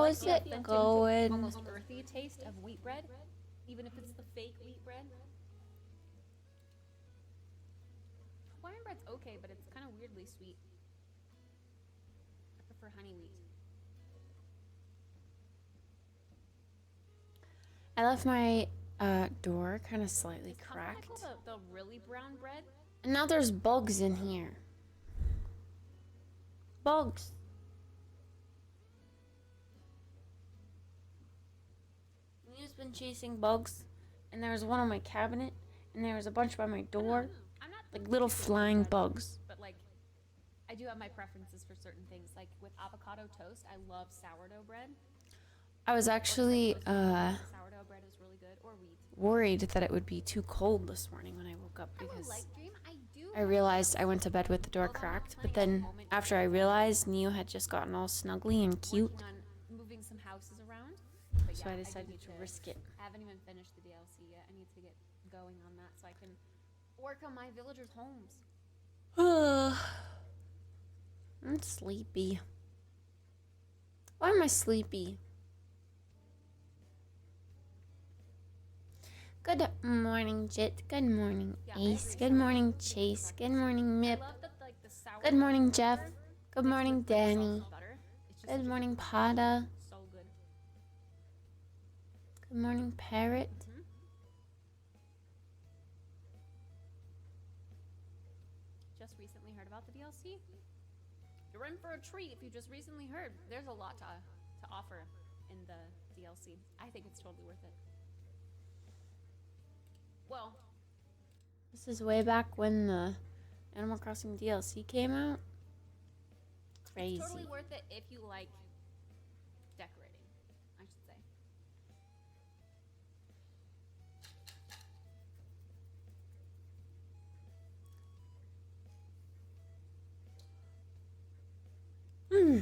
How like is the it authentic, going? almost earthy taste of wheat bread, even if it's the fake wheat bread. Hawaiian bread's okay, but it's kind of weirdly sweet. I prefer honey wheat. I left my door kind of slightly cracked. The really brown bread. And now there's bugs in here. Bugs. Mia's been chasing bugs, and there was one on my cabinet, and there was a bunch by my door. I'm not like little flying bugs. But like, I do have my preferences for certain things. Like with avocado toast, I love sourdough bread. I was actually sourdough bread is really good, or wheat. Worried that it would be too cold this morning when I woke up because I realized I went to bed with the door cracked, but then after I realized Neo had just gotten all snuggly and cute, Moving some houses around. So I decided to risk it. I haven't even finished the DLC yet. I need to get going on that so I can work on my villagers' homes. I'm sleepy. Why am I sleepy? Good morning, Jit. Good morning, Ace. Good morning, Chase. Good morning, Mip. Good morning, Jeff. Good morning, Danny. Good morning, Pada. So good. Good morning, Parrot. Just recently heard about the DLC? You're in for a treat if you just recently heard. There's a lot to offer in the DLC. I think it's totally worth it. Well, this is way back when the Animal Crossing DLC came out. Crazy. It's totally worth it if you like decorating, I should say. Hmm.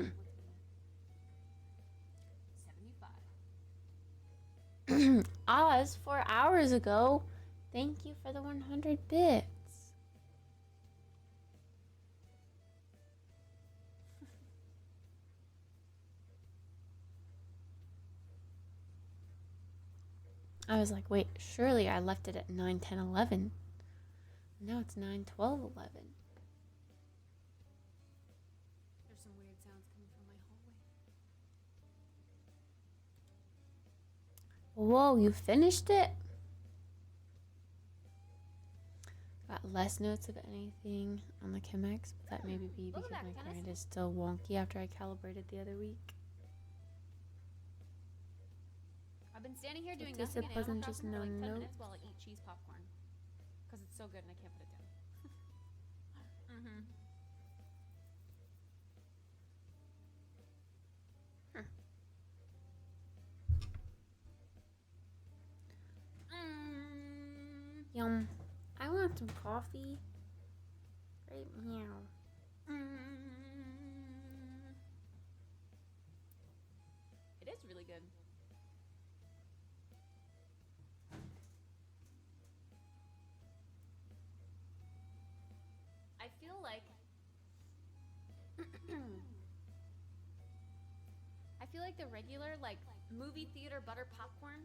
69%? 75. Oz, 4 hours ago. Thank you for the 100 bits. I was like, wait, surely I left it at 9, 10, 11. Now it's 9, 12, 11. There's some weird sounds coming from my hallway. Whoa, you finished it? Got less notes of anything on the Chemex, but that may be because my grind is still wonky after I calibrated the other week. I've been standing here doing nothing in Animal Crossing for like 10 minutes while I eat cheese popcorn. Because it's so good and I can't put it down. Yum. I want some coffee. Right meow. It is really good. I feel like the regular like movie theater butter popcorn.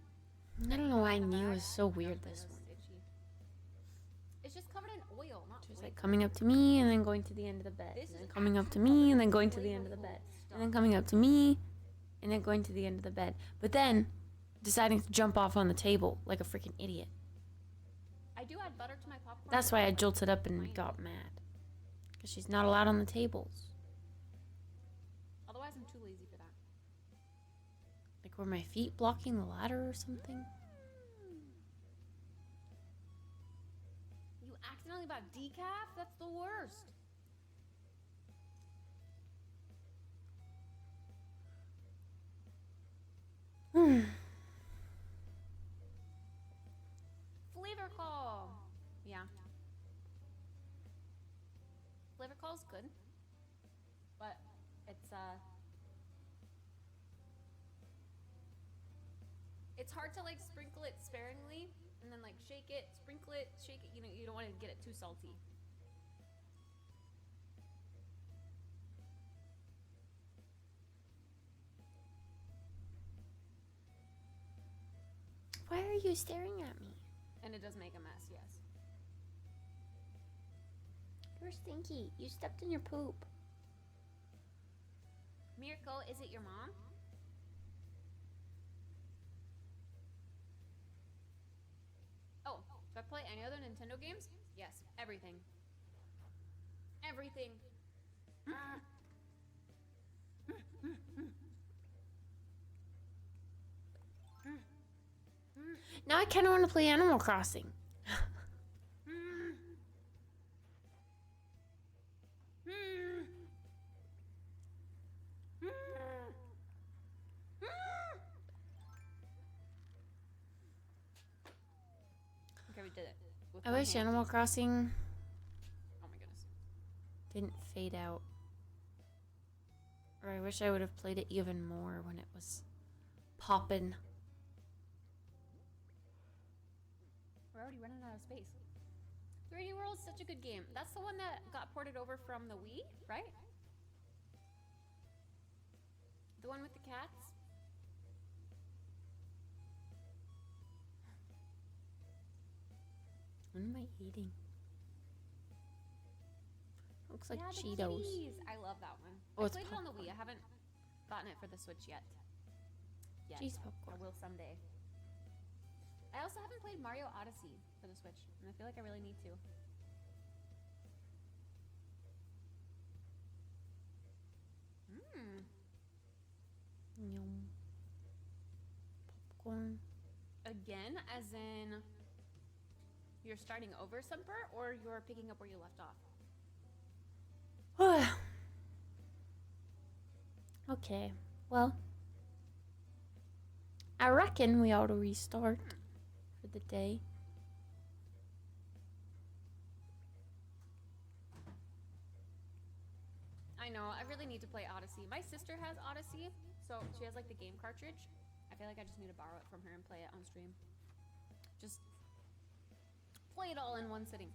I don't know why I knew it was so weird this one. It's just covered in oil, not She was like coming up to me and then going to the end of the bed. And then coming up to me and then going to the end of the bed. And then coming up to me and then going to the end of the bed. But then deciding to jump off on the table like a freaking idiot. I do add butter to my popcorn. That's why I jolted up and got mad. Because she's not allowed on the tables. Otherwise, I'm too lazy for that. Like, were my feet blocking the ladder or something? You accidentally bought decaf? That's the worst. Flavor call. Yeah. Flavor call's good. But it's hard to like sprinkle it sparingly and then like shake it, sprinkle it, shake it. You know, you don't want to get it too salty. are you staring at me? And it does make a mess, yes. You're stinky. You stepped in your poop. Mirko, is it your mom? Oh, do I play any other Nintendo games? Yes, everything. Everything. Now I kind of want to play Animal Crossing. Okay, we did it. With I one wish hand. Animal Crossing Oh my goodness. didn't fade out. Or I wish I would have played it even more when it was poppin'. We're already running out of space. 3D World's such a good game. That's the one that got ported over from the Wii, right? The one with the cats? What am I eating? Looks like Yeah, the Cheetos. kitties. I love that one. Oh, I it's played it on the popcorn. Wii. I haven't gotten it for the Switch yet. Cheese I popcorn. will someday. I also haven't played Mario Odyssey for the Switch, and I feel like I really need to. Mmm. Yum. Popcorn. Again, as in you're starting over some part, or you're picking up where you left off? Okay. Well, I reckon we ought to restart for the day. I know, I really need to play Odyssey. My sister has Odyssey, so she has like the game cartridge. I feel like I just need to borrow it from her and play it on stream. Just play it all in one sitting.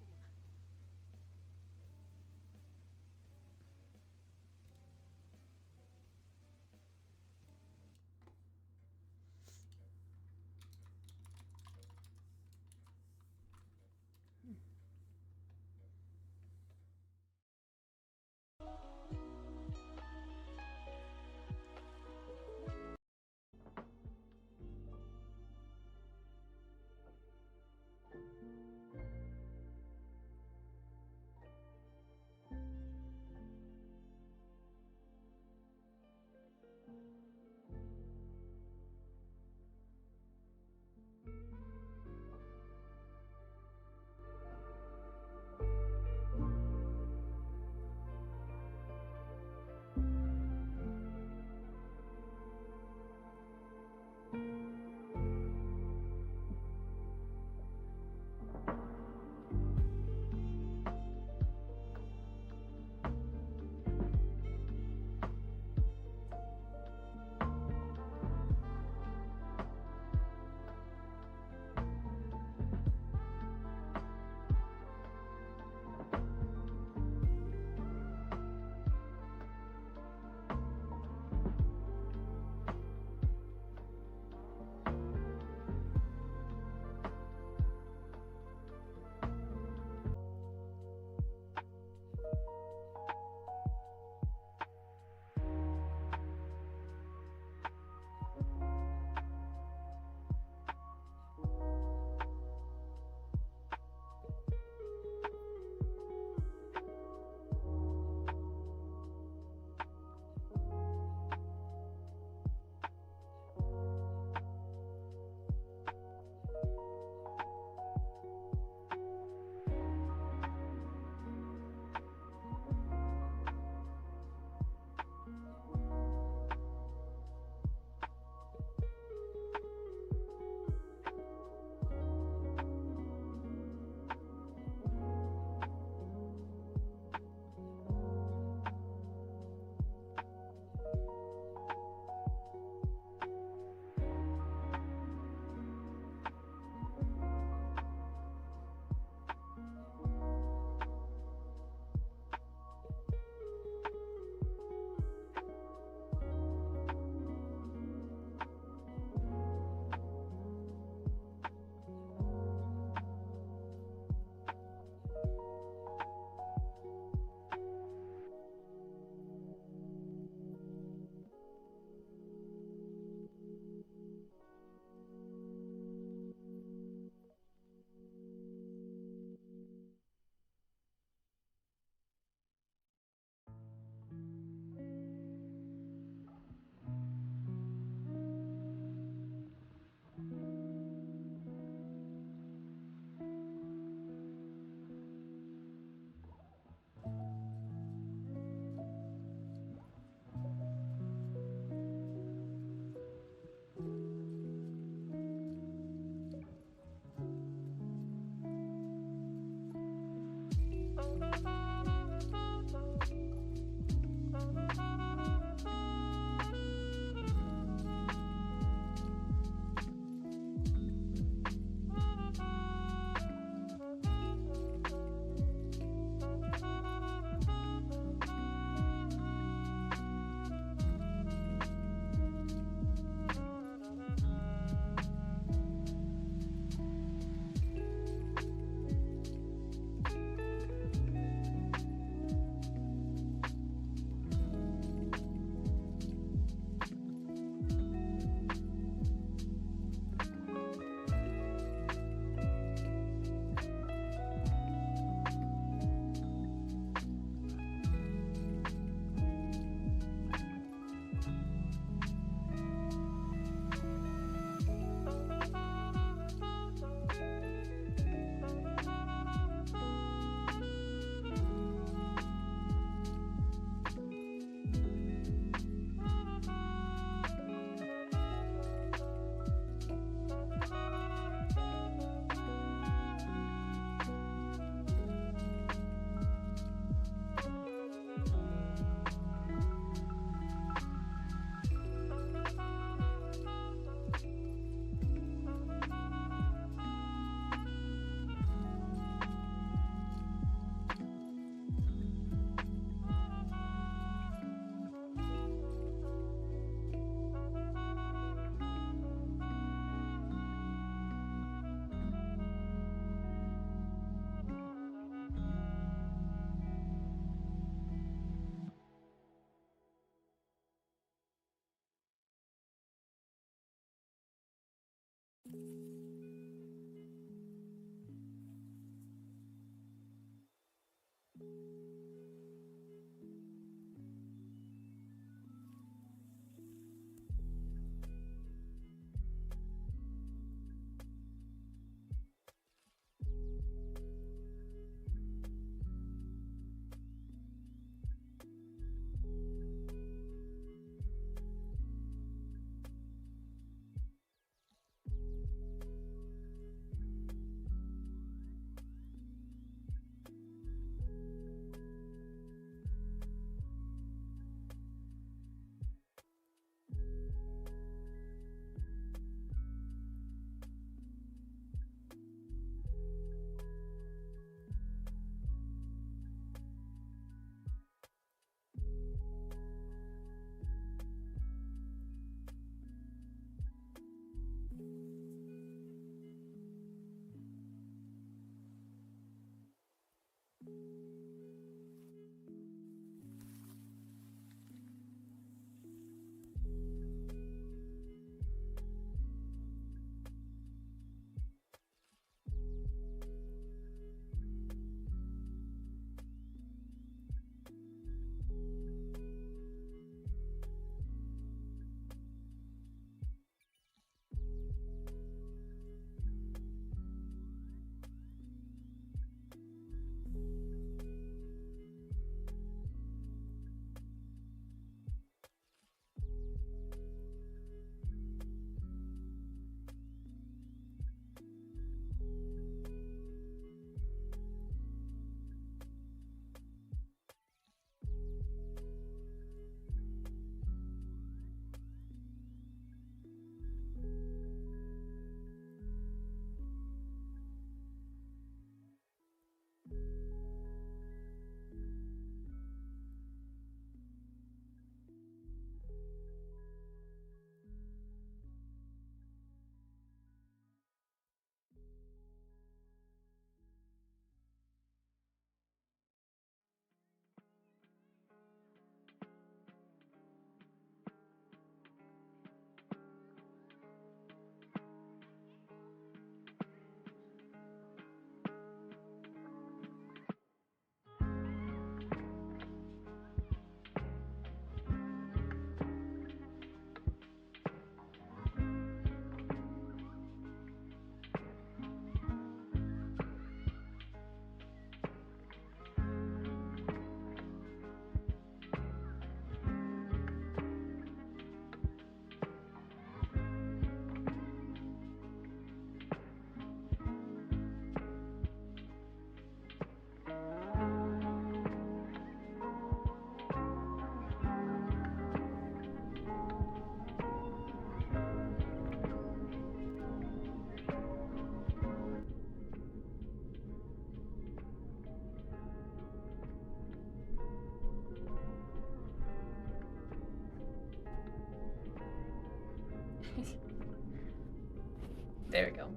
There we go.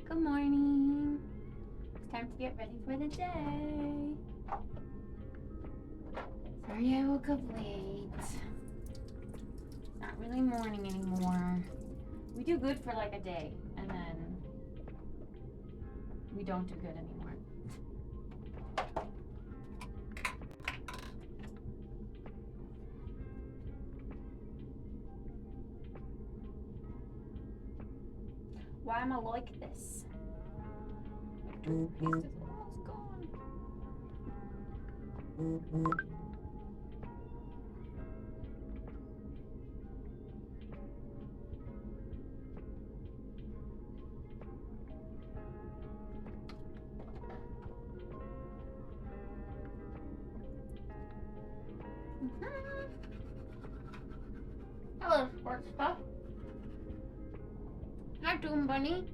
Good morning. It's time to get ready for the day. Sorry I woke up late. It's not really morning anymore. We do good for like a day, and then we don't do good anymore. Why am I like this? My toothpaste is almost gone. Hello, sports stuff. Hi, Doom Bunny.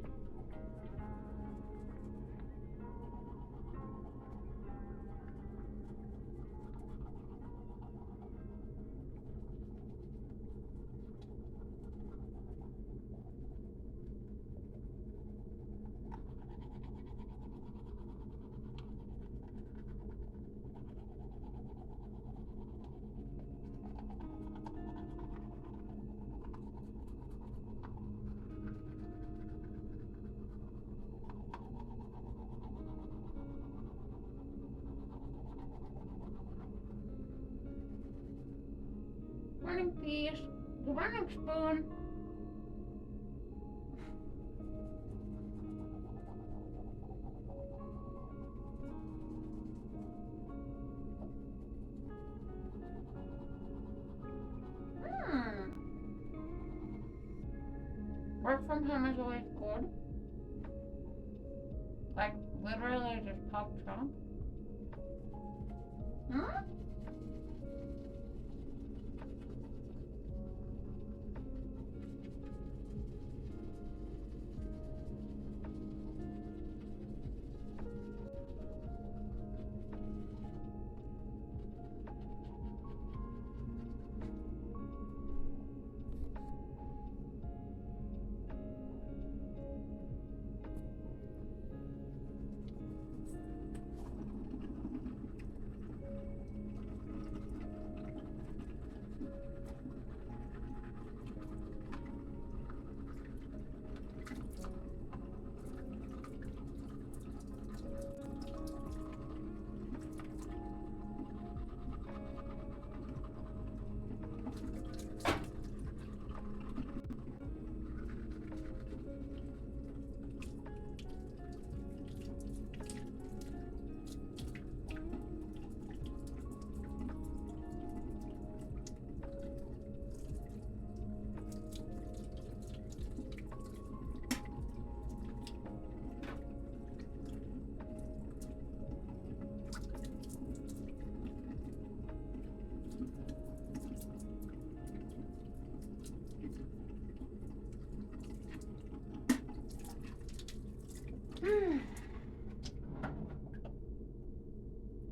Morning, Peace. Good morning, Spoon. Work from home is always good. Like, literally just pop trunk.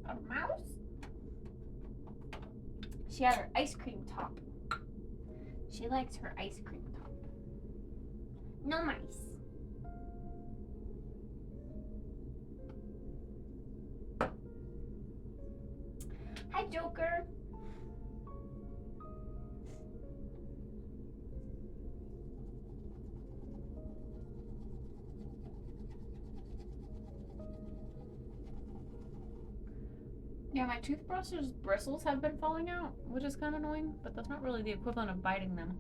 A mouse? She had her ice cream top. She likes her ice cream top. No mice. Hi, Joker. Yeah, my toothbrush's bristles have been falling out, which is kind of annoying, but that's not really the equivalent of biting them.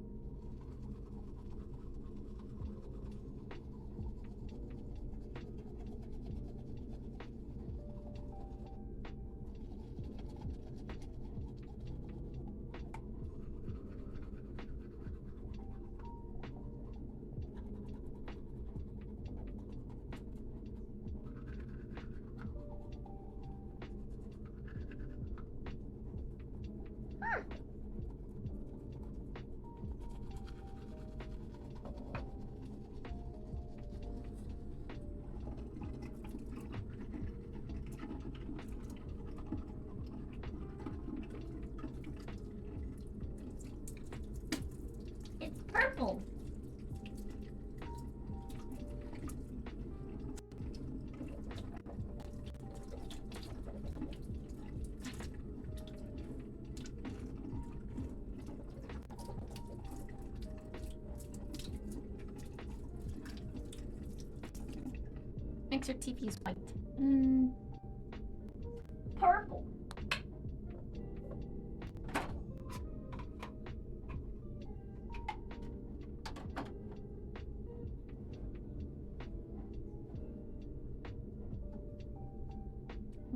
makes her TV's white? Mm. Purple.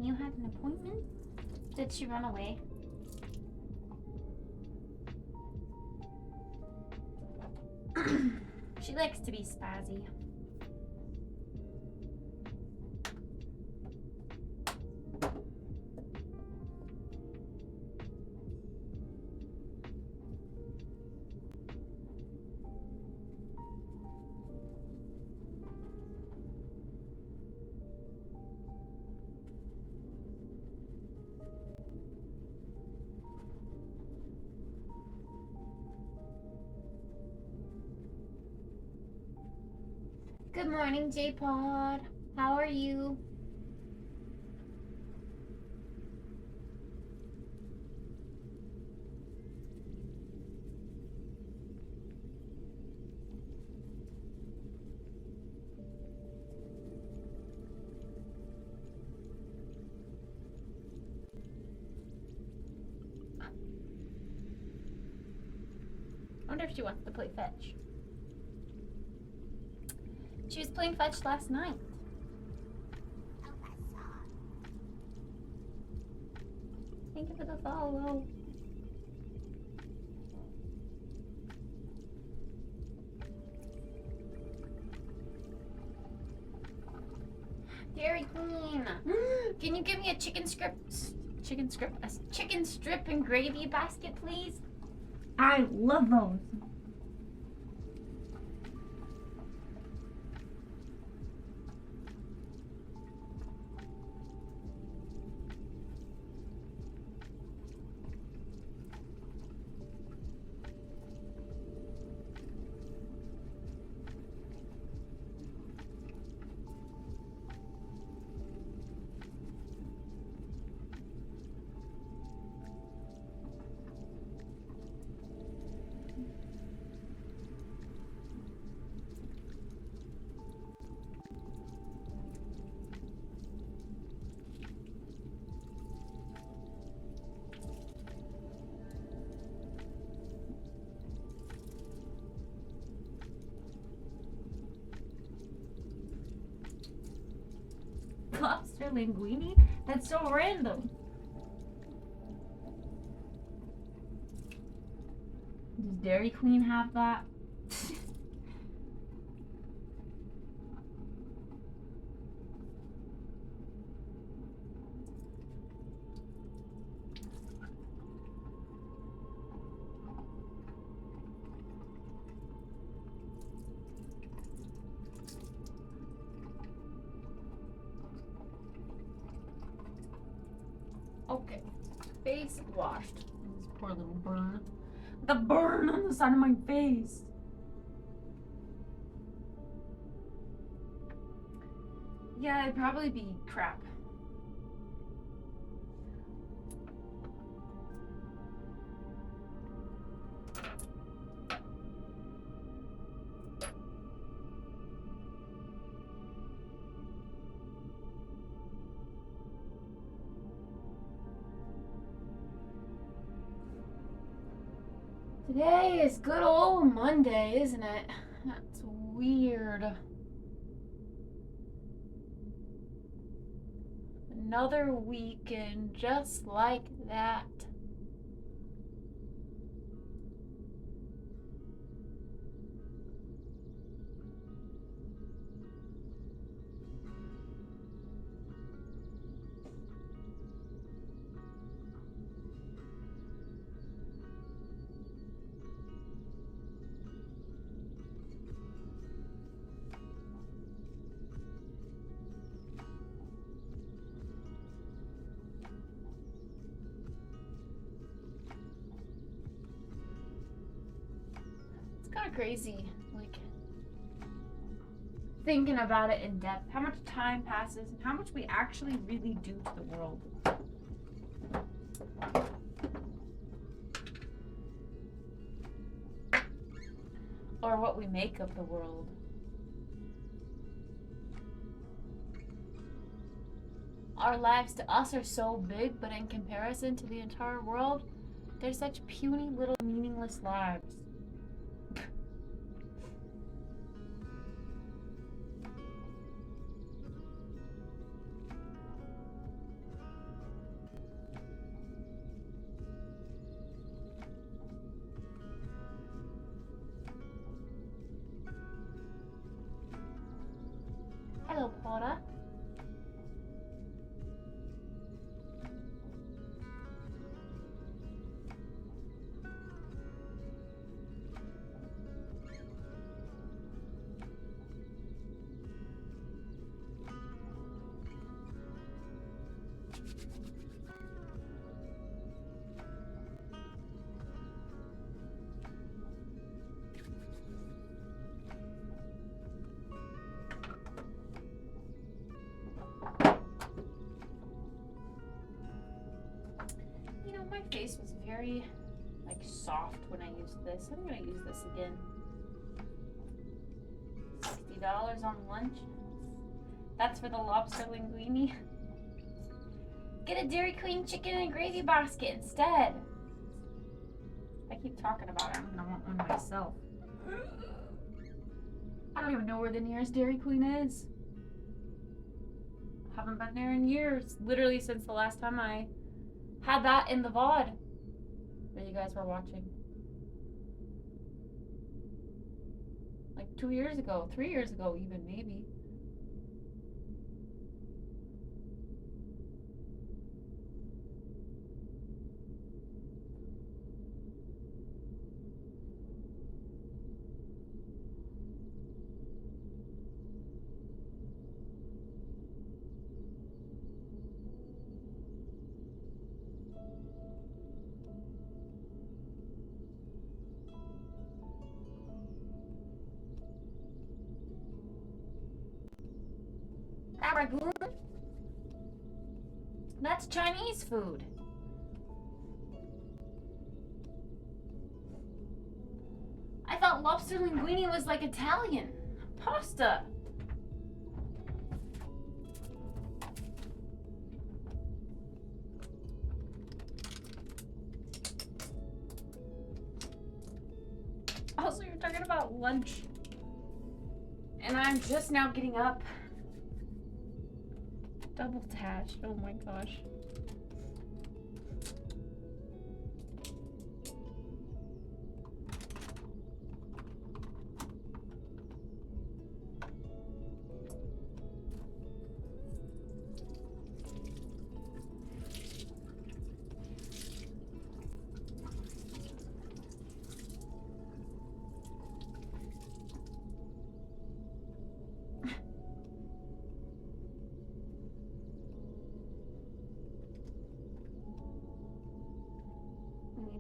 You had an appointment? Did she run away? She likes to be spazzy. Good morning, J-Pod. How are you? I wonder if she wants to play fetch. She was playing fetch last night. Thank you for the follow. Dairy Queen, can you give me a chicken strip and gravy basket, please? I love those. Lobster linguine? That's so random. Does Dairy Queen have that? Okay, face washed. This poor little burn. The burn on the side of my face. Yeah, it'd probably be crap. Today is good old Monday, isn't it? That's weird. Another weekend just like that. Kind of crazy, like thinking about it in depth, how much time passes and how much we actually really do to the world. Or what we make of the world. our lives to us are so big, but in comparison to the entire world, they're such puny little meaningless lives. Hello, Porter. You know, my face was very, like, soft when I used this. I'm gonna use this again. $60 on lunch. That's for the lobster linguine. Get a Dairy Queen chicken and gravy basket instead. I keep talking about it. I'm gonna want one myself. I don't even know where the nearest Dairy Queen is. Haven't been there in years. Literally since the last time I had that in the VOD that you guys were watching. Like 2 years ago, 3 years ago even, maybe. Ragoon? That's Chinese food. I thought lobster linguine was like Italian. Pasta. Also, you're talking about lunch. And I'm just now getting up. Double attached. Oh my gosh.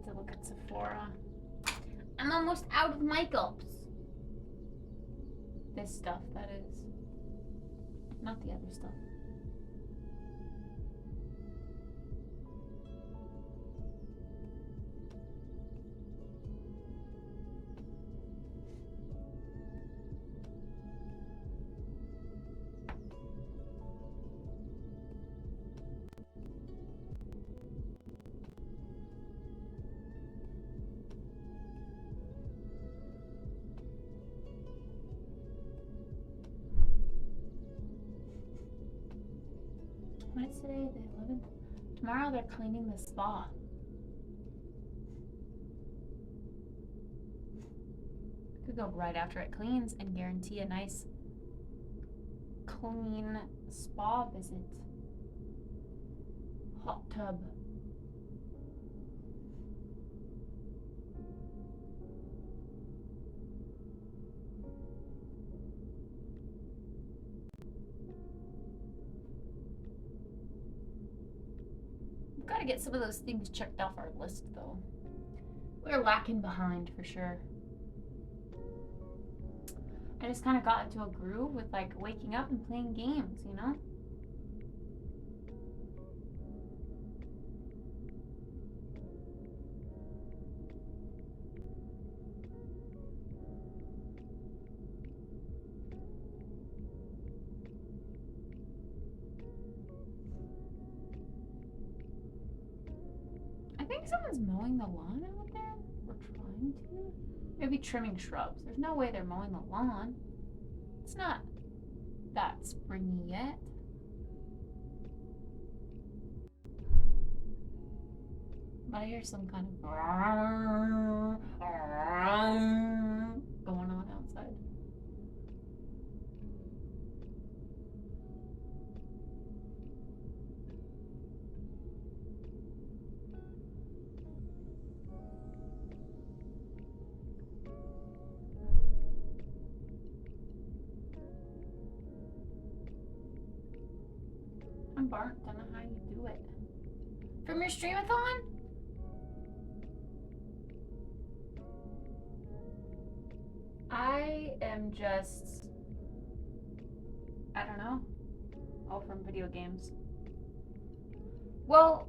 To look at Sephora. I'm almost out of makeups. This stuff, that is. Not the other stuff. What is today? The 11th? Tomorrow they're cleaning the spa. I could go right after it cleans and guarantee a nice clean spa visit. Hot tub. Gotta get some of those things checked off our list, though. We're lacking behind for sure. I just kind of got into a groove with like waking up and playing games, you know? someone's mowing the lawn out there? Or trying to? Maybe trimming shrubs. There's no way they're mowing the lawn. It's not that springy yet. But I hear some kind of going on outside. I'm burnt. Don't know how you do it. From your stream-a-thon? I am just, I don't know, all from video games. Well,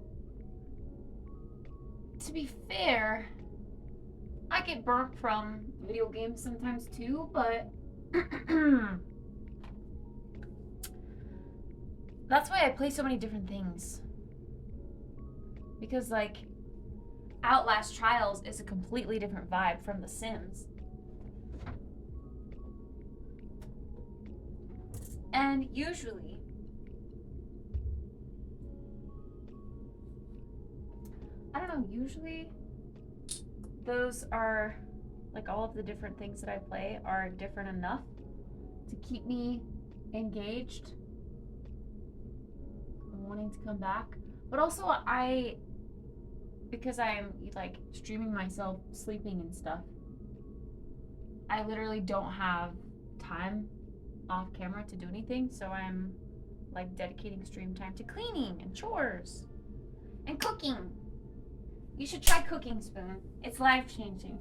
to be fair, I get burnt from video games sometimes too, but that's why I play so many different things. Because like, Outlast Trials is a completely different vibe from The Sims. And usually, I don't know, usually those are, like all of the different things that I play are different enough to keep me engaged and wanting to come back. But also because I'm like streaming myself sleeping and stuff, I literally don't have time off camera to do anything, so I'm like dedicating stream time to cleaning and chores and cooking. You should try cooking, Spoon. It's life-changing.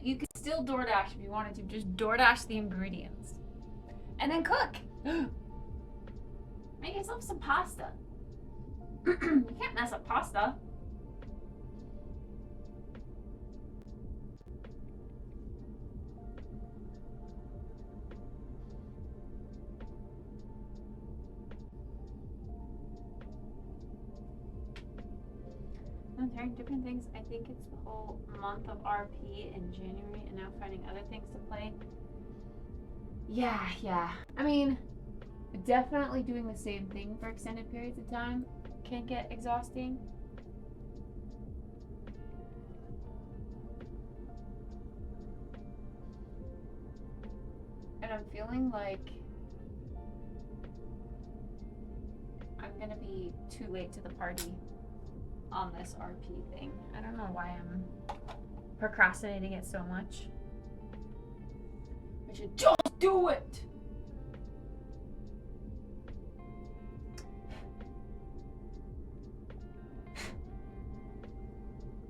You could still DoorDash if you wanted to. Just DoorDash the ingredients. And then cook. Make yourself some pasta. You can't mess up pasta. I'm trying different things. I think it's the whole month of RP in January and now finding other things to play. Yeah. I mean, definitely doing the same thing for extended periods of time can get exhausting. And I'm feeling like I'm gonna be too late to the party on this RP thing. I don't know why I'm procrastinating it so much. I should just do it!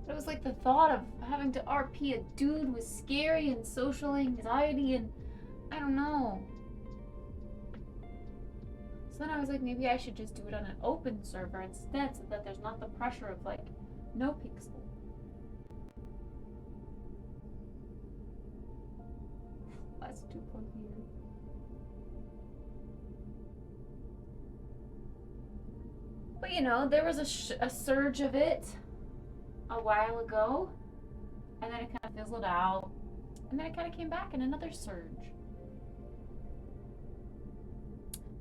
It was like the thought of having to RP a dude was scary and social anxiety and I don't know. So then I was like, maybe I should just do it on an open server instead so that there's not the pressure of like, no pixel. That's too here. But you know, there was a surge of it a while ago, and then it kind of fizzled out, and then it kind of came back in another surge.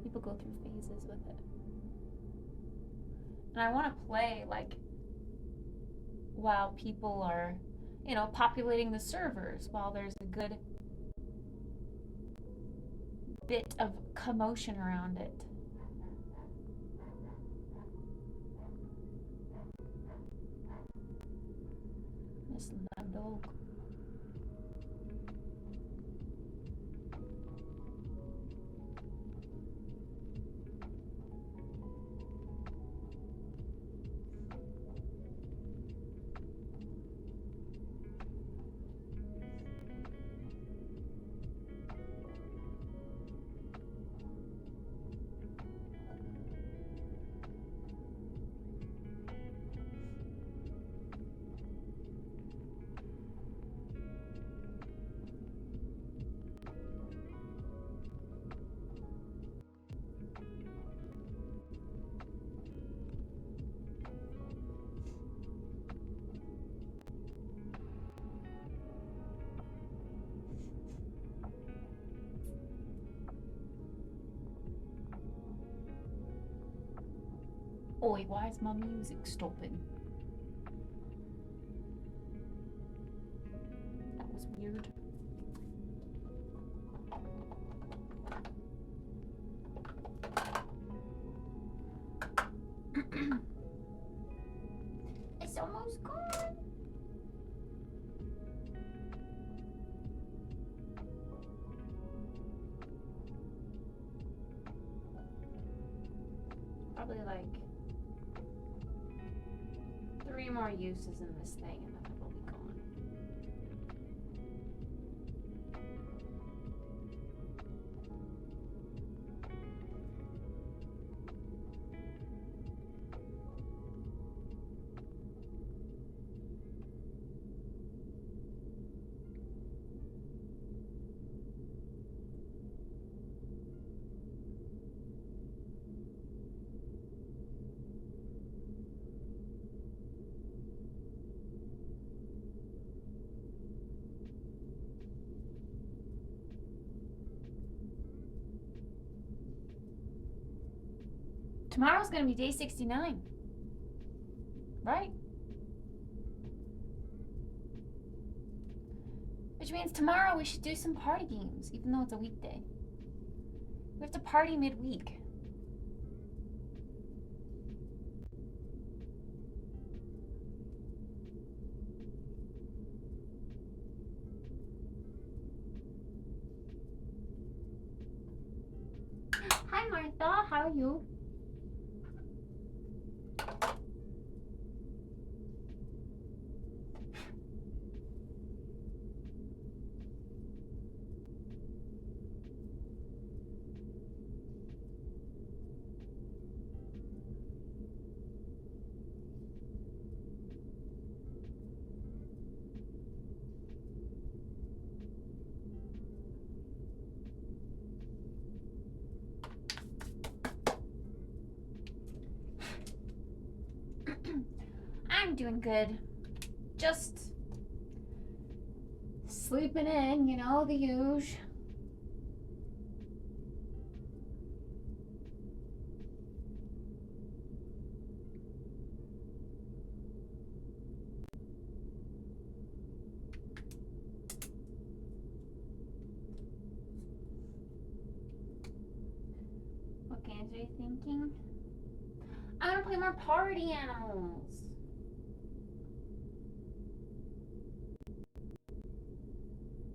People go through phases with it. And I want to play, like, while people are, you know, populating the servers, while there's a good bit of commotion around it. Listen, that dog. Oi, why is my music stopping? That was weird. It's almost gone. Probably like 3 more uses in this thing and then it'll be gone. Tomorrow's gonna be day 69. Right? Which means tomorrow we should do some party games, even though it's a weekday. We have to party midweek. Hi Martha, how are you? I'm doing good. Just sleeping in, you know, the usual. What games are you thinking? I want to play more party animals.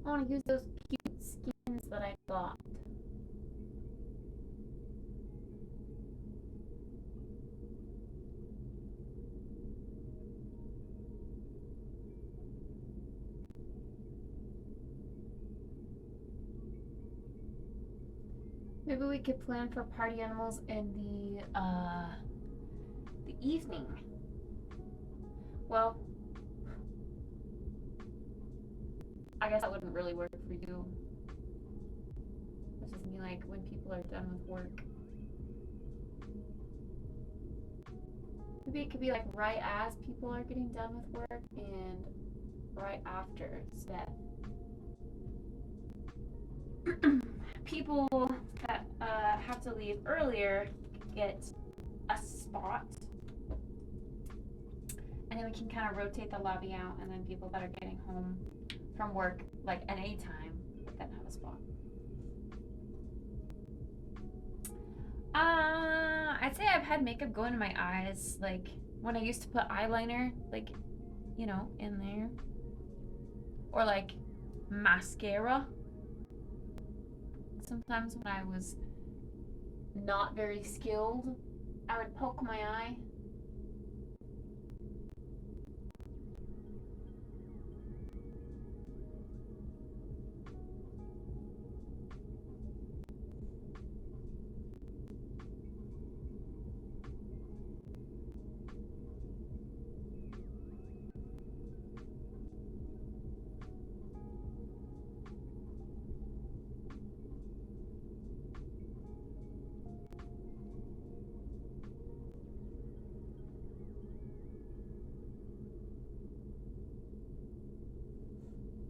I want to use those cute skins that I got. Maybe we could plan for party animals in the evening. Well, I guess that wouldn't really work for you. This is me like when people are done with work. Maybe it could be like right as people are getting done with work and right after, so that people that have to leave earlier get a spot, and then we can kind of rotate the lobby out, and then people that are getting home from work like at any time then have a spot. I'd say I've had makeup go into my eyes, like when I used to put eyeliner, like, you know, in there, or like mascara. Sometimes when I was not very skilled, I would poke my eye.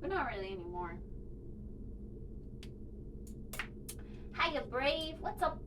But not really anymore. Hiya, Brave. What's up?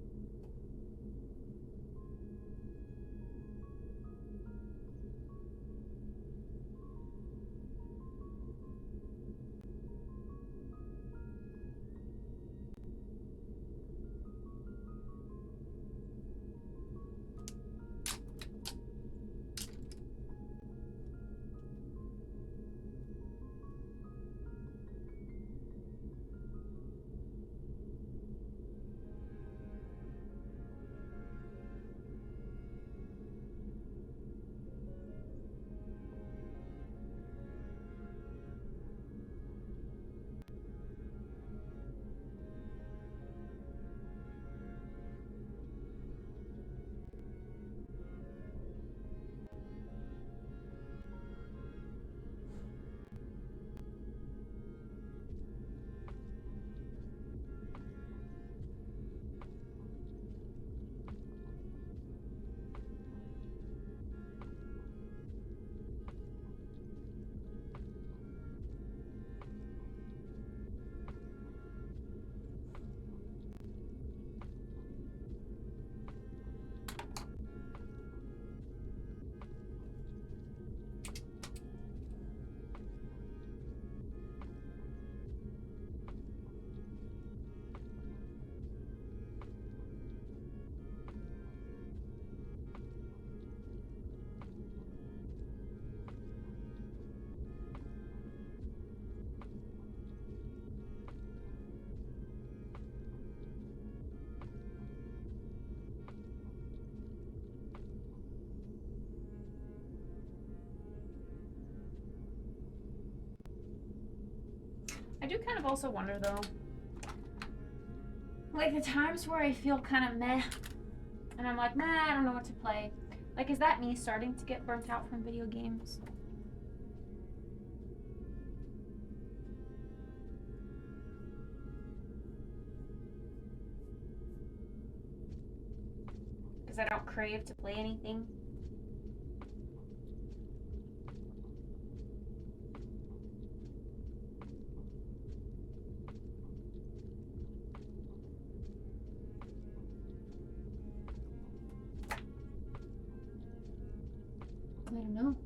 I do kind of also wonder though, like the times where I feel kind of meh, and I'm like, nah, I don't know what to play. Like, is that me starting to get burnt out from video games? Because I don't crave to play anything. I don't know.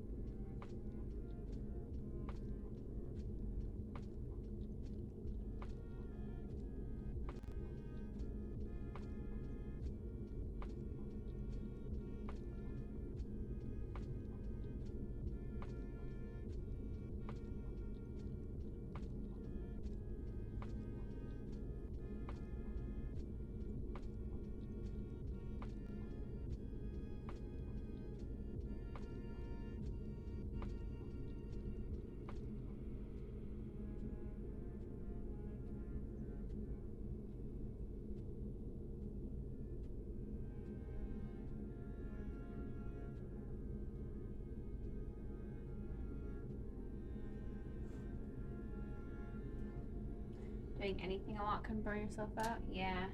Doing anything a lot can burn yourself out? Yeah.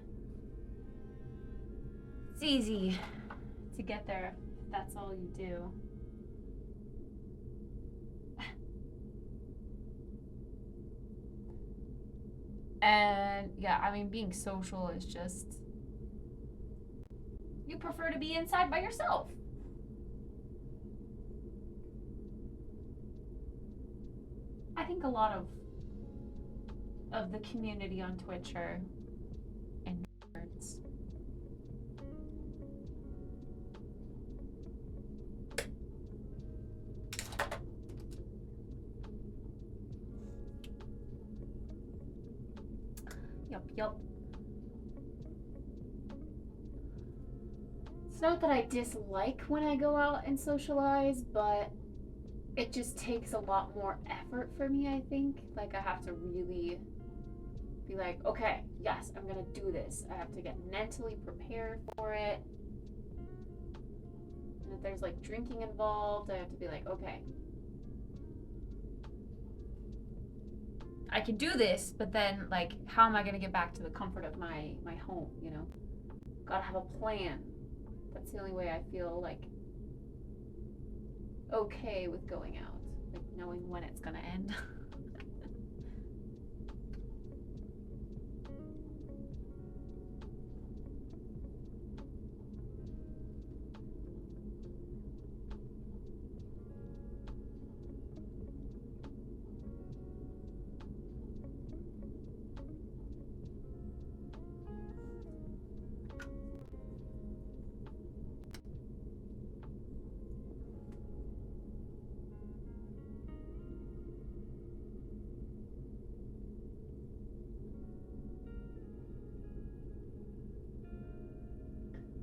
It's easy to get there if that's all you do. And yeah, I mean, being social is just, you prefer to be inside by yourself. I think a lot of the community on Twitch are introverts. Yup. It's not that I dislike when I go out and socialize, but it just takes a lot more effort for me, I think. Like, I have to really be like, okay, yes, I'm gonna do this. I have to get mentally prepared for it. And if there's like drinking involved, I have to be like, okay, I can do this, but then like, how am I gonna get back to the comfort of my home, you know? Gotta have a plan. That's the only way I feel like okay with going out, like knowing when it's gonna end.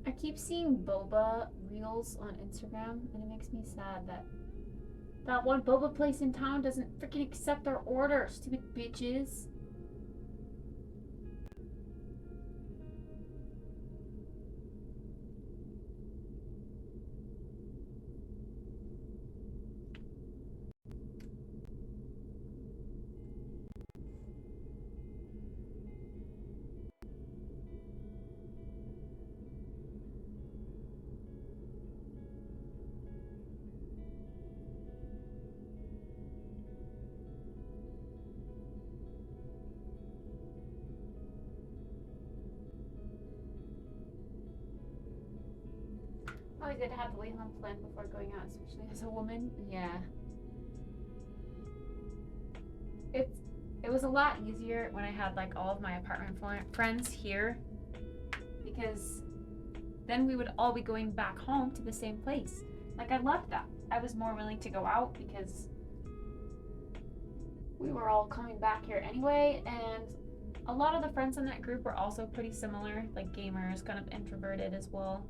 I keep seeing boba reels on Instagram, and it makes me sad that that one boba place in town doesn't freaking accept our order, stupid bitches. Always good to have the way home plan before going out, especially as a woman. Yeah. It was a lot easier when I had like all of my apartment friends here, because then we would all be going back home to the same place. Like, I loved that. I was more willing to go out because we were all coming back here anyway, and a lot of the friends in that group were also pretty similar, like gamers, kind of introverted as well.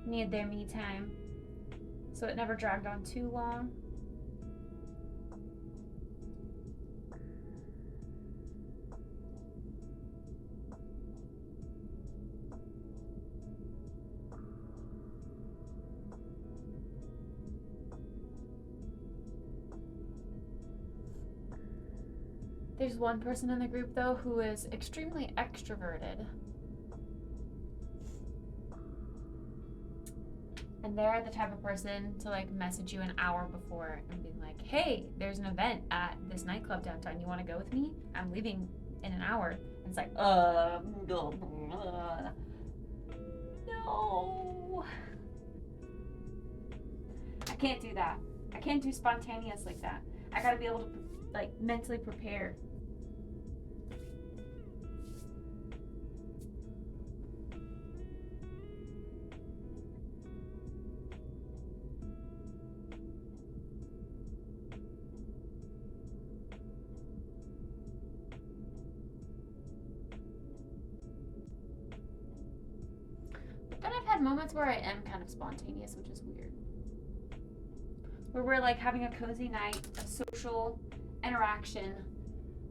Needed their me time. So it never dragged on too long. There's one person in the group though who is extremely extroverted. And they're the type of person to like message you an hour before and be like, hey, there's an event at this nightclub downtown. You want to go with me? I'm leaving in an hour. And it's like, no. I can't do that. I can't do spontaneous like that. I gotta be able to like mentally prepare. But I've had moments where I am kind of spontaneous, which is weird. Where we're like having a cozy night, a social interaction,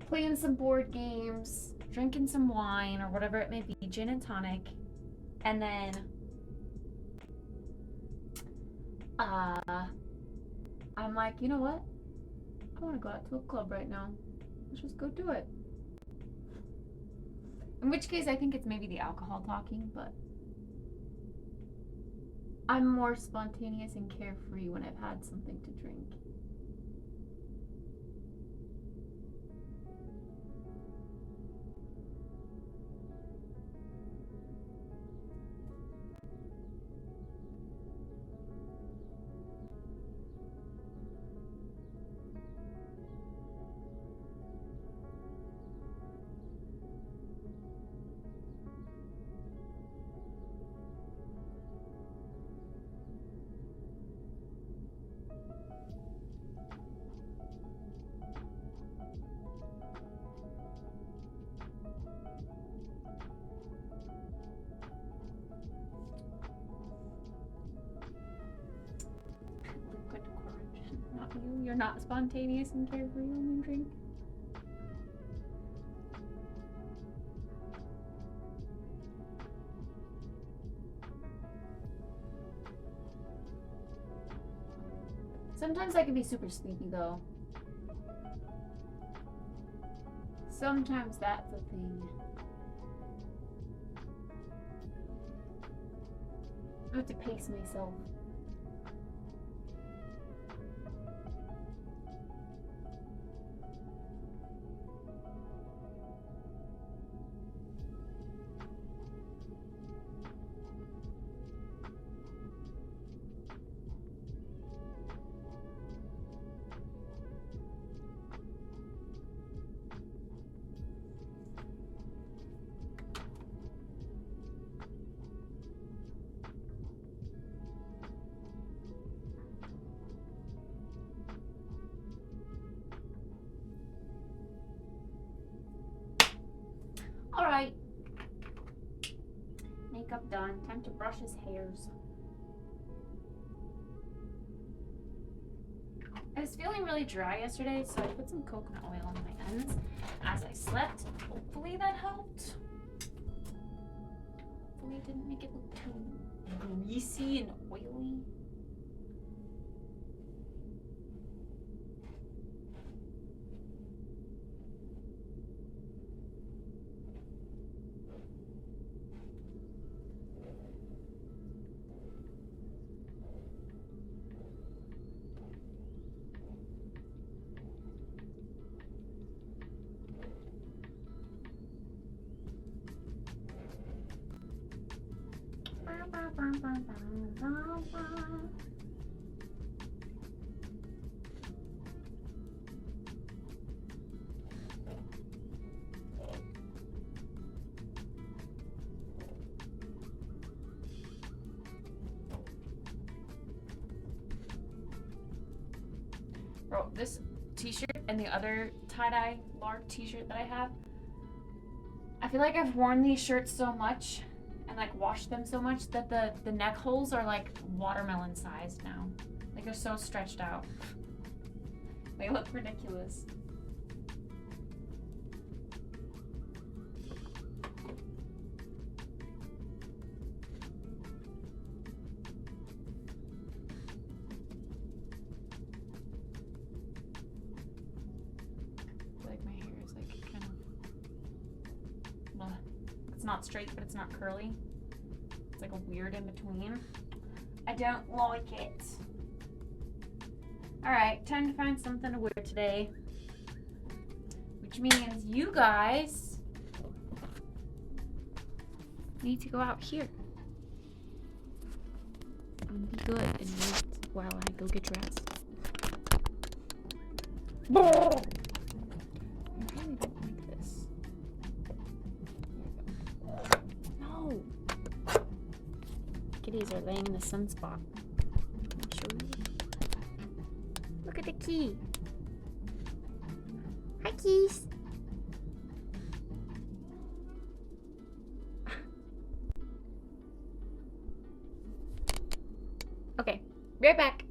playing some board games, drinking some wine or whatever it may be, gin and tonic, and then I'm like, you know what? I want to go out to a club right now. Let's just go do it. In which case, I think it's maybe the alcohol talking, but I'm more spontaneous and carefree when I've had something to drink. Liquid courage. Not you. You're not spontaneous and carefree when you drink. Sometimes I can be super sleepy though. Sometimes that's a thing. I have to pace myself. Alright. Makeup done. Time to brush his hairs. I was feeling really dry yesterday, so I put some coconut oil on my ends as I slept. Hopefully that helped. Hopefully it didn't make it look too greasy and oily. Bro, this t-shirt and the other tie-dye lark t-shirt that I have, I feel like I've worn these shirts so much and like washed them so much that the neck holes are like watermelon sized now. Like they're so stretched out. They look ridiculous. Like my hair is like It's not straight, but it's not curly. It's like a weird in between. I don't like it. Alright, time to find something to wear today. Which means you guys need to go out here and be good and wait while I go get dressed. I really don't like this. No! Kitties are laying in the sunspot. I'll show you. Look at the key. Hi, keys. Okay, be right back.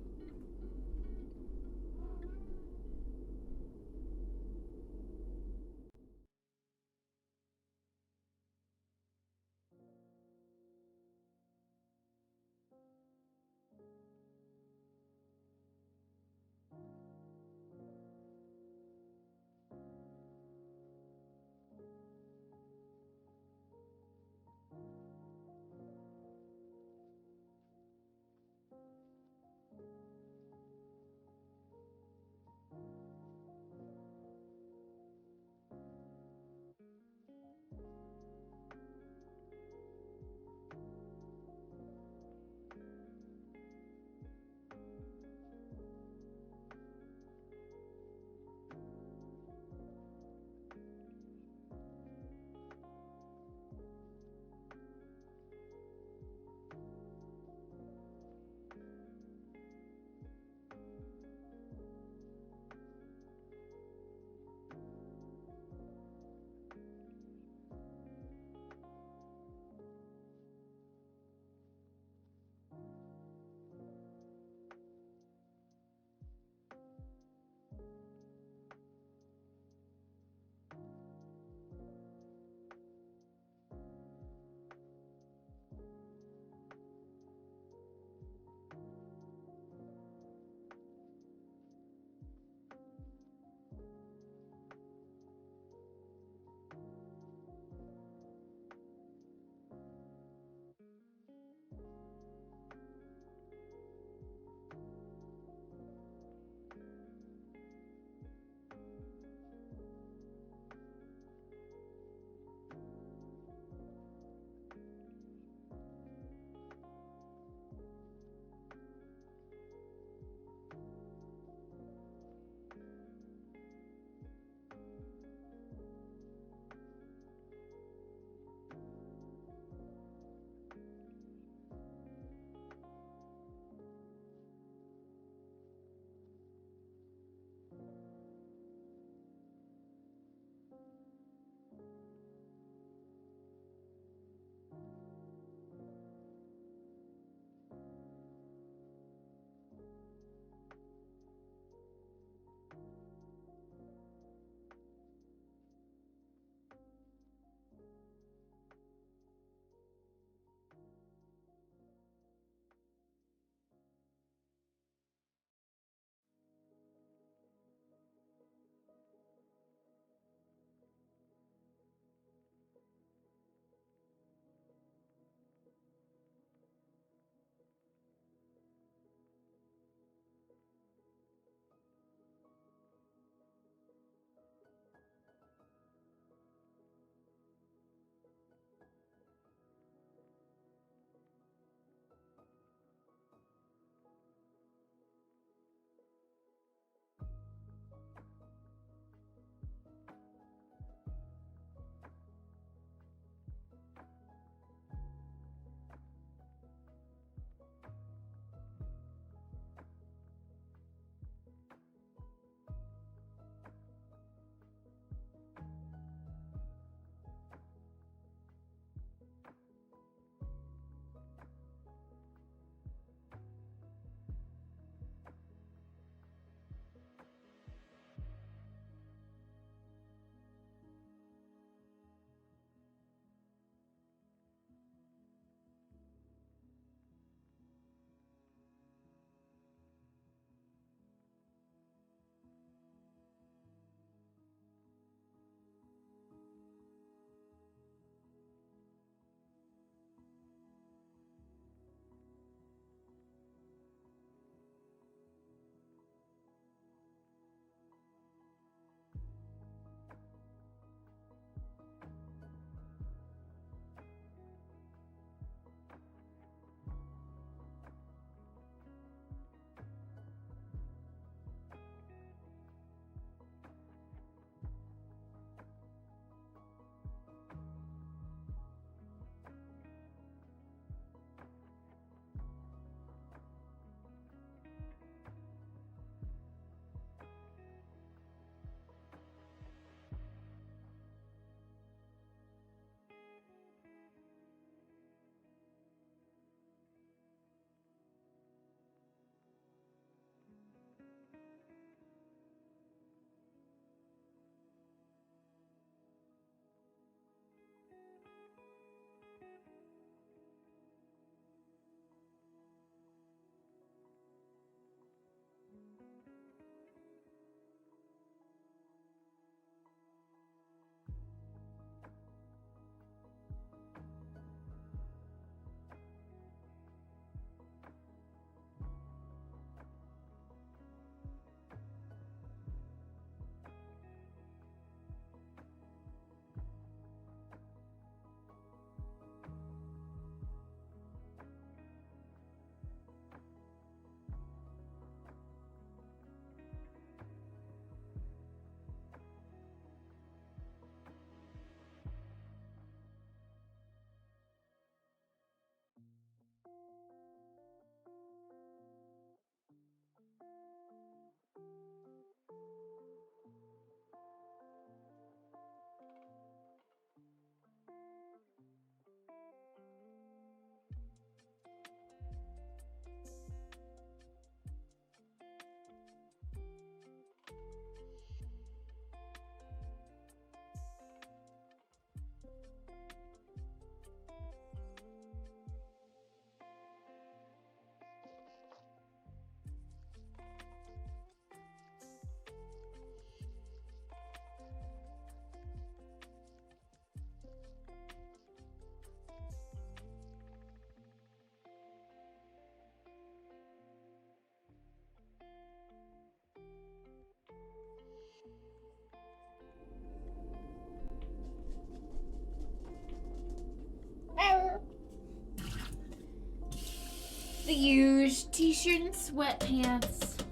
The huge t-shirt and sweatpants.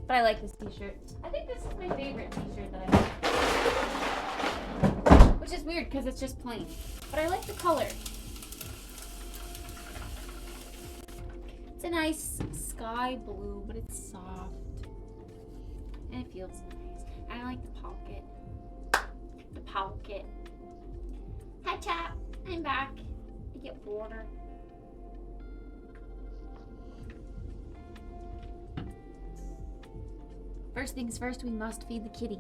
But I like this t-shirt. I think this is my favorite t-shirt that I have. Which is weird because it's just plain. But I like the color. It's a nice sky blue, but it's soft. And it feels nice. And I like the pocket. The pocket. Hi, chat. I'm back. I get bored. First things first, we must feed the kitty.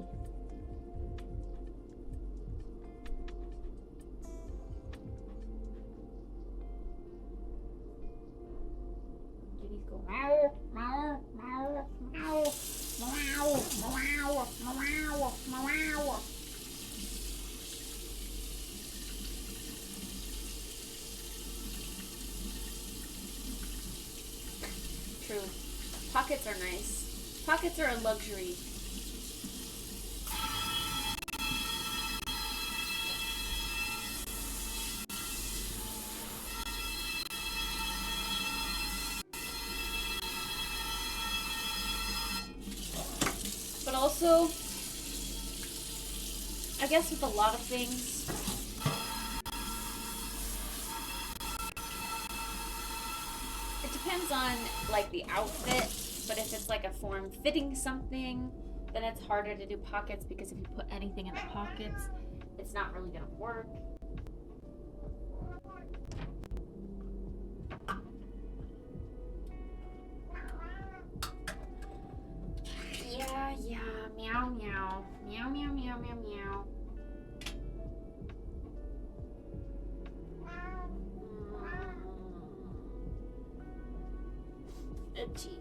Kitties go meow, meow, meow, meow, meow, meow, meow, meow. True. Pockets are nice. Pockets are a luxury. But also, I guess with a lot of things, it depends on like the outfit. But if it's like a form-fitting something, then it's harder to do pockets because if you put anything in the pockets, it's not really gonna work. Yeah, meow, meow, meow, meow, meow, meow, meow. Itchy.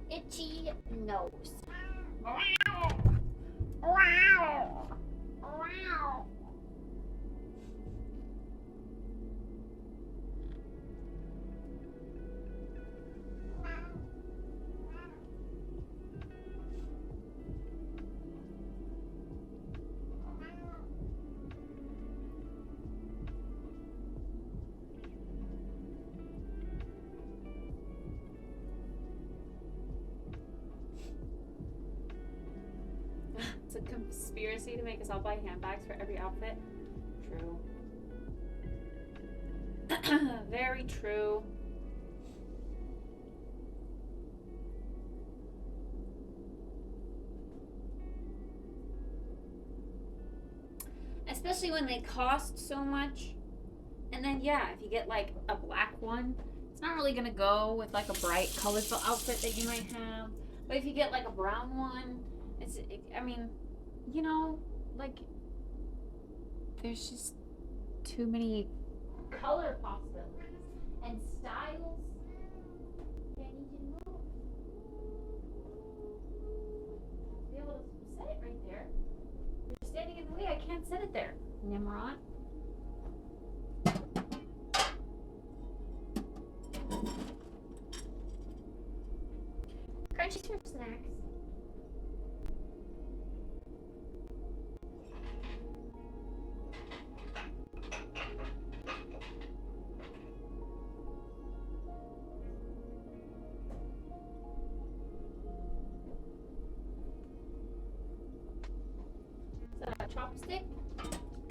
Itchy nose. Wow. Wow. Wow. It's a conspiracy to make us all buy handbags for every outfit. True. Very true. Especially when they cost so much. And then, yeah, if you get like a black one, it's not really gonna go with like a bright, colorful outfit that you might have. But if you get like a brown one, I mean, you know, like, there's just too many color possibilities and styles. Yeah, I need you to move. Be able to set it right there. You're standing in the way. I can't set it there, Nimrod. Crunchy for snacks. Chopstick?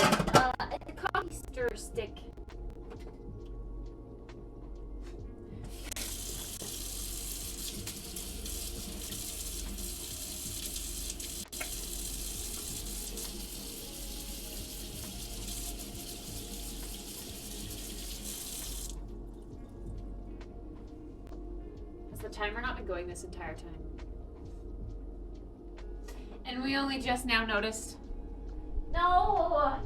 A coffee stir stick. Has the timer not been going this entire time? And we only just now noticed. No!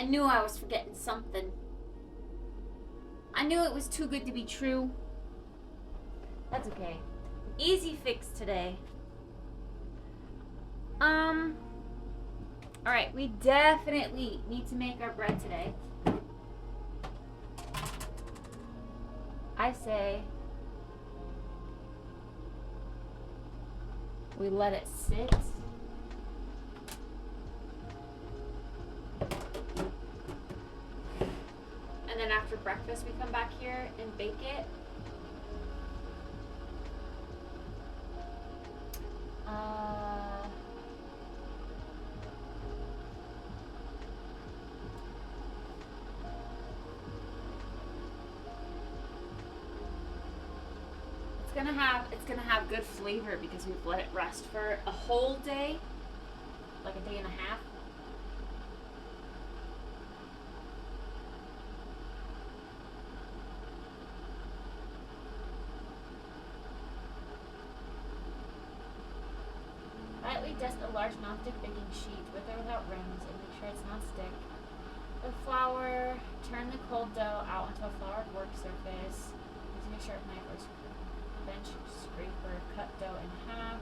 knew I was forgetting something. I knew it was too good to be true. That's okay. Easy fix today. Alright, we definitely need to make our bread today. I say we let it sit. And then after breakfast we come back here and bake it. It's gonna have good flavor because we've let it rest for a whole day, like a day and a half. Lightly dust a large non-stick baking sheet with or without rims and make sure it's non-stick. With flour, turn the cold dough out onto a floured work surface. Using a sharp knife or bench scraper, cut dough in half.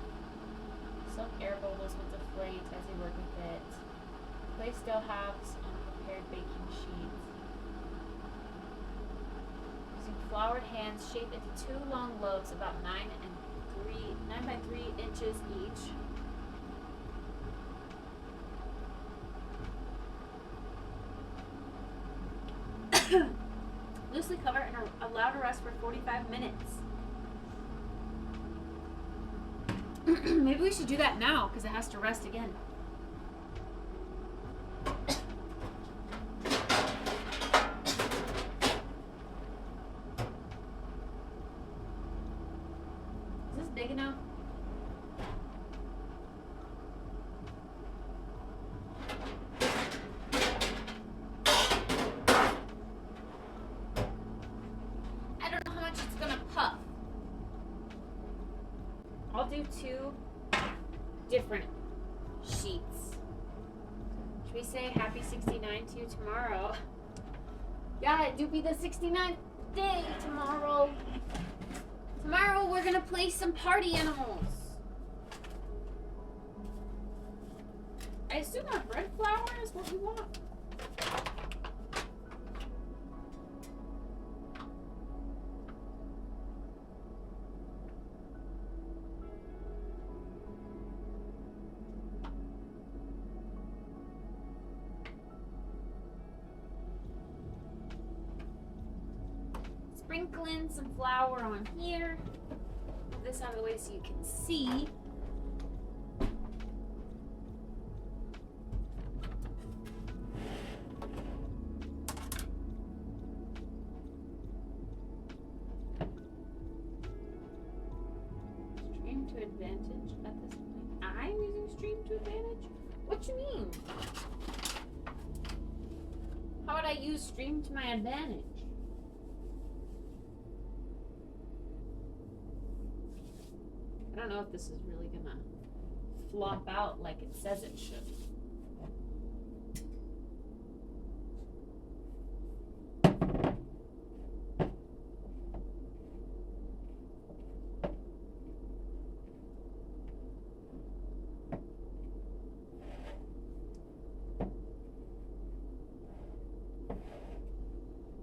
Soak air bubbles with the flake as you work with it. Place dough halves on a prepared baking sheet. Using floured hands, shape into 2 long loaves about 9 by 3 inches each. Loosely cover and allow to rest for 45 minutes. Maybe we should do that now because it has to rest again. Is this big enough? I don't know how much it's gonna puff. I'll do 2 different sheets. Should we say happy 69 to you tomorrow? Yeah, it do be the 69th day tomorrow. Tomorrow we're gonna play some party animals. I assume our bread flour is what we want. Sprinkling some flour on here. Move this out of the way so you can see. Stream to advantage at this point. I'm using stream to advantage? What you mean? How would I use stream to my advantage? I don't know if this is really gonna flop out like it says it should.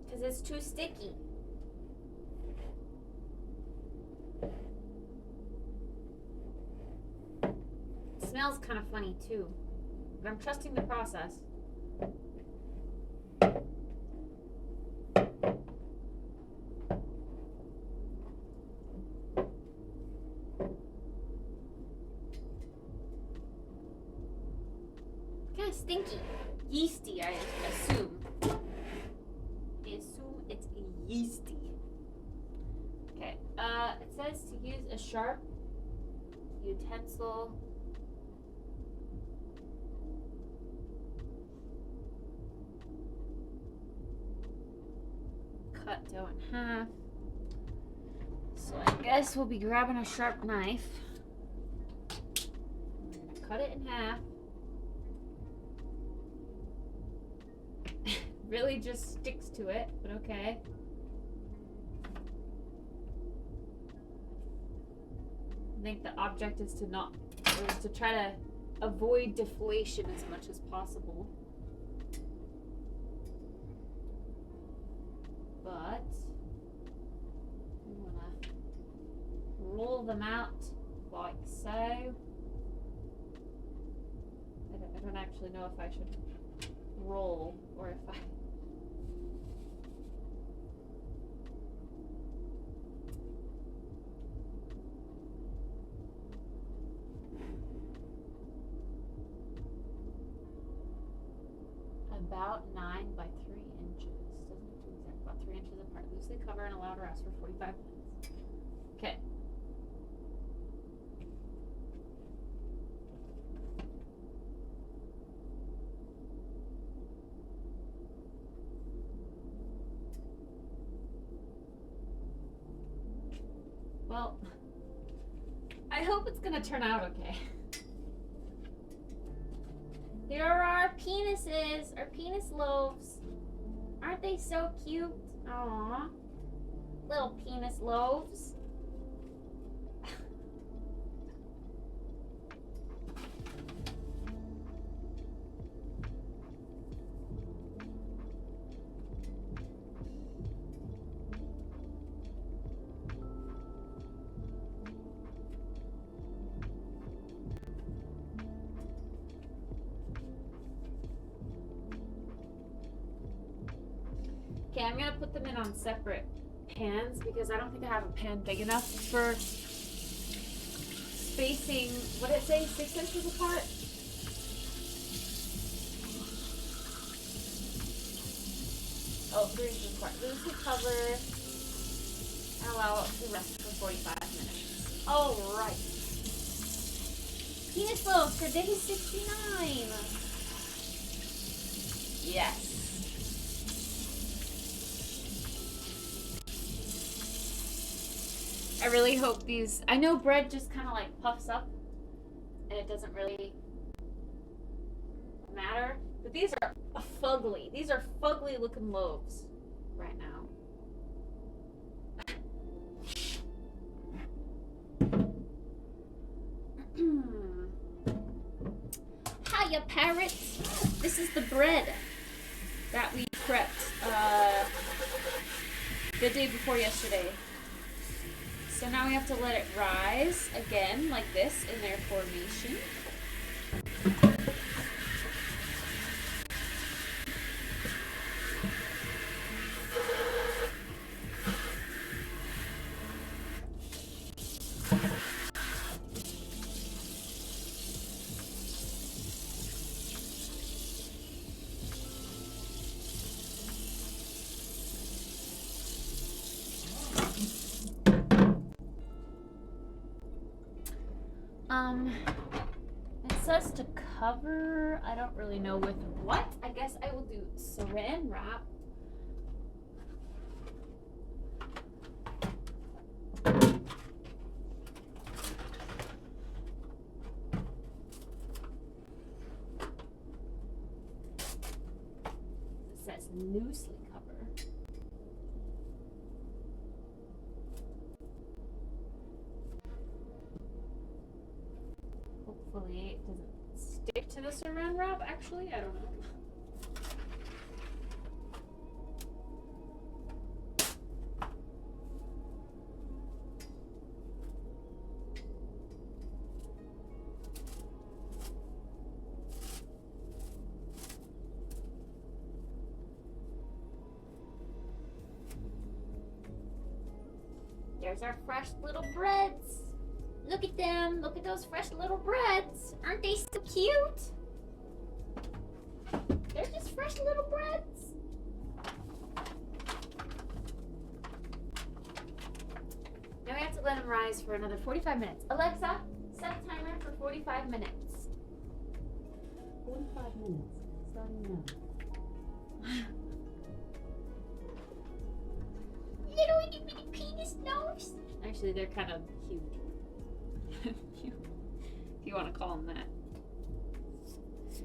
Because it's too sticky. Smells kind of funny too, but I'm trusting the process. Kind of stinky, yeasty, I assume. I assume it's yeasty. Okay, it says to use a sharp utensil. Cut dough in half. So I guess we'll be grabbing a sharp knife. Cut it in half. really just sticks to it, but okay. I think the object is to not, or is to try to avoid deflation as much as possible. But we want to roll them out like so. I don't actually know if I should roll or if I... About 9 by 3 inches. Doesn't have to be exact. About 3 inches apart. Loosely cover and allow to rest for 45 minutes. Okay. Well, I hope it's gonna turn out okay. Here are our penises, our penis loaves. Aren't they so cute? Aww. Little penis loaves. Okay, I'm gonna put them in on separate pans because I don't think I have a pan big enough for spacing, what did it say, 6 inches apart? Oh, 3 inches apart. Loosely cover and allow it to rest for 45 minutes. Alright. Penis loaves for day 69. Yes. I really hope these, I know bread just kind of like puffs up and it doesn't really matter, but these are fugly. These are fugly looking loaves right now. Hiya, parrots. This is the bread that we prepped the day before yesterday. So now we have to let it rise again, like this, in their formation. It says to cover, I don't really know with what. I guess I will do saran wrap. It says loosely cover. Hopefully it doesn't stick to the saran wrap, actually. I don't know. There's our fresh little breads. Look at them. Look at those fresh little breads. Aren't they so cute? They're just fresh little breads. Now we have to let them rise for another 45 minutes. Alexa, set a timer for 45 minutes. 45 minutes. Starting now. Little itty bitty penis nose. Actually, they're kind of huge. If you want to call them that.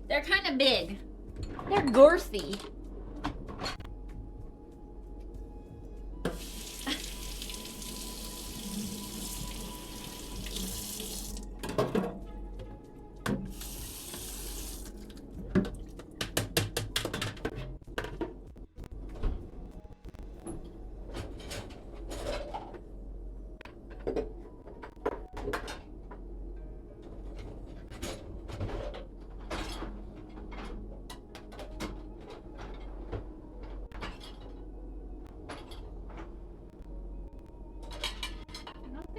They're kind of big. They're girthy.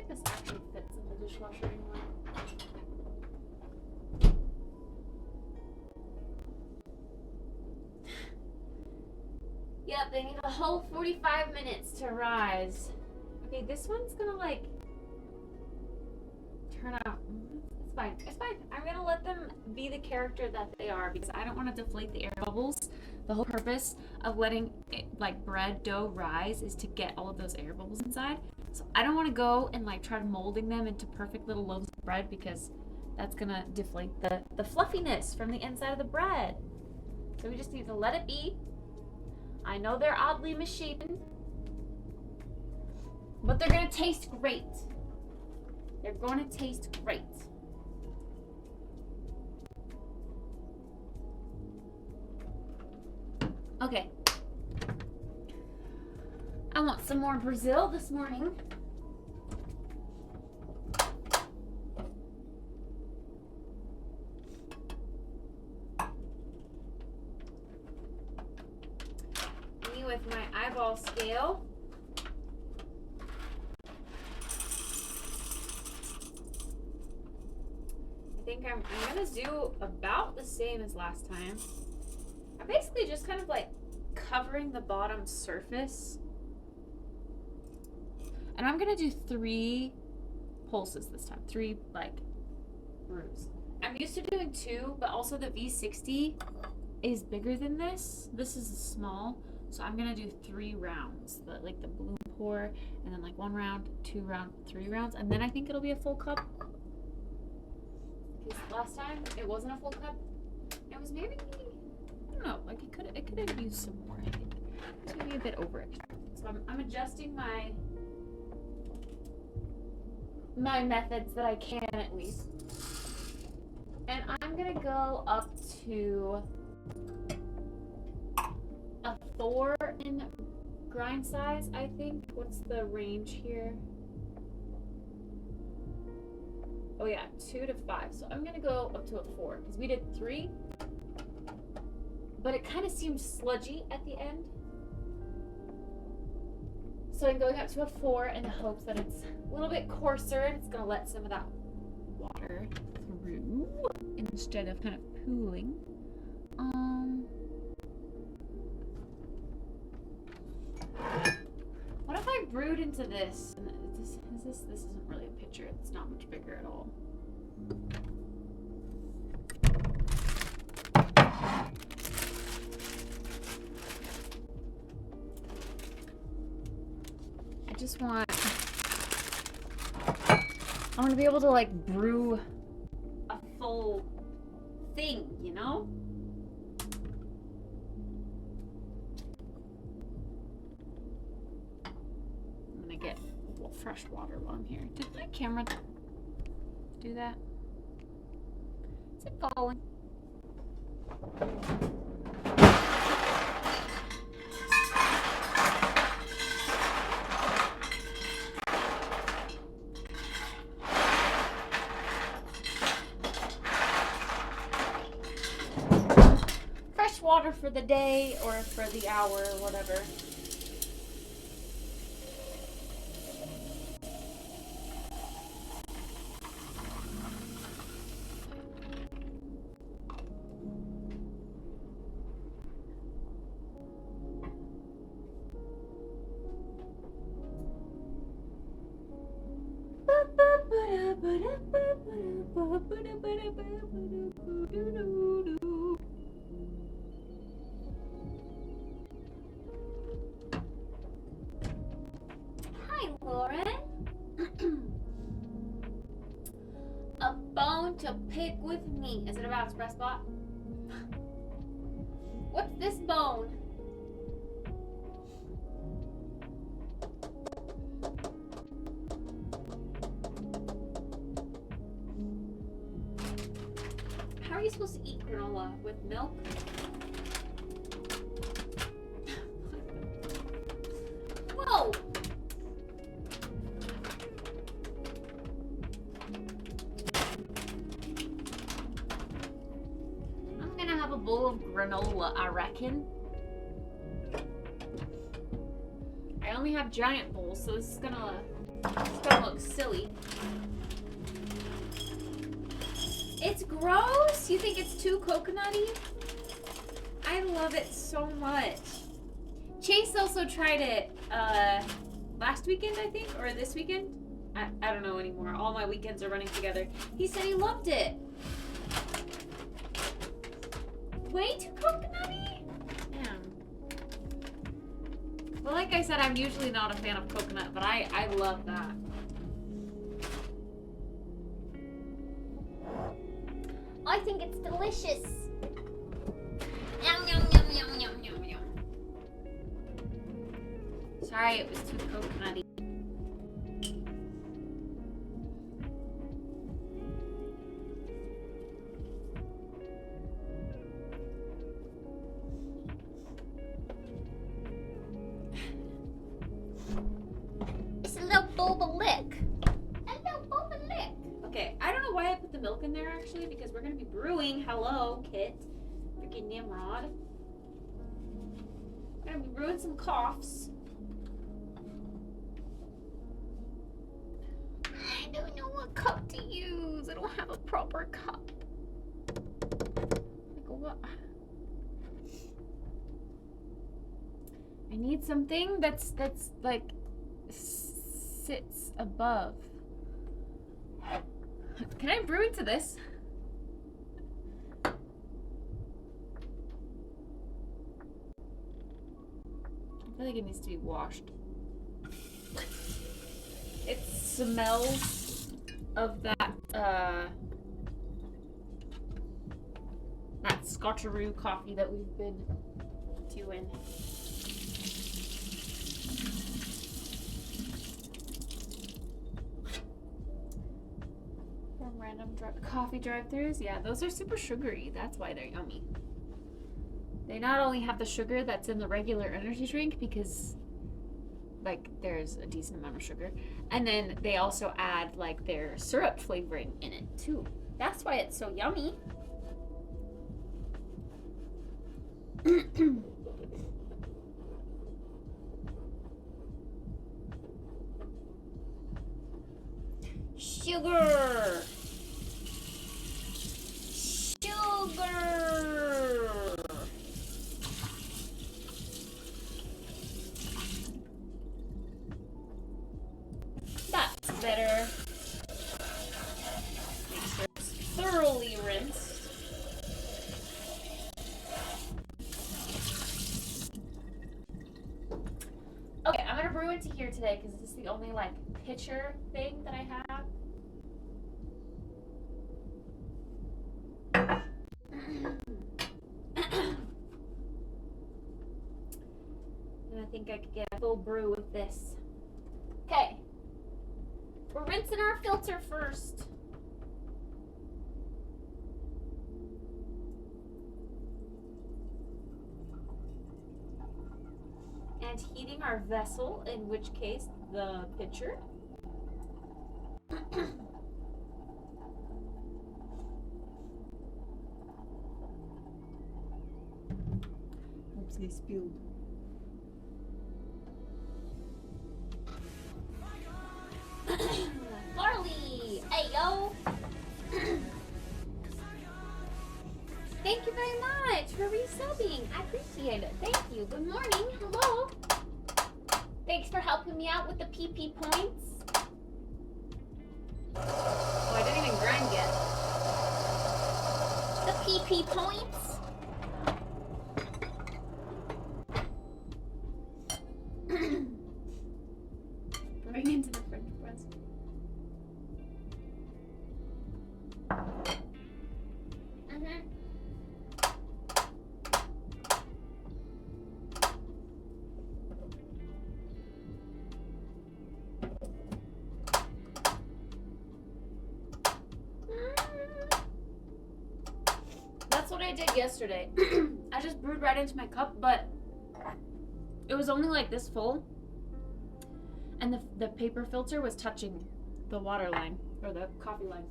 this actually fits in the dishwasher anymore. Yep, they need a whole 45 minutes to rise. Okay, this one's gonna like turn out. It's fine. It's fine. I'm gonna let them be the character that they are because I don't want to deflate the air bubbles. The whole purpose of letting it, like bread dough rise is to get all of those air bubbles inside. So I don't want to go and like try molding them into perfect little loaves of bread because that's gonna deflate the fluffiness from the inside of the bread. So we just need to let it be. I know they're oddly misshapen, but they're gonna taste great. They're gonna taste great. Okay. I want some more Brazil this morning. Me with my eyeball scale. I think I'm gonna do about the same as last time. I'm basically just kind of like covering the bottom surface. And I'm gonna do 3 pulses this time. 3 like brews. I'm used to doing 2, but also the V60 is bigger than this. This is small, so I'm gonna do 3 rounds. Like the balloon pour, and then like 1 round, 2 round, 3 rounds, and then I think it'll be a full cup. Because last time it wasn't a full cup. It was maybe, I don't know, like it could have used some more. I think it's maybe a bit over extra. So I'm adjusting my methods that I can at least. And I'm gonna go up to a 4 in grind size, I think. What's the range here? Oh yeah, 2 to 5. So I'm gonna go up to a 4 because we did 3, but it kind of seemed sludgy at the end. So I'm going up to a 4 in the hopes that it's a little bit coarser and it's gonna let some of that water through instead of kind of pooling. What if I brewed into this? And this isn't really a pitcher. It's not much bigger at all. I want to be able to like brew a full thing, you know? I'm gonna get fresh water while I'm here. Did my camera do that? Is it falling? Water for the day or for the hour or whatever. Hi, Lauren. A bone to pick with me. Is it about Express Bot? What's this bone? How are you supposed to eat granola? With milk? Whoa! I'm gonna have a bowl of granola, I reckon. I only have giant bowls, so this is gonna It's gonna look silly. It's gross? You think it's too coconutty? I love it so much. Chase also tried it last weekend, I think, or this weekend. I don't know anymore. All my weekends are running together. He said he loved it. Way too coconutty? Damn. Well, like I said, I'm usually not a fan of coconut, but I love that. I think it's delicious. Yum, yum, yum, yum, yum, yum, yum. Sorry, it was too coconutty. It's a little boba lick. A little boba lick. Okay, I don't know why I put the milk in there actually, because we're gonna be brewing. Hello, Kit. Freaking Nimrod. We're gonna be brewing some coughs. I don't know what cup to use. I don't have a proper cup. Like what? I need something that's like sits above. Can I brew into this? I feel like it needs to be washed. It smells of that Scotcheroo coffee that we've been doing. From random coffee drive-thrus, yeah, those are super sugary. That's why they're yummy. They not only have the sugar that's in the regular energy drink, because like there's a decent amount of sugar, and then they also add like their syrup flavoring in it too. That's why it's so yummy. Sugar. That's better. Make sure it's thoroughly rinsed. Okay, I'm gonna brew into here today because this is the only like pitcher thing that I have. And I think I could get a full brew with this. Okay. We're rinsing our filter first. And heating our vessel, in which case the pitcher. Oops, I spilled. Barley! Ayo! Thank you very much for resubbing. I appreciate it. Thank you. Good morning. Hello. Thanks for helping me out with the PP points. Oh, I didn't even grind yet. The PP points. Bring into the French press. That's what I did yesterday. I just brewed right into my cup, but it was only like this full. And the paper filter was touching the water line, or the coffee line.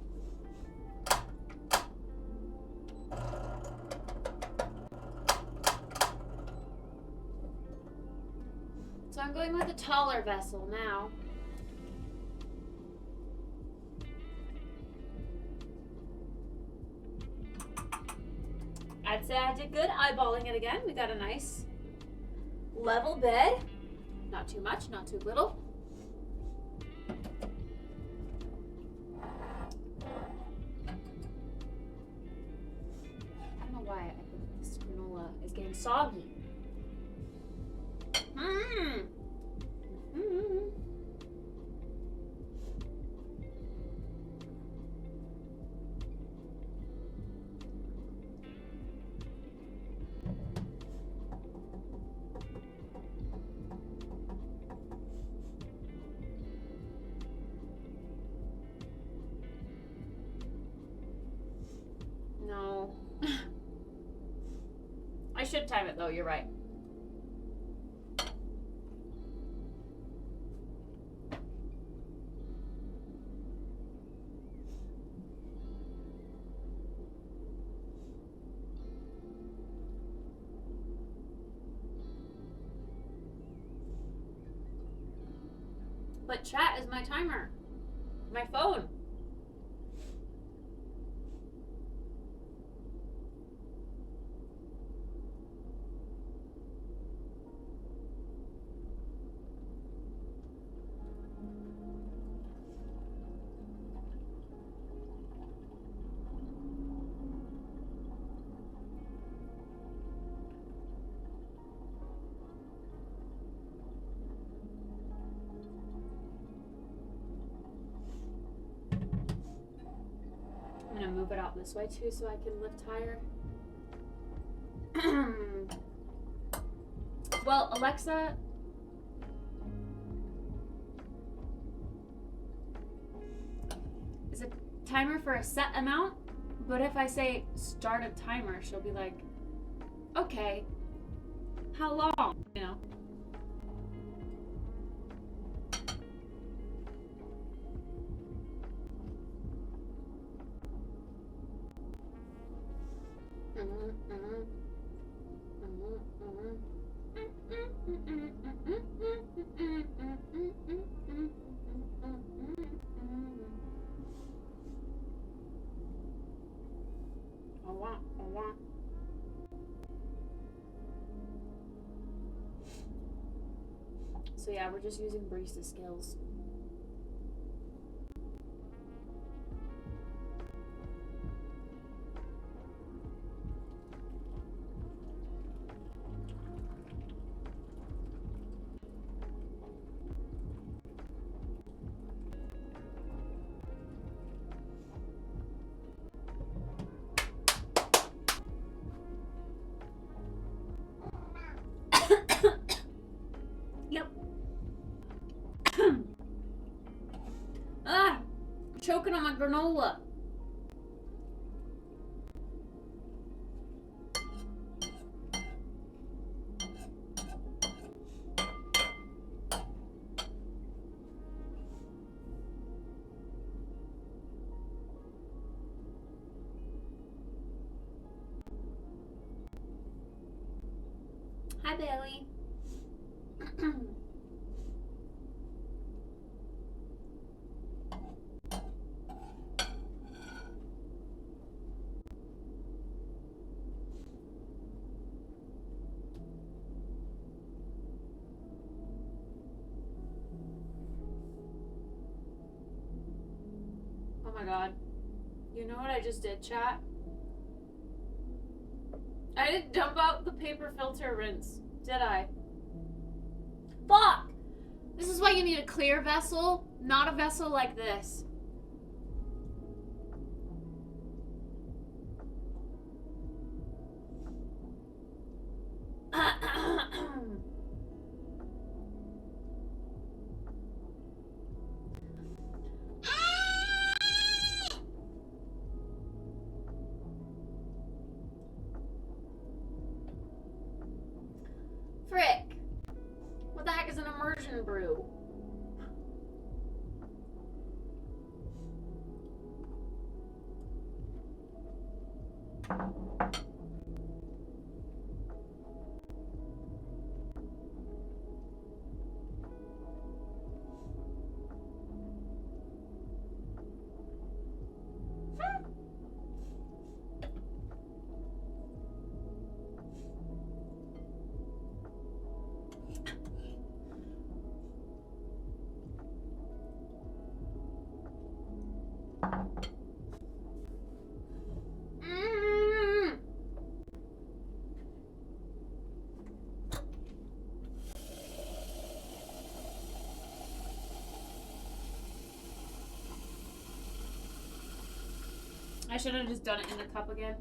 So I'm going with a taller vessel now. I'd say I did good eyeballing it again. We got a nice level bed. Not too much, not too little. I don't know why I think this granola is getting soggy. Mmm. Mmm. No. I should time it though, you're right. But chat is my timer. My phone. I'm gonna move it out this way too so I can lift higher. Well, Alexa, is a timer for a set amount, but if I say start a timer, she'll be like, okay, how long, you know? So yeah, we're just using barista skills. Choking on my granola. Hi, Bailey. Oh my god. You know what I just did, chat? I didn't dump out the paper filter rinse, did I? Fuck! This is why you need a clear vessel, not a vessel like this. Frick! What the heck is an immersion brew? Mm. I should have just done it in the cup again.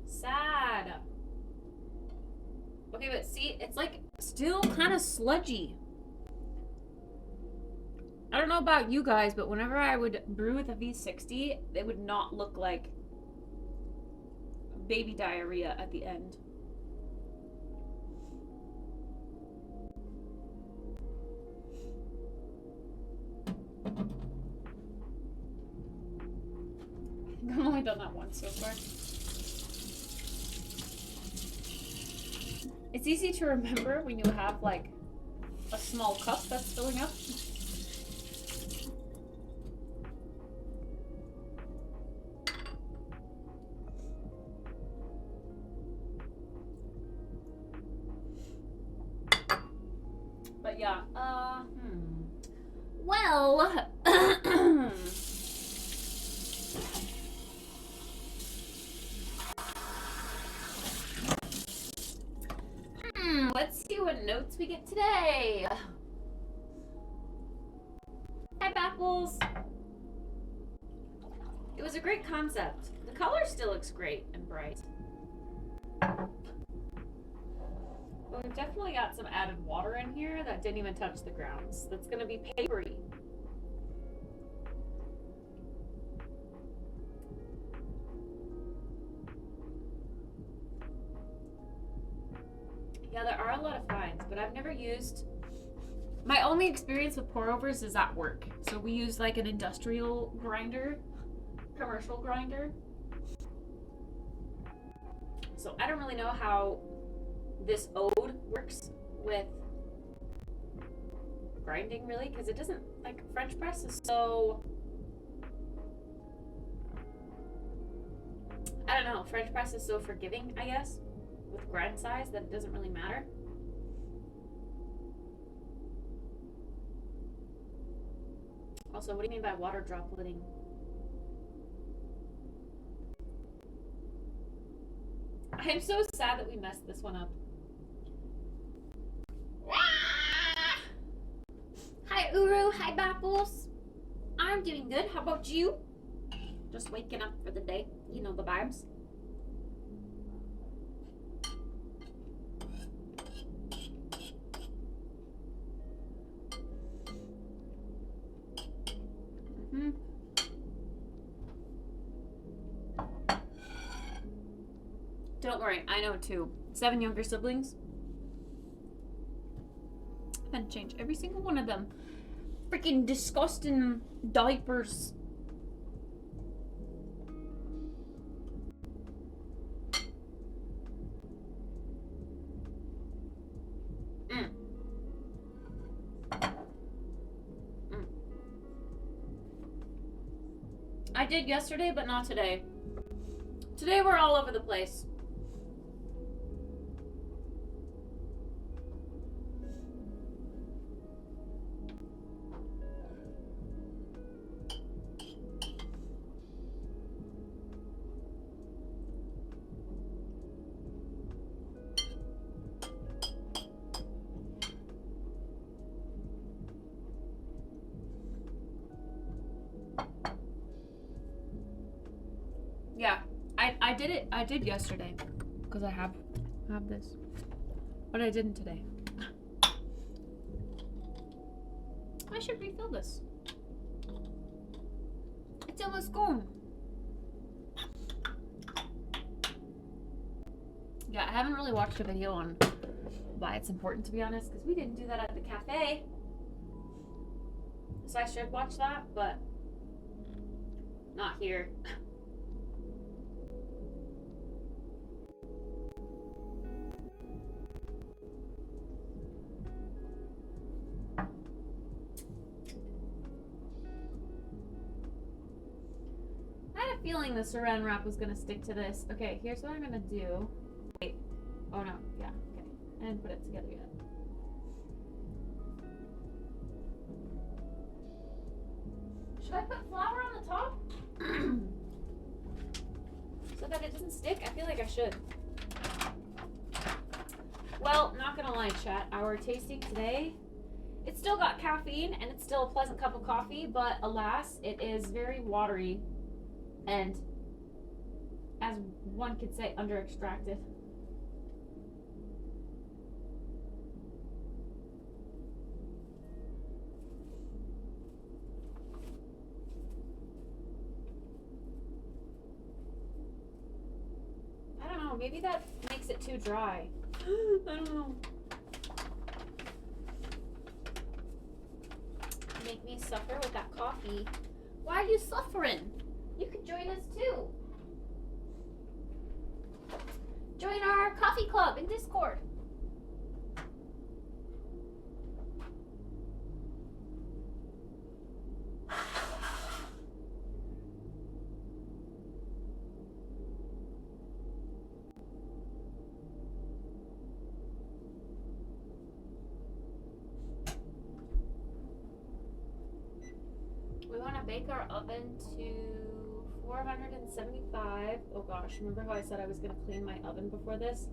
Sad. Okay, but see, it's like still kind of sludgy. I don't know about you guys, but whenever I would brew with a V60, it would not look like baby diarrhea at the end. I've only done that once so far. It's easy to remember when you have like a small cup that's filling up. But yeah, well, let's see what notes we get today. Hi, Baffles. It was a great concept. The color still looks great and bright. But we've definitely got some added water in here that didn't even touch the grounds. That's gonna be papery. Yeah, there are a lot of fines, but I've never used... My only experience with pour-overs is at work. So we use like an industrial grinder, commercial grinder. So I don't really know how this ode works with grinding really, because it doesn't, like, French press is so... I don't know, French press is so forgiving, I guess, with grind size that it doesn't really matter. Also, what do you mean by water dropletting? I am so sad that we messed this one up. Hi, Uru. Hi, Baffles. I'm doing good. How about you? Just waking up for the day. You know the vibes. Don't worry, I know too. 7 younger siblings. I've had to change every single one of them. Freaking disgusting diapers. I did yesterday, but not today. Today we're all over the place. Yeah, I did yesterday because I have this, but I didn't today. I should refill this. It's almost gone. Yeah, I haven't really watched a video on why it's important, to be honest, because we didn't do that at the cafe. So I should watch that, but not here. Feeling the saran wrap was gonna stick to this. Okay, here's what I'm gonna do. Wait. Oh no. Yeah. Okay. I didn't put it together yet. Should I put flour on the top? So that it doesn't stick? I feel like I should. Well, not gonna lie, chat. Our tasting today, it's still got caffeine and it's still a pleasant cup of coffee, but alas, it is very watery and, as one could say, under extracted. I don't know, maybe that makes it too dry. I don't know. Make me suffer with that coffee. Why are you suffering? You can join us too. Join our coffee club in Discord. We want to bake our oven to 475. Oh gosh, remember how I said I was going to clean my oven before this?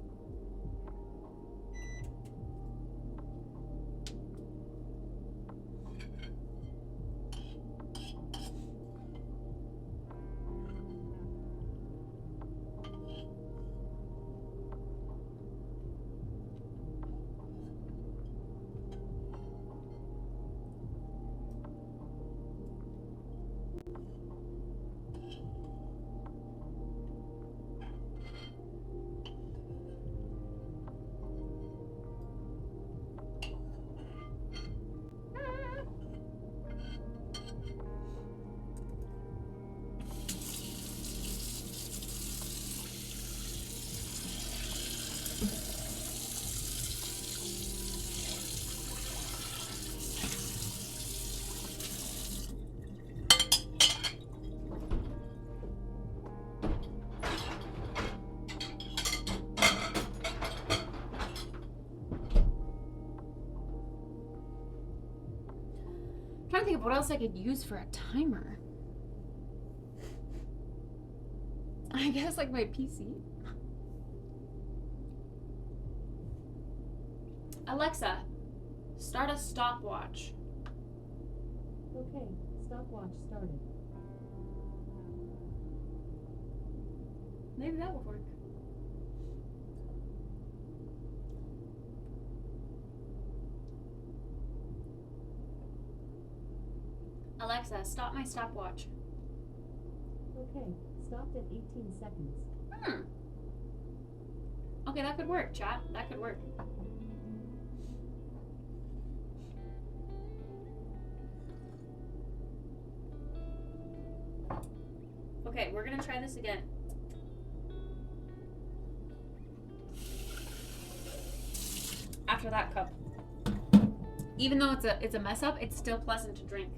I'm trying to think of what else I could use for a timer. I guess like my PC. Alexa, start a stopwatch. Okay, stopwatch started. Maybe that would work. Alexa, stop my stopwatch. Okay, stopped at 18 seconds. Okay, that could work, chat. That could work. Okay, we're gonna try this again. After that cup. Even though it's a mess up, it's still pleasant to drink.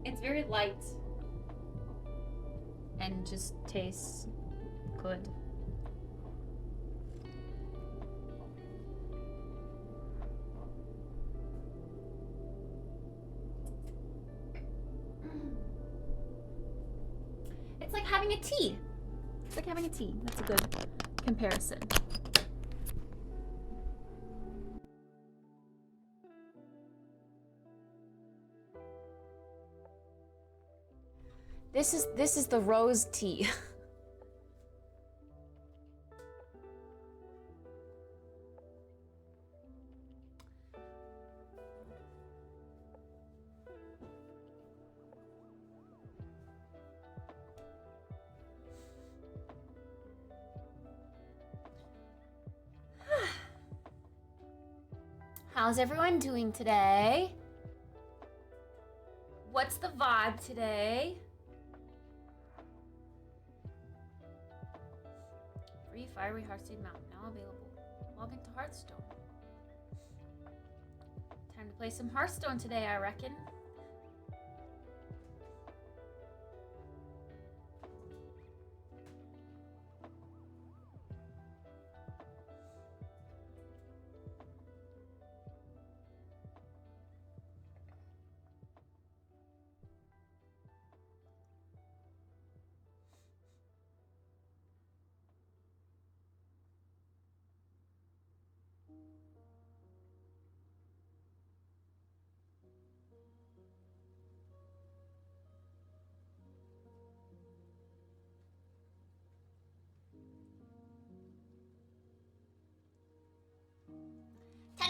It's very light and just tastes good. It's like having a tea. It's like having a tea. That's a good comparison. This is the rose tea. How's everyone doing today? What's the vibe today? Free Fiery Heartseed Mountain now available. Log into Hearthstone. Time to play some Hearthstone today, I reckon.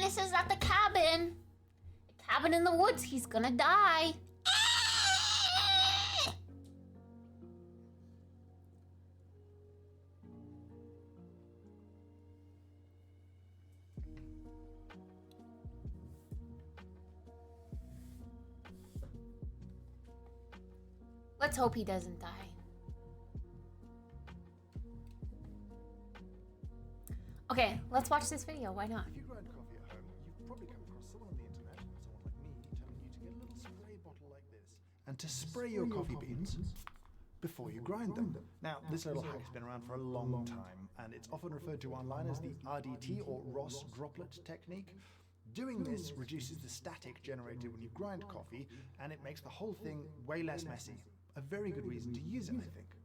This is at the cabin. The cabin in the woods. He's gonna die. Let's hope he doesn't die. Okay, let's watch this video. Why not? If you grind coffee at home, you've probably come across someone on the internet, someone like me, telling you to get a little spray bottle like this and to spray your coffee beans before you grind them. Now, this little hack has been around for a long time, and it's often referred to online as the RDT or Ross droplet technique. Doing this reduces the static generated when you grind coffee, and it makes the whole thing way less messy. A very good reason to use it, I think.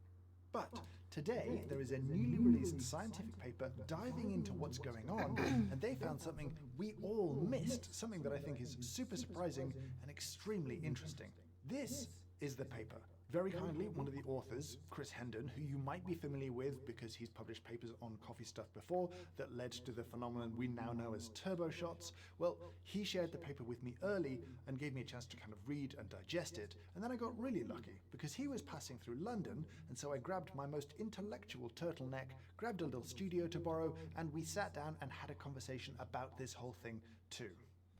But today, there is a newly released scientific paper diving into what's going on, and they found something we all missed, something that I think is super surprising and extremely interesting. This is the paper. Very kindly, one of the authors, Chris Hendon, who you might be familiar with because he's published papers on coffee stuff before that led to the phenomenon we now know as turbo shots. Well, he shared the paper with me early and gave me a chance to kind of read and digest it. And then I got really lucky because he was passing through London, and so I grabbed my most intellectual turtleneck, grabbed a little studio to borrow, and we sat down and had a conversation about this whole thing too.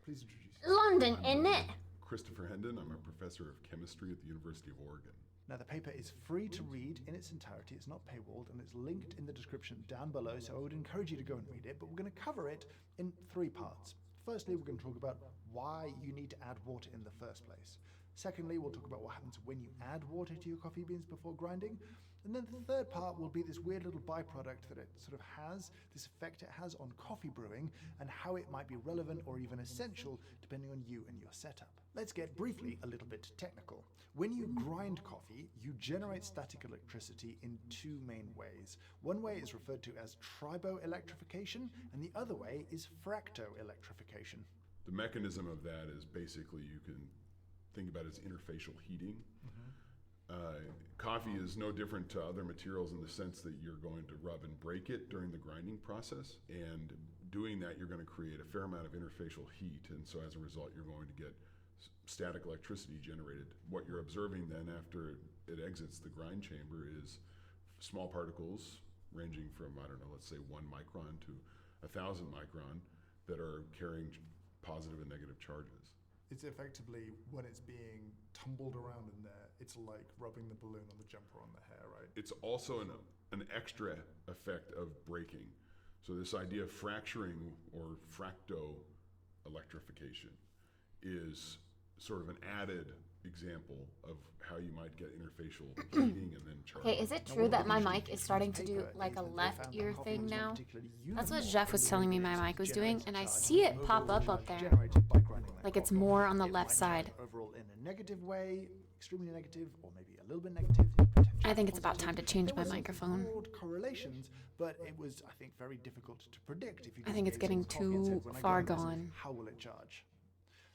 Please introduce yourself. London, innit? Christopher Hendon. I'm a professor of chemistry at the University of Oregon. Now, the paper is free to read in its entirety. It's not paywalled, and it's linked in the description down below, so I would encourage you to go and read it, but we're going to cover it in 3 parts. Firstly, we're going to talk about why you need to add water in the first place. Secondly, we'll talk about what happens when you add water to your coffee beans before grinding. And then the third part will be this weird little byproduct that it sort of has, this effect it has on coffee brewing, and how it might be relevant or even essential depending on you and your setup. Let's get briefly a little bit technical. When you grind coffee, you generate static electricity in 2 main ways. One way is referred to as triboelectrification, and the other way is fractoelectrification. The mechanism of that is basically you can think about it as interfacial heating. Coffee is no different to other materials in the sense that you're going to rub and break it during the grinding process, and doing that you're going to create a fair amount of interfacial heat, and so as a result you're going to get static electricity generated. What you're observing then after it exits the grind chamber is small particles ranging from, I don't know, let's say 1 micron to 1,000 micron that are carrying positive and negative charges. It's effectively, when it's being tumbled around in there, it's like rubbing the balloon on the jumper on the hair, right? It's also an extra effect of breaking. So this idea of fracturing or fracto-electrification is sort of an added example of how you might get interfacial heating and then charge. Okay, is it true that my mic is starting to do like a left ear thing now? That's what Jeff was telling me my mic was doing, and I see it pop up there. Like it's more on the left side. Overall in a negative way, extremely negative, or maybe a little bit negative. I think it's about time to change my microphone. Broad correlations, but it was, I think, very difficult to predict. If you I think it's gave getting someone coffee and too said, "When I far grind this, gone." How will it charge?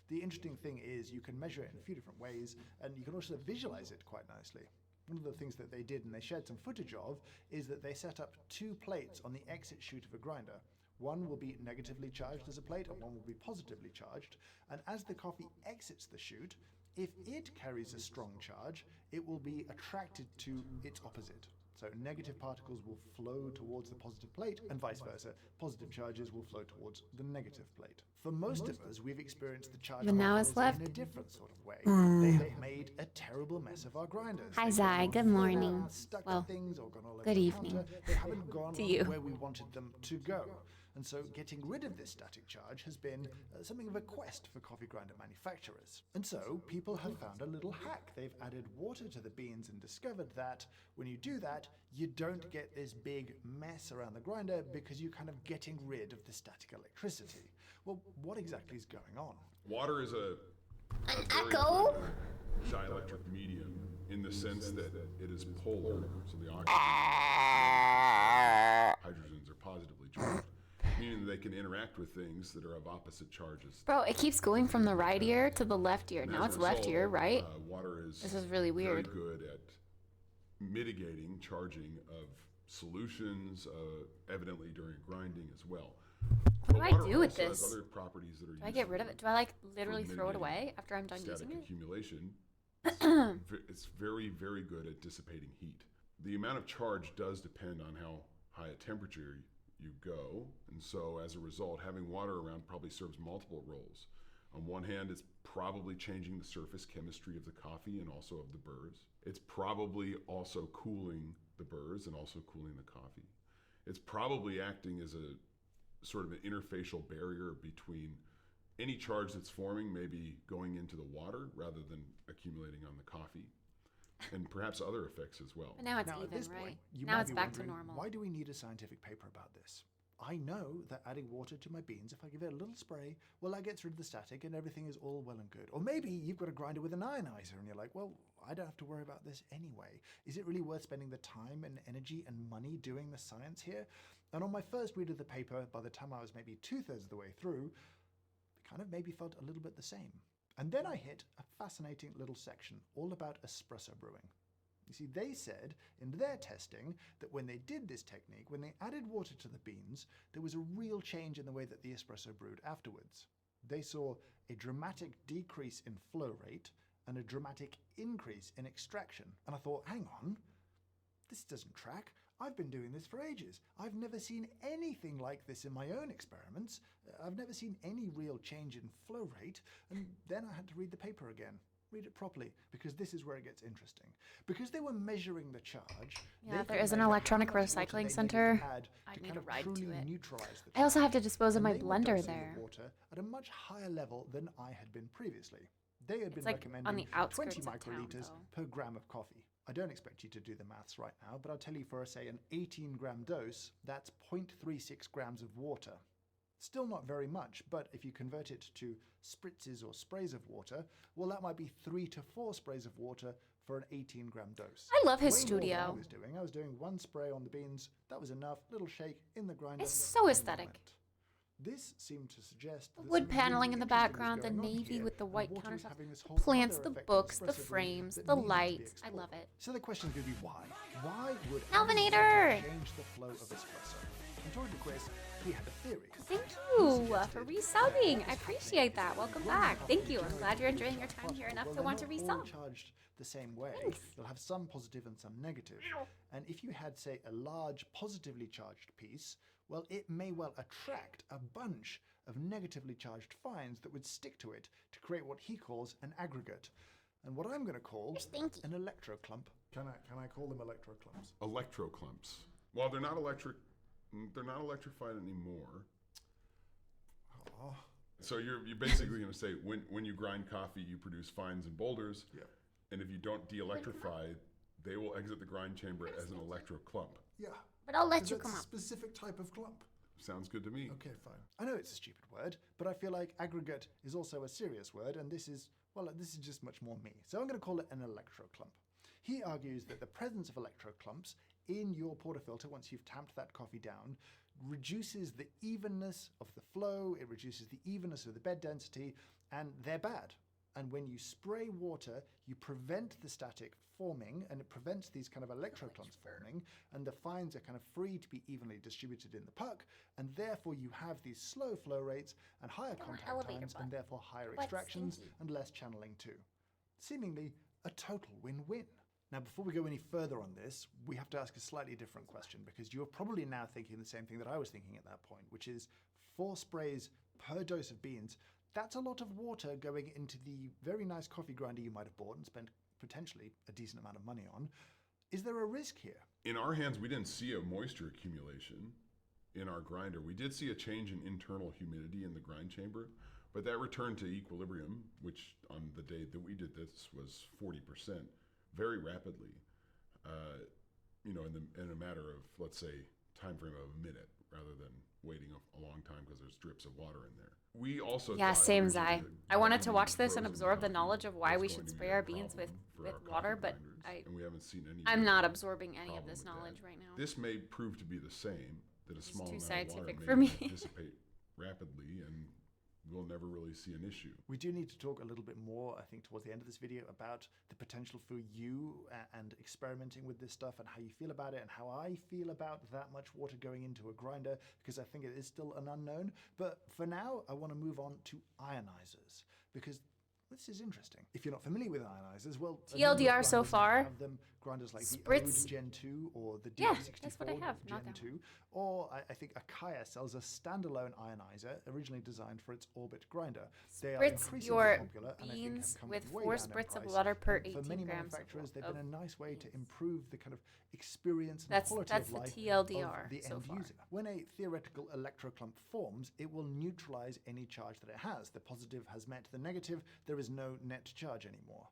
The interesting thing is you can measure it in a few different ways, and you can also visualize it quite nicely. One of the things that they did, and they shared some footage of, is that they set up 2 plates on the exit chute of a grinder. One will be negatively charged as a plate, and one will be positively charged. And as the coffee exits the chute, if it carries a strong charge, it will be attracted to its opposite. So negative particles will flow towards the positive plate, and vice versa. Positive charges will flow towards the negative plate. For most of us, we've experienced the charge But now it's particles in a left. different sort of way. They have made a terrible mess of our grinders. Hi, They've Zai. gone Good further, morning. stuck to Well, things, or gone all over good the evening. counter. They haven't gone To you. where we wanted them to go. And so getting rid of this static charge has been something of a quest for coffee grinder manufacturers. And so people have found a little hack. They've added water to the beans and discovered that when you do that, you don't get this big mess around the grinder because you're kind of getting rid of the static electricity. Well, what exactly is going on? Water is a very Echo? dielectric medium in the sense that it is polar, so the hydrogens are positively charged, meaning they can interact with things that are of opposite charges. Bro, it keeps going from the right ear to the left ear. And Now as it's a left result, ear, right? Water is This is really weird. very good at mitigating charging of solutions, evidently during grinding as well. What do The I water do with also has this? other properties that are Do I get rid of it? Do I like literally throw it away after I'm done static using it? accumulation. It's very, very good at dissipating heat. The amount of charge does depend on how high a temperature you go, and so as a result, having water around probably serves multiple roles. On one hand, it's probably changing the surface chemistry of the coffee and also of the burrs. It's probably also cooling the burrs and also cooling the coffee. It's probably acting as a sort of an interfacial barrier between any charge that's forming maybe going into the water rather than accumulating on the coffee, and perhaps other effects as well. But now it's Now, at even, this right? point, you Now might it's be back to wondering, normal. why do we need a scientific paper about this? I know that adding water to my beans, if I give it a little spray, well, that gets rid of the static and everything is all well and good. Or maybe you've got a grinder with an ionizer and you're like, well, I don't have to worry about this anyway. Is it really worth spending the time and energy and money doing the science here? And on my first read of the paper, by the time I was maybe 2/3 of the way through, it kind of maybe felt a little bit the same. And then I hit a fascinating little section all about espresso brewing. You see, they said in their testing that when they did this technique, when they added water to the beans, there was a real change in the way that the espresso brewed afterwards. They saw a dramatic decrease in flow rate and a dramatic increase in extraction. And I thought, hang on, this doesn't track. I've been doing this for ages. I've never seen anything like this in my own experiments. I've never seen any real change in flow rate. And then I had to read the paper again. Read it properly, because this is where it gets interesting. Because they were measuring the charge. Yeah, they there could is an measure how electronic much water recycling they needed center. to add I'd to need kind a of ride to truly it. neutralize the I also have charge. to dispose of And my they were blender dosing there. the water at a much higher level than I had been previously. They had been like recommending on the 20 outskirts of town, microliters though. per gram of coffee. I don't expect you to do the maths right now, but I'll tell you for, say, an 18-gram dose, that's 0.36 grams of water. Still not very much, but if you convert it to spritzes or sprays of water, well, that might be 3 to 4 sprays of water for an 18-gram dose. I love his Way more than studio. I was doing one spray on the beans. That was enough. Little shake in the grinder. It's so and aesthetic. went. This seemed to suggest The that wood something paneling really in the interesting was background, the going on navy here, with the and white water was countertops, having this the whole plants, other the effect on books, the espresso brewing frames, that the needed to be lights. I explored. love it. So the question is going to be why? Why would Alvinator! adding water change the flow of espresso? And during the quiz, he had a theory. Thank you for resubbing. I appreciate that. Welcome back. Thank you. I'm glad you're enjoying your time here enough to want to All resub. charged the same way. Thanks. You'll have some positive and some negative. And if you had, say, a large positively charged piece, well, it may well attract a bunch of negatively charged fines that would stick to it to create what he calls an aggregate. And what I'm going to call stinky. an electroclump. Can I call them electroclumps? Electroclumps. Well, they're not electrified anymore. Oh, So you're basically going to say when you grind coffee, you produce fines and boulders, yeah. and if you don't de-electrify, they will exit the grind chamber as an electroclump. Yeah. But I'll let Because you that's come a up. specific type of clump. Sounds good to me. Okay, fine. I know it's a stupid word, but I feel like aggregate is also a serious word, and this is just much more me. So I'm going to call it an electroclump. He argues that the presence of electroclumps in your portafilter, once you've tamped that coffee down, reduces the evenness of the flow, it reduces the evenness of the bed density, and they're bad. And when you spray water, you prevent the static forming, and it prevents these kind of electroclumps forming, and the fines are kind of free to be evenly distributed in the puck, and therefore you have these slow flow rates and higher contact elevator times, butt. and therefore higher Butt's extractions stinky. and less channeling too. Seemingly a total win-win. Now, before we go any further on this, we have to ask a slightly different question, because you're probably now thinking the same thing that I was thinking at that point, which is 4 sprays per dose of beans. That's a lot of water going into the very nice coffee grinder you might have bought and spent potentially a decent amount of money on. Is there a risk here? In our hands, we didn't see a moisture accumulation in our grinder. We did see a change in internal humidity in the grind chamber, but that returned to equilibrium, which on the day that we did this was 40%, very rapidly. In a matter of, let's say, time frame of a minute, rather than waiting a long time because there's drips of water in there. We also Yeah, thought same originally Zai. that I wanted to grinding watch this and frozen absorb the coffee knowledge of why was we going should to be spray a our beans problem for with our water, coffee but grinders, and we haven't seen any. I'm real not absorbing any of problem this with knowledge that. right now. This may prove to be the same, that a This is small too amount of scientific water for may me. dissipate rapidly, and we'll never really see an issue. We do need to talk a little bit more, I think, towards the end of this video about the potential for you and experimenting with this stuff and how you feel about it and how I feel about that much water going into a grinder, because I think it is still an unknown. But for now, I want to move on to ionizers, because this is interesting. If you're not familiar with ionizers, well, a number of TLDR so grinders far. have them, grinders like the Spritz. ODE Gen 2 or the Yeah, DF64 that's what I have, Gen not that 2, or I think Akaya sells a standalone ionizer originally designed for its Orbit grinder. They are Spritz increasingly your popular and I think beans have come with way 4 down in spritz of price. water per And 18 for many grams manufacturers, they've of been a nice way to beans. improve the kind of experience and That's quality the of life TLDR of the so end far. user. When a theoretical electroclump forms, it will neutralize any charge that it has. The positive has met the negative, there is no net charge anymore.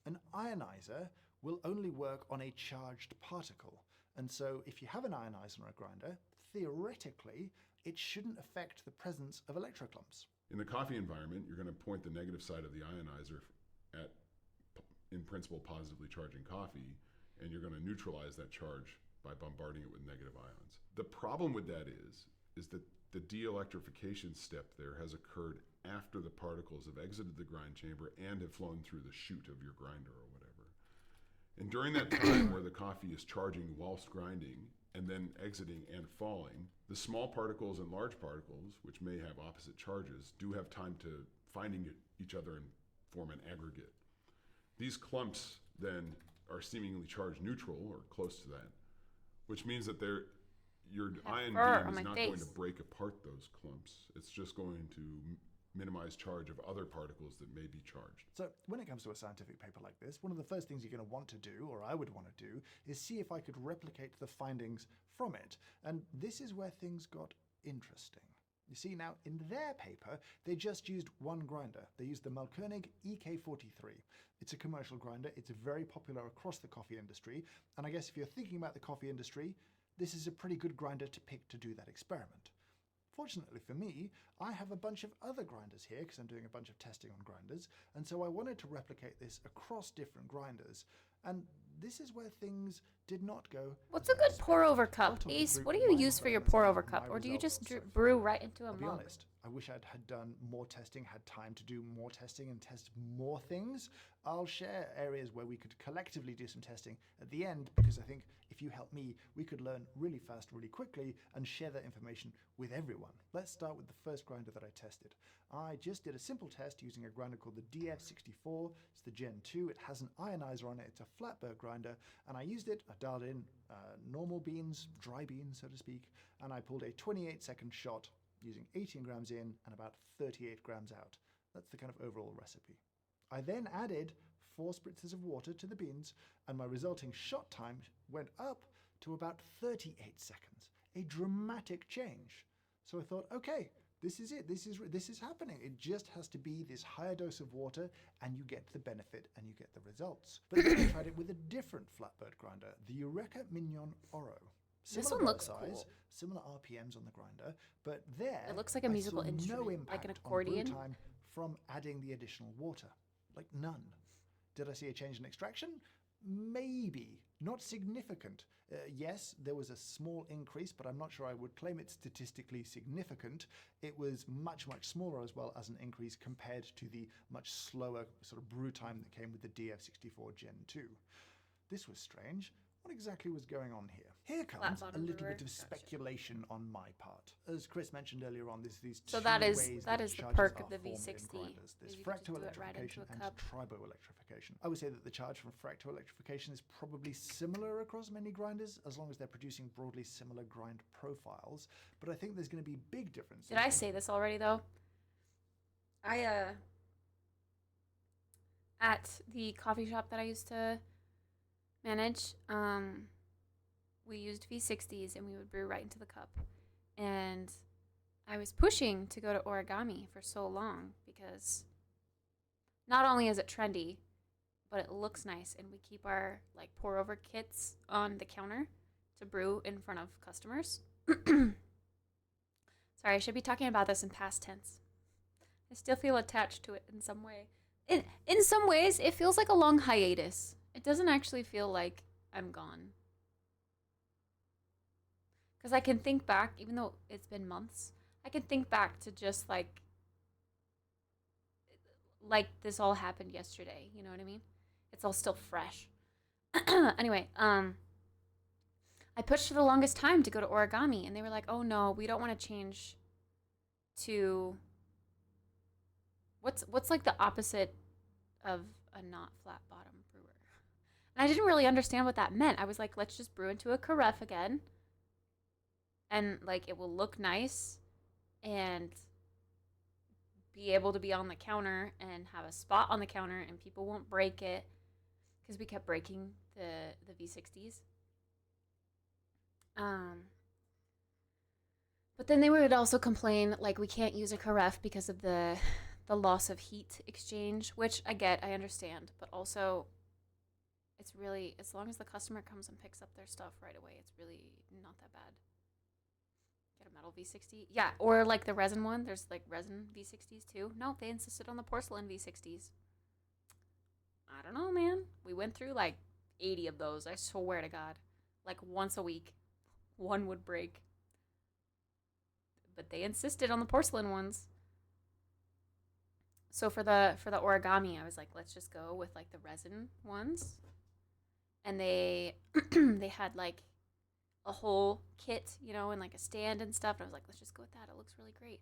An ionizer will only work on a charged particle. And so if you have an ionizer on a grinder, theoretically, it shouldn't affect the presence of electroclumps. In the coffee environment, you're going to point the negative side of the ionizer at, in principle, positively charging coffee, and you're going to neutralize that charge by bombarding it with negative ions. The problem with that is that the de-electrification step there has occurred after the particles have exited the grind chamber and have flown through the chute of your grinder or whatever. And during that time where the coffee is charging whilst grinding and then exiting and falling, the small particles and large particles, which may have opposite charges, do have time to finding each other and form an aggregate. These clumps then are seemingly charge neutral or close to that, which means that your ion fur beam on is my not face. going to break apart those clumps. It's just going to minimize charge of other particles that may be charged. So when it comes to a scientific paper like this, one of the first things you're going to want to do, or I would want to do, is see if I could replicate the findings from it. And this is where things got interesting. You see, now in their paper, they just used one grinder. They used the Malkoenig EK43. It's a commercial grinder. It's very popular across the coffee industry. And I guess if you're thinking about the coffee industry, this is a pretty good grinder to pick to do that experiment. Fortunately for me, I have a bunch of other grinders here because I'm doing a bunch of testing on grinders, and so I wanted to replicate this across different grinders. And this is where things did not go. What's as a I good expected. pour-over I'll cup? talk you Ace, through what do you my use for your experiments and pour-over cup? my Or do you results just so brew right into a I'll be mug? honest, I wish I'd had done more testing, had time to do more testing and test more things. I'll share areas where we could collectively do some testing at the end, because I think if you help me, we could learn really fast, really quickly, and share that information with everyone. Let's start with the first grinder that I tested. I just did a simple test using a grinder called the DF64. It's the Gen 2. It has an ionizer on it. It's a flat burr grinder, and I used it. I dialed in normal beans, dry beans, so to speak, and I pulled a 28-second shot using 18 grams in and about 38 grams out. That's the kind of overall recipe. I then added 4 spritzes of water to the beans, and my resulting shot time went up to about 38 seconds. A dramatic change. So I thought, okay, this is it. This is happening. It just has to be this higher dose of water, and you get the benefit and you get the results. But then I tried it with a different flatbird grinder, the Eureka Mignon Oro. This Similar one looks size, cool. Similar RPMs on the grinder, but there It looks like a I musical saw instrument, no like impact an on accordion. brew time from adding the additional water. Like none. Did I see a change in extraction? Maybe. Not significant. Yes, there was a small increase, but I'm not sure I would claim it statistically significant. It was much, much smaller as well as an increase compared to the much slower sort of brew time that came with the DF64 Gen 2. This was strange. What exactly was going on here? Here comes a bottom little brewer. bit of speculation on my part. As Chris mentioned earlier on, there's these So two that is- ways that that is the charges perk are of the formed in V60, grinders. is There's you can just do it right fractoelectrification into a and cup. triboelectrification. I would say that the charge from fractoelectrification is probably similar across many grinders, as long as they're producing broadly similar grind profiles. But I think there's going to be big differences. Did I say this already though? At the coffee shop that I used to manage, we used V60s and we would brew right into the cup. And I was pushing to go to origami for so long because not only is it trendy, but it looks nice, and we keep our like pour over kits on the counter to brew in front of customers. Sorry, I should be talking about this in past tense. I still feel attached to it in some way. In some ways, it feels like a long hiatus. It doesn't actually feel like I'm gone. Because I can think back, even though it's been months, I can think back to just like like this all happened yesterday. You know what I mean? It's all still fresh. Anyway, I pushed for the longest time to go to origami, and they were like, "Oh no, we don't want to change to what's like the opposite of a not flat bottom brewer." And I didn't really understand what that meant. I was like, "Let's just brew into a carafe again, and like it will look nice, and be able to be on the counter and have a spot on the counter, and people won't break it because we kept breaking the V60s." But then they would also complain, like, we can't use a carafe because of the loss of heat exchange, which I get, I understand. But also, it's really, as long as the customer comes and picks up their stuff right away, it's really not that bad. Get a metal V60. Yeah, or like the resin one. There's like resin V60s too. No, they insisted on the porcelain V60s. I don't know, man. We went through like 80 of those, I swear to God. Like once a week. One would break. But they insisted on the porcelain ones. So for the origami, I was like, let's just go with like the resin ones. And they they had like a whole kit, you know, and like a stand and stuff. And I was like, let's just go with that. It looks really great.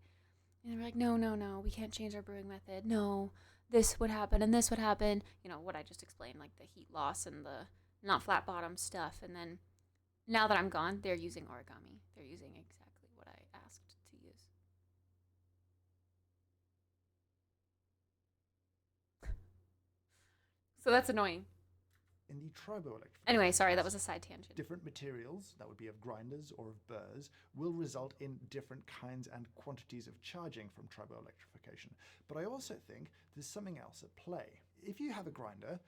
And they were like, no, we can't change our brewing method. No, this would happen and this would happen. You know, what I just explained, like the heat loss and the not flat bottom stuff. And then now that I'm gone, they're using origami. They're using exactly what I asked to use. So that's annoying. In the triboelectrification Anyway, sorry, that was a side tangent. different materials, that would be of grinders or of burrs, will result in different kinds and quantities of charging from triboelectrification. But I also think there's something else at play. If you have a grinder,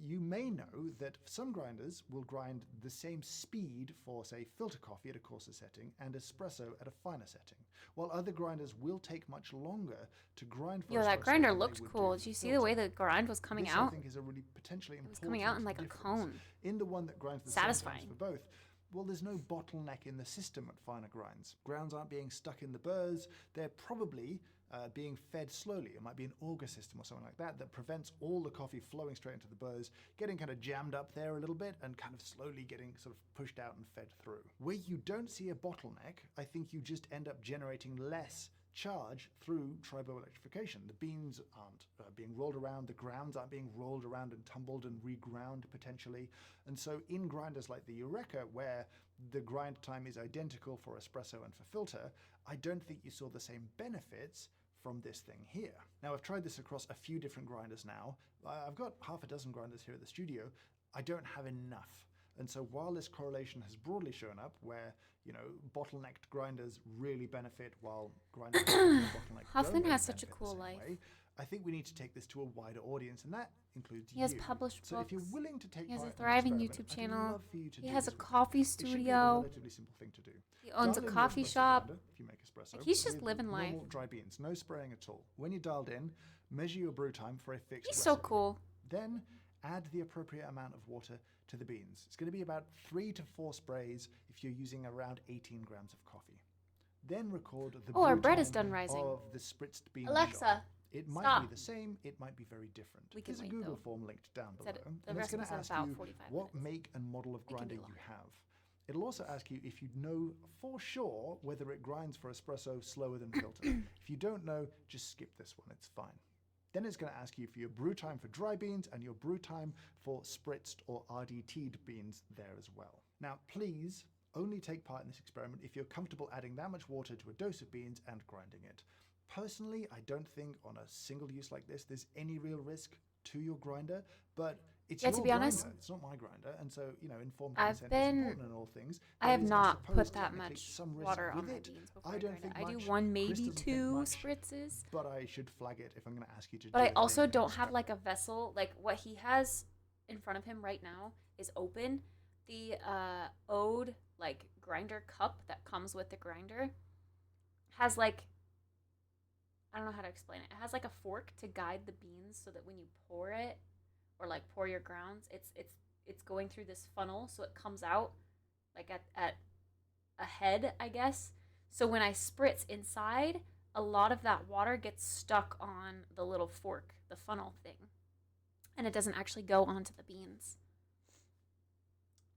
you may know that some grinders will grind the same speed for, say, filter coffee at a coarser setting and espresso at a finer setting, while other grinders will take much longer to grind for Yo, that espresso grinder than they looked would cool. do Did for you see the way filter. the grind was coming This, out? I think, is a really potentially It was important coming out in like a difference. cone. In the one that grinds the same Satisfying. times for both, well, there's no bottleneck in the system at finer grinds. Grounds aren't being stuck in the burrs. They're probably being fed slowly. It might be an auger system or something like that that prevents all the coffee flowing straight into the burrs, getting kind of jammed up there a little bit and kind of slowly getting sort of pushed out and fed through. Where you don't see a bottleneck, I think you just end up generating less charge through triboelectrification. The beans aren't being rolled around, the grounds aren't being rolled around and tumbled and reground potentially. And so in grinders like the Eureka, where the grind time is identical for espresso and for filter, I don't think you saw the same benefits from this thing here. Now, I've tried this across a few different grinders now. I've got half a dozen grinders here at the studio. I don't have enough. And so while this correlation has broadly shown up where, you know, bottlenecked grinders really benefit while grinders bottlenecked Hoffman don't really has such a benefit the cool same life. way, I think we need to take this to a wider audience, and that includes He has you. published So if you're books. willing to take He has a part in the thriving experiment, YouTube I'd channel. love for you to He do has a this with me. coffee It should be a studio. relatively simple thing to do. He owns a Dial in coffee your espresso shop. grinder, if you make espresso, Like, he's just with living life. normal dry beans, no spraying at all. When you're dialed in, measure your brew time for a fixed He's so recipe. cool. Then add the appropriate amount of water to the beans. It's going to be about 3 to 4 sprays if you're using around 18 grams of coffee. Then record the Oh, our brew bread is time done rising. of the spritzed bean Alexa, shot. It might stop. be the same, it might be very different. We can There's a wait, Google though. form linked down It below, said and the it's going recipe's to at ask about you 45 what minutes. make and model of It can grinder be you longer. have. It'll also ask you if you know for sure whether it grinds for espresso slower than filter. If you don't know, just skip this one, it's fine. Then it's going to ask you for your brew time for dry beans and your brew time for spritzed or RDT'd beans there as well. Now, please only take part in this experiment if you're comfortable adding that much water to a dose of beans and grinding it. Personally, I don't think on a single use like this there's any real risk to your grinder, but it's Yeah, your to be honest, grinder, it's not my grinder, and so, you know, informed I've consent is been- important in all things. I but have is, not suppose, put that technically much some risk water on with my it. beans before I I don't grind it. think I do much. one, Chris maybe doesn't think two much, spritzes. but I should flag it if I'm going to ask you to But do I it also in don't this have like a experiment. vessel. Like what he has in front of him right now is open. The Ode like grinder cup that comes with the grinder has like, I don't know how to explain it. It has like a fork to guide the beans so that when you pour it or like pour your grounds, it's going through this funnel so it comes out like at a head, I guess. So when I spritz inside, a lot of that water gets stuck on the little fork, the funnel thing, and it doesn't actually go onto the beans.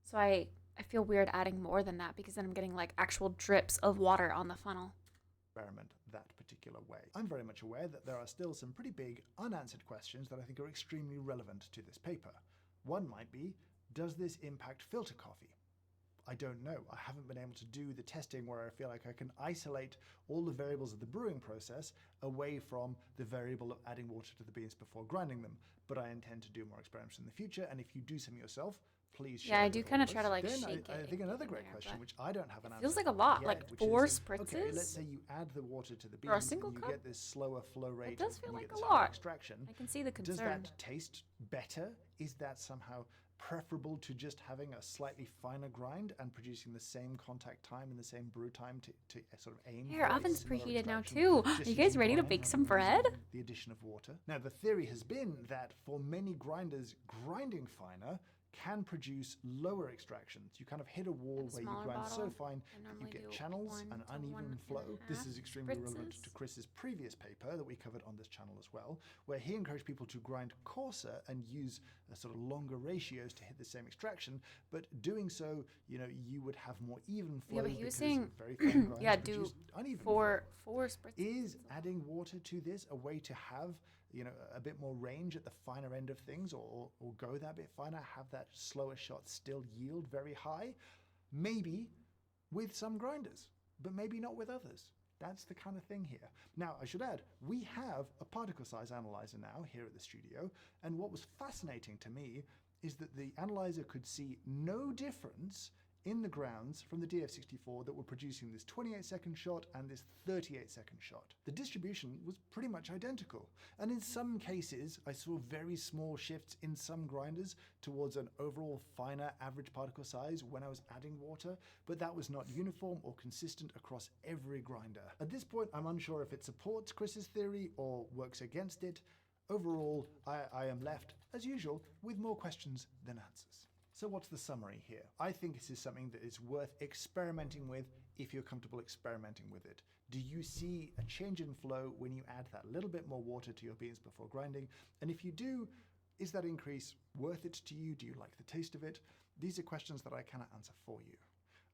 So I feel weird adding more than that because then I'm getting like actual drips of water on the funnel. Experiment that particular way. I'm very much aware that there are still some pretty big unanswered questions that I think are extremely relevant to this paper. One might be, does this impact filter coffee? I don't know. I haven't been able to do the testing where I feel like I can isolate all the variables of the brewing process away from the variable of adding water to the beans before grinding them. But I intend to do more experiments in the future, and if you do some yourself, please share. Yeah, I it do with kind all of try us. to like Then shake it. I think another in great there, question, but which I don't have an answer feels like a for lot, yet, like which 4 is, okay, spritzes let's say you add the water to the for a beans single and you cup? get this slower flow rate. does feel and you like get a this higher lot. extraction. I can see the Does concern. that taste better? Is that somehow preferable to just having a slightly finer grind and producing the same contact time and the same brew time to sort of aim Your for a oven's similar preheated now extraction, too. just Are you guys using ready to brine bake rather some than using bread? the addition of water? Now, the theory has been that for many grinders, grinding finer can produce lower extractions. You kind of hit a wall The where you smaller grind so bottle, fine I that you normally get do channels 1 and to uneven 1.5 flow. This is extremely relevant to spritzes. Chris's previous paper that we covered on this channel as well, where he encouraged people to grind coarser and use sort of longer ratios to hit the same extraction, but doing so, you know, you would have more even flow. Yeah, but he was because saying, very fine grinds yeah, do produce uneven flow. four spritzes. Is adding water to this a way to have, you know, a bit more range at the finer end of things, or go that bit finer, have that slower shot still yield very high? Maybe with some grinders, but maybe not with others. That's the kind of thing here. Now, I should add, we have a particle size analyzer now here at the studio, and what was fascinating to me is that the analyzer could see no difference in the grounds from the DF64 that were producing this 28-second shot and this 38-second shot. The distribution was pretty much identical, and in some cases I saw very small shifts in some grinders towards an overall finer average particle size when I was adding water, but that was not uniform or consistent across every grinder. At this point, I'm unsure if it supports Chris's theory or works against it. Overall, I am left, as usual, with more questions than answers. So what's the summary here? I think this is something that is worth experimenting with if you're comfortable experimenting with it. Do you see a change in flow when you add that little bit more water to your beans before grinding? And if you do, is that increase worth it to you? Do you like the taste of it? These are questions that I cannot answer for you.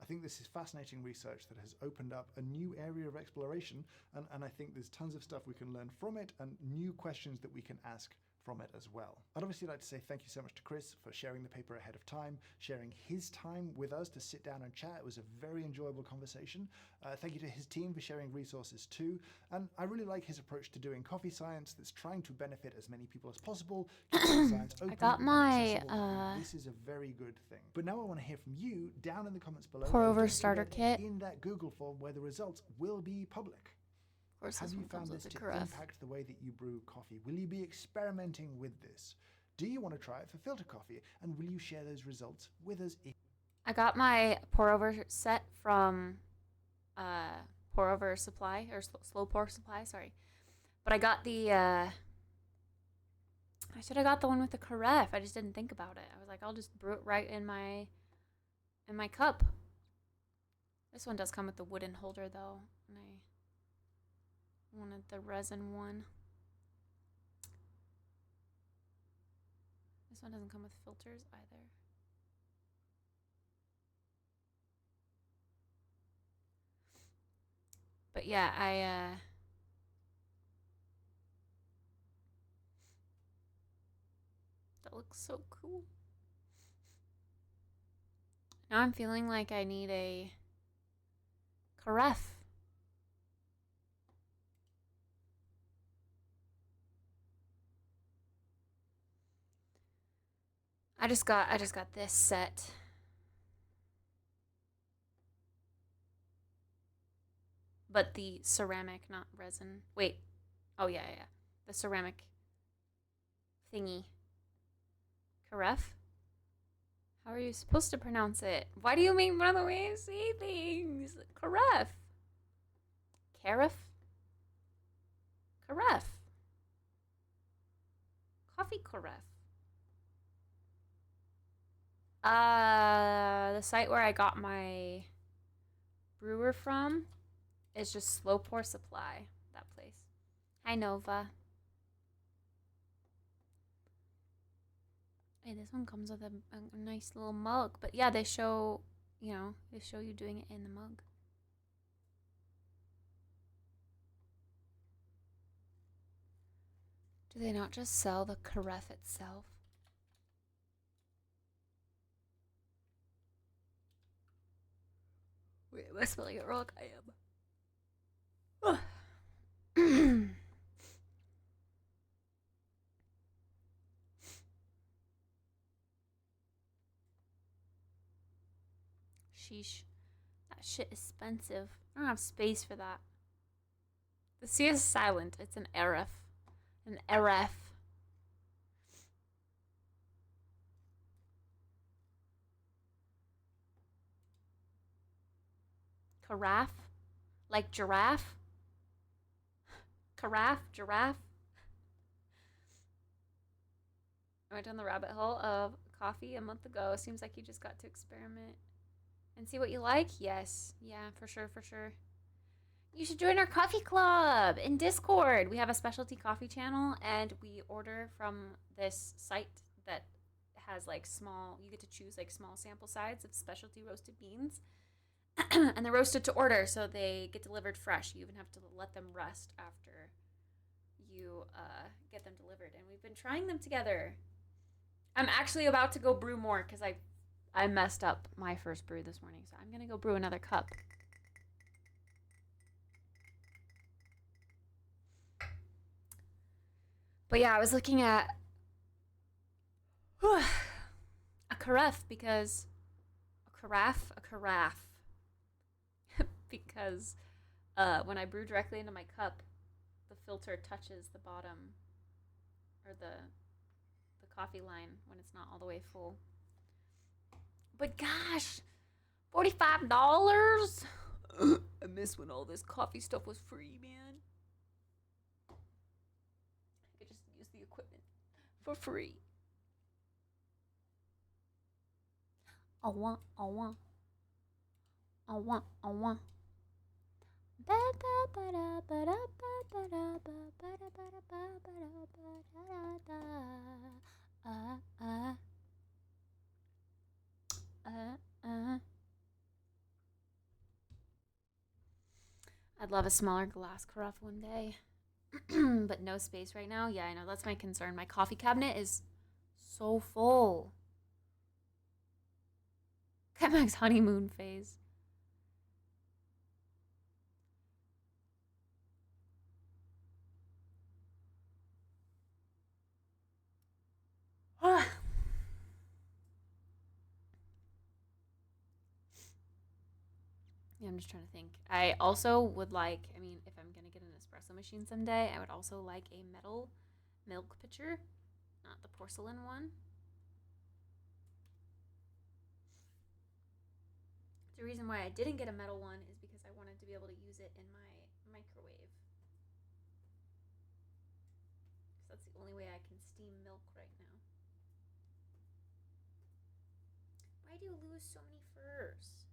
I think this is fascinating research that has opened up a new area of exploration, and I think there's tons of stuff we can learn from it and new questions that we can ask from it as well. I'd obviously like to say thank you so much to Chris for sharing the paper ahead of time, sharing his time with us to sit down and chat. It was a very enjoyable conversation. Thank you to his team for sharing resources too. And I really like his approach to doing coffee science that's trying to benefit as many people as possible. Keeping science open got and my, accessible. This is a very good thing. But now I want to hear from you down in the comments below. Pour or over don't starter forget, kit. in that Google form where the results will be public. Of course, Have this you one found comes this with to a carafe. impact the way that you brew coffee? Will you be experimenting with this? Do you want to try it for filter coffee? And will you share those results with us? I got my pour over set from pour over supply or slow pour supply, sorry. But I got the I should have got the one with the carafe. I just didn't think about it. I was like, I'll just brew it right in my cup. This one does come with the wooden holder though, and I wanted the resin one. This one doesn't come with filters either. But yeah, that looks so cool. Now I'm feeling like I need a carafe. I just got this set. But the ceramic, not resin. Wait. Oh yeah. The ceramic thingy. Carafe? How are you supposed to pronounce it? Why do you make fun of the way I say things? Carafe. Carafe? Carafe. Coffee carafe. The site where I got my brewer from is just slow pour supply. that place. Hi, Nova. Hey, this one comes with a nice little mug. But yeah, they show, you know, they show you doing it in the mug. Do they not just sell the carafe itself? Wait, am I smelling it wrong? I am. Sheesh. That shit is expensive. I don't have space for that. The C is silent. It's an RF. An RF. Carafe? Like giraffe? Carafe? Giraffe? I went down the rabbit hole of coffee a month ago. Seems like you just got to experiment and see what you like. Yes. Yeah, for sure, for sure. You should join our coffee club in Discord. We have a specialty coffee channel, and we order from this site that has like small, you get to choose like small sample size of specialty roasted beans. And they're roasted to order, so they get delivered fresh. You even have to let them rest after you get them delivered. And we've been trying them together. I'm actually about to go brew more because I messed up my first brew this morning, so I'm gonna go brew another cup. But yeah, I was looking at a carafe because a carafe because when I brew directly into my cup, the filter touches the bottom or the coffee line when it's not all the way full. But gosh, $45? I miss when all this coffee stuff was free, man. I could just use the equipment for free. I want. I'd love a smaller glass carafe one day. But no space right now. Yeah, I know. That's my concern. My coffee cabinet is so full. Max honeymoon phase. Yeah, I'm just trying to think. I also would like, I mean, if I'm going to get an espresso machine someday, I would also like a metal milk pitcher, not the porcelain one. The reason why I didn't get a metal one is because I wanted to be able to use it in my microwave. So that's the only way I can steam milk right now. Why do you lose so many furs?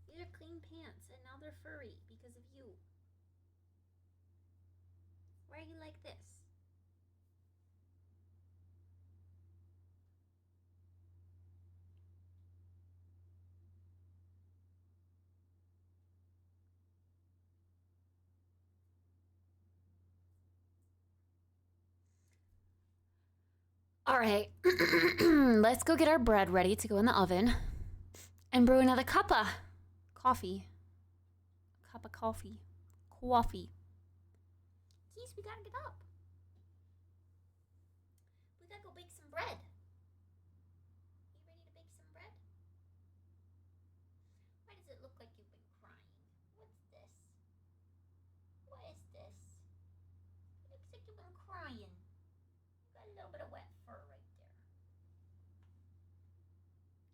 These are clean pants, and now they're furry because of you. Why are you like this? All right, let's go get our bread ready to go in the oven and brew another cup of coffee. Cup of coffee. Coffee. Keys, we gotta get up. We gotta go bake some bread. You ready to bake some bread? Why does it look like you've been crying? What's this? What is this? It looks like you've been crying. You got a little bit of wet fur right there.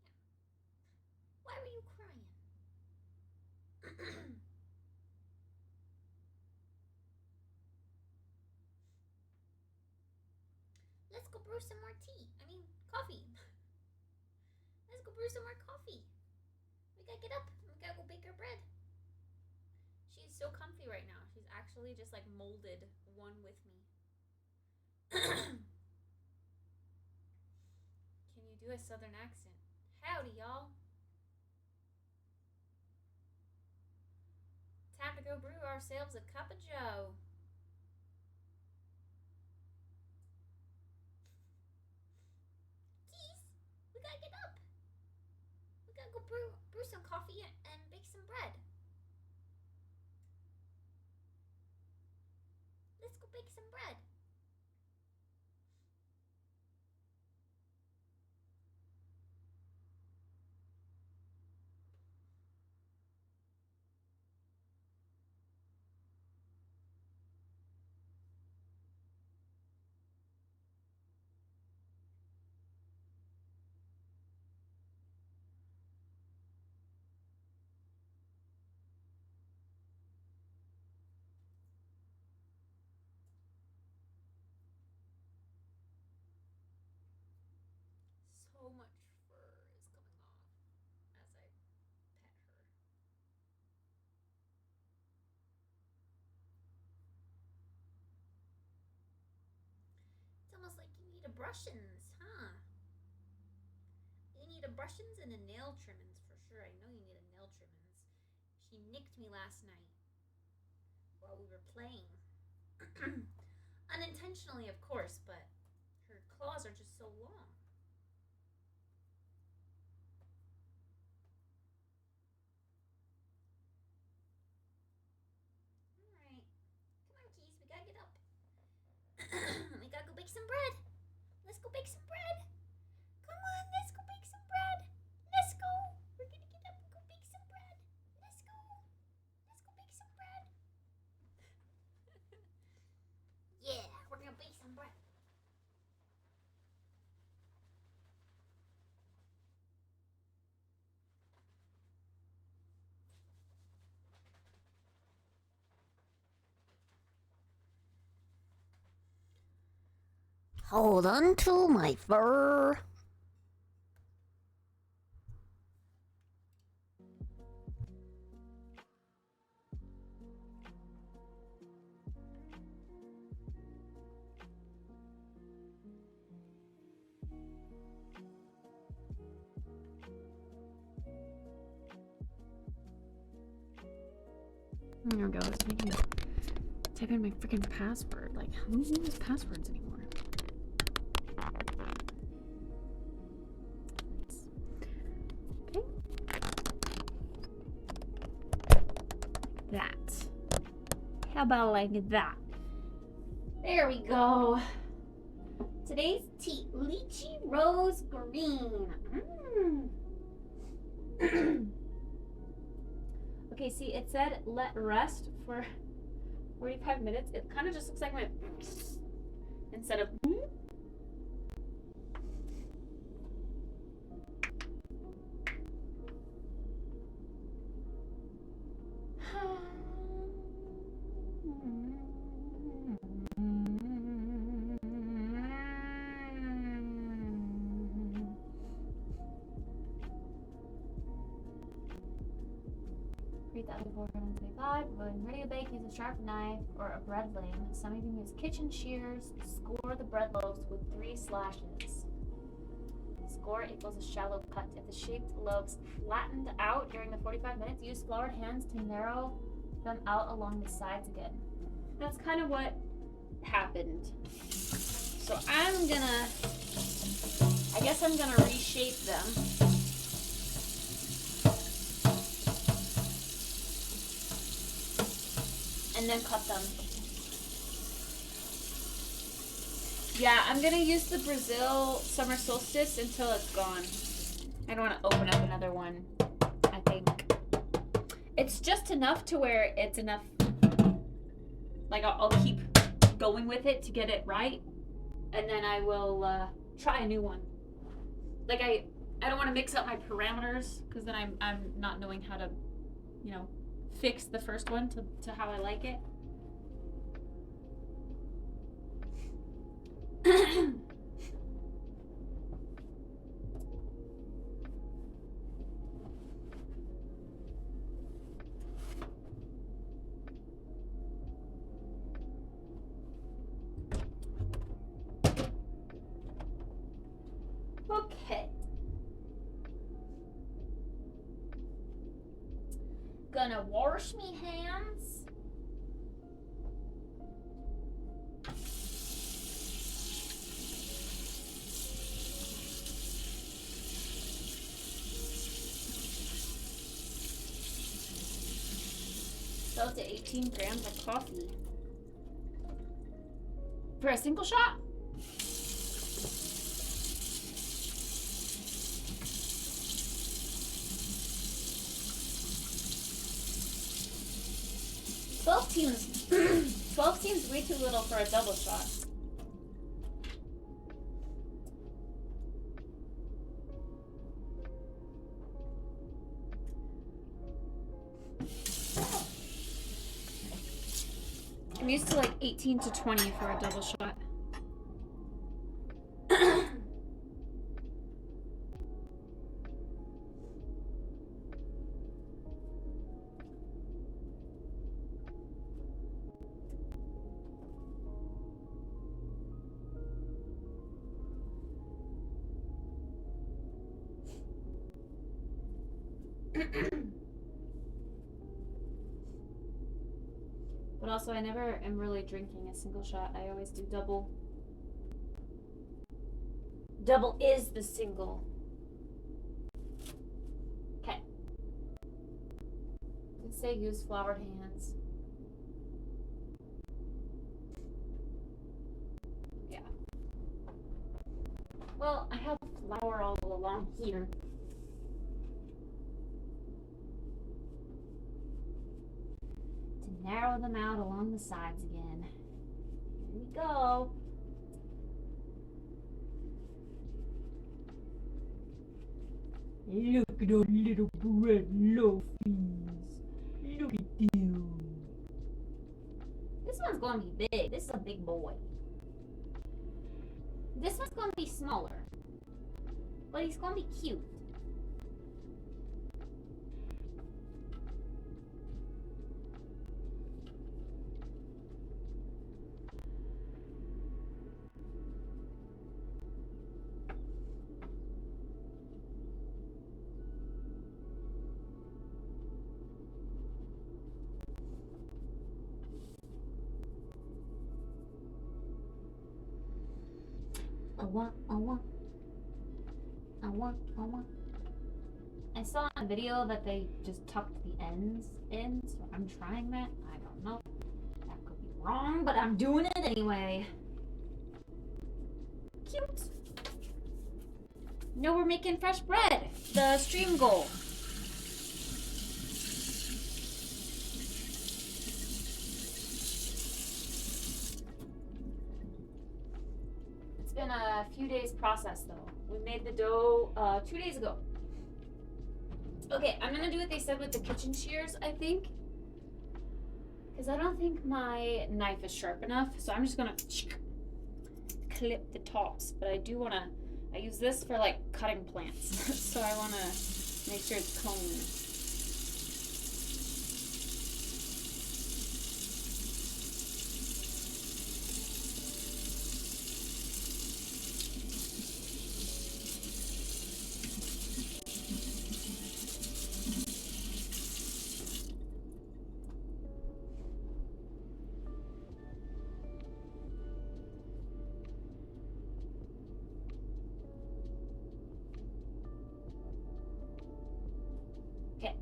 Yeah. Why were you crying? Let's go brew some more tea. I mean, coffee. Let's go brew some more coffee. We gotta get up. We gotta go bake our bread. She's so comfy right now. She's actually just like molded one with me. Can you do a southern accent? Howdy, y'all. Time to go brew ourselves a cup of joe. Keys, we gotta get up. We gotta go brew some coffee and bake some bread. Let's go bake some bread. So much fur is coming off as I pet her. It's almost like you need a brushins, huh? You need a brushins and a nail trimmings for sure. I know you need a nail trimmings. She nicked me last night while we were playing. Unintentionally, of course, but her claws are just so long. Alright. Come on, Keys, we gotta get up. We gotta go bake some bread. Let's go bake some bread. Come on, let's go bake some bread. Let's go. We're gonna get up and go bake some bread. Let's go. Let's go bake some bread. Yeah, we're gonna bake some bread. Hold on to my fur. There we go. It's making type in my freaking password. Like, who uses passwords anymore? Okay. That. How about like that? There we go. Today's tea, lychee rose green. Okay, see, it said let rest for 45 minutes. It kind of just looks like my instead of when ready to bake, use a sharp knife or a bread lamb. Some even use kitchen shears. Score the bread loaves with 3 slashes. Score equals a shallow cut. If the shaped loaves flattened out during the 45 minutes, use floured hands to narrow them out along the sides again. That's kind of what happened. So I guess I'm gonna reshape them. And then cut them. Yeah, I'm gonna use the Brazil summer solstice until it's gone. I don't want to open up another one. I think it's just enough to where it's enough. Like I'll keep going with it to get it right, and then I will try a new one. Like I don't want to mix up my parameters because then I'm not knowing how to, you know, fix the first one to how I like it. gonna wash me hands. So up to 18 grams of coffee. For a single shot? Twelve seems way too little for a double shot. I'm used to like 18 to 20 for a double shot. But also, I never am really drinking a single shot. I always do double. Double is the single. Okay. Let's say use floured hands. Yeah. Well, I have flour all along here. Narrow them out along the sides again. Here we go. Look at those little bread loafies. Look at them. This one's gonna be big. This is a big boy. This one's gonna be smaller. But he's gonna be cute. I saw a video that they just tucked the ends in, so I'm trying that. I don't know. That could be wrong, but I'm doing it anyway. Cute. No, we're making fresh bread. The stream goal. It's been a few days process though. We made the dough 2 days ago. Okay, I'm gonna do what they said with the kitchen shears, I think. Because I don't think my knife is sharp enough. So I'm just gonna clip the tops. But I do wanna, I use this for like cutting plants. So I wanna make sure it's clean. Okay.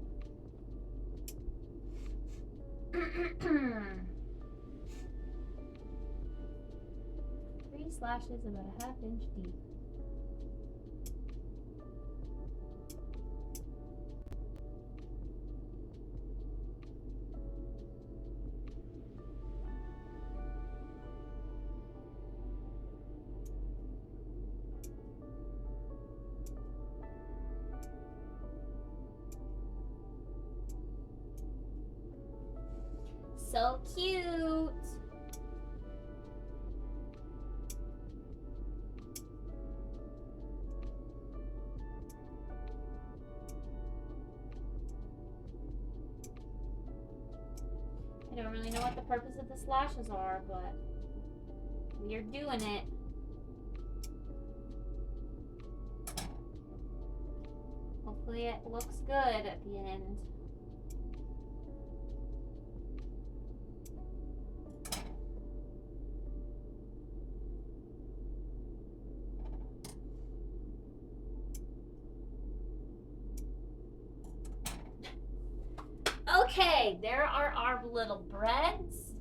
3 slashes about a ½ inch deep. So cute. I don't really know what the purpose of the slashes are, but we are doing it. Hopefully it looks good at the end. Okay, there are our little breads.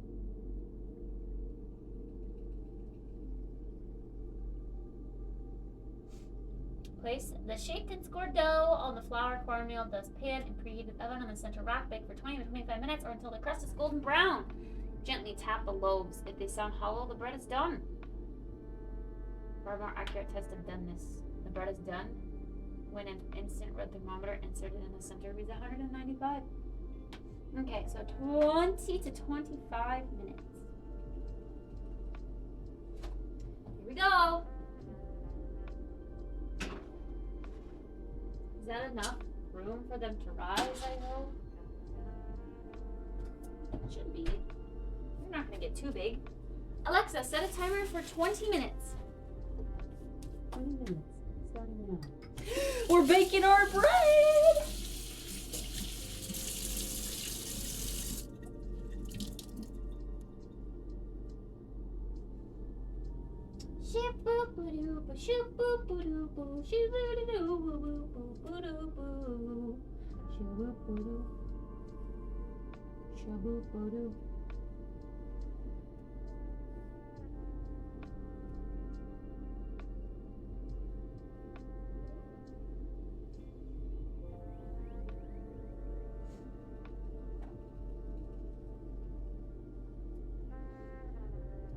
Place the shaped and scored dough on the flour cornmeal dust pan in preheated oven on the center rack. Bake for 20 to 25 minutes or until the crust is golden brown. Gently tap the loaves. If they sound hollow, the bread is done. For a more accurate test of doneness, the bread is done when an instant red thermometer inserted in the center reads 195. Okay, so 20 to 25 minutes. Here we go. Is that enough room for them to rise, I hope? Should be. They're not gonna get too big. Alexa, set a timer for 20 minutes. 20 minutes. Starting now. We're baking our bread!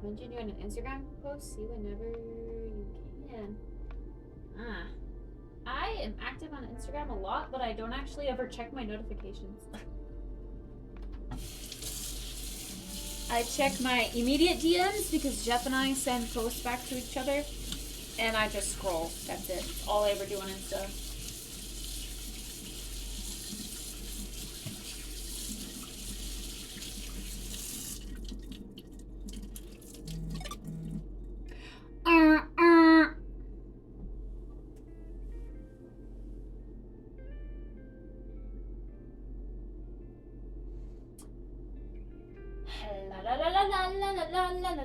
Mention you in an Instagram post, see whenever you can. I am active on Instagram a lot, but I don't actually ever check my notifications. I check my immediate DMs because Jeff and I send posts back to each other, and I just scroll. That's it. That's all I ever do on Insta.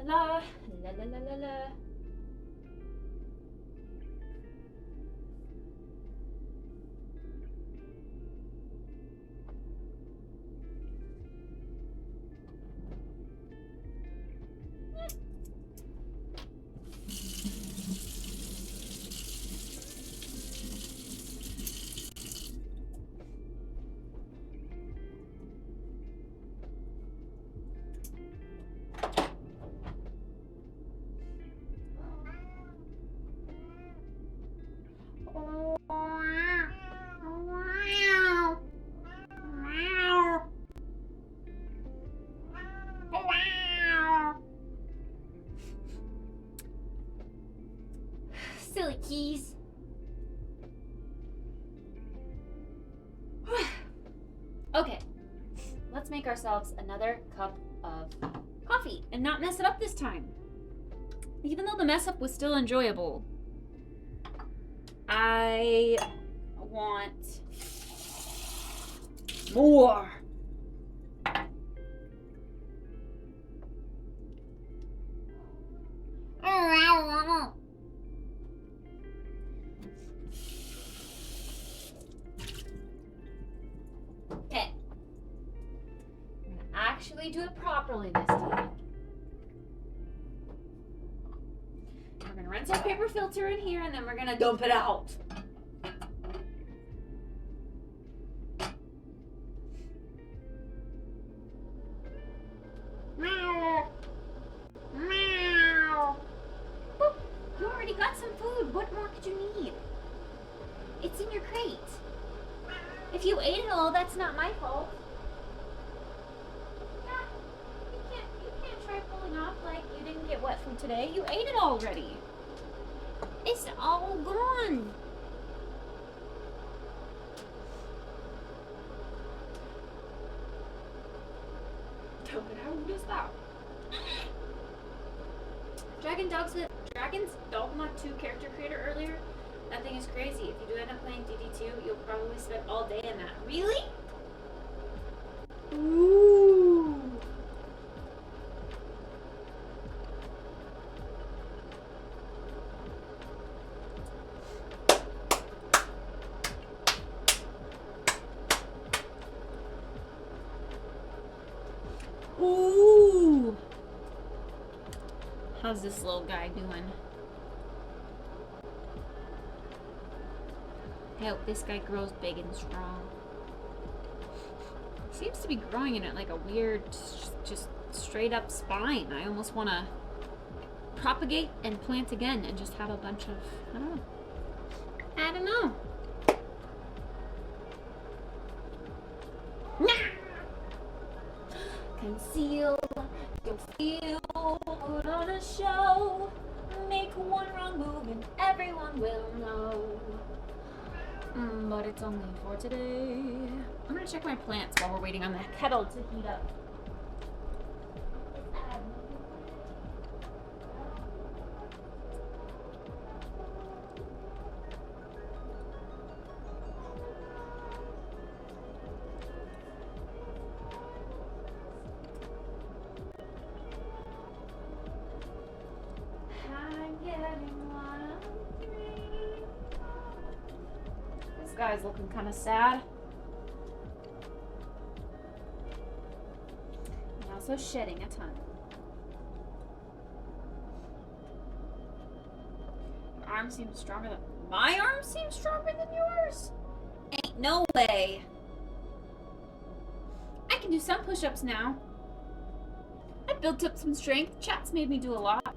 La. Silly keys. Okay, let's make ourselves another cup of coffee and not mess it up this time. Even though the mess up was still enjoyable, I want more. Okay. I'm gonna actually do it properly this time. We're gonna rinse our paper filter in here and then we're gonna dump it out. Meow. Meow. Boop. You already got some food. What more could you need? It's in your crate. If you ate it all, that's not my fault. Yeah, you can't try pulling off like you didn't get wet from today. You ate it already. It's all gone. Tell me how good is that? Dragon's Dogma 2 character creator earlier. That thing is crazy. If you do end up playing DD2, you'll probably spend all day in that. Really? Ooh. How's this little guy doing? I hope this guy grows big and strong. Seems to be growing in it like a weird, just straight up spine. I almost want to propagate and plant again and just have a bunch of, I don't know. I don't know. Conceal, don't feel, put on a show. Make one wrong move and everyone will know. But it's only for today. I'm gonna check my plants while we're waiting on the kettle to heat up. This guy's looking kind of sad. And also shedding a ton. Your arm seems stronger than... My arm seems stronger than yours? Ain't no way. I can do some push-ups now. I built up some strength. Chat's made me do a lot.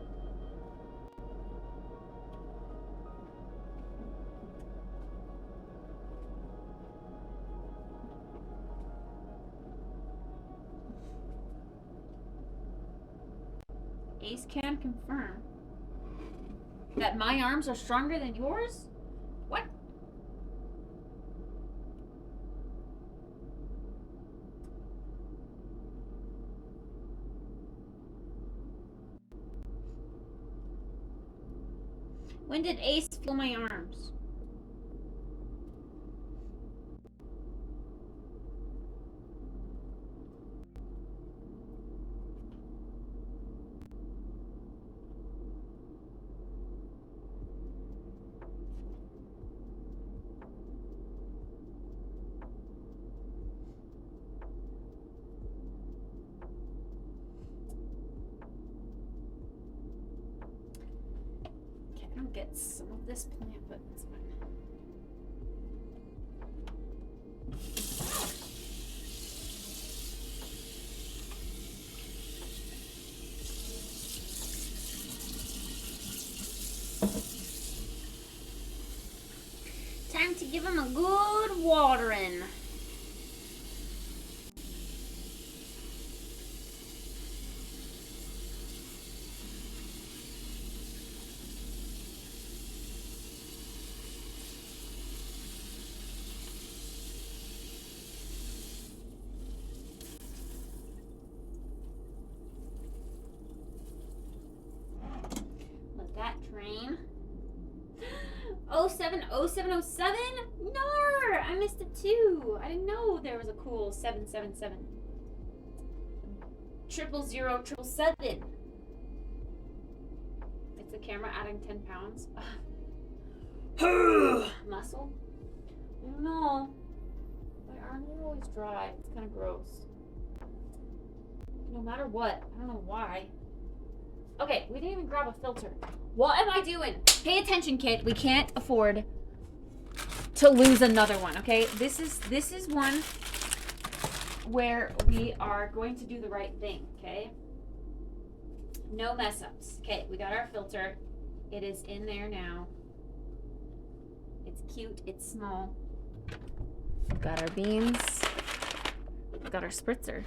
Ace can confirm that my arms are stronger than yours? What? When did Ace feel my arms? I don't get some of this plant, but it's fine. Time to give him a good watering. Train. 070707? Nar! I missed it too. I didn't know there was a cool 777. 0000777. It's the camera adding 10 pounds. Muscle? I don't know. My arms are always dry. It's kind of gross. No matter what. I don't know why. Okay, we didn't even grab a filter. What am I doing? Pay attention, kid. We can't afford to lose another one, okay? This is one where we are going to do the right thing, okay? No mess ups. Okay, we got our filter. It is in there now. It's cute. It's small. We've got our beans. We've got our spritzer.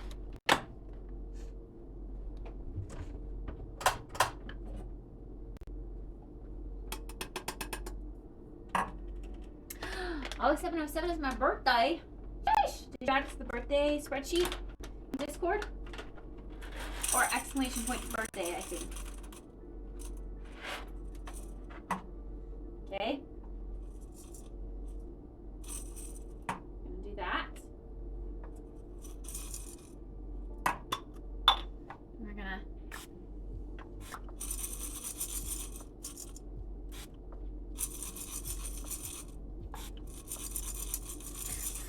Oh, 707 is my birthday. Sheesh. Did you add it to the birthday spreadsheet in Discord? Or exclamation point birthday, I think. Okay. Gonna do that. We're gonna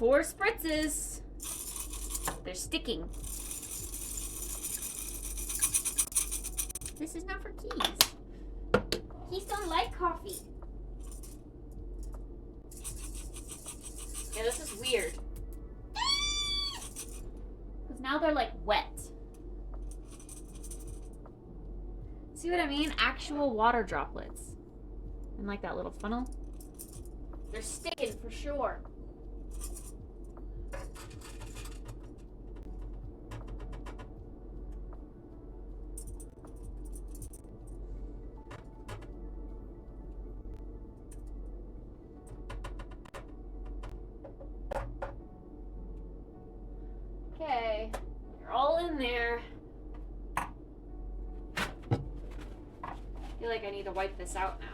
four spritzes. They're sticking. This is not for Keys. Keys don't like coffee. Yeah, this is weird. Because now they're like wet. See what I mean? Actual water droplets. And like that little funnel. They're sticking for sure. Okay, they're all in there. I feel like I need to wipe this out now.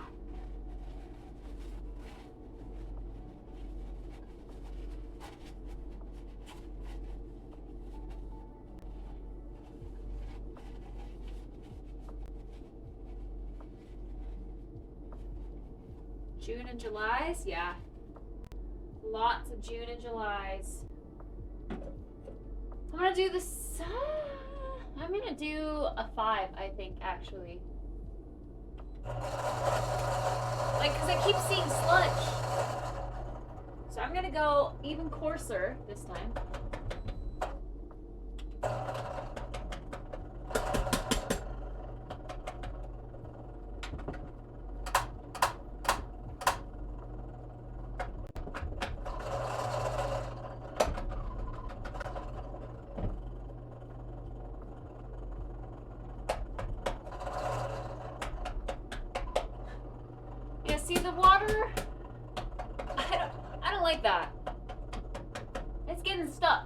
June and July's, yeah. Lots of June and July's. I'm gonna do this. I'm gonna do a 5, I think, actually. Like, cause I keep seeing sludge. So I'm gonna go even coarser this time. See the water? I don't like that. It's getting stuck.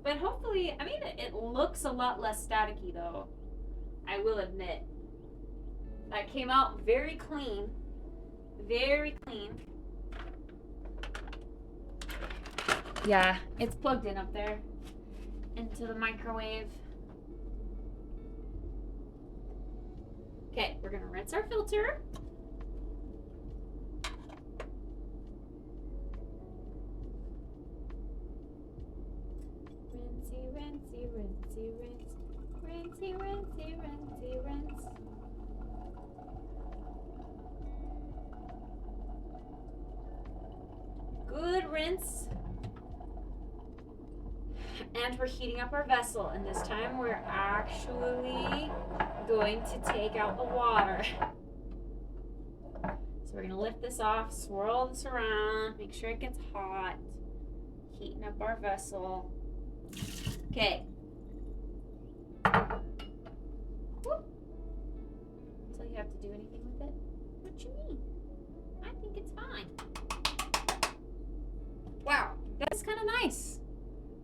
But hopefully, I mean, it looks a lot less staticky though. I will admit. That came out very clean. Very clean. Yeah, it's plugged in up there into the microwave. Okay, we're gonna rinse our filter. Rinsey, rinsey, rinsey, rinse. Rinsey, rinsey, rinsey, rinse. Good rinse. And we're heating up our vessel, and this time we're actually going to take out the water. So we're gonna lift this off, swirl this around, make sure it gets hot, heating up our vessel. Okay. Until you have to do anything with it? What you mean? I think it's fine. Wow, that's kind of nice.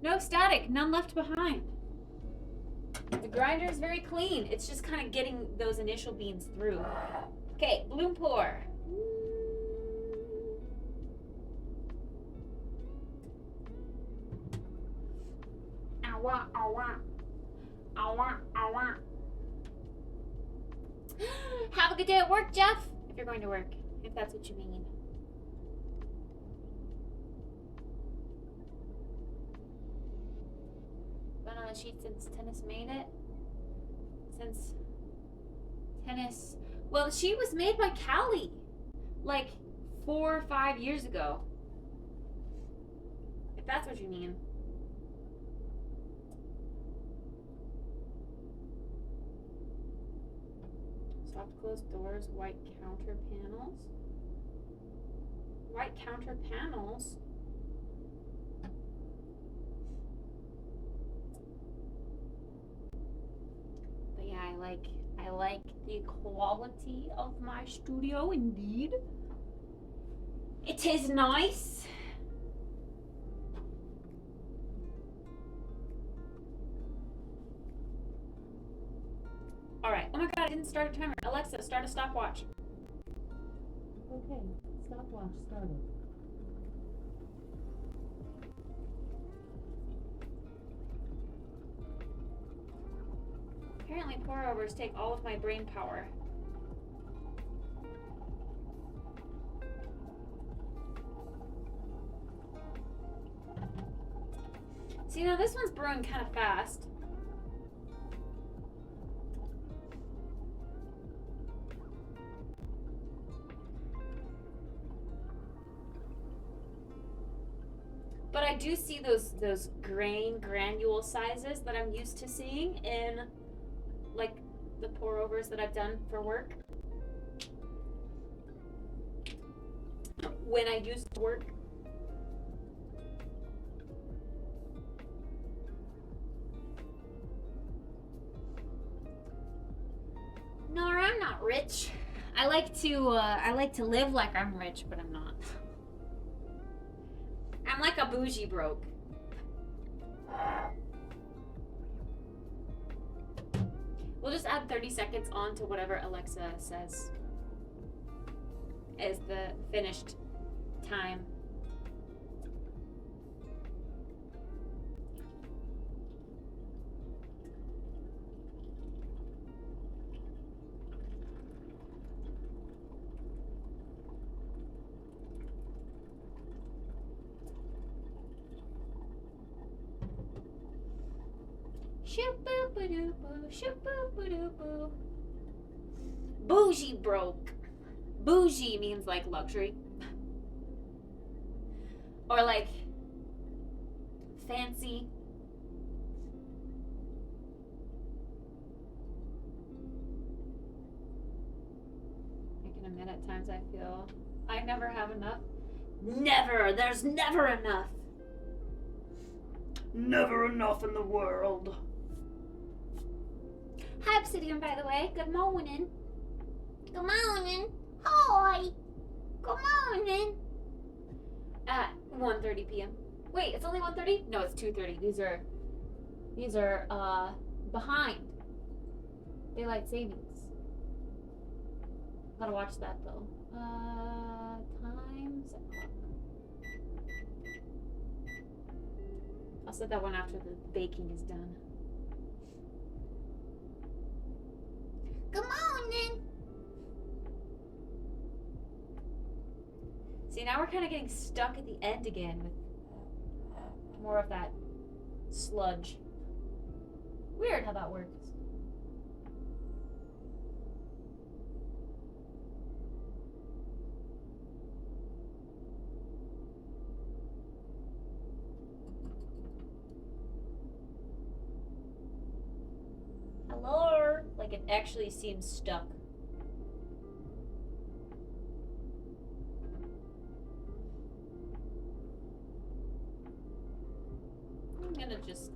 No static, none left behind. The grinder is very clean. It's just kind of getting those initial beans through. Okay, bloom pour. Awa, awa. Awa, awa. Have a good day at work, Jeff. If you're going to work, if that's what you mean. On the sheet since tennis made it. Since tennis, well, she was made by Callie like 4 or 5 years ago, if that's what you mean. Soft closed doors, white counter panels. White counter panels. I like the quality of my studio indeed. It is nice. All right. Oh my god, I didn't start a timer. Alexa, start a stopwatch. Okay, stopwatch started. Apparently pour-overs take all of my brain power. See, now this one's brewing kind of fast. But I do see those granule sizes that I'm used to seeing in like the pour overs that I've done for work. When I used to work. No, I'm not rich. I like to live like I'm rich, but I'm not. I'm like a bougie broke. We'll just add 30 seconds on to whatever Alexa says is the finished time. Shoop-boop-a-doop-boo, shoop-boop-a-doop-boo. Bougie broke. Bougie means like luxury. Or like fancy. I can admit at times I feel I never have enough. Never! There's never enough! Never enough in the world. Hi, Obsidian, by the way. Good morning. Good morning. Hi. Good morning. At 1:30 p.m. Wait, it's only 1:30? No, it's 2:30. These are behind daylight savings. Gotta watch that though. Times. I'll set that one after the baking is done. Good morning. See, now we're kind of getting stuck at the end again with more of that sludge. Weird how that works. Hello? Like it actually seems stuck. I'm gonna just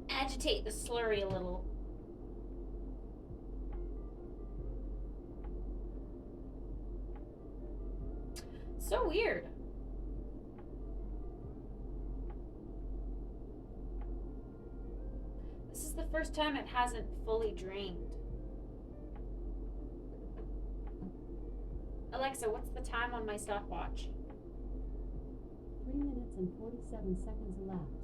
agitate the slurry a little. So weird. This is the first time it hasn't fully drained. Alexa, what's the time on my stopwatch? 3 minutes and 47 seconds elapsed.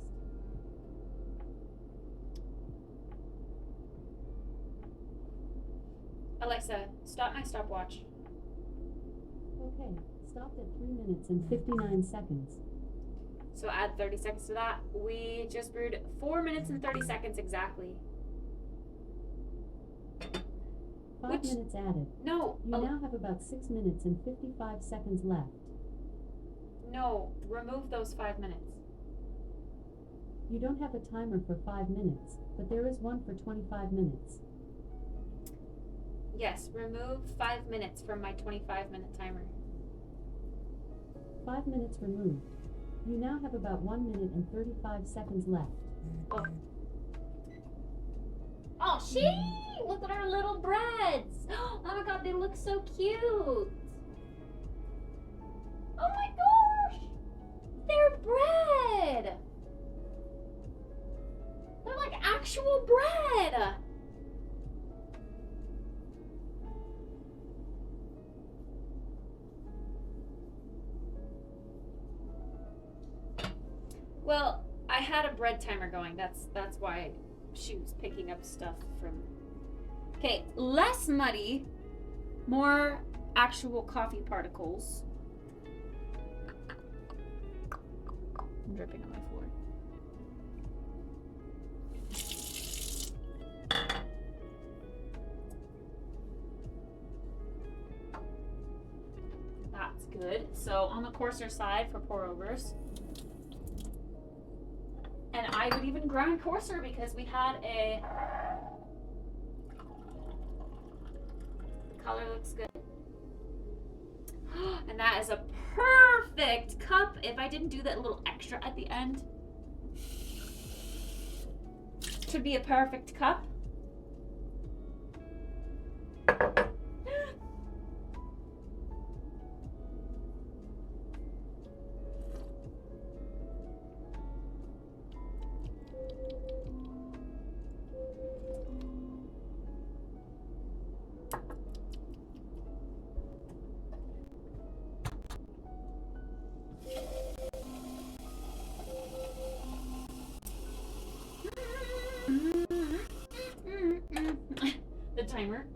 Alexa, stop my stopwatch. Okay, stopped at 3 minutes and 59 seconds. So add 30 seconds to that. We just brewed 4 minutes and 30 seconds exactly. 5 minutes added. No. You now have about 6 minutes and 55 seconds left. No, remove those 5 minutes. You don't have a timer for 5 minutes, but there is one for 25 minutes. Yes, remove 5 minutes from my 25-minute timer. 5 minutes removed. You now have about 1 minute and 35 seconds left. Oh. Oh, look at our little breads. Oh my god, they look so cute. Oh my gosh. They're bread. They're like actual bread. Well, I had a bread timer going. That's why she was picking up stuff from. Okay, less muddy, more actual coffee particles. I'm dripping on my floor. good. So on the coarser side for pour overs. And I would even grind coarser because we had a... The color looks good. And that is a perfect cup. If I didn't do that little extra at the end, should be a perfect cup. The timer.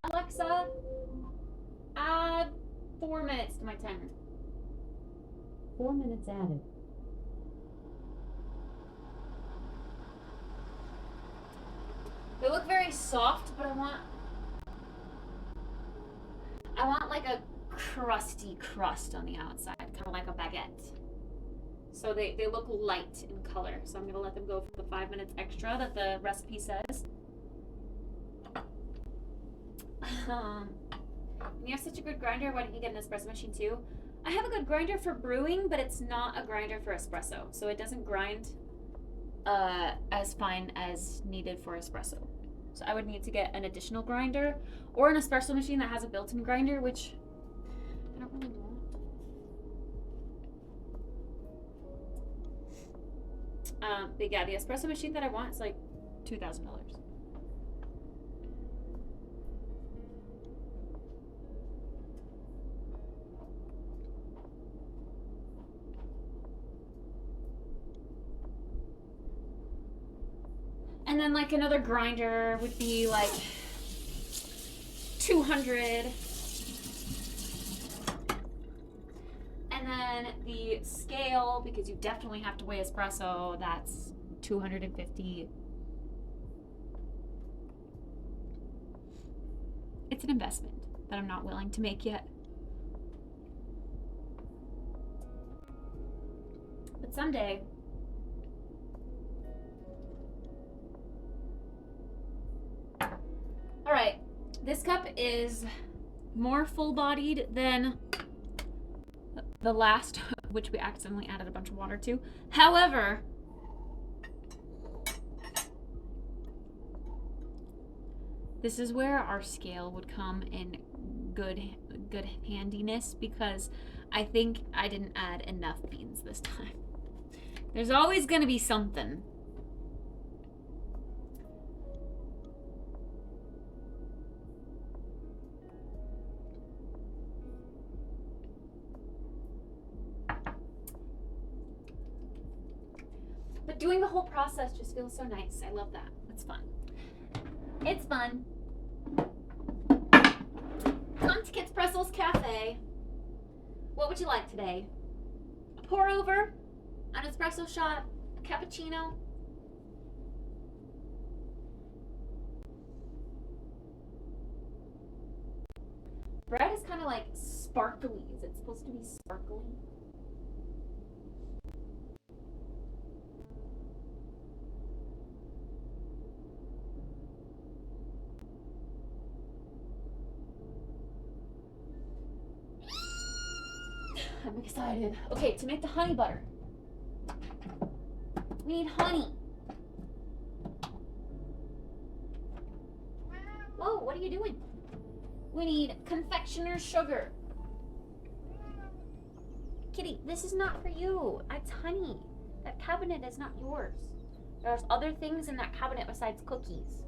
Alexa, add 4 minutes to my timer. 4 minutes added. They look very soft, but I want like a crusty crust on the outside, kind of like a baguette. So they look light in color. So I'm gonna let them go for the 5 minutes extra that the recipe says. You have such a good grinder, why don't you get an espresso machine too? I have a good grinder for brewing, but it's not a grinder for espresso. So it doesn't grind as fine as needed for espresso. So I would need to get an additional grinder or an espresso machine that has a built-in grinder, which I don't really want. But yeah, the espresso machine that I want is like $2,000. And then like another grinder would be like $200. And then the scale, because you definitely have to weigh espresso, that's $250. It's an investment that I'm not willing to make yet. But someday. All right, this cup is more full-bodied than the last, which we accidentally added a bunch of water to. However, this is where our scale would come in good handiness, because I think I didn't add enough beans this time. There's always gonna be something. But doing the whole process just feels so nice. I love that. It's fun. It's fun. Come to Kittspresso's Cafe. What would you like today? A pour over? An espresso shot? A cappuccino? Bread is kind of like sparkly. Is it supposed to be sparkly? I'm excited. Okay, to make the honey butter, we need honey. Whoa, what are you doing? We need confectioner's sugar. Kitty, this is not for you. It's honey. That cabinet is not yours. There's other things in that cabinet besides cookies.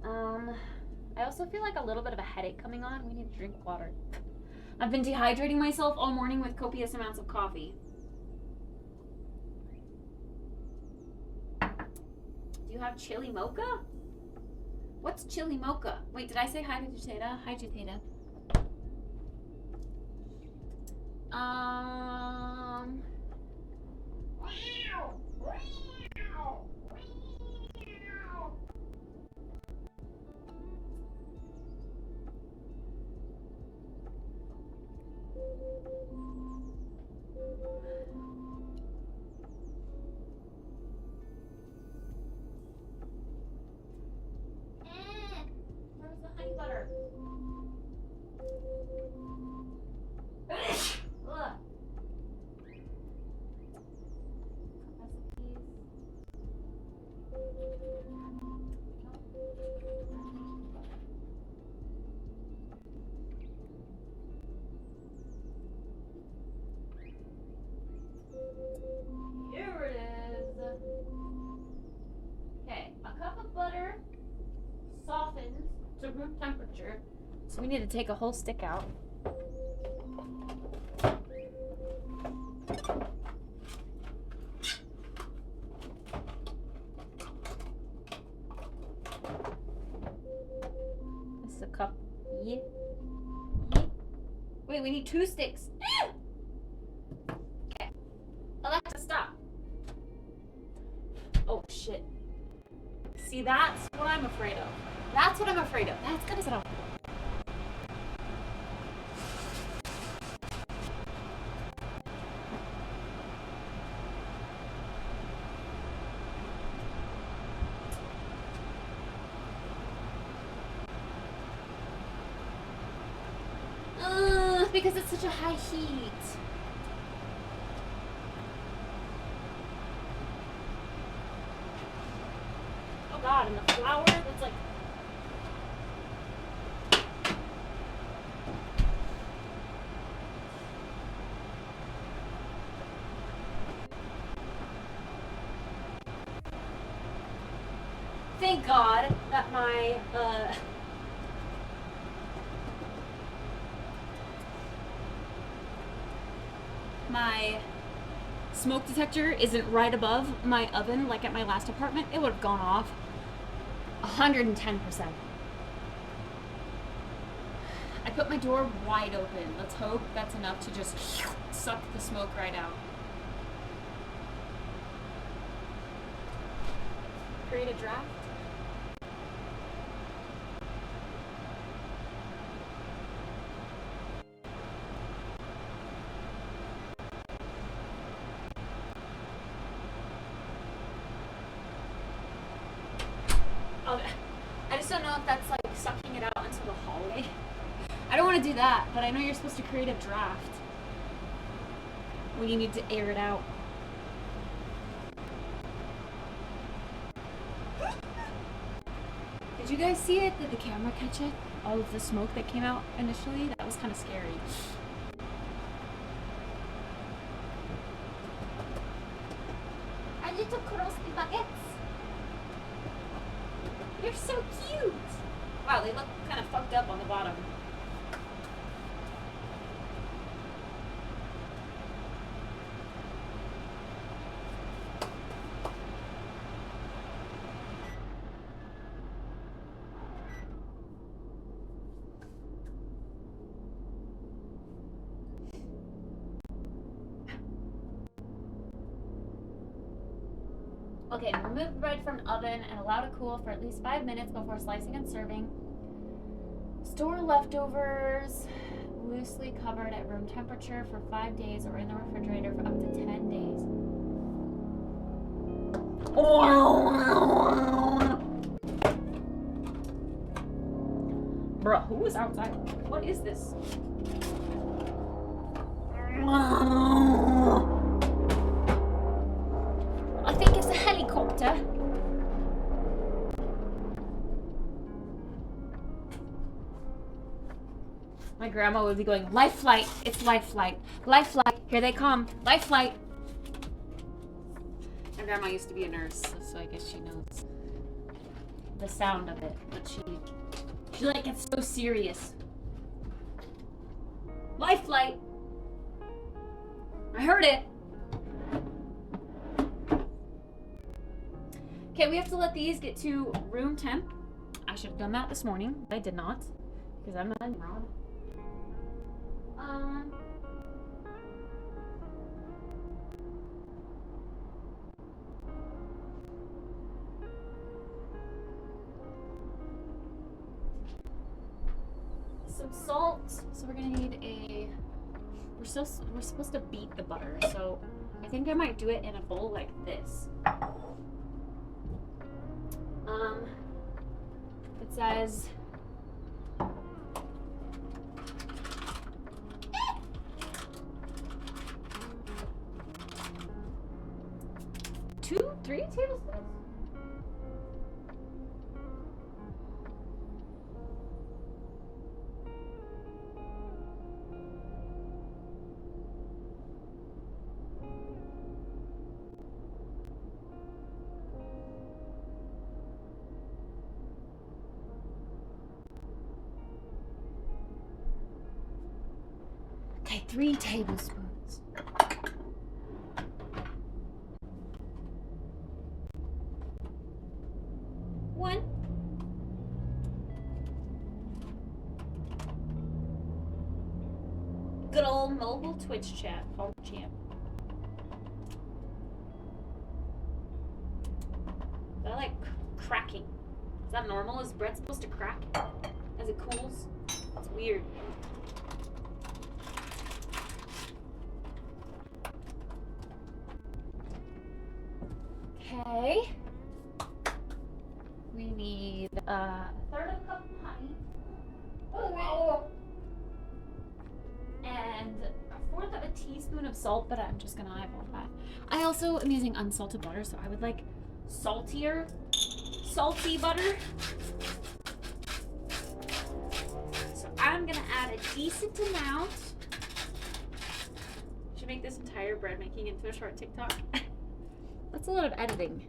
I also feel like a little bit of a headache coming on. We need to drink water. I've been dehydrating myself all morning with copious amounts of coffee. Do you have chili mocha? What's chili mocha? Wait, did I say hi to Juteta? Hi, Juteta. to room temperature. So we need to take a whole stick out. This is a cup. Yeah. Wait, we need 2 sticks. Okay. Alexa, stop. Oh, shit. See, that's what I'm afraid of. That's what I'm afraid of. That's gonna set off. Because it's such a high heat. Oh god, and the flour that's like... Thank God that my smoke detector isn't right above my oven like at my last apartment. It would have gone off 110%. I put my door wide open. Let's hope that's enough to just suck the smoke right out. Create a draft. I just don't know if that's like sucking it out into the hallway. I don't want to do that, but I know you're supposed to create a draft when you need to air it out. Did you guys see it? Did the camera catch it? All of the smoke that came out initially? That was kind of scary. A little crusty baguettes. You're so cute! Wow, they look kind of fucked up on the bottom. Okay, remove bread from oven and allow to cool for at least 5 minutes before slicing and serving. Store leftovers loosely covered at room temperature for 5 days or in the refrigerator for up to 10 days. Bruh, who is outside? What is this? I think it's a helicopter. My grandma would be going, life flight, it's life flight. Life flight, here they come. Life flight. My grandma used to be a nurse, so I guess she knows the sound of it. But she like gets so serious. Life flight. I heard it. Okay, we have to let these get to room temp. I should have done that this morning, but I did not because I'm not wrong. Some salt. So we're gonna need a. We're supposed to beat the butter, so I think I might do it in a bowl like this. It says three tablespoons. Okay, 3 tablespoons. One. Good old mobile Twitch chat. Oh, champ. Is that like cracking? Is that normal? Is bread supposed to crack as it cools? It's weird. Okay. We need a third of a cup of honey. Oh. And a fourth of a teaspoon of salt, but I'm just gonna eyeball that. I also am using unsalted butter, so I would like salty butter. So I'm gonna add a decent amount. Should make this entire bread making into a short TikTok. That's a lot of editing.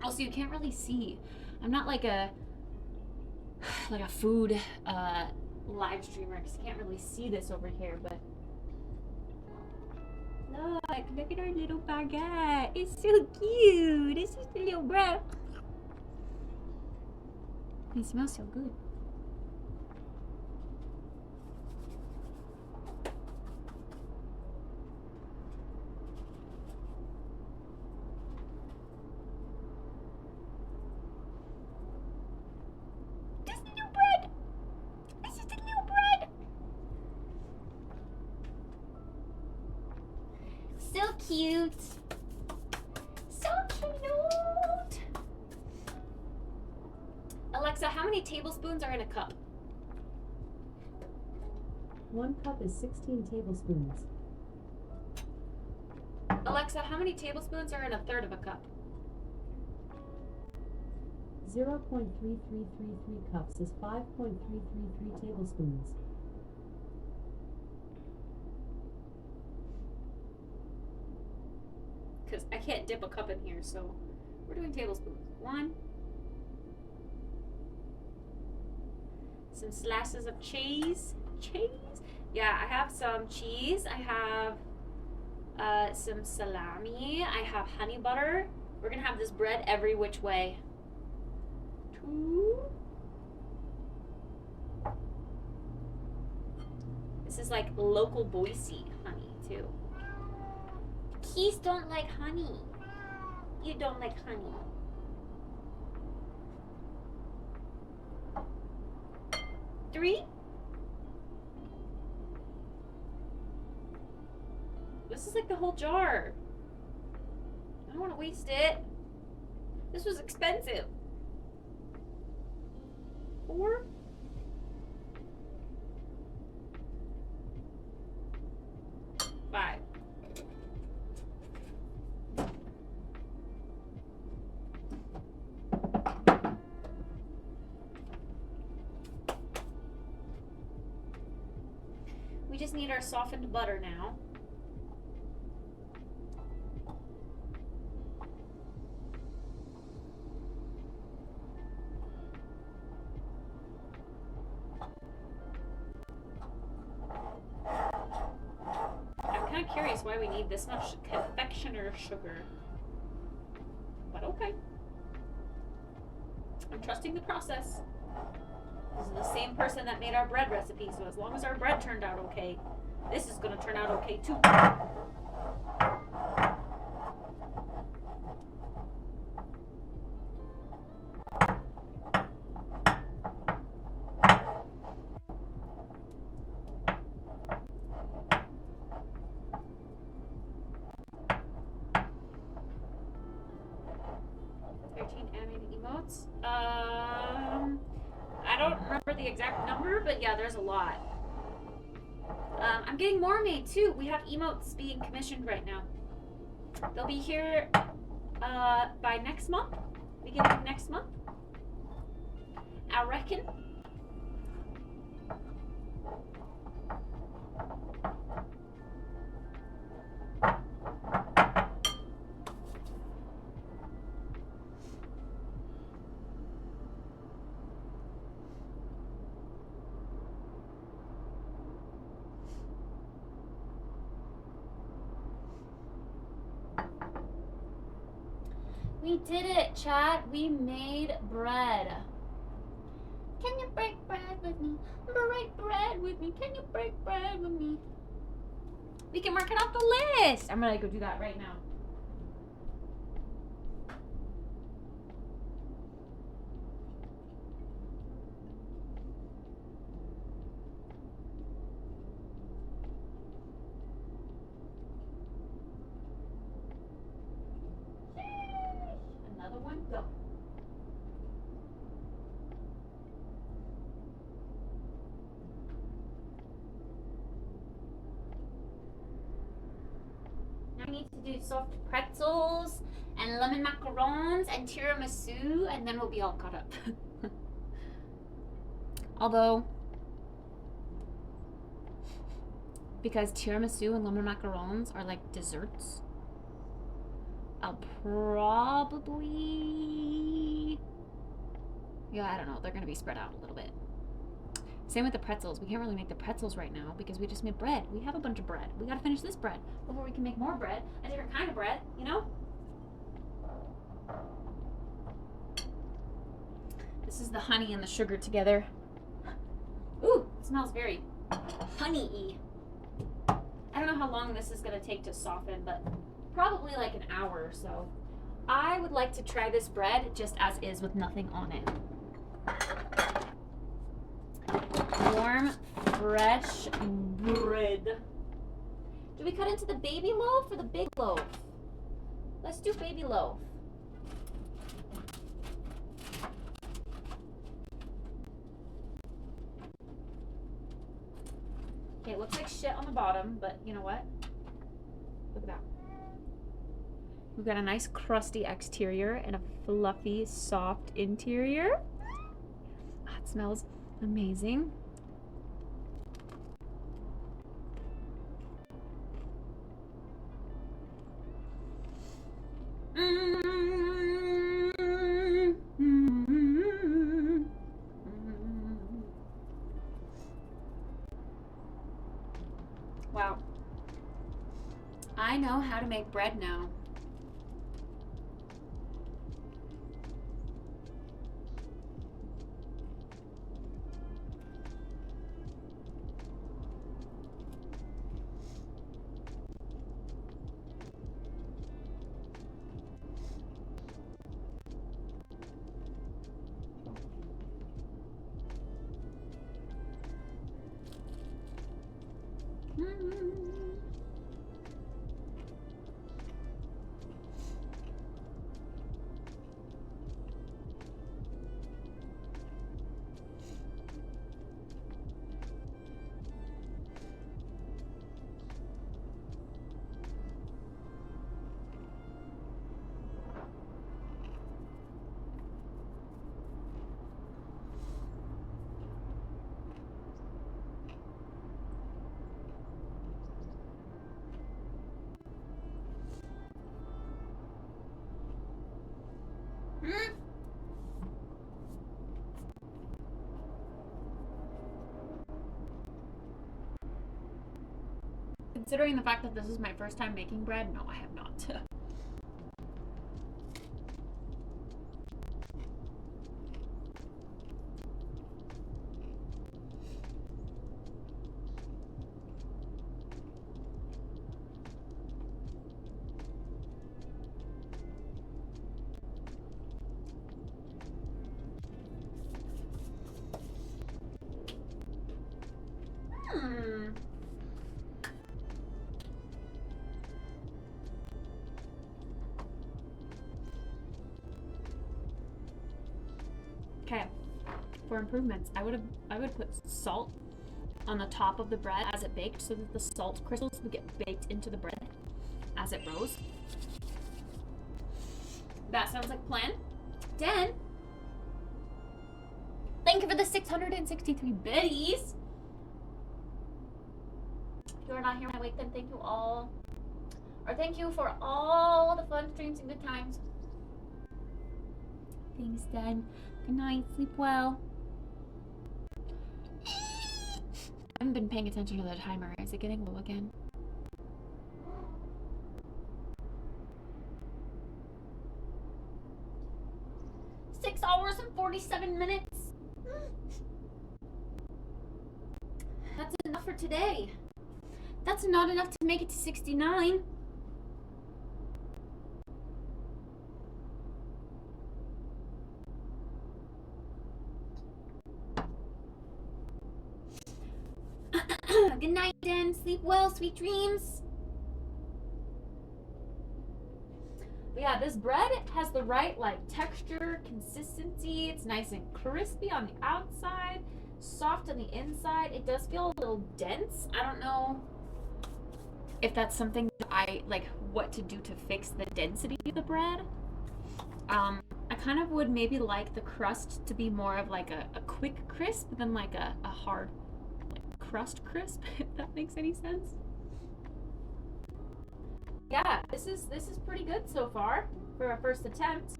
Also, you can't really see. I'm not like a food live streamer, because you can't really see this over here, but look at our little baguette. It's so cute. It's just a little bread. It smells so good. So cute. So cute. Alexa, how many tablespoons are in a cup? 1 cup is 16 tablespoons. Alexa, how many tablespoons are in a third of a cup? 0.3333 cups is 5.333 tablespoons. Because I can't dip a cup in here, so we're doing tablespoons. 1. Some slices of cheese. Cheese? Yeah, I have some cheese. I have some salami. I have honey butter. We're gonna have this bread every which way. 2. This is like local Boise honey, too. Keys don't like honey. You don't like honey. 3. This is like the whole jar. I don't want to waste it. This was expensive. 4. 5. We just need our softened butter now. I'm kind of curious why we need this much confectioner sugar. But okay. I'm trusting the process. This is the same person that made our bread recipe, so as long as our bread turned out okay, this is going to turn out okay too. Animated emotes. I don't remember the exact number, but yeah, there's a lot. I'm getting more made too. We have emotes being commissioned right now. They'll be here by next month, beginning of next month, I reckon. We did it, chat. We made bread. Can you break bread with me? Break bread with me. Can you break bread with me? We can mark it off the list. I'm gonna go do that right now. Another one, go. Now I need to do soft pretzels and lemon macarons and tiramisu, and then we'll be all caught up. Although, because tiramisu and lemon macarons are like desserts, I'll probably, yeah, I don't know. They're going to be spread out a little bit. Same with the pretzels. We can't really make the pretzels right now because we just made bread. We have a bunch of bread. We got to finish this bread before we can make more bread, a different kind of bread, you know? This is the honey and the sugar together. Ooh, it smells very honey-y. I don't know how long this is going to take to soften, but probably like an hour or so. I would like to try this bread just as is with nothing on it. Warm, fresh bread. Do we cut into the baby loaf or the big loaf? Let's do baby loaf. Okay, it looks like shit on the bottom, but you know what? Look at that. We've got a nice crusty exterior and a fluffy, soft interior. Ah, it smells amazing. Wow. I know how to make bread now. Considering the fact that this is my first time making bread, no, I have not. Okay, for improvements, I would put salt on the top of the bread as it baked so that the salt crystals would get baked into the bread as it rose. That sounds like a plan. Dan, thank you for the 663 biddies. If you are not here when I wake, then thank you all. Or thank you for all the fun streams and good times. Thanks, Dan. Good night. Sleep well. I haven't been paying attention to the timer. Is it getting low again? 47 minutes. That's enough for today. That's not enough to make it to 69. Good night, Den. Sleep well. Sweet dreams. But yeah, this bread has the right like texture, consistency. It's nice and crispy on the outside, soft on the inside. It does feel a little dense. I don't know if that's something that I like what to do to fix the density of the bread. I kind of would maybe like the crust to be more of like a quick crisp than like a hard like crust crisp, if that makes any sense. Yeah, this is pretty good so far for a first attempt.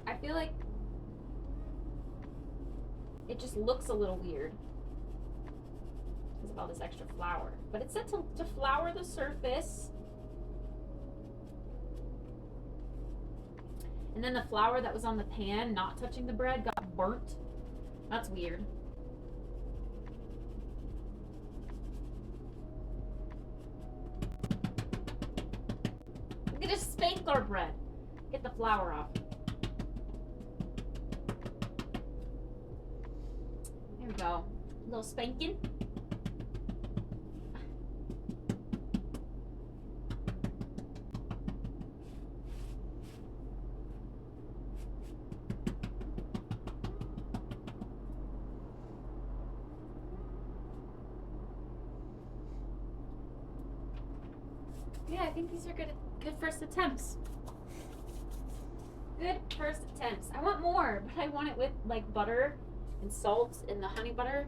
I feel like it just looks a little weird because of all this extra flour. But it said to flour the surface. And then the flour that was on the pan, not touching the bread, got burnt. That's weird. We could just spank our bread. Get the flour off. There we go. A little spanking. Yeah, I think these are good first attempts. Good first attempts. I want more, but I want it with like butter and salt and the honey butter.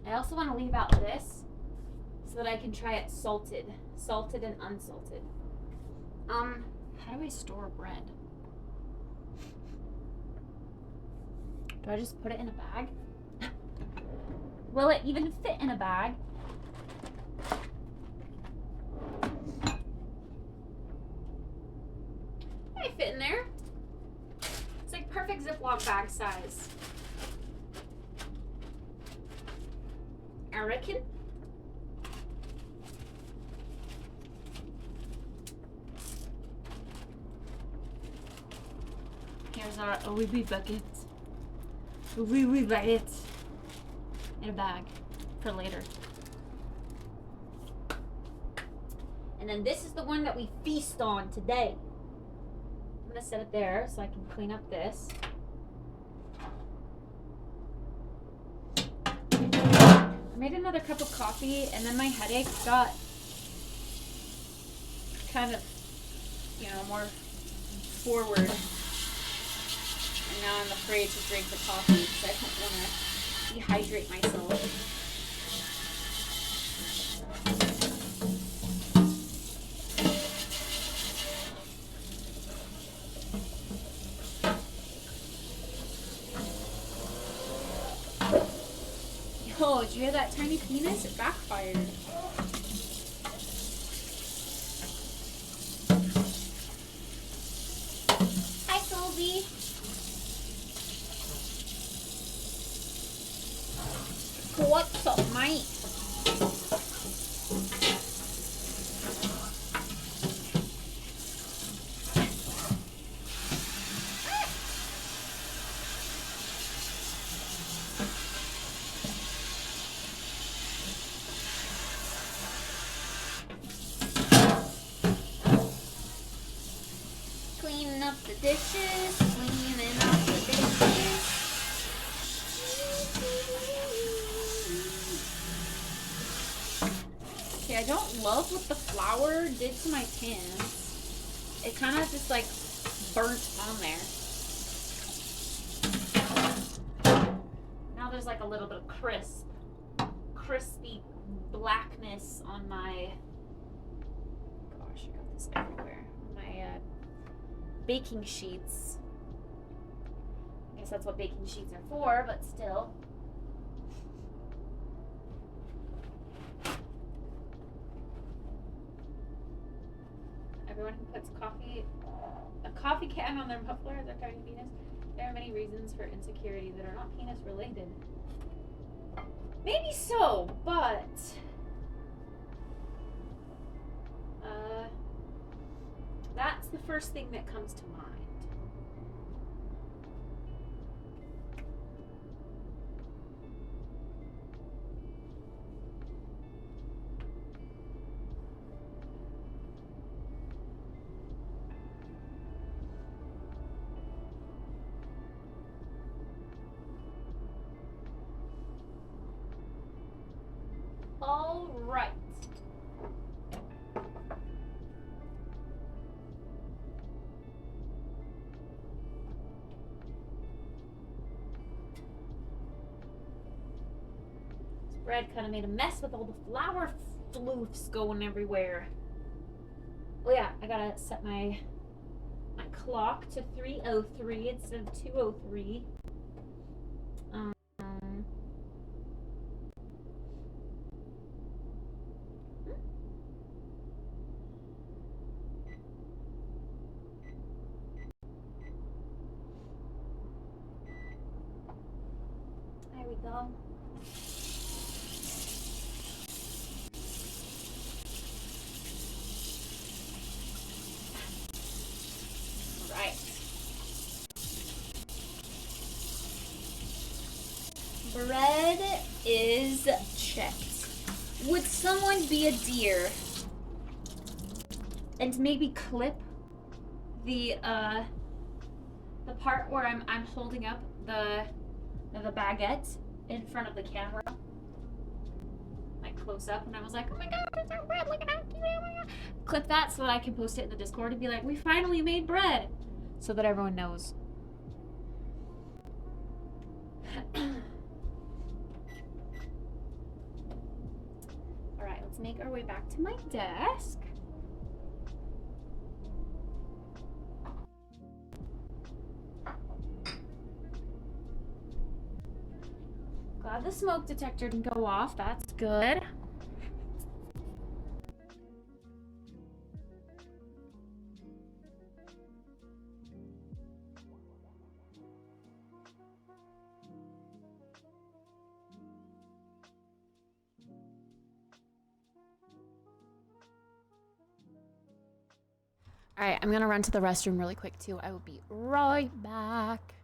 I also want to leave out this so that I can try it salted and unsalted. How do I store bread? Do I just put it in a bag? Will it even fit in a bag? Might fit in there. It's like perfect Ziploc bag size. I reckon. Here's our OEB bucket. We buy it in a bag for later. And then this is the one that we feast on today. I'm gonna set it there so I can clean up this. I made another cup of coffee and then my headache got kind of, more forward. And now I'm afraid to drink the coffee because I don't want to dehydrate myself. Yo, did you hear that tiny penis? It backfired. Hi, Sylvie. What's up, mate? Cleaning up the dishes, cleaning up the dishes. Okay, I don't love what the flour did to my pans. It kind of just like burnt on there. Now there's like a little bit of crispy blackness on my, gosh, I got this everywhere. My baking sheets. I guess that's what baking sheets are for, but still. everyone who puts a coffee can on their muffler as their tiny penis. There are many reasons for insecurity that are not penis related. Maybe so, but that's the first thing that comes to mind. All right. This bread kind of made a mess with all the flour floofs going everywhere. Oh yeah, I gotta set my clock to 3:03 instead of 2:03. There we go. Right. Bread is checked. Would someone be a deer and maybe clip the part where I'm holding up the baguette in front of the camera, like close up, and I was like, oh my god, it's our bread, look at how cute, oh my god. Clip that so that I can post it in the Discord and be like, we finally made bread, so that everyone knows. Alright, let's make our way back to my desk. Glad the smoke detector didn't go off. That's good. All right, I'm gonna run to the restroom really quick too. I will be right back.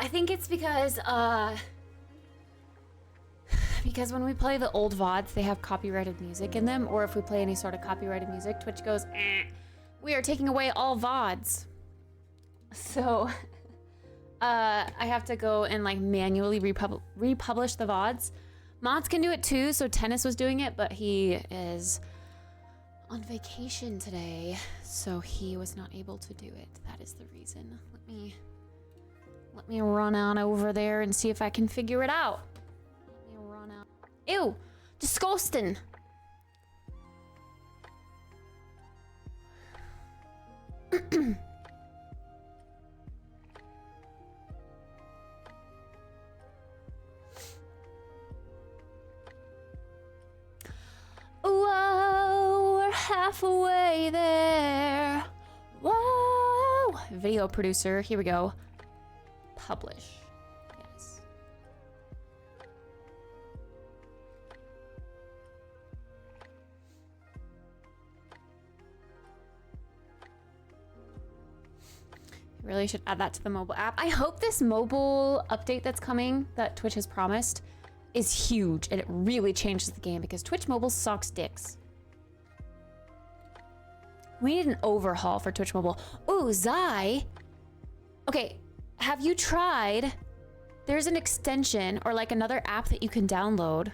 I think it's because when we play the old VODs, they have copyrighted music in them, or if we play any sort of copyrighted music, Twitch goes, we are taking away all VODs. So, I have to go and like manually republish the VODs. Mods can do it too, so Tennis was doing it, but he is on vacation today, so he was not able to do it. That is the reason. Let me run on over there and see if I can figure it out. Let me run out. Ew! Disgusting! Whoa, we're halfway there. Whoa! Video producer, here we go. Publish. Yes. Really should add that to the mobile app. I hope this mobile update that's coming that Twitch has promised is huge and it really changes the game because Twitch mobile sucks dicks. We need an overhaul for Twitch mobile. Ooh, Zai. Okay, have you tried? There's an extension or like another app that you can download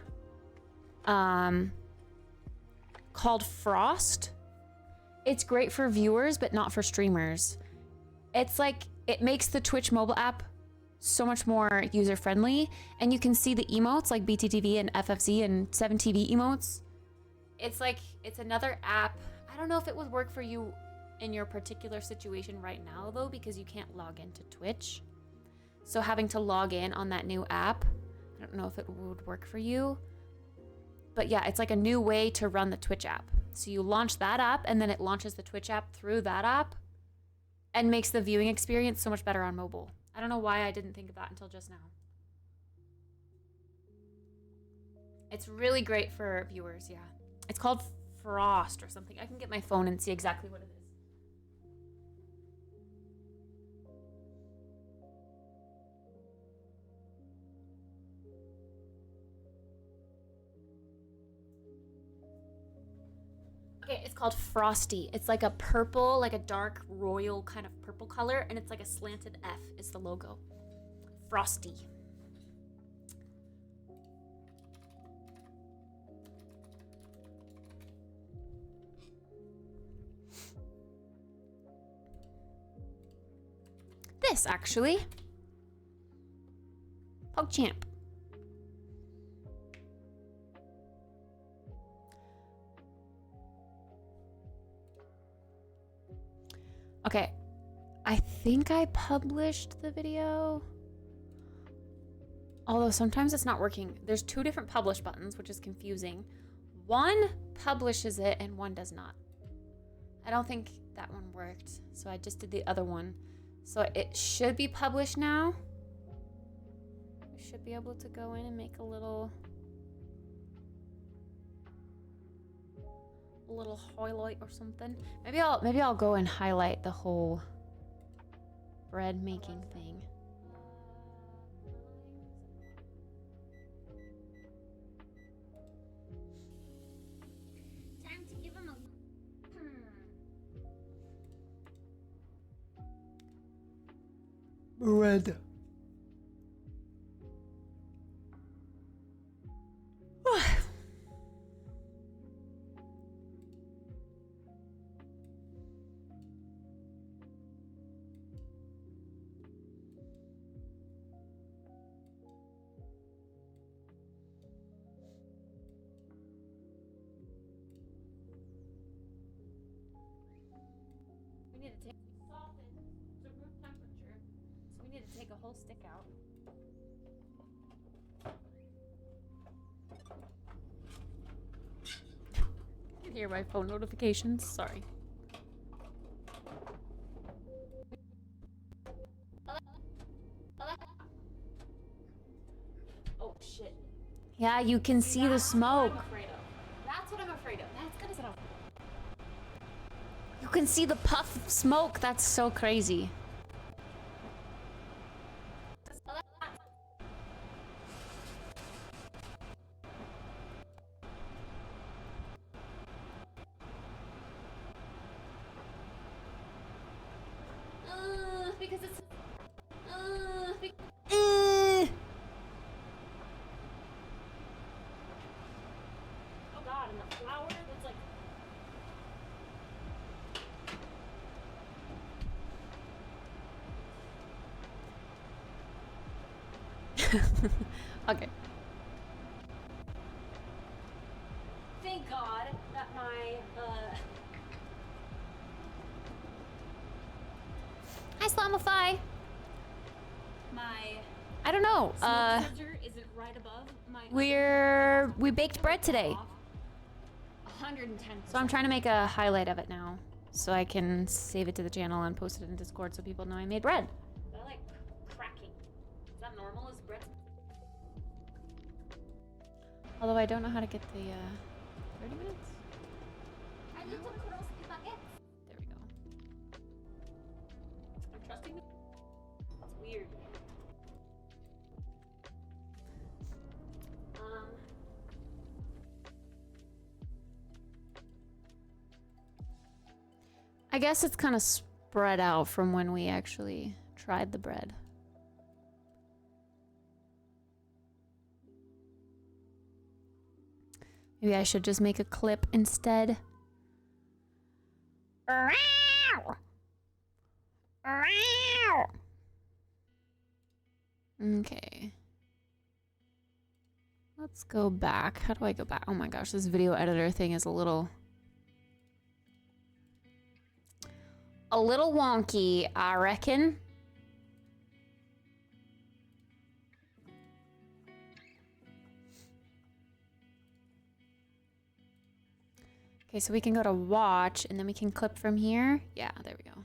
called Frost. It's great for viewers, but not for streamers. It's like, it makes the Twitch mobile app so much more user-friendly, and you can see the emotes like BTTV and FFZ and 7TV emotes. It's like, it's another app. I don't know if it would work for you in your particular situation right now though, because you can't log into Twitch. So having to log in on that new app, I don't know if it would work for you. But yeah, it's like a new way to run the Twitch app. So you launch that app and then it launches the Twitch app through that app and makes the viewing experience so much better on mobile. I don't know why I didn't think of that until just now. It's really great for viewers, yeah. It's called Frost or something. I can get my phone and see exactly what it is. Okay, it's called Frosty. It's like a purple, like a dark royal kind of purple color, and it's like a slanted F is the logo. Frosty. This, actually. PogChamp. Okay, I think I published the video. Although sometimes it's not working. There's two different publish buttons, which is confusing. One publishes it and one does not. I don't think that one worked, so I just did the other one. So it should be published now. We should be able to go in and make a little highlight or something. Maybe I'll go and highlight the whole bread making thing. Time to give him a Bread. We need to take salted to room temperature. So we need to take a whole stick out. You hear my phone notifications? Sorry. Oh shit. Yeah, you can see the smoke. That's what I'm afraid of. That's gonna set off. You can see the puff of smoke. That's so crazy. because it's. Oh god, and the flour that's like. Okay. Thank God that my Hi, Slamify. my I don't know. smoke detector isn't right above my. We baked bread today. 110%. So I'm trying to make a highlight of it now, so I can save it to the channel and post it in Discord so people know I made bread. They're like cracking. Is that normal? Is bread? Although I don't know how to get the 30 minutes. I need to cross the baguette. There we go. I'm trusting me. That's weird. I guess it's kind of spread out from when we actually tried the bread. Maybe I should just make a clip instead. Okay. Let's go back. How do I go back? Oh my gosh, this video editor thing is a little wonky, I reckon. Okay, so we can go to watch and then we can clip from here. Yeah, there we go.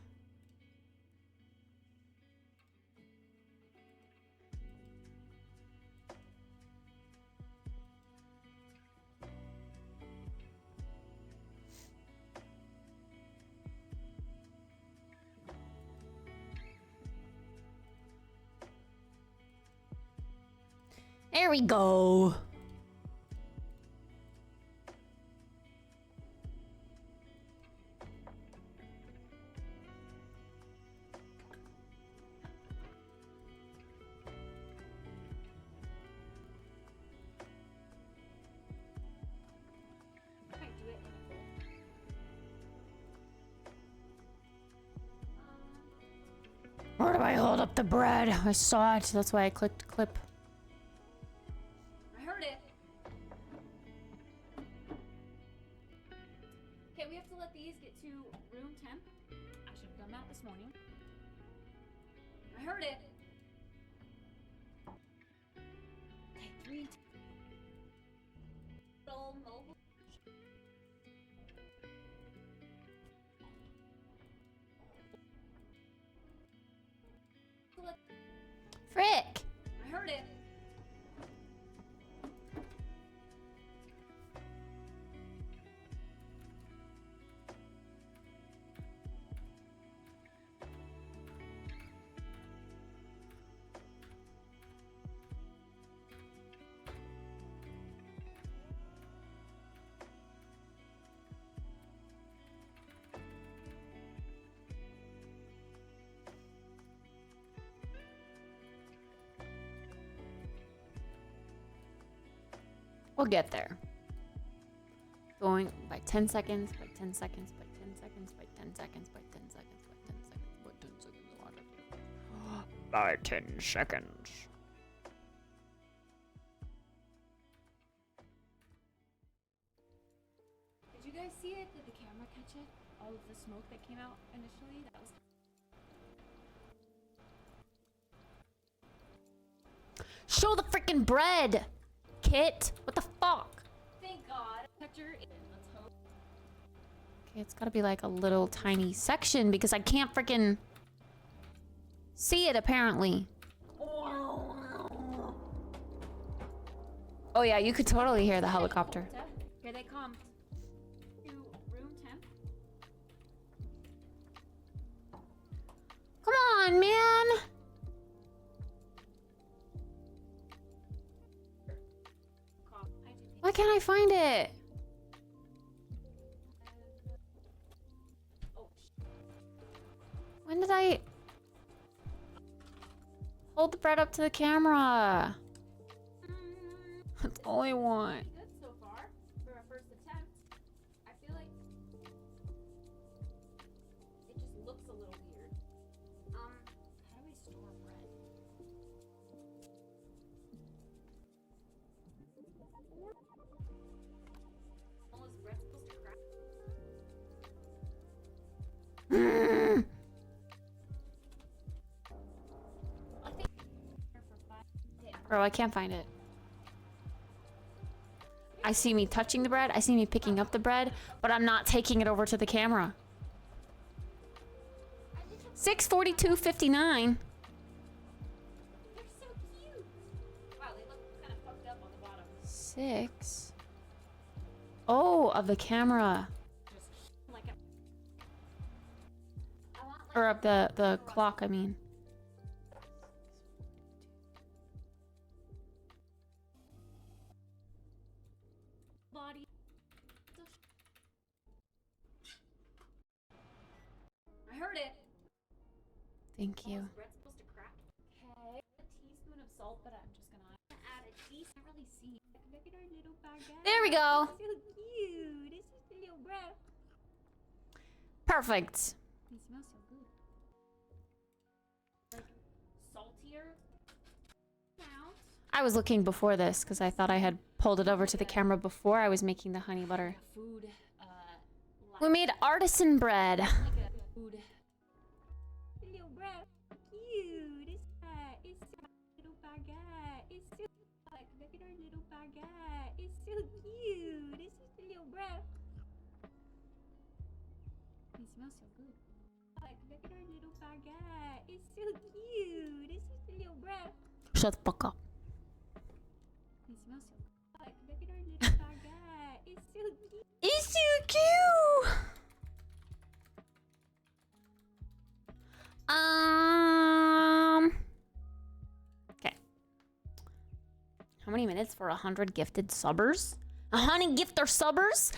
There we go. Where do I hold up the bread? I saw it. That's why I clicked clip. I heard it. Okay, we have to let these get to room temp. I should have done that this morning. I heard it. Okay, 3 little mobile. Frick! I heard it. We'll get there. Going by 10 seconds, by 10 seconds, by 10 seconds, by 10 seconds, by 10 seconds, by 10 seconds, by 10 seconds, by 10 seconds. Did you guys see it? Did the camera catch it? All of the smoke that came out initially? That was. Show the freaking bread, Kit. What the fuck? Thank God. Picture in. Let's hope. Okay, it's gotta be like a little tiny section because I can't freaking see it apparently. Oh yeah, you could totally hear the helicopter. Here they come. To room temp. Come on, man. Why can't I find it? When did I... Hold the bread up to the camera. That's all I want. Pretty good so far for a first attempt. I feel like it just looks a little weird. How do I store bread? Oh, is bread supposed to crack? I think Bro, I can't find it. I see me touching the bread. I see me picking up the bread, but I'm not taking it over to the camera. 6:42:59. they're so cute. Wow, they look kind of fucked up on the bottom. 6. Oh, of the camera. Like a, I want like Or of the clock, I mean. body. I heard it. Thank you. Is bread supposed to crack? Okay. A teaspoon of salt, but I'm just gonna add a teaspoon. I can't really see. Look at our little baguette. There we go. So cute. This is the little bread. Perfect. It smells so good. Like saltier sounds. I was looking before this because I thought I had pulled it over to the camera before I was making the honey butter. Food. We made artisan bread. Like a food. Little bread. Cute. It's a little baguette. It's so like look at our little baguette. It's so cute. This is the little bread. It smells so good. Like look at our little baguette. It's so cute. This is the little bread. Shut the fuck up. It smells so good. Like look at our little baguette. It's so cute. It's so cute. Okay. How many minutes for 100 gifted subbers? 100 gifter subbers?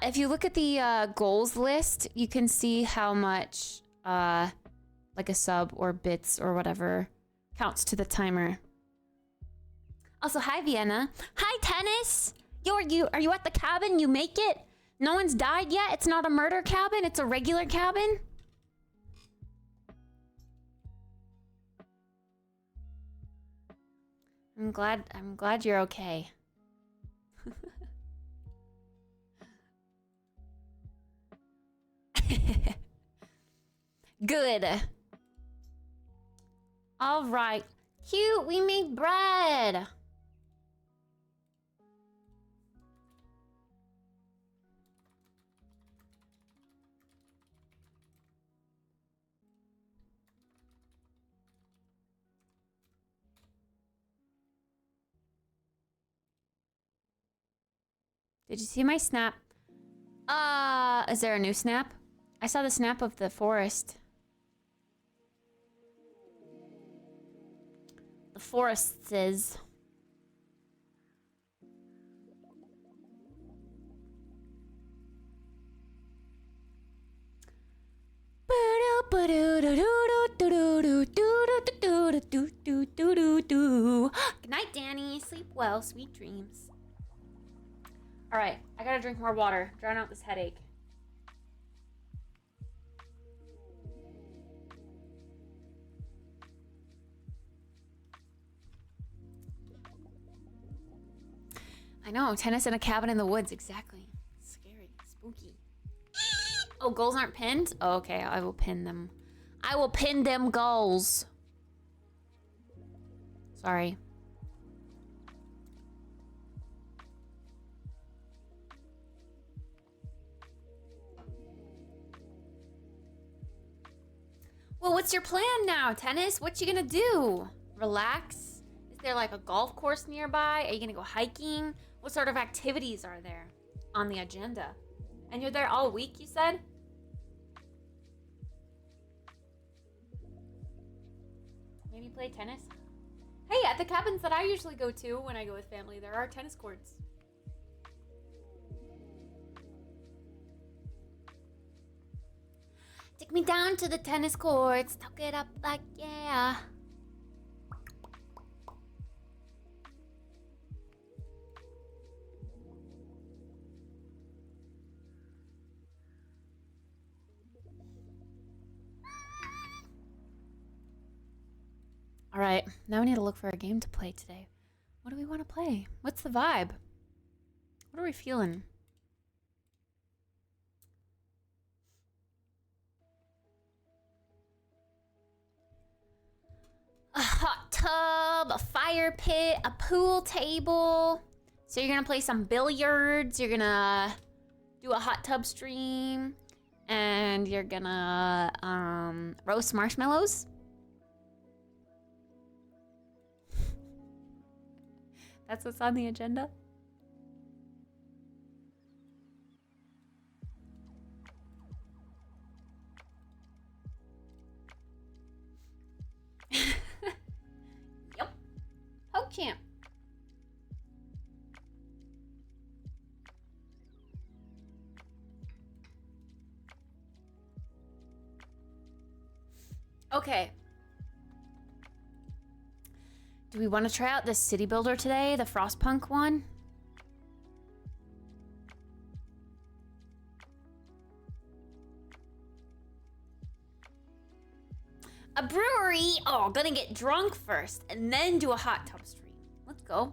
If you look at the goals list, you can see how much like a sub or bits or whatever counts to the timer. Also, hi Vienna. Hi Tennis. Are you at the cabin? You make it? No one's died yet? It's not a murder cabin, it's a regular cabin? I'm glad you're okay. Good. All right. Cute, we made bread. Did you see my snap? Is there a new snap? I saw the snap of the forest. The forest says. Good night, Danny. Sleep well. Sweet dreams. All right, I gotta drink more water. Drown out this headache. I know, tennis in a cabin in the woods, exactly. Scary, spooky. Oh, goals aren't pinned? Oh, okay, I will pin them. I will pin them goals. Sorry. Well, what's your plan now, Tennis? What you gonna do? Relax? Is there like a golf course nearby? Are you gonna go hiking? What sort of activities are there on the agenda? And you're there all week, you said? Maybe play tennis? Hey, at the cabins that I usually go to when I go with family, there are tennis courts. Take me down to the tennis courts. Tuck it up like, yeah. All right, now we need to look for a game to play today. What do we want to play? What's the vibe? What are we feeling? A hot tub, a fire pit, a pool table. So you're gonna play some billiards, you're gonna do a hot tub stream, and you're gonna roast marshmallows. That's what's on the agenda. Yep. PogChamp. Okay. Do we want to try out this city builder today? The Frostpunk one? A brewery? Oh, gonna get drunk first and then do a hot tub stream. Let's go.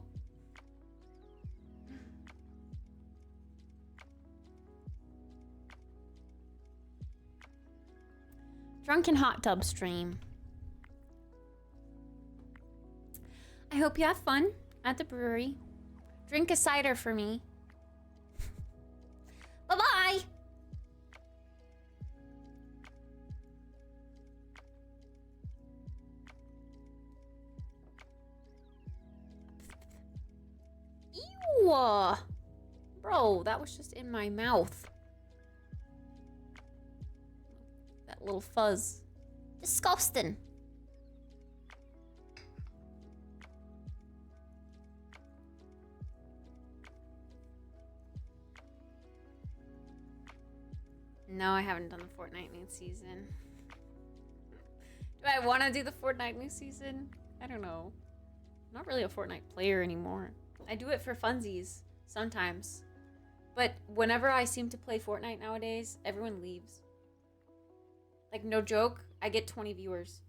Drunken hot tub stream. I hope you have fun at the brewery. Drink a cider for me. Bye-bye! Ew! Bro, that was just in my mouth. That little fuzz. Disgusting. No, I haven't done the Fortnite new season. Do I want to do the Fortnite new season? I don't know. I'm not really a Fortnite player anymore. I do it for funsies sometimes. But whenever I seem to play Fortnite nowadays, everyone leaves. Like, no joke, I get 20 viewers.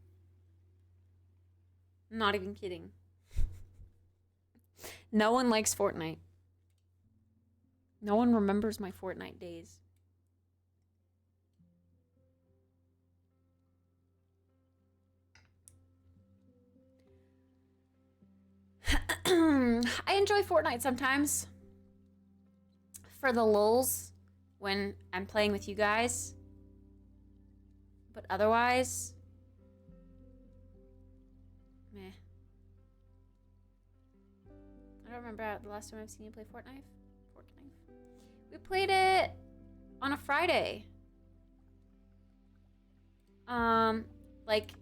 I'm not even kidding. No one likes Fortnite. No one remembers my Fortnite days. I enjoy Fortnite sometimes. For the lulz when I'm playing with you guys. But otherwise, meh. I don't remember the last time I've seen you play Fortnite. We played it on a Friday. Like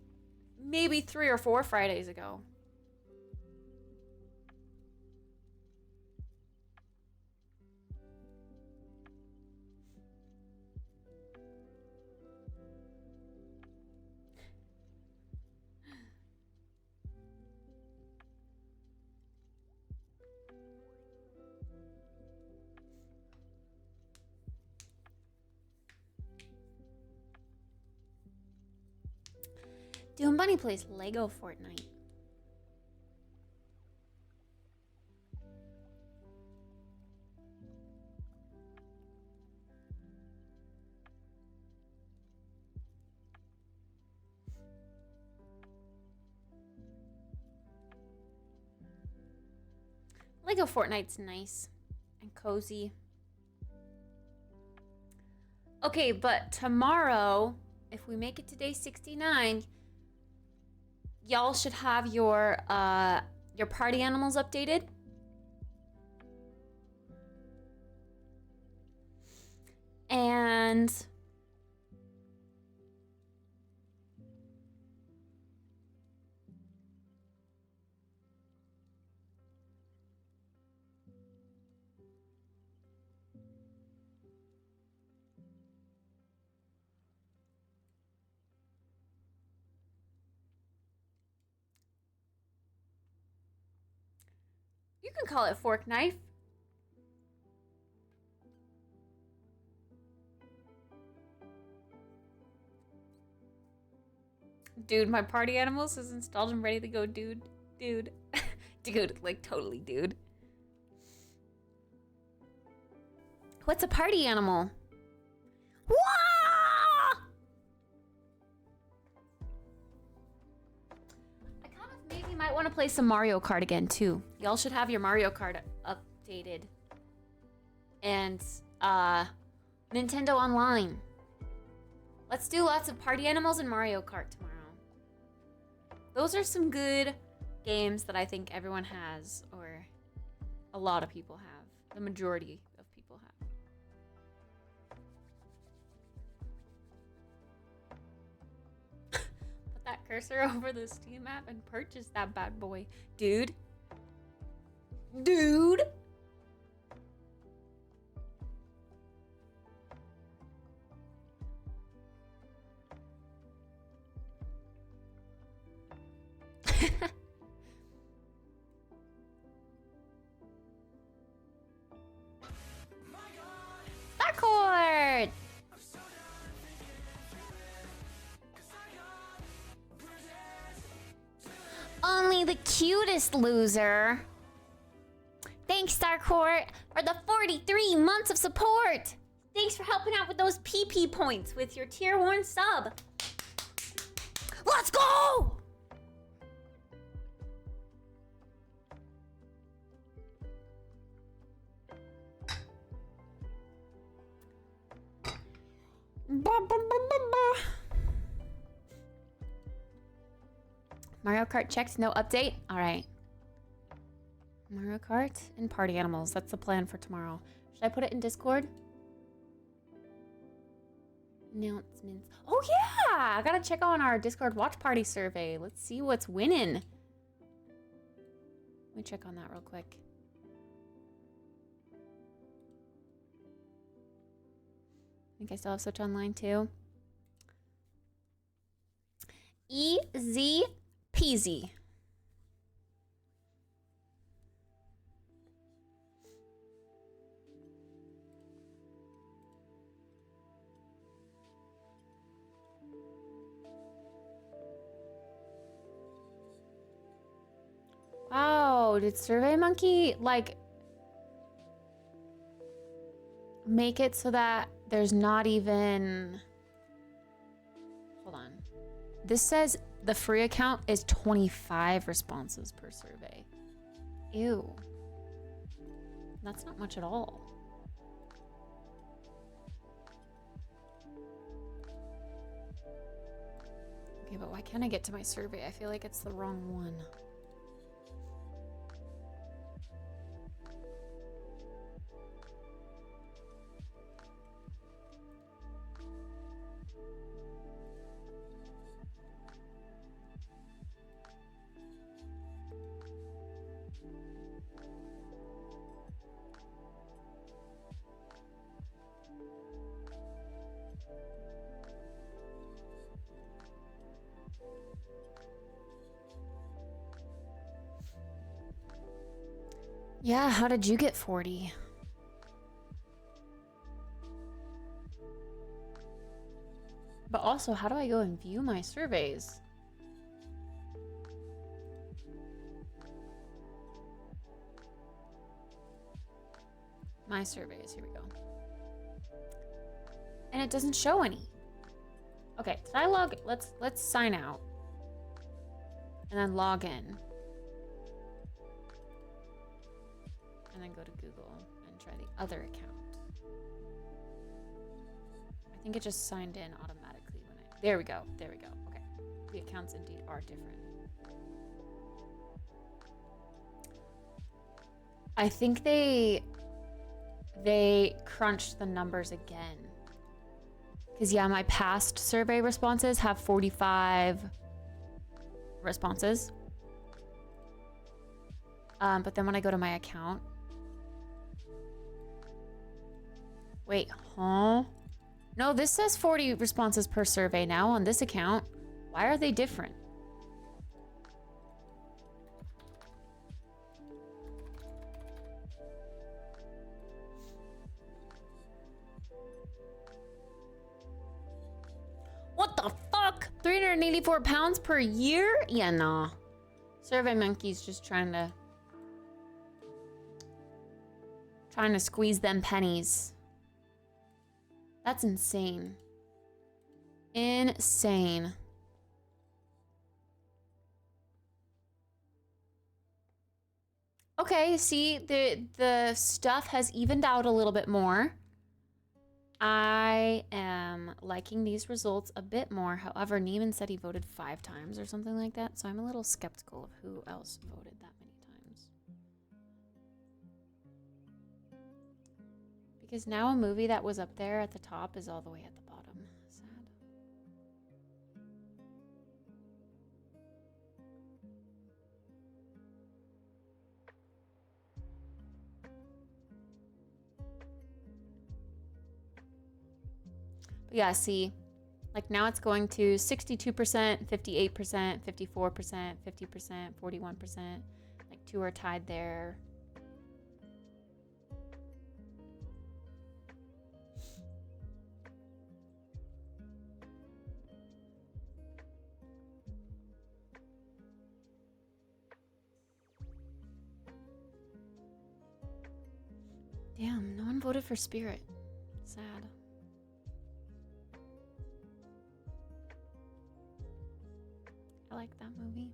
maybe 3 or 4 Fridays ago. Doom Bunny plays Lego Fortnite. Lego Fortnite's nice and cozy. Okay, but tomorrow, if we make it to day 69, y'all should have your party animals updated. And you can call it fork knife. Dude, my party animals is installed and ready to go, dude. Dude. Dude, like totally, dude. What's a party animal? Wah! I kind of maybe might want to play some Mario Kart again too. Y'all should have your Mario Kart updated. And Nintendo Online. Let's do lots of party animals and Mario Kart tomorrow. Those are some good games that I think everyone has, or a lot of people have. The majority of people have. Put that cursor over the Steam app and purchase that bad boy. Dude. Dude. Darkcord! Only the cutest loser. Thanks, Darkcord, for the 43 months of support. Thanks for helping out with those PP points with your tier 1 sub. Let's go! Mario Kart checked, no update. All right. Mario Kart and party animals. That's the plan for tomorrow. Should I put it in Discord? Announcements. Oh yeah! I gotta check on our Discord watch party survey. Let's see what's winning. Let me check on that real quick. I think I still have Switch Online too. Easy peasy. Wow, did SurveyMonkey like make it so that there's not even... Hold on. This says the free account is 25 responses per survey. Ew. That's not much at all. Okay, but why can't I get to my survey? I feel like it's the wrong one. Yeah, how did you get 40? But also, how do I go and view my surveys? My surveys, here we go. And it doesn't show any. Okay, did I log? Let's sign out. And then log in. And then go to Google and try the other account. I think it just signed in automatically when I... There we go. There we go. Okay. The accounts indeed are different. I think they crunched the numbers again. Because, yeah, my past survey responses have 45 responses. But then when I go to my account... Wait, huh? No, this says 40 responses per survey now on this account. Why are they different? What the fuck? 384 pounds per year? Yeah, nah. Survey Monkey's just trying to squeeze them pennies. That's insane. Insane. Okay, see, the stuff has evened out a little bit more. I am liking these results a bit more. However, Neiman said he voted 5 times or something like that, so I'm a little skeptical of who else voted that many times. Because now a movie that was up there at the top is all the way at the bottom. Sad. But yeah, see, like now it's going to 62%, 58%, 54%, 50%, 41%. Like 2 are tied there. Damn, no one voted for Spirit. Sad. I like that movie.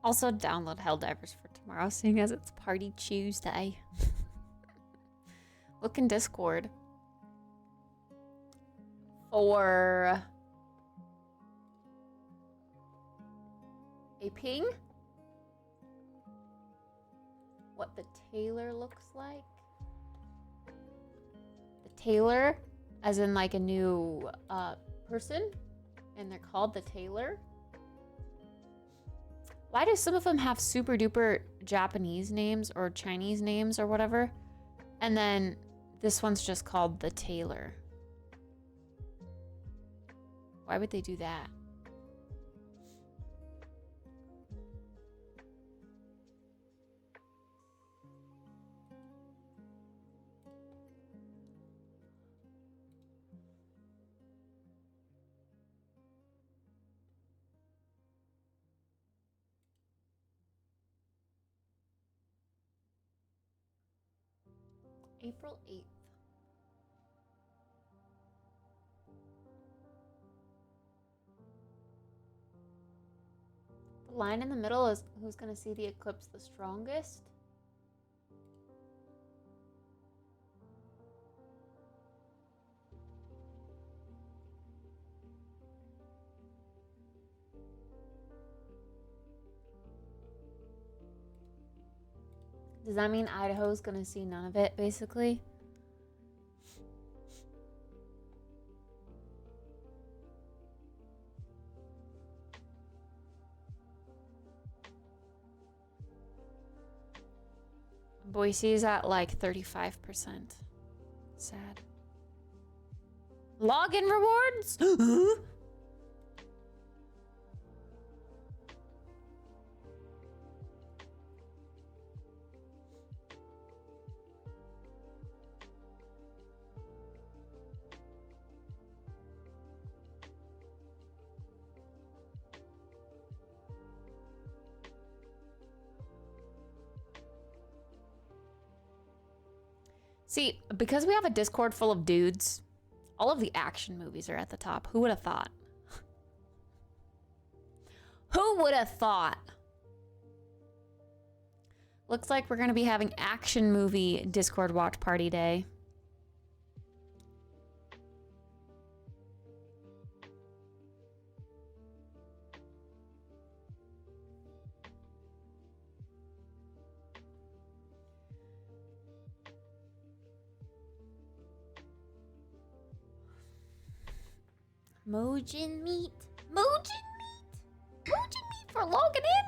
Also, download Helldivers for tomorrow, seeing as it's Party Tuesday. Look in Discord for a ping. What the tailor looks like. The tailor, as in like a new person, and they're called the tailor. Why do some of them have super duper Japanese names or Chinese names or whatever? And then this one's just called the tailor. Why would they do that? April 8th. The line in the middle is who's going to see the eclipse the strongest. Does that mean Idaho's going to see none of it, basically? Boise's at like 35%. Sad. Login rewards? See, because we have a Discord full of dudes, all of the action movies are at the top. Who would have thought? Who would have thought? Looks like we're going to be having action movie Discord watch party day. Mojin meat. Mojin meat. Mojin meat for logging in.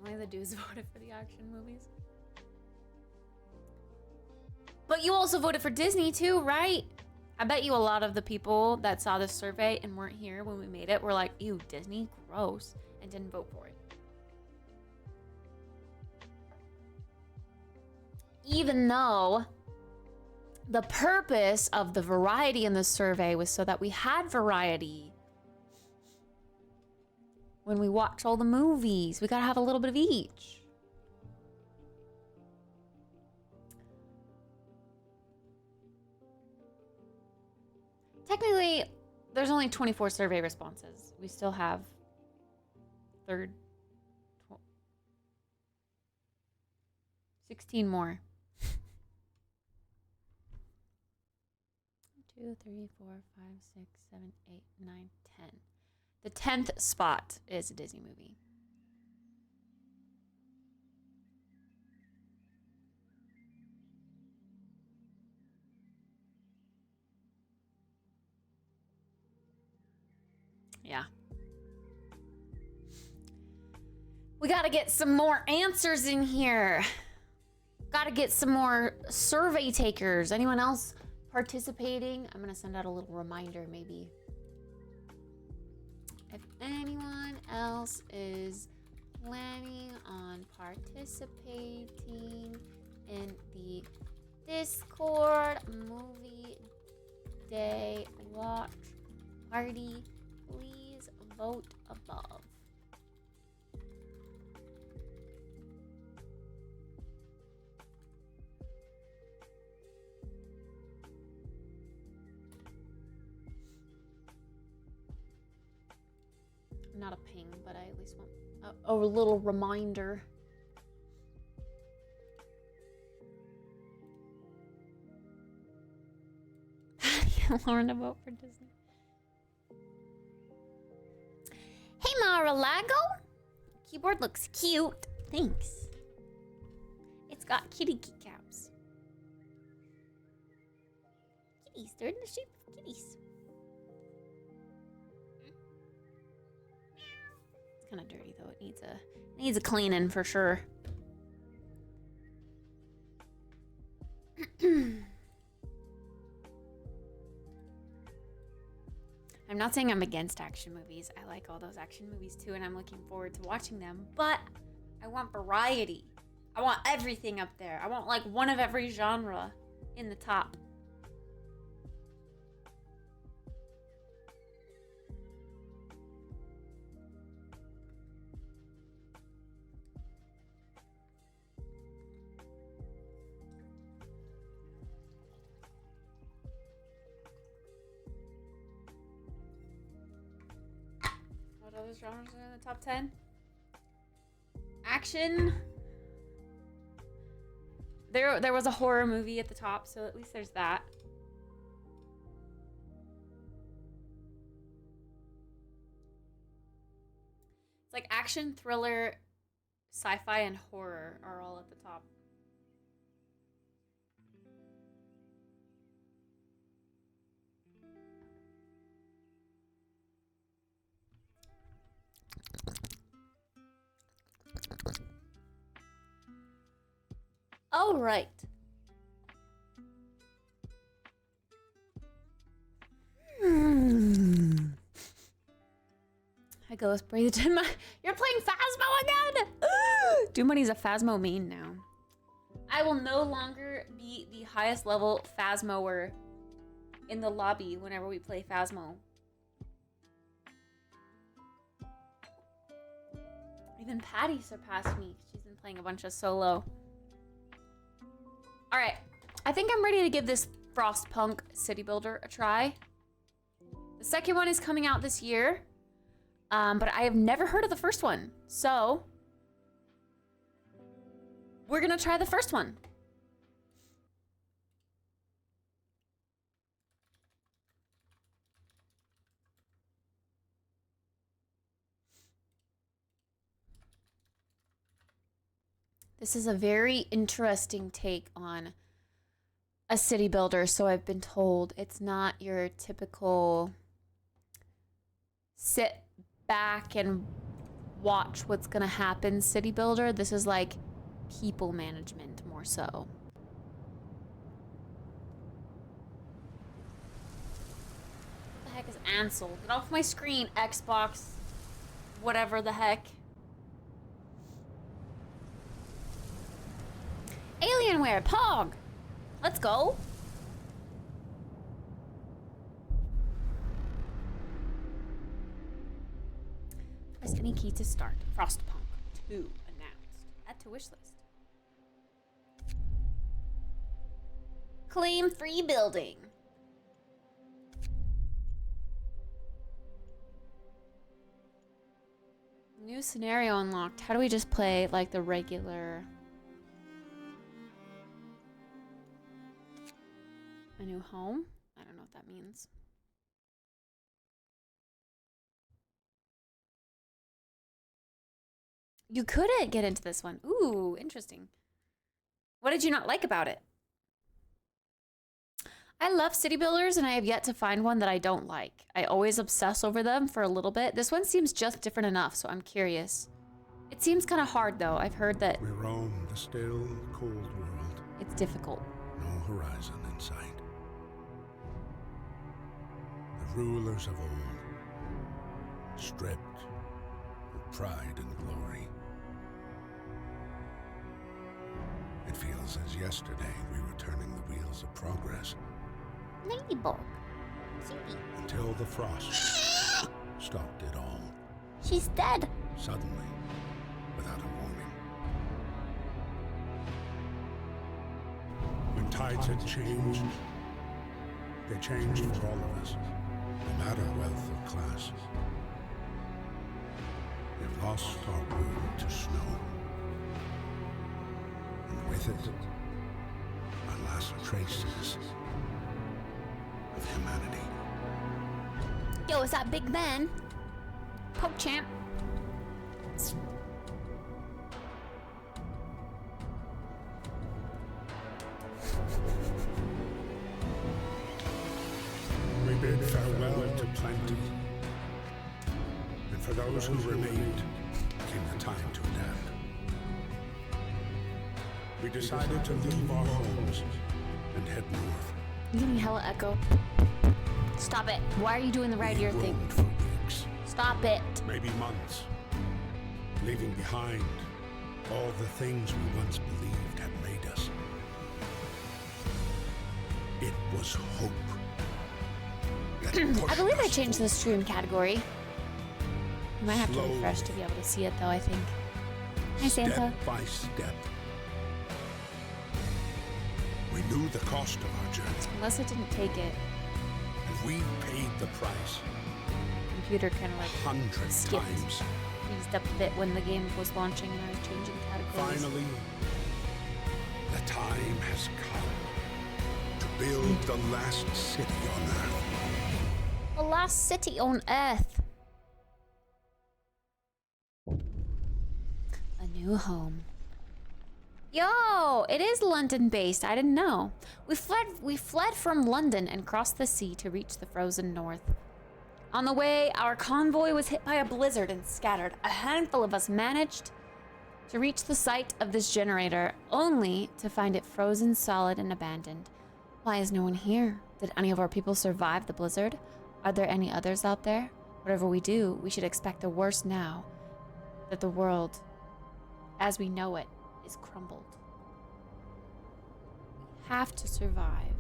Only the dudes voted for the action movies. But you also voted for Disney too, right? I bet you a lot of the people that saw this survey and weren't here when we made it were like, ew, Disney, gross, and didn't vote for it. Even though the purpose of the variety in the survey was so that we had variety. When we watch all the movies, we gotta have a little bit of each. Technically, there's only 24 survey responses. We still have 16 more. 2, 3, 4, 5, 6, 7, 8, 9, 10. The 10th spot is a Disney movie. Yeah. We gotta get some more answers in here. Gotta get some more survey takers. Anyone else participating? I'm gonna send out a little reminder maybe. If anyone else is planning on participating in the Discord movie day watch party, please vote above. Not a ping, but I at least want a little reminder. Lauren to vote for Disney. Hey, Mar-a-Lago. Keyboard looks cute. Thanks. It's got kitty keycaps. Kitties. They're in the shape of kitties. It's kind of dirty though. It needs a cleaning for sure. I'm not saying I'm against action movies. I like all those action movies too, and I'm looking forward to watching them. But I want variety. I want everything up there. I want like one of every genre in the top. What other genres are in the top 10? Action. There was a horror movie at the top, so at least there's that. It's like action, thriller, sci-fi, and horror are all at the top. All right. I go spray the tin. You're playing Phasmo again. Doom Money's a Phasmo main now. I will no longer be the highest level Phasmoer in the lobby whenever we play Phasmo. Even Patty surpassed me. She's been playing a bunch of solo. All right, I think I'm ready to give this Frostpunk City Builder a try. The second one is coming out this year, but I have never heard of the first one. So we're gonna try the first one. This is a very interesting take on a city builder, so I've been told. It's not your typical sit back and watch what's gonna happen city builder. This is like people management more so. What the heck is Ansel? Get off my screen, Xbox. Whatever the heck. Alienware, Pog! Let's go. Press any key to start. Frostpunk 2 announced. Add to wish list. Claim free building. New scenario unlocked. How do we just play like the regular? A new home? I don't know what that means. You couldn't get into this one. Ooh, interesting. What did you not like about it? I love city builders and I have yet to find one that I don't like. I always obsess over them for a little bit. This one seems just different enough, so I'm curious. It seems kind of hard though. I've heard that We roam the still, cold world. it's difficult. No horizon in sight. The rulers of old, stripped of pride and glory. It feels as yesterday we were turning the wheels of progress Ladybug. Cutie. until the frost stopped it all. She's dead. Suddenly, without a warning. When tides had changed, they changed for all of us, no matter wealth or class. We've lost our room to snow. And with it, our last traces of humanity. Yo, is that Big Ben? Poke champ. We bid farewell to plenty. And for those who remained, came the time to adapt. We decided to leave our homes and head north. You're getting hella echo. Stop it. Why are you doing the right We ear thing? roamed for weeks, Stop it. maybe months, leaving behind all the things we once believed had made us. It was hope. that I pushed believe I us changed the forward. stream category. You might have to refresh to be able to see it though, I think. Hi, Santa. Step by step. We knew the cost of our journey, Unless it didn't take it. and we paid the price Computer kind of like 100 skipped. times. Eased up a bit when the game was launching and I was changing categories. Finally, the time has come to build the last city on Earth. The last city on Earth. A new home. Yo, it is London based. I didn't know. We fled from London and crossed the sea to reach the frozen north. On the way, our convoy was hit by a blizzard and scattered. A handful of us managed to reach the site of this generator, only to find it frozen solid and abandoned. Why is no one here? Did any of our people survive the blizzard? Are there any others out there? Whatever we do, we should expect the worst now that the world, as we know it, is crumbled. We have to survive.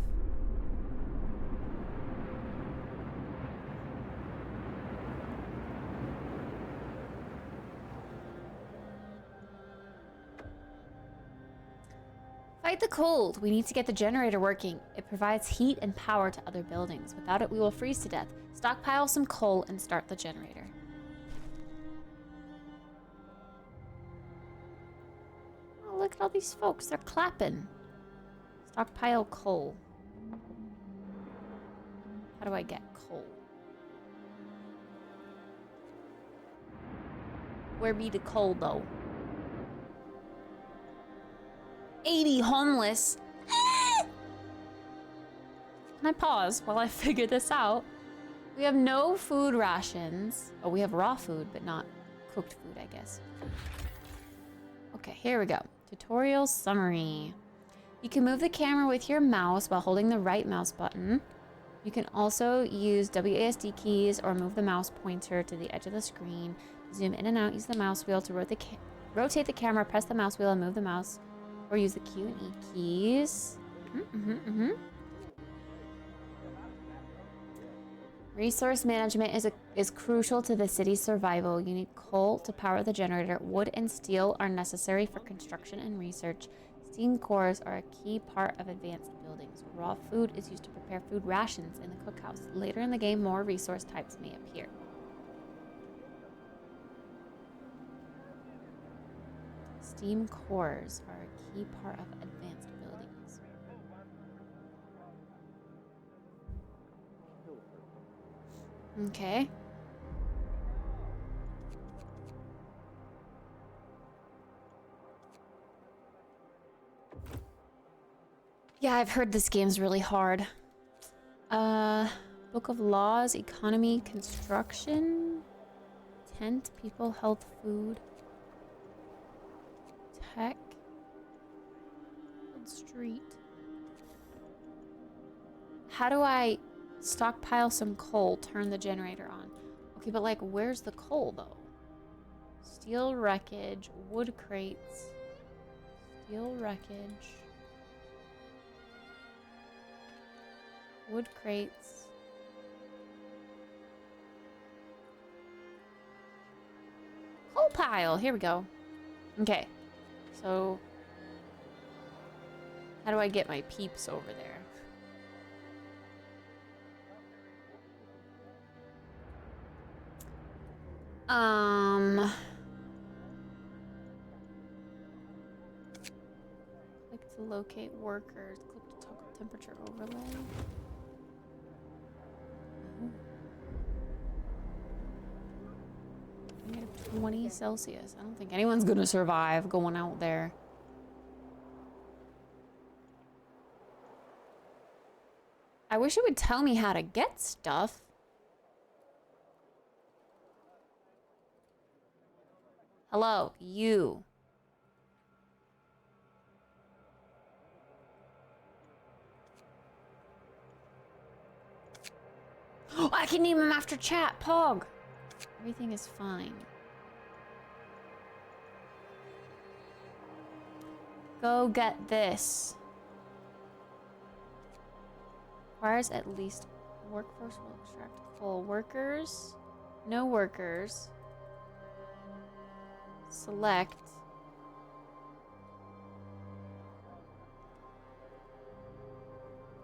Fight the cold. We need to get the generator working. It provides heat and power to other buildings. Without it, we will freeze to death. Stockpile some coal and start the generator. Oh, look at all these folks. They're clapping. Stockpile coal. How do I get coal? Where be the coal, though? 80 homeless. Can I pause while I figure this out? We have no food rations. Oh, we have raw food, but not cooked food, I guess. Okay, here we go. Tutorial summary. You can move the camera with your mouse while holding the right mouse button. You can also use WASD keys or move the mouse pointer to the edge of the screen. Zoom in and out, use the mouse wheel to rotate the camera, press the mouse wheel and move the mouse, or use the Q and E keys. Resource management is crucial to the city's survival. You need coal to power the generator. Wood and steel are necessary for construction and research. Steam cores are a key part of advanced buildings. Raw food is used to prepare food rations in the cookhouse. Later in the game, more resource types may appear. Steam cores are a key part of advanced buildings. Okay. Yeah, I've heard this game's really hard. Book of Laws, Economy, Construction, Tent, People, Health, Food, Tech, Street. How do I stockpile some coal, turn the generator on? Okay, but like, where's the coal though? Steel wreckage, wood crates, steel wreckage. Wood crates. Coal pile. Here we go. Okay. So, how do I get my peeps over there? Click to locate workers. Click to toggle temperature overlay. -20 Celsius. I don't think anyone's gonna survive going out there. I wish it would tell me how to get stuff. Hello, you. Oh, I can name him after chat, Pog. Everything is fine. Go get this. Requires at least workforce will extract coal. Workers. No workers. Select.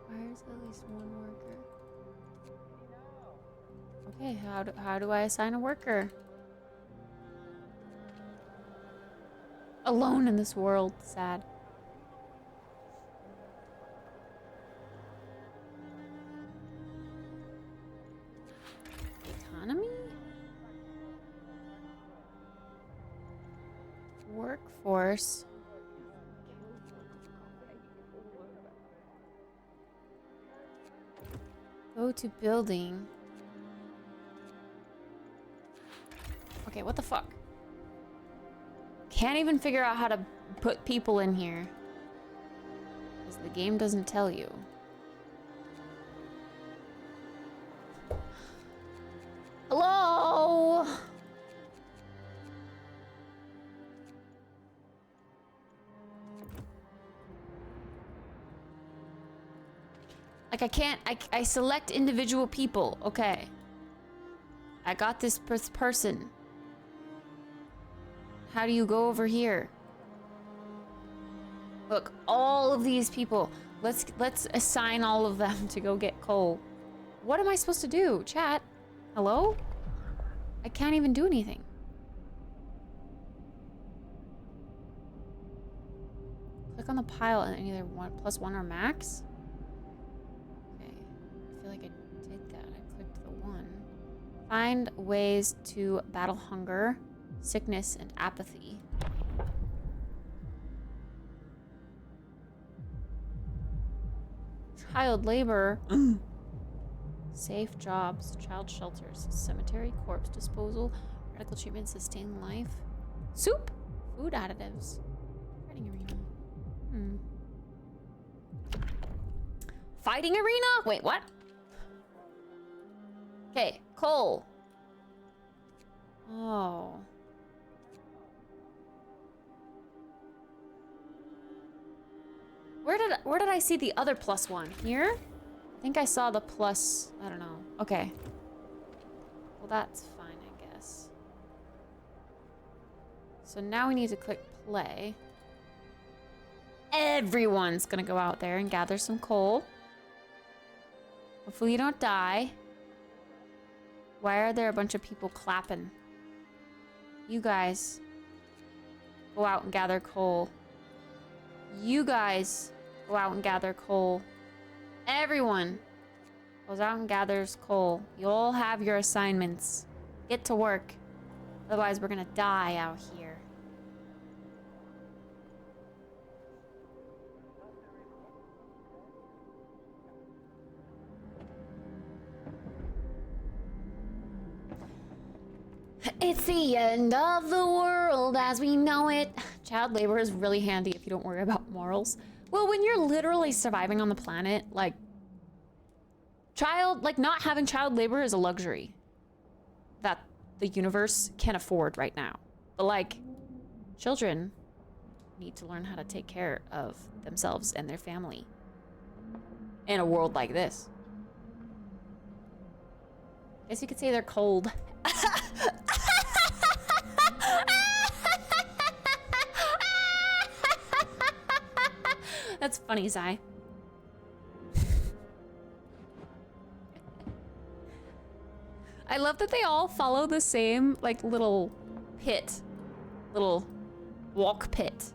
Requires at least one worker. Okay, how do I assign a worker? Alone in this world, sad. Economy? Workforce. Go to building. Okay, what the fuck? Can't even figure out how to put people in here. Because the game doesn't tell you. Hello? Like I can't, I select individual people. Okay. I got this person. How do you go over here? Look, all of these people. Let's assign all of them to go get coal. What am I supposed to do? Chat? Hello? I can't even do anything. Click on the pile and either +1 or max. Okay. I feel like I did that. I clicked the 1. Find ways to battle hunger, sickness, and apathy. Child labor. Safe jobs, child shelters, cemetery, corpse disposal, Radical treatment, sustain life. Soup! Food additives. Fighting arena. Fighting arena? Wait, what? Okay, coal. Oh. Where did I see the other +1? Here? I think I saw the plus, I don't know. Okay. Well, that's fine, I guess. So now we need to click play. Everyone's gonna go out there and gather some coal. Hopefully you don't die. Why are there a bunch of people clapping? You guys go out and gather coal. You guys go out and gather coal. Everyone goes out and gathers coal. You all have your assignments. Get to work. Otherwise, we're gonna die out here. It's the end of the world as we know it. Child labor is really handy if you don't worry about morals. Well, when you're literally surviving on the planet, like, not having child labor is a luxury that the universe can afford right now. But, like, children need to learn how to take care of themselves and their family in a world like this. Guess you could say they're cold. That's funny, Zai. I love that they all follow the same, like, little pit. Little walk pit.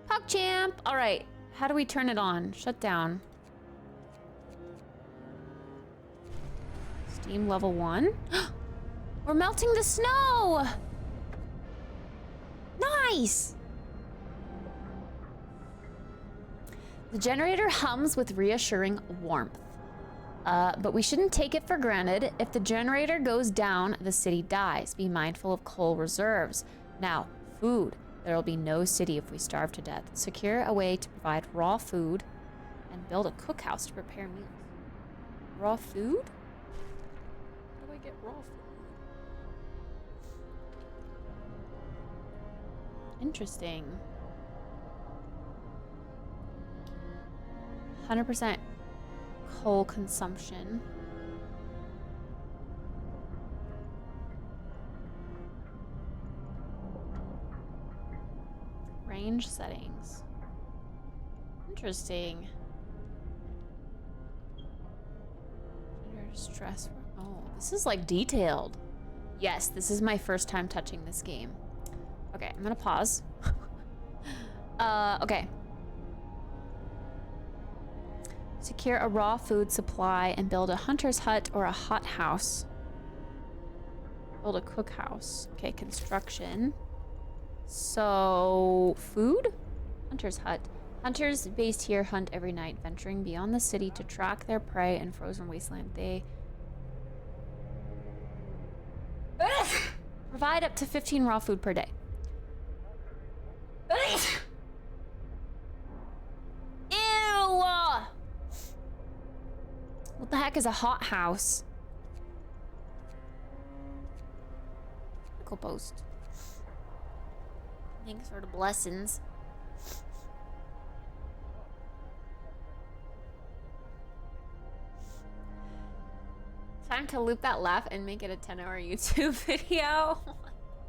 PogChamp! Alright, how do we turn it on? Shut down. Steam level 1. We're melting the snow! Nice! The generator hums with reassuring warmth. But we shouldn't take it for granted. If the generator goes down, the city dies. Be mindful of coal reserves. Now, food. There will be no city if we starve to death. Secure a way to provide raw food and build a cookhouse to prepare meals. Raw food? How do I get raw food? Interesting. 100% coal consumption. Range settings. Interesting. Stress. Oh, this is like detailed. Yes, this is my first time touching this game. Okay, I'm gonna pause. Okay. Secure a raw food supply and build a hunter's hut or a hot house. Build a cookhouse. Okay, construction. So, food? Hunter's hut. Hunters based here hunt every night, venturing beyond the city to track their prey in frozen wasteland. They provide up to 15 raw food per day. Ew! What the heck is a hot house? Cool post. Thanks for the blessings. Time to loop that laugh and make it a 10-hour YouTube video.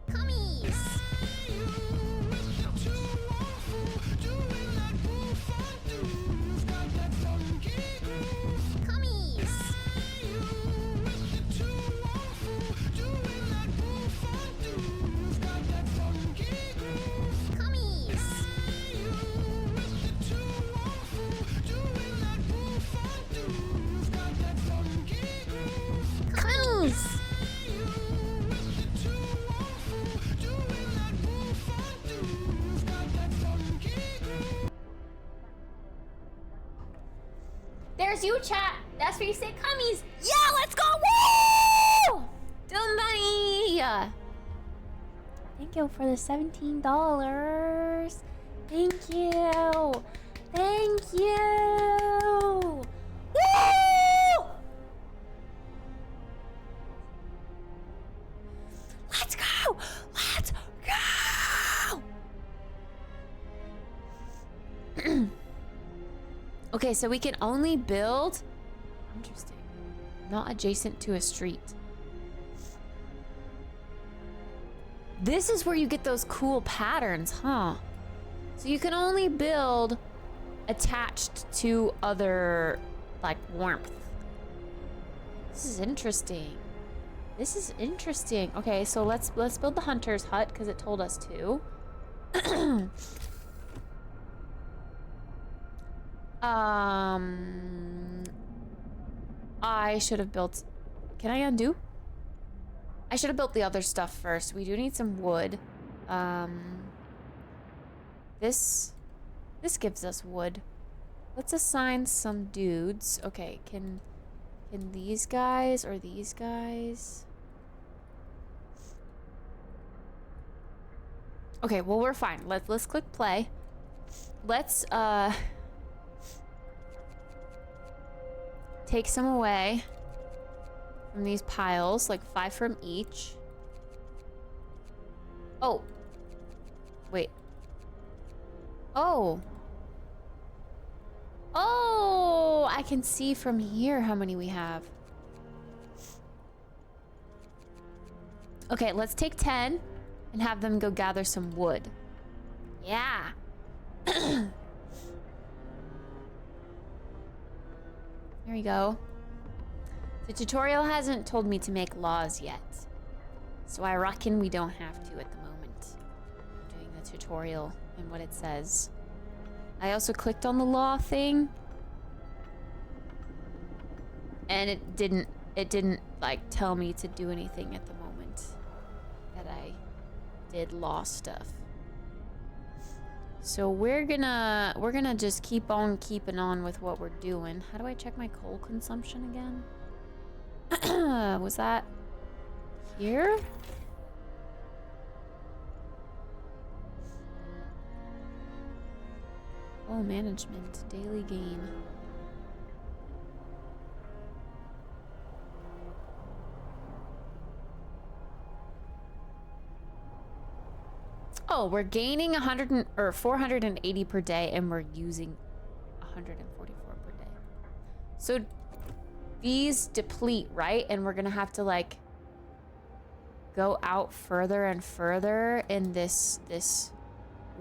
Cummies! Cummies! Cummies! Cummies! There's you, chat. That's where you say cummies. Yeah, let's go. Woo! Done money. Thank you for the $17. Thank you. Thank you. Woo! Let's go. Let's go. Okay, so we can only build. Interesting. Not adjacent to a street. This is where you get those cool patterns, huh? So you can only build attached to other, like, warmth. This is interesting. This is interesting. Okay, so let's build the hunter's hut because it told us to. I should have built. Can I undo? I should have built the other stuff first. We do need some wood. This gives us wood. Let's assign some dudes. Okay, can these guys or these guys? Okay, well we're fine. Let's click play. Let's take some away from these piles, like 5 from each. Oh. Wait. Oh. Oh, I can see from here how many we have. Okay, let's take 10 and have them go gather some wood. Yeah. There we go. The tutorial hasn't told me to make laws yet, so I reckon we don't have to at the moment. I'm doing the tutorial and what it says. I also clicked on the law thing, and it didn't like tell me to do anything at the moment that I did law stuff. So we're gonna just keep on keeping on with what we're doing. How do I check my coal consumption again? Was that here? Oh, management, daily gain. Oh, we're gaining 480 per day, and we're using 144 per day. So these deplete, right? And we're gonna have to like go out further and further in this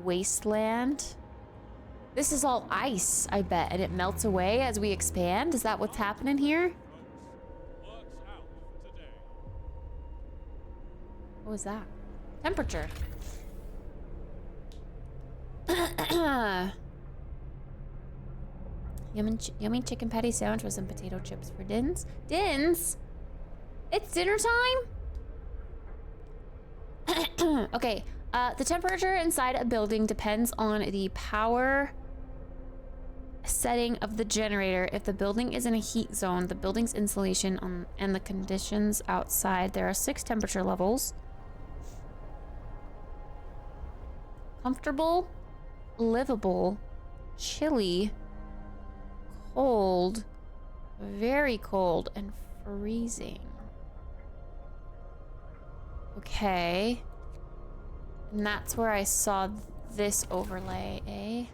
wasteland. This is all ice, I bet, and it melts away as we expand. Is that what's happening here? What was that? Temperature. Yummy chicken patty sandwich with some potato chips for Dins. Dins? It's dinner time? Okay, the temperature inside a building depends on the power setting of the generator. If the building is in a heat zone, the building's insulation and the conditions outside. There are 6 temperature levels. Comfortable, livable, chilly, cold, very cold, and freezing. Okay. And that's where I saw this overlay, eh?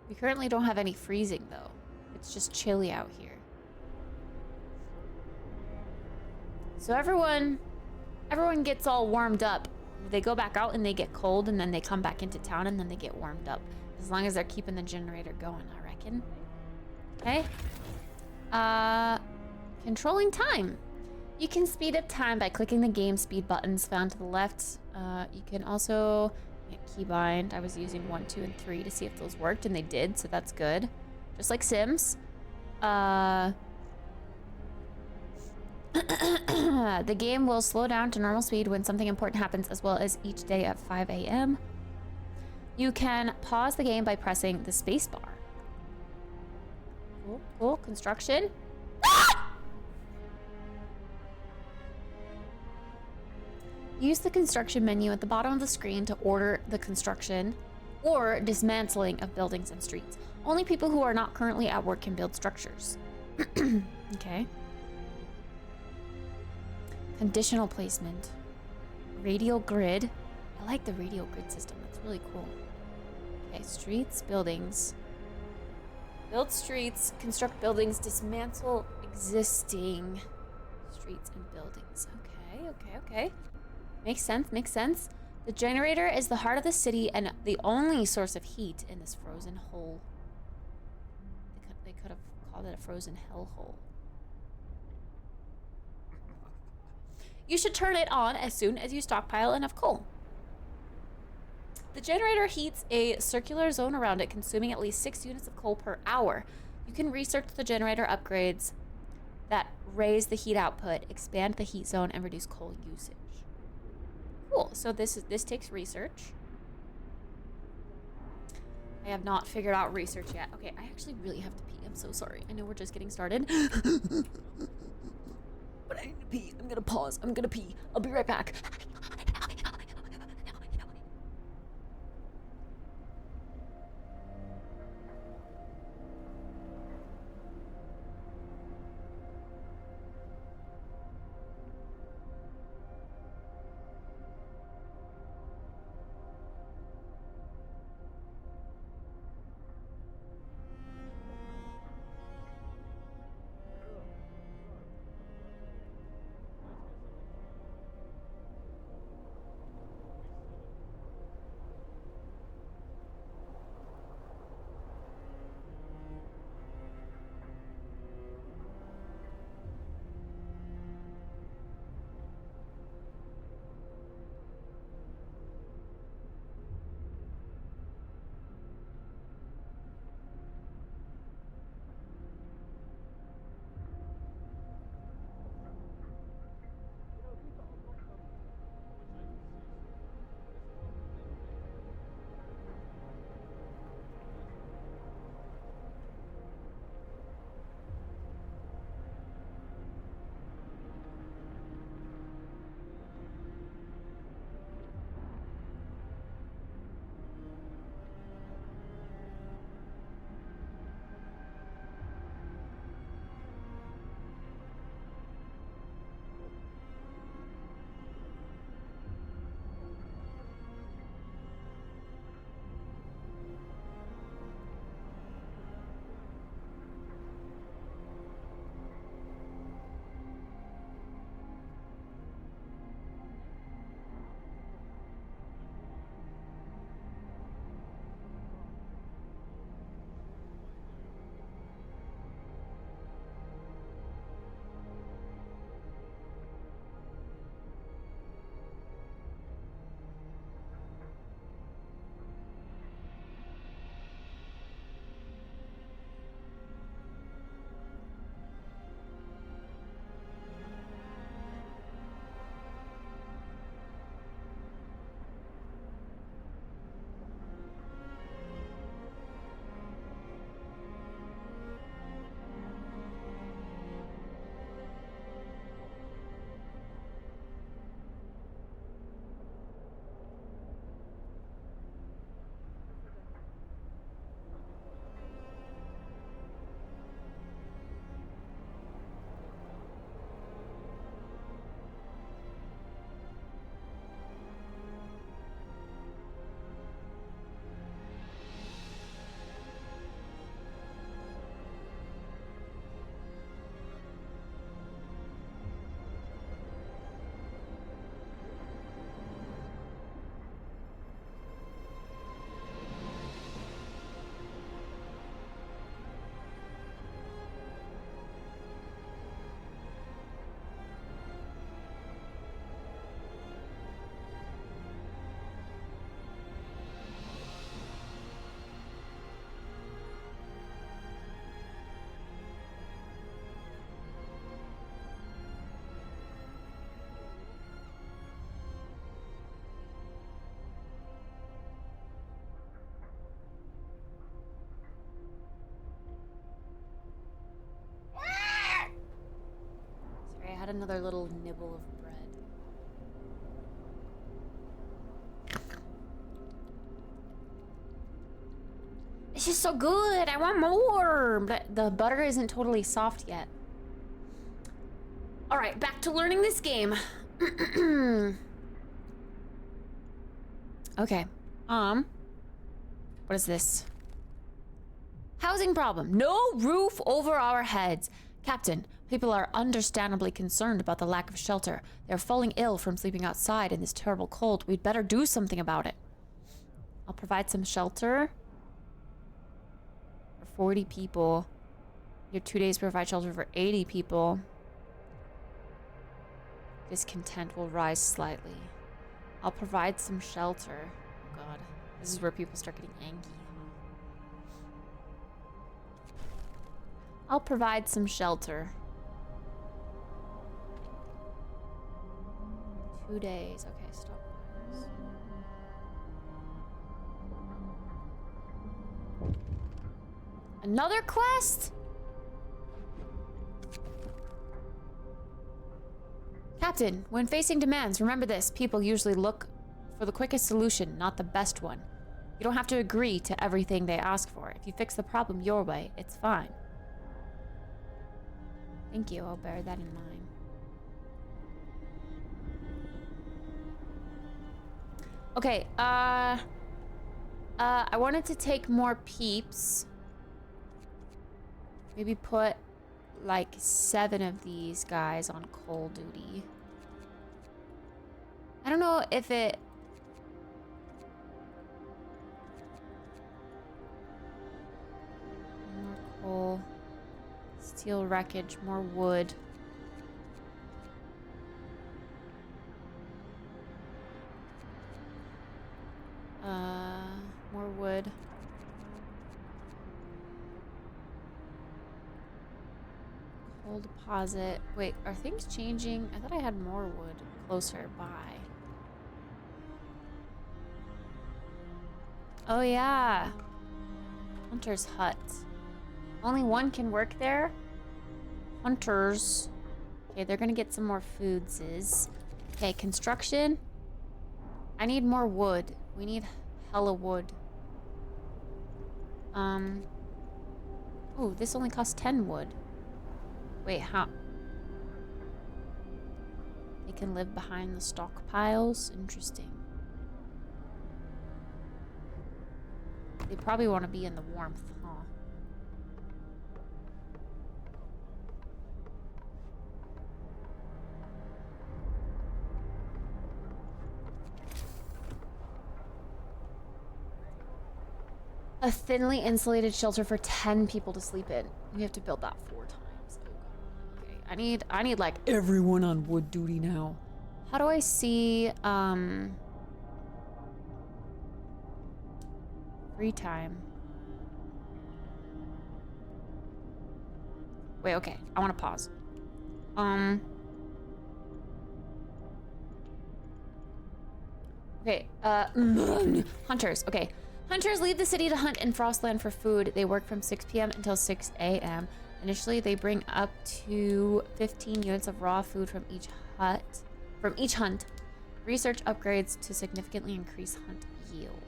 We currently don't have any freezing, though. It's just chilly out here. So everyone gets all warmed up. They go back out and they get cold, and then they come back into town and then they get warmed up. As long as they're keeping the generator going, I reckon. Okay. Controlling time. You can speed up time by clicking the game speed buttons found to the left. You can also keybind. I was using 1, 2, and 3 to see if those worked, and they did, so that's good. Just like Sims. The game will slow down to normal speed when something important happens, as well as each day at 5 a.m. You can pause the game by pressing the space bar. Cool, cool. Construction. Use the construction menu at the bottom of the screen to order the construction or dismantling of buildings and streets. Only people who are not currently at work can build structures. Okay. Conditional placement. Radial grid. I like the radial grid system. That's really cool. Okay, streets, buildings. Build streets, construct buildings, dismantle existing streets and buildings. Okay, okay, okay. Makes sense, makes sense. The generator is the heart of the city and the only source of heat in this frozen hole. They could have called it a frozen hellhole. You should turn it on as soon as you stockpile enough coal. The generator heats a circular zone around it, consuming at least 6 units of coal per hour. You can research the generator upgrades that raise the heat output, expand the heat zone, and reduce coal usage. Cool. So this takes research. I have not figured out research yet. Okay, I actually really have to pee. I'm so sorry. I know we're just getting started. But I need to pee. I'm gonna pause. I'm gonna pee. I'll be right back. another little nibble of bread. It's just so good. I want more. But the butter isn't totally soft yet. All right, back to learning this game. Okay. What is this? Housing problem. No roof over our heads. Captain, people are understandably concerned about the lack of shelter. They're falling ill from sleeping outside in this terrible cold. We'd better do something about it. I'll provide some shelter for 40 people. You have 2 days to provide shelter for 80 people. Discontent will rise slightly. I'll provide some shelter. Oh God, this is where people start getting angry. I'll provide some shelter. 2 days. Okay, stop. Another quest? Captain, when facing demands, remember this. People usually look for the quickest solution, not the best one. You don't have to agree to everything they ask for. If you fix the problem your way, it's fine. Thank you, I'll bear that in mind. Okay, I wanted to take more peeps. Maybe put like 7 of these guys on coal duty. I don't know if it... More coal. Steel wreckage, more wood. More wood. Coal deposit. Wait, are things changing? I thought I had more wood closer by. Oh yeah. Hunter's hut. Only one can work there? Hunters. Okay, they're gonna get some more foods. Okay, construction. I need more wood. We need hella wood. Oh, this only costs 10 wood. Wait, how? They can live behind the stockpiles? Interesting. They probably want to be in the warmth, huh? A thinly insulated shelter for 10 people to sleep in. We have to build that 4 times. Oh God. Okay, I need like everyone on wood duty now. How do I see free time? Wait, okay. I want to pause. Okay, hunters. Okay. Hunters leave the city to hunt in Frostland for food. They work from 6 p.m. until 6 a.m. Initially, they bring up to 15 units of raw food from each hunt. Research upgrades to significantly increase hunt yield.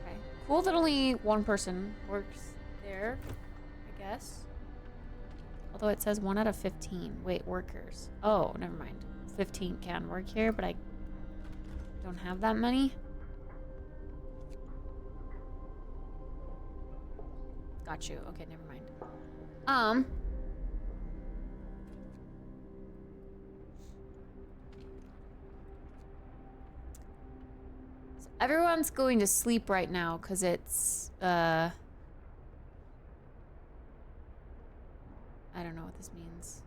Okay. Cool that only one person works there, I guess. Although it says 1 out of 15. Wait, workers. Oh, never mind. 15 can work here, but I don't have that many. Got you. Okay, never mind. So everyone's going to sleep right now because it's I don't know what this means.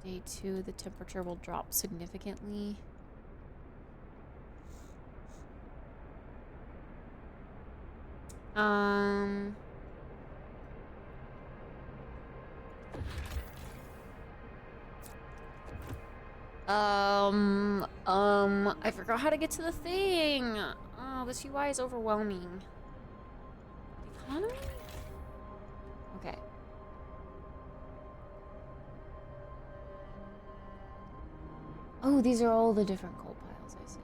Day 2, the temperature will drop significantly. I forgot how to get to the thing. Oh, this UI is overwhelming. Economy? Okay. Oh, these are all the different coal piles. I see.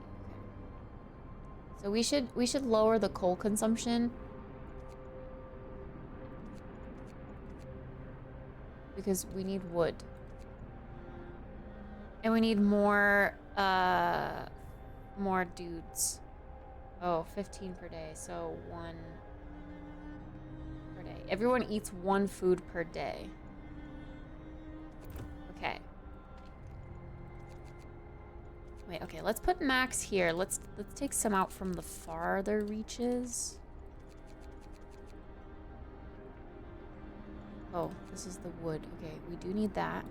Okay. So we should lower the coal consumption because we need wood. And we need more dudes. Oh, 15 per day. So 1 per day. Everyone eats 1 food per day. Okay. Wait, okay, let's put Max here. Let's take some out from the farther reaches. Oh, this is the wood. Okay, we do need that.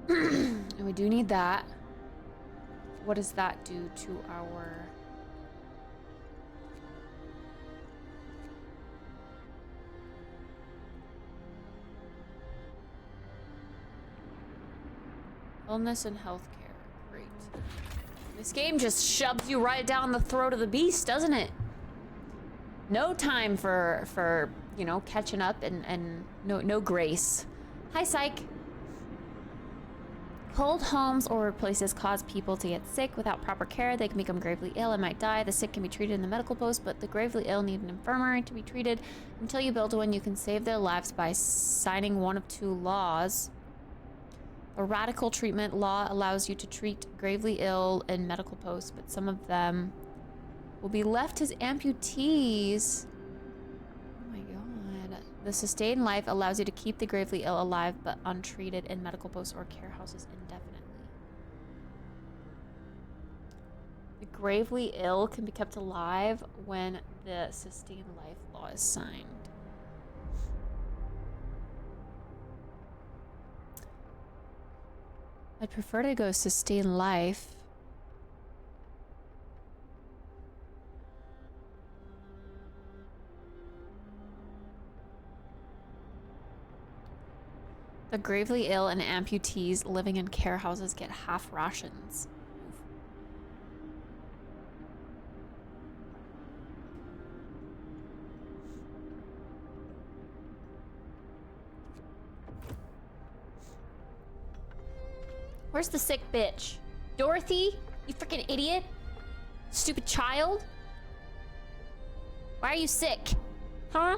And we do need that. What does that do to our... Illness and healthcare. Great. This game just shoves you right down the throat of the beast, doesn't it? No time for you know, catching up and no grace. Hi, Psych. Cold homes or places cause people to get sick without proper care. They can become gravely ill and might die. The sick can be treated in the medical post, but the gravely ill need an infirmary to be treated. Until you build one, you can save their lives by signing one of 2 laws. A radical treatment law allows you to treat gravely ill in medical posts, but some of them will be left as amputees. Oh my god. The sustained life allows you to keep the gravely ill alive but untreated in medical posts or care houses indefinitely. The gravely ill can be kept alive when the sustained life law is signed. I'd prefer to go sustain life. The gravely ill and amputees living in care houses get half rations. Where's the sick bitch? Dorothy? You freaking idiot? Stupid child? Why are you sick? Huh?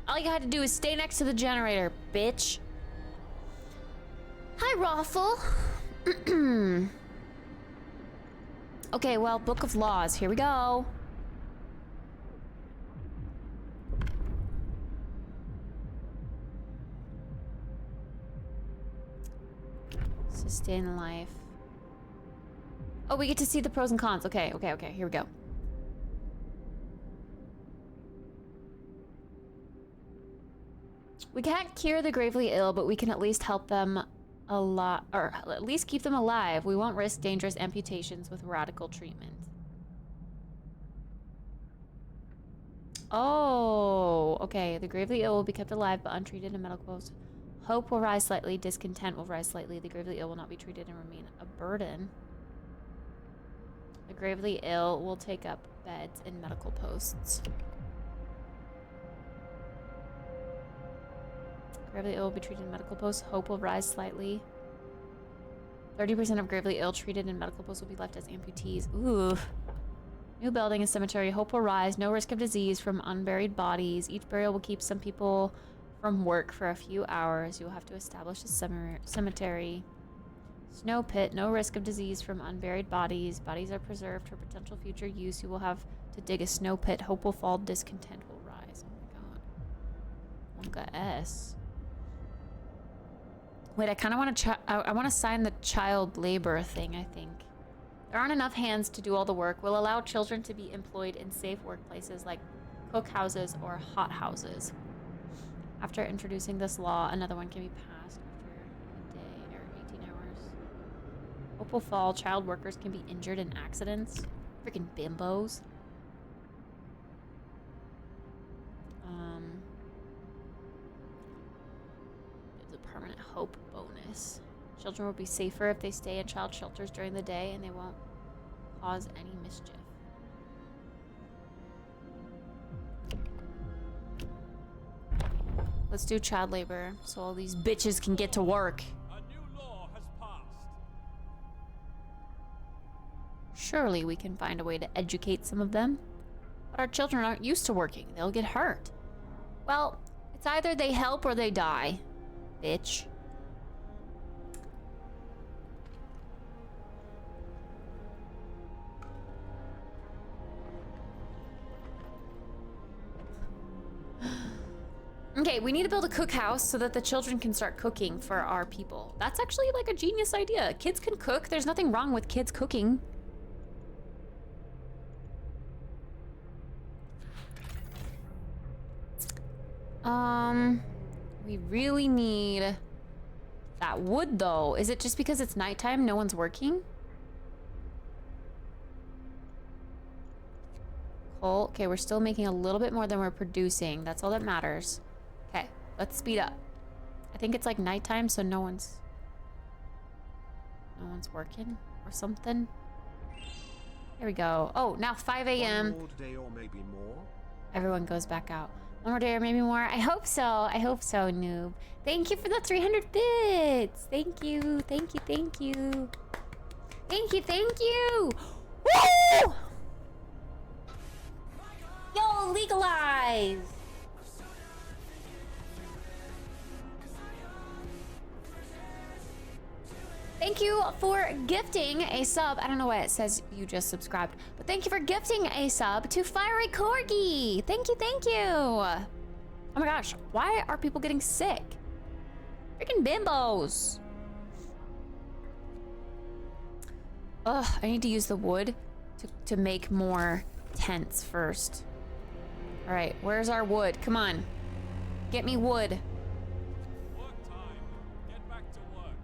All you had to do is stay next to the generator, bitch. Hi, Raffle. Okay, well, Book of Laws. Here we go. Sustain life. Oh, we get to see the pros and cons. Okay, here we go. We can't cure the gravely ill, but we can at least help them a lot, or at least keep them alive. We won't risk dangerous amputations with radical treatment. Oh, okay. The gravely ill will be kept alive but untreated in medical posts. Hope will rise slightly. Discontent will rise slightly. The gravely ill will not be treated and remain a burden. The gravely ill will take up beds in medical posts. Gravely ill will be treated in medical posts. Hope will rise slightly. 30% of gravely ill treated in medical posts will be left as amputees. Ooh. New building and cemetery. Hope will rise. No risk of disease from unburied bodies. Each burial will keep some people from work for a few hours. You will have to establish a cemetery. Snow pit. No risk of disease from unburied bodies. Bodies are preserved for potential future use. You will have to dig a snow pit. Hope will fall. Discontent will rise. Oh my god. Wonka S. Wait, I kind of want to I want to sign the child labor thing, I think. There aren't enough hands to do all the work. We'll allow children to be employed in safe workplaces like cookhouses or hot houses. After introducing this law, another one can be passed after a day or 18 hours. Hope will fall. Child workers can be injured in accidents. Freaking bimbos. Permanent hope bonus. Children will be safer if they stay in child shelters during the day and they won't cause any mischief. Let's do child labor so all these bitches can get to work. A new law has passed. Surely we can find a way to educate some of them. But our children aren't used to working. They'll get hurt. Well, it's either they help or they die, bitch. Okay, we need to build a cookhouse so that the children can start cooking for our people. That's actually like a genius idea. Kids can cook. There's nothing wrong with kids cooking. We really need that wood though. Is it just because it's nighttime, no one's working? Coal. Okay, we're still making a little bit more than we're producing. That's all that matters. Okay, let's speed up. I think it's like nighttime, so no one's working or something. There we go. Oh, now 5 a.m. One more day or maybe more. Everyone goes back out. One more day or maybe more. I hope so. I hope so, noob. Thank you for the 300 bits. Thank you. Thank you. Thank you. Thank you. Thank you. Woo! Yo, legalize. Thank you for gifting a sub. I don't know why it says you just subscribed, but thank you for gifting a sub to Fiery Corgi. Thank you, thank you. Oh my gosh, why are people getting sick? Freaking bimbos. Ugh, I need to use the wood to make more tents first. All right, where's our wood? Come on, get me wood. Work time. Get back to work.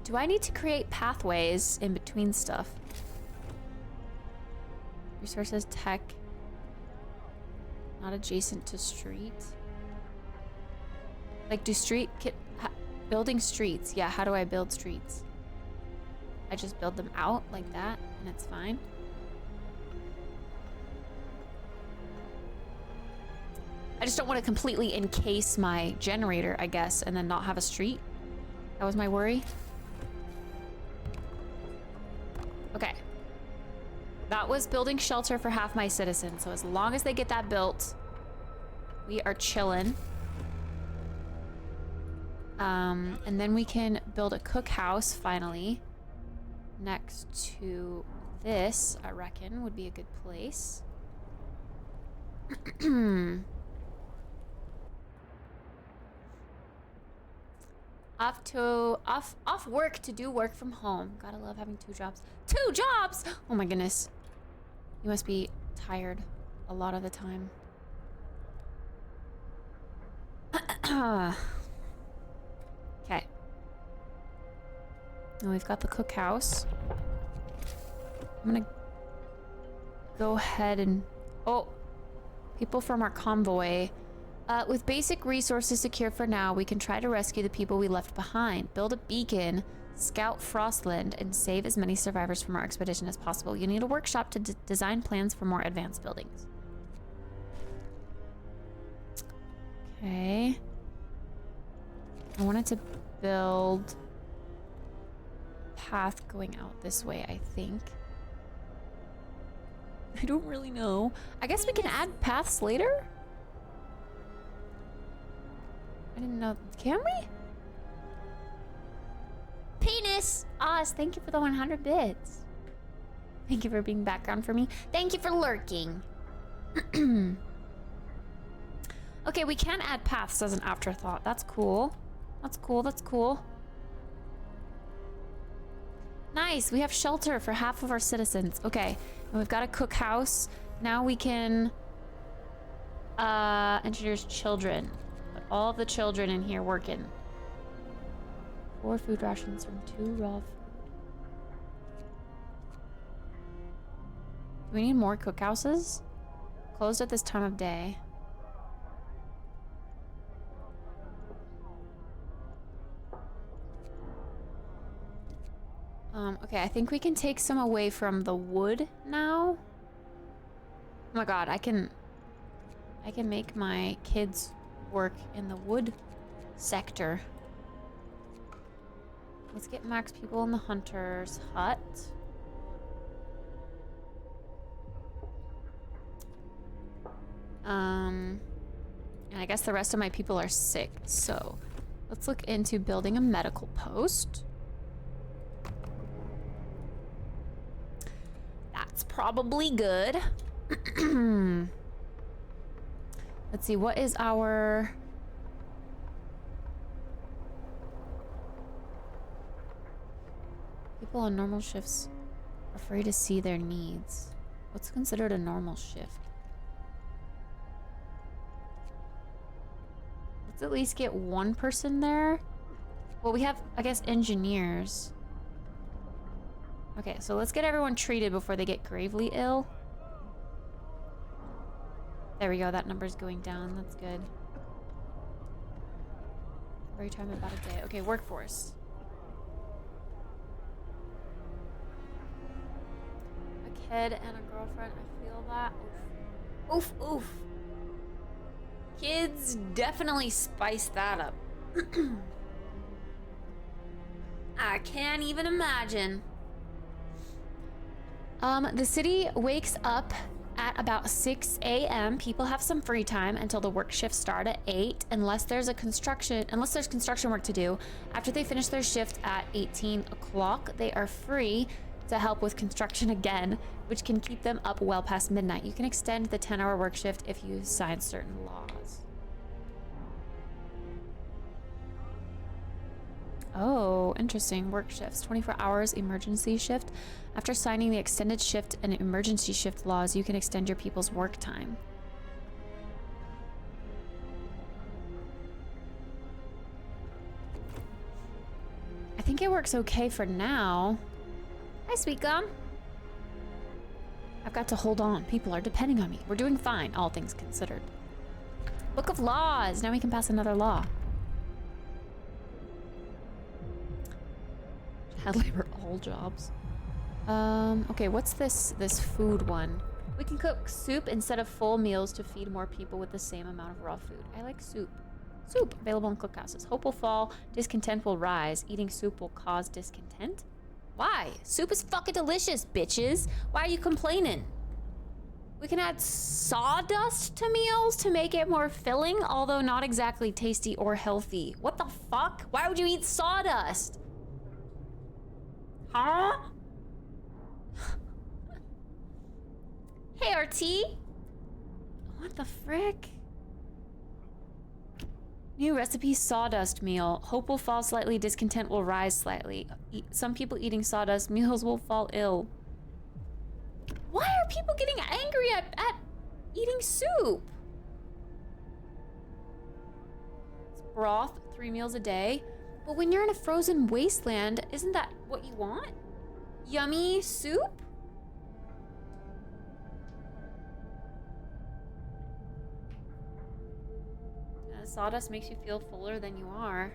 Do I need to create pathways in between stuff? Resources, tech, not adjacent to street. Like, building streets. Yeah, how do I build streets? I just build them out like that, and it's fine. I just don't want to completely encase my generator, I guess, and then not have a street. That was my worry. Okay. That was building shelter for half my citizens, so as long as they get that built, we are chillin'. And then we can build a cookhouse finally next to this, I reckon, would be a good place. Off work to do work from home. Gotta love having 2 jobs. 2 jobs! Oh my goodness. You must be tired a lot of the time. Okay. Now we've got the cookhouse. I'm gonna go ahead and... Oh! People from our convoy. With basic resources secure for now, we can try to rescue the people we left behind, build a beacon, scout Frostland, and save as many survivors from our expedition as possible. You need a workshop to design plans for more advanced buildings. Okay. I wanted to build a path going out this way, I think. I don't really know. I guess we can add paths later? I didn't know. Can we? Penis! Oz, thank you for the 100 bits. Thank you for being background for me. Thank you for lurking. Okay, we can add paths as an afterthought. That's cool. That's cool, that's cool. Nice, we have shelter for half of our citizens. Okay, and we've got a cookhouse. Now we can introduce children. Put all the children in here working. 4 food rations from 2 raw food. Do we need more cookhouses? Closed at this time of day. Okay, I think we can take some away from the wood now. Oh my god, I can make my kids work in the wood sector. Let's get max people in the hunter's hut. And I guess the rest of my people are sick, so let's look into building a medical post. That's probably good. Let's see, what is our... People on normal shifts are free to see their needs. What's considered a normal shift? Let's at least get one person there. Well, we have, I guess, engineers. Okay, so let's get everyone treated before they get gravely ill. There we go, that number's going down. That's good. Every time about a day. Okay, workforce. A kid and a girlfriend, I feel that. Oof. Oof, oof. Kids definitely spice that up. I can't even imagine. The city wakes up at about 6 a.m. People have some free time until the work shifts start at 8, unless there's construction work to do. After they finish their shift at 18 o'clock, they are free to help with construction again, which can keep them up well past midnight. You can extend the 10-hour work shift if you sign certain laws. Oh, interesting. Work shifts. 24 hours emergency shift. After signing the extended shift and emergency shift laws, you can extend your people's work time. I think it works okay for now. Hi, Sweet Gum. I've got to hold on. People are depending on me. We're doing fine, all things considered. Book of Laws. Now we can pass another law. Child labor, all jobs. Okay, what's this food one? We can cook soup instead of full meals to feed more people with the same amount of raw food. I like soup. Soup, available in cookhouses. Hope will fall, discontent will rise. Eating soup will cause discontent? Why? Soup is fucking delicious, bitches. Why are you complaining? We can add sawdust to meals to make it more filling, although not exactly tasty or healthy. What the fuck? Why would you eat sawdust? Huh? Hey, RT. What the frick? New recipe, sawdust meal. Hope will fall slightly, discontent will rise slightly. Some people eating sawdust meals will fall ill. Why are people getting angry at eating soup? It's broth, 3 meals a day. But when you're in a frozen wasteland, isn't that what you want? Yummy soup? Sawdust makes you feel fuller than you are.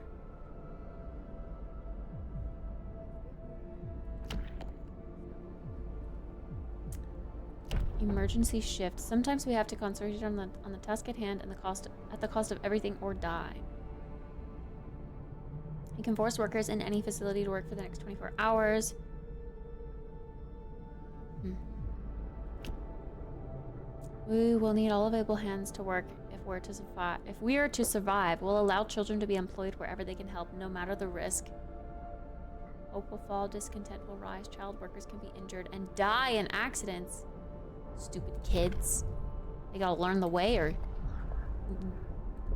Emergency shift. Sometimes we have to concentrate on the task at hand and at the cost of everything or die. You can force workers in any facility to work for the next 24 hours. We will need all available hands to work if we are to survive. We'll allow children to be employed wherever they can help, no matter the risk. Hope will fall, discontent will rise. Child workers can be injured and die in accidents. Stupid kids. They gotta learn the way or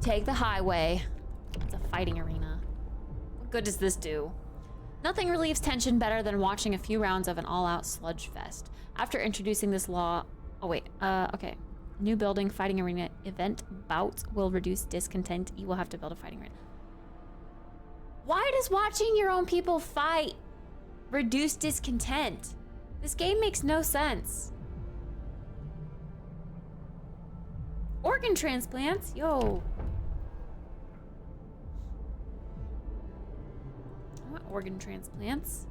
take the highway. It's a fighting arena. What good does this do? Nothing relieves tension better than watching a few rounds of an all-out sludge fest. After introducing this law... Oh, wait. Okay. New building, fighting arena, event, bouts will reduce discontent. You will have to build a fighting arena. Why does watching your own people fight reduce discontent? This game makes no sense. Organ transplants? Yo. I want organ transplants.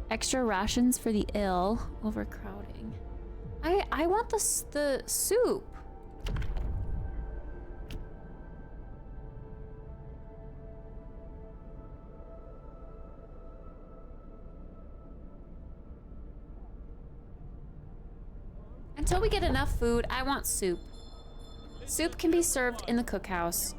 Extra rations for the ill. Overcrowding. I want the soup. Until we get enough food, I want soup. Soup can be served in the cookhouse.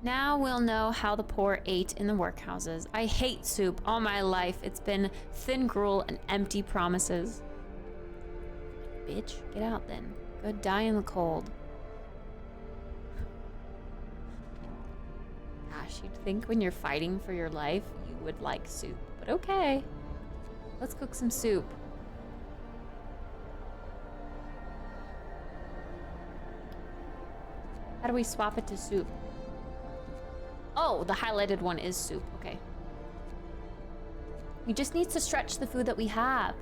Now we'll know how the poor ate in the workhouses. I hate soup all my life. It's been thin gruel and empty promises. Bitch, get out then. Go die in the cold. Gosh, you'd think when you're fighting for your life, you would like soup. But okay. Let's cook some soup. How do we swap it to soup? Oh, the highlighted one is soup. Okay. We just need to stretch the food that we have.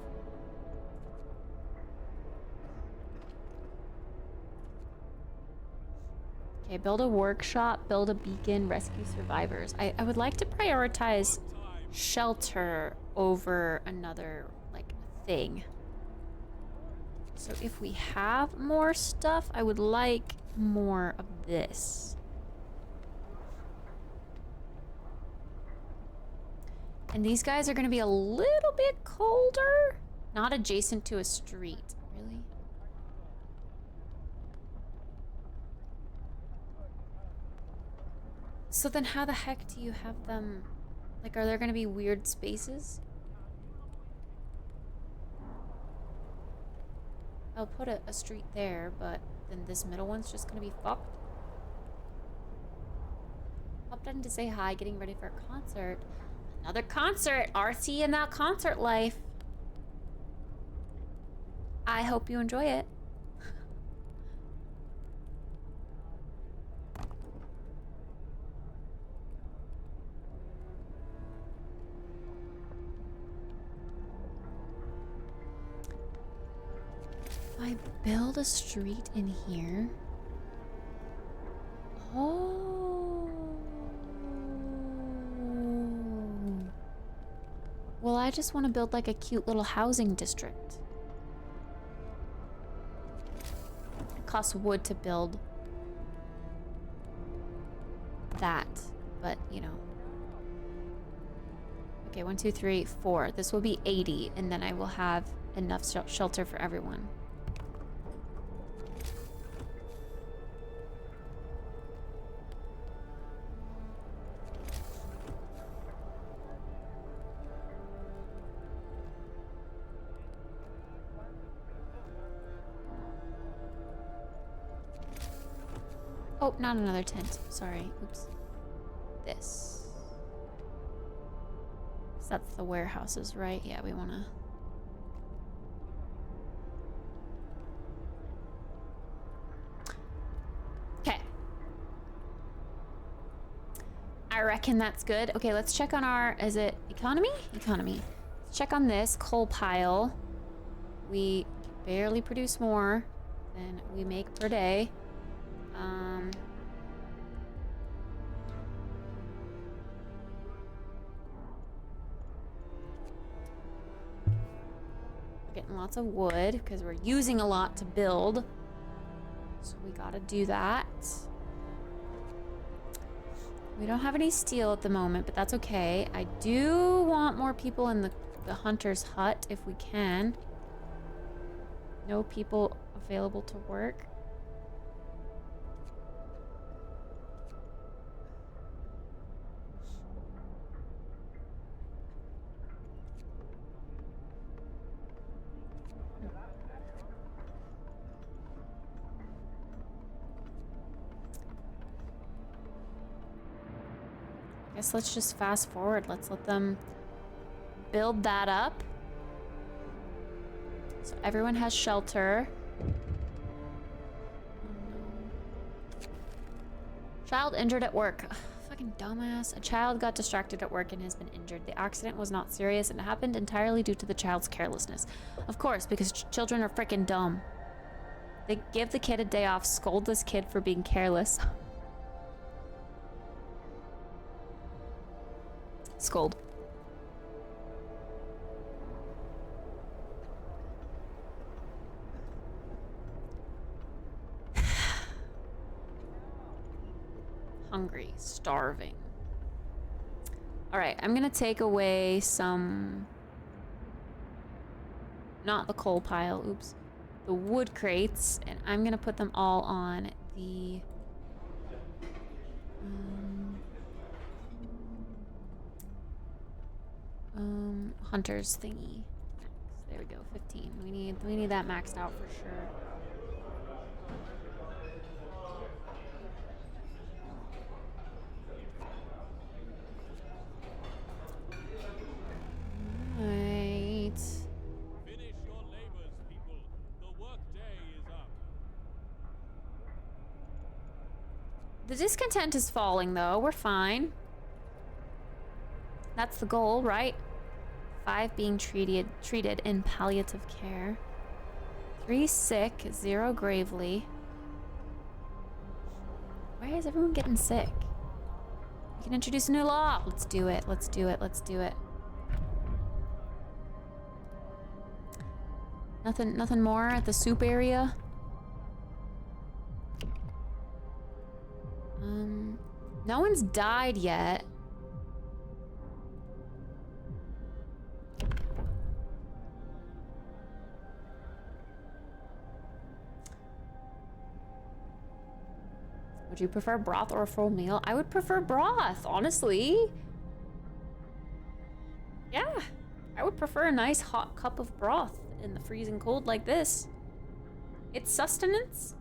Okay, build a workshop, build a beacon, rescue survivors. I would like to prioritize shelter over another, like, thing. So if we have more stuff, I would like more of this. And these guys are going to be a little bit colder. Not adjacent to a street. Really? So then how the heck do you have them? Like, are there going to be weird spaces? I'll put a street there, but then this middle one's just going to be fucked. Popped in to say hi, getting ready for a concert. Another concert! RC and that concert life. I hope you enjoy it. If I build a street in here. Oh. Well, I just want to build like a cute little housing district. It costs wood to build that, but you know. Okay, 1, 2, 3, 4. This will be 80, and then I will have enough shelter for everyone. Oh, not another tent. Sorry. Oops. This. 'Cause that's the warehouses, right? Yeah, we want to... Okay. I reckon that's good. Okay, let's check on our... Is it economy? Economy. Let's check on this coal pile. We barely produce more than we make per day. Getting lots of wood because we're using a lot to build. So we gotta do that. We don't have any steel at the moment, but that's okay. I do want more people in the hunter's hut if we can. No people available to work. Guess let's just fast forward. Let's let them build that up. So everyone has shelter. Oh, no. Child injured at work. Ugh, fucking dumbass. A child got distracted at work and has been injured. The accident was not serious and it happened entirely due to the child's carelessness. Of course, because children are freaking dumb. They give the kid a day off, scold this kid for being careless. Scold. Hungry, starving. All right, I'm gonna take away some, not the coal pile, oops, the wood crates, and I'm gonna put them all on the hunter's thingy. There we go, 15. We need that maxed out for sure. Right. Finish your labors, people. The work day is up. The discontent is falling though. We're fine. That's the goal, right? 5 being treated in palliative care. 3 sick, 0 gravely. Why is everyone getting sick? We can introduce a new law. Let's do it. Let's do it. Let's do it. Nothing more at the soup area. No one's died yet. Would you prefer broth or a full meal? I would prefer broth, honestly. Yeah, I would prefer a nice hot cup of broth in the freezing cold like this. It's sustenance.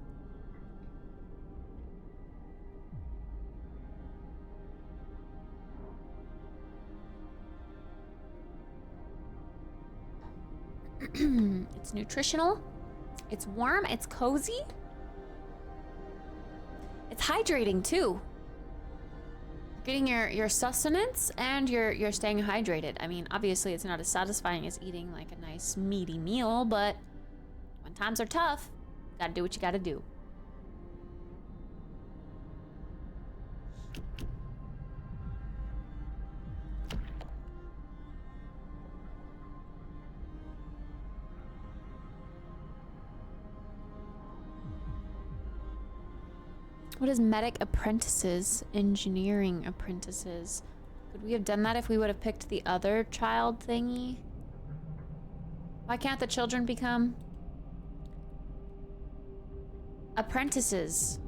It's nutritional. It's warm. It's cozy. It's hydrating too. You're getting your sustenance and you're staying hydrated. I mean, obviously it's not as satisfying as eating like a nice meaty meal, but when times are tough, gotta do what you gotta do. What is medic apprentices? Engineering apprentices. Could we have done that if we would have picked the other child thingy? Why can't the children become apprentices?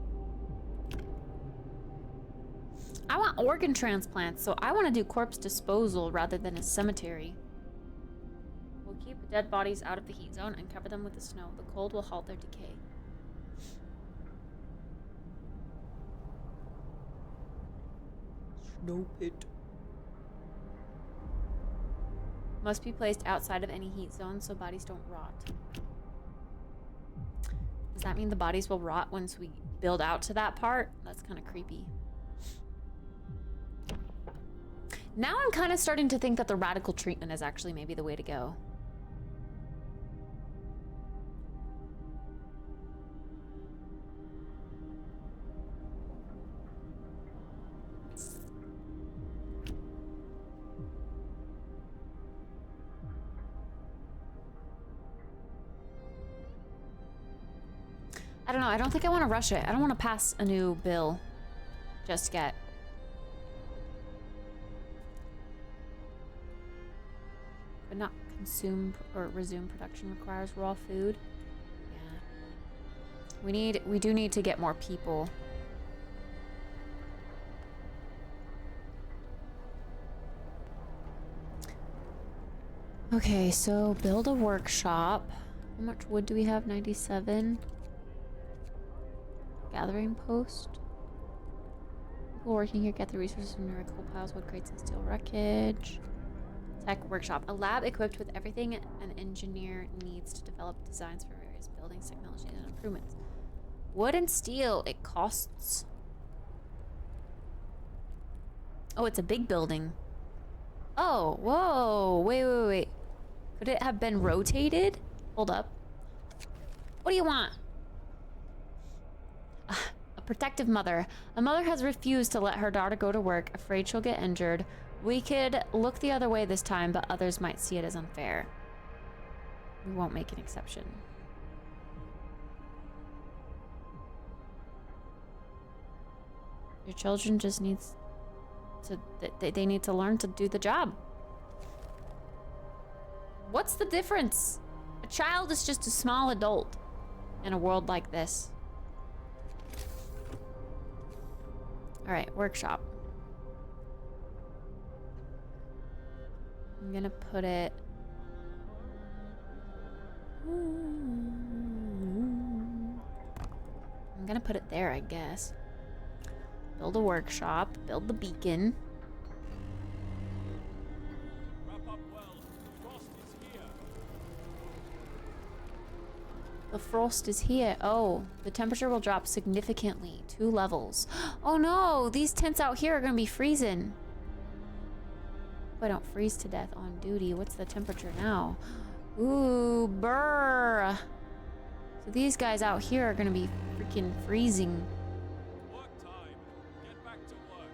I want organ transplants, so I want to do corpse disposal rather than a cemetery. We'll keep dead bodies out of the heat zone and cover them with the snow. The cold will halt their decay. Snow pit. Must be placed outside of any heat zone so bodies don't rot. Does that mean the bodies will rot once we build out to that part? That's kind of creepy. Now I'm kind of starting to think that the radical treatment is actually maybe the way to go. I don't know. I don't think I want to rush it. I don't want to pass a new bill just yet. But not consume or resume production requires raw food. Yeah. We do need to get more people. Okay, so build a workshop. How much wood do we have? 97. Gathering post. People working here get the resources from nearby coal piles, wood crates, and steel wreckage. Tech workshop. A lab equipped with everything an engineer needs to develop designs for various buildings, technologies, and improvements. Wood and steel. It costs. Oh, it's a big building. Oh, whoa. Wait. Could it have been rotated? Hold up. What do you want? A protective mother. A mother has refused to let her daughter go to work, afraid she'll get injured. We could look the other way this time, but others might see it as unfair. We won't make an exception. Your children just needs to, they need to learn to do the job. What's the difference? A child is just a small adult in a world like this. All right, workshop. I'm gonna put it. I'm gonna put it there, I guess. Build a workshop, build the beacon. Wrap up well. The frost is here. The frost is here. Oh, the temperature will drop significantly. 2 levels. Oh no, these tents out here are gonna be freezing. Hope I don't freeze to death on duty. What's the temperature now? Ooh, brr. So these guys out here are gonna be freaking freezing. Work time. Get back to work.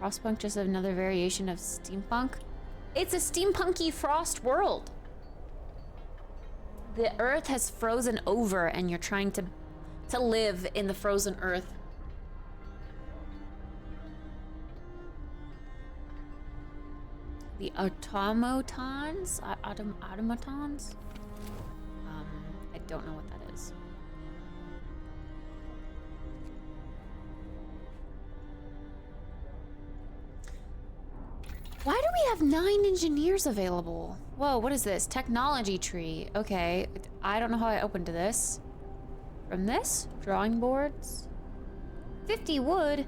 Frostpunk, just another variation of steampunk. It's a steampunky frost world. The earth has frozen over and you're trying to live in the frozen earth. The automatons? Automatons? I don't know what that is. Why do we have 9 engineers available? Whoa, what is this? Technology tree. Okay, I don't know how I opened to this. From this? Drawing boards? 50 wood?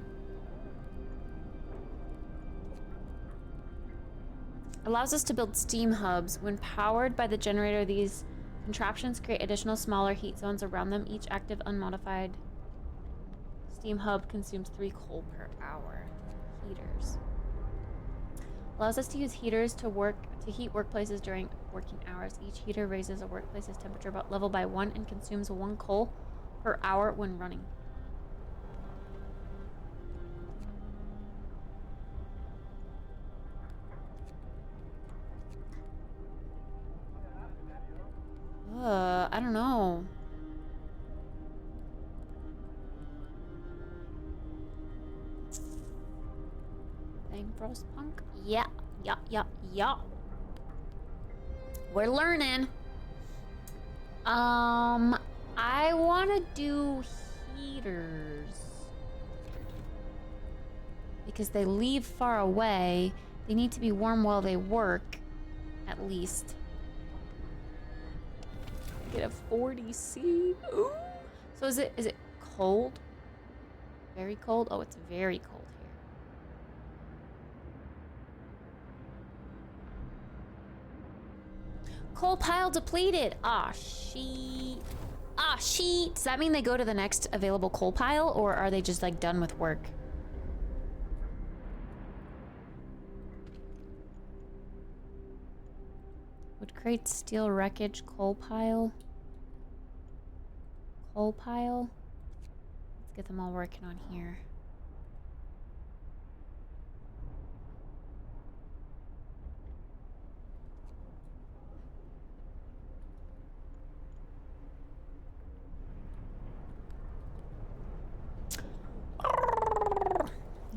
Allows us to build steam hubs. When powered by the generator, these contraptions create additional smaller heat zones around them. Each active unmodified steam hub consumes 3 coal per hour. Heaters. Allows us to use heaters to heat workplaces during working hours. Each heater raises a workplace's temperature level by 1 and consumes 1 coal per hour when running. I don't know. Thing Frostpunk? Yeah. We're learning. I want to do heaters. Because they leave far away. They need to be warm while they work, at least. Get a 40C. Ooh. So is it cold? Very cold? Oh, it's very cold here. Coal pile depleted. Ah, sheet. Ah, sheet. Does that mean they go to the next available coal pile, or are they just like done with work? Would crate steel wreckage coal pile? Coal pile? Let's get them all working on here.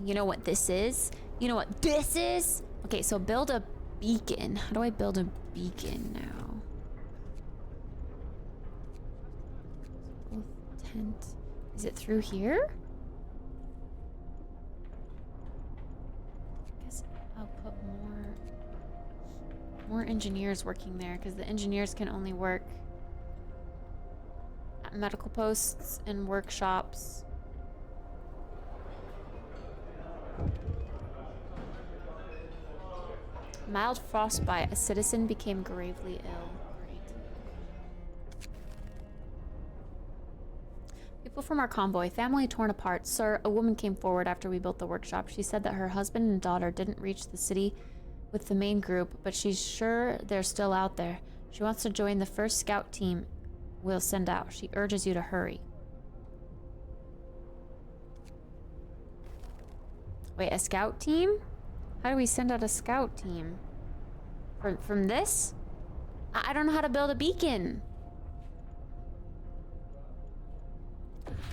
You know what this is? You know what this is? Okay, so build a beacon. How do I build a beacon now? Tent. Is it through here? I guess I'll put more engineers working there, because the engineers can only work at medical posts and workshops. Mild frostbite. A citizen became gravely ill. Great. People from our convoy. Family torn apart. Sir, a woman came forward after we built the workshop. She said that her husband and daughter didn't reach the city with the main group, but she's sure they're still out there. She wants to join the first scout team we'll send out. She urges you to hurry. Wait, a scout team? How do we send out a scout team? From this? I don't know how to build a beacon.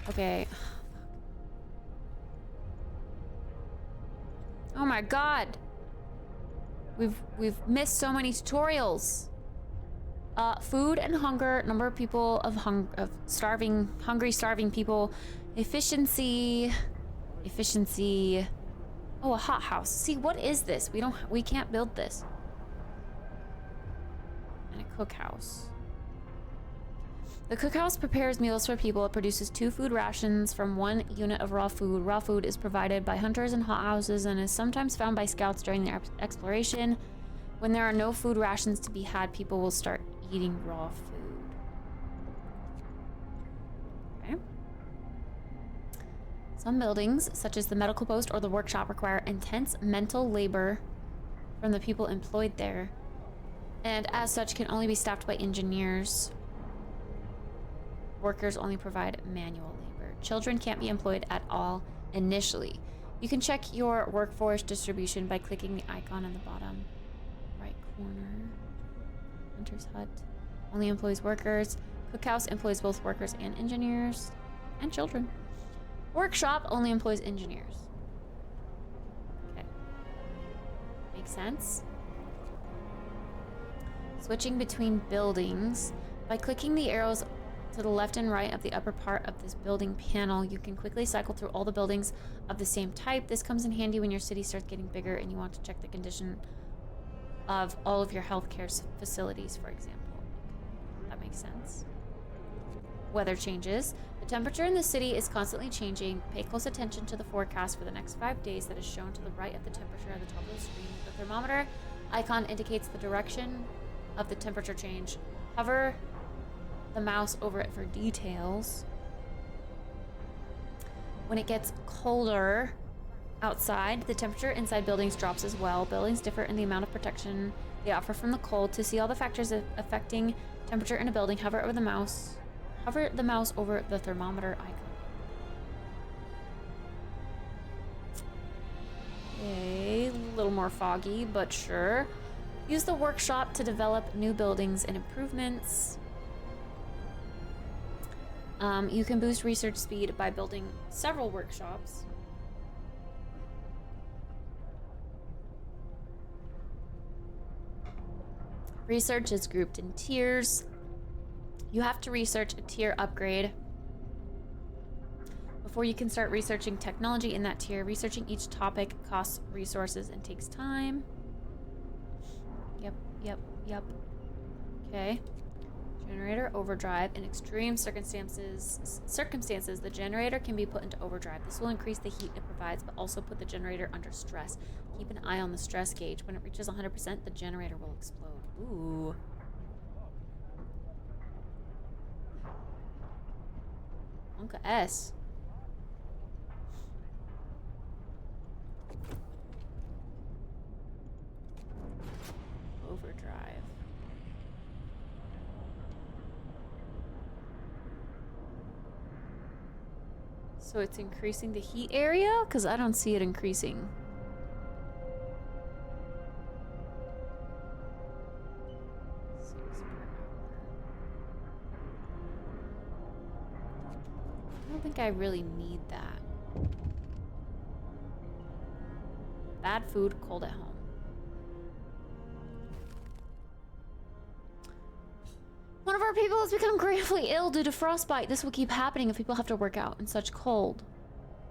Okay. Oh my god. We've missed so many tutorials. Food and hunger, number of people of hungry, starving people, efficiency. Oh, a hothouse. See, what is this? We can't build this. And a cookhouse. The cookhouse prepares meals for people. It produces 2 food rations from 1 unit of raw food. Raw food is provided by hunters in hothouses and is sometimes found by scouts during their exploration. When there are no food rations to be had, people will start eating raw food. Okay. Some buildings, such as the medical post or the workshop, require intense mental labor from the people employed there, and as such can only be staffed by engineers. Workers only provide manual labor. Children can't be employed at all initially. You can check your workforce distribution by clicking the icon in the bottom right corner. Hunter's hut only employs workers. Cookhouse employs both workers and engineers and children. Workshop only employs engineers. Okay. Makes sense. Switching between buildings. By clicking the arrows to the left and right of the upper part of this building panel, you can quickly cycle through all the buildings of the same type. This comes in handy when your city starts getting bigger and you want to check the condition of all of your healthcare facilities, for example. That makes sense. Weather changes. The temperature in the city is constantly changing. Pay close attention to the forecast for the next 5 days that is shown to the right of the temperature at the top of the screen. The thermometer icon indicates the direction of the temperature change. Hover the mouse over it for details. When it gets colder outside, the temperature inside buildings drops as well. Buildings differ in the amount of protection they offer from the cold. To see all the factors affecting temperature in a building, hover the mouse over the thermometer icon. Okay, a little more foggy, but sure. Use the workshop to develop new buildings and improvements. You can boost research speed by building several workshops. Research is grouped in tiers. You have to research a tier upgrade before you can start researching technology in that tier. Researching each topic costs resources and takes time. Yep. Okay. Generator overdrive. In extreme circumstances, the generator can be put into overdrive. This will increase the heat it provides, but also put the generator under stress. Keep an eye on the stress gauge. When it reaches 100%, the generator will explode. Ooh. Unca S. Overdrive. So it's increasing the heat area? Because I don't see it increasing. I don't think I really need that. Bad food, cold at home. One of our people has become gravely ill due to frostbite. This will keep happening if people have to work out in such cold.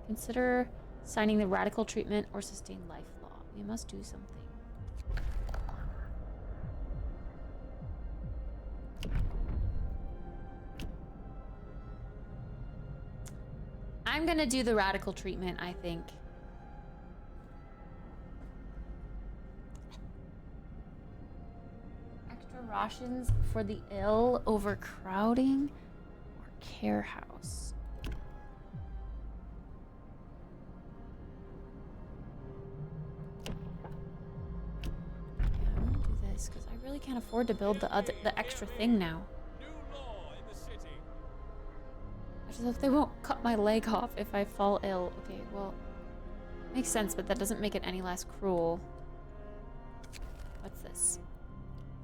Consider signing the radical treatment or sustained life law. We must do something. I'm gonna do the radical treatment, I think. Extra rations for the ill, overcrowding, or care house. Yeah, I'm gonna do this because I really can't afford to build the extra thing now. New law in the city. I just hope they won't cut my leg off if I fall ill. Okay, well, Makes sense, but that doesn't make it any less cruel. What's this?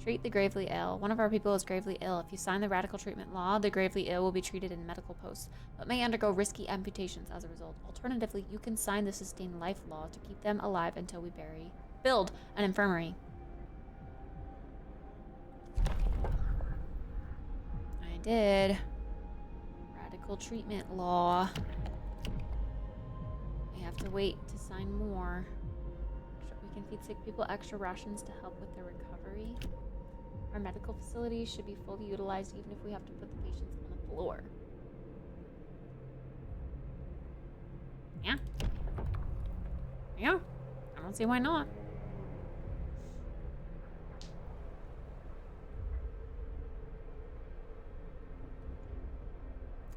Treat the gravely ill. One of our people is gravely ill. If you sign the radical treatment law, the gravely ill will be treated in medical posts, but may undergo risky amputations as a result. Alternatively, you can sign the sustain life law to keep them alive until we build an infirmary. I did. Radical treatment law. We have to wait to sign more. We can feed sick people extra rations to help with their recovery. Our medical facilities should be fully utilized even if we have to put the patients on the floor. Yeah. Yeah. I don't see why not.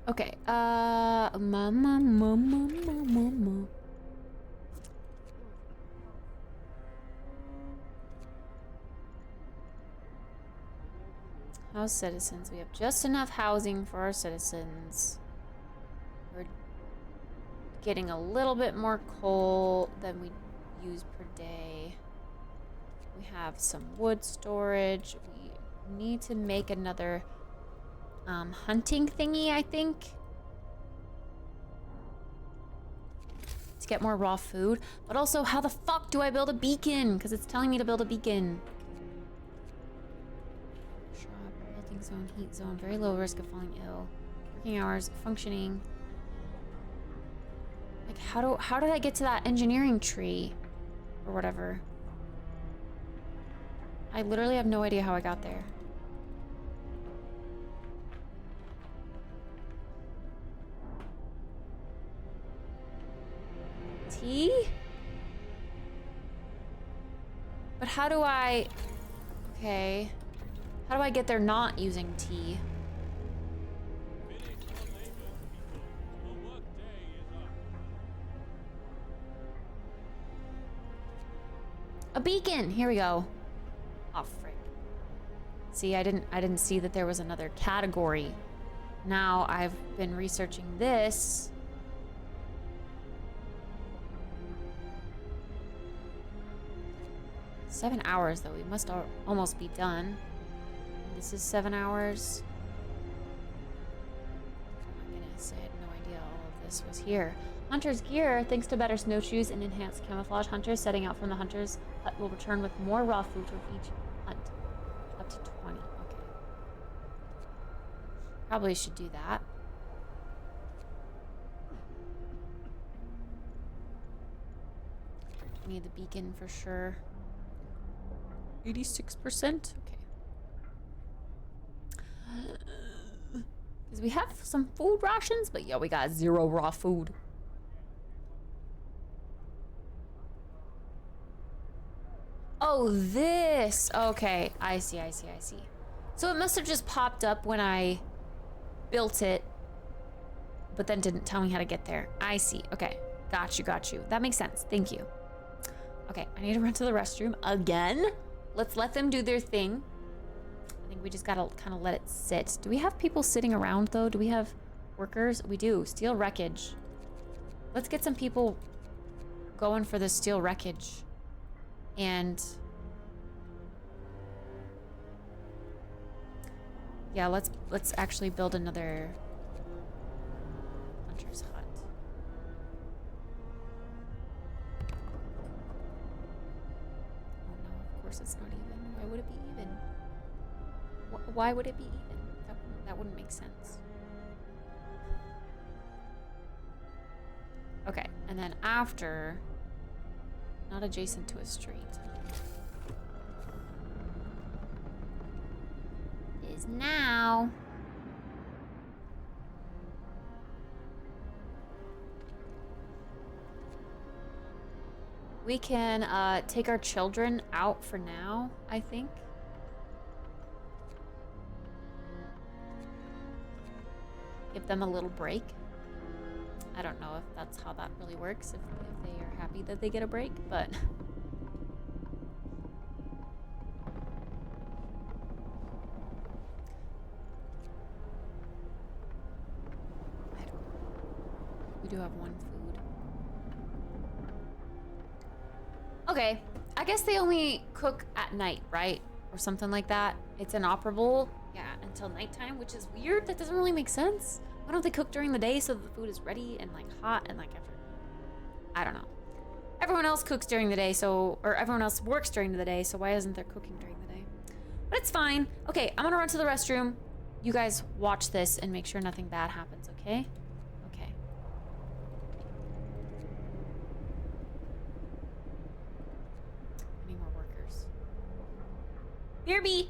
Okay. Mama. House citizens. We have just enough housing for our citizens. We're getting a little bit more coal than we use per day. We have some wood storage. We need to make another hunting thingy, I think. To get more raw food. But also, how the fuck do I build a beacon? Because it's telling me to build a beacon. Zone, heat zone, very low risk of falling ill. Working hours, functioning. Like how did I get to that engineering tree? Or whatever. I literally have no idea how I got there. Tea? But how do I... Okay. How do I get there not using tea? A beacon! Here we go. Oh, frick. See, I didn't see that there was another category. Now I've been researching this. $7 hours, though. We must almost be done. This is 7 hours. Oh my goodness, I had no idea all of this was here. Hunter's gear. Thanks to better snowshoes and enhanced camouflage, hunters setting out from the hunter's hut will return with more raw food from each hunt. Up to 20. Okay. Probably should do that. We need the beacon for sure. 86%? Okay. Because we have some food rations, but yeah, we got 0 raw food. Oh, this. Okay, I see. So it must have just popped up when I built it, but then didn't tell me how to get there. I see. Okay, got you. That makes sense. Thank you. Okay, I need to run to the restroom again. Let's let them do their thing. I think we just gotta kind of let it sit. Do we have people sitting around though? Do we have workers? We do. Steel wreckage. Let's get some people going for the steel wreckage. And yeah, let's actually build another hunter's hut. Oh no, of course it's not even. Why would it be even? Why would it be even? That wouldn't make sense. Okay, and then after, not adjacent to a street. Is now. We can take our children out for now, I think. Give them a little break. I don't know if that's how that really works, if they are happy that they get a break, but... I don't know. We do have one food. Okay, I guess they only cook at night, right? Or something like that. It's inoperable, yeah, until nighttime, which is weird. That doesn't really make sense. Why don't they cook during the day so that the food is ready and like hot and like after? I don't know. Everyone else cooks during the day, or everyone else works during the day, so why isn't there cooking during the day? But it's fine. Okay, I'm gonna run to the restroom. You guys watch this and make sure nothing bad happens, okay? Okay. I need more workers. BRB!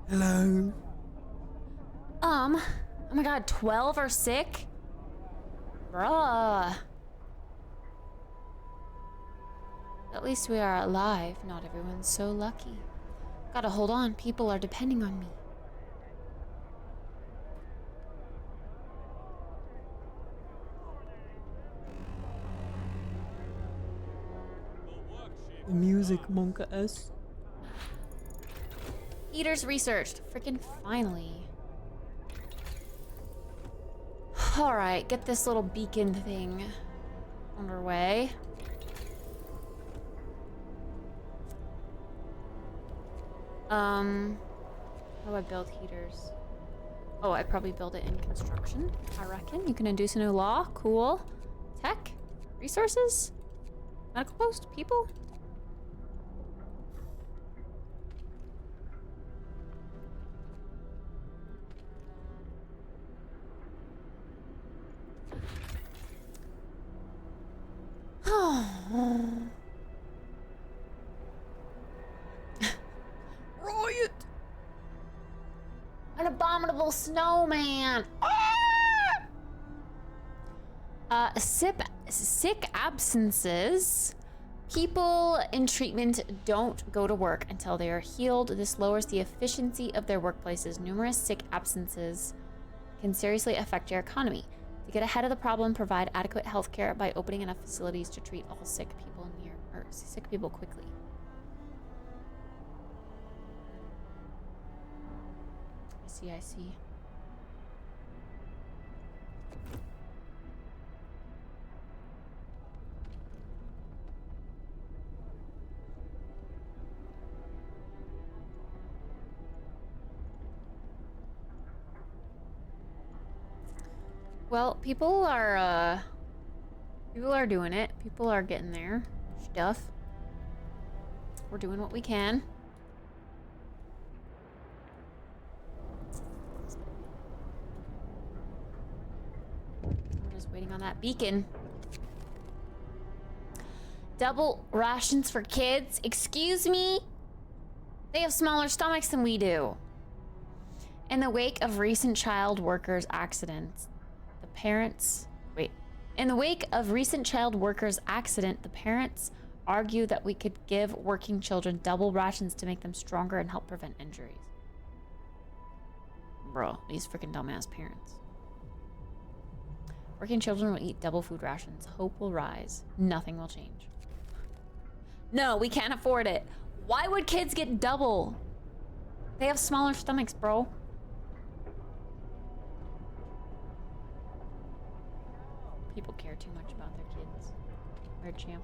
Hello. Oh my god, 12 are sick? Bruh. At least we are alive. Not everyone's so lucky. Gotta hold on. People are depending on me. The music, Monka S. Eaters researched. Freaking finally. Alright, get this little beacon thing underway. How do I build heaters? Oh, I probably build it in construction, I reckon. You can induce a new law. Cool. Tech? Resources? Medical post? People? Riot! An abominable snowman! Sick absences. People in treatment don't go to work until they are healed. This lowers the efficiency of their workplaces. Numerous sick absences can seriously affect your economy. To get ahead of the problem, provide adequate health care by opening enough facilities to treat all sick people quickly. I see. Well, people are People are doing it. People are getting their stuff. We're doing what we can. We're just waiting on that beacon. Double rations for kids? Excuse me? They have smaller stomachs than we do. In the wake of recent child workers accidents, the parents... Wait. In the wake of recent child workers accident, the parents argue that we could give working children double rations to make them stronger and help prevent injuries. Bro, these freaking dumbass parents. Working children will eat double food rations. Hope will rise. Nothing will change. No, we can't afford it. Why would kids get double? They have smaller stomachs, bro. People care too much about their kids. Weird champ.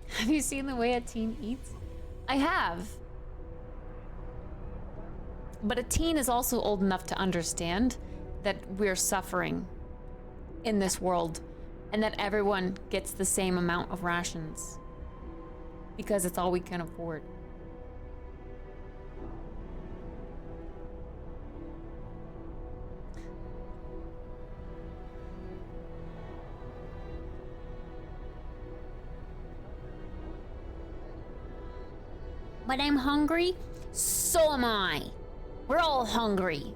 Have you seen the way a teen eats? I have. But a teen is also old enough to understand that we're suffering in this world and that everyone gets the same amount of rations because it's all we can afford. But I'm hungry, so am I. We're all hungry.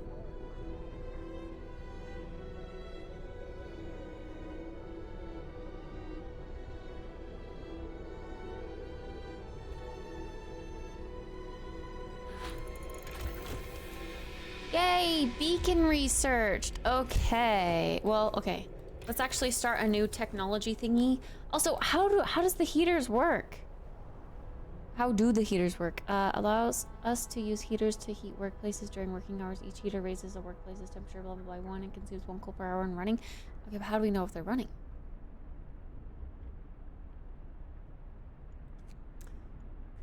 Yay, beacon researched. Okay, well, okay. Let's actually start a new technology thingy. Also, how does the heaters work? How do the heaters work? Allows us to use heaters to heat workplaces during working hours. Each heater raises a workplace's temperature, blah, blah, blah, 1 and consumes 1 coal per hour when running. Okay, but how do we know if they're running?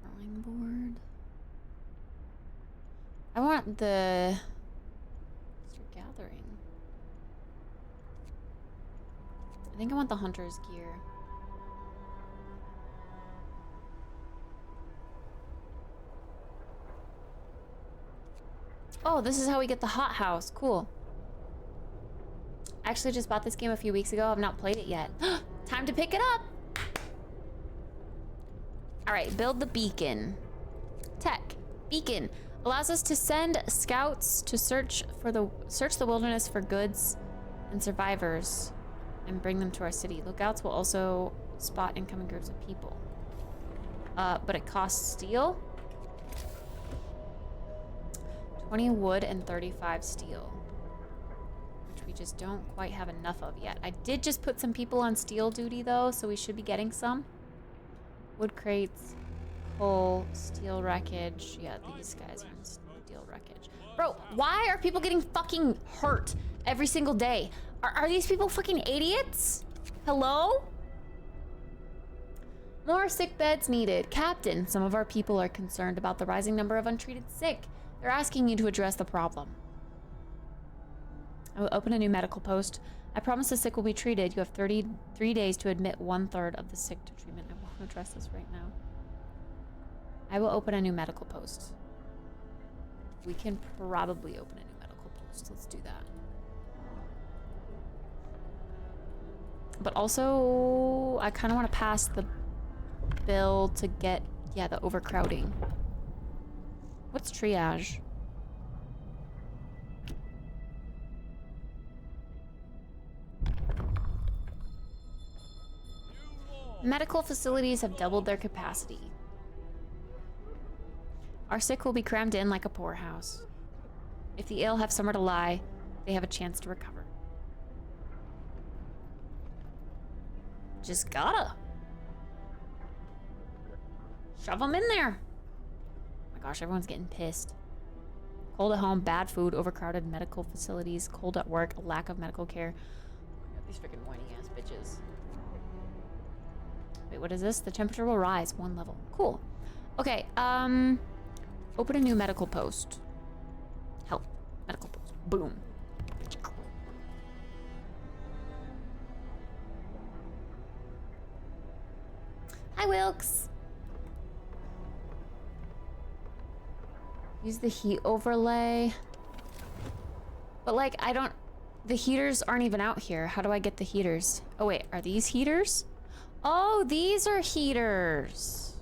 Drawing board. I want the... Start gathering. I think I want the hunter's gear. Oh, this is how we get the hothouse. Cool. I actually just bought this game a few weeks ago. I've not played it yet. Time to pick it up. All right, build the beacon. Tech. Beacon allows us to send scouts to search the wilderness for goods and survivors and bring them to our city. Lookouts will also spot incoming groups of people. But it costs steel. 20 wood and 35 steel, which we just don't quite have enough of yet. I did just put some people on steel duty though, so we should be getting some. Wood crates, coal, steel wreckage. Yeah, these guys are on steel wreckage. Bro, why are people getting fucking hurt every single day? Are these people fucking idiots? Hello? More sick beds needed. Captain, some of our people are concerned about the rising number of untreated sick. They're asking you to address the problem. I will open a new medical post. I promise the sick will be treated. You have 33 days to admit 1/3 of the sick to treatment. I won't address this right now. I will open a new medical post. We can probably open a new medical post. Let's do that. But also, I kind of want to pass the bill to get, yeah, the overcrowding. What's triage? Medical facilities have doubled their capacity. Our sick will be crammed in like a poorhouse. If the ill have somewhere to lie, they have a chance to recover. Just gotta. Shove them in there. Gosh, everyone's getting pissed. Cold at home, bad food, overcrowded medical facilities, cold at work, lack of medical care. These freaking whiny ass bitches. Wait, what is this? The temperature will rise 1 level. Cool. Okay, open a new medical post. Health. Medical post. Boom. Hi, Wilkes. Use the heat overlay. But like, I don't... The heaters aren't even out here. How do I get the heaters? Oh wait, are these heaters? Oh, these are heaters.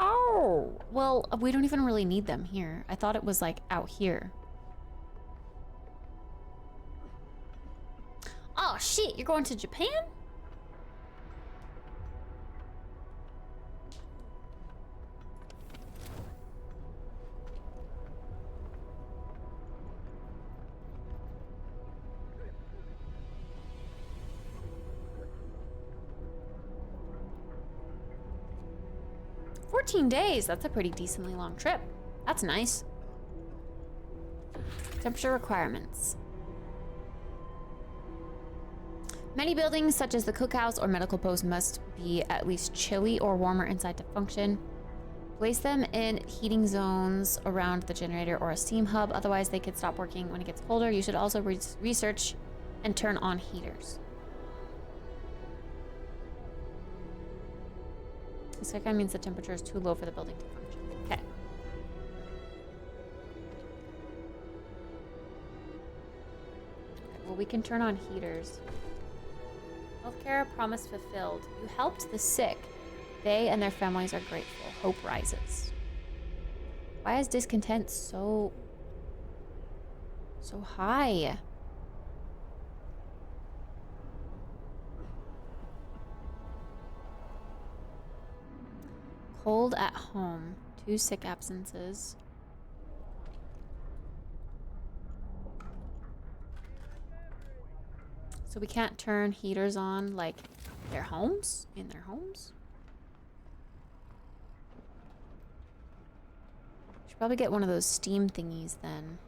Oh, well, we don't even really need them here. I thought it was like out here. Oh shit, you're going to Japan? Days. That's a pretty decently long trip. That's nice. Temperature requirements. Many buildings, such as the cookhouse or medical post, must be at least chilly or warmer inside to function. Place them in heating zones around the generator or a steam hub. Otherwise, they could stop working when it gets colder. You should also research and turn on heaters. This kind of means the temperature is too low for the building to function. Okay. Well, we can turn on heaters. Healthcare promise fulfilled. You helped the sick. They and their families are grateful. Hope rises. Why is discontent so high? Cold at home. 2 sick absences. So we can't turn heaters on like their homes? In their homes? Should probably get one of those steam thingies then.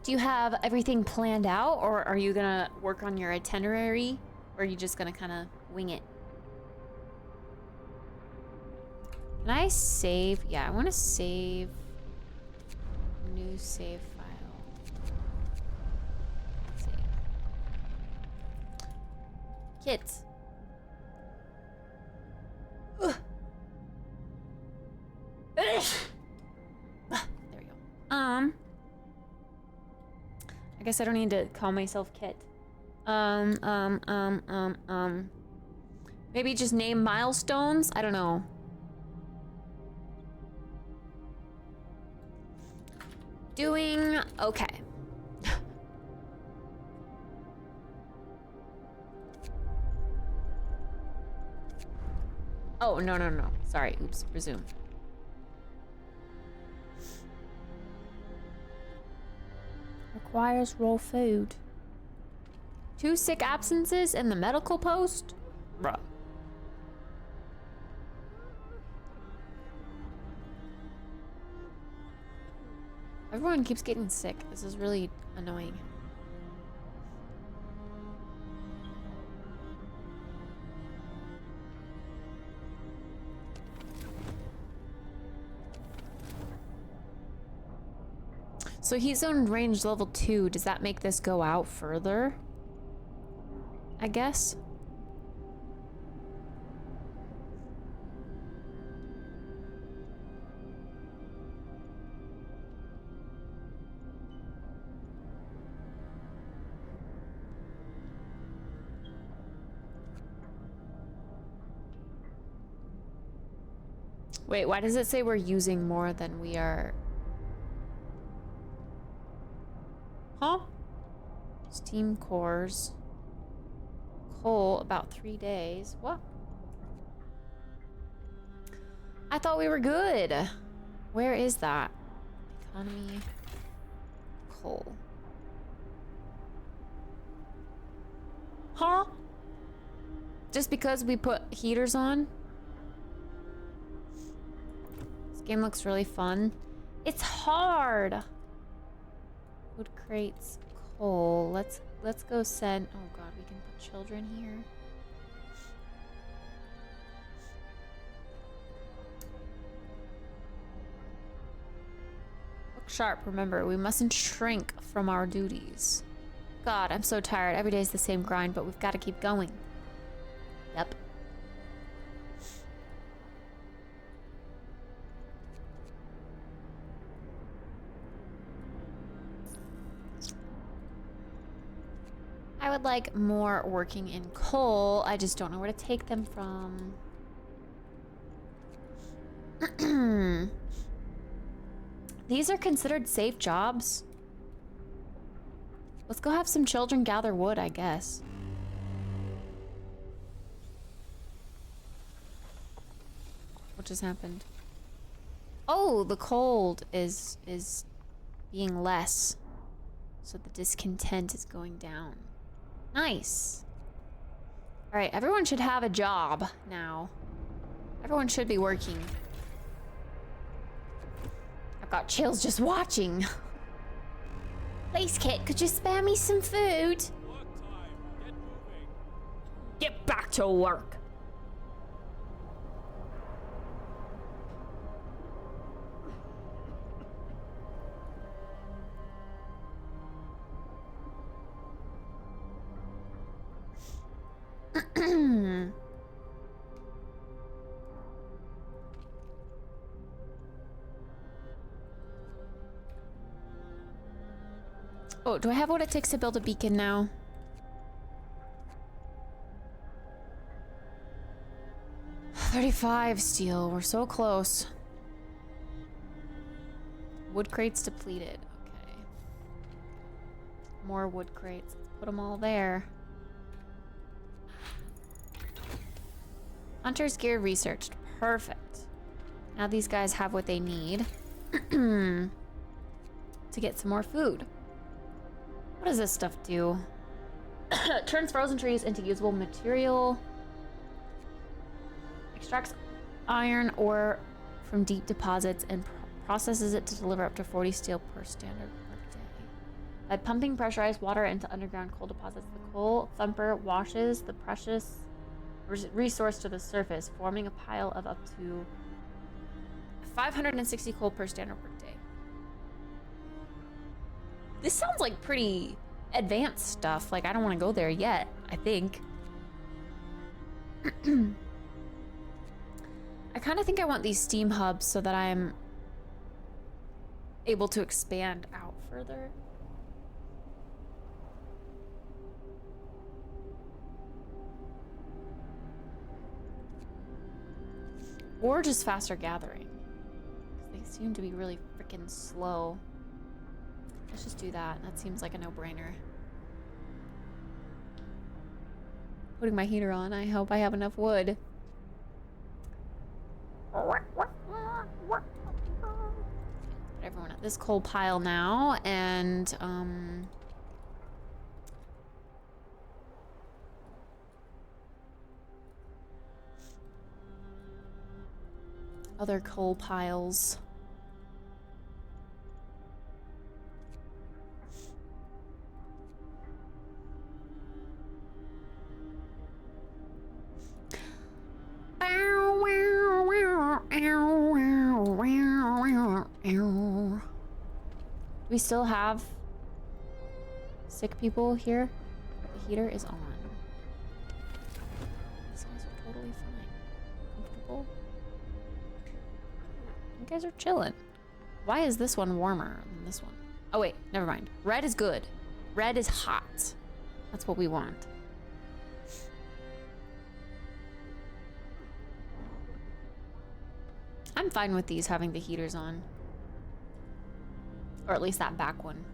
Do you have everything planned out, or are you gonna work on your itinerary, or are you just gonna kind of wing it? Can I save? Yeah, I want to save. New save file. Save. Kits. Ugh. There we go. I guess I don't need to call myself Kit. Maybe just name milestones? I don't know. Doing okay. Oh, no. Sorry, oops, resume. Requires raw food. 2 sick absences in the medical post? Bruh. Everyone keeps getting sick. This is really annoying. So heat zone range level 2. Does that make this go out further? I guess. Wait, why does it say we're using more than we are? Huh? Steam cores. Coal, about 3 days. What? I thought we were good. Where is that? Economy. coal. Huh? Just because we put heaters on? This game looks really fun. It's hard. Wood crates, coal. Let's go send. Oh god, we can put children here. Look sharp. Remember, we mustn't shrink from our duties. God, I'm so tired. Every day's the same grind, but we've got to keep going. Yep. I would like more working in coal. I just don't know where to take them from. These are considered safe jobs. Let's go have some children gather wood, I guess. What just happened? Oh, the cold is being less. So the discontent is going down. Nice. All right, everyone should have a job now. Everyone should be working. I've got chills just watching. Please, Kit, could you spare me some food? Work time. Get moving. Get back to work. Oh, do I have what it takes to build a beacon now? $35 steel. We're so close. Wood crates depleted. Okay. More wood crates. Let's put them all there. Hunter's gear researched. Perfect. Now these guys have what they need to get some more food. What does this stuff do? Turns frozen trees into usable material. Extracts iron ore from deep deposits and processes it to deliver up to 40 steel per standard workday. By pumping pressurized water into underground coal deposits, the coal thumper washes the precious resource to the surface, forming a pile of up to 560 coal per standard workday. This sounds like pretty advanced stuff. Like, I don't want to go there yet, I think. I kind of think I want these steam hubs so that I'm able to expand out further. Or just faster gathering. 'Cause they seem to be really freaking slow. Let's just do that. That seems like a no-brainer. Putting my heater on. I hope I have enough wood. Put everyone at this coal pile now, and other coal piles. Do we still have sick people here? The heater is on. These guys are totally fine. Comfortable. You guys are chilling. Why is this one warmer than this one? Oh wait, never mind. Red is good. Red is hot. That's what we want. I'm fine with these having the heaters on. Or at least that back one.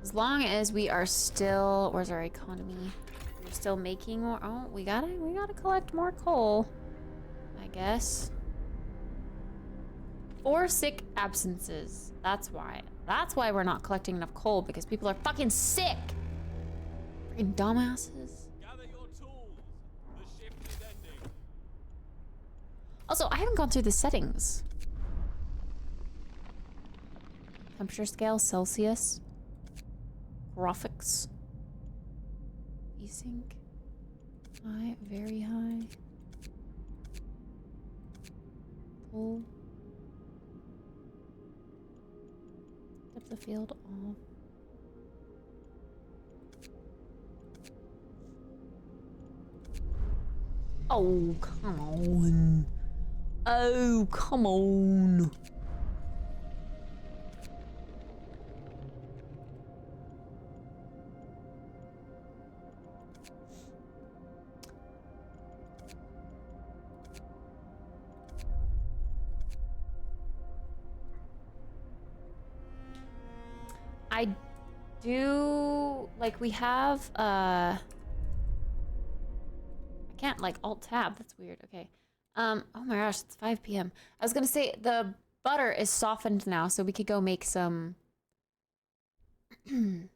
As long as we are still, where's our economy? We're still making more. Oh, we gotta collect more coal, I guess. 4 sick absences. That's why. That's why we're not collecting enough coal, because people are fucking sick. Freaking dumbasses. Gather your tools. The shift is ending. Also, I haven't gone through the settings. Temperature scale, Celsius. Graphics. Desync. High, very high. Full. Depth of field off. Oh, come on. Oh, come on. I do, like, we have, I can't, like, alt-tab. That's weird. Okay. Oh my gosh, it's 5 p.m. I was gonna say, the butter is softened now, so we could go make some, honey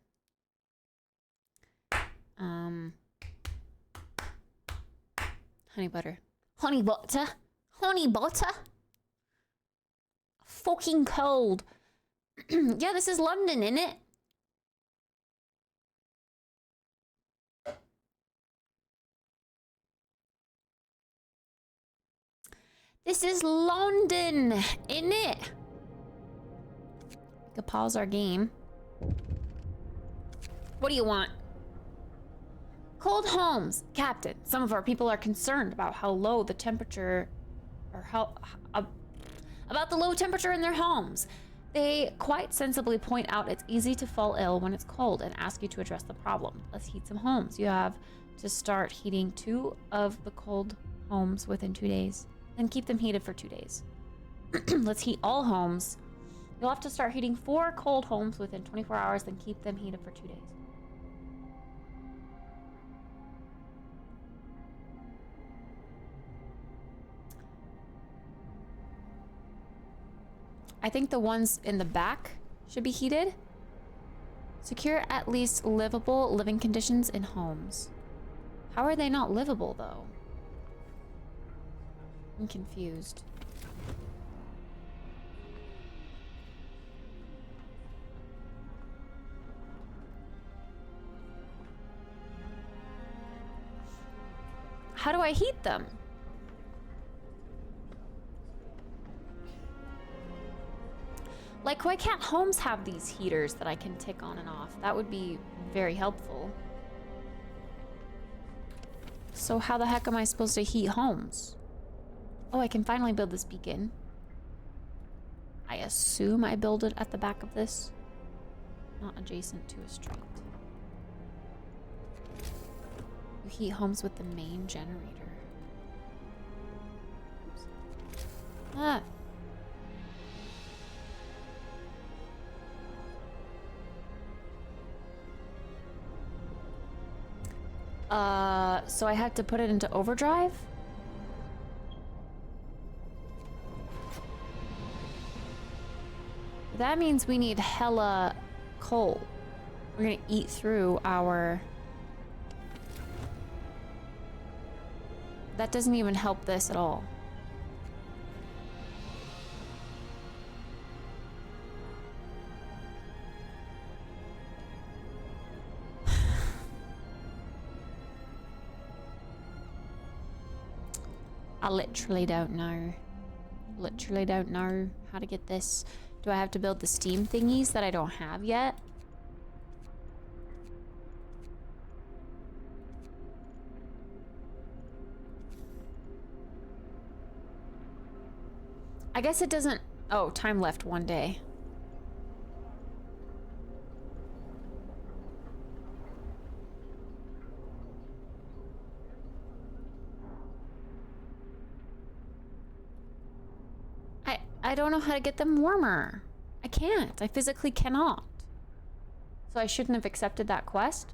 butter. Honey butter? Honey butter? Fucking cold. Yeah, this is London, innit? This is London, innit? We could pause our game. What do you want? Cold homes. Captain, some of our people are concerned about how low the temperature, or about the low temperature in their homes. They quite sensibly point out it's easy to fall ill when it's cold and ask you to address the problem. Let's heat some homes. You have to start heating 2 of the cold homes within 2 days. Then keep them heated for 2 days. Let's heat all homes. You'll have to start heating 4 cold homes within 24 hours, then keep them heated for 2 days. I think the ones in the back should be heated. Secure at least livable living conditions in homes. How are they not livable, though? I'm confused. How do I heat them? Like, why can't homes have these heaters that I can tick on and off? That would be very helpful. So how the heck am I supposed to heat homes? Oh, I can finally build this beacon. I assume I build it at the back of this, not adjacent to a street. You heat homes with the main generator. Oops. Ah. So I had to put it into overdrive? That means we need hella coal. We're gonna eat through our... That doesn't even help this at all. I literally don't know. Literally don't know how to get this. Do I have to build the steam thingies that I don't have yet? I guess it doesn't... Oh, time left 1 day. I don't know how to get them warmer. I can't. I physically cannot. So I shouldn't have accepted that quest?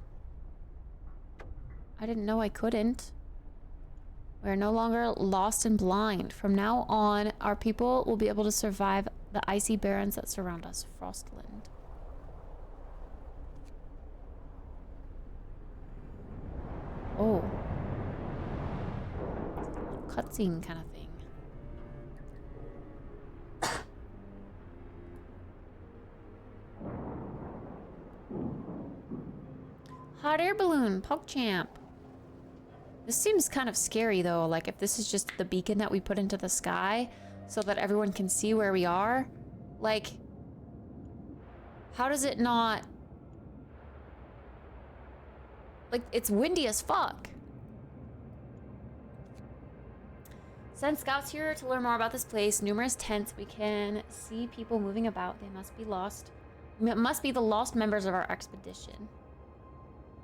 I didn't know I couldn't. We're no longer lost and blind. From now on, our people will be able to survive the icy barrens that surround us. Frostland. Oh. Cutscene kind of thing. Hot air balloon, PogChamp. This seems kind of scary though, like if this is just the beacon that we put into the sky so that everyone can see where we are. Like, how does it not... Like, it's windy as fuck. Send scouts here to learn more about this place. Numerous tents. We can see people moving about. They must be lost. Must be the lost members of our expedition.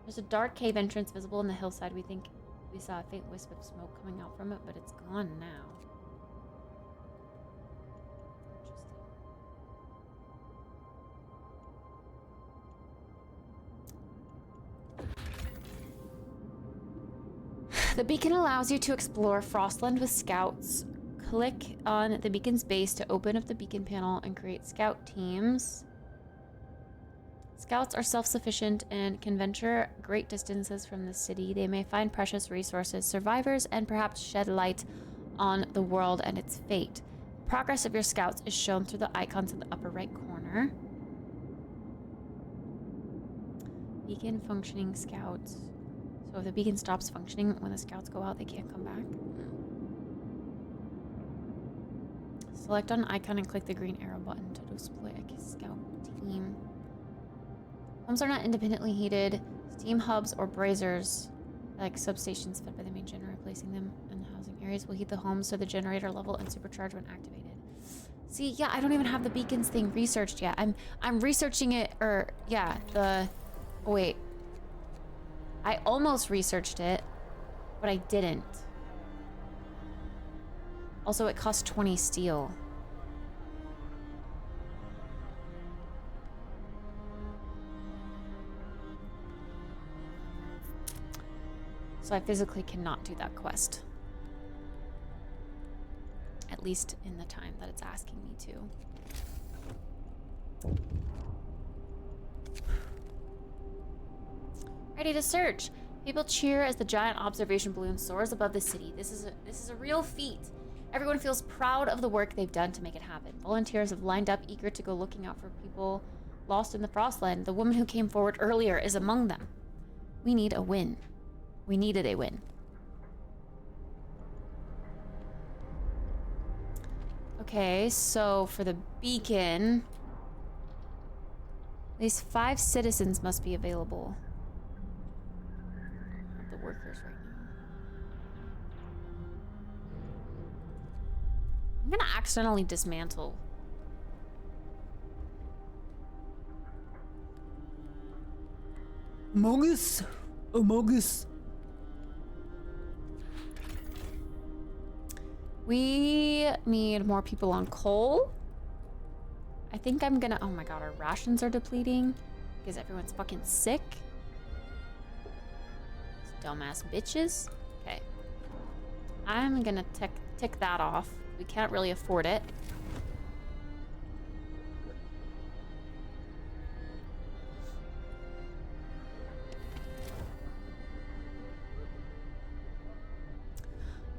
There's a dark cave entrance visible in the hillside. We think we saw a faint wisp of smoke coming out from it, but it's gone now. The beacon allows you to explore Frostland with scouts. Click on the beacon's base to open up the beacon panel and create scout teams. Scouts are self-sufficient and can venture great distances from the city. They may find precious resources, survivors, and perhaps shed light on the world and its fate. Progress of your scouts is shown through the icons in the upper right corner. Beacon functioning scouts. So if the beacon stops functioning, when the scouts go out, they can't come back. Select on icon and click the green arrow button to display a scout team. Homes are not independently heated. Steam hubs or braziers, like substations fed by the main generator, placing them in the housing areas will heat the homes to the generator level and supercharge when activated. See, yeah, I don't even have the beacons thing researched yet. I'm researching it, or yeah, oh, wait. I almost researched it, but I didn't. Also, it costs 20 steel. So I physically cannot do that quest. At least in the time that it's asking me to. Ready to search. People cheer as the giant observation balloon soars above the city. This is a real feat. Everyone feels proud of the work they've done to make it happen. Volunteers have lined up, eager to go looking out for people lost in the Frostland. The woman who came forward earlier is among them. We need a win. We needed a win. Okay, so for the beacon, at least 5 citizens must be available. The workers right now. I'm gonna accidentally dismantle. Among Us. Among Us. We need more people on coal. I think I'm gonna... Oh my god, our rations are depleting because everyone's fucking sick. These dumbass bitches. Okay. I'm gonna tick that off. We can't really afford it.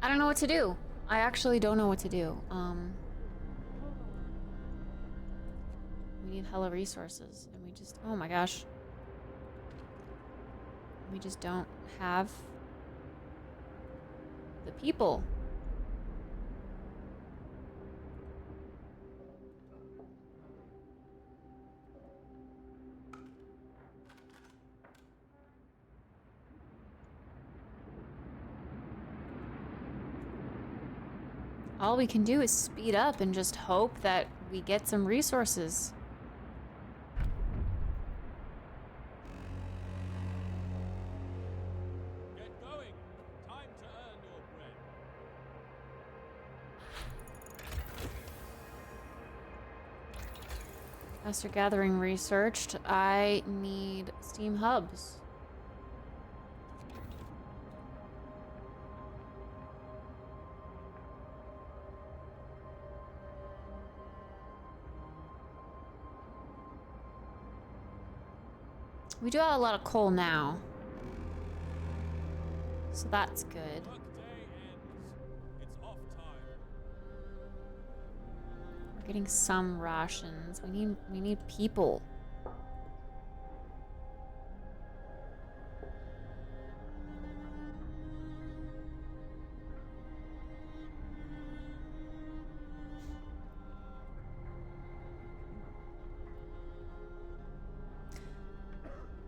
I don't know what to do. I actually don't know what to do. We need hella resources, and we just... Oh my gosh. We just don't have the people. All we can do is speed up and just hope that we get some resources. Get going. Time to earn your bread. After gathering researched, I need steam hubs. We do have a lot of coal now. So that's good. Workday ends. It's off time. We're getting some rations. We need people.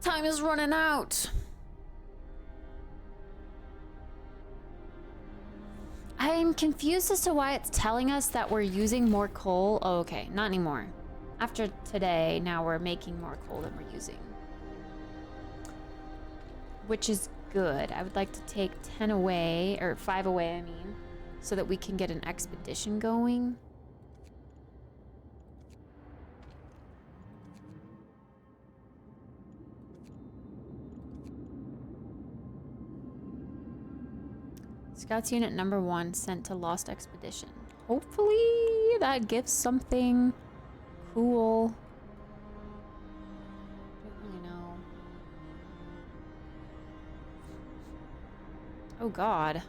Time is running out. I'm confused as to why it's telling us that we're using more coal. Oh, okay, not anymore. After today, now we're making more coal than we're using. Which is good. I would like to take 10 away, or 5 away, I mean, so that we can get an expedition going. Scouts Unit number 1 sent to Lost Expedition. Hopefully that gives something cool. Don't really know. Oh God.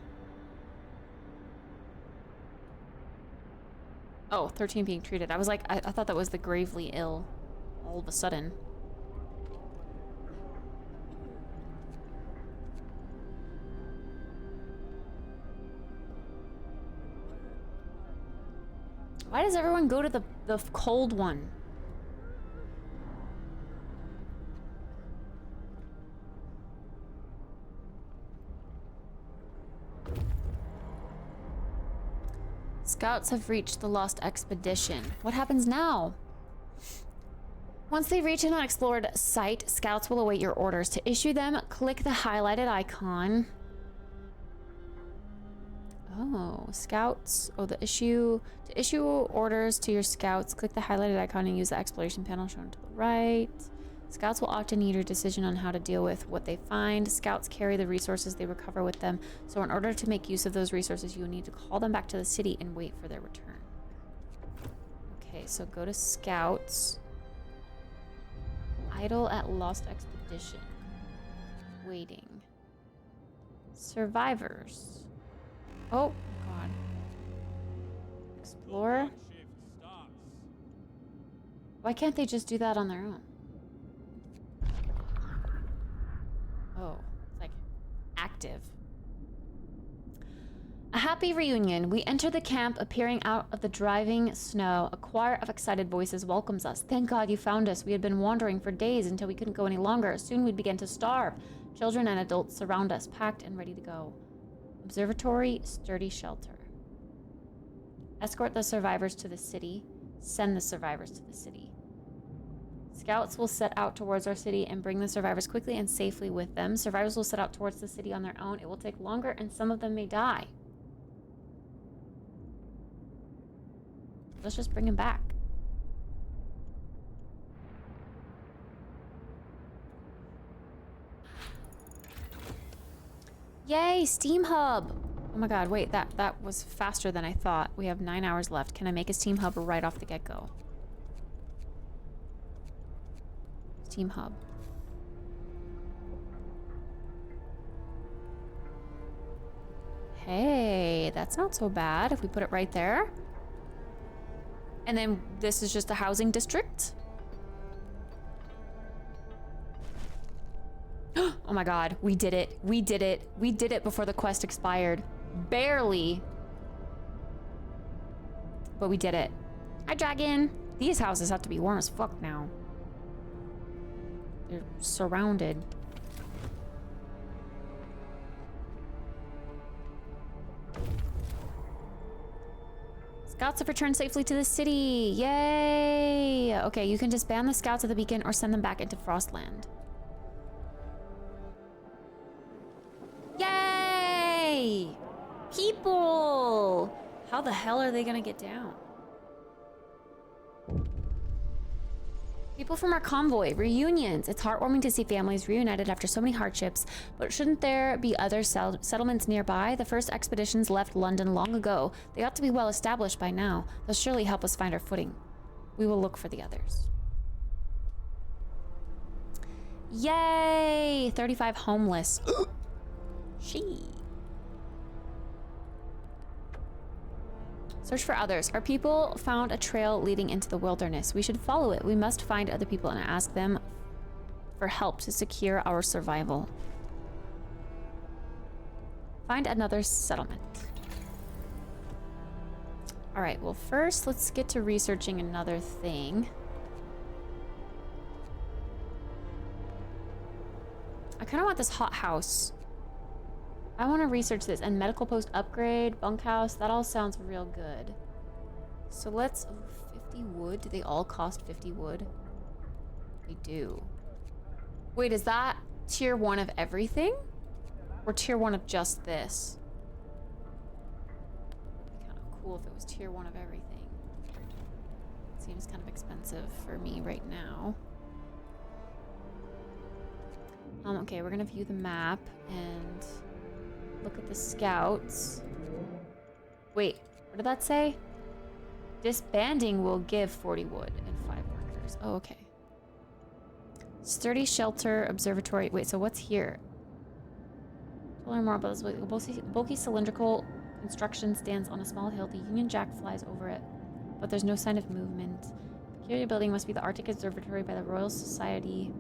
Oh, 13 being treated. I was like, I thought that was the gravely ill all of a sudden. Why does everyone go to the cold one? Scouts have reached the Lost Expedition. What happens now? Once they reach an unexplored site, scouts will await your orders. To issue them, click the highlighted icon. Oh, scouts. Oh, to issue orders to your scouts, click the highlighted icon and use the exploration panel shown to the right. Scouts will often need your decision on how to deal with what they find. Scouts carry the resources they recover with them, so in order to make use of those resources, you will need to call them back to the city and wait for their return. Okay, so go to scouts. Idle at Lost Expedition. Waiting. Survivors. Oh, God. Explore. Shift starts. Why can't they just do that on their own? Oh, it's like active. A happy reunion. We enter the camp, appearing out of the driving snow. A choir of excited voices welcomes us. Thank God you found us. We had been wandering for days until we couldn't go any longer. Soon we'd begin to starve. Children and adults surround us, packed and ready to go. Observatory, sturdy shelter. Escort the survivors to the city. Send the survivors to the city. Scouts will set out towards our city and bring the survivors quickly and safely with them. Survivors will set out towards the city on their own. It will take longer and some of them may die. Let's just bring them back. Yay, Steam Hub! Oh my God, wait, that was faster than I thought. We have 9 hours left. Can I make a Steam Hub right off the get-go? Steam Hub. Hey, that's not so bad if we put it right there. And then this is just a housing district. Oh my God, we did it. We did it. We did it before the quest expired. Barely. But we did it. Hi, dragon. These houses have to be warm as fuck now. They're surrounded. Scouts have returned safely to the city. Yay! Okay, you can disband the scouts at the beacon or send them back into Frostland. Yay! People! How the hell are they gonna get down? People from our convoy, reunions. It's heartwarming to see families reunited after so many hardships, but shouldn't there be other settlements nearby? The first expeditions left London long ago. They ought to be well established by now. They'll surely help us find our footing. We will look for the others. Yay! 35 homeless. She. Search for others. Our people found a trail leading into the wilderness. We should follow it. We must find other people and ask them for help to secure our survival. Find another settlement. All right, well, first let's get to researching another thing. I kind of want this hot house. I want to research this. And medical post upgrade, bunkhouse, that all sounds real good. So let's, ooh, 50 wood? Do they all cost 50 wood? They do. Wait, is that tier 1 of everything? Or tier 1 of just this? It'd be kind of cool if it was tier 1 of everything. Seems kind of expensive for me right now. Okay, we're gonna view the map and look at the scouts. Wait, what did that say? Disbanding will give 40 wood and 5 workers. Oh, okay. Sturdy shelter observatory. Wait, so what's here? To learn more about this, bulky cylindrical construction stands on a small hill. The Union Jack flies over it, but there's no sign of movement. Peculiar building must be the Arctic Observatory by the Royal Society,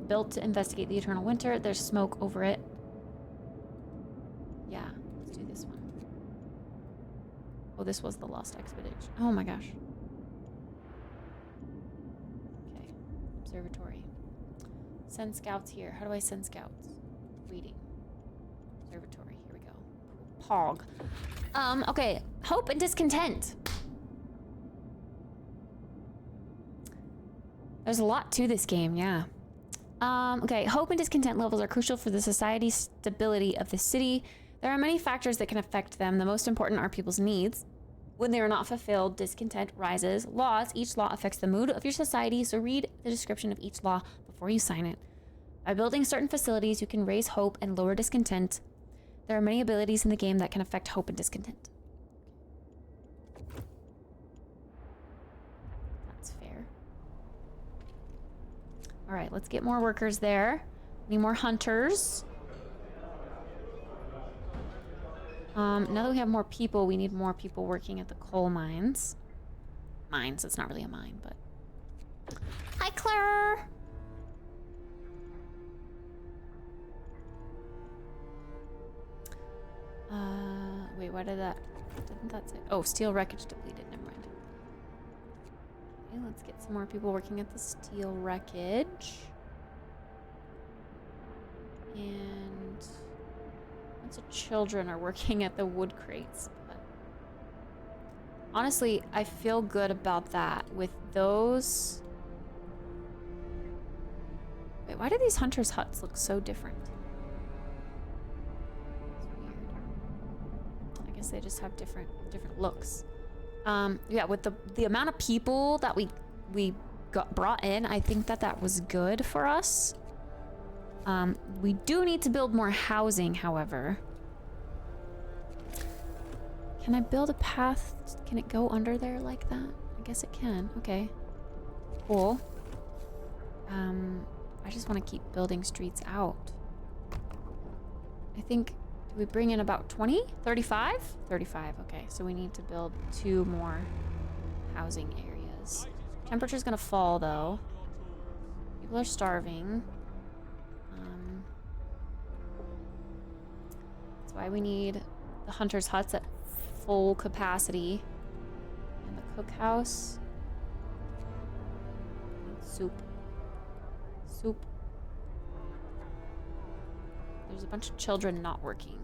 built to investigate the eternal winter. There's smoke over it. Yeah, let's do this one. Oh, this was the Lost Expedition. Oh my gosh. Okay, observatory. Send scouts here. How do I send scouts? Reading. Observatory. Here we go. Pog. Okay. Hope and discontent. There's a lot to this game, yeah. Okay, hope and discontent levels are crucial for the society's stability of the city. There are many factors that can affect them. The most important are people's needs. When they are not fulfilled, discontent rises. Laws. Each law affects the mood of your society, so read the description of each law before you sign it. By building certain facilities, you can raise hope and lower discontent. There are many abilities in the game that can affect hope and discontent. That's fair. All right, let's get more workers there. Need more hunters. Now that we have more people, we need more people working at the coal mines. Mines, it's not really a mine, but... Hi, Claire! Wait, what did that... Didn't that say... Oh, steel wreckage depleted, never mind. Okay, let's get some more people working at the steel wreckage. And... lots of children are working at the wood crates, but... honestly, I feel good about that. With those... Wait, why do these hunters' huts look so different? They just have different looks. Yeah, with the amount of people that we brought in, I think that was good for us. We do need to build more housing, however. Can I build a path? Can it go under there like that? I guess it can. Okay. Cool. I just want to keep building streets out. I think... do we bring in about 20? 35? 35, okay. So we need to build 2 more housing areas. Temperature's gonna fall, though. People are starving. That's why we need the hunters' huts at full capacity. And the cookhouse. Soup. Soup. There's a bunch of children not working.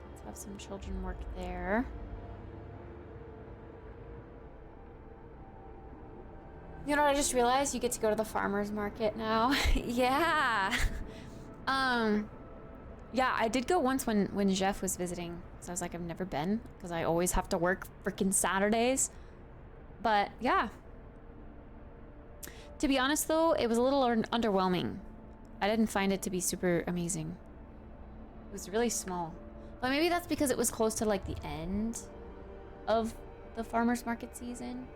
Let's have some children work there. You know what I just realized? You get to go to the farmer's market now. Yeah. Yeah, I did go once when Jeff was visiting. So I was like, I've never been because I always have to work freaking Saturdays. But yeah. To be honest though, it was a little underwhelming. I didn't find it to be super amazing. It was really small. But maybe that's because it was close to like the end of the farmer's market season.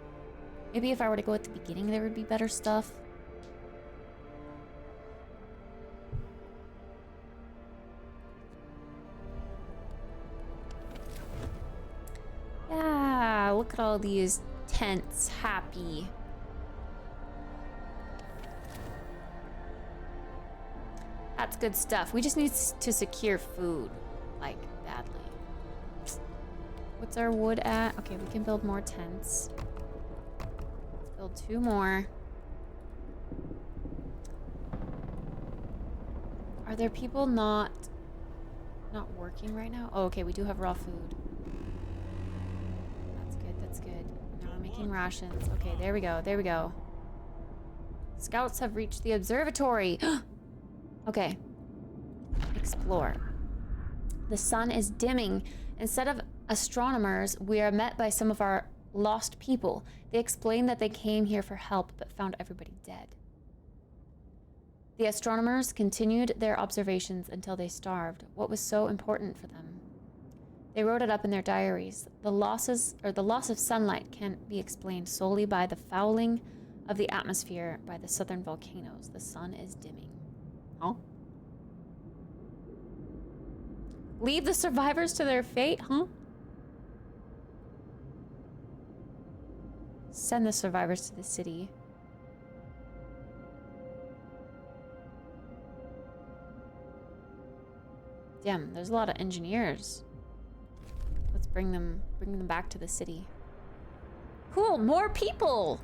Maybe if I were to go at the beginning, there would be better stuff. Yeah, look at all these tents, happy. That's good stuff. We just need to secure food, like, badly. What's our wood at? Okay, we can build more tents. Let's build 2 more. Are there people not working right now? Oh, okay, we do have raw food. That's good, that's good. Now we're making rations. Okay, there we go, there we go. Scouts have reached the observatory. Okay. Explore. The sun is dimming. Instead of astronomers, we are met by some of our lost people. They explain that they came here for help but found everybody dead. The astronomers continued their observations until they starved. What was so important for them? They wrote it up in their diaries. The loss of sunlight can be explained solely by the fouling of the atmosphere by the southern volcanoes. The sun is dimming. Huh? Leave the survivors to their fate, huh? Send the survivors to the city. Damn, there's a lot of engineers. Let's bring them back to the city. Cool, more people!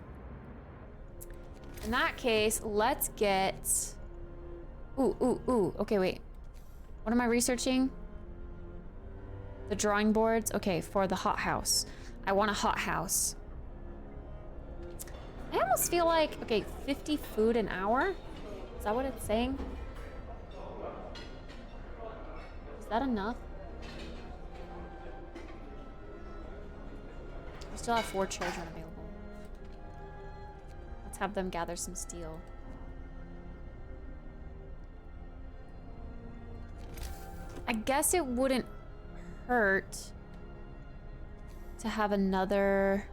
In that case, let's get... Ooh. Okay, wait. What am I researching? The drawing boards? Okay, for the hothouse. I want a hothouse. I almost feel like... Okay, 50 food an hour? Is that what it's saying? Is that enough? We still have 4 children available. Let's have them gather some steel. I guess it wouldn't hurt to have another...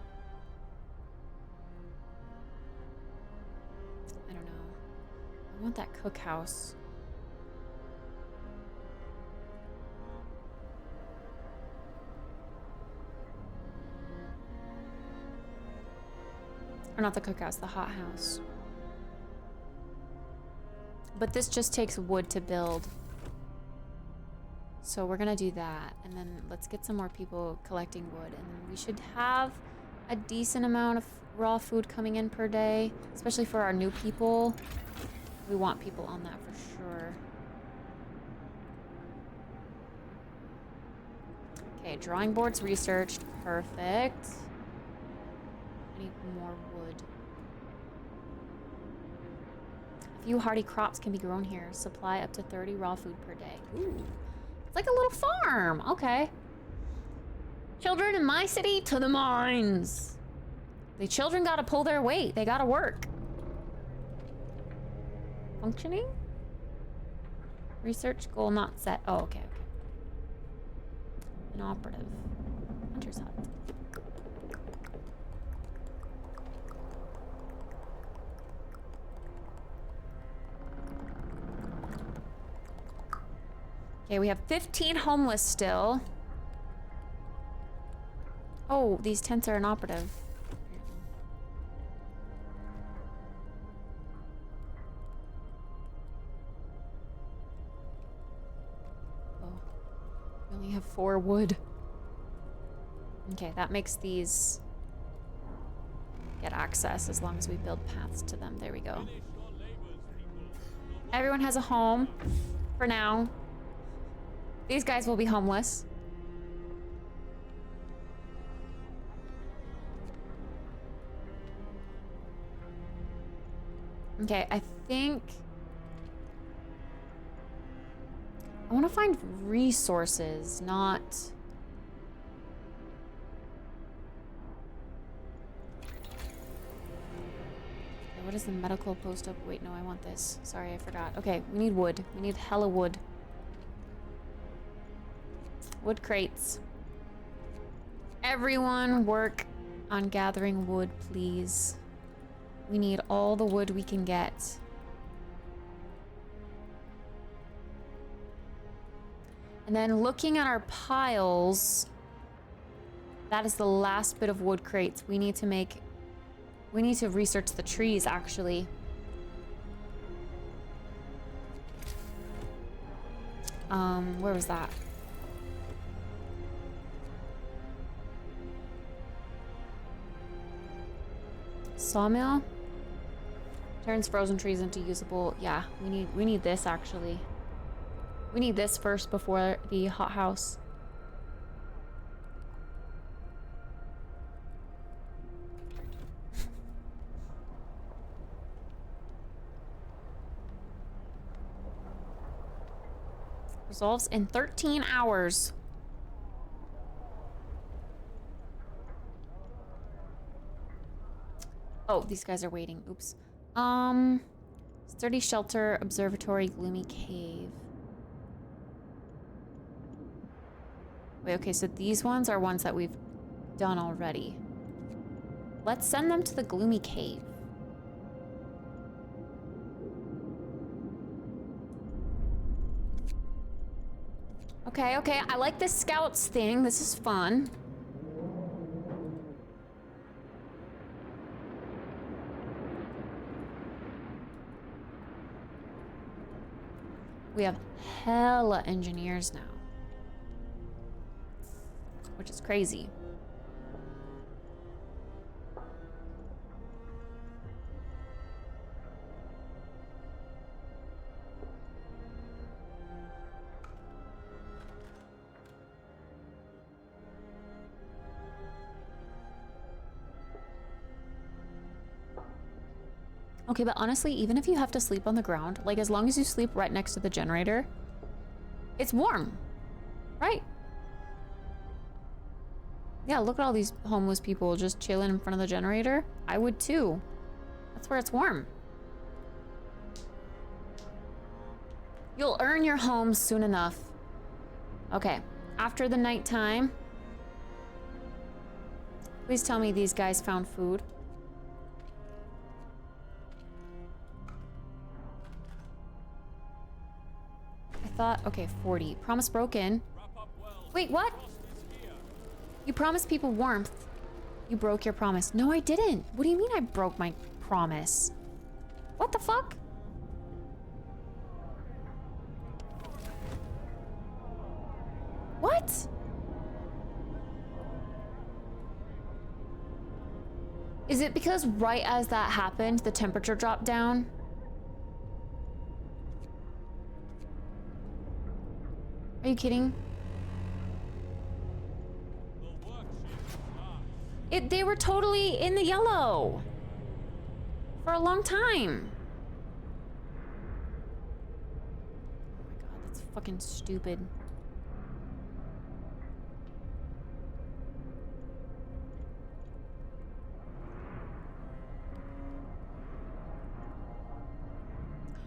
I don't know. I want that cookhouse. Or not the cookhouse, the hothouse. But this just takes wood to build. So we're gonna do that, and then let's get some more people collecting wood, and we should have a decent amount of raw food coming in per day, especially for our new people. We want people on that for sure. Okay, drawing boards researched. Perfect. I need more wood. A few hardy crops can be grown here. Supply up to 30 raw food per day. Ooh. It's like a little farm. Okay. Children in my city to the mines. The children gotta pull their weight. They gotta work. Functioning? Research goal not set. Oh, okay. Inoperative. Hunter's hut. Okay, we have 15 homeless still. Oh, these tents are inoperative. Oh, we only have 4 wood. Okay, that makes these get access as long as we build paths to them. There we go. Everyone has a home for now. These guys will be homeless. Okay, I think... I want to find resources, not... Okay, what is the medical post up? Wait, no, I want this. Sorry, I forgot. Okay, we need wood. We need hella wood. Wood crates. Everyone work on gathering wood, please. We need all the wood we can get. And then looking at our piles, that is the last bit of wood crates. We need to research the trees, actually. Where was that? Sawmill turns frozen trees into usable. Yeah, we need this actually. We need this first before the hothouse. Resolves in 13 hours. Oh, these guys are waiting. Oops. Sturdy shelter, observatory, gloomy cave. Wait, okay, so these ones are ones that we've done already. Let's send them to the gloomy cave. Okay, okay, I like this scouts thing. This is fun. We have hella engineers now, which is crazy. Okay, but honestly, even if you have to sleep on the ground, like as long as you sleep right next to the generator, it's warm, right? Yeah, look at all these homeless people just chilling in front of the generator. I would too. That's where it's warm. You'll earn your home soon enough. Okay, after the nighttime, please tell me these guys found food. Okay, 40. Promise broken. Wait, what? You promised people warmth. You broke your promise. No, I didn't. What do you mean I broke my promise? What the fuck? What? Is it because right as that happened, the temperature dropped down? Are you kidding? They were totally in the yellow for a long time. Oh my god, that's fucking stupid.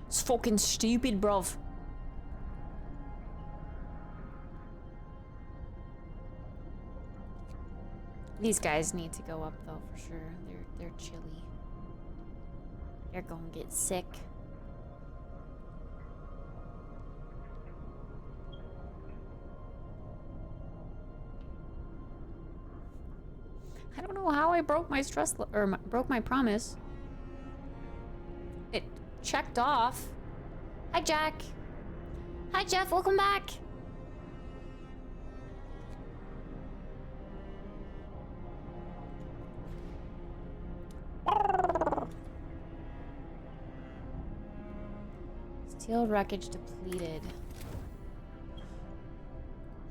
It's fucking stupid, bruv. These guys need to go up though, for sure. They're chilly. They're gonna get sick. I don't know how I broke my broke my promise. It checked off. Hi, Jack. Hi, Jeff. Welcome back. Steel wreckage depleted.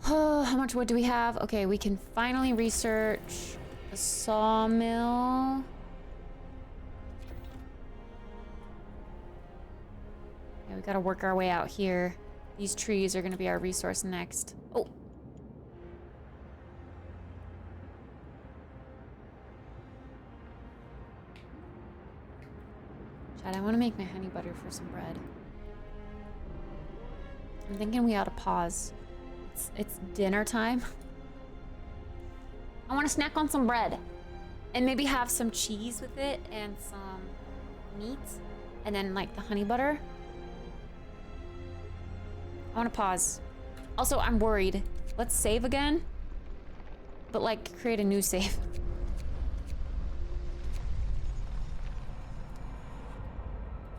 Oh, how much wood do we have? Okay, we can finally research the sawmill. Yeah, we gotta work our way out here. These trees are gonna be our resource next. Oh. Chad, I want to make my honey butter for some bread. I'm thinking we ought to pause. It's dinner time. I want to snack on some bread. And maybe have some cheese with it and some meat. And then like the honey butter. I want to pause. Also, I'm worried. Let's save again. But like create a new save.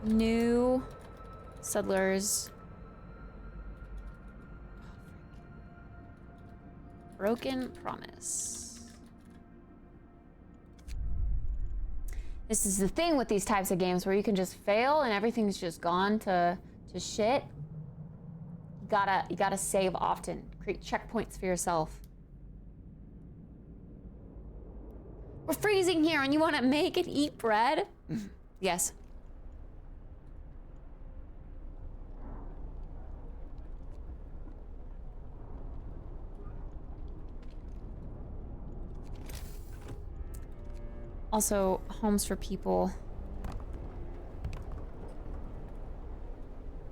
New settlers. Broken promise. This is the thing with these types of games where you can just fail and everything's just gone to shit. You gotta save often. Create checkpoints for yourself. We're freezing here and you wanna make and eat bread? Yes. Also, homes for people.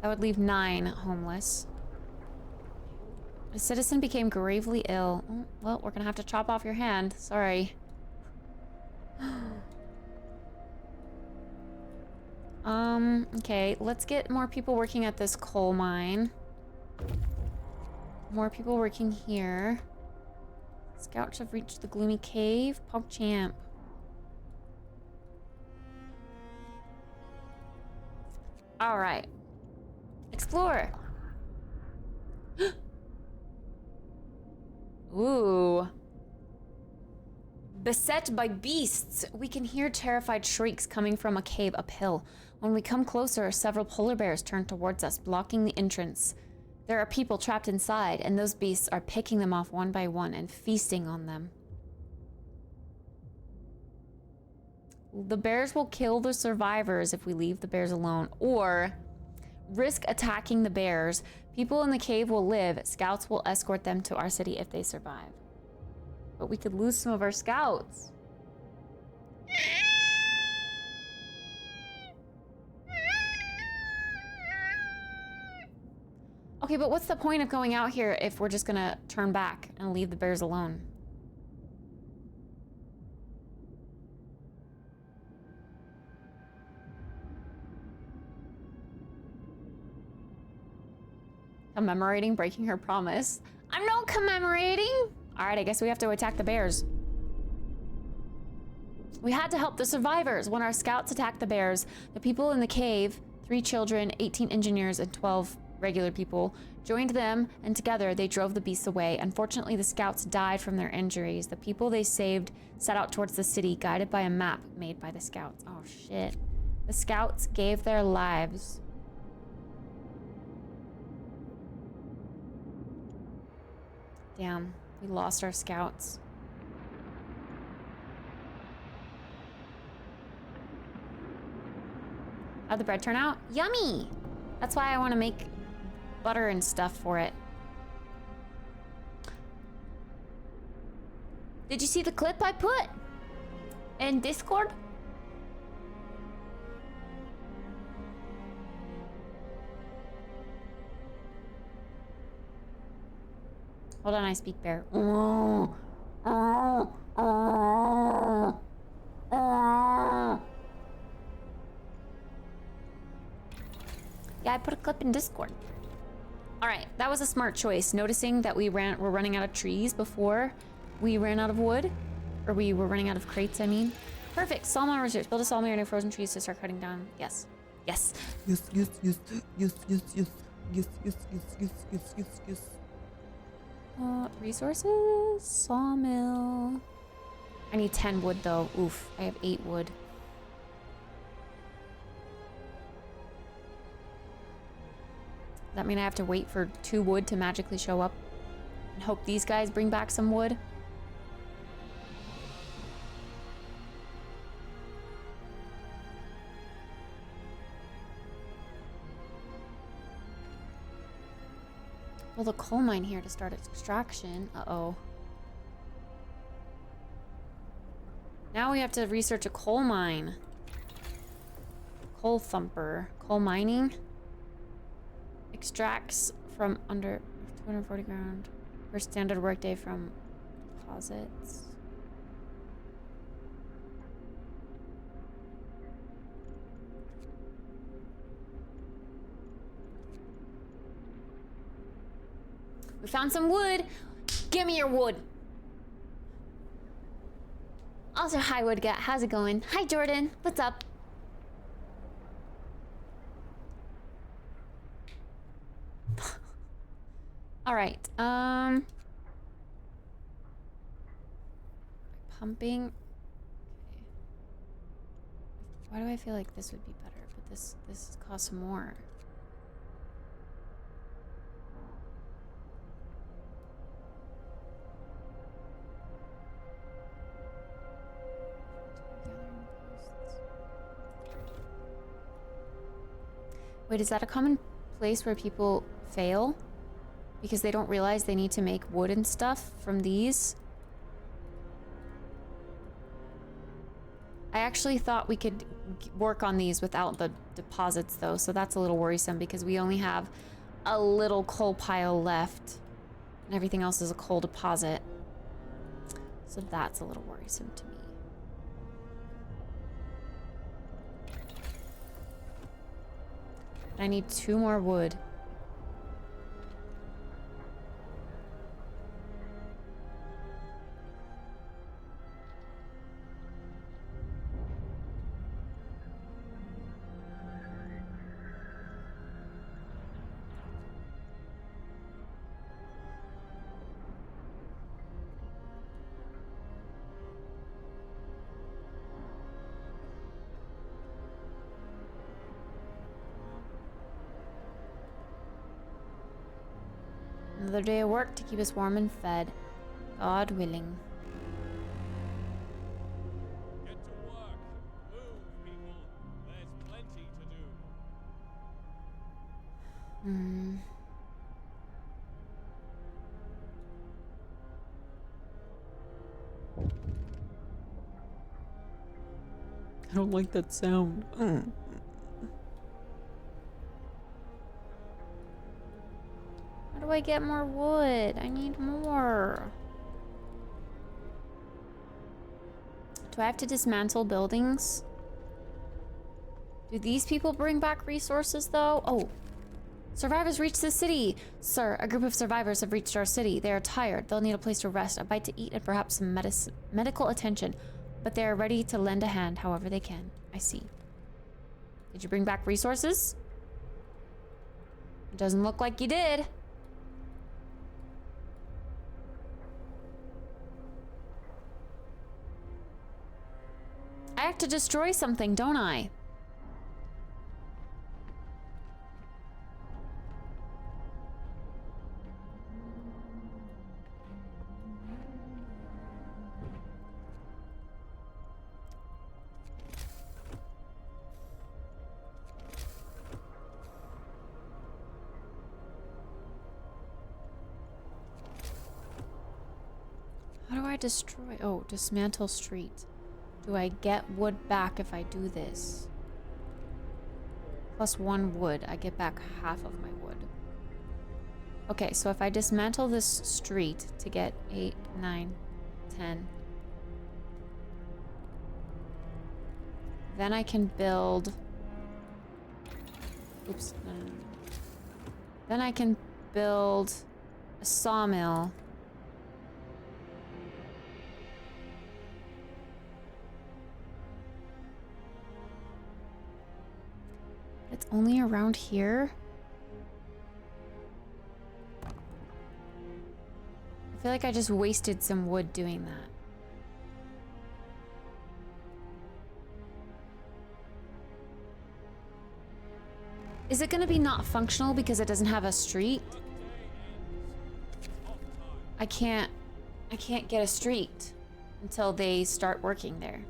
That would leave 9 homeless. A citizen became gravely ill. Oh, well, we're gonna have to chop off your hand. Sorry. Okay, let's get more people working at this coal mine. More people working here. Scouts have reached the gloomy cave. PogChamp. All right. Explore. Ooh. Beset by beasts, we can hear terrified shrieks coming from a cave uphill. When we come closer, several polar bears turn towards us, blocking the entrance. There are people trapped inside, and those beasts are picking them off one by one and feasting on them. The bears will kill the survivors if we leave the bears alone, or risk attacking the bears. People in the cave will live. Scouts will escort them to our city if they survive. But we could lose some of our scouts. Okay, but what's the point of going out here if we're just gonna turn back and leave the bears alone? Commemorating breaking her promise. I'm not commemorating. All right, I guess we have to attack the bears. We had to help the survivors. When our scouts attacked the bears, the people in the cave, 3 children, 18 engineers, and 12 regular people, joined them, and together they drove the beasts away. Unfortunately, the scouts died from their injuries. The people they saved set out towards the city, guided by a map made by the scouts. Oh, shit. The scouts gave their lives. Damn, we lost our scouts. How'd the bread turn out? Yummy! That's why I want to make butter and stuff for it. Did you see the clip I put in Discord? Hold on, I speak bear. Yeah, I put a clip in Discord. All right, that was a smart choice. Noticing that we're running out of trees before we ran out of wood, or we were running out of crates, I mean. Perfect, sawmill research. Build a sawmill near frozen trees to start cutting down. Yes, yes. Yes. Resources, sawmill. I need 10 wood though. Oof, I have 8 wood. Does that mean I have to wait for 2 wood to magically show up? And hope these guys bring back some wood? Well, the coal mine here to start extraction. Uh-oh. Now we have to research a coal mine. Coal thumper. Coal mining. Extracts from under 240 ground. Per standard workday from deposits. We found some wood. Give me your wood. Also, hi, Wood Gat. How's it going? Hi, Jordan. What's up? All right. Pumping. Okay. Why do I feel like this would be better? But this costs more. Wait, is that a common place where people fail? Because they don't realize they need to make wood and stuff from these? I actually thought we could work on these without the deposits though, so that's a little worrisome because we only have a little coal pile left and everything else is a coal deposit. So that's a little worrisome to me. I need 2 more wood. Another day of work to keep us warm and fed. God willing. Get to work. Move, people. There's plenty to do. I don't like that sound. How do I get more wood? I need more. Do I have to dismantle buildings? Do these people bring back resources though? Oh. Survivors reached the city! Sir, a group of survivors have reached our city. They are tired. They'll need a place to rest, a bite to eat, and perhaps some medical attention. But they are ready to lend a hand however they can. I see. Did you bring back resources? It doesn't look like you did. I have to destroy something, don't I? How do I destroy? Oh, dismantle street. Do I get wood back if I do this? Plus 1 wood, I get back half of my wood. Okay, so if I dismantle this street to get 8, 9, 10. Then I can build... Oops, no. Then I can build a sawmill. It's only around here? I feel like I just wasted some wood doing that. Is it gonna be not functional because it doesn't have a street? I can't get a street until they start working there.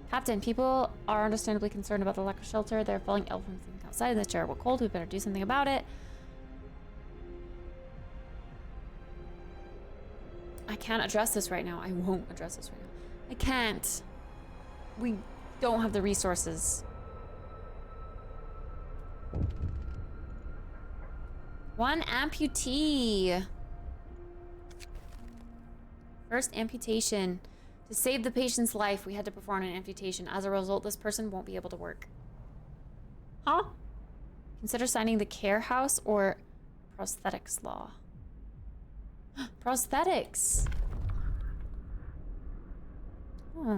Captain, people are understandably concerned about the lack of shelter. They're falling ill from sleeping outside in this terrible cold. We better do something about it. I can't address this right now. I won't address this right now. I can't. We don't have the resources. One amputee. First amputation. To save the patient's life, we had to perform an amputation. As a result, this person won't be able to work. Huh? Consider signing the care house or prosthetics law. Prosthetics. Oh. Okay,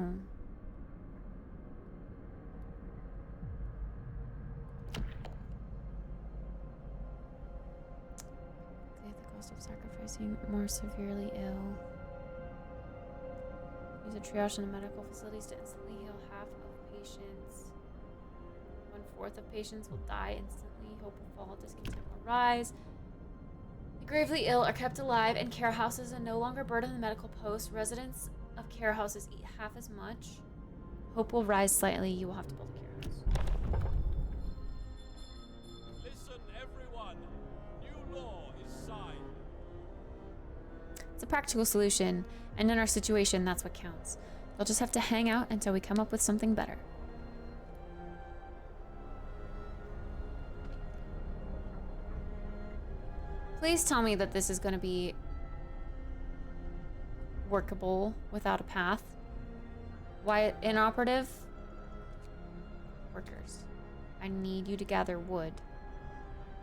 the cost of sacrificing more severely ill. Use a triage in the medical facilities to instantly heal half of patients. 1/4 of patients will die instantly. Hope will fall. Discontent will rise. The gravely ill are kept alive in care houses and no longer burden the medical post. Residents of care houses eat half as much. Hope will rise slightly. You will have to build a care house. Listen, everyone. New law is signed. It's a practical solution, and in our situation, that's what counts. They'll just have to hang out until we come up with something better. Please tell me that this is going to be workable without a path. Why inoperative? Workers. I need you to gather wood.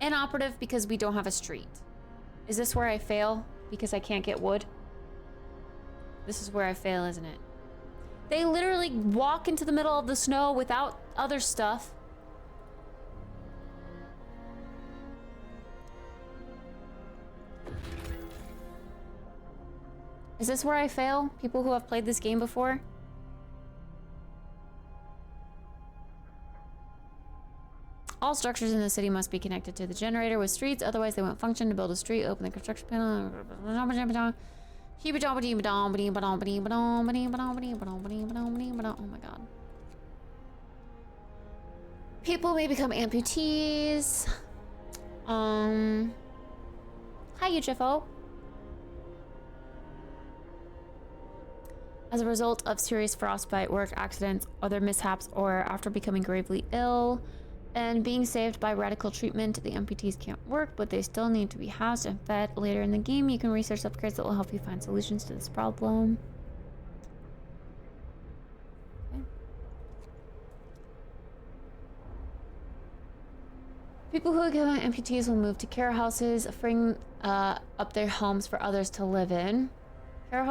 Inoperative because we don't have a street. Is this where I fail? Because I can't get wood? This is where I fail, isn't it? They literally walk into the middle of the snow without other stuff. Is this where I fail? People who have played this game before? All structures in the city must be connected to the generator with streets, otherwise they won't function. To build a street, open the construction panel. Oh my god. People may become amputees. Hi, UFO. As a result of serious frostbite, work accidents, other mishaps, or after becoming gravely ill and being saved by radical treatment, the amputees can't work, but they still need to be housed and fed. Later in the game, you can research upgrades that will help you find solutions to this problem. Okay. People who become amputees will move to care houses, freeing up their homes for others to live in. Care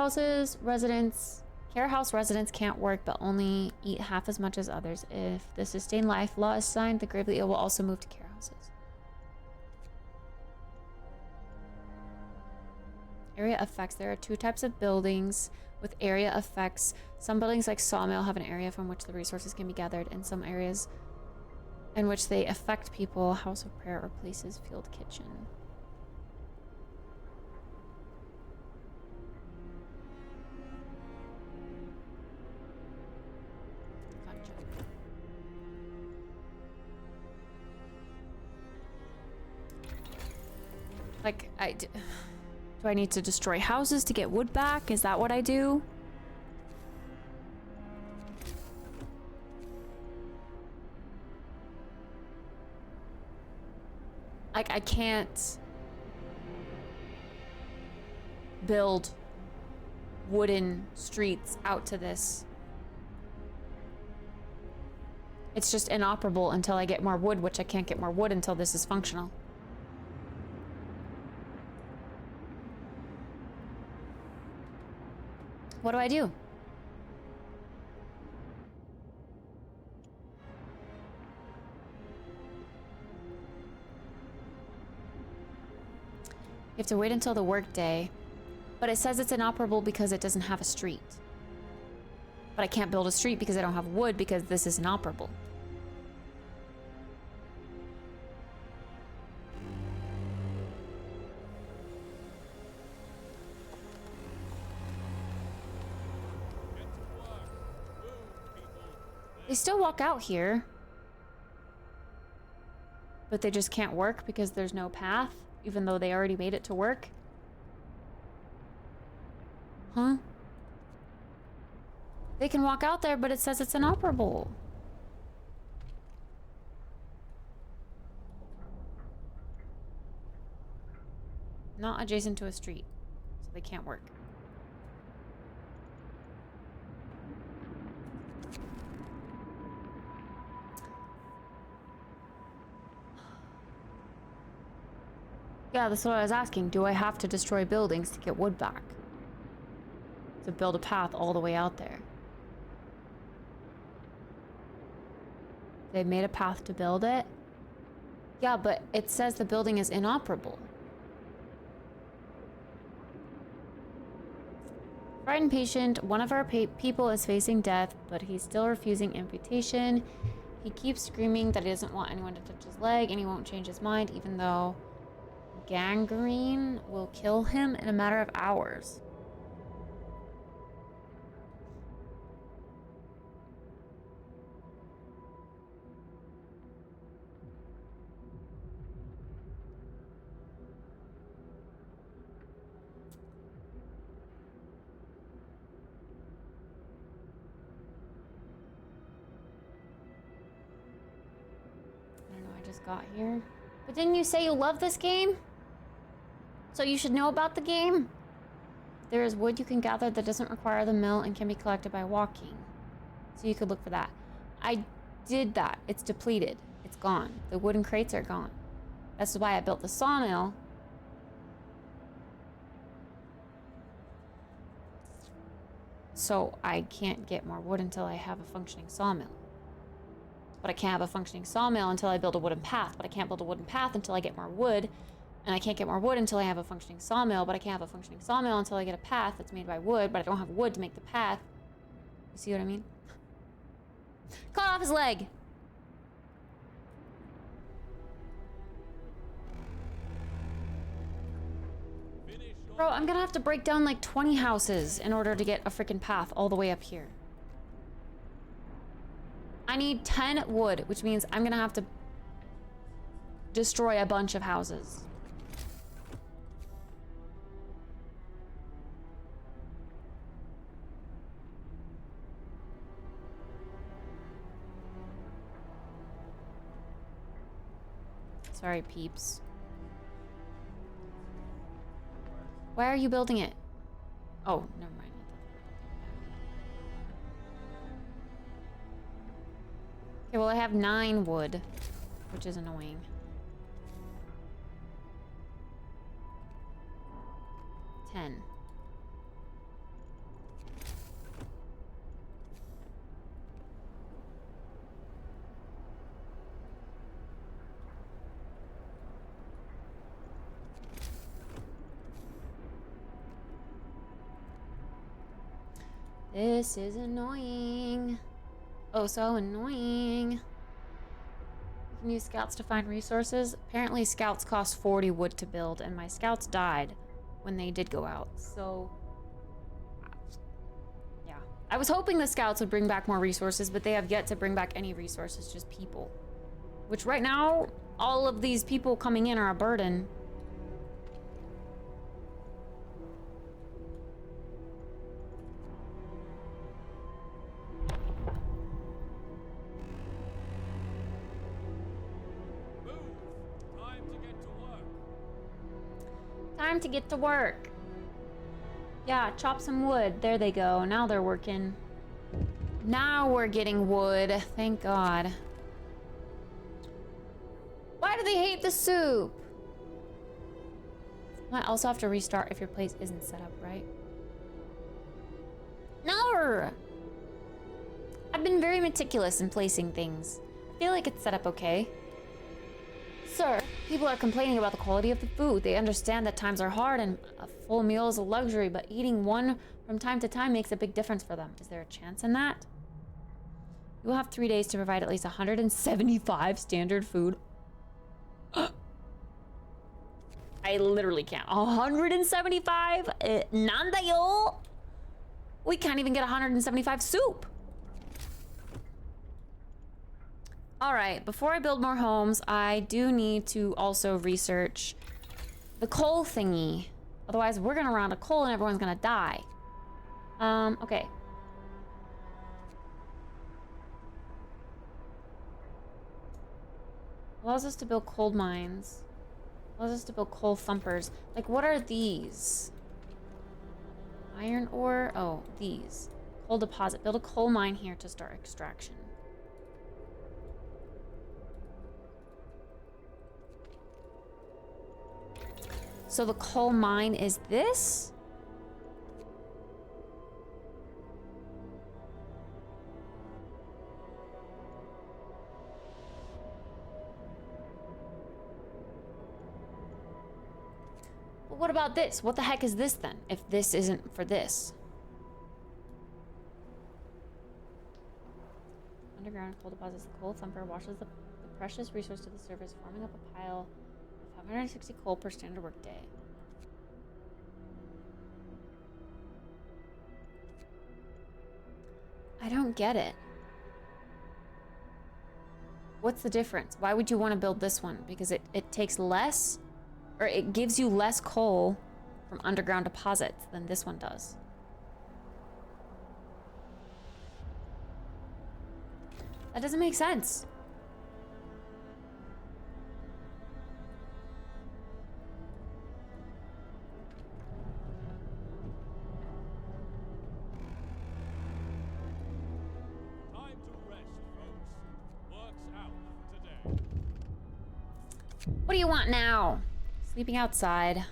house residents can't work but only eat half as much as others. If the sustained life law is signed, the gravely ill will also move to care houses. Area effects. There are 2 types of buildings with area effects. Some buildings like Sawmill have an area from which the resources can be gathered, and some areas in which they affect people. House of Prayer or Places, Field Kitchen. Like, do I need to destroy houses to get wood back? Is that what I do? Like, I can't build wooden streets out to this. It's just inoperable until I get more wood, which I can't get more wood until this is functional. What do I do? You have to wait until the workday, but it says it's inoperable because it doesn't have a street. But I can't build a street because I don't have wood because this is inoperable. They still walk out here, but they just can't work because there's no path, even though they already made it to work. Huh? They can walk out there, but it says it's inoperable. Not adjacent to a street, so they can't work. Yeah, that's what I was asking. Do I have to destroy buildings to get wood back? To build a path all the way out there? They made a path to build it? Yeah, but it says the building is inoperable. Frightened patient, one of our people is facing death, but he's still refusing amputation. He keeps screaming that he doesn't want anyone to touch his leg, and he won't change his mind, even though gangrene will kill him in a matter of hours. Got here. But didn't you say you love this game? So you should know about the game? There is wood you can gather that doesn't require the mill and can be collected by walking. So you could look for that. I did that. It's depleted. It's gone. The wooden crates are gone. That's why I built the sawmill. So I can't get more wood until I have a functioning sawmill. But I can't have a functioning sawmill until I build a wooden path. But I can't build a wooden path until I get more wood. And I can't get more wood until I have a functioning sawmill. But I can't have a functioning sawmill until I get a path that's made by wood. But I don't have wood to make the path. You see what I mean? Cut off his leg! Bro, I'm gonna have to break down like 20 houses in order to get a freaking path all the way up here. I need 10 wood, which means I'm gonna have to destroy a bunch of houses. Sorry, peeps. Why are you building it? Oh, never mind. Okay, well I have 9 wood, which is annoying. Ten. This is annoying. Oh, so annoying. You can use scouts to find resources. Apparently scouts cost 40 wood to build, and my scouts died when they did go out. So, yeah. I was hoping the scouts would bring back more resources, but they have yet to bring back any resources, just people. Which right now, all of these people coming in are a burden. Time to get to work. Yeah, chop some wood. There they go. Now they're working. Now we're getting wood. Thank God. Why do they hate the soup? Might also have to restart if your place isn't set up right. No! I've been very meticulous in placing things. I feel like it's set up okay. Sir, people are complaining about the quality of the food. They understand that times are hard and a full meal is a luxury, but eating one from time to time makes a big difference for them. Is there a chance in that? You will have 3 days to provide at least 175 standard food. I literally can't. 175? Nanda yo? We can't even get 175 soup. All right, before I build more homes, I do need to also research the coal thingy. Otherwise, we're gonna run out of coal and everyone's gonna die. Okay. Allows us to build coal mines. Allows us to build coal thumpers. Like, what are these? Iron ore? Oh, these. Coal deposit. Build a coal mine here to start extraction. So the coal mine is this? But what about this? What the heck is this then, if this isn't for this? Underground coal deposits. The coal thumper washes the precious resource to the surface, forming up a pile of 560 coal per standard workday. I don't get it. What's the difference? Why would you want to build this one? Because it takes less, or it gives you less coal from underground deposits than this one does. That doesn't make sense. Time to rest, folks. Work's out for today. What do you want now? Sleeping outside.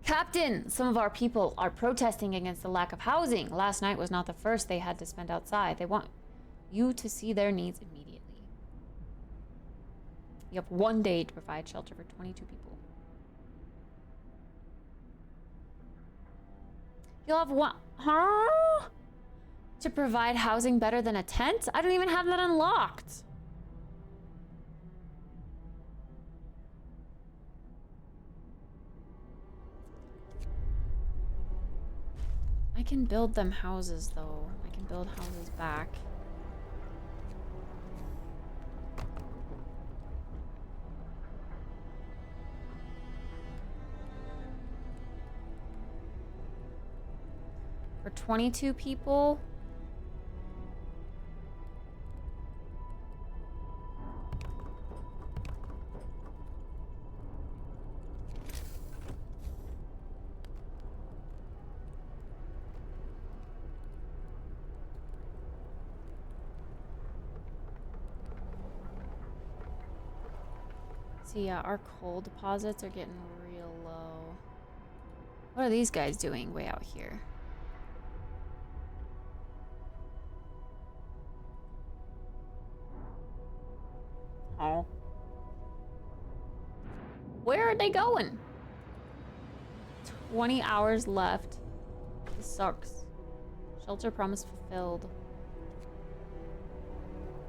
Captain, some of our people are protesting against the lack of housing. Last night was not the first they had to spend outside. They want you to see their needs immediately. You have 1 day to provide shelter for 22 people. You'll have one, huh? To provide housing better than a tent? I don't even have that unlocked. I can build them houses, though. I can build houses back. For 22 people. Yeah, our coal deposits are getting real low. What are these guys doing way out here? Oh. Where are they going? 20 hours left. This sucks. Shelter promise fulfilled.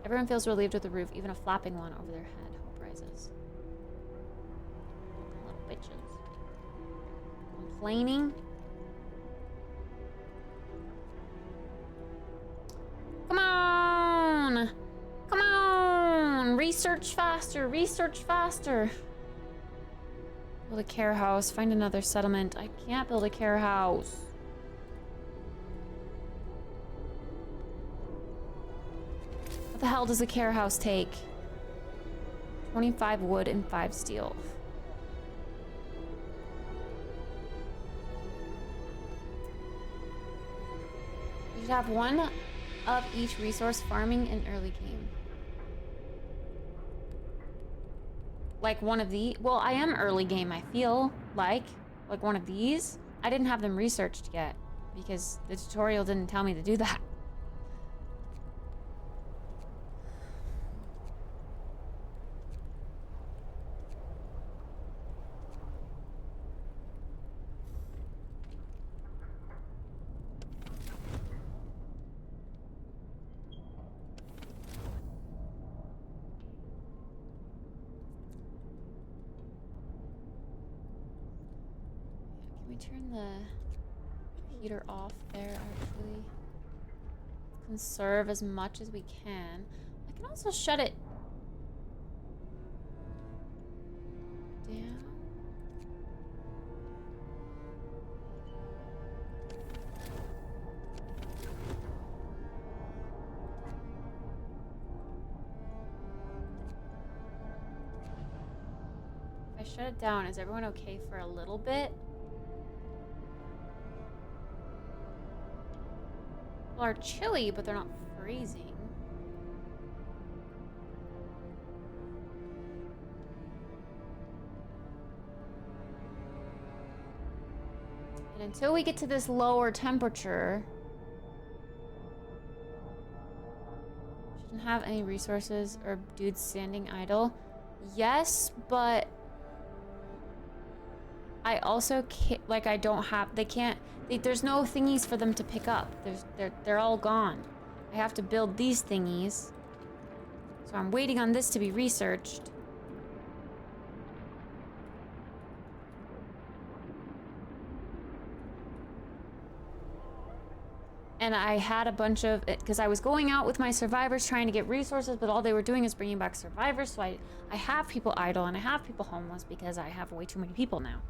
Everyone feels relieved with the roof, even a flapping one over their head. Hope rises. Bitches. Complaining. Come on! Come on! Research faster! Research faster! Build a care house. Find another settlement. I can't build a care house. What the hell does a care house take? 25 wood and 5 steel. Have one of each resource farming in early game. Like one of the, well, I am early game, I feel like one of these. I didn't have them researched yet because the tutorial didn't tell me to do that. Turn the heater off there, actually. Conserve as much as we can. I can also shut it down. If I shut it down, is everyone okay for a little bit? Are chilly, but they're not freezing. And until we get to this lower temperature... Shouldn't have any resources or dudes standing idle. Yes, but... I also can't... Like, I don't have... They can't... there's no thingies for them to pick up. They're all gone. I have to build these thingies. So I'm waiting on this to be researched. And I had a bunch of... Because I was going out with my survivors trying to get resources, but all they were doing is bringing back survivors. So I have people idle and I have people homeless because I have way too many people now.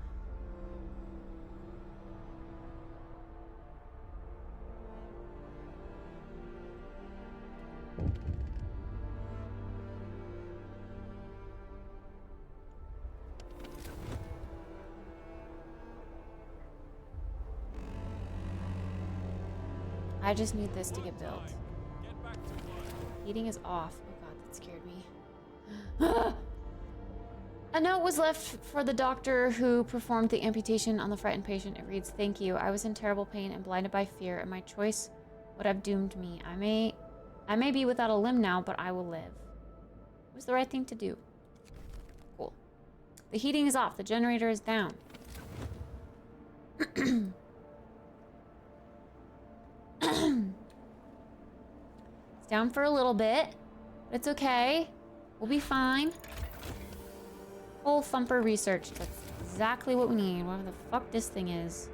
I just need this to get built. Heating is off. Oh god, that scared me. A note was left for the doctor who performed the amputation on the frightened patient. It reads, "Thank you. I was in terrible pain and blinded by fear, and my choice would have doomed me. I may be without a limb now, but I will live." It was the right thing to do. Cool. The heating is off. The generator is down. It's down for a little bit, but it's okay. We'll be fine. Whole thumper research. That's exactly what we need. Whatever the fuck this thing is.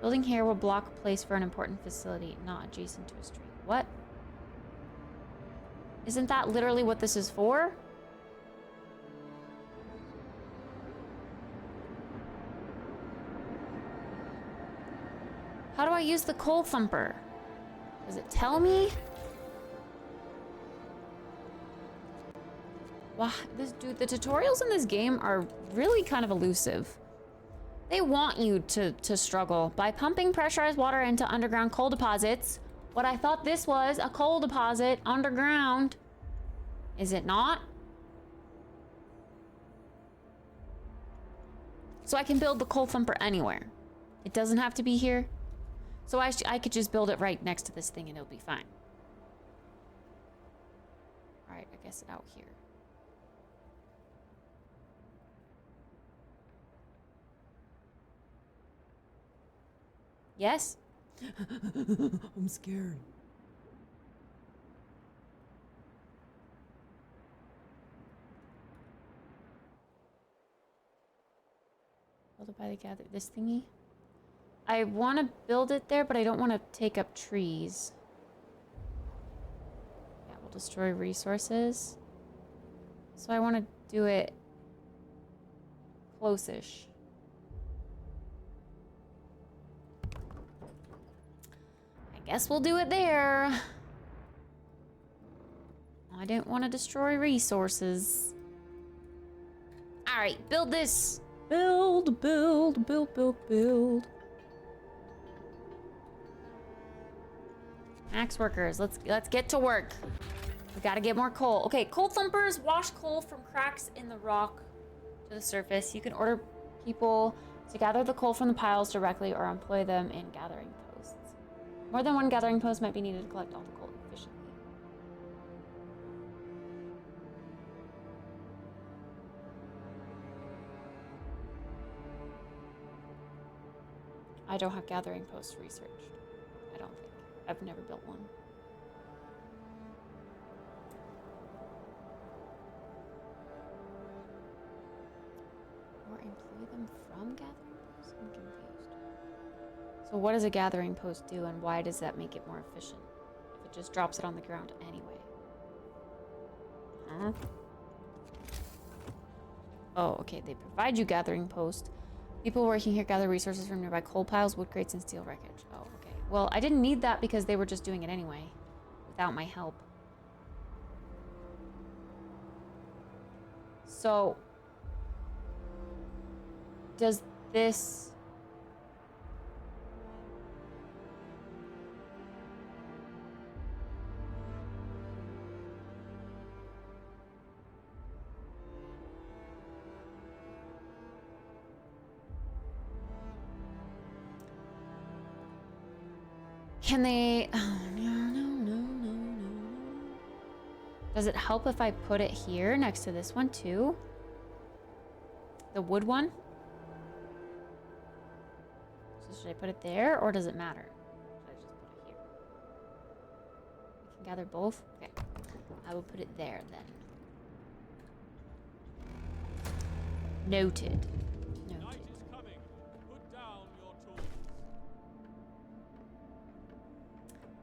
Building here will block a place for an important facility, not adjacent to a street. What? Isn't that literally what this is for? How do I use the coal thumper? Does it tell me? Wow, this dude, the tutorials in this game are really kind of elusive. They want you to struggle. By pumping pressurized water into underground coal deposits, what I thought this was, a coal deposit underground. Is it not? So I can build the coal thumper anywhere. It doesn't have to be here. So I could just build it right next to this thing and it'll be fine. Alright, I guess out here. Yes? I'm scared. Build it by the gather. This thingy? I want to build it there, but I don't want to take up trees. Yeah, we'll destroy resources. So I want to do it close-ish. I guess we'll do it there. I didn't want to destroy resources. All right, build this. Build, build, build, build, build. Axe workers, let's get to work. We gotta get more coal. Okay, coal thumpers wash coal from cracks in the rock to the surface. You can order people to gather the coal from the piles directly or employ them in gathering posts. More than one gathering post might be needed to collect all the coal efficiently. I don't have gathering posts researched. I don't think. I've never built one. Or employ them from gathering posts? I'm confused. So what does a gathering post do and why does that make it more efficient? If it just drops it on the ground anyway. Huh? Oh, okay. They provide you gathering post. People working here gather resources from nearby coal piles, wood crates, and steel wreckage. Oh, okay. Well, I didn't need that because they were just doing it anyway, without my help. So, does this... Can they... Oh, no. Does it help if I put it here next to this one too? The wood one? So should I put it there or does it matter? Should I just put it here? I can gather both? Okay. I will put it there then. Noted. Night is coming. Put down your tools.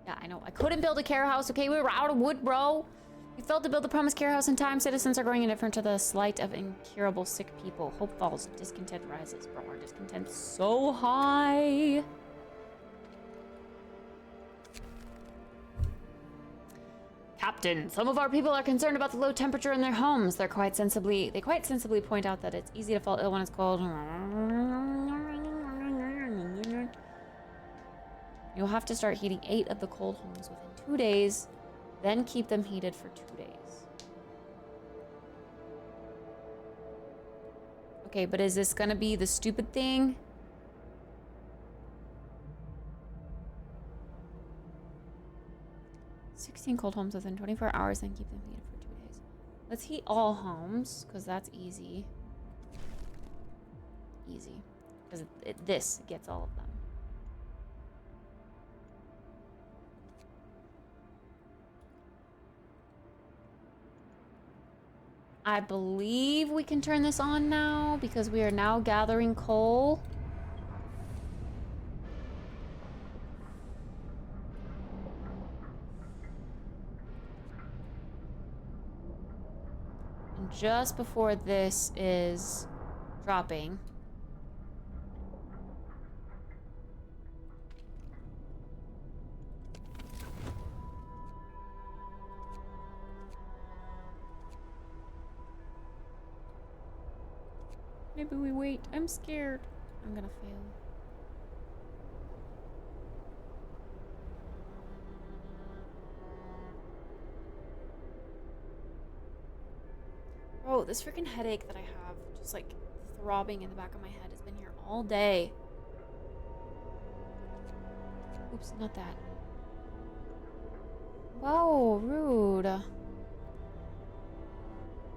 Yeah, I know. I couldn't build a care house, okay? We were out of wood, bro. We failed to build the promised care house in time. Citizens are growing indifferent to the slight of incurable sick people. Hope falls. Discontent rises. Bro, our discontent's so high. Captain, some of our people are concerned about the low temperature in their homes. They quite sensibly point out that it's easy to fall ill when it's cold. You'll have to start heating 8 of the cold homes within 2 days, then keep them heated for 2 days. Okay, but is this gonna be the stupid thing? "16 cold homes within 24 hours, then keep them heated for 2 days." Let's heat all homes, because that's easy. Easy. Because this gets all of them. I believe we can turn this on now, because we are now gathering coal. And just before this is dropping, maybe we wait. I'm scared. I'm gonna fail. Bro, this freaking headache that I have, just like throbbing in the back of my head, has been here all day. Oops, not that. Whoa, rude.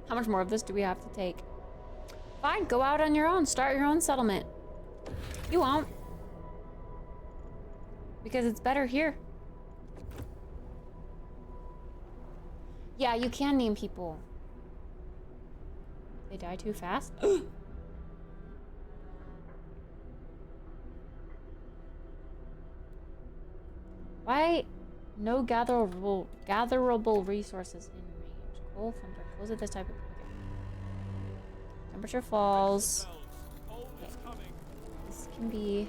How much more of this do we have to take? Fine, go out on your own. Start your own settlement. You won't. Because it's better here. Yeah, you can name people. They die too fast? Why no gatherable resources in range? Coal from close at this type of... Okay. Temperature falls. Okay. This can be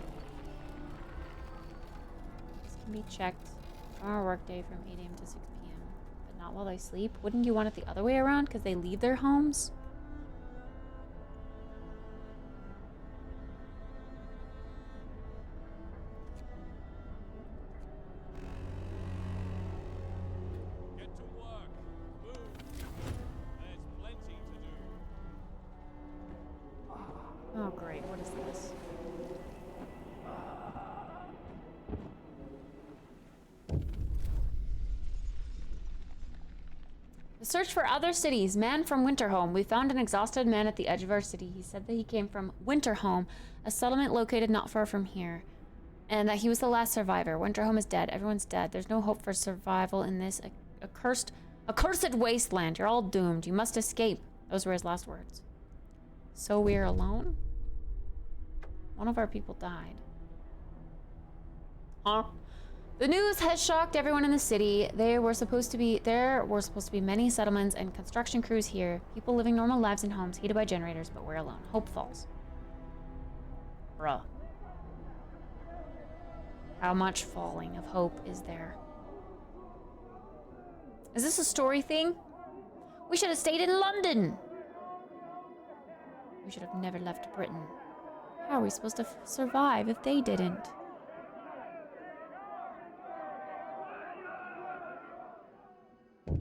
checked on our workday from 8 AM to 6 PM, but not while they sleep. Wouldn't you want it the other way around because they leave their homes? Get to work. Move. There's plenty to do. Oh great, what is this? Search for other cities. Man from Winterhome. We found an exhausted man at the edge of our city. He said that he came from Winterhome, a settlement located not far from here, and that he was the last survivor. Winterhome is dead. Everyone's dead. There's no hope for survival in this accursed wasteland. You're all doomed. You must escape. Those were his last words. So we're alone? One of our people died. Huh? The news has shocked everyone in the city. There were supposed to be many settlements and construction crews here. People living normal lives in homes heated by generators, but we're alone. Hope falls. Bruh. How much falling of hope is there? Is this a story thing? We should have stayed in London. We should have never left Britain. How are we supposed to survive if they didn't? I'm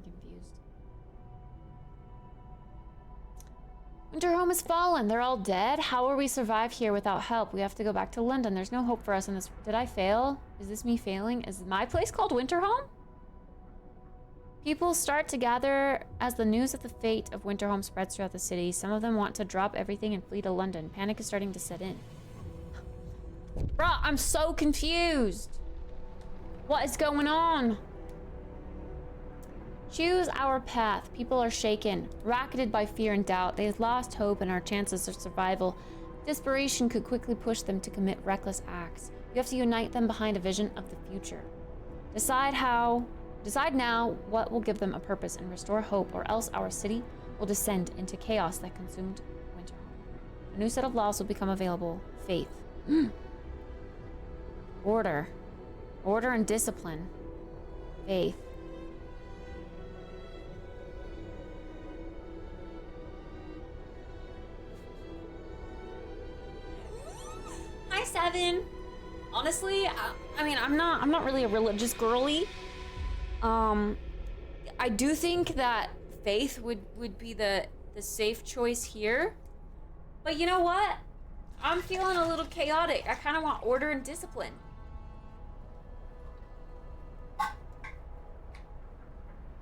confused. Winterhome has fallen. They're all dead. How will we survive here without help? We have to go back to London. There's no hope for us in this. Did I fail? Is this me failing? Is my place called Winterhome? People start to gather as the news of the fate of Winterhome spreads throughout the city. Some of them want to drop everything and flee to London. Panic is starting to set in. Bruh, I'm so confused. What is going on? Choose our path. People are shaken, racketed by fear and doubt. They've lost hope in our chances of survival. Desperation could quickly push them to commit reckless acts. You have to unite them behind a vision of the future. Decide now what will give them a purpose and restore hope, or else our city will descend into chaos that consumed Winterhome. A new set of laws will become available. Faith. Order. Order and discipline. Faith. Hi, Seven. Honestly, I mean, I'm not really a religious girly. I do think that faith would be the safe choice here. But you know what? I'm feeling a little chaotic. I kind of want order and discipline.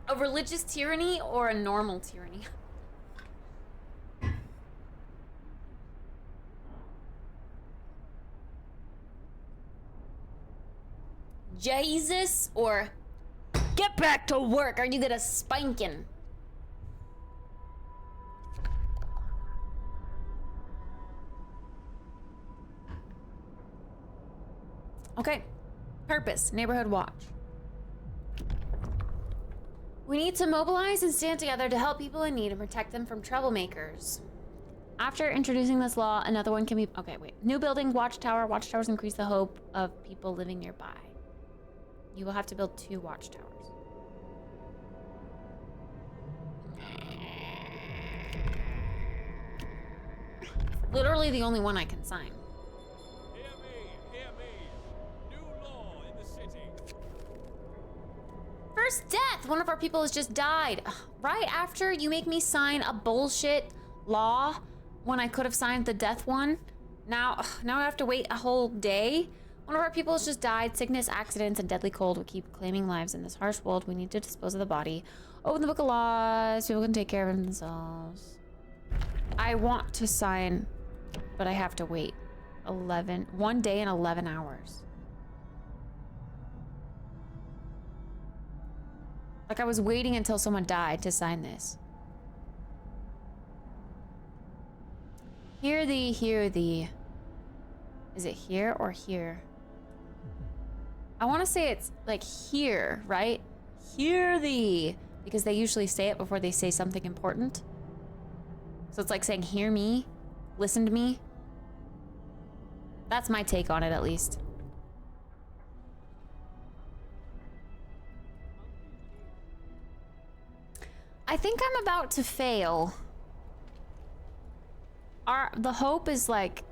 A religious tyranny or a normal tyranny? Jesus or get back to work, or you get a spanking. Okay, purpose, neighborhood watch. We need to mobilize and stand together to help people in need and protect them from troublemakers. After introducing this law, another one can be, okay, wait. New building, watchtower. Watchtowers increase the hope of people living nearby. You will have to build 2 watchtowers. Literally the only one I can sign. Hear me. New law in the city. First death! One of our people has just died. Right after you make me sign a bullshit law when I could have signed the death one. Now I have to wait a whole day. One of our people has just died. Sickness, accidents, and deadly cold will keep claiming lives in this harsh world. We need to dispose of the body. Open the book of laws. People can take care of themselves. I want to sign, but I have to wait 1 day and 11 hours. Like I was waiting until someone died to sign this. Hear thee, hear thee. Is it here or here? I want to say it's like here, right? Hear thee. Because they usually say it before they say something important. So it's like saying, hear me, listen to me. That's my take on it, at least. I think I'm about to fail. The hope is like...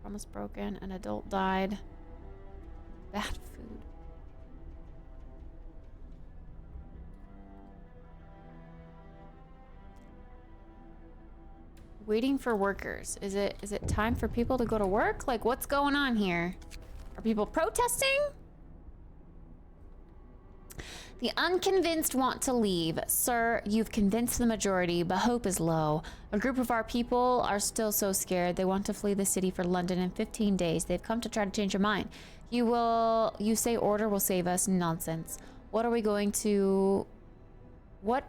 Promise broken, an adult died. Bad food. Waiting for workers. Is it time for people to go to work? Like, what's going on here? Are people protesting? The unconvinced want to leave. Sir, you've convinced the majority, but hope is low. A group of our people are still so scared. They want to flee the city for London in 15 days. They've come to try to change your mind. You say order will save us. Nonsense. What are we going to... What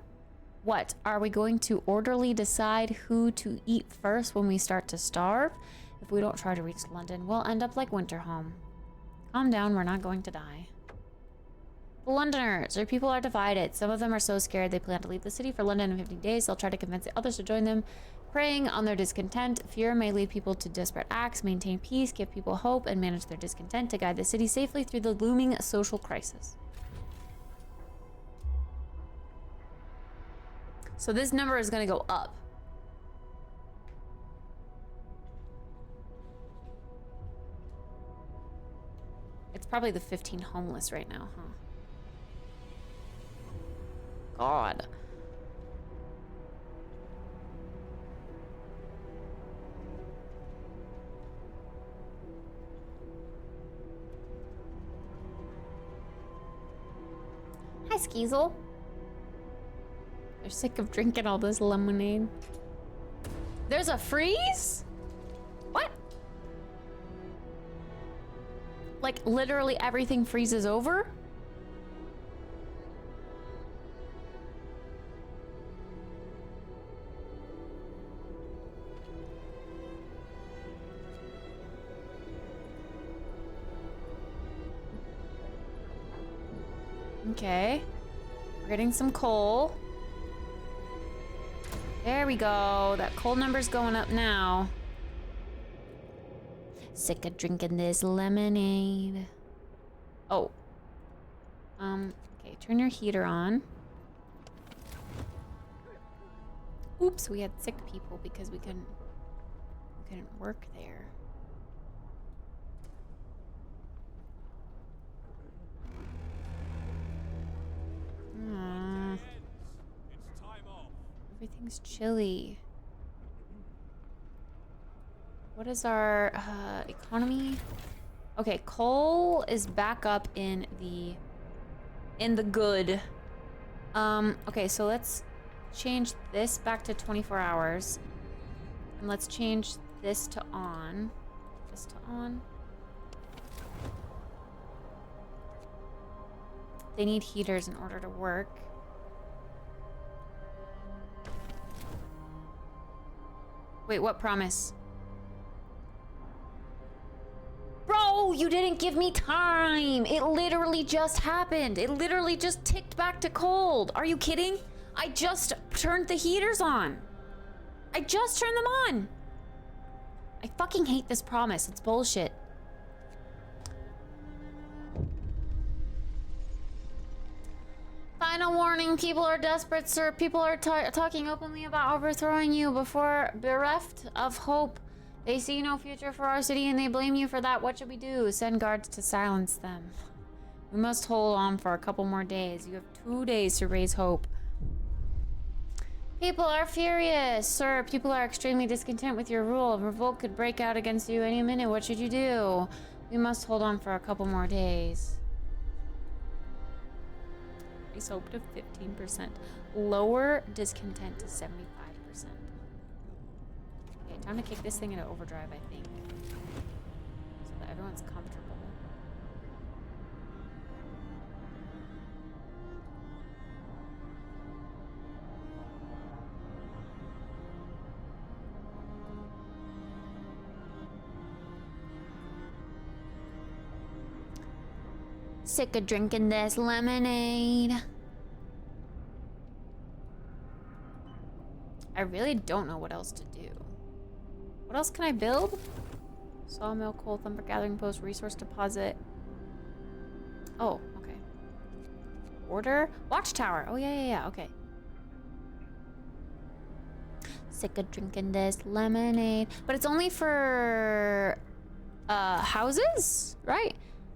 are we going to orderly decide who to eat first when we start to starve? If we don't try to reach London, we'll end up like Winterhome. Calm down, we're not going to die. The Londoners, your people are divided. Some of them are so scared they plan to leave the city for London in 15 days. They'll try to convince the others to join them, preying on their discontent. Fear may lead people to desperate acts. Maintain peace, give people hope, and manage their discontent to guide the city safely through the looming social crisis. So this number is going to go up. It's probably the 15 homeless right now, huh? God. Hi, Skeezel. They're sick of drinking all this lemonade. There's a freeze? What? Like, literally everything freezes over? Okay. We're getting some coal. There we go. That coal number's going up now. Sick of drinking this lemonade. Oh. Okay, turn your heater on. Oops, we had sick people because we couldn't work there. Aww. It's time off. Everything's chilly. What is our economy? Okay, coal is back up in the good. Okay, so let's change this back to 24 hours. And let's change this to on. This to on. They need heaters in order to work. Wait, what promise? Bro, you didn't give me time! It literally just happened. It literally just ticked back to cold. Are you kidding? I just turned the heaters on. I just turned them on. I fucking hate this promise. It's bullshit. Final warning, people are desperate, sir. People are talking openly about overthrowing you before bereft of hope. They see no future for our city and they blame you for that. What should we do? Send guards to silence them. We must hold on for a couple more days. You have 2 days to raise hope. People are furious, sir. People are extremely discontent with your rule. Revolt could break out against you any minute. What should you do? We must hold on for a couple more days. Raise hope to 15%. Lower discontent to 75%. Okay, time to kick this thing into overdrive, I think. So that everyone's comfortable. Sick of drinking this lemonade. I really don't know what else to do. What else can I build? Sawmill, coal thumper, gathering post, resource deposit. Oh, okay. Order? Watchtower. Oh, yeah, okay. Sick of drinking this lemonade. But it's only for houses, right?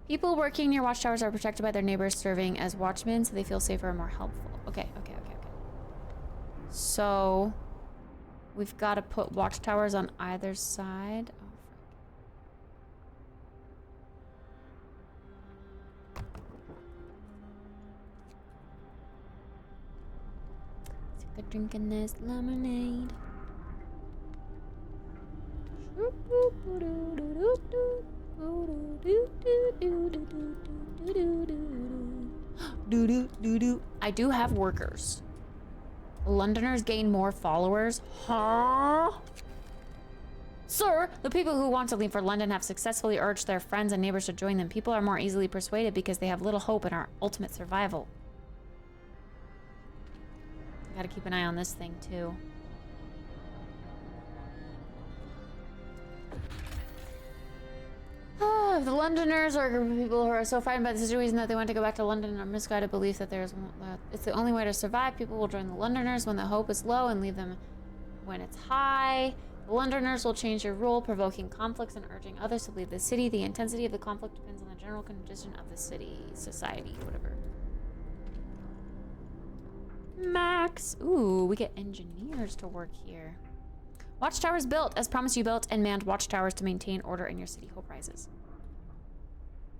People working near watchtowers are protected by their neighbors serving as watchmen, so they feel safer and more helpful. Okay. So we've got to put watchtowers on either side. Oh, frick. Sick of drinking this lemonade. I do have workers. Londoners gain more followers. Huh? Sir, the people who want to leave for London have successfully urged their friends and neighbors to join them. People are more easily persuaded because they have little hope in our ultimate survival. Gotta keep an eye on this thing too. The Londoners are a group of people who are so frightened by the situation that they want to go back to London and are misguided belief that it's the only way to survive. People will join the Londoners when the hope is low and leave them when it's high. The Londoners will change your rule, provoking conflicts and urging others to leave the city. The intensity of the conflict depends on the general condition of the city, society, whatever. Max. Ooh, we get engineers to work here. Watchtowers built. As promised, you built and manned watchtowers to maintain order in your city. Hope rises.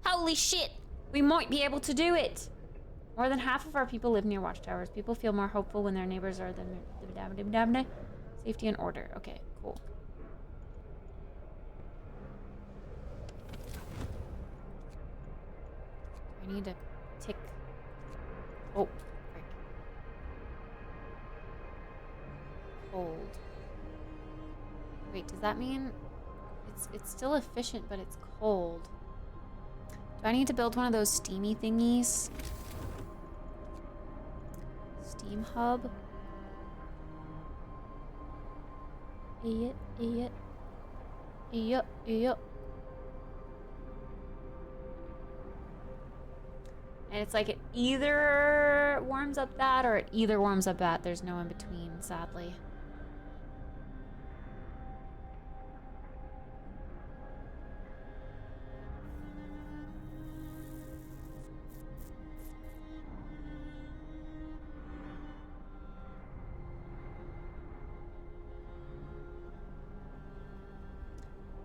Holy shit! We might be able to do it! More than half of our people live near watchtowers. People feel more hopeful when their neighbors are than safety and order. Okay, cool. I need to tick. Oh, frick. Cold. Wait, does that mean it's still efficient, but it's cold? Do I need to build one of those steamy thingies? Steam hub? Yep. And it's like it either warms up that or it either warms up that. There's no in between, sadly.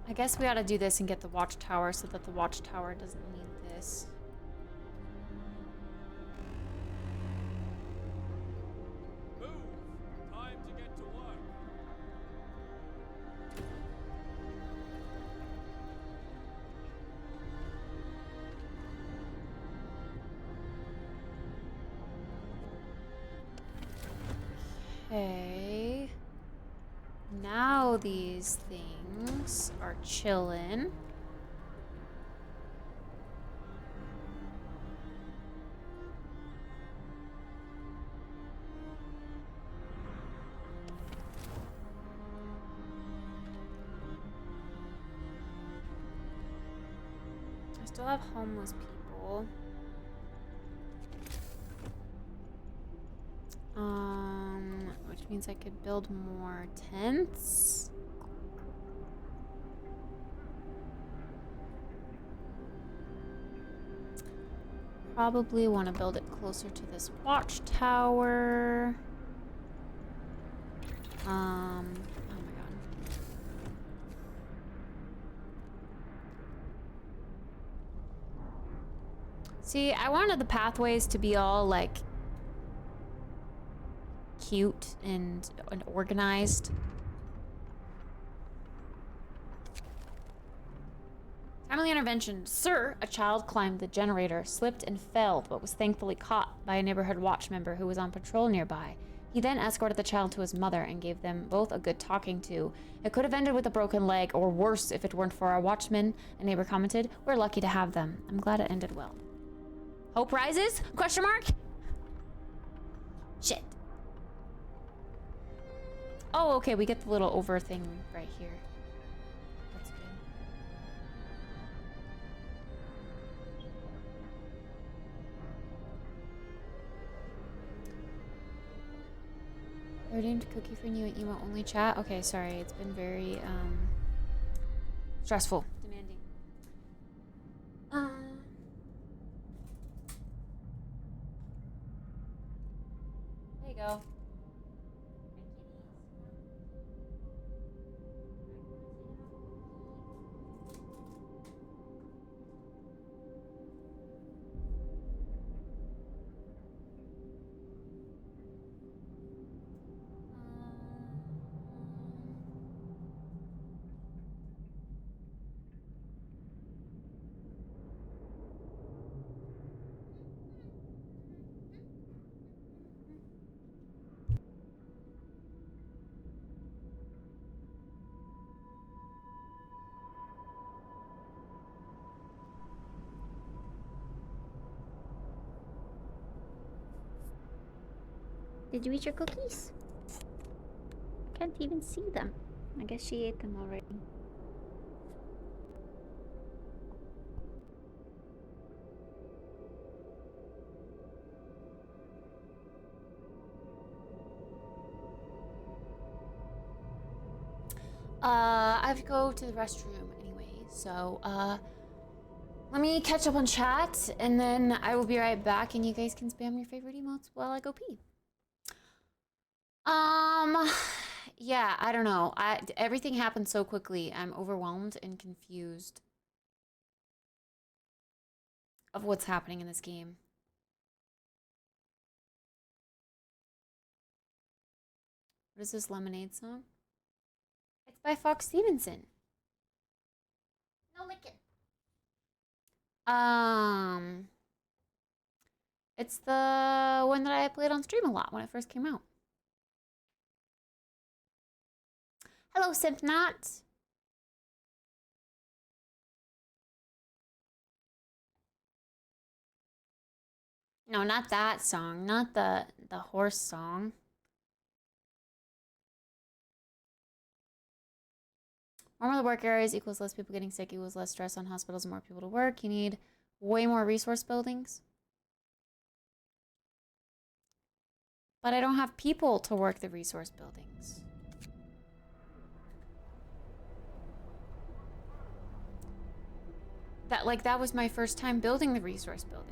I guess we ought to do this and get the watchtower so that the watchtower doesn't need this. Move! Time to get to work. Okay. Now these things are chillin'. I still have homeless people. Which means I could build more tents. Probably want to build it closer to this watchtower. Oh my god. See, I wanted the pathways to be all like cute and organized. Timely intervention. Sir, a child climbed the generator, slipped and fell, but was thankfully caught by a neighborhood watch member who was on patrol nearby. He then escorted the child to his mother and gave them both a good talking to. It could have ended with a broken leg, or worse if it weren't for our watchmen, a neighbor commented. We're lucky to have them. I'm glad it ended well. Hope rises? Question mark? Shit. Oh, okay, we get the little over thing right here. That's good. Redeemed cookie for new and emo only chat. Okay, sorry, it's been very stressful. Demanding. There you go. Did you eat your cookies? Can't even see them. I guess she ate them already. I have to go to the restroom anyway, so let me catch up on chat and then I will be right back and you guys can spam your favorite emotes while I go pee. Yeah, I don't know. Everything happened so quickly. I'm overwhelmed and confused of what's happening in this game. What is this Lemonade song? It's by Fox Stevenson. No licking. It's the one that I played on stream a lot when it first came out. Hello, Symphnot. No, not that song. Not the horse song. More the work areas equals less people getting sick equals less stress on hospitals and more people to work. You need way more resource buildings. But I don't have people to work the resource buildings. That was my first time building the resource buildings.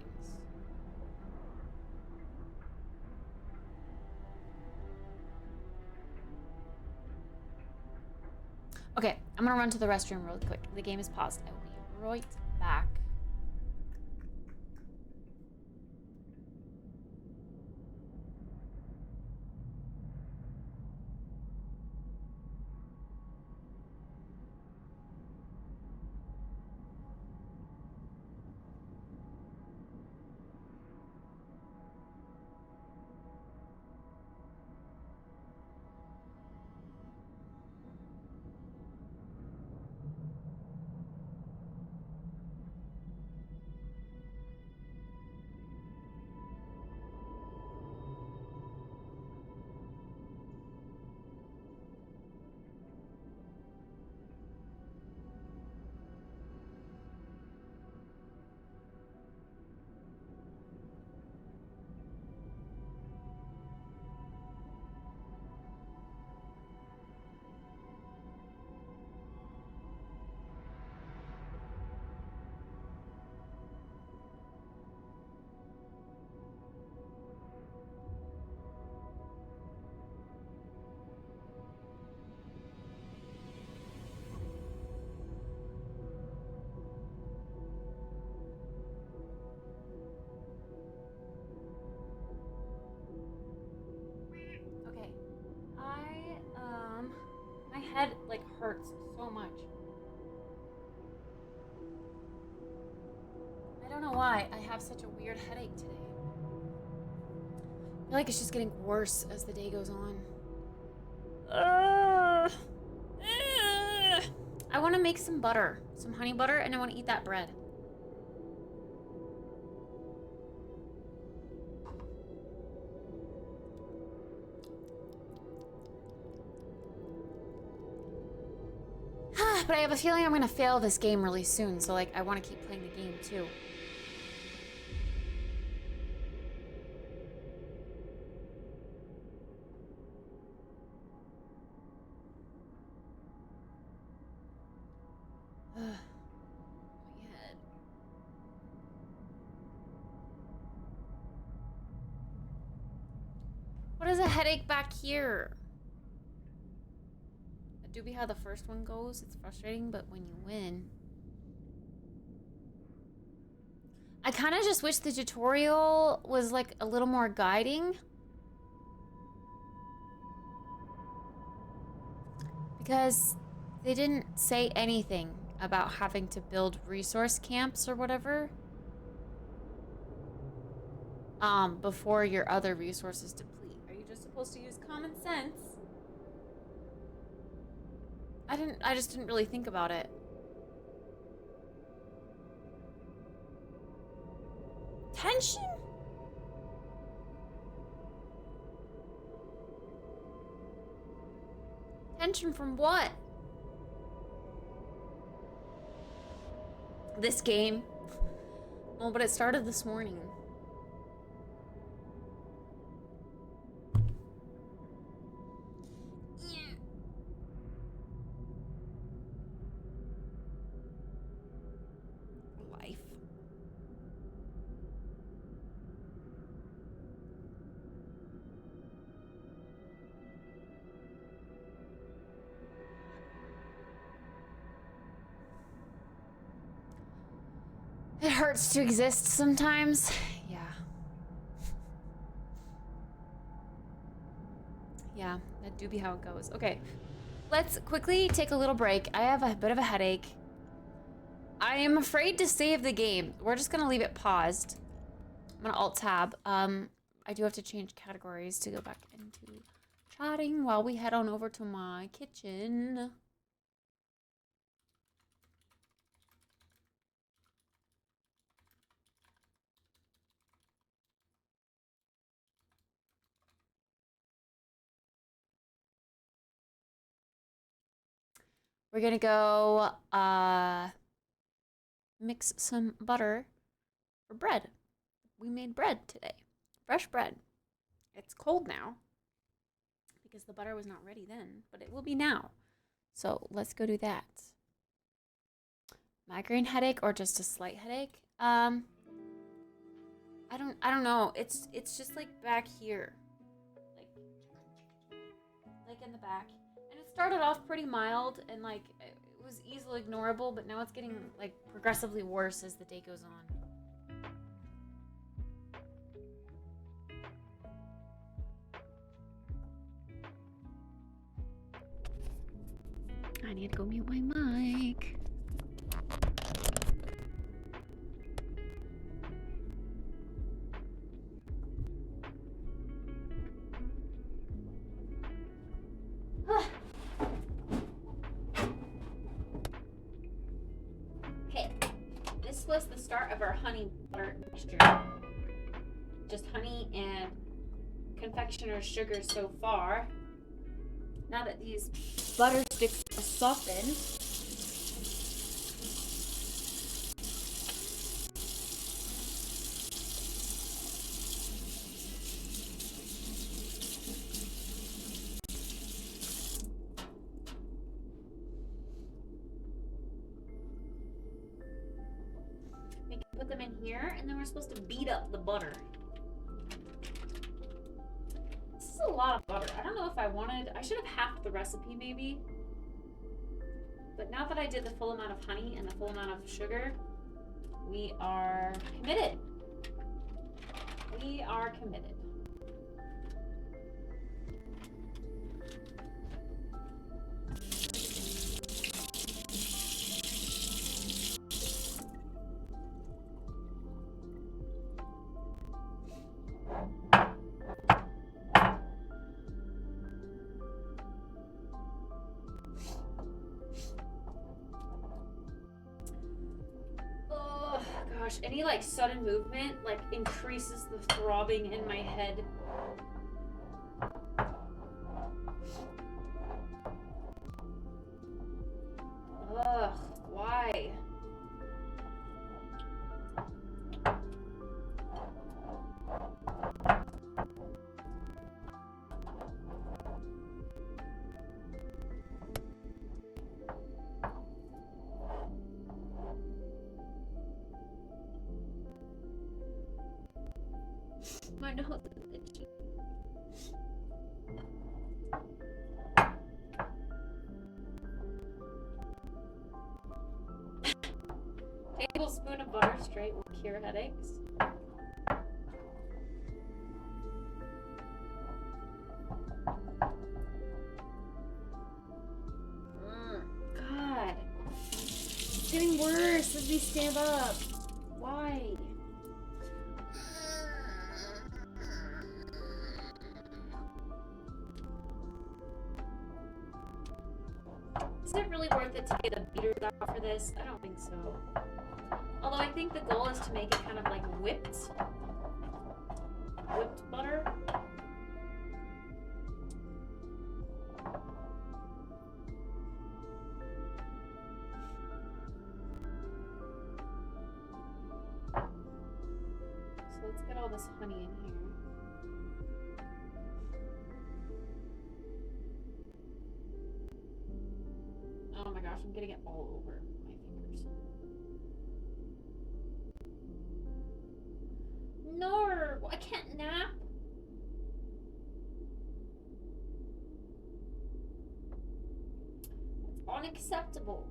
Okay, I'm gonna run to the restroom really quick. The game is paused. I will be right back. Okay. My head hurts so much. I don't know why I have such a weird headache today. I feel like it's just getting worse as the day goes on. I want to make some butter, some honey butter, and I want to eat that bread. But I have a feeling I'm gonna fail this game really soon, so I want to keep playing the game too. My head. What is a headache back here? That do be how the first one goes. It's frustrating, but when you win. I kind of just wish the tutorial was a little more guiding. Because they didn't say anything about having to build resource camps or whatever. Before your other resources deplete. Are you just supposed to use common sense? I just didn't really think about it. Tension? Tension from what? This game? Oh, but it started this morning. Life. It hurts to exist sometimes. Yeah. Yeah, that do be how it goes. Okay, let's quickly take a little break. I have a bit of a headache. I am afraid to save the game. We're just gonna leave it paused. I'm gonna Alt-Tab. I do have to change categories to go back into chatting while we head on over to my kitchen. We're gonna go mix some butter for bread. We made bread today. Fresh bread. It's cold now because the butter was not ready then, but it will be now. So let's go do that. Migraine headache or just a slight headache? I don't know. It's just like back here. Like in the back. And it started off pretty mild and like it was easily ignorable, but now it's getting like progressively worse as the day goes on. I need to go mute my mic. Okay, this was the start of our honey butter mixture. Just honey and confectioner's sugar so far. Now that these butter sticks are softened, we can put them in here, and then we're supposed to beat up the butter. This is a lot of butter. I don't know if I should have halved the recipe maybe. But now that I did the full amount of honey and the full amount of sugar, we are committed. We are committed. Gosh, any like sudden movement like increases the throbbing in my head. Ugh, why? My nose is itchy. Tablespoon of butter straight will cure headaches. God. It's getting worse as we stand up. Why? Is it really worth it to get the beaters out for this? I don't think so. Although I think the goal is to make it kind of like whipped butter. So let's get all this honey in here. Oh my gosh, I'm getting it all over my fingers. No, I can't nap. It's unacceptable.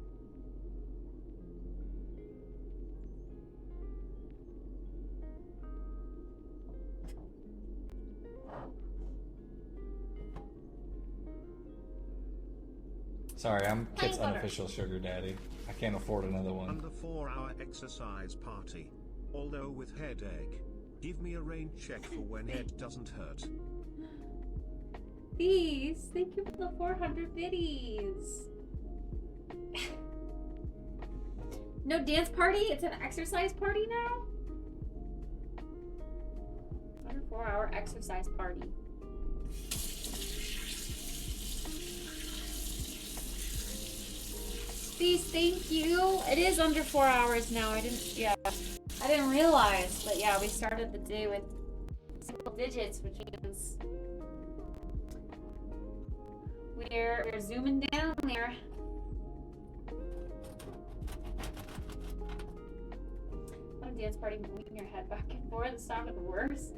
Sorry, I'm Kit's unofficial sugar daddy. I can't afford another one. Under 4-hour exercise party. Although with headache. Give me a rain check for when head doesn't hurt. Please, thank you for the 400 biddies. No dance party? It's an exercise party now? Under 4-hour exercise party. Please, thank you. It is under 4 hours now. I didn't realize. But yeah, we started the day with single digits, which means we're zooming down there. What a dance party, moving your head back and forth. It sounded worse.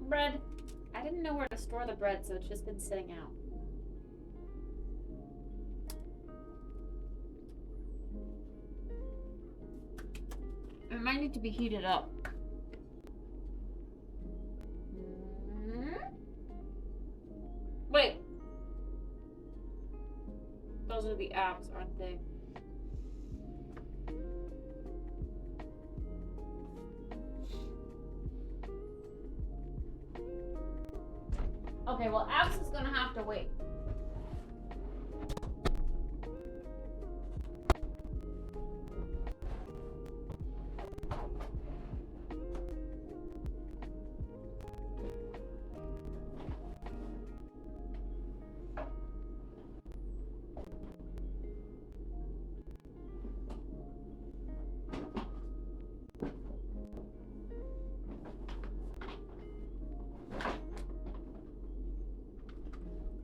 Bread. I didn't know where to store the bread, so it's just been sitting out. It might need to be heated up. Wait. Those are the apps, aren't they? Okay, well, apps is gonna have to wait.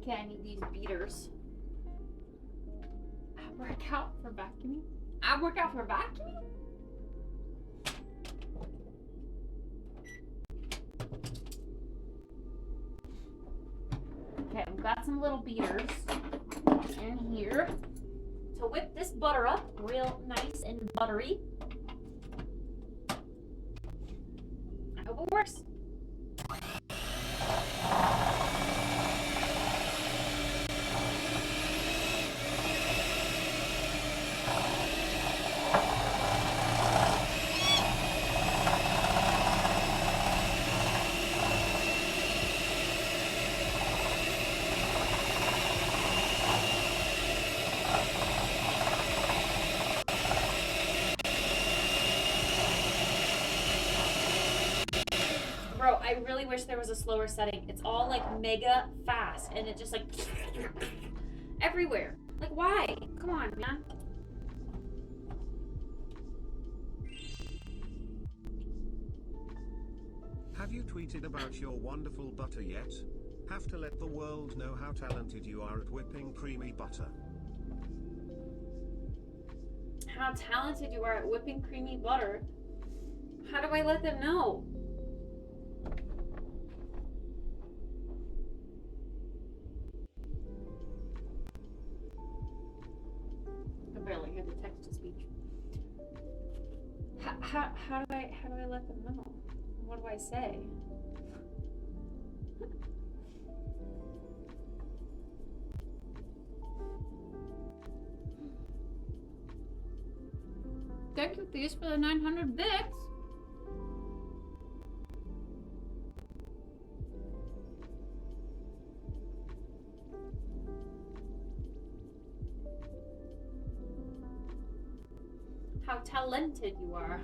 Okay, I need these beaters. I work out for vacuuming? I work out for vacuuming? Okay, I've got some little beaters in here to whip this butter up real nice and buttery. I hope it works. I really wish there was a slower setting. It's all like mega fast and it just like everywhere. Like why? Come on, man. Have you tweeted about your wonderful butter yet? Have to let the world know how talented you are at whipping creamy butter. How talented you are at whipping creamy butter. How do I let them know? Barely hear the text to speech. How do I let them know? What do I say? Thank you, Thieves, for the 900 bits. How talented you are.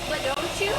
But don't you?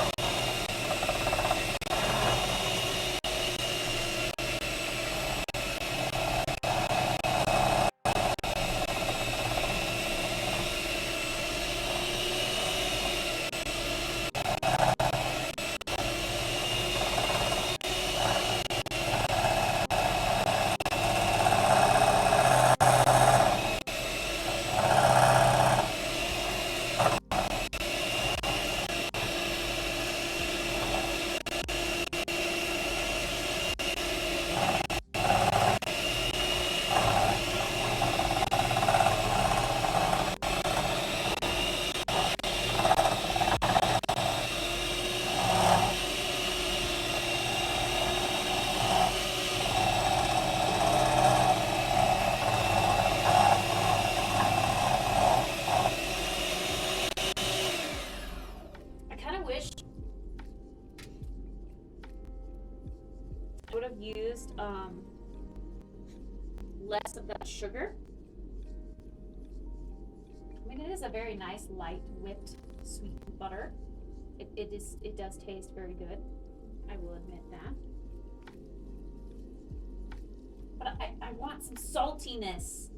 would have used less of that sugar. I mean, it is a very nice light whipped sweet butter. It does taste very good. I will admit that. But I want some saltiness.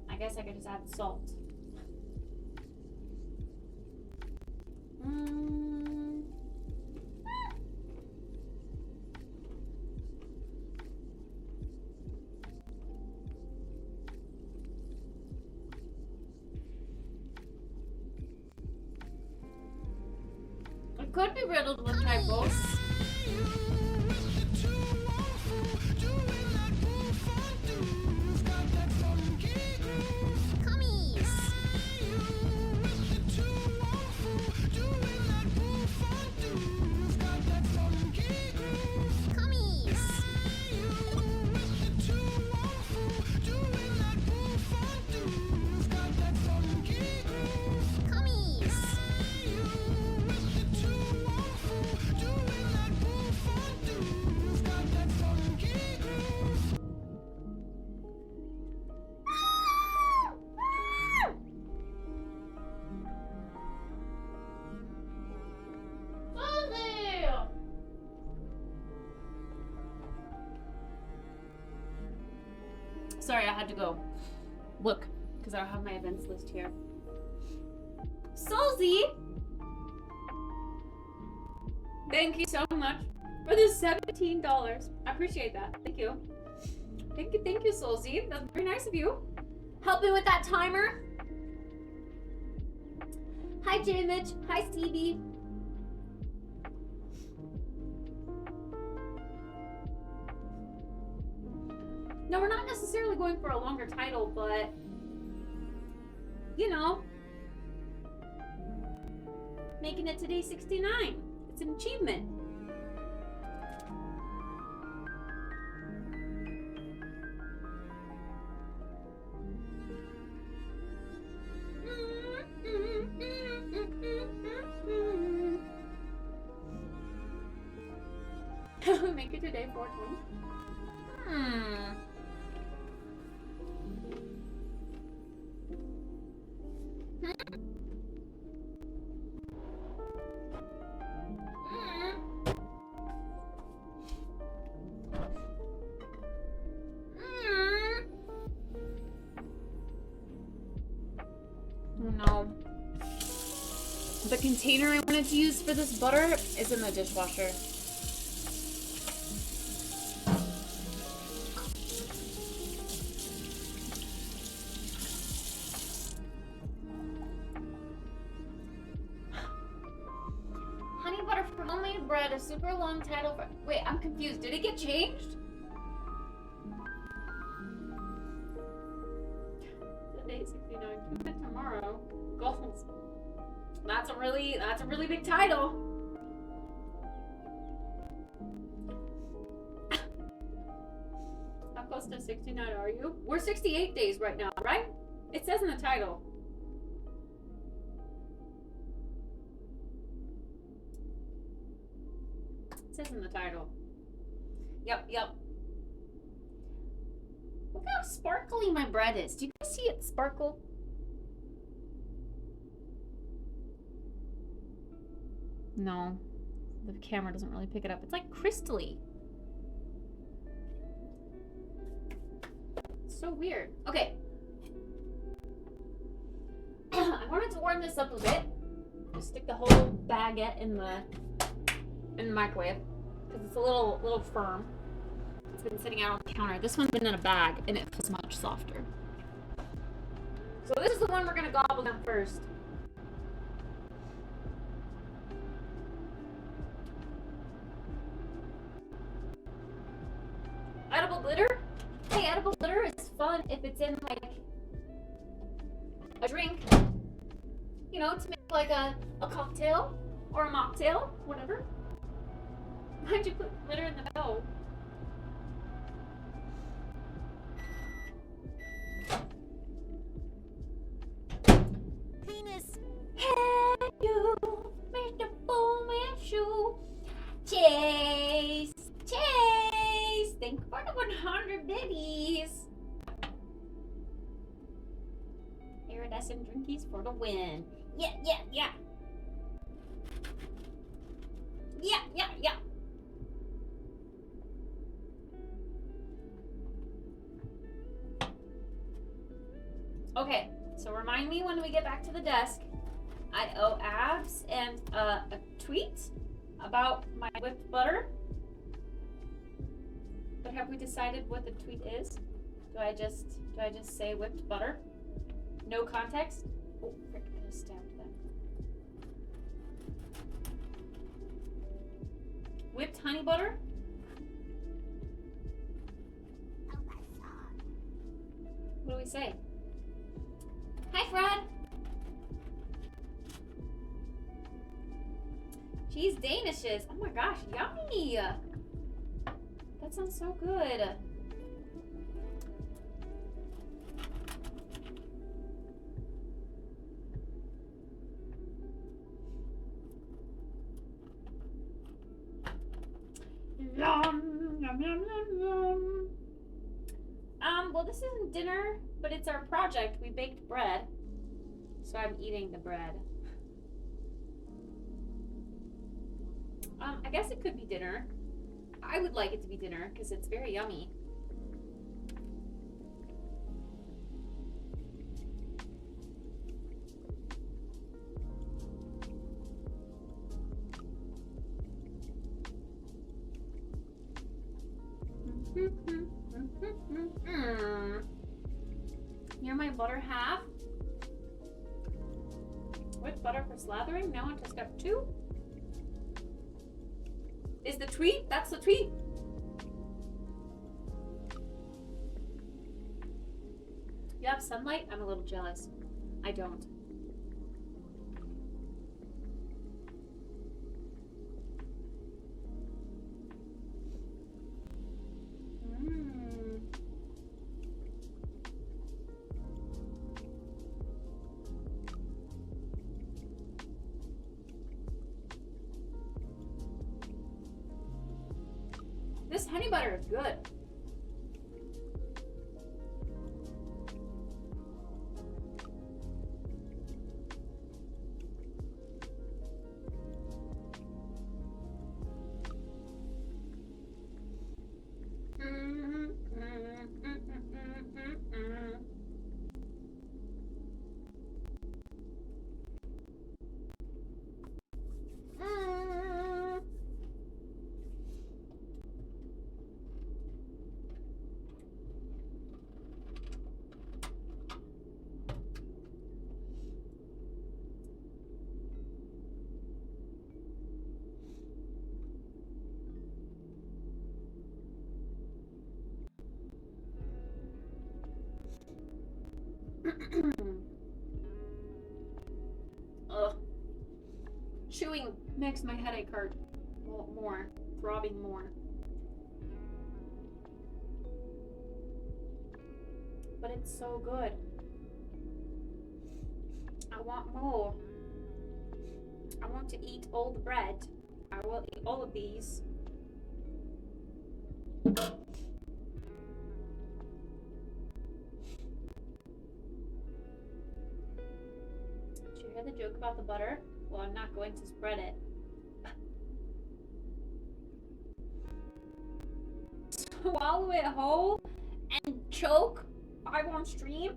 I guess I could just add salt. It could be riddled with typos. Sorry, I had to go look because I don't have my events list here. Solzy! Thank you so much for the $17. I appreciate that. Thank you. Thank you, Solzy. That's very nice of you. Help me with that timer. Hi, J Mitch. Hi, Stevie. No, we're not necessarily going for a longer title, but you know, making it to day 69. It's an achievement. Can we make it to day 420? No. The container I wanted to use for this butter is in the dishwasher. Honey butter for homemade bread, a super long title for... Wait, I'm confused. Did it get changed? Day 69. Tune in tomorrow. Goals. That's a really big title. How close to 69 are you? We're 68 days right now, right? It says in the title. It says in the title. Yep. Look how sparkly my bread is. Do you guys see it sparkle? No, the camera doesn't really pick it up. It's like crystally. It's so weird. Okay. I wanted to warm this up a bit. Just stick the whole baguette in the microwave because it's a little firm. It's been sitting out on the counter. This one's been in a bag and it feels much softer. So this is the one we're gonna gobble down first. Edible glitter? Hey, edible glitter is fun if it's in like a drink. You know, to make like a cocktail or a mocktail, whatever. Why'd you put glitter in the dough? Penis. Hey, you, Mr. Bowman Shoe. Chase. yes, and drinkies for the win. Yeah, yeah, yeah. Yeah, yeah, yeah. Okay, so remind me when we get back to the desk. I owe Abs and a tweet about my whipped butter. But have we decided what the tweet is? Do I just say whipped butter? No context? Oh, frick, I just stabbed that. Whipped honey butter? What do we say? Hi, Fred! Cheese Danishes. Oh my gosh, yummy! That sounds so good. Yum, yum, yum, yum, yum. Well, this isn't dinner, but it's our project. We baked bread, so I'm eating the bread. I guess it could be dinner. I would like it to be dinner because it's very yummy. You're my butter half. With butter for slathering. Now I just got 2. Is the tweet? That's the tweet. You have sunlight? I'm a little jealous. I don't. This honey butter is good. Ugh. Chewing makes my headache hurt more, throbbing more. But it's so good. I want more. I want to eat all the bread. I will eat all of these. Did you hear the joke about the butter? Well, I'm not going to spread it. Swallow it whole and choke 5 on stream?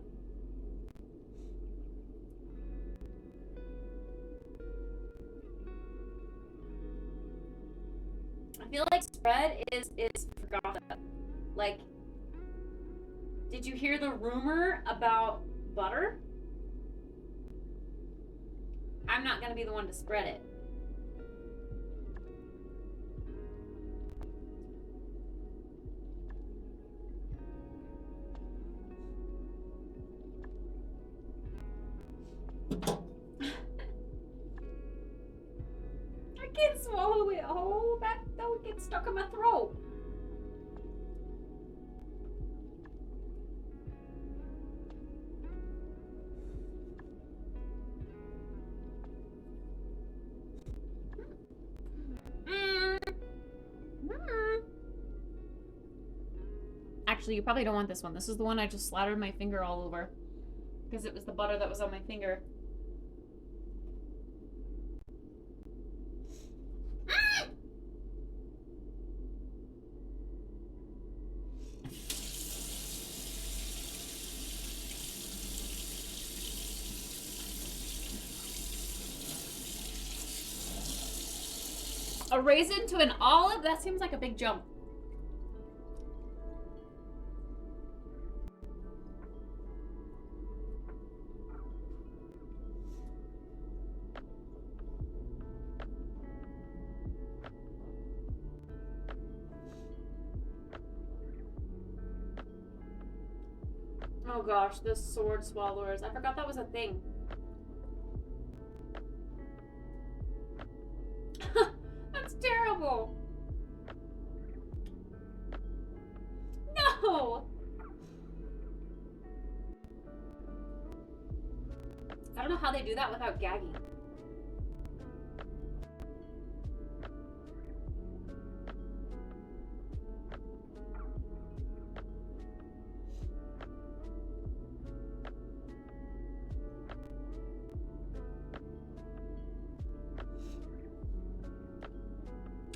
I feel like spread is forgotten. Like, did you hear the rumor about butter? I'm not gonna be the one to spread it. I can't swallow it whole. That would get stuck in my throat. Actually, you probably don't want this one. This is the one I just slathered my finger all over. because it was the butter that was on my finger. A raisin to an olive? That seems like a big jump. Oh gosh, the sword swallowers. I forgot that was a thing. That's terrible. No! I don't know how they do that without gagging.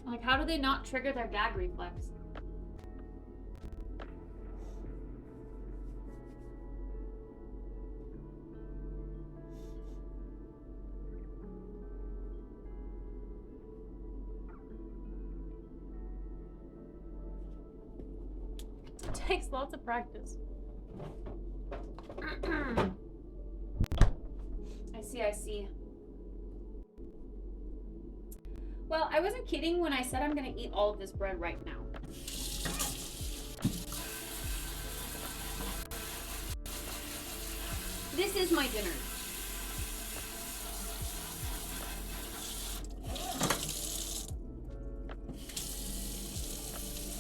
Like, how do they not trigger their gag reflex? It takes lots of practice. I see. Well, I wasn't kidding when I said I'm gonna eat all of this bread right now. This is my dinner.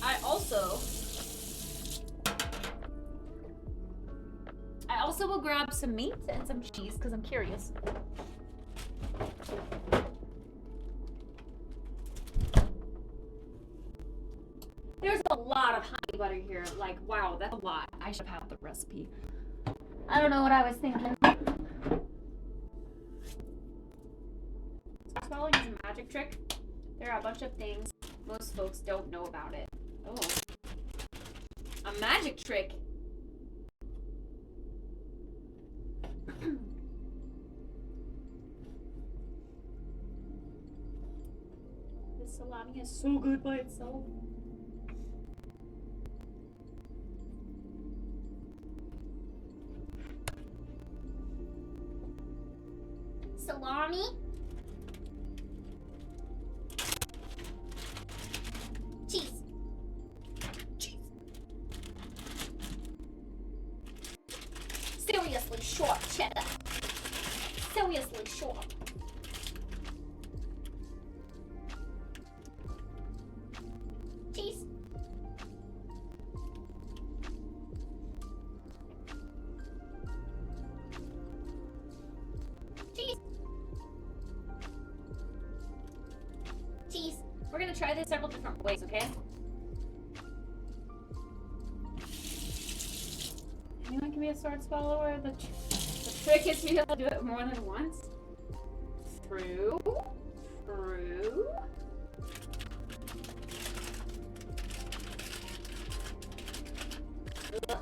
I also will grab some meat and some cheese because I'm curious. There's a lot of honey butter here. Like, wow, that's a lot. I should have had the recipe. I don't know what I was thinking. Swallowing is a magic trick. There are a bunch of things most folks don't know about it. Oh. A magic trick? This salami is so good by itself. Salami? Cheese. Cheese. Seriously short cheddar. Seriously short. Cheese. Cheese. Cheese. We're gonna try this several different ways, okay? Anyone can be a sword swallower. The trick is to be able to do it more than once. True. True. Ugh.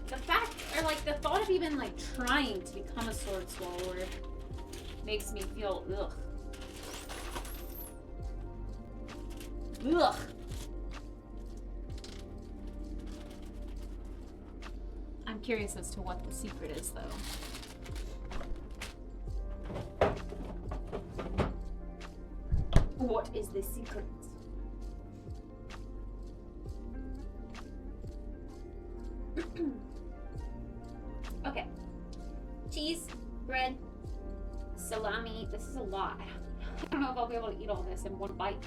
The fact, or like the thought of even like trying to become a sword swallower makes me feel ugh. Ugh. I'm curious as to what the secret is, though. What is the secret? Okay. Cheese, bread, salami. This is a lot. I don't know if I'll be able to eat all this in one bite.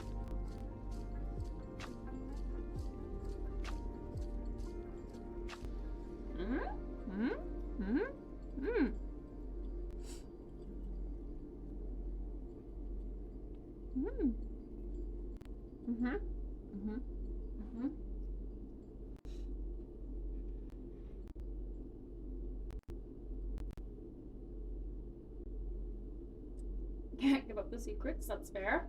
Can't give up the secrets, that's fair.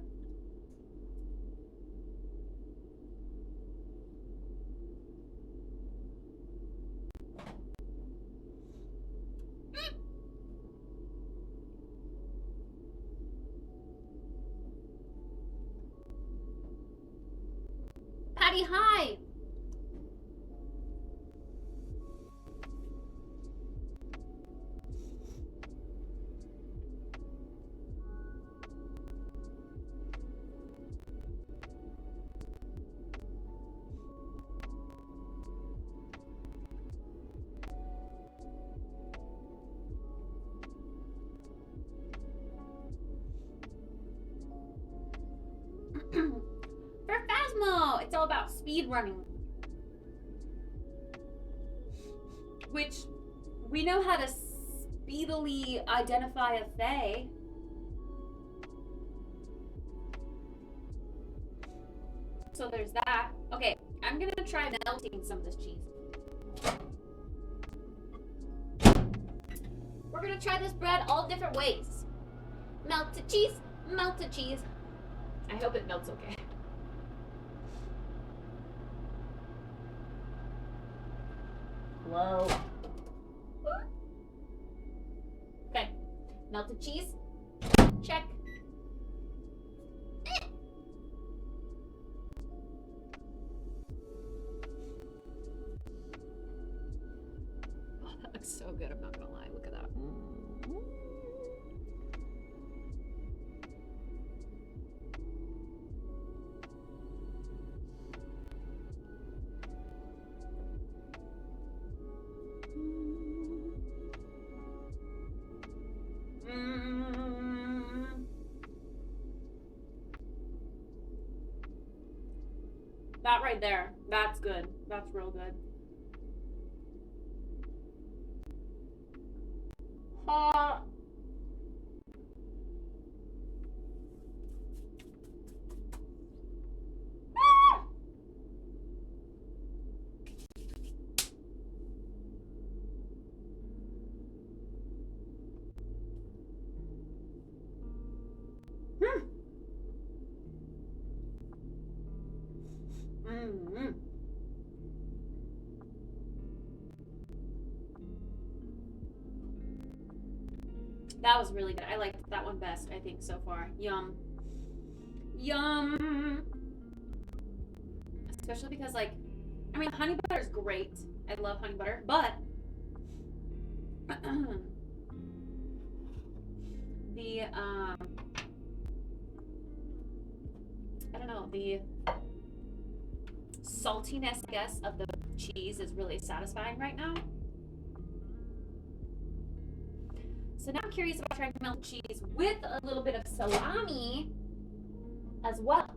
Patty, hi! For Phasmo, it's all about speed running. Which, we know how to speedily identify a Fae. So there's that. Okay, I'm gonna try melting some of this cheese. We're gonna try this bread all different ways. Melted cheese, melted cheese. I hope it melts okay. Whoa. Okay, melted cheese, check. Oh, that looks so good, I'm not gonna lie, look at that. That right there, that's good. That's real good. That was really good. I liked that one best, I think, so far. Yum. Yum. Especially because, like, I mean, honey butter is great. I love honey butter, but the, I don't know, the saltiness, I guess, of the cheese is really satisfying right now. So now I'm curious about trying melted cheese with a little bit of salami as well.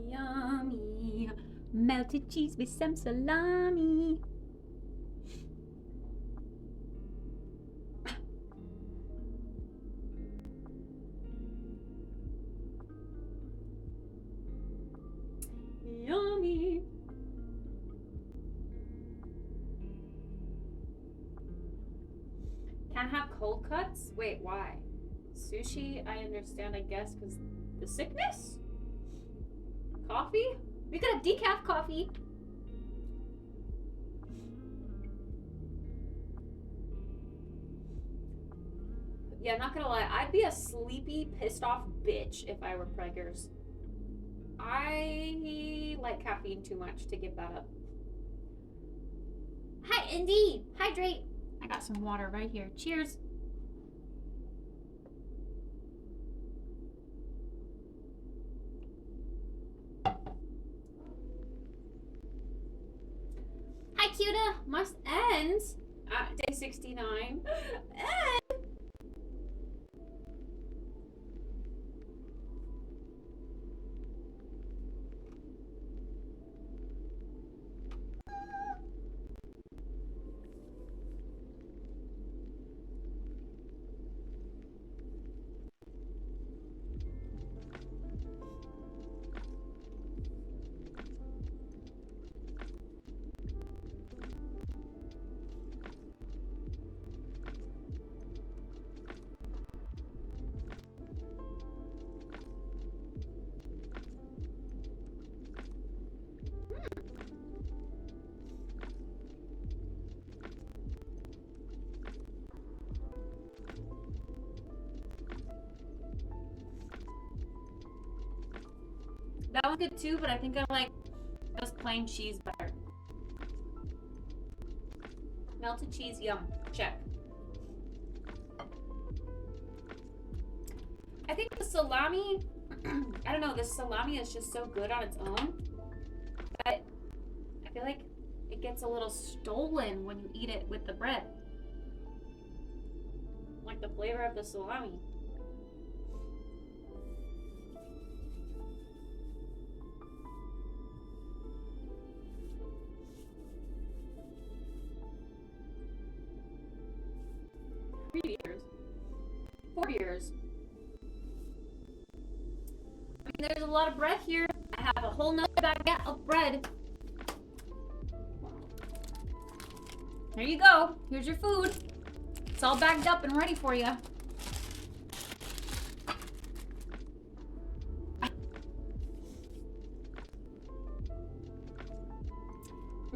Yummy. Melted cheese with some salami. Yummy. Can't have cold cuts? Wait, why? Sushi, I understand, I guess, because the sickness? Coffee? We could have decaf coffee. Yeah, not gonna lie, I'd be a sleepy, pissed off bitch if I were preggers. I like caffeine too much to give that up. Hi, Indy! Hydrate! I got some water right here. Cheers! Hi, Cuda! Must end at day 69. And That one's good too, but I think I like just plain cheese better. Melted cheese, yum. Check. I think the salami, I don't know, the salami is just so good on its own. But I feel like it gets a little stolen when you eat it with the bread. Like the flavor of the salami. $3. $4. I mean, there's a lot of bread here. I have a whole nother baguette of bread. There you go. Here's your food. It's all bagged up and ready for you.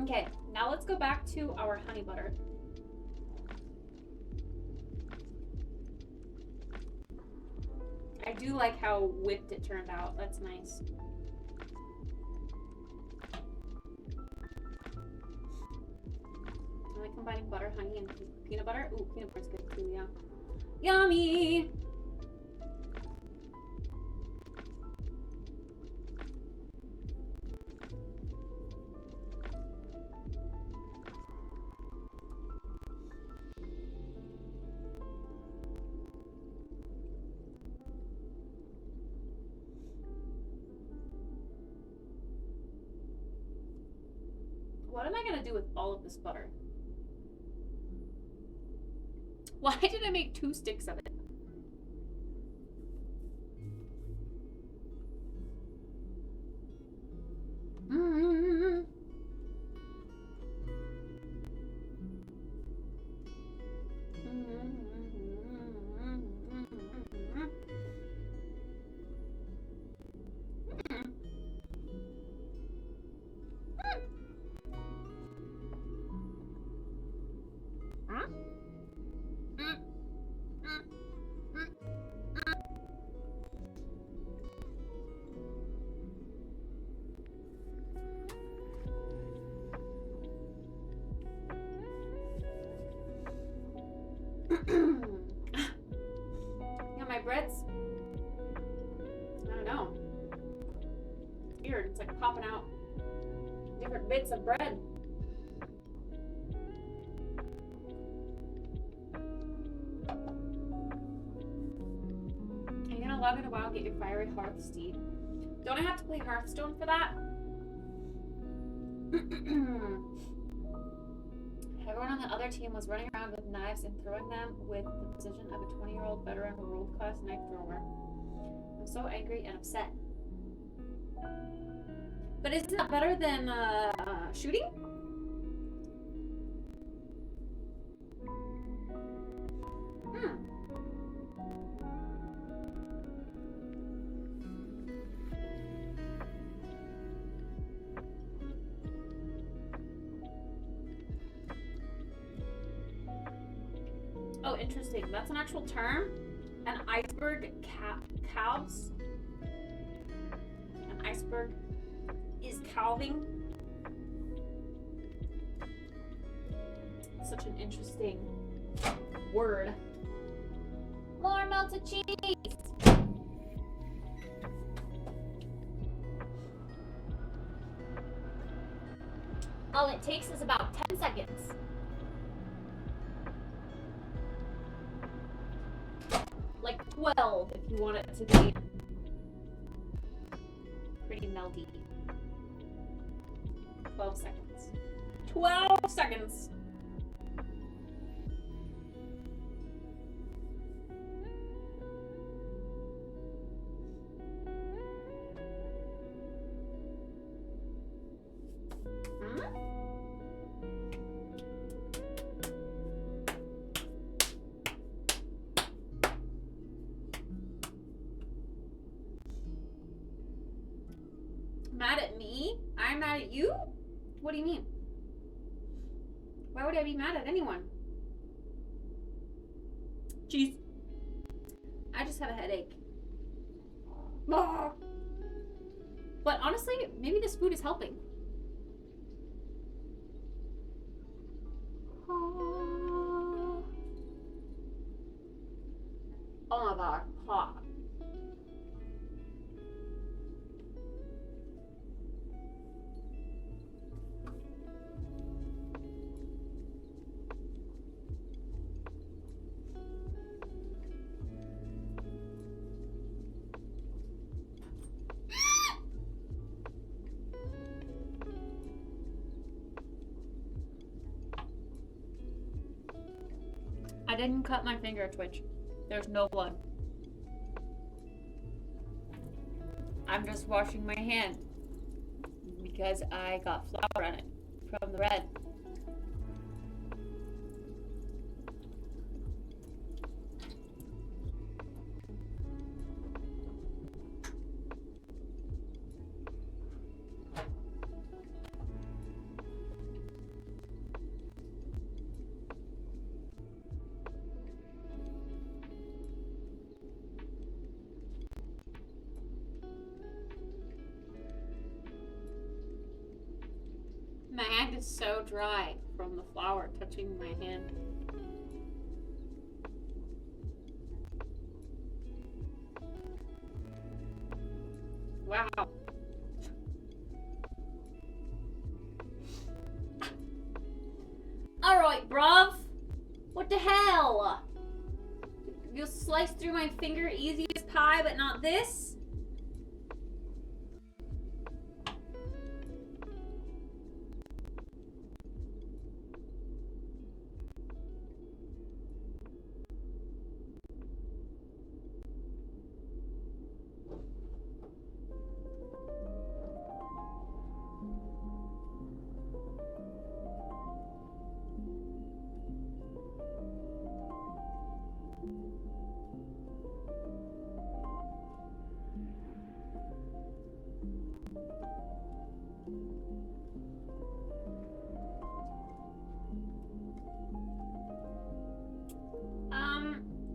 Okay, now let's go back to our honey butter. I do like how whipped it turned out. That's nice. I like combining butter, honey, and peanut butter. Ooh, peanut butter's good too, yeah. Yummy! What am I gonna do with all of this butter? Why did I make 2 sticks of it? Yeah, my bread's, I don't know. It's weird. It's like popping out different bits of bread. Are you gonna log in a while, get your fiery hearth steed? Don't I have to play Hearthstone for that? Everyone on the other team was running around with knives and throwing them with the precision of a 20-year-old veteran world-class knife thrower. I'm so angry and upset. But isn't that better than shooting? Oh, interesting. That's an actual term. An iceberg calves. An iceberg is calving. Such an interesting word. More melted cheese. All it takes is about 10 seconds. Like 12 if you want it to be pretty melty. 12 seconds. 12 seconds! Mad at me? I'm mad at you? What do you mean? Why would I be mad at anyone? Jeez. I just have a headache. Ah. But honestly, maybe this food is helping. Oh my god, hot. I didn't cut my finger, Twitch. There's no blood. I'm just washing my hand because I got flour on it from the bread. My hand is so dry from the flour touching my hand. Wow. Alright, bruv. What the hell? You'll slice through my finger easy as pie, but not this?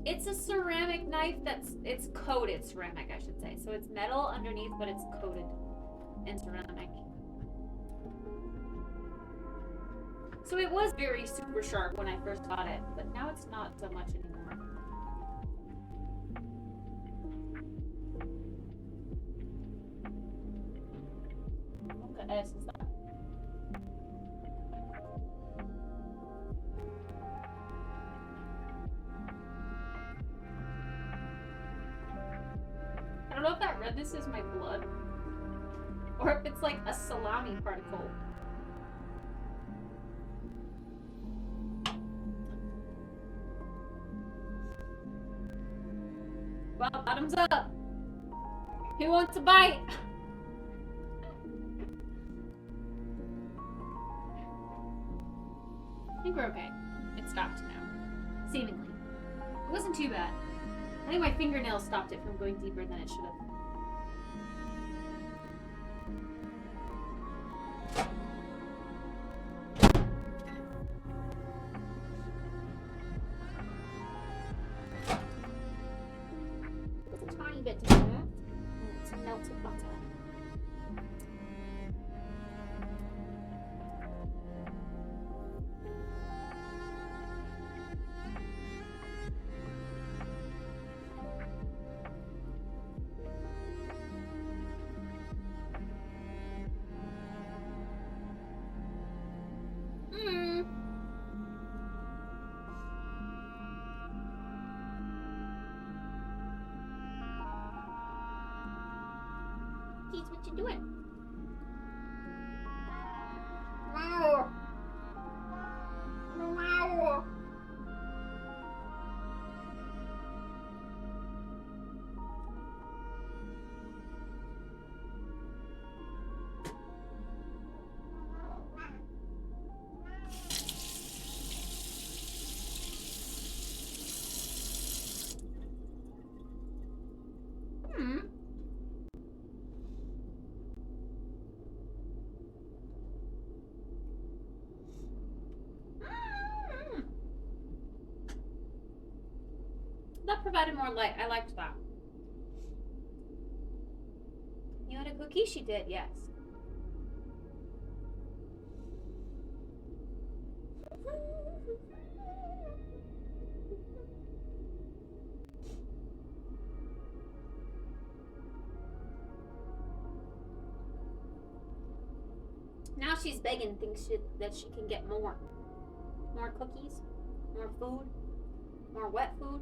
It's a ceramic knife it's coated ceramic, I should say. So it's metal underneath, but it's coated in ceramic. So it was very super sharp when I first got it, but now it's not so much anymore. What the S is that? I don't know if that redness is my blood or if it's like a salami particle. Well, bottoms up. Who wants a bite? I think we're okay. It stopped now. Seemingly. It wasn't too bad. I think my fingernails stopped it from going deeper than it should have. Just a tiny bit to do. It's melted butter. Keith, what you doing? Wow. Wow. That provided more light. I liked that. had a cookie? She did, yes. Now she's begging, thinks that she can get more. More cookies, more food, more wet food.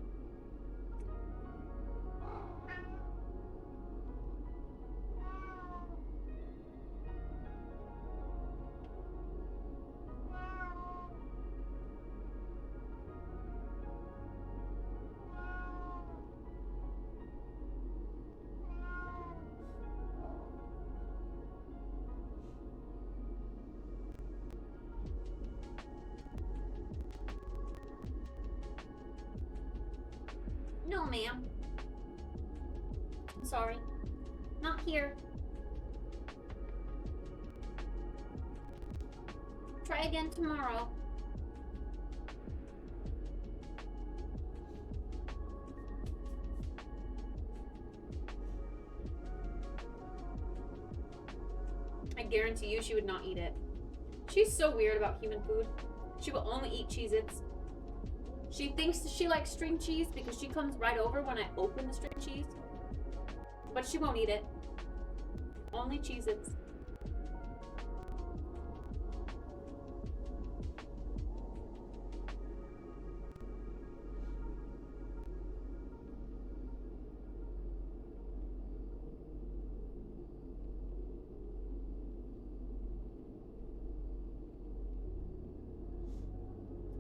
No, ma'am. I'm sorry. Not here. Try again tomorrow. I guarantee you she would not eat it. She's so weird about human food. She will only eat Cheez-Its. She thinks she likes string cheese because she comes right over when I open the string cheese. But she won't eat it. Only Cheez-Its.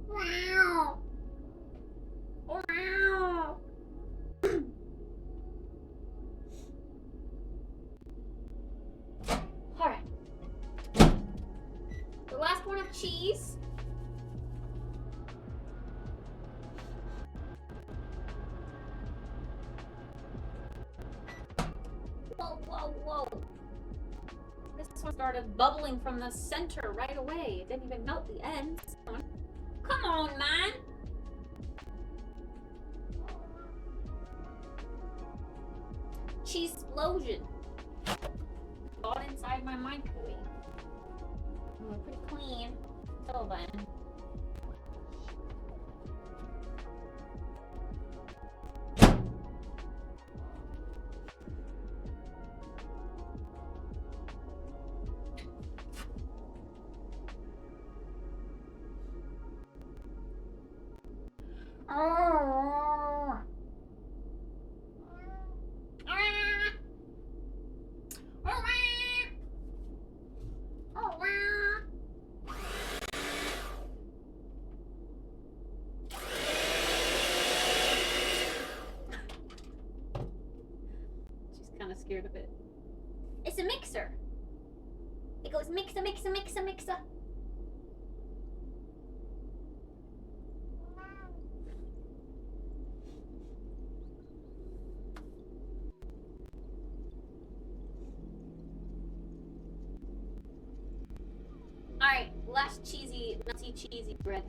Wow. Wow. Alright. The last one of cheese. Whoa, whoa, whoa. This one started bubbling from the center right away. It didn't even melt the ends. Come on, man. Cheese explosion. Got inside my microwave. We're pretty clean. Till then. She's kind of scared of it. It's a mixer. It goes mixer, mixer, mixer, mixer. Alright, last cheesy, nutty cheesy bread.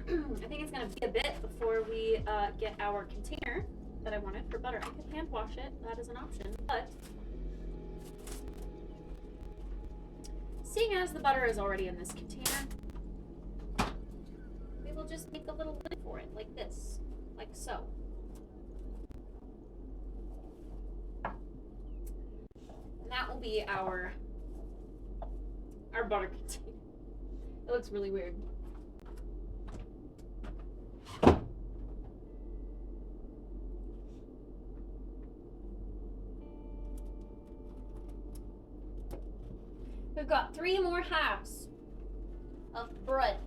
I think it's gonna be a bit before we get our container that I wanted for butter. I could hand wash it, that is an option, but seeing as the butter is already in this container, we will just make a little lid for it, like this, like so. that will be our butter container. It looks really weird. We've got 3 more halves of bread.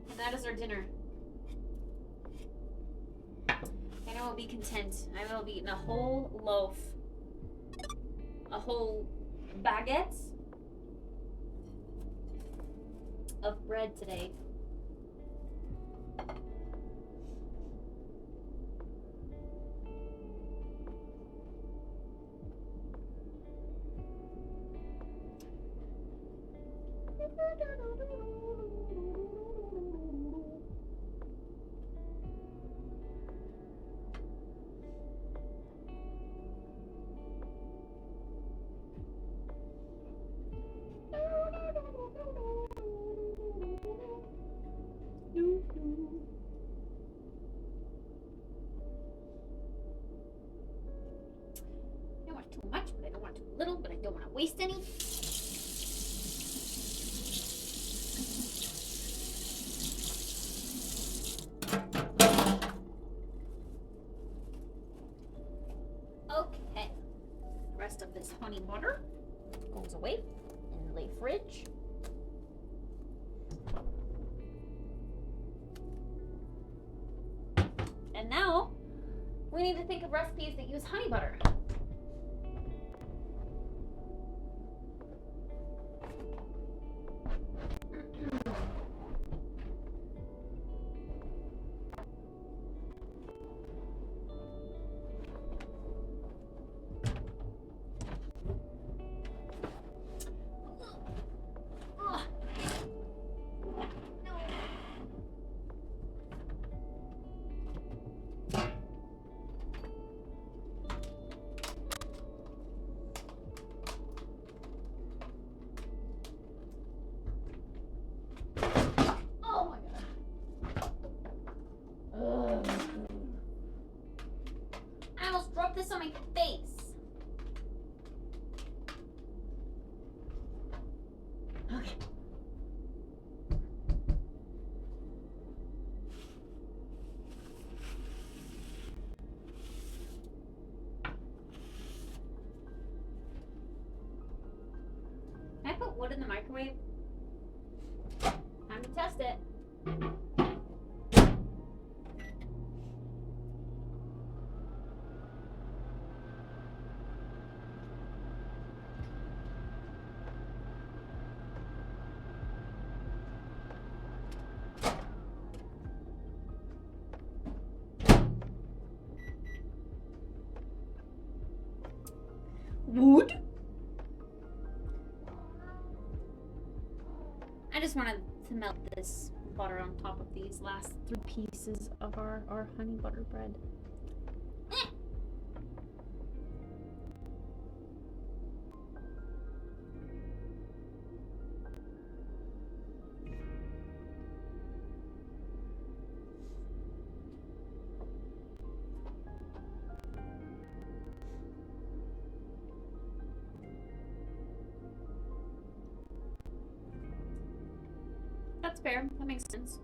And that is our dinner. And I will be content. I will have eaten a whole loaf, a whole baguette of bread today. I don't want too much, but I don't want too little, but I don't want to waste any. Okay. The rest of this honey butter goes away in the fridge. And now we need to think of recipes that use honey butter. I almost dropped this on my face. Okay. Can I put wood in the microwave? Time to test it. Wood? I just wanted to melt this butter on top of these last 3 pieces of our honey butter bread. That's fair. That makes sense.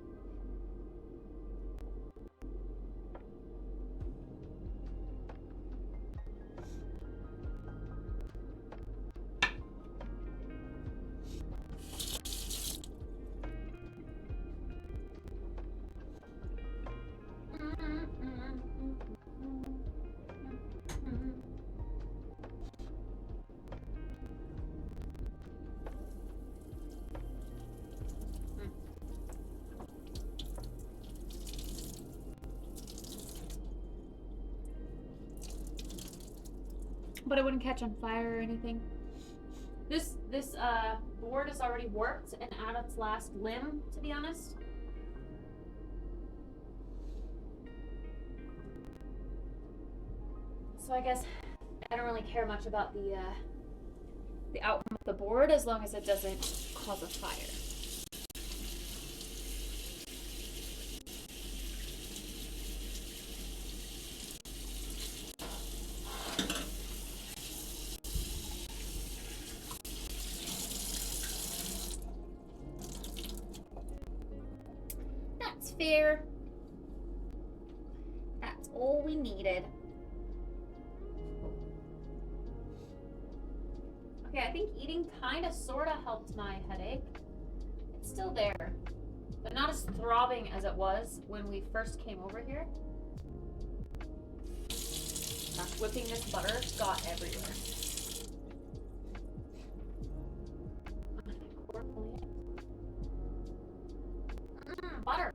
But it wouldn't catch on fire or anything. This board is already warped and at its last limb, to be honest. So I guess I don't really care much about the outcome of the board as long as it doesn't cause a fire. fair. That's all we needed. Okay, I think eating kind of sort of helped my headache. It's still there, but not as throbbing as it was when we first came over here. Whipping this butter got everywhere. Butter.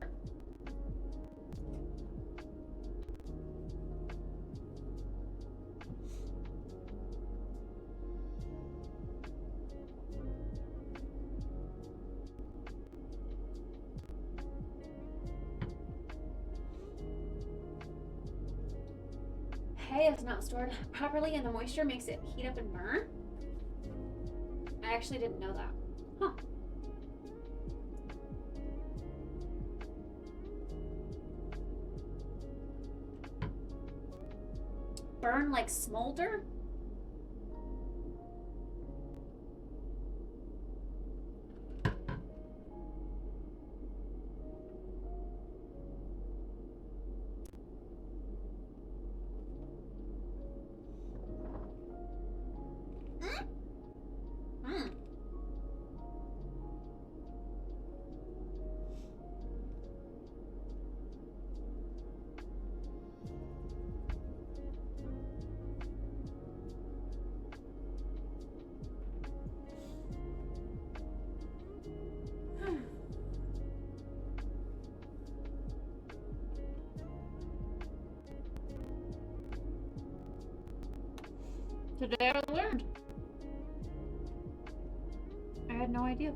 Hay is not stored properly and the moisture makes it heat up and burn? I actually didn't know that. Huh. Burn like smolder? Today I learned. I had no idea.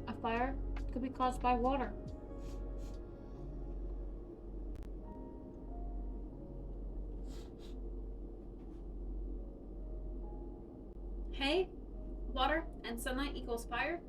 A fire could be caused by water. Hay, water, and sunlight equals fire?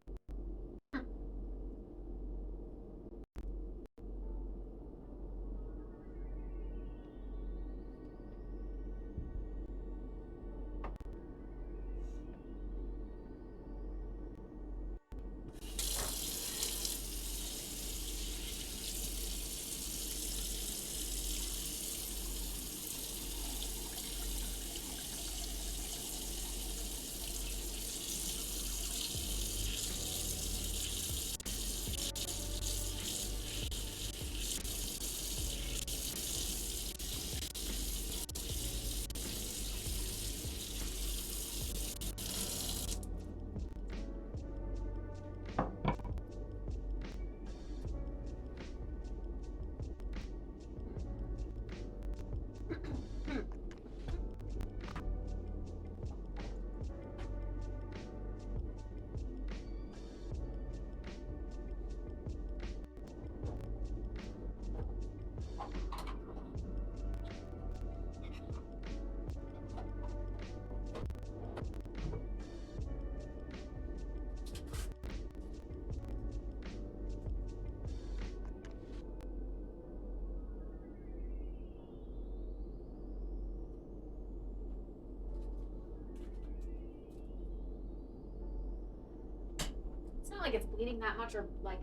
Like it's bleeding that much or like,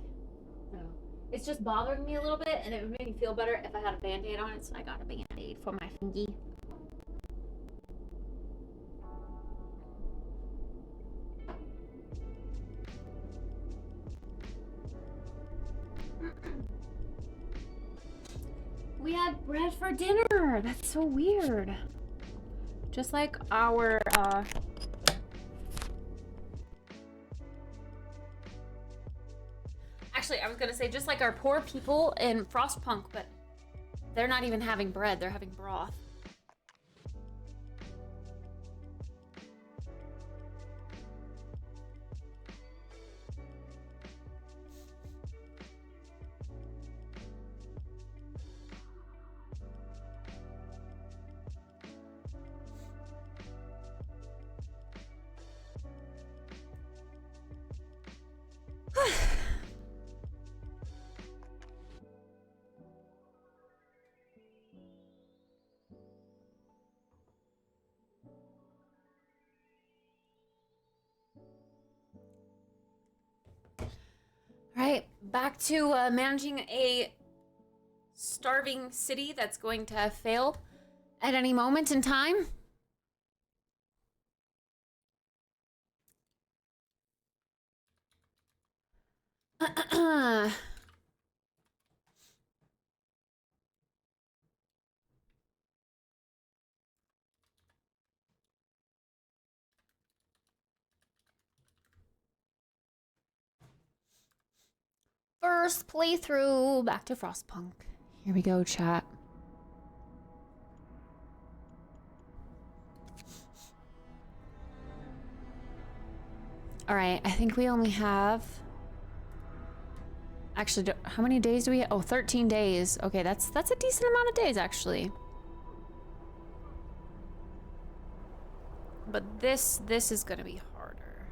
I don't know. It's just bothering me a little bit and it would make me feel better if I had a band-aid on it, so I got a band-aid for my fingy. We had bread for dinner. That's so weird. Just like our Actually, I was gonna say just like our poor people in Frostpunk, but they're not even having bread, they're having broth. Alright, back to managing a starving city that's going to fail at any moment in time. First playthrough, back to Frostpunk. Here we go, chat. All right, I think we only have... Actually, how many days do we have? Oh, 13 days. Okay, that's a decent amount of days, actually. But this is gonna be harder.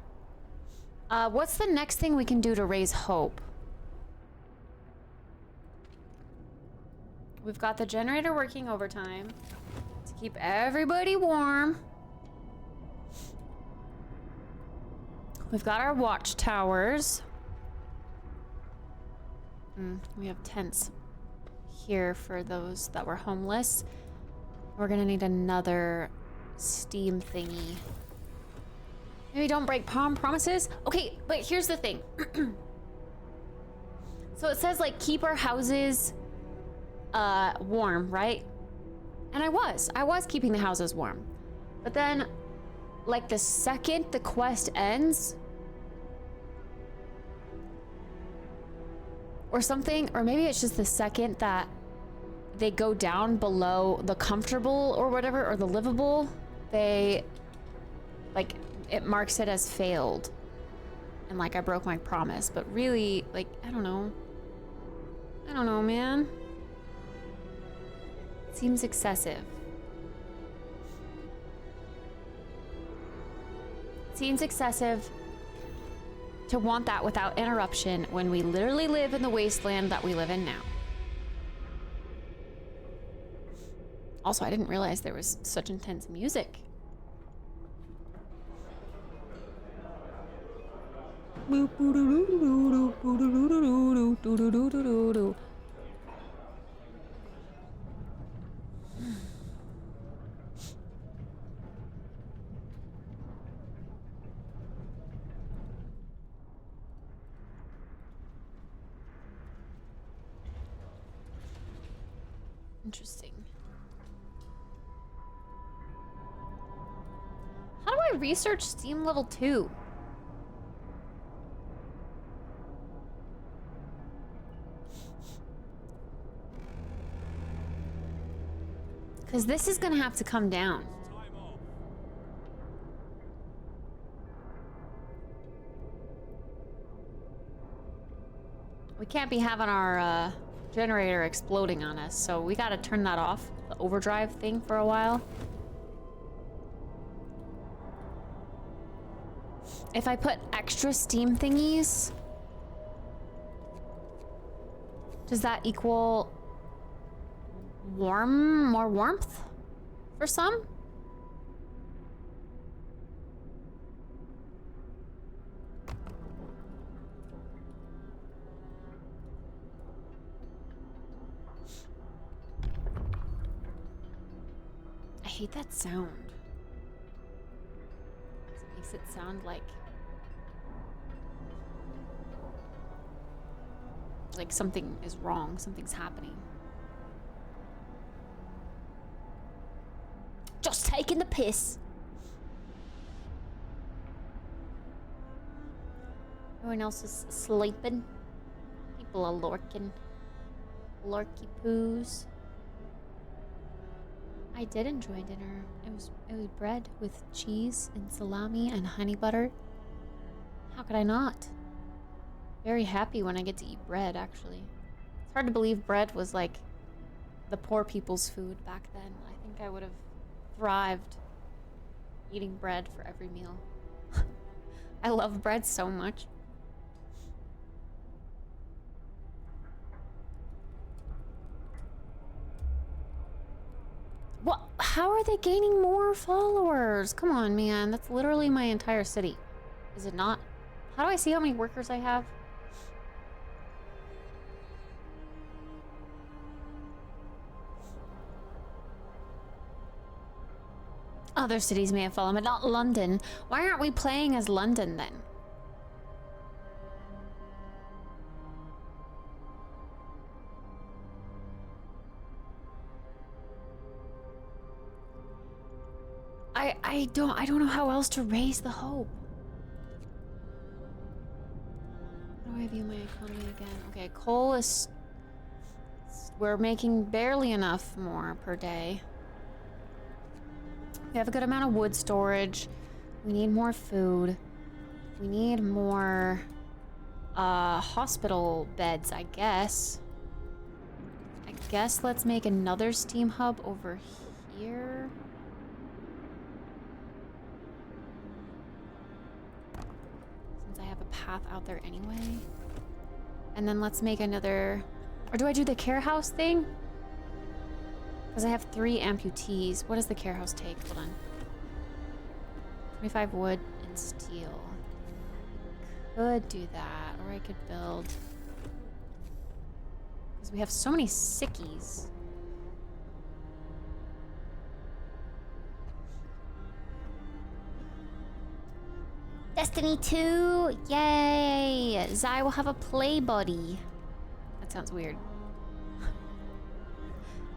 What's the next thing we can do to raise hope? We've got the generator working overtime to keep everybody warm. We've got our watchtowers. We have tents here for those that were homeless. We're gonna need another steam thingy. Maybe don't break promises. Okay, but here's the thing. So it says like keep our houses warm, right? And I was keeping the houses warm. But then like the second the quest ends or something, or maybe it's just the second that they go down below the comfortable or whatever, or the livable, they like it marks it as failed. And like I broke my promise, but really like I don't know, man. Seems excessive. Seems excessive to want that without interruption when we literally live in the wasteland that we live in now. Also, I didn't realize there was such intense music. Interesting. How do I research Steam level 2? Because this is gonna have to come down. We can't be having our generator exploding on us, so we gotta turn that off, the overdrive thing, for a while. If I put extra steam thingies, does that equal more warmth for some? I hate that sound. It makes it sound like something is wrong, something's happening. Just taking the piss. Everyone else is sleeping. People are lurking. Lurky poos. I did enjoy dinner. It was bread with cheese and salami and honey butter. How could I not? Very happy when I get to eat bread, actually. It's hard to believe bread was like the poor people's food back then. I think I would have thrived eating bread for every meal. I love bread so much. What? How are they gaining more followers? Come on, man. That's literally my entire city. Is it not? How do I see how many workers I have? Other cities may have fallen, but not London. Why aren't we playing as London then? I don't know how else to raise the hope. How do I view my economy again? Okay, coal is... We're making barely enough more per day. We have a good amount of wood storage. We need more food. We need more hospital beds, I guess. I guess let's make another steam hub over here. Since I have a path out there anyway. And then let's make another... Or do I do the care house thing? Because I have 3 amputees. What does the care house take? Hold on. 25 wood and steel. Could do that. Or I could build... Because we have so many sickies. Destiny 2! Yay! Zai will have a play buddy. That sounds weird.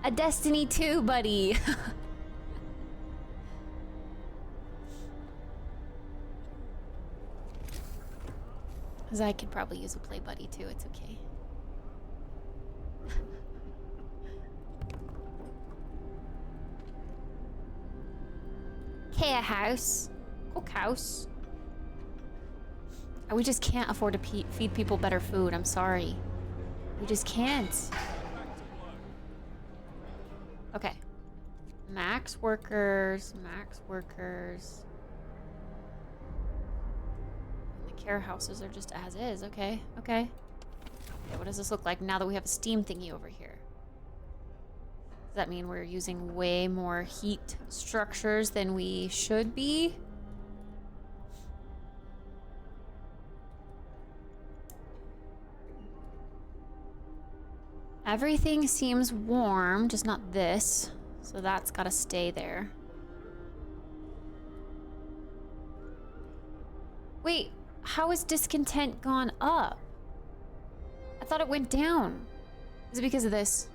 A Destiny 2 buddy. Zai could probably use a play buddy too, it's okay. Care house. Cookhouse. We just can't afford to feed people better food, I'm sorry. We just can't. Okay. Max workers, max workers. And the care houses are just as is, okay, okay. Okay, what does this look like now that we have a steam thingy over here? Does that mean we're using way more heat structures than we should be? Everything seems warm, just not this. So that's gotta stay there. Wait, how is discontent gone up? I thought it went down. Is it because of this?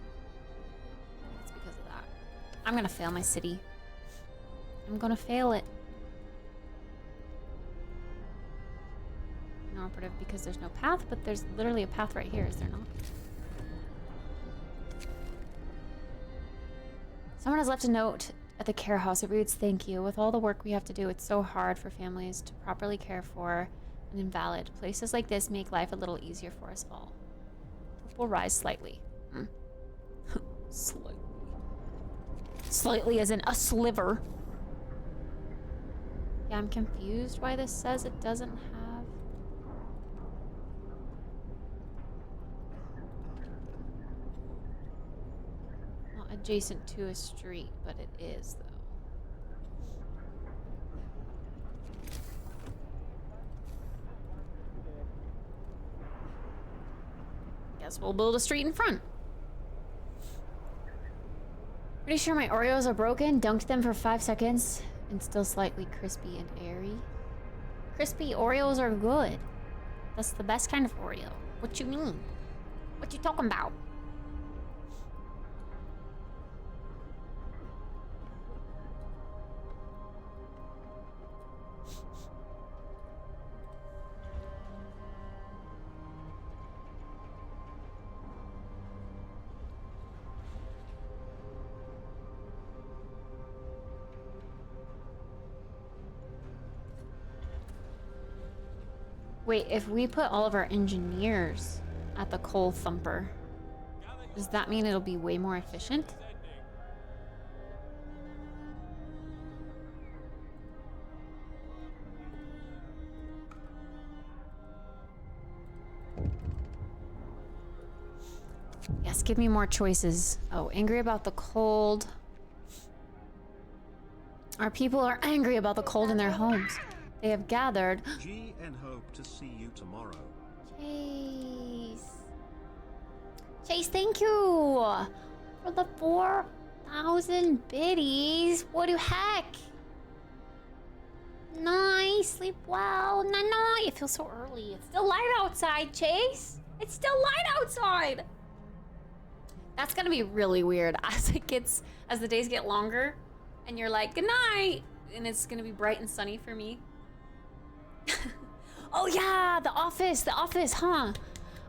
It's because of that. I'm gonna fail my city. I'm gonna fail it. Inoperative because there's no path, but there's literally a path right here, is there not? Someone has left a note at the care house. It reads, "Thank you. With all the work we have to do, it's so hard for families to properly care for an invalid. Places like this make life a little easier for us all. Hope will rise slightly." Slightly. Slightly as in a sliver. Yeah, I'm confused why this says it doesn't have... adjacent to a street, but it is, though. Guess we'll build a street in front. Pretty sure my Oreos are broken. Dunked them for 5 seconds and still slightly crispy and airy. Crispy Oreos are good. That's the best kind of Oreo. What you mean? What you talking about? Wait, if we put all of our engineers at the coal thumper, does that mean it'll be way more efficient? Yes, give me more choices. Oh, angry about the cold. Our people are angry about the cold in their homes. They have gathered. GN hope to see you tomorrow. Chase. Chase, thank you for the 4,000 biddies. What the heck? sleep well. Night. It feels so early. It's still light outside, Chase. It's still light outside. That's gonna be really weird as the days get longer, and you're like, good night, and it's gonna be bright and sunny for me. Oh yeah, the office, huh?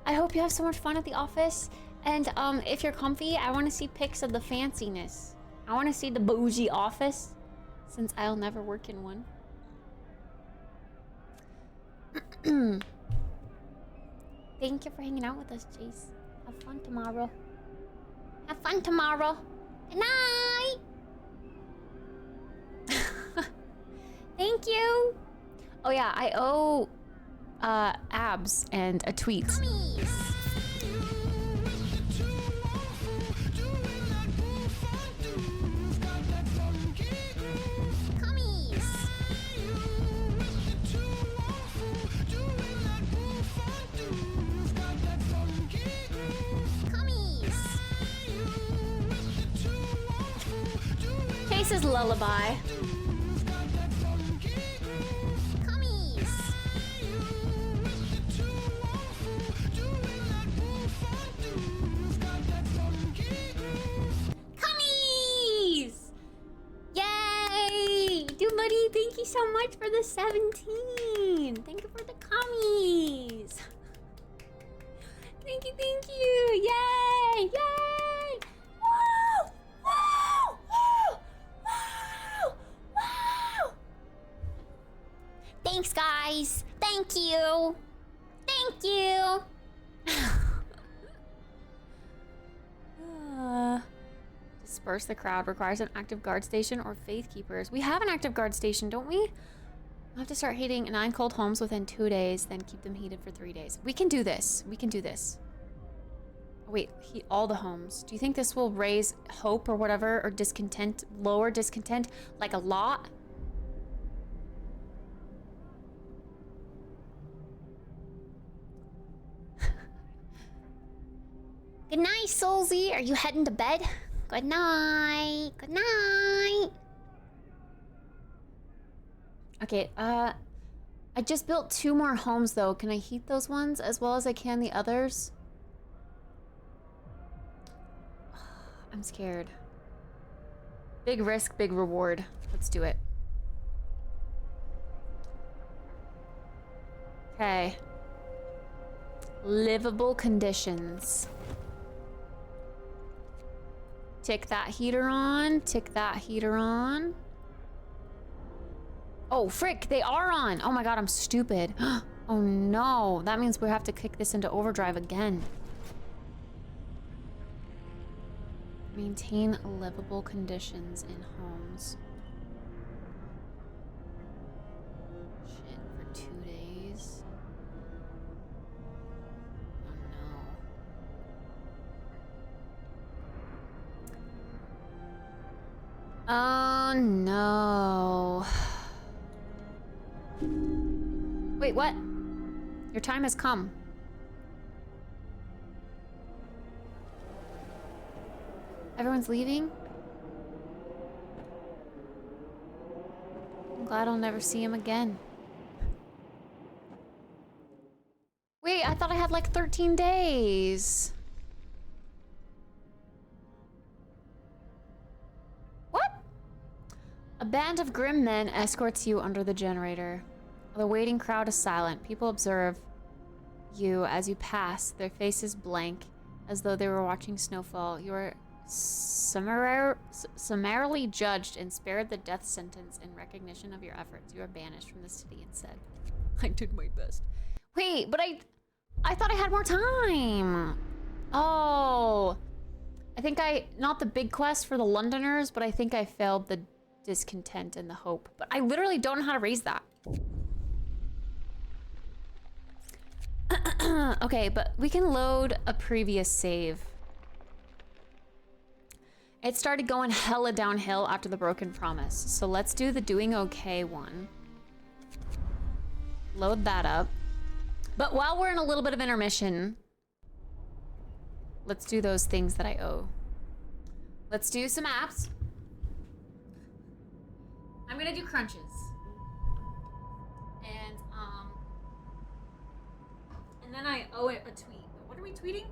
I hope you have so much fun at the office. And if you're comfy, I want to see pics of the fanciness. I want to see the bougie office, since I'll never work in one. Thank you for hanging out with us, Chase. Have fun tomorrow. Have fun tomorrow. Good night. Thank you. Oh yeah, I owe Abs and a tweet. Cummies. Chase's lullaby. Yay! Buddy, thank you so much for the 17. Thank you for the commies. Thank you, thank you. Yay! Yay! Woo! Woo! Woo! Woo! Woo! Thanks, guys. Thank you. Thank you. Disperse the crowd requires an active guard station or faith keepers. We have an active guard station, don't we? We'll have to start heating 9 cold homes within 2 days, then keep them heated for 3 days. We can do this. We can do this. Oh, wait, heat all the homes. Do you think this will raise hope or whatever, or discontent, lower discontent, like a lot? Good night, Soulsy. Are you heading to bed? Good night. Good night. Okay, I just built 2 more homes though. Can I heat those ones as well as I can the others? I'm scared. Big risk, big reward. Let's do it. Okay. Livable conditions. Tick that heater on. Tick that heater on. Oh, frick, they are on. Oh my god, I'm stupid. Oh no, that means we have to kick this into overdrive again. Maintain livable conditions in homes. Shit, for 2 days. Oh no. Wait, what? Your time has come. Everyone's leaving? I'm glad I'll never see him again. Wait, I thought I had like 13 days. A band of grim men escorts you under the generator. The waiting crowd is silent. People observe you as you pass, their faces blank, as though they were watching snowfall. You are summarily judged and spared the death sentence in recognition of your efforts. You are banished from the city instead. I did my best. Wait, but I thought I had more time. Oh. I think not the big quest for the Londoners, but I think I failed the discontent and the hope. But I literally don't know how to raise that. Okay, but we can load a previous save. It started going hella downhill after the broken promise. So let's do the doing okay one. Load that up. But while we're in a little bit of intermission, let's do those things that I owe. Let's do some apps. I'm gonna do crunches. and then I owe it a tweet. What are we tweeting?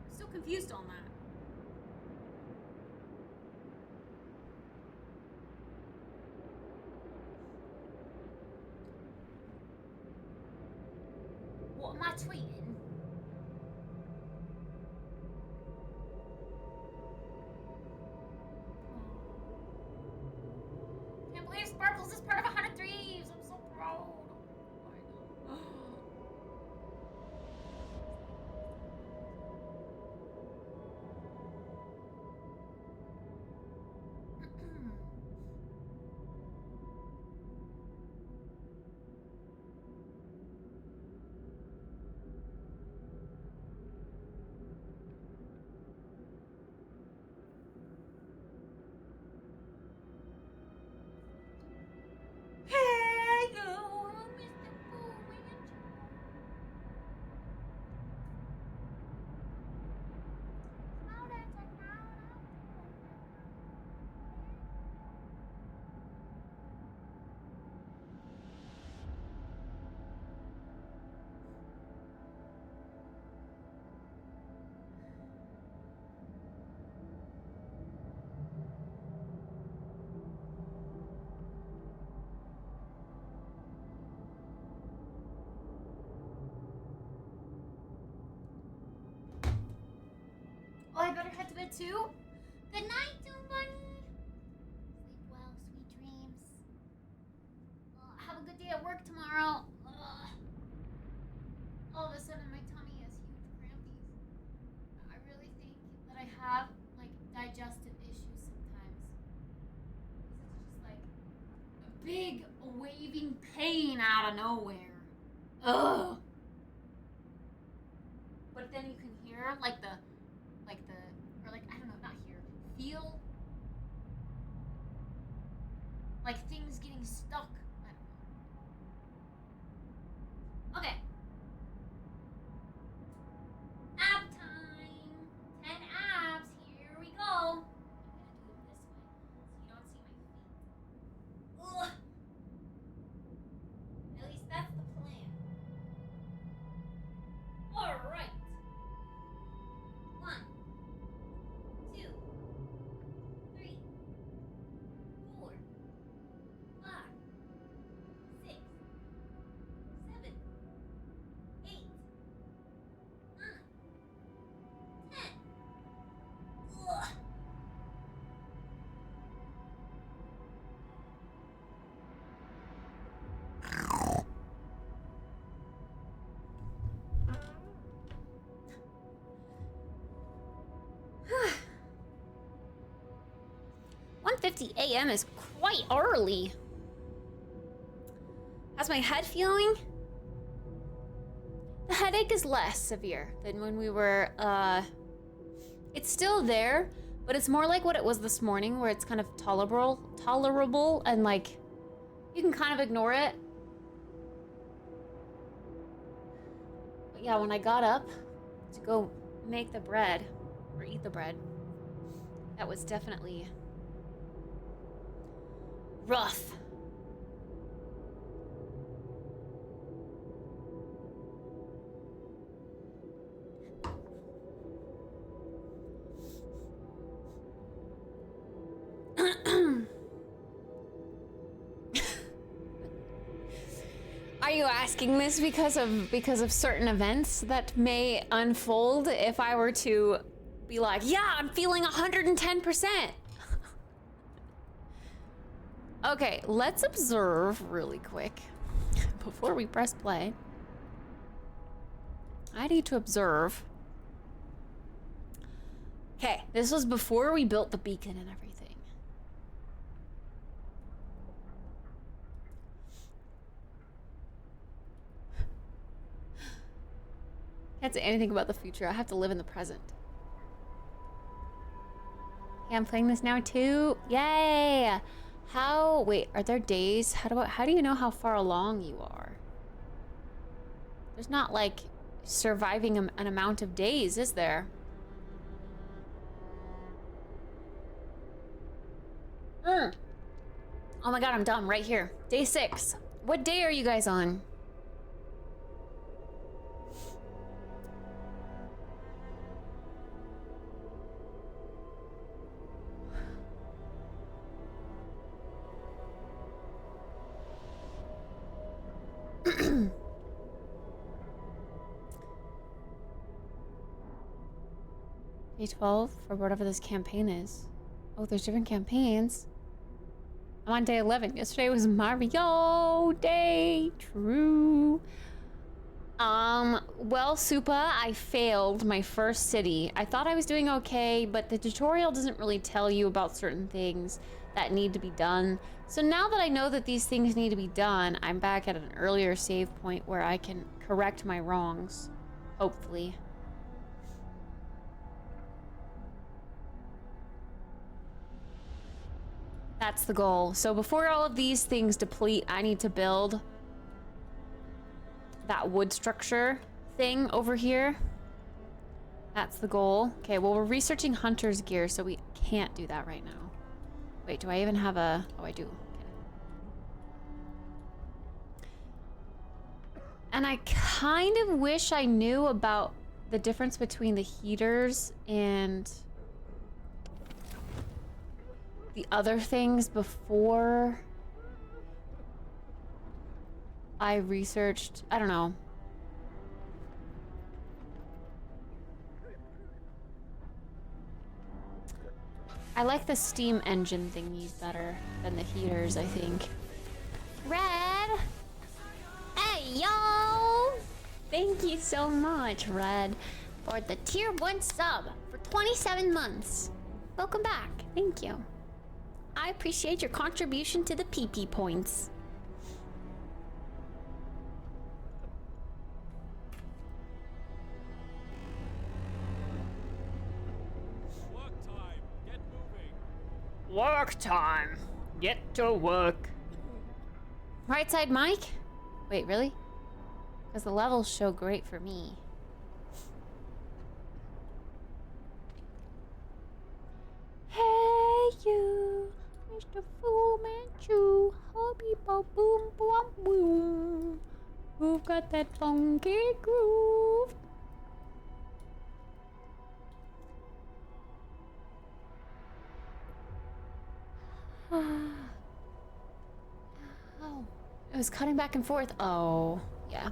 I'm still confused on that. What am I tweeting? Can't believe Sparkles is part of 100 Thieves. I'm so proud. Oh my God. Hey, you, Mr. Boomerang. Now that's a Oh, I better head to bed too. Good night, Doom Bunny. Sleep well, sweet dreams. Have a good day at work tomorrow. All of a sudden, my tummy has huge crampies. I really think that I have like digestive issues sometimes. It's just like a big waving pain out of nowhere. Ugh. But then you can hear like the or like I don't know, not hear, feel like things getting stuck. I don't know. Okay. App time. 10 apps. Here we go. I'm gonna do it this way so you don't see my feet. Ugh. At least that's the plan. All right. 1, 2, 3, 4, 5, 6, 7, 8, 9, 10. Ugh. $1:50 a.m. is quite early. How's my head feeling? The headache is less severe than when we were, it's still there, but it's more like what it was this morning, where it's kind of tolerable, and like, you can kind of ignore it. But yeah, when I got up to go make the bread, or eat the bread, that was definitely rough. Are you asking this because of certain events that may unfold if I were to be like, yeah, I'm feeling 110%? Okay, let's observe really quick before we press play. I need to observe. Okay, this was before we built the beacon and everything. Can't say anything about the future. I have to live in the present. Yeah, I'm playing this now too. Yay! Wait, are there days? How do you know how far along you are? There's not like surviving an amount of days, is there? Oh my god, I'm done right here. Day 6. What day are you guys on? Day 12 for whatever this campaign is. Oh, there's different campaigns. I'm on day 11. Yesterday was Mario Day. True. Well, Supa, I failed my first city. I thought I was doing okay, but the tutorial doesn't really tell you about certain things that need to be done. So now that I know that these things need to be done, I'm back at an earlier save point where I can correct my wrongs. Hopefully. That's the goal. So before all of these things deplete, I need to build that wood structure thing over here. That's the goal. Okay, well, we're researching hunter's gear, so we can't do that right now. Wait, do I even have a... Oh, I do. Okay. And I kind of wish I knew about the difference between the heaters and the other things before I researched. I don't know. I like the steam engine thingies better than the heaters, I think. Red! Hey, yo! Thank you so much, Red, for the tier 1 sub for 27 months. Welcome back. Thank you. I appreciate your contribution to the PP points. Work time. Get moving. Work time. Get to work. Right side mic? Wait, really? Because the levels show great for me. Hey you, Mr. Fu Manchu, hobby bo boom boom boom. Who've got that funky groove? Oh, it was cutting back and forth. Oh, yeah.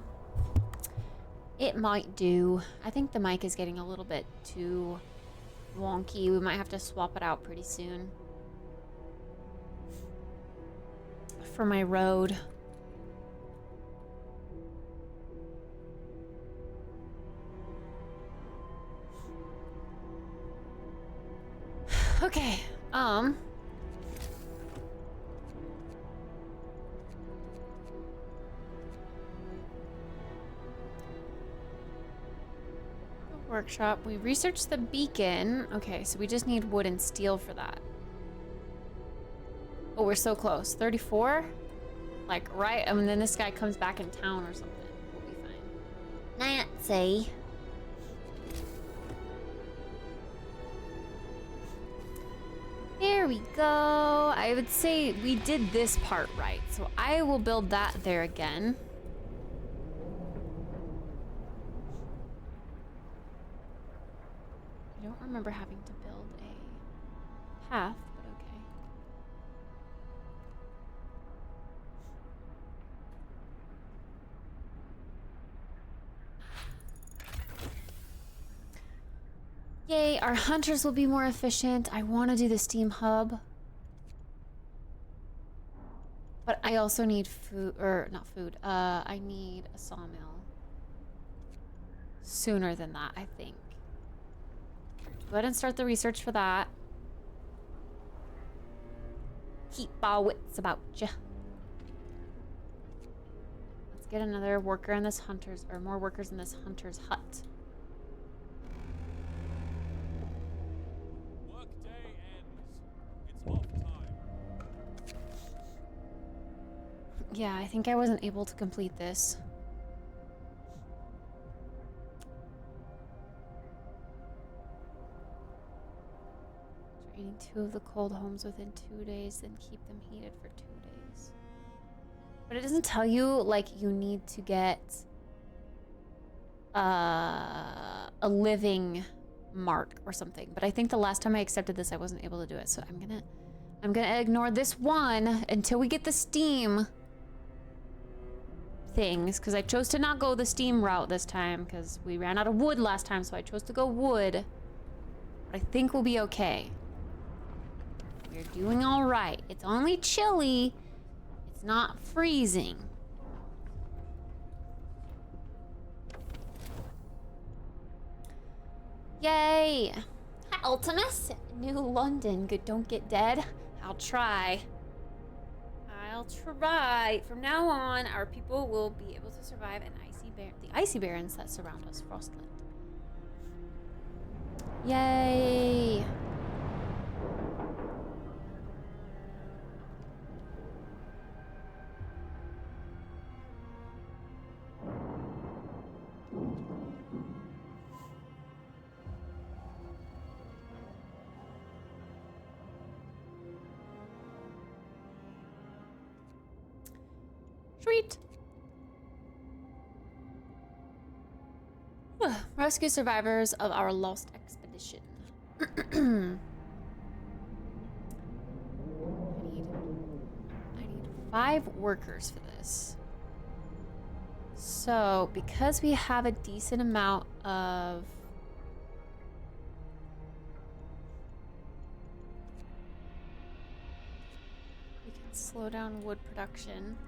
It might do. I think the mic is getting a little bit too wonky. We might have to swap it out pretty soon. For my Rode. Okay, workshop. We researched the beacon. Okay, so we just need wood and steel for that. Oh, we're so close. 34? Like, right? And then this guy comes back in town or something. We'll be fine. Nancy. There we go. I would say we did this part right. So I will build that there again. I don't remember having to build a path, but okay. Yay, our hunters will be more efficient. I want to do the steam hub. But I also need food, or not food, I need a sawmill. Sooner than that, I think. Go ahead and start the research for that. Keep our wits about ya. Let's get another worker in this hunter's, or more workers in this hunter's hut. Work day ends. It's off time. Yeah, I think I wasn't able to complete this. Draining 2 of the cold homes within 2 days, then keep them heated for 2 days. But it doesn't tell you, like, you need to get a living mark or something. But I think the last time I accepted this, I wasn't able to do it. So I'm gonna ignore this one until we get the Steam things, because I chose to not go the Steam route this time because we ran out of wood last time, so I chose to go wood. But I think we'll be okay. We're doing all right. It's only chilly. It's not freezing. Yay! Hi, Ultimus. New London. Good, don't get dead. I'll try. I'll try. From now on, our people will be able to survive the icy barrens that surround us, Frostland. Yay! Sweet. Rescue survivors of our lost expedition. I need 5 workers for this. So, because we have a decent amount of we can slow down wood production.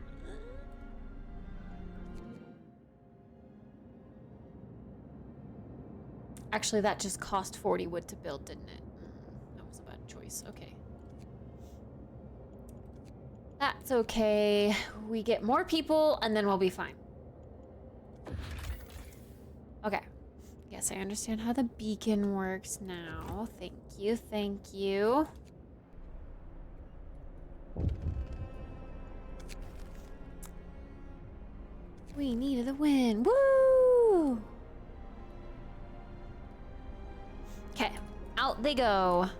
Actually, that just cost 40 wood to build, didn't it? That was a bad choice. Okay. That's okay. We get more people, and then we'll be fine. Okay. Yes, I understand how the beacon works now. Thank you, thank you. We needed the win. Woo! Okay, out they go.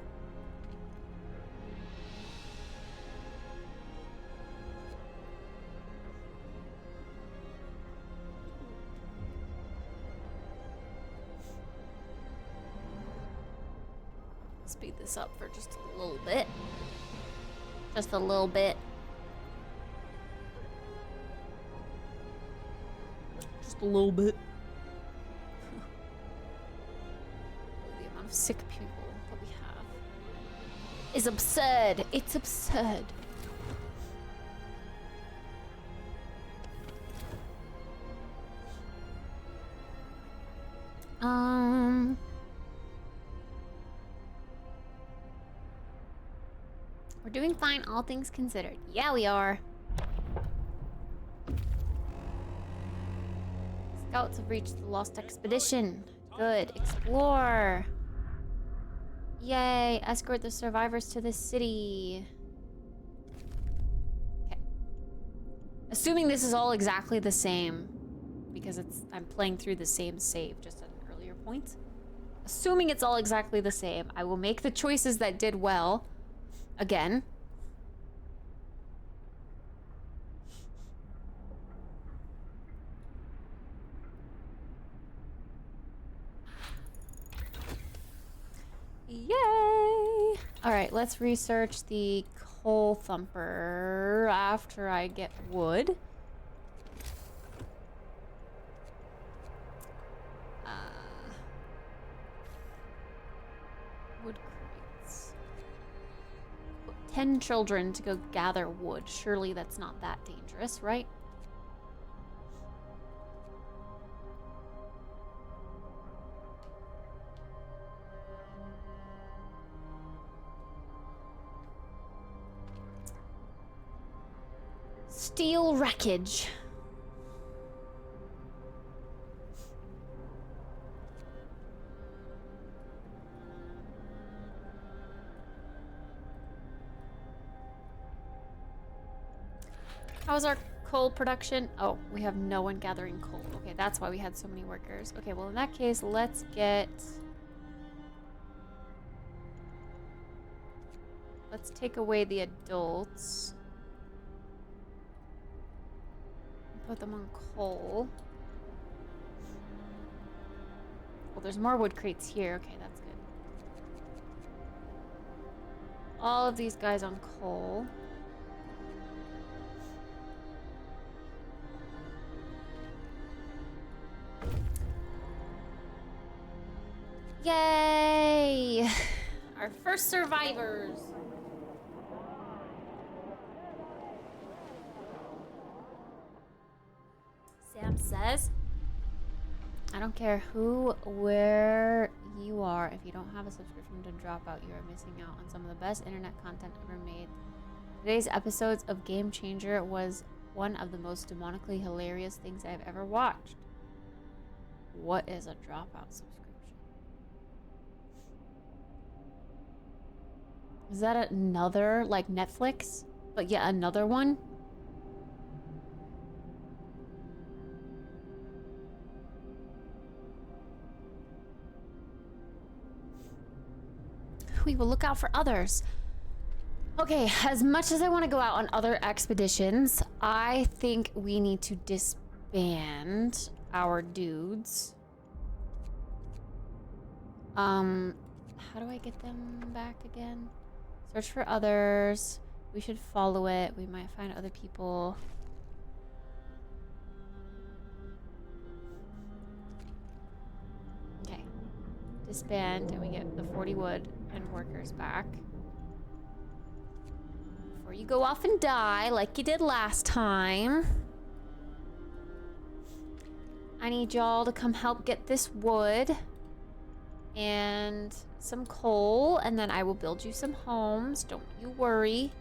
Speed this up for just a little bit. Just a little bit. Just a little bit. The amount of sick people that we have is absurd. It's absurd. We're doing fine, all things considered. Yeah, we are. Scouts have reached the lost expedition. Good. Explore. Yay. Escort the survivors to the city. Okay. Assuming this is all exactly the same, because I'm playing through the same save just at an earlier point. Assuming it's all exactly the same, I will make the choices that did well again. Yay! Alright, let's research the coal thumper after I get wood. Wood crates. 10 children to go gather wood. Surely that's not that dangerous, right? Steel wreckage. How's our coal production? Oh, we have no one gathering coal. Okay, that's why we had so many workers. Okay, well in that case, let's take away the adults. put them on coal. Well, there's more wood crates here. Okay, that's good. All of these guys on coal. Yay! Our first survivors. Sam says, I don't care where you are. If you don't have a subscription to drop out, you are missing out on some of the best internet content ever made. Today's episodes of Game Changer was one of the most demonically hilarious things I've ever watched. What is a dropout subscription? Is that another, like Netflix? But yet another one? We will look out for others. Okay, as much as I want to go out on other expeditions, I think we need to disband our dudes. How do I get them back again? Search for others. We should follow it. We might find other people. Okay. Disband, and we get the 40 wood and workers back. Before you go off and die like you did last time, I need y'all to come help get this wood and some coal, and then I will build you some homes. Don't you worry.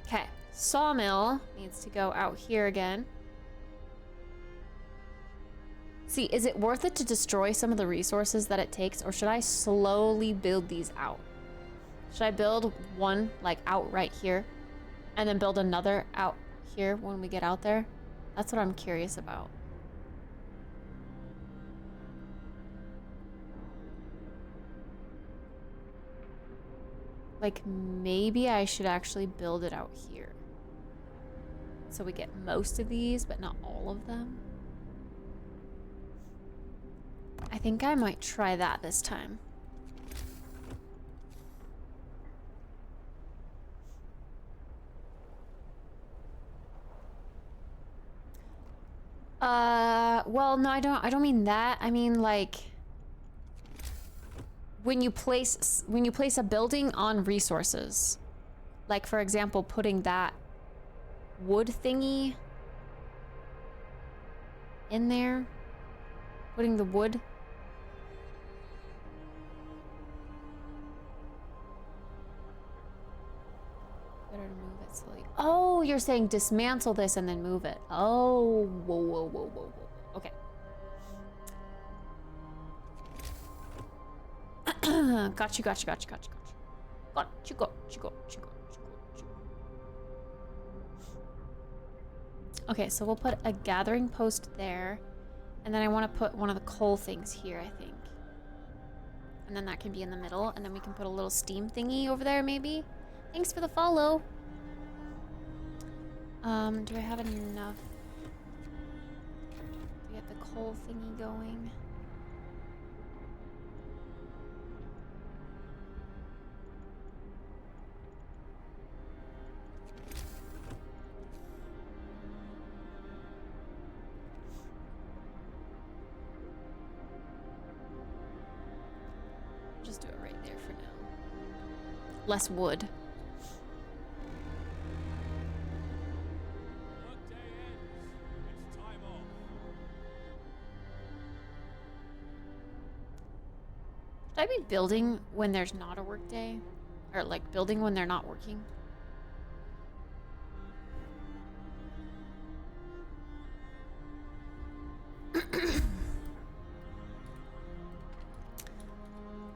Okay, sawmill needs to go out here again. See, is it worth it to destroy some of the resources that it takes, or should I slowly build these out? Should I build one, like, out right here, and then build another out here when we get out there? That's what I'm curious about. Like, maybe I should actually build it out here. So we get most of these, but not all of them. I think I might try that this time. Well, no, I don't mean that. I mean, like, when you place a building on resources, like, for example, putting that wood thingy in there, putting the wood. Better to move it slowly. Oh, you're saying dismantle this and then move it. Oh, whoa, whoa, whoa, whoa, whoa. Okay. Gotcha. Okay, so we'll put a gathering post there, and then I want to put one of the coal things here, I think. And then that can be in the middle, and then we can put a little steam thingy over there, maybe. Thanks for the follow. Do I have enough to get the coal thingy going? Just do it right there for now. Less wood. Should I be building when there's not a work day? Or like building when they're not working?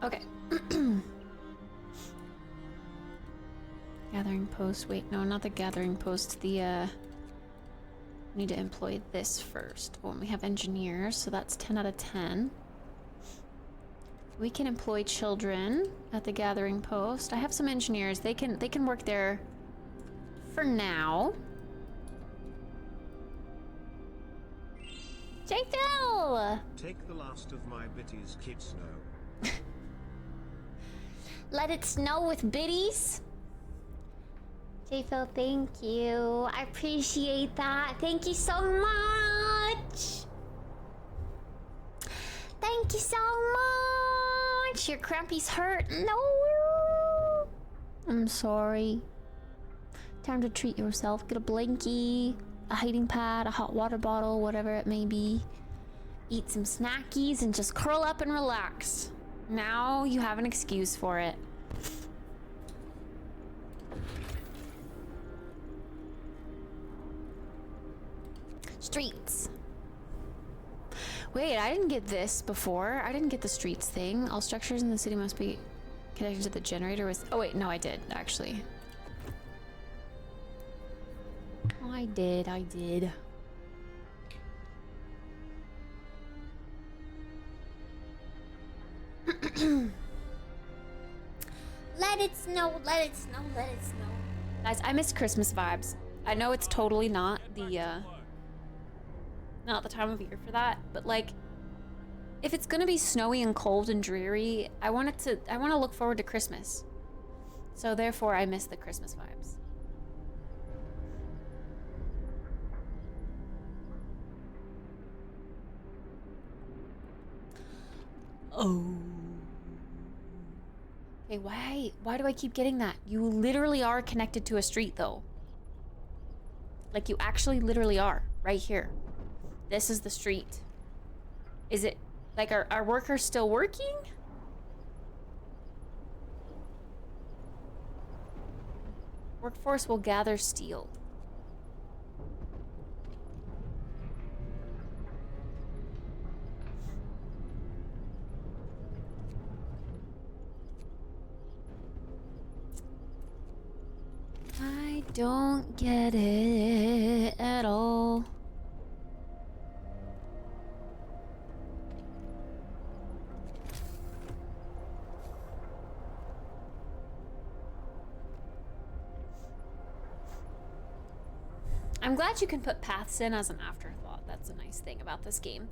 Okay. Gathering post. Wait, no, not the gathering post. The, need to employ this first. Well, we have engineers, so that's 10 out of 10. We can employ children at the gathering post. I have some engineers. They can work there for now. J-Phil! Take the last of my bitties, Kittspresso. Let it snow with biddies. J-Phil, thank you. I appreciate that. Thank you so much. Thank you so much. Your crampy's hurt. No. I'm sorry. Time to treat yourself. Get a blankie, a hiding pad, a hot water bottle, whatever it may be. Eat some snackies and just curl up and relax. Now you have an excuse for it. Streets. Wait, I didn't get this before. I didn't get the streets thing. All structures in the city must be connected to the generator. Oh wait, no, I did actually. Oh, I did. Let it snow, let it snow, let it snow. Guys, I miss Christmas vibes. I know it's totally not the time of year for that, but like, if it's gonna be snowy and cold and dreary, I want to look forward to Christmas. So therefore, I miss the Christmas vibes. Oh. Okay, why do I keep getting that? You literally are connected to a street though. Like you actually literally are, right here. This is the street. Is it, like, are workers still working? Workforce will gather steel. I don't get it at all. I'm glad you can put paths in as an afterthought. That's a nice thing about this game.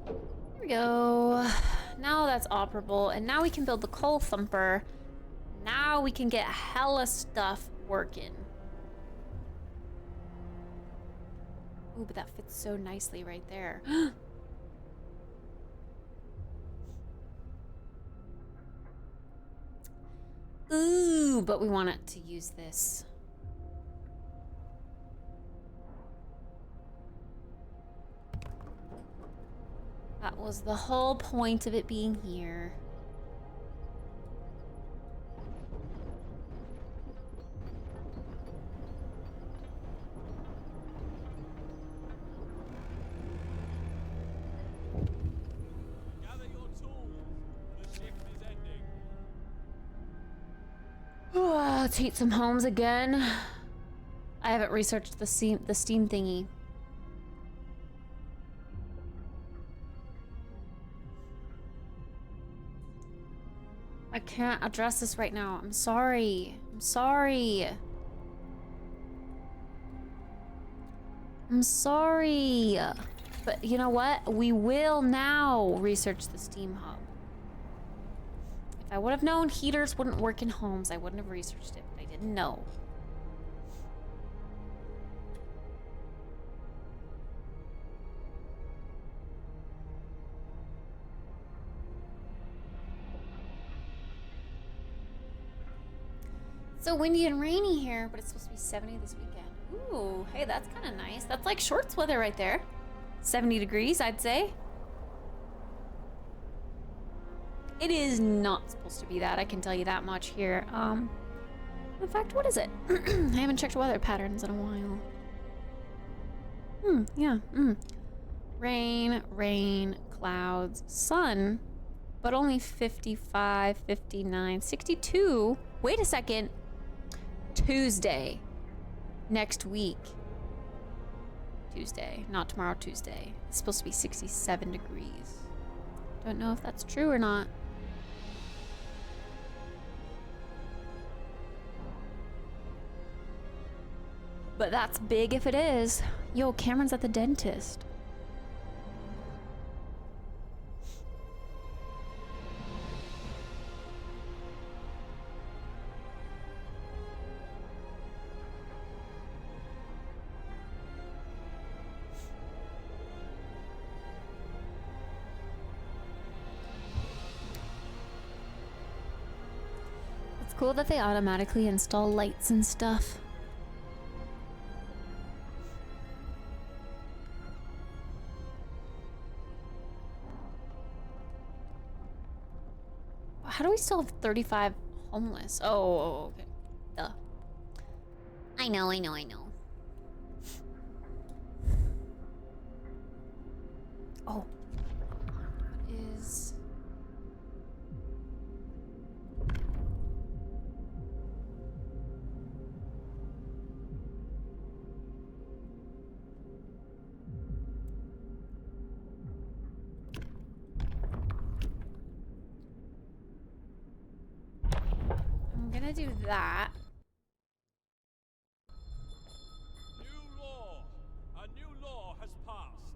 There we go. Now that's operable, and now we can build the coal thumper. Now we can get hella stuff working. Ooh, but that fits so nicely right there. Ooh, but we want it to use this. That was the whole point of it being here. Gather your tools. The shift is ending. Let's heat some homes again. I haven't researched the steam thingy. I can't address this right now. I'm sorry. I'm sorry. I'm sorry. But you know what? We will now research the steam hub. If I would have known heaters wouldn't work in homes, I wouldn't have researched it, but I didn't know. So windy and rainy here, but it's supposed to be 70 this weekend. Ooh, hey, that's kind of nice. That's like shorts weather right there. 70 degrees, I'd say. It is not supposed to be that, I can tell you that much here. In fact, what is it? I haven't checked weather patterns in a while. Yeah, Rain, clouds, sun, but only 55, 59, 62. Wait a second. Tuesday. Next week. Tuesday, not tomorrow, Tuesday. It's supposed to be 67 degrees. Don't know if that's true or not. But that's big if it is. Yo, Cameron's at the dentist. It's cool that they automatically install lights and stuff. How do we still have 35 homeless? Oh, okay. Duh. I know. Oh. What is... I'm gonna do that. New law. A new law has passed.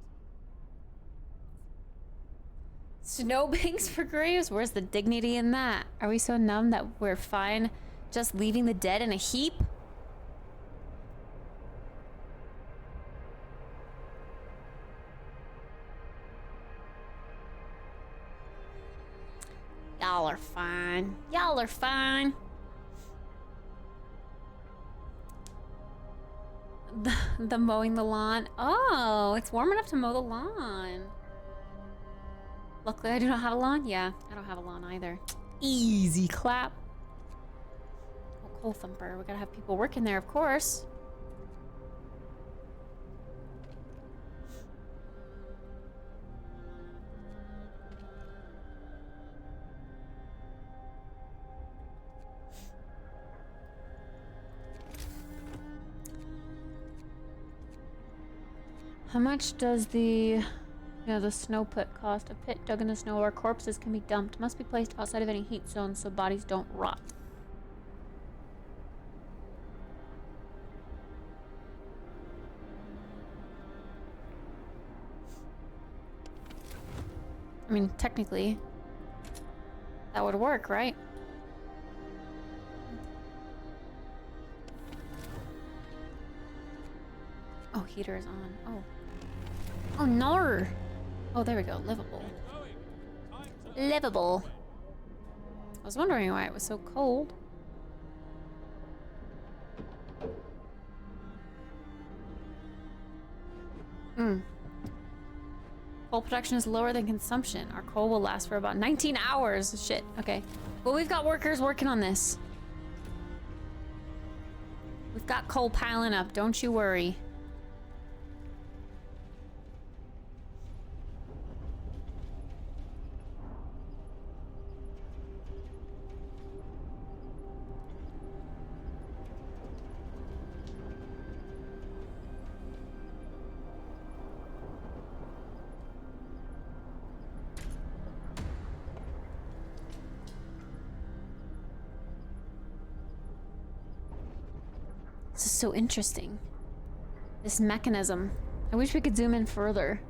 Snowbanks for graves? Where's the dignity in that? Are we so numb that we're fine just leaving the dead in a heap? Y'all are fine. Y'all are fine. The mowing the lawn. Oh, it's warm enough to mow the lawn. Luckily, I do not have a lawn. Yeah, I don't have a lawn either. Easy clap. Oh, coal thumper. We gotta have people working there, of course. How much does the snow pit cost? A pit dug in the snow where corpses can be dumped. Must be placed outside of any heat zones so bodies don't rot. I mean, technically, that would work, right? Oh, heater is on. Oh. Oh, no! Oh, there we go. Livable. Livable. I was wondering why it was so cold. Coal production is lower than consumption. Our coal will last for about 19 hours. Shit. Okay. Well, we've got workers working on this. We've got coal piling up. Don't you worry. This is so interesting. This mechanism. I wish we could zoom in further.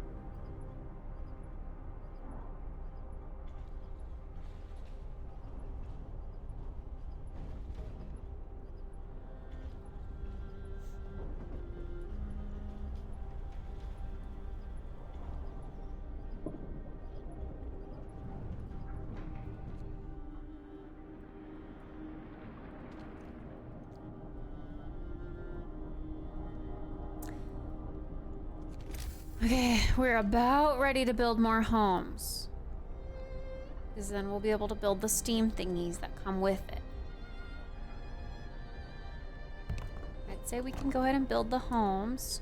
Okay, we're about ready to build more homes. Because then we'll be able to build the steam thingies that come with it. I'd say we can go ahead and build the homes.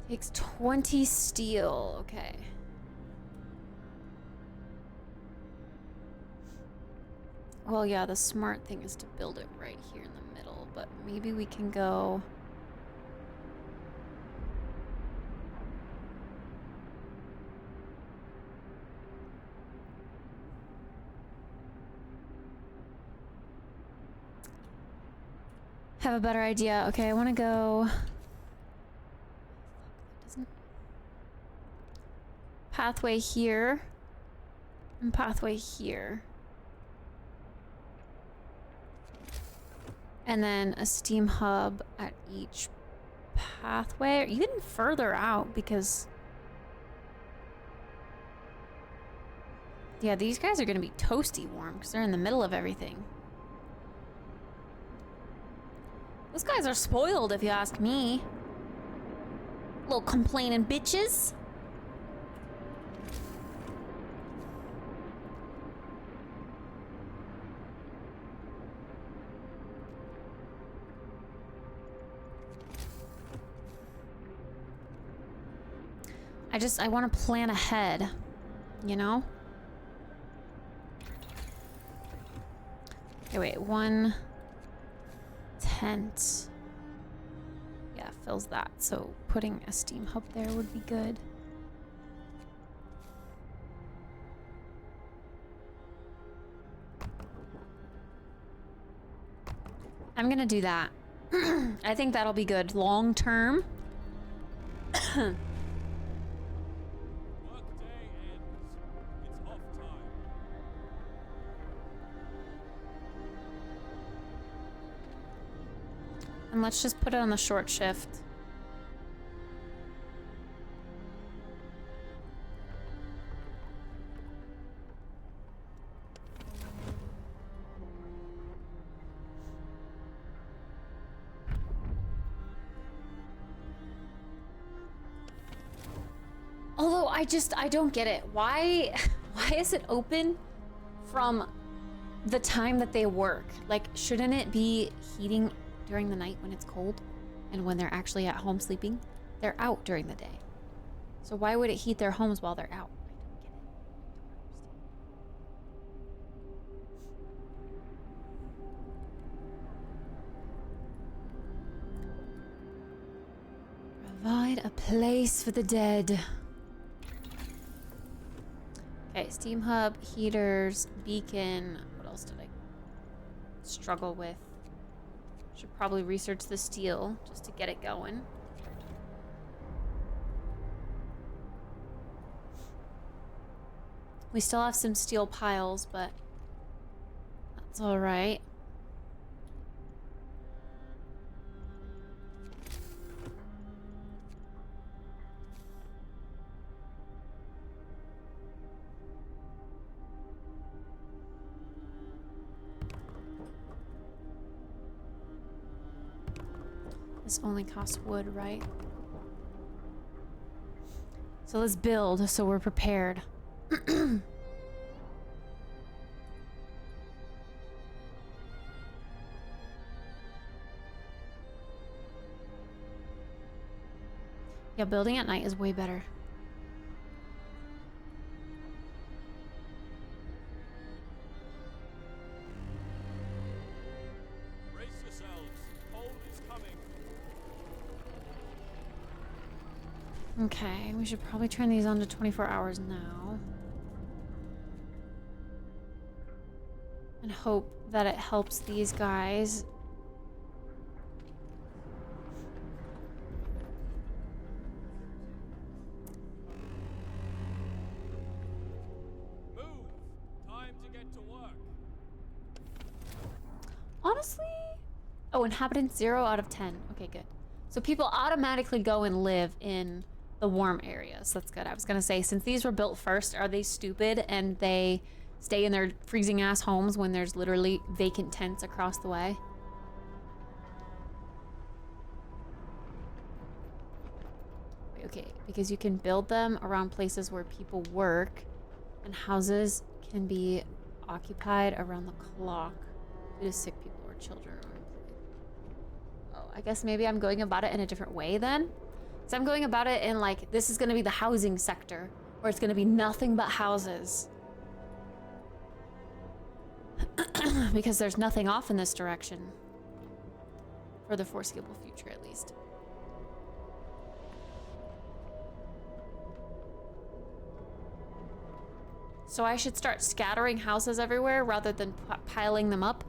Takes 20 steel. Okay. Well, yeah, the smart thing is to build it right here in the middle, but maybe we can go... Have a better idea. Okay, I want to go... Doesn't... Pathway here. And pathway here. And then a steam hub at each pathway, or even further out, because... Yeah, these guys are going to be toasty warm, because they're in the middle of everything. Those guys are spoiled, if you ask me. Little complaining bitches. I want to plan ahead, you know? Okay, wait, one tent. Yeah, fills that. So putting a steam hub there would be good. I'm gonna do that. I think that'll be good long term. And let's just put it on the short shift. Although I don't get it. Why is it open from the time that they work? Like, shouldn't it be heating during the night when it's cold and when they're actually at home sleeping? They're out during the day. So why would it heat their homes while they're out? I don't get it. Provide a place for the dead. Okay, steam hub, heaters, beacon. What else did I struggle with? Should probably research the steel just to get it going. We still have some steel piles, but that's all right. This only costs wood, right? So let's build so we're prepared. Yeah, building at night is way better. Okay, we should probably turn these on to 24 hours now. And hope that it helps these guys. Move! Time to get to work. Honestly? Oh, inhabitants 0 out of 10. Okay, good. So people automatically go and live in the warm areas. That's good. I was gonna say, since these were built first, are they stupid and they stay in their freezing ass homes when there's literally vacant tents across the way? Wait, okay, because you can build them around places where people work, and houses can be occupied around the clock due to sick people or children. Oh, I guess maybe I'm going about it in a different way then. So I'm going about it in like, this is gonna be the housing sector, where it's gonna be nothing but houses. Because there's nothing off in this direction. For the foreseeable future, at least. So I should start scattering houses everywhere rather than piling them up.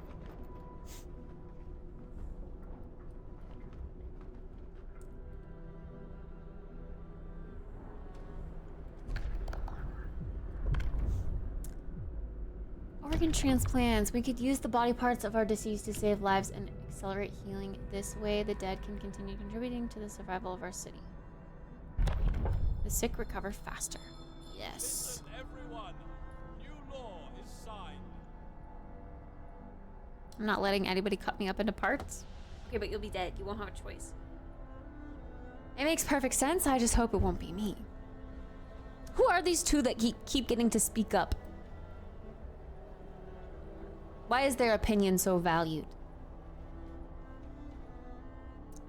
Organ transplants. We could use the body parts of our deceased to save lives and accelerate healing. This way, the dead can continue contributing to the survival of our city. The sick recover faster. Yes. Listen, everyone. New law is signed. I'm not letting anybody cut me up into parts. Okay, but you'll be dead. You won't have a choice. It makes perfect sense. I just hope it won't be me. Who are these two that keep getting to speak up? Why is their opinion so valued?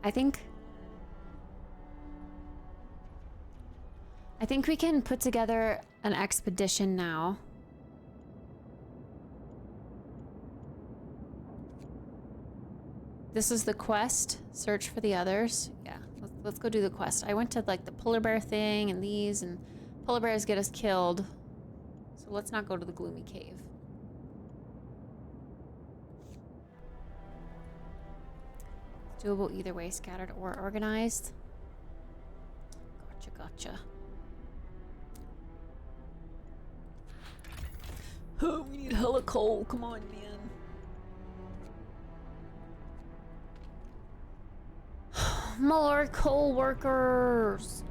I think we can put together an expedition now. This is the quest. Search for the others. Yeah, let's go do the quest. I went to like the polar bear thing and these, and polar bears get us killed. So let's not go to the gloomy cave. It's doable either way, scattered or organized. Gotcha. Oh, we need hella coal. Come on, man. More coal workers.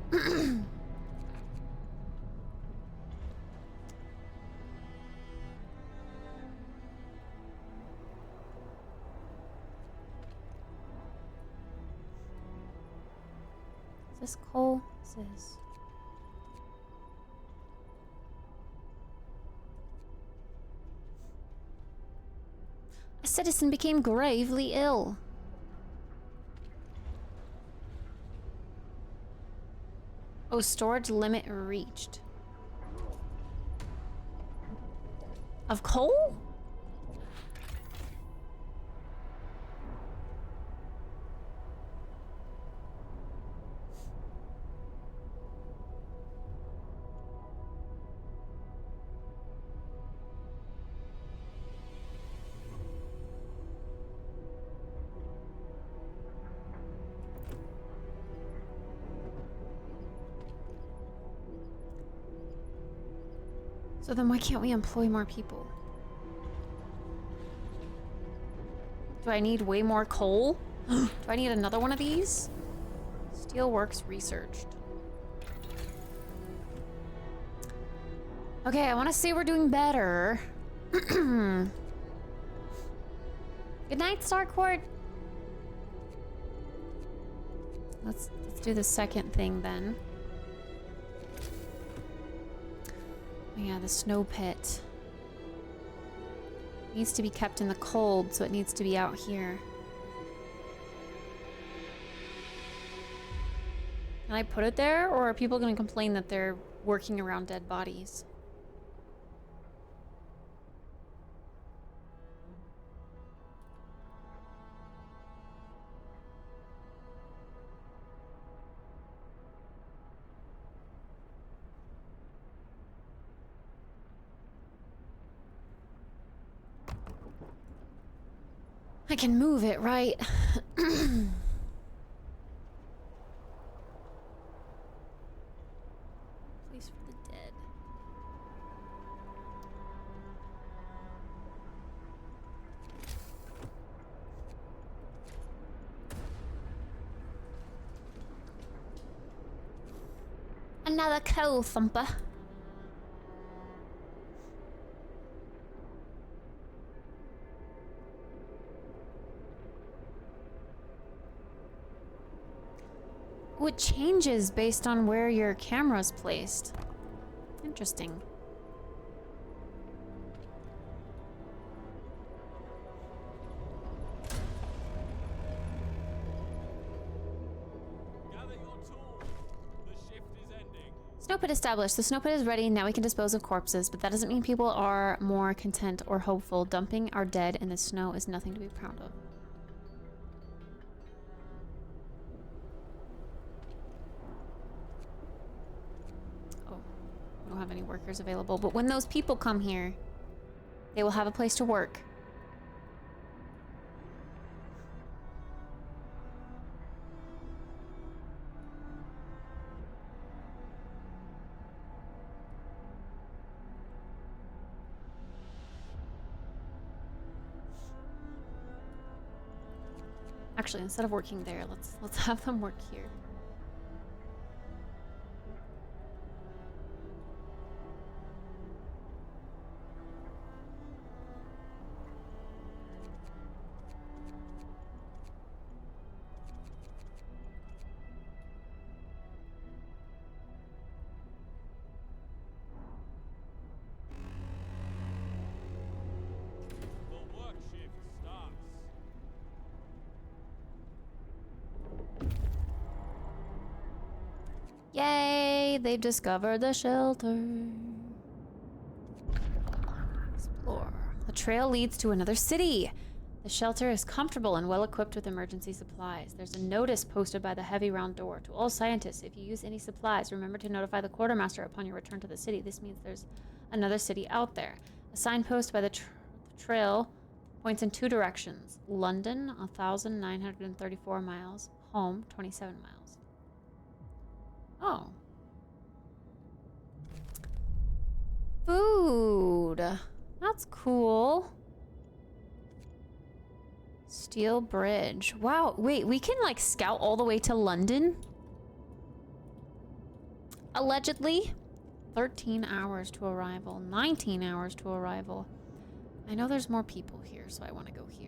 Is this coal? Is this? A citizen became gravely ill. Oh, storage limit reached. Of coal? So then why can't we employ more people? Do I need way more coal? Do I need another one of these? Steelworks researched. Okay, I want to say we're doing better. Good night, Starcourt. Let's do the second thing then. Yeah, the snow pit. Needs to be kept in the cold, so it needs to be out here. Can I put it there, or are people going to complain that they're working around dead bodies? I can move it, right? Place for the dead. Another coal thumper. Oh, it changes based on where your camera's placed. Interesting. Gather your tools. pit established. The snow pit is ready. Now we can dispose of corpses, but that doesn't mean people are more content or hopeful. Dumping our dead in the snow is nothing to be proud of. Oh, we don't have any workers available. But when those people come here, they will have a place to work. Actually, instead of working there, let's have them work here. The work shift starts. Yay! They've discovered the shelter. Explore. The trail leads to another city. The shelter is comfortable and well equipped with emergency supplies. There's a notice posted by the heavy round door. To all scientists, if you use any supplies, remember to notify the quartermaster upon your return to the city. This means there's another city out there. A signpost by the trail points in 2 directions. London, 1,934 miles. Home, 27 miles. Oh. Food. That's cool. Steel Bridge. Wow, wait, we can like scout all the way to London? Allegedly. 13 hours to arrival. 19 hours to arrival. I know there's more people here, so I want to go here.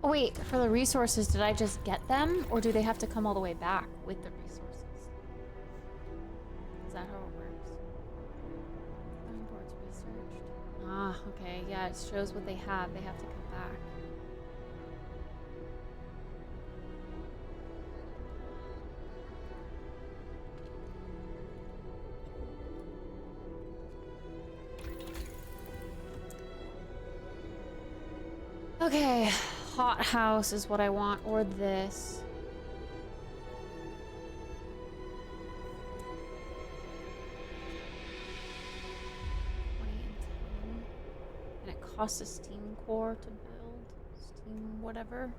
Oh, wait, for the resources, did I just get them? Or do they have to come all the way back with the resources? Is that how it works? Imports researched. Ah, okay, yeah, it shows what they have. They have to come back. Okay, hot house is what I want, or this. And it costs a steam core to build. Steam whatever.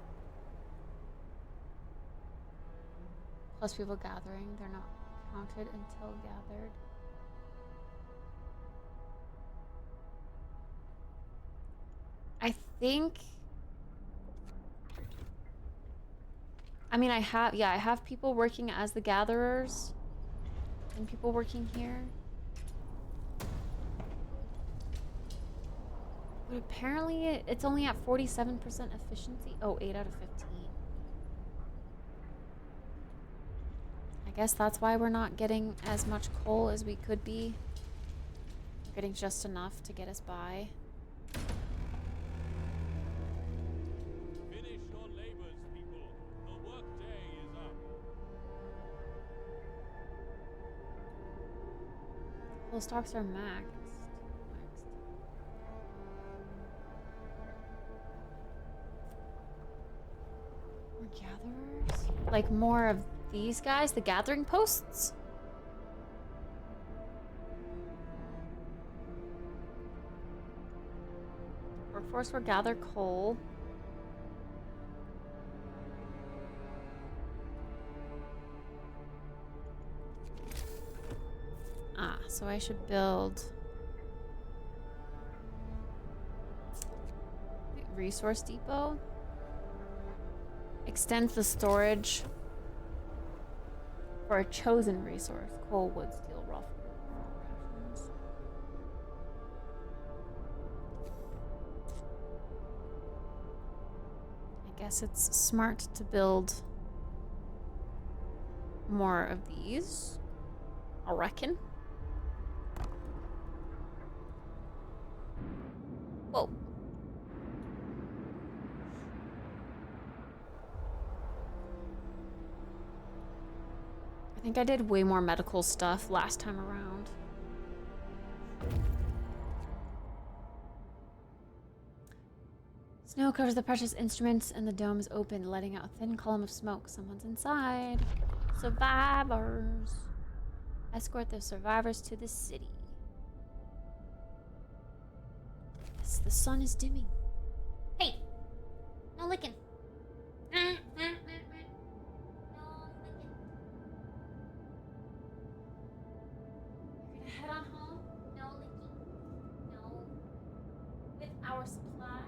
Plus people gathering, they're not counted until gathered. I think... I mean, I have people working as the gatherers. And people working here. But apparently it's only at 47% efficiency. Oh, 8 out of 15. I guess that's why we're not getting as much coal as we could be. We're getting just enough to get us by. Finish your labors, people. The work day is up. Well, stocks are maxed. More gatherers? Like more of these guys, the gathering posts? Workforce will gather coal. Ah, so I should build resource depot. extends the storage for a chosen resource. Coal, wood, steel, rough rations. I guess it's smart to build more of these, I reckon. Whoa. I think I did way more medical stuff last time around. Snow covers the precious instruments and the dome is open, letting out a thin column of smoke. Someone's inside. Survivors. Escort the survivors to the city. Yes, the sun is dimming. Hey! No licking. No licking. You're gonna head on home? No licking. No. With our supplies.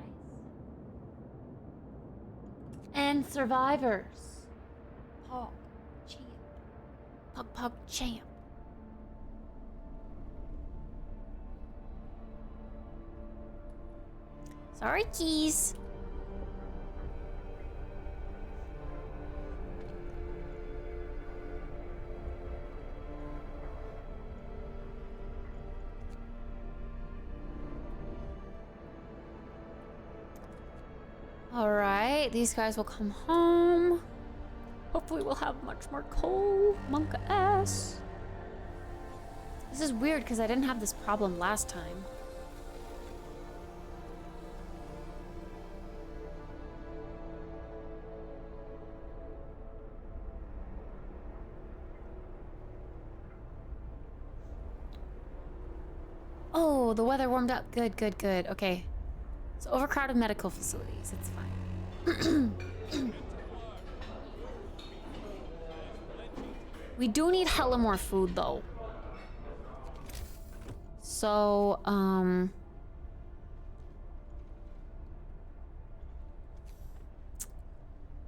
And survivors. Pog champ. Pog champ. Sorry, keys. Alright, these guys will come home. Hopefully we'll have much more coal. Monka ass. This is weird because I didn't have this problem last time. Oh, the weather warmed up. Good, good, good. Okay. So overcrowded medical facilities. It's fine. We do need hella more food though. So, want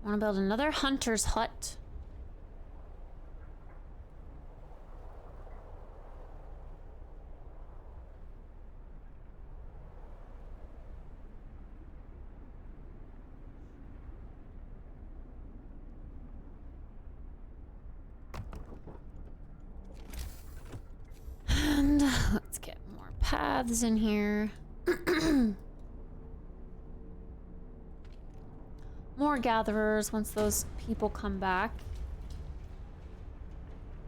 to build another hunter's hut. And let's get more paths in here. More gatherers. Once those people come back,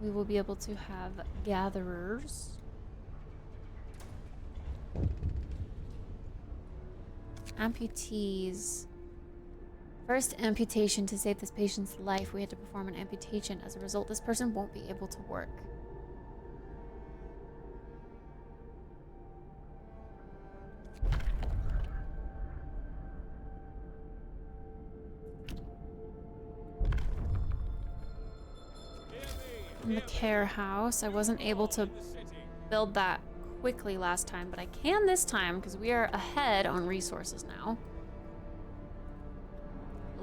we will be able to have gatherers. Amputees. First amputation to save this patient's life. We had to perform an amputation. As a result, this person won't be able to work. In the care house, I wasn't able to build that quickly last time, but I can this time because we are ahead on resources now.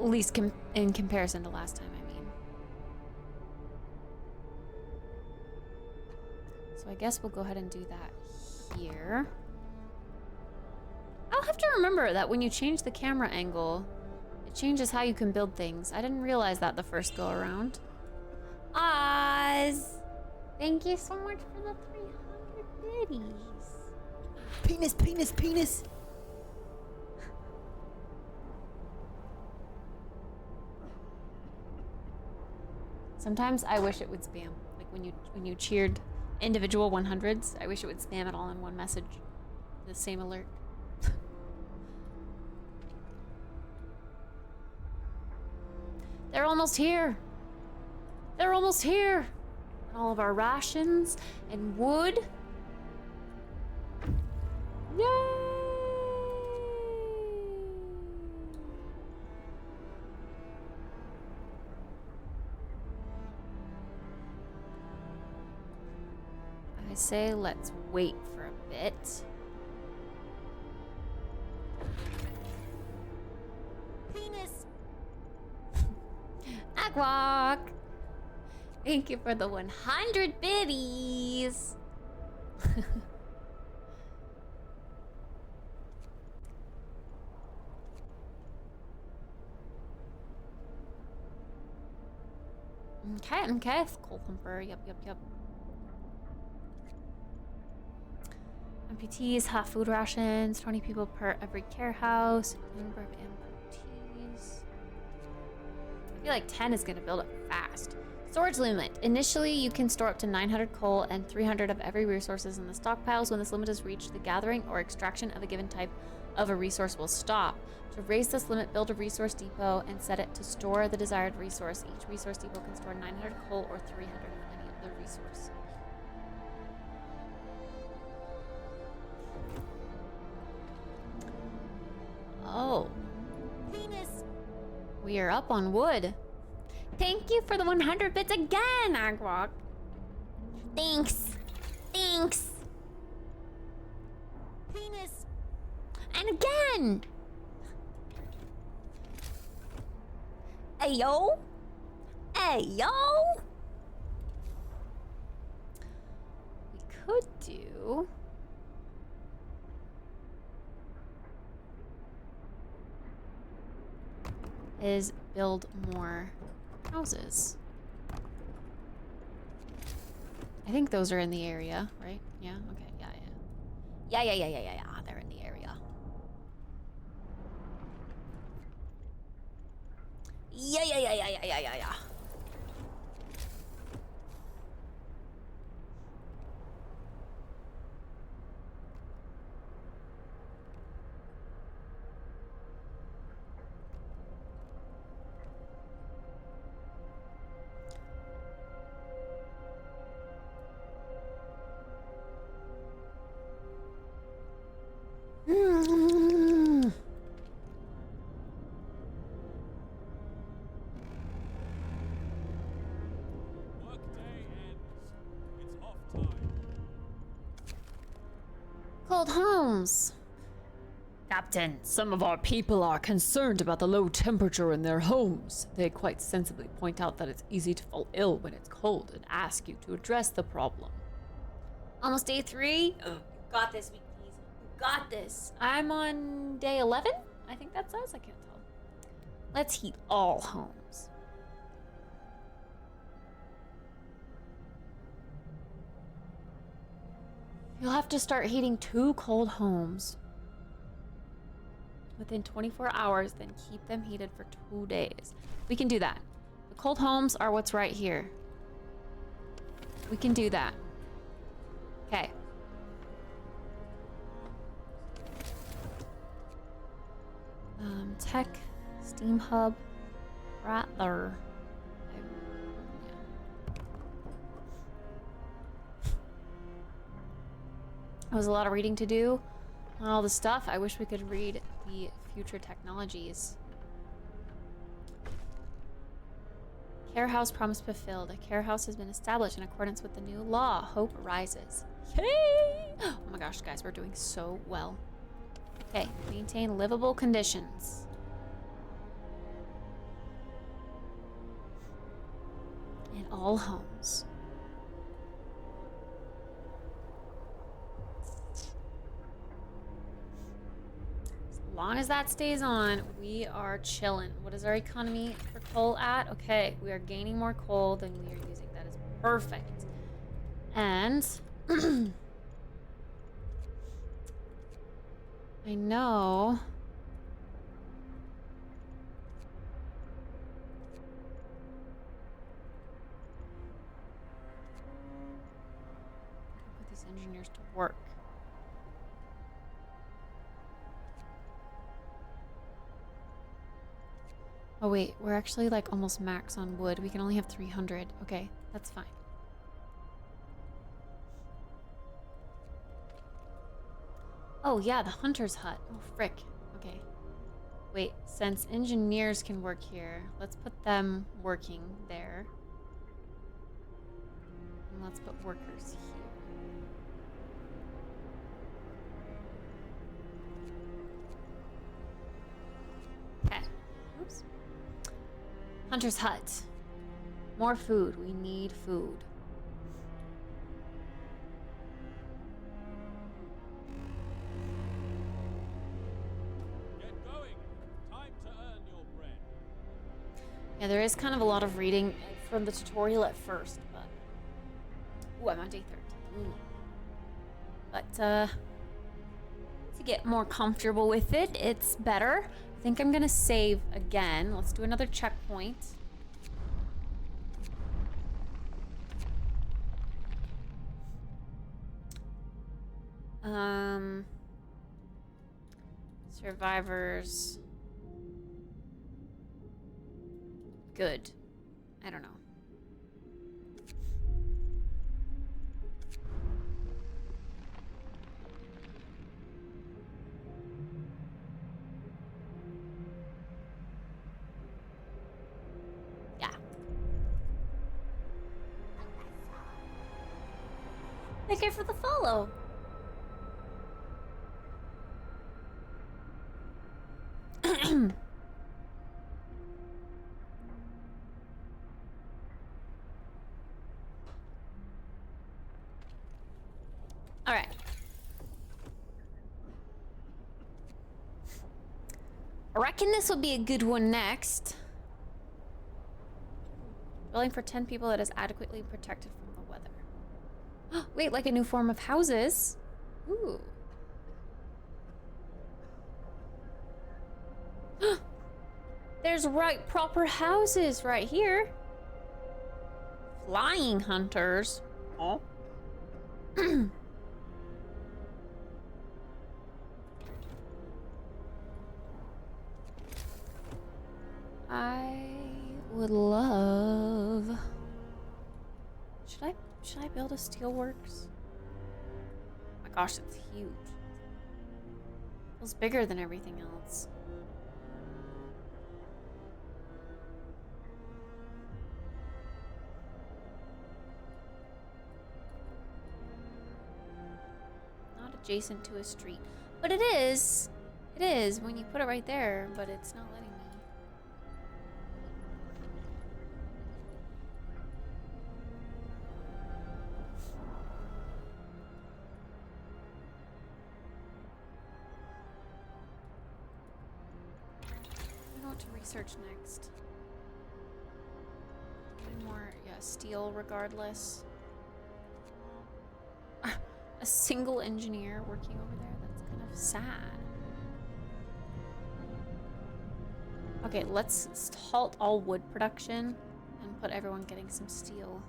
At least in comparison to last time, I mean. So I guess we'll go ahead and do that here. I'll have to remember that when you change the camera angle, it changes how you can build things. I didn't realize that the first go around. Oz! Thank you so much for the 300 biddies. Penis, penis, penis! Sometimes I wish it would spam. Like when you cheered individual 100s, I wish it would spam it all in one message. The same alert. They're almost here. They're almost here. And all of our rations and wood. Yay! I say let's wait for a bit. Penis. Agwalk. Thank you for the 100 biddies. Okay. Coal thumper. Yep. Amputees, half food rations, 20 people per every care house. Number of amputees. I feel like 10 is gonna build up fast. Storage limit. Initially, you can store up to 900 coal and 300 of every resources in the stockpiles. When this limit is reached, the gathering or extraction of a given type of a resource will stop. To raise this limit, build a resource depot and set it to store the desired resource. Each resource depot can store 900 coal or 300 of any other resource. Oh. Penis! We are up on wood. Thank you for the 100 bits again, Agwalk. Thanks. Penis. And again. Ayo. We could do... is build more houses. I think those are in the area, right? Yeah, okay, yeah. They're in the area. Yeah. Cold homes. Captain, some of our people are concerned about the low temperature in their homes. They quite sensibly point out that it's easy to fall ill when it's cold and ask you to address the problem. Almost day 3. Oh, you got this, weeklies. You got this. I'm on day 11. I think that says. I can't tell. Let's heat all homes. You'll have to start heating 2 cold homes within 24 hours, then keep them heated for 2 days. We can do that. The cold homes are what's right here. We can do that. Okay. Tech, Steam Hub, right there. It was a lot of reading to do on all the stuff. I wish we could read the future technologies. Care house promise fulfilled. A care house has been established in accordance with the new law. Hope rises. Yay! Oh my gosh, guys, we're doing so well. Okay, maintain livable conditions. In all homes. As long as that stays on, we are chilling. What is our economy for coal at? Okay, we are gaining more coal than we are using. That is perfect. And I know put these engineers to work. Oh wait, we're actually like almost max on wood. We can only have 300. Okay, that's fine. Oh yeah, the hunter's hut. Oh frick. Okay. Wait, since engineers can work here, let's put them working there. And let's put workers here. Okay. Oops. Hunter's hut. More food. We need food. Get going. Time to earn your bread. Yeah, there is kind of a lot of reading from the tutorial at first, but... Ooh, I'm on day 13. But, to get more comfortable with it, it's better. I think I'm gonna save again. Let's do another checkpoint. Survivors. Good. I don't know. Yeah. Thank you for the follow. All right. I reckon this will be a good one next. Dwelling for 10 people that is adequately protected from the weather. Wait, like a new form of houses? Ooh. There's proper houses right here. Flying hunters. Oh. I would love... Should I build a steelworks? Oh my gosh, it's huge. It feels bigger than everything else. Not adjacent to a street. But it is. It is when you put it right there, but it's not letting me. To research next. More, yeah, steel regardless. A single engineer working over there, that's kind of sad. Okay, let's halt all wood production and put everyone getting some steel.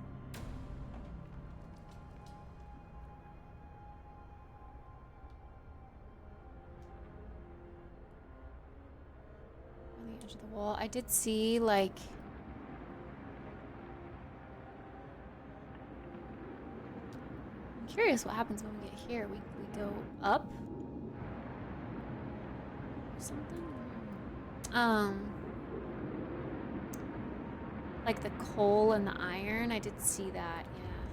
Edge of the wall. I did see, like... I'm curious what happens when we get here. We go up? Or something? Like the coal and the iron. I did see that, yeah.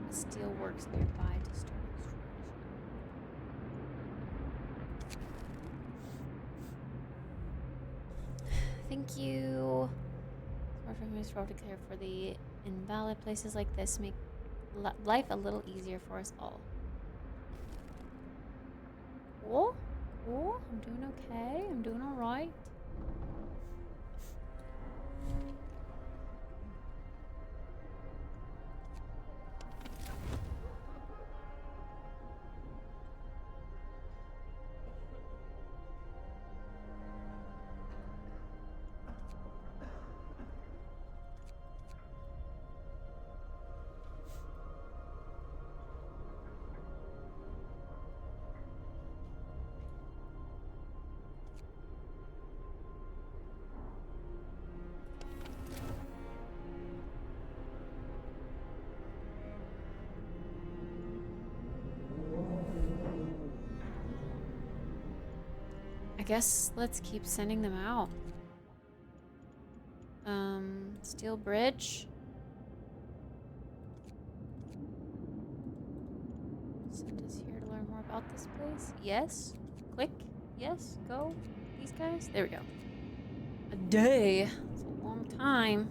The steel works nearby to start extraction. Thank you. Smart families for to care for the invalid places like this. Make life a little easier for us all. Cool. Cool. I'm doing okay. I'm doing all right. I guess let's keep sending them out. Steel Bridge. Send us here to learn more about this place. Yes. Click. Yes. Go. These guys. There we go. A day. It's a long time.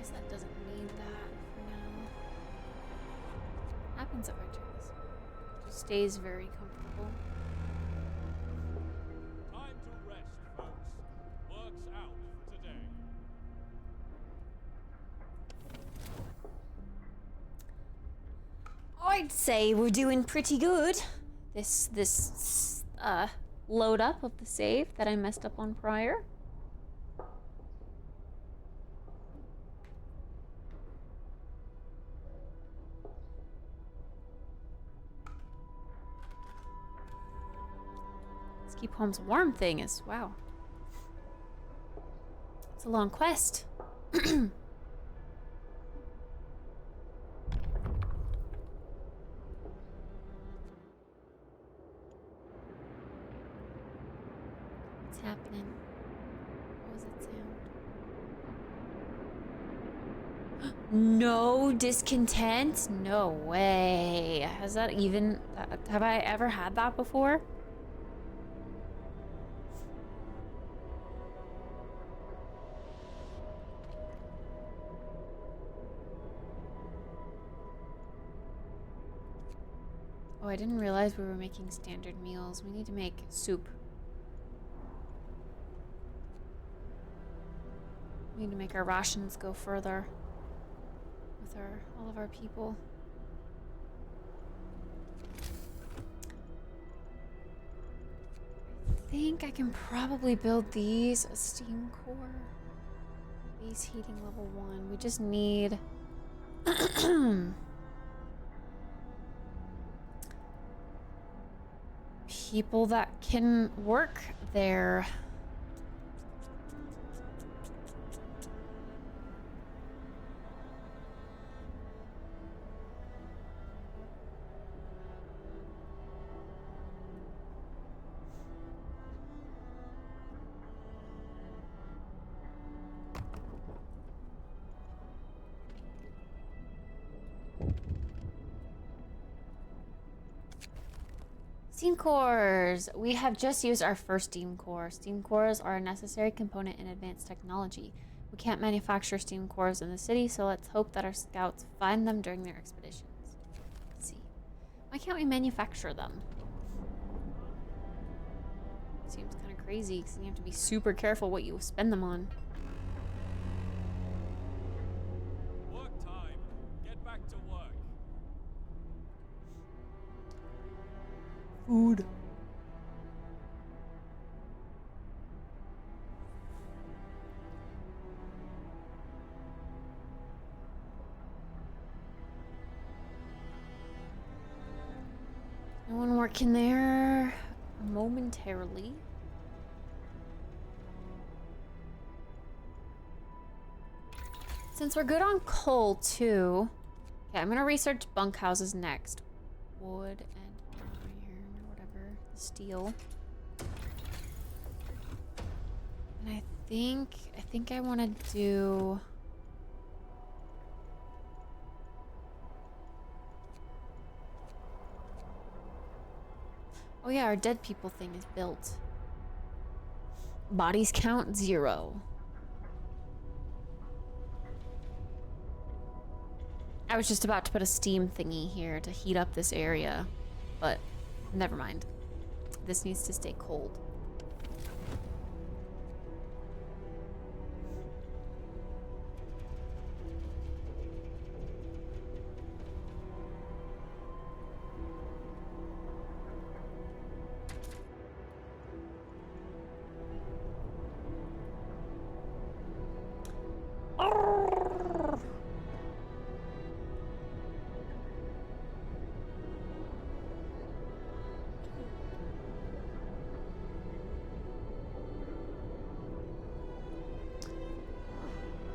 guess that doesn't need that for now. Happens if I turn this. Just stays very comfortable. Time to rest, folks. Work's out for today. I'd say we're doing pretty good. This load up of the save that I messed up on prior. This keep homes warm thing is wow. It's a long quest. Happening. What was that sound? No discontent? No way. Has that even... have I ever had that before? Oh, I didn't realize we were making standard meals. We need to make soup. We need to make our rations go further with all of our people. I think I can probably build these a steam core. Base heating level 1. We just need people that can work there. Steam cores! We have just used our first steam core. Steam cores are a necessary component in advanced technology. We can't manufacture steam cores in the city, so let's hope that our scouts find them during their expeditions. Let's see. Why can't we manufacture them? Seems kind of crazy, because you have to be super careful what you spend them on. Work time. Get back to work. Food. No one working there momentarily. Since we're good on coal too, okay, I'm gonna research bunkhouses next. Wood and iron, whatever, steel. And I think I want to do. Oh yeah, our dead people thing is built. Bodies count 0. I was just about to put a steam thingy here to heat up this area, but never mind. This needs to stay cold.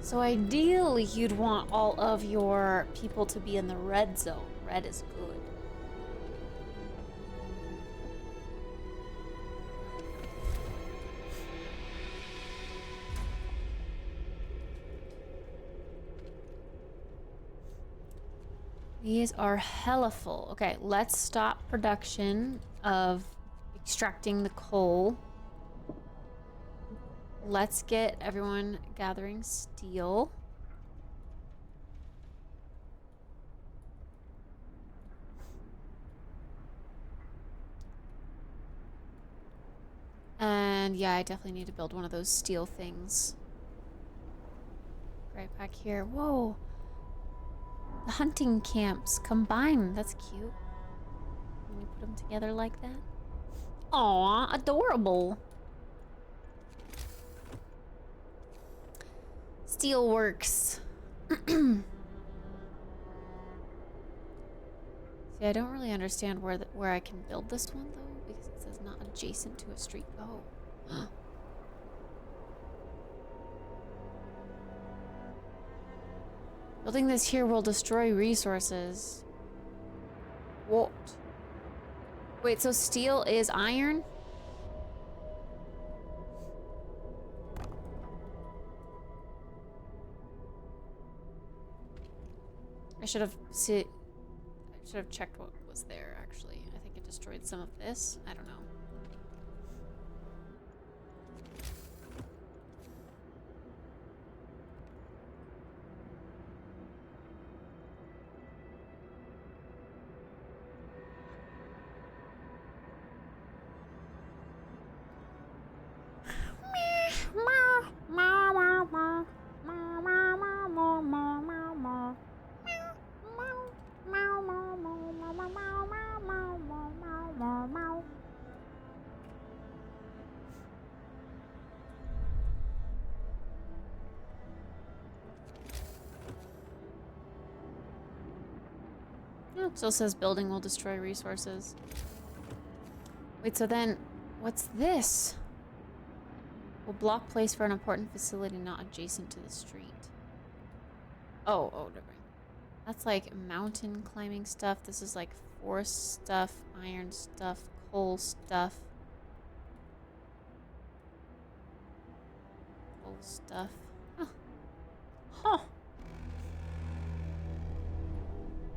So ideally, you'd want all of your people to be in the red zone. Red is good. These are hella full. Okay, let's stop production of extracting the coal. Let's get everyone gathering steel. And yeah, I definitely need to build one of those steel things. Right back here. Whoa. The hunting camps combined. That's cute. When you put them together like that. Aw, adorable. Steelworks. See, I don't really understand where I can build this one though, because it says not adjacent to a street. Oh. Building this here will destroy resources. What? Wait, so steel is iron? I should have checked what was there actually. I think it destroyed some of this. I don't know. It still says building will destroy resources. Wait, so then what's this? Will block place for an important facility not adjacent to the street. Oh, never mind. That's like mountain climbing stuff. This is like forest stuff, iron stuff, coal stuff. Coal stuff. Huh. Huh.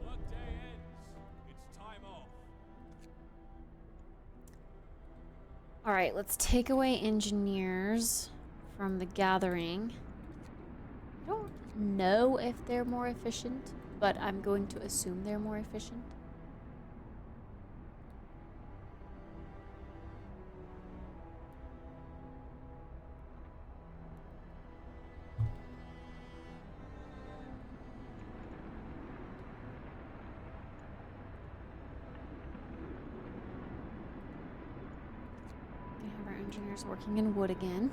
Workday ends. It's time off. All right, let's take away engineers from the gathering. I don't know if they're more efficient, but I'm going to assume they're more efficient. We have our engineers working in wood again.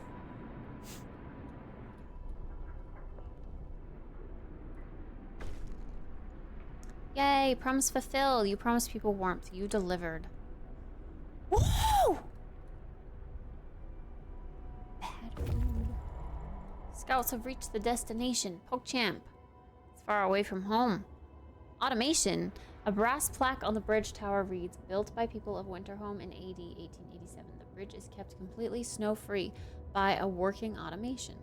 Yay, promise fulfilled. You promised people warmth. You delivered. Woo! Bad food. Scouts have reached the destination. PogChamp. It's far away from home. Automation. A brass plaque on the bridge tower reads, built by people of Winterhome in AD 1887. The bridge is kept completely snow-free by a working automation.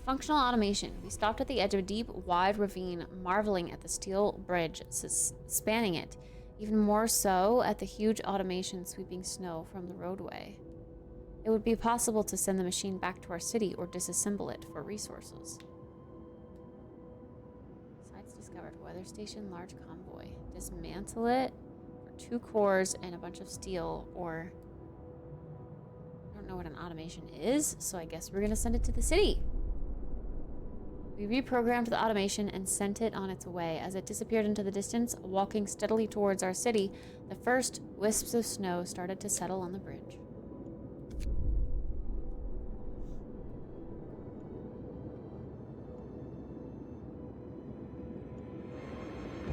Functional automation. We stopped at the edge of a deep, wide ravine, marveling at the steel bridge spanning it, even more so at the huge automation sweeping snow from the roadway. It would be possible to send the machine back to our city or disassemble it for resources. Sites discovered. Weather station, large convoy. Dismantle it for 2 cores and a bunch of steel, or... I don't know what an automation is, so I guess we're gonna send it to the city. We reprogrammed the automation and sent it on its way. As it disappeared into the distance, walking steadily towards our city, the first wisps of snow started to settle on the bridge.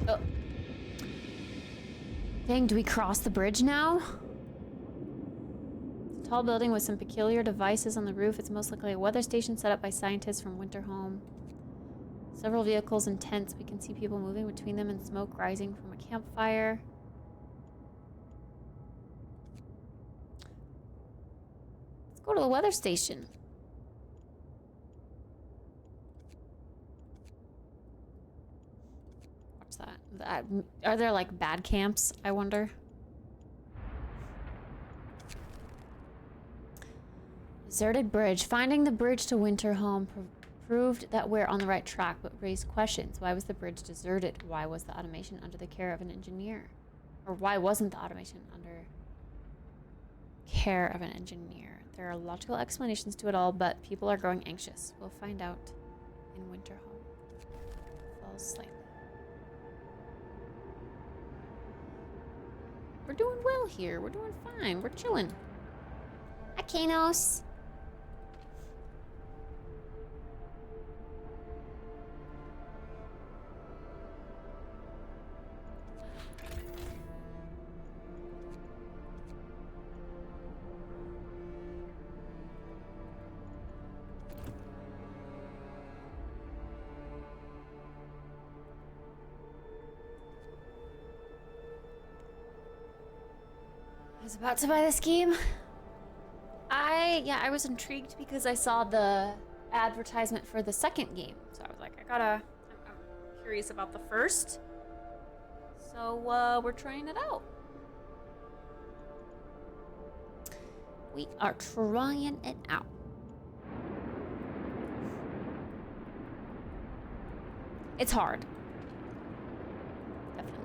Oh. Dang, do we cross the bridge now? It's a tall building with some peculiar devices on the roof. It's most likely a weather station set up by scientists from Winterhome. Several vehicles and tents. We can see people moving between them and smoke rising from a campfire. Let's go to the weather station. What's that? Are there like bad camps, I wonder? Deserted bridge. Finding the bridge to Winterhome proved that we're on the right track, but raised questions. Why was the bridge deserted? Why was the automation under the care of an engineer? Or why wasn't the automation under care of an engineer. There are logical explanations to it all, but people are growing anxious. We'll find out in Winterhome. Falls slightly. We're doing well here. We're doing fine. We're chilling. Hi, Kanos. I was about to buy this game. I was intrigued because I saw the advertisement for the second game. So I was like, I'm curious about the first. So we're trying it out. We are trying it out. It's hard. Definitely.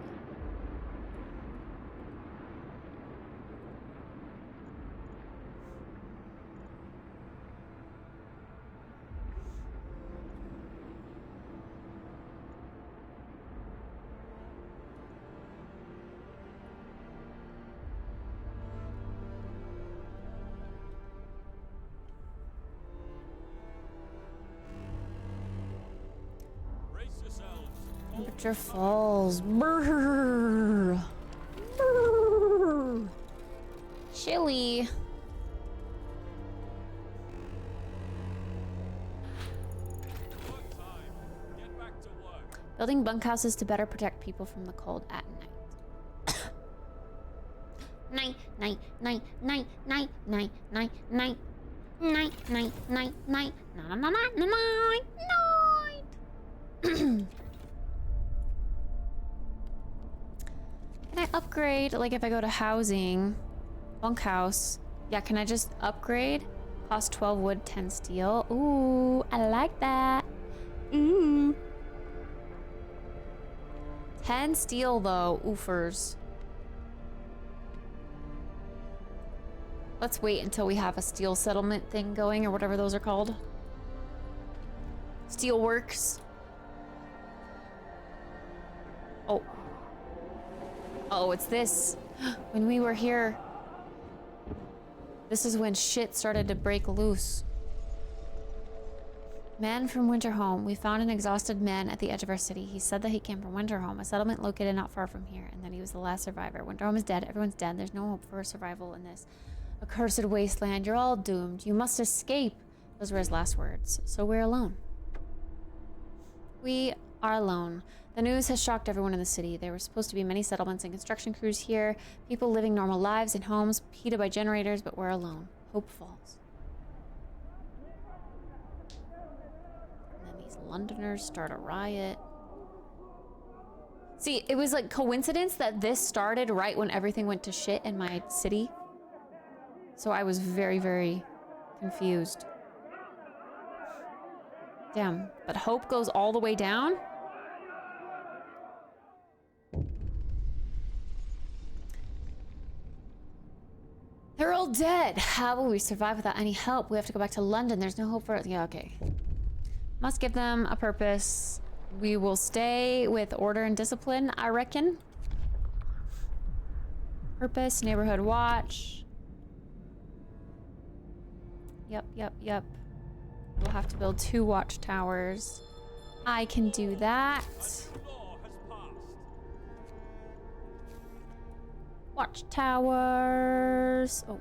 Temperature falls. Brrr. Brrr. Chilly. Building bunkhouses to better protect people from the cold at night. Night, night, night, night, night, night, night, night, night, night, night, night, night, night, night, night. Can I upgrade, like if I go to housing, bunkhouse, yeah, can I just upgrade? Cost 12 wood, 10 steel. Ooh, I like that. Ooh. 10 steel though, oofers. Let's wait until we have a steel settlement thing going or whatever those are called. Steel works. Oh. Oh, it's this. When we were here, this is when shit started to break loose. Man from Winterhome. We found an exhausted man at the edge of our city. He said that he came from Winterhome, a settlement located not far from here, and that he was the last survivor. Winterhome is dead. Everyone's dead. There's no hope for survival in this accursed wasteland. You're all doomed. You must escape. Those were his last words. So we're alone. We are alone. The news has shocked everyone in the city. There were supposed to be many settlements and construction crews here, people living normal lives in homes heated by generators, but we're alone. Hope falls. And then these Londoners start a riot. See, it was like coincidence that this started right when everything went to shit in my city. So I was very, very confused. Damn, but hope goes all the way down? They're all dead. How will we survive without any help? We have to go back to London. There's no hope for it. Yeah, okay. Must give them a purpose. We will stay with order and discipline, I reckon. Purpose, neighborhood watch. Yep, yep, yep. We'll have to build 2 watchtowers. I can do that. Watchtowers. Oh.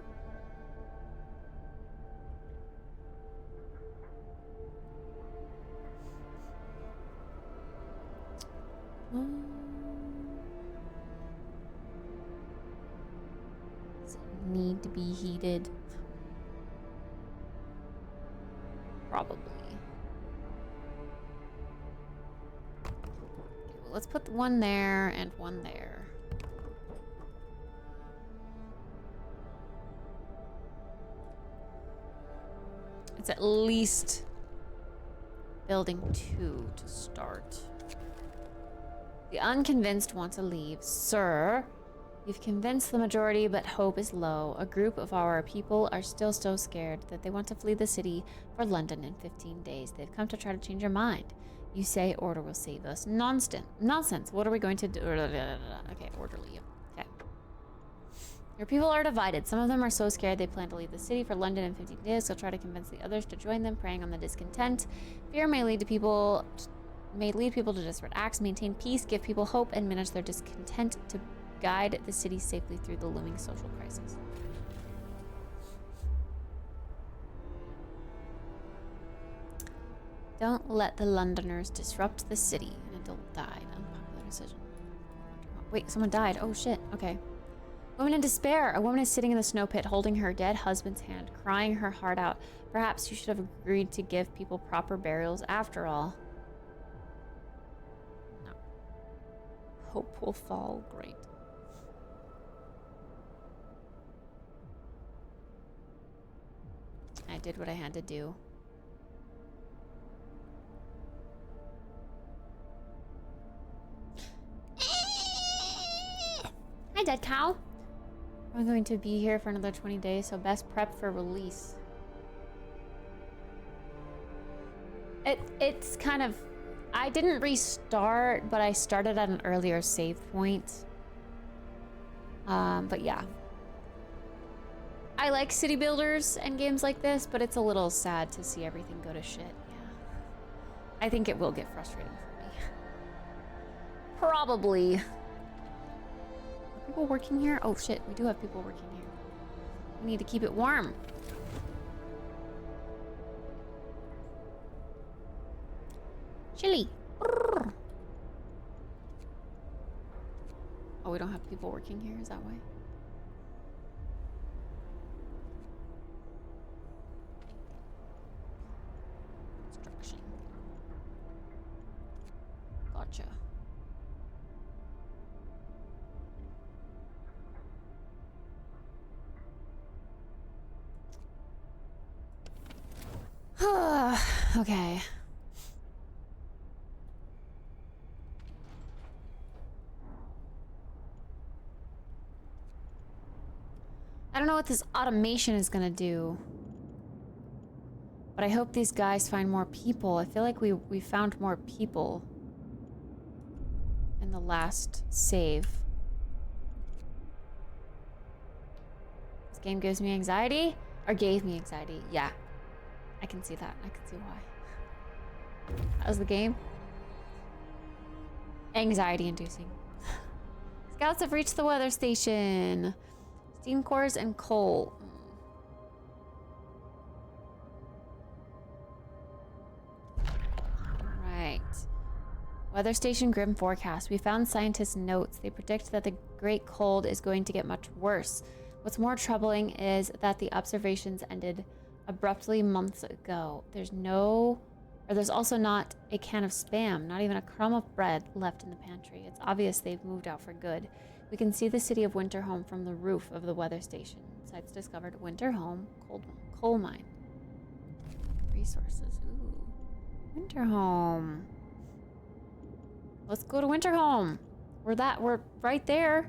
Does it need to be heated? Probably. Okay, well, let's put one there and one there. It's at least building 2 to start. The unconvinced want to leave. Sir, You've convinced the majority, but hope is low. A group of our people are still so scared that they want to flee the city for London in 15 days. They've come to try to change your mind. You say order will save us. Nonsense. What are we going to do? Okay, orderly. Okay. Your people are divided. Some of them are so scared they plan to leave the city for London in 15 days. So try to convince the others to join them, preying on the discontent. Fear may lead people to desperate acts. Maintain peace, give people hope, and manage their discontent to guide the city safely through the looming social crisis. Don't let the Londoners disrupt the city. An adult died. Unpopular decision. Wait, someone died. Oh shit. Okay. Woman in despair. A woman is sitting in the snow pit holding her dead husband's hand, crying her heart out. Perhaps you should have agreed to give people proper burials after all. No. Hope will fall. Great. I did what I had to do. Hi, dead cow. I'm going to be here for another 20 days, so best prep for release. It's kind of... I didn't restart, but I started at an earlier save point. But yeah. I like city builders and games like this, but it's a little sad to see everything go to shit. Yeah. I think it will get frustrating for me. Probably. Are people working here? Oh shit, we do have people working here. We need to keep it warm. Chilly. Brrr. Oh, we don't have people working here? Is that why? Construction. Gotcha. Okay. I don't know what this automation is gonna do, but I hope these guys find more people. I feel like we found more people in the last save. This game gives me anxiety, or gave me anxiety. Yeah, I can see that. I can see why. How's the game? Anxiety inducing. Scouts have reached the weather station. Steam cores and coal. Right. Weather station grim forecast. We found scientists' notes. They predict that the great cold is going to get much worse. What's more troubling is that the observations ended abruptly months ago. There's also not a can of Spam, not even a crumb of bread left in the pantry. It's obvious they've moved out for good. We can see the city of Winterhome from the roof of the weather station. Sites discovered: Winterhome, coal mine. Resources. Ooh. Winterhome. Let's go to Winterhome. We're right there.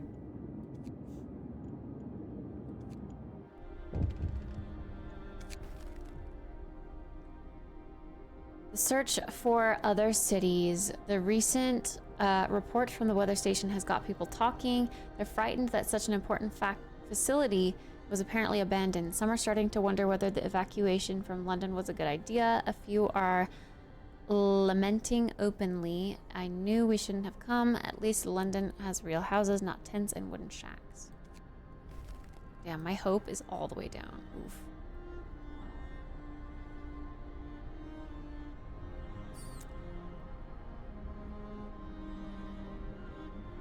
The search for other cities. The recent report from the weather station has got people talking. They're frightened that such an important facility was apparently abandoned. Some are starting to wonder whether the evacuation from London was a good idea. A few are lamenting openly. I knew we shouldn't have come. At least London has real houses, not tents and wooden shacks. Yeah, my hope is all the way down. Oof.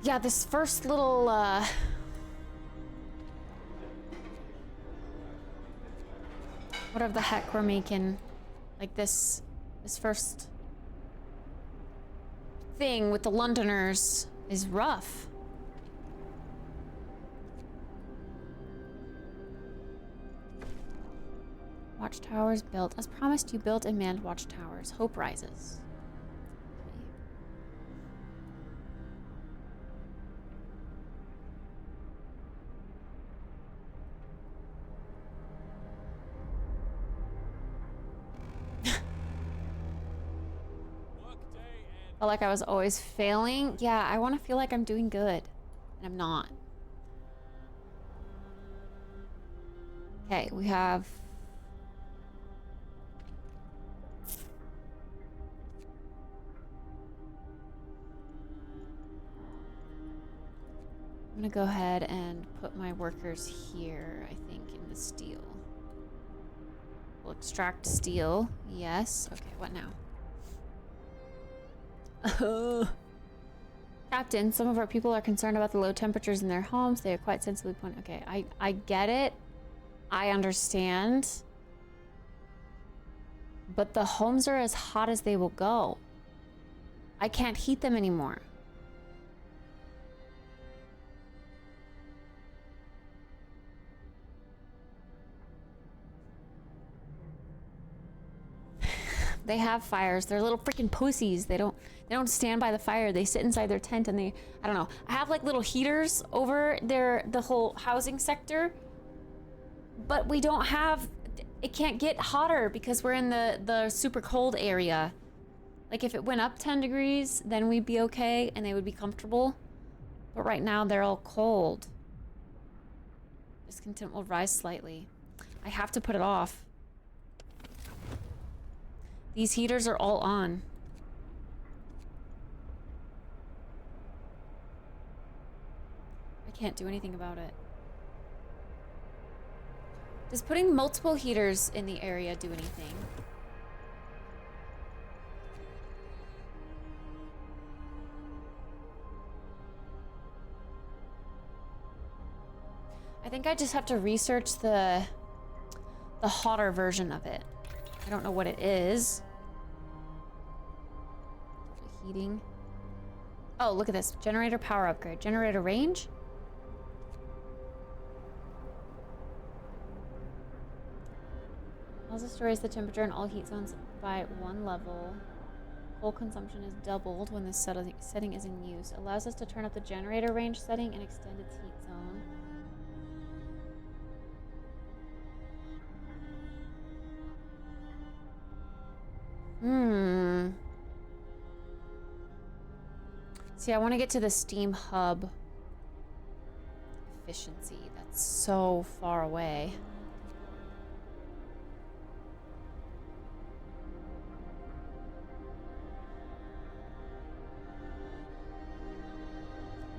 Yeah, this first little, whatever the heck we're making, like this first thing with the Londoners is rough. Watchtowers built. As promised, you built and manned watchtowers. Hope rises. Felt like I was always failing. Yeah, I want to feel like I'm doing good. And I'm not. Okay, we have... I'm gonna go ahead and put my workers here, I think, in the steel. We'll extract steel. Yes. Okay, what now? Captain, some of our people are concerned about the low temperatures in their homes. They are quite sensibly pointed. Okay, I get it. I understand. But the homes are as hot as they will go. I can't heat them anymore. They have fires. They're little freaking pussies. They don't stand by the fire. They sit inside their tent and I don't know. I have like little heaters over the whole housing sector. But we don't have, it can't get hotter because we're in the super cold area. Like if it went up 10 degrees, then we'd be okay and they would be comfortable. But right now they're all cold. Discontent will rise slightly. I have to put it off. These heaters are all on. I can't do anything about it. Does putting multiple heaters in the area do anything? I think I just have to research the hotter version of it. I don't know what it is. Heating. Oh, look at this. Generator power upgrade. Generator range? Allows us to raise the temperature in all heat zones by 1 level. Coal consumption is doubled when this setting is in use. Allows us to turn up the generator range setting and extend its heat zone. See, I want to get to the steam hub efficiency. That's so far away.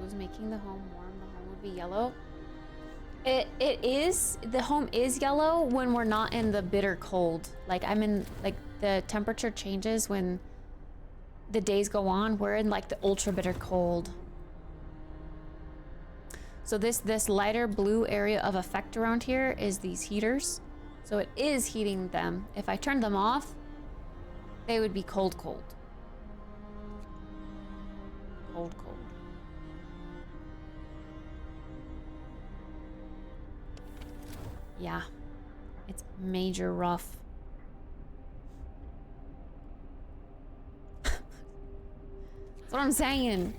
Who's making the home warm? The home would be yellow. It is. The home is yellow when we're not in the bitter cold. Like I'm in, like the temperature changes when the days go on. We're in like the ultra bitter cold. So this lighter blue area of effect around here is these heaters. So it is heating them. If I turned them off, they would be cold. Cold. Yeah, it's major rough. That's what I'm saying.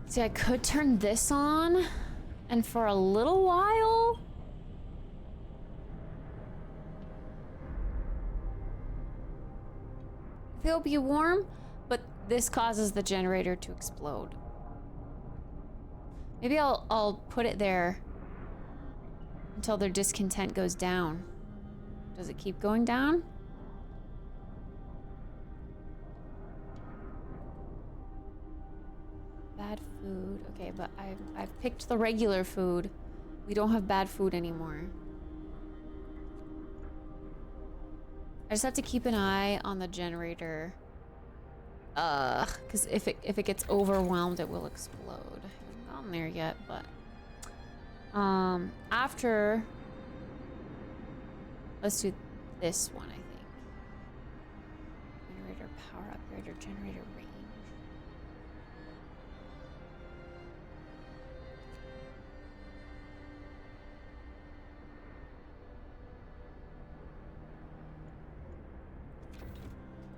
See, I could turn this on, and for a little while, they'll be warm, but this causes the generator to explode. Maybe I'll put it there until their discontent goes down. Does it keep going down? Bad food. Okay, but I've picked the regular food. We don't have bad food anymore. I just have to keep an eye on the generator. Because if it gets overwhelmed, it will explode. I'm not there yet, but after, let's do this one, I think. Generator power upgrade or generator range.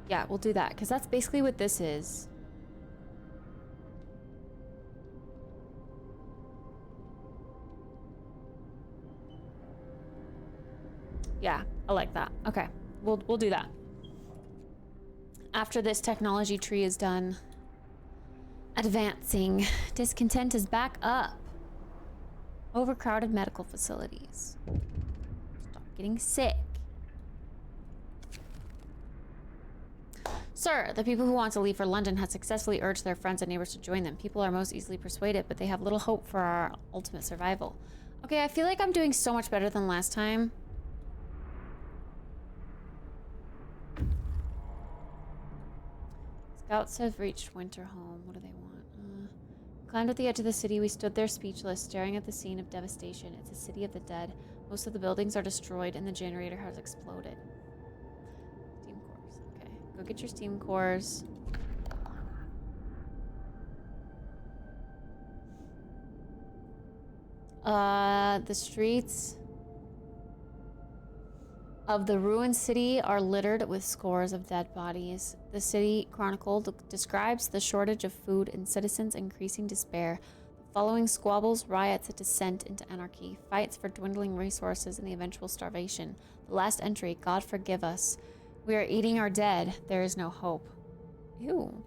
Yeah, we'll do that, because that's basically what this is. Yeah, I like that. Okay, we'll do that. After this technology tree is done advancing, discontent is back up. Overcrowded medical facilities. Stop getting sick. Sir, the people who want to leave for London have successfully urged their friends and neighbors to join them. People are most easily persuaded, but they have little hope for our ultimate survival. Okay, I feel like I'm doing so much better than last time. Scouts have reached Winterholm. What do they want? Climbed at the edge of the city. We stood there speechless, staring at the scene of devastation. It's a city of the dead. Most of the buildings are destroyed, and the generator has exploded. Steam cores. Okay, go get your steam cores. The streets of the ruined city are littered with scores of dead bodies. The City Chronicle describes the shortage of food and citizens' increasing despair. The following squabbles, riots, a descent into anarchy, fights for dwindling resources, and the eventual starvation. The last entry, God forgive us. We are eating our dead. There is no hope. Ew.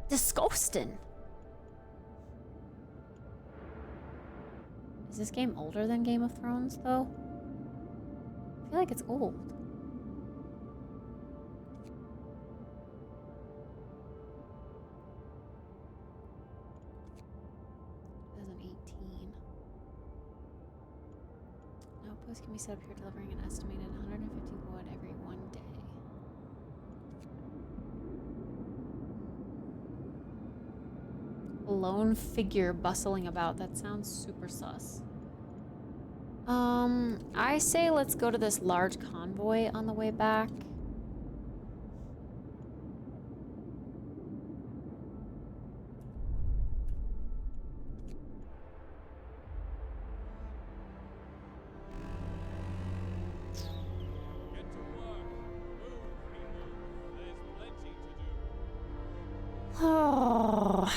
Disgusting. Is this game older than Game of Thrones, though? I feel like it's old. Outposts can be set up here, delivering an estimated 150 wood every 1 day. A lone figure bustling about. That sounds super sus. I say let's go to this large convoy on the way back. Get to work. Move, people. There's plenty to do. Oh.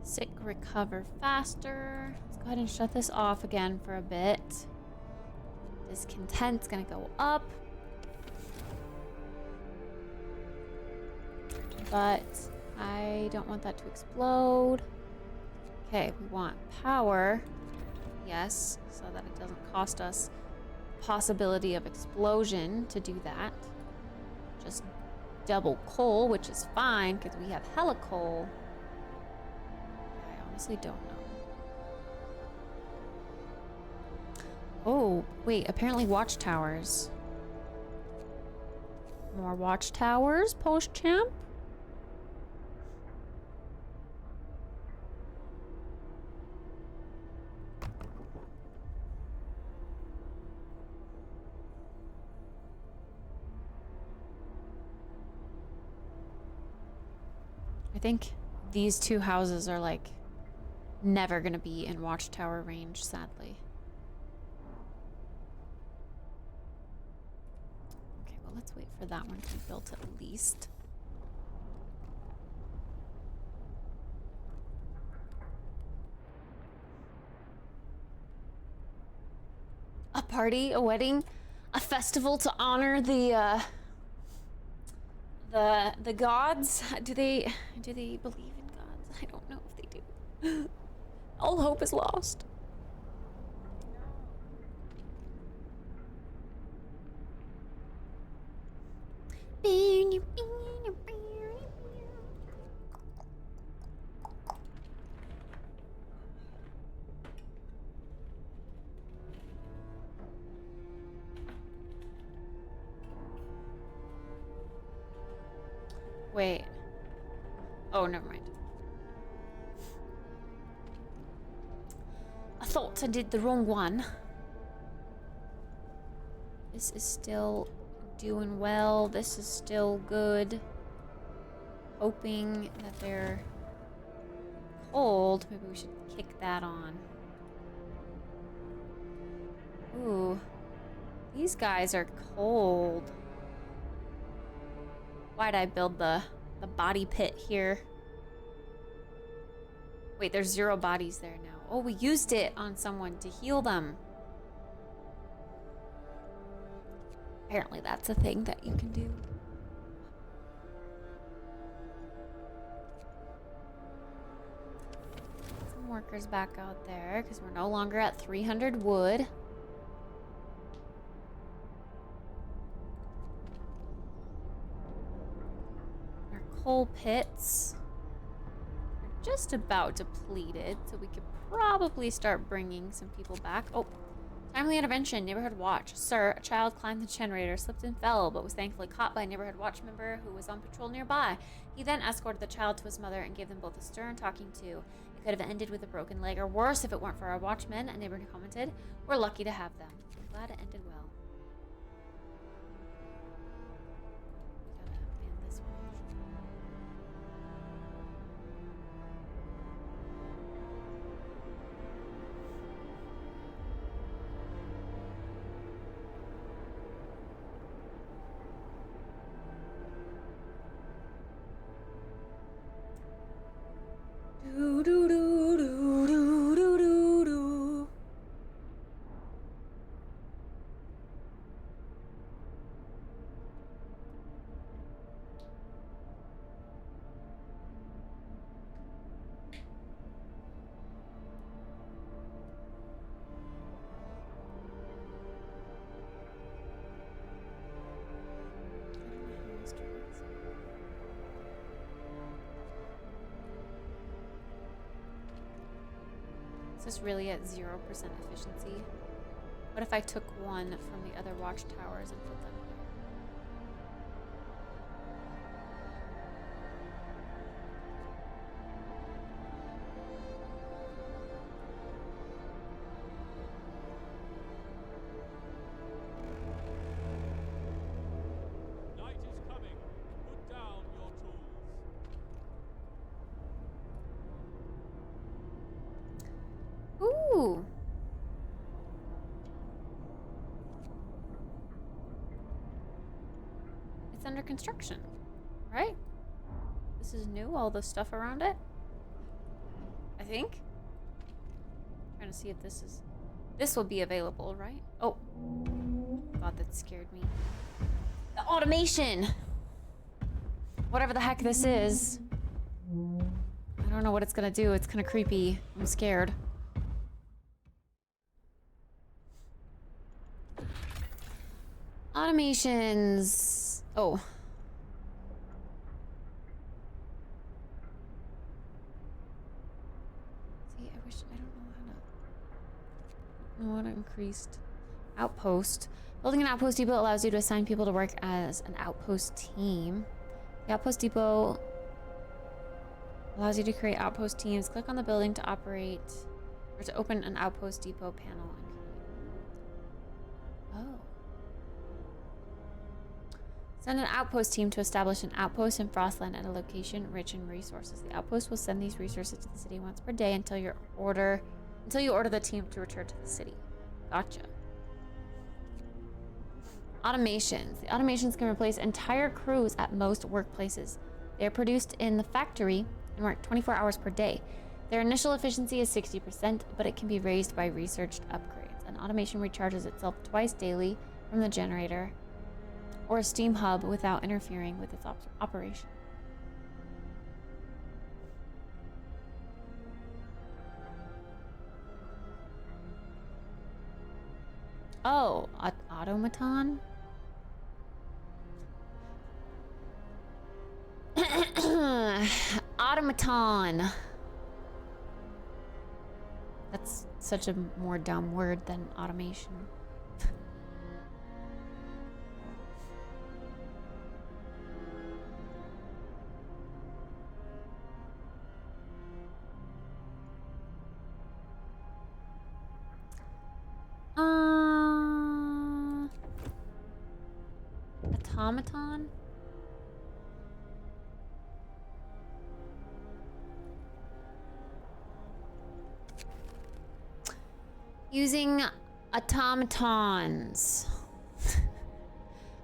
Sick recover faster. Let's go ahead and shut this off again for a bit. Discontent's gonna go up. But I don't want that to explode. Okay, we want power. Yes, so that it doesn't cost us possibility of explosion to do that. Just double coal, which is fine because we have hella coal. I honestly don't know. Oh, wait, apparently watchtowers. More watchtowers, post-champ? I think these two houses are like never gonna be in watchtower range, sadly. Okay, well, let's wait for that one to be built at least. A party, a wedding, a festival to honor the gods. Do they believe in gods? I don't know if they do. All hope is lost. Wait. Oh, never mind. I thought I did the wrong one. This is still doing well. This is still good. hoping that they're cold. Maybe we should kick that on. Ooh. These guys are cold. Why'd I build the body pit here? Wait, there's 0 bodies there now. Oh, we used it on someone to heal them. Apparently that's a thing that you can do. Some workers back out there because we're no longer at 300 wood. Our coal pits are just about depleted, so we could probably start bringing some people back. Oh. Timely intervention, neighborhood watch. Sir, a child climbed the generator, slipped and fell, but was thankfully caught by a neighborhood watch member who was on patrol nearby. He then escorted the child to his mother and gave them both a stern talking to. It could have ended with a broken leg or worse if it weren't for our watchmen, a neighbor commented. We're lucky to have them. I'm glad it ended well. We gotta man this one. Do do do do do do do do. Is this really at 0% efficiency? What if I took one from the other watchtowers and put them here? Night is coming. Put down your tools. Ooh. It's under construction, right? This is new, all the stuff around it. I think. Trying to see if this will be available, right? Oh. God, that scared me. The automation! Whatever the heck this is. I don't know what it's gonna do. It's kind of creepy. I'm scared. Automations. Oh. See, I wish I don't know how to increased outpost. Building an outpost depot allows you to assign people to work as an outpost team. The outpost depot allows you to create outpost teams. Click on the building to operate or to open an outpost depot panel and create. Oh. Send an outpost team to establish an outpost in Frostland at a location rich in resources. The outpost will send these resources to the city once per day until you order the team to return to the city. Gotcha. Automations. The automations can replace entire crews at most workplaces. They are produced in the factory and work 24 hours per day. Their initial efficiency is 60%, but it can be raised by researched upgrades. An automation recharges itself twice daily from the generator or a steam hub without interfering with its operation. Oh, automaton? Automaton. That's such a more dumb word than automation. Automaton? Using automatons.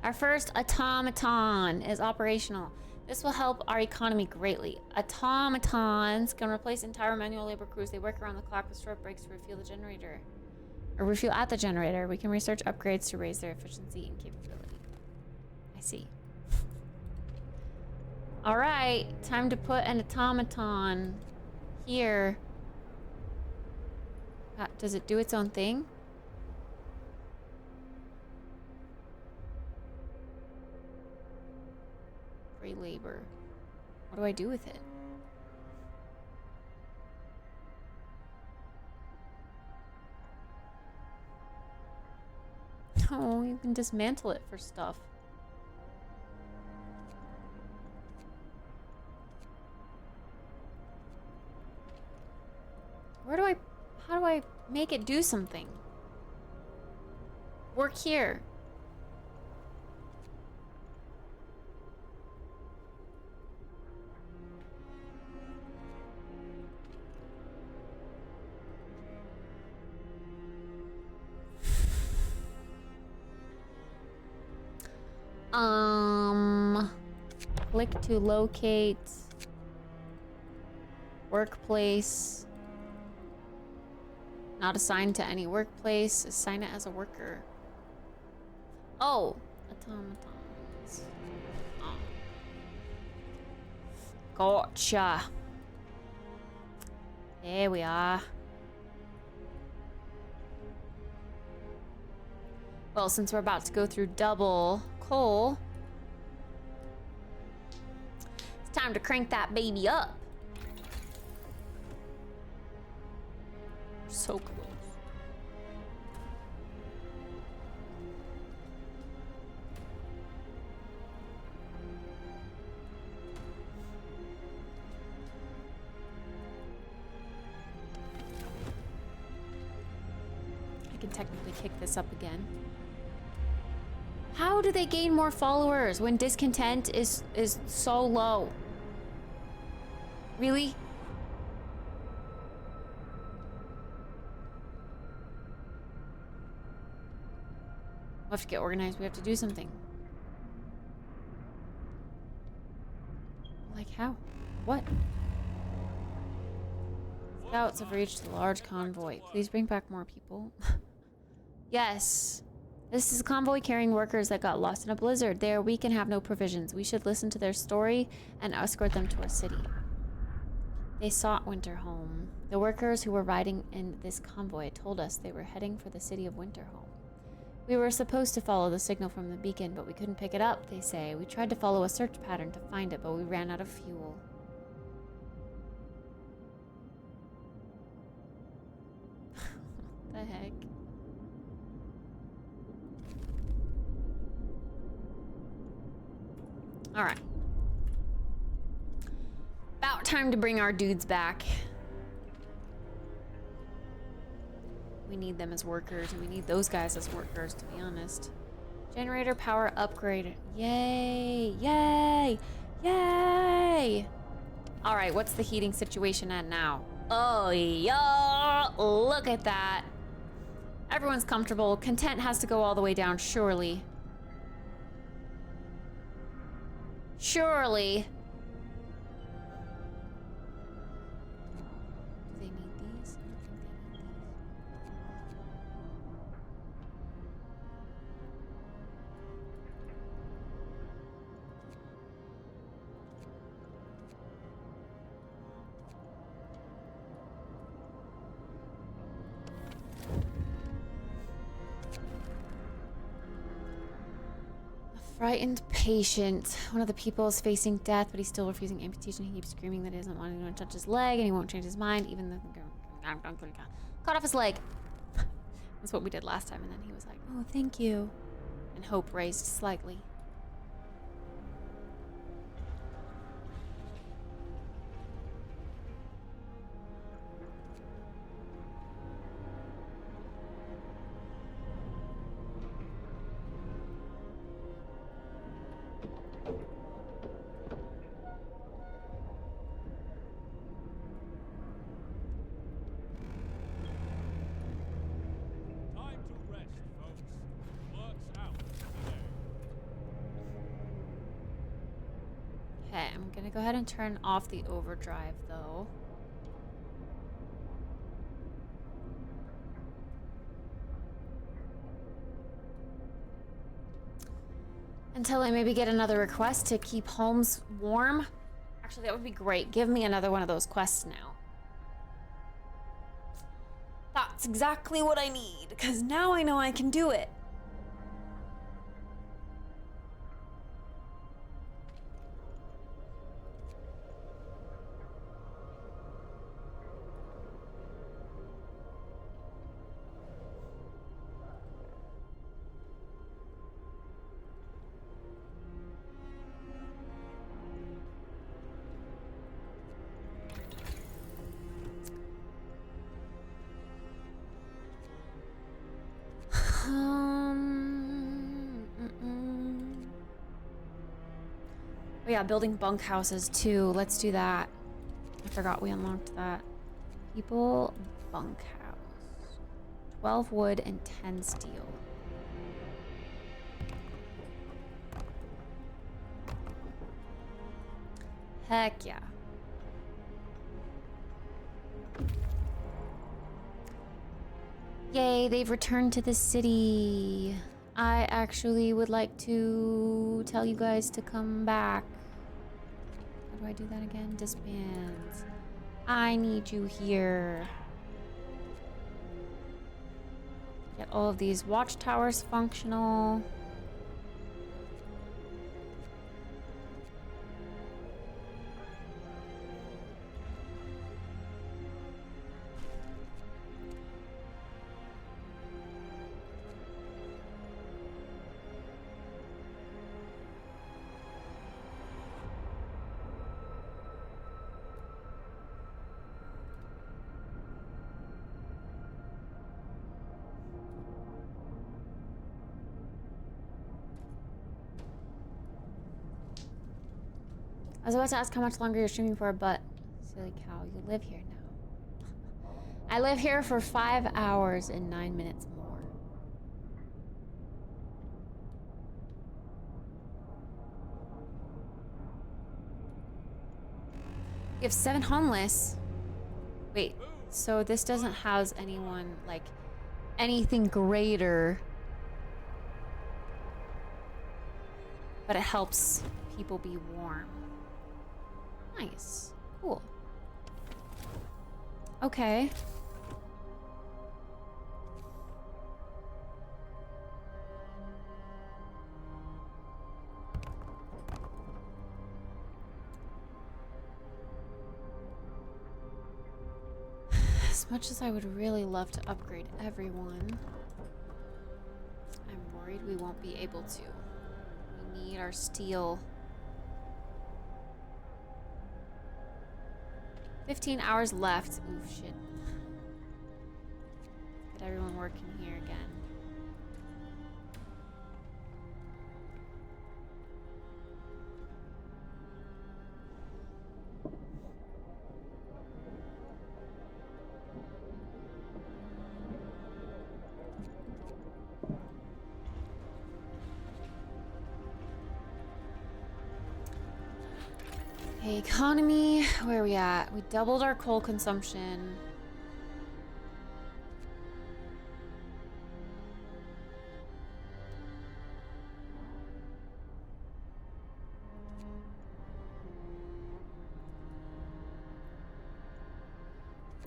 Our first automaton is operational. This will help our economy greatly. Automatons can replace entire manual labor crews. They work around the clock with short breaks to refuel the generator. Or refuel at the generator. We can research upgrades to raise their efficiency and capability. I see. Alright, time to put an automaton here. Does it do its own thing? Free labor. What do I do with it? Oh, you can dismantle it for stuff. How do I make it do something? Work here. Click to locate workplace. Not assigned to any workplace. Assign it as a worker. Oh, automatons. Oh. Gotcha. There we are. Well, since we're about to go through double coal, it's time to crank that baby up. So close. I can technically kick this up again. How do they gain more followers when discontent is so low? Really? We have to get organized. We have to do something. Like how? What? Scouts have reached the large convoy. Please bring back more people. Yes. This is a convoy carrying workers that got lost in a blizzard. They are weak and have no provisions. We should listen to their story and escort them to our city. They sought Winterhome. The workers who were riding in this convoy told us they were heading for the city of Winterhome. We were supposed to follow the signal from the beacon, but we couldn't pick it up, they say. We tried to follow a search pattern to find it, but we ran out of fuel. What the heck? Alright. About time to bring our dudes back. We need them as workers, and we need those guys as workers, to be honest. Generator power upgrade. Yay! Yay! Yay! Alright, what's the heating situation at now? Oh, yeah! Look at that! Everyone's comfortable. Content has to go all the way down, surely. Surely. Do they need these? I don't think they need these. Frightened patient. One of the people is facing death, but he's still refusing amputation. He keeps screaming that he doesn't want anyone to touch his leg, and he won't change his mind, even though cut off his leg. That's what we did last time, and then he was like, "Oh, thank you," and hope raised slightly. Okay, I'm gonna go ahead and turn off the overdrive though. Until I maybe get another request to keep homes warm. Actually, that would be great. Give me another one of those quests now. That's exactly what I need, because now I know I can do it. Oh yeah, building bunkhouses too. Let's do that. I forgot we unlocked that. People bunkhouse. 12 wood and 10 steel. Heck yeah. Yay, they've returned to the city. I actually would like to tell you guys to come back. How do I do that again? Disbands. I need you here. Get all of these watchtowers functional. I was about to ask how much longer you're streaming for, but silly cow, you live here now. I live here for 5 hours and 9 minutes more. You have 7 homeless. Wait, so this doesn't house anyone, like, anything greater. But it helps people be warm. Nice. Cool. Okay. As much as I would really love to upgrade everyone, I'm worried we won't be able to. We need our steel. 15 hours left. Ooh, shit. Get everyone working here again. Okay, economy, where are we at? We doubled our coal consumption.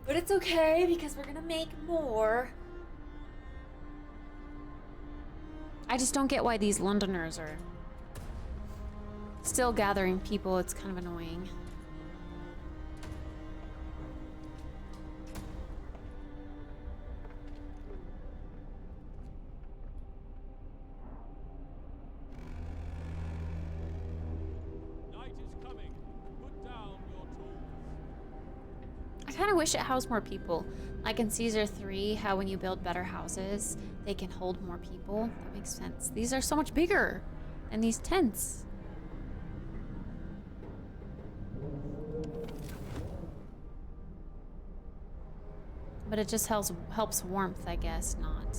But it's okay because we're gonna make more. I just don't get why these Londoners are still gathering people. It's kind of annoying. Night is coming. Put down your tools. I kind of wish it housed more people. Like in Caesar 3, how when you build better houses, they can hold more people. That makes sense. These are so much bigger than these tents. But it just helps warmth, I guess, not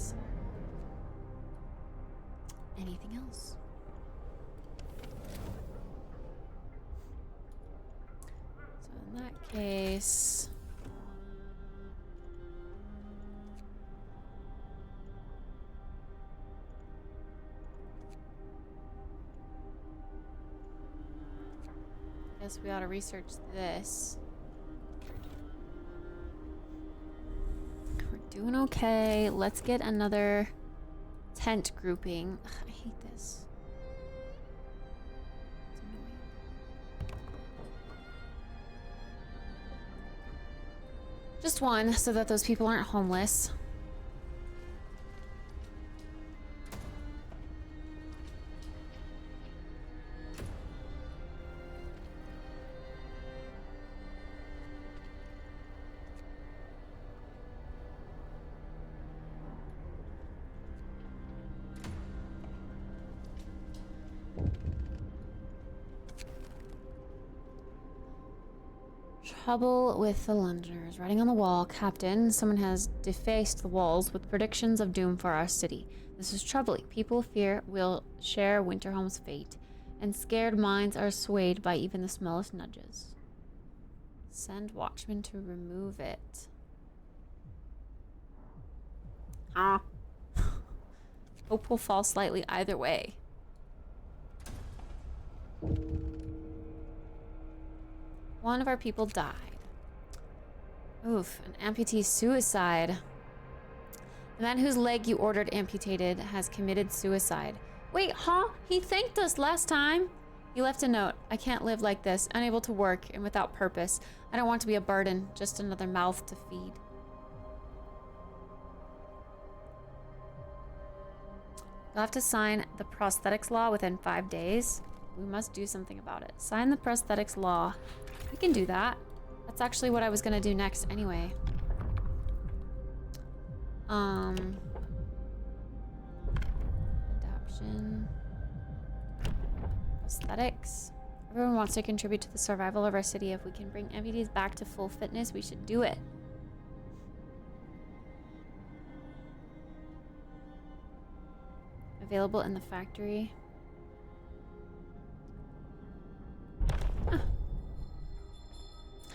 anything else. case. Guess we ought to research this. We're doing okay. Let's get another tent grouping. Ugh, I hate this. It's annoying. Just one, so that those people aren't homeless. Trouble with the Londoners. Writing on the wall, Captain, someone has defaced the walls with predictions of doom for our city. This is troubling. People fear we'll share Winterholm's fate, and scared minds are swayed by even the smallest nudges. Send watchmen to remove it. Ah. Hope will fall slightly either way. One of our people died. Oof, an amputee's suicide. The man whose leg you ordered amputated has committed suicide. Wait, huh? He thanked us last time. He left a note. I can't live like this, unable to work and without purpose. I don't want to be a burden, just another mouth to feed. You'll have to sign the prosthetics law within 5 days. We must do something about it. Sign the prosthetics law. We can do that. That's actually what I was gonna do next anyway. Adoption. Aesthetics. Everyone wants to contribute to the survival of our city. If we can bring amputees back to full fitness, we should do it. Available in the factory.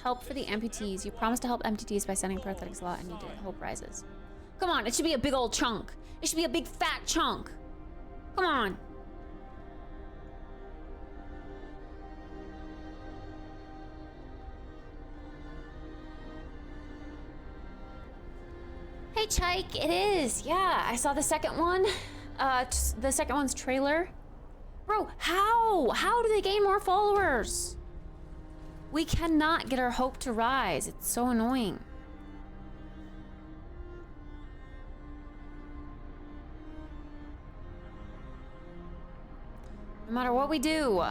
Help for the amputees. You promised to help amputees by sending prosthetics law, and you did. Hope rises. Come on, it should be a big old chunk. It should be a big fat chunk. Come on. Hey, Chike, it is. Yeah, I saw the second one. The second one's trailer. Bro, how? How do they gain more followers? We cannot get our hope to rise. It's so annoying. No matter what we do.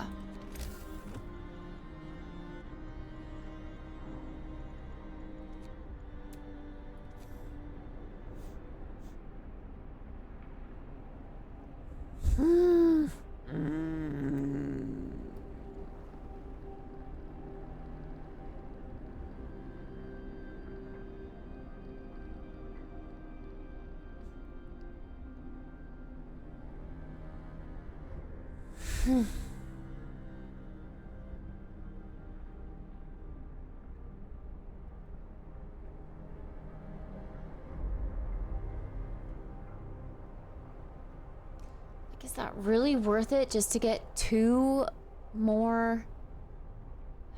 Is that really worth it just to get 2 more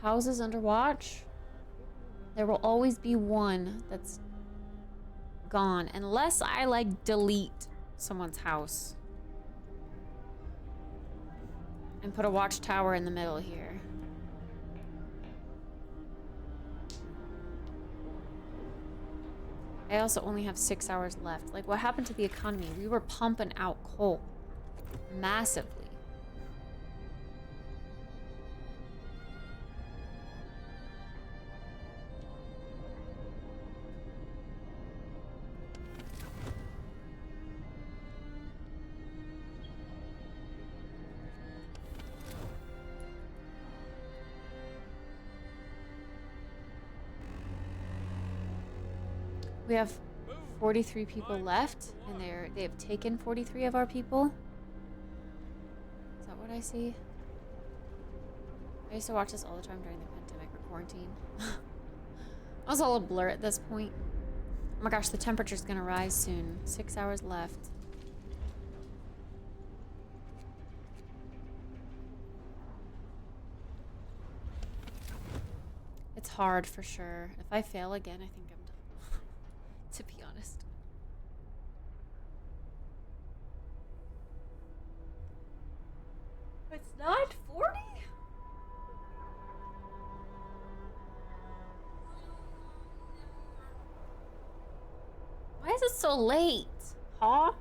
houses under watch? There will always be one that's gone unless I like delete someone's house and put a watchtower in the middle here. I also only have 6 hours left. Like, what happened to the economy? We were pumping out coal massively. We have 43 people left, and they have taken 43 of our people. Is that what I see? I used to watch this all the time during the pandemic or quarantine. I was all a blur at this point. Oh my gosh, the temperature's gonna rise soon. 6 hours left. It's hard for sure. If I fail again, I think I'm done. To be honest. It's 9:40? Why is it so late? Huh?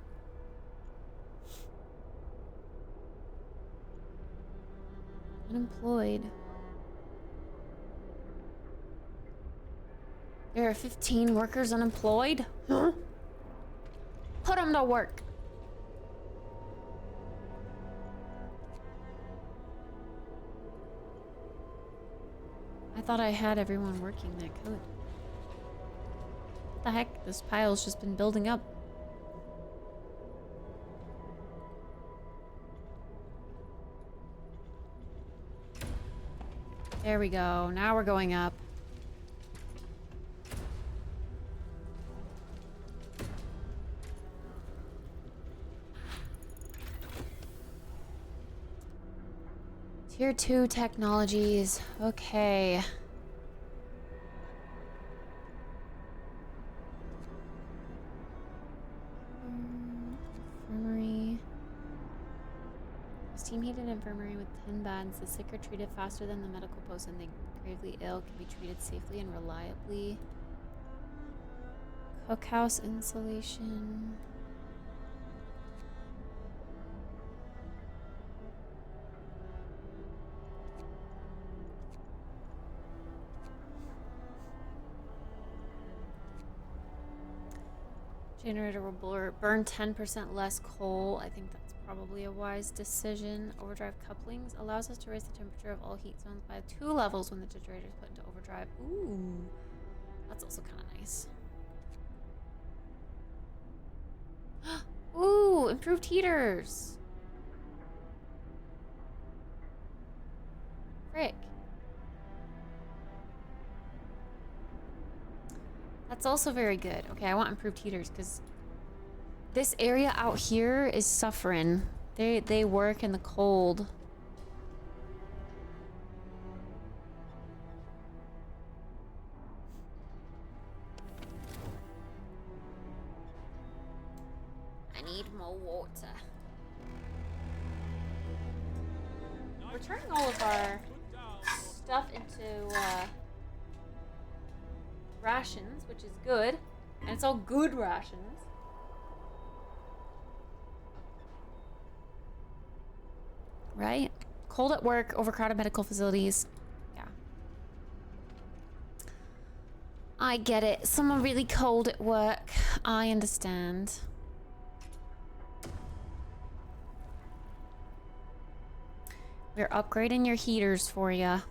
Unemployed. There are 15 workers unemployed? Huh? Put them to work. I thought I had everyone working that could. What the heck? This pile's just been building up. There we go. Now we're going up. Tier 2 technologies. Okay. Infirmary. Steam heated infirmary with 10 beds. The sick are treated faster than the medical post, and the gravely ill can be treated safely and reliably. Cookhouse insulation. Generator will burn 10% less coal. I think that's probably a wise decision. Overdrive couplings allows us to raise the temperature of all heat zones by 2 levels when the generator is put into overdrive. Ooh, that's also kind of nice. Ooh, improved heaters. Frick. That's also very good. Okay, I want improved heaters because this area out here is suffering. They work in the cold. I need more water. We're turning all of our stuff into rations, which is good, and it's all good rations. Right? Cold at work, overcrowded medical facilities. Yeah. I get it. Someone really cold at work. I understand. We're upgrading your heaters for you.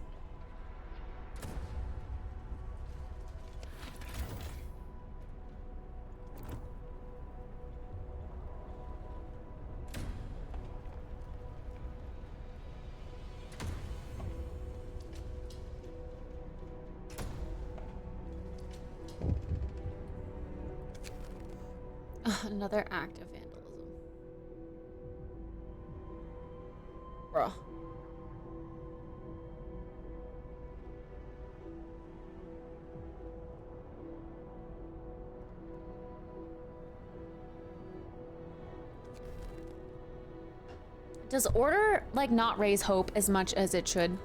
Another act of vandalism. Bruh. Does order, like, not raise hope as much as it should?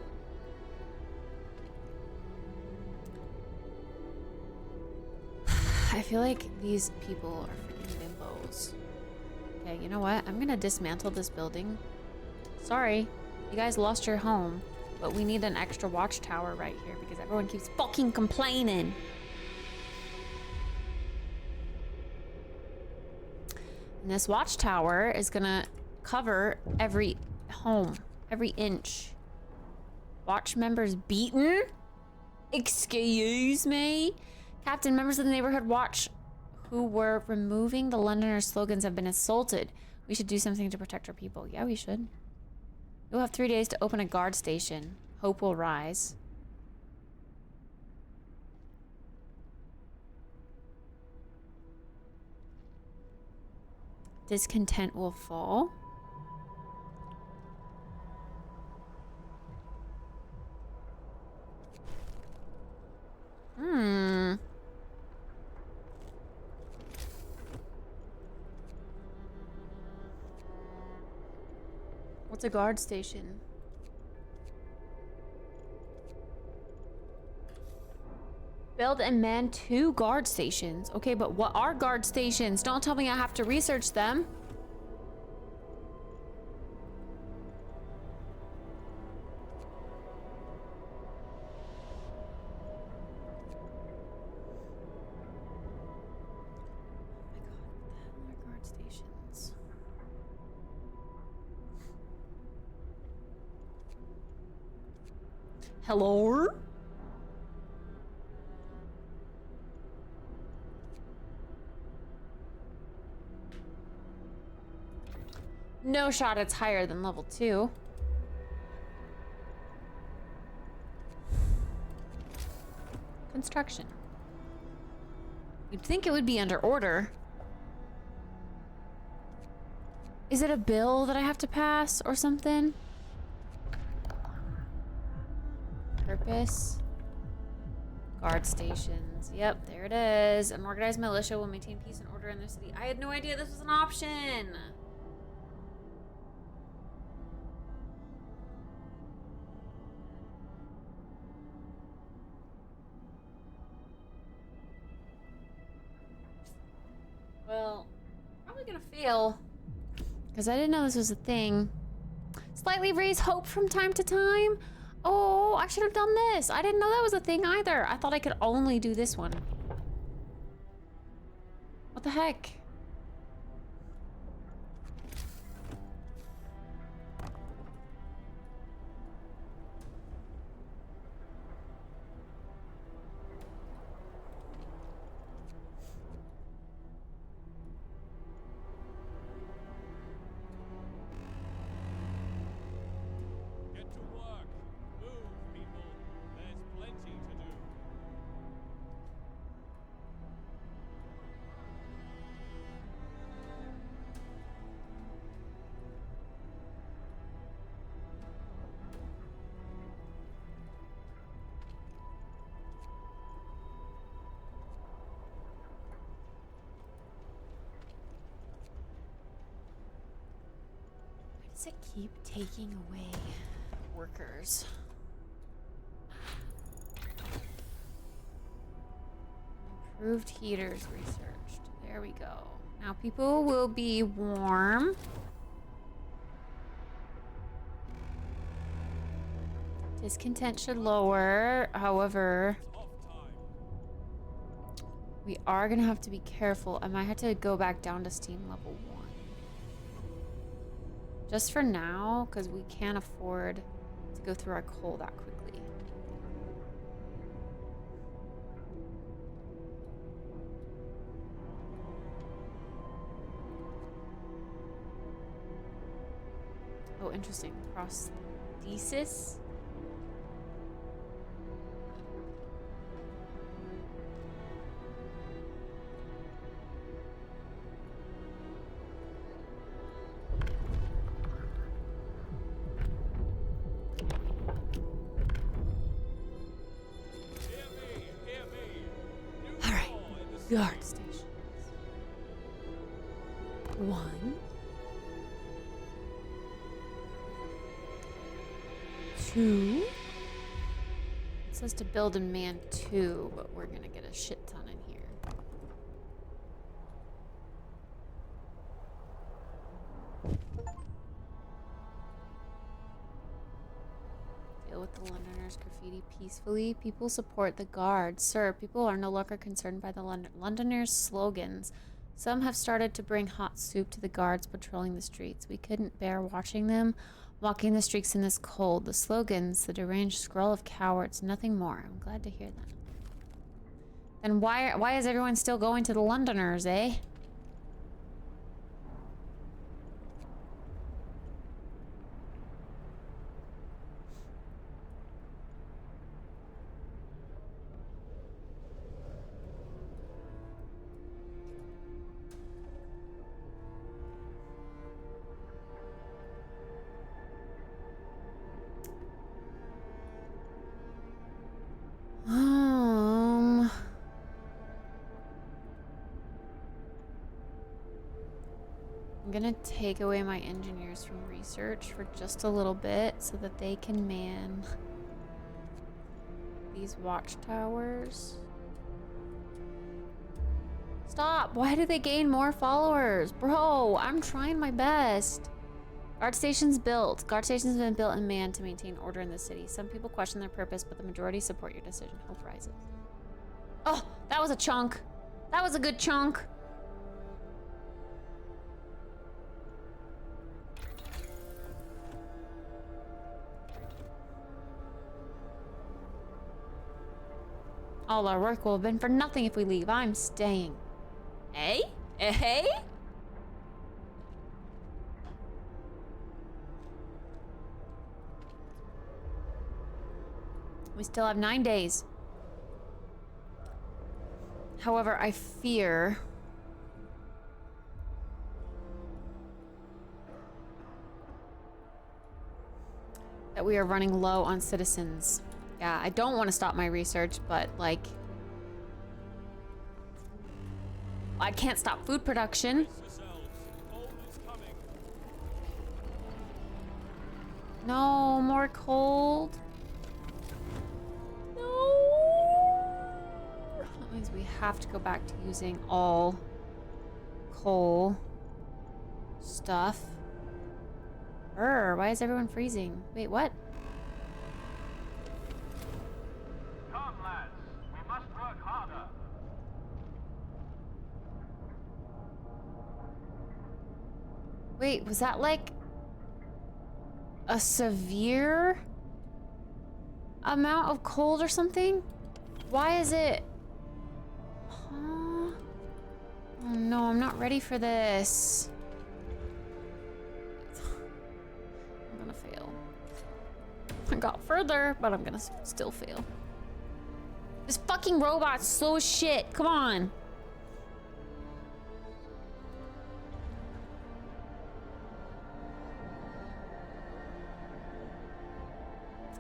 I feel like these people are freaking bimbos. Okay, you know what? I'm gonna dismantle this building. Sorry, you guys lost your home, but we need an extra watchtower right here because everyone keeps fucking complaining. And this watchtower is gonna cover every home, every inch. Watch members beaten? Excuse me? Captain, members of the neighborhood watch who were removing the Londoners' slogans have been assaulted. We should do something to protect our people. Yeah, we should. You'll have 3 days to open a guard station. Hope will rise. Discontent will fall. Hmm. What's a guard station? Build and man 2 guard stations. Okay, but what are guard stations? Don't tell me I have to research them. Guard stations. Hello? No shot it's higher than level 2. Construction. You'd think it would be under order. Is it a bill that I have to pass or something? Purpose. Guard stations. Yep, there it is. An organized militia will maintain peace and order in their city. I had no idea this was an option. Well, probably gonna fail. Because I didn't know this was a thing. Slightly raise hope from time to time. Oh, I should have done this. I didn't know that was a thing either. I thought I could only do this one. What the heck? Get to work. Move, people. There's plenty to do. Why does it keep taking away workers? Improved heaters researched. There we go. Now people will be warm. Discontent should lower. However, we are gonna have to be careful. I might have to go back down to steam level 1. Just for now, because we can't afford to go through our coal that quickly. Oh, interesting. Prosthesis? Guard stations. 1, 2. It says to build and man 2, but we're gonna get a shit ton in here. Deal with the Londoners' graffiti peacefully. People support the guard. Sir, people are no longer concerned by the Londoners' slogans. Some have started to bring hot soup to the guards patrolling the streets. We couldn't bear watching them walking the streets in this cold. The slogans, the deranged scroll of cowards, nothing more. I'm glad to hear that. Then why is everyone still going to the Londoners, eh? I'm gonna take away my engineers from research for just a little bit so that they can man these watchtowers. Stop! Why do they gain more followers? Bro, I'm trying my best. Guard stations built. Guard stations have been built and manned to maintain order in the city. Some people question their purpose, but the majority support your decision. Hope rises. Oh, that was a chunk. That was a good chunk. All our work will have been for nothing if we leave. I'm staying. Eh? Eh? We still have 9 days. However, I fear that we are running low on citizens. Yeah, I don't want to stop my research, but like, I can't stop food production. No more cold. No. That means we have to go back to using all coal stuff. Why is everyone freezing? Wait, what? Come, lads. We must work harder. Wait, was that like a severe amount of cold or something? Why is it? Huh? Oh no, I'm not ready for this. I'm gonna fail. I got further, but I'm gonna still fail. This fucking robot's slow as shit. Come on.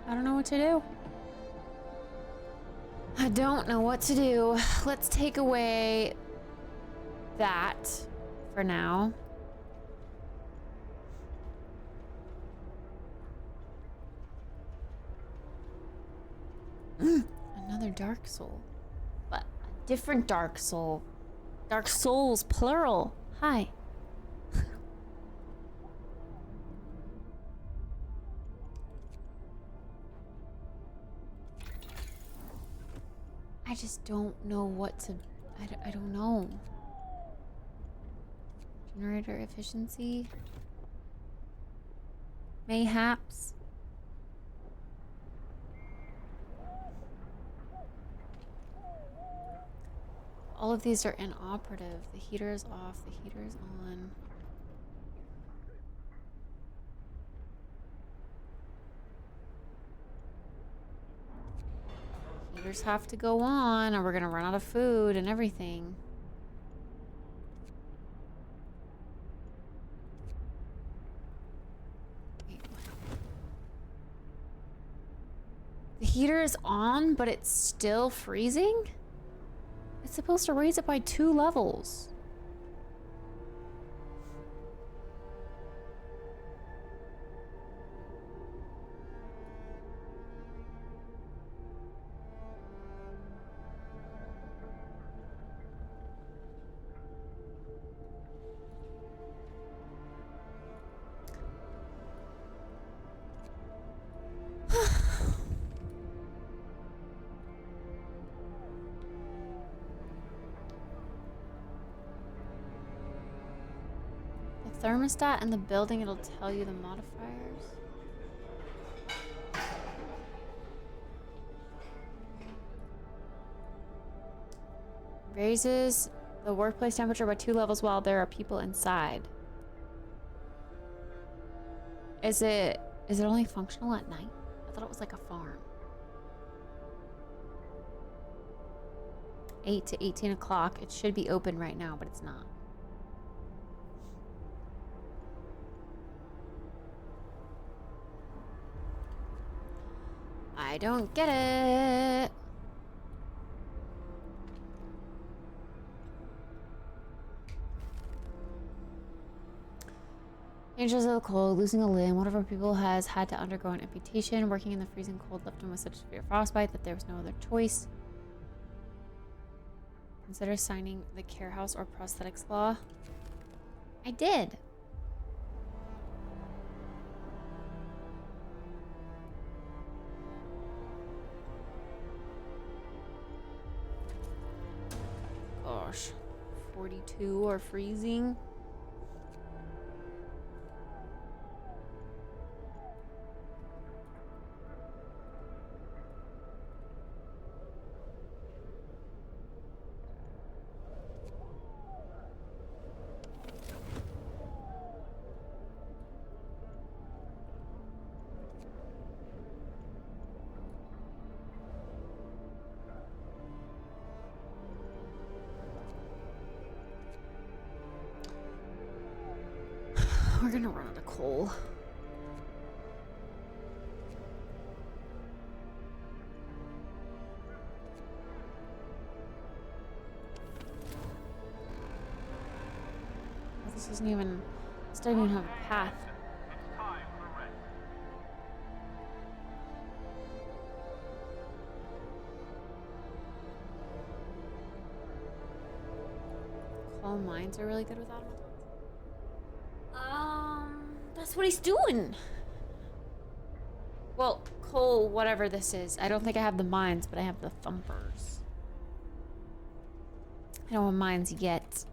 I don't know what to do. I don't know what to do. Let's take away that for now. Another Dark Soul. But a different Dark Soul. Dark Souls, plural. Hi. I just don't know what to... I don't know. Generator efficiency? Mayhaps? All of these are inoperative. The heater is off, the heater is on. Heaters have to go on or we're gonna run out of food and everything. Wait, what? The heater is on, but it's still freezing? It's supposed to raise it by 2 levels. Thermostat in the building, it'll tell you the modifiers. Raises the workplace temperature by 2 levels while there are people inside. Is it only functional at night? I thought it was like a farm. 8 to 18 o'clock. It should be open right now, but it's not. I don't get it. Dangers of the cold, losing a limb. One of our people has had to undergo an amputation. Working in the freezing cold left him with such severe frostbite that there was no other choice. Consider signing the care house or prosthetics law. I did. Gosh. 42 or freezing. We're gonna run out of coal. Oh, this doesn't even have a path. It's time for rest. Coal mines are really good with automatons. That's what he's doing. Well, coal, whatever this is. I don't think I have the mines, but I have the thumpers. I don't have mines yet.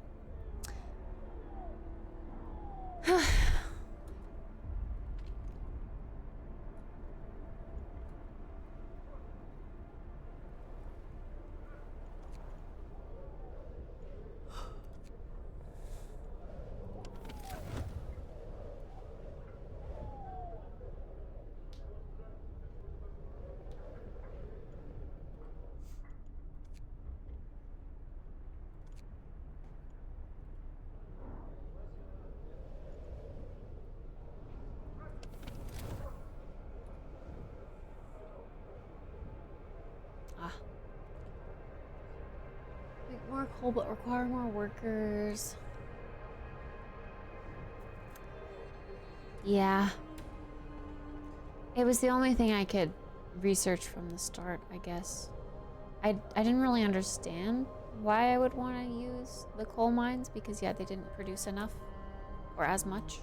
Make more coal, but require more workers. Yeah. It was the only thing I could research from the start, I guess. I didn't really understand why I would want to use the coal mines, because yeah, they didn't produce enough or as much.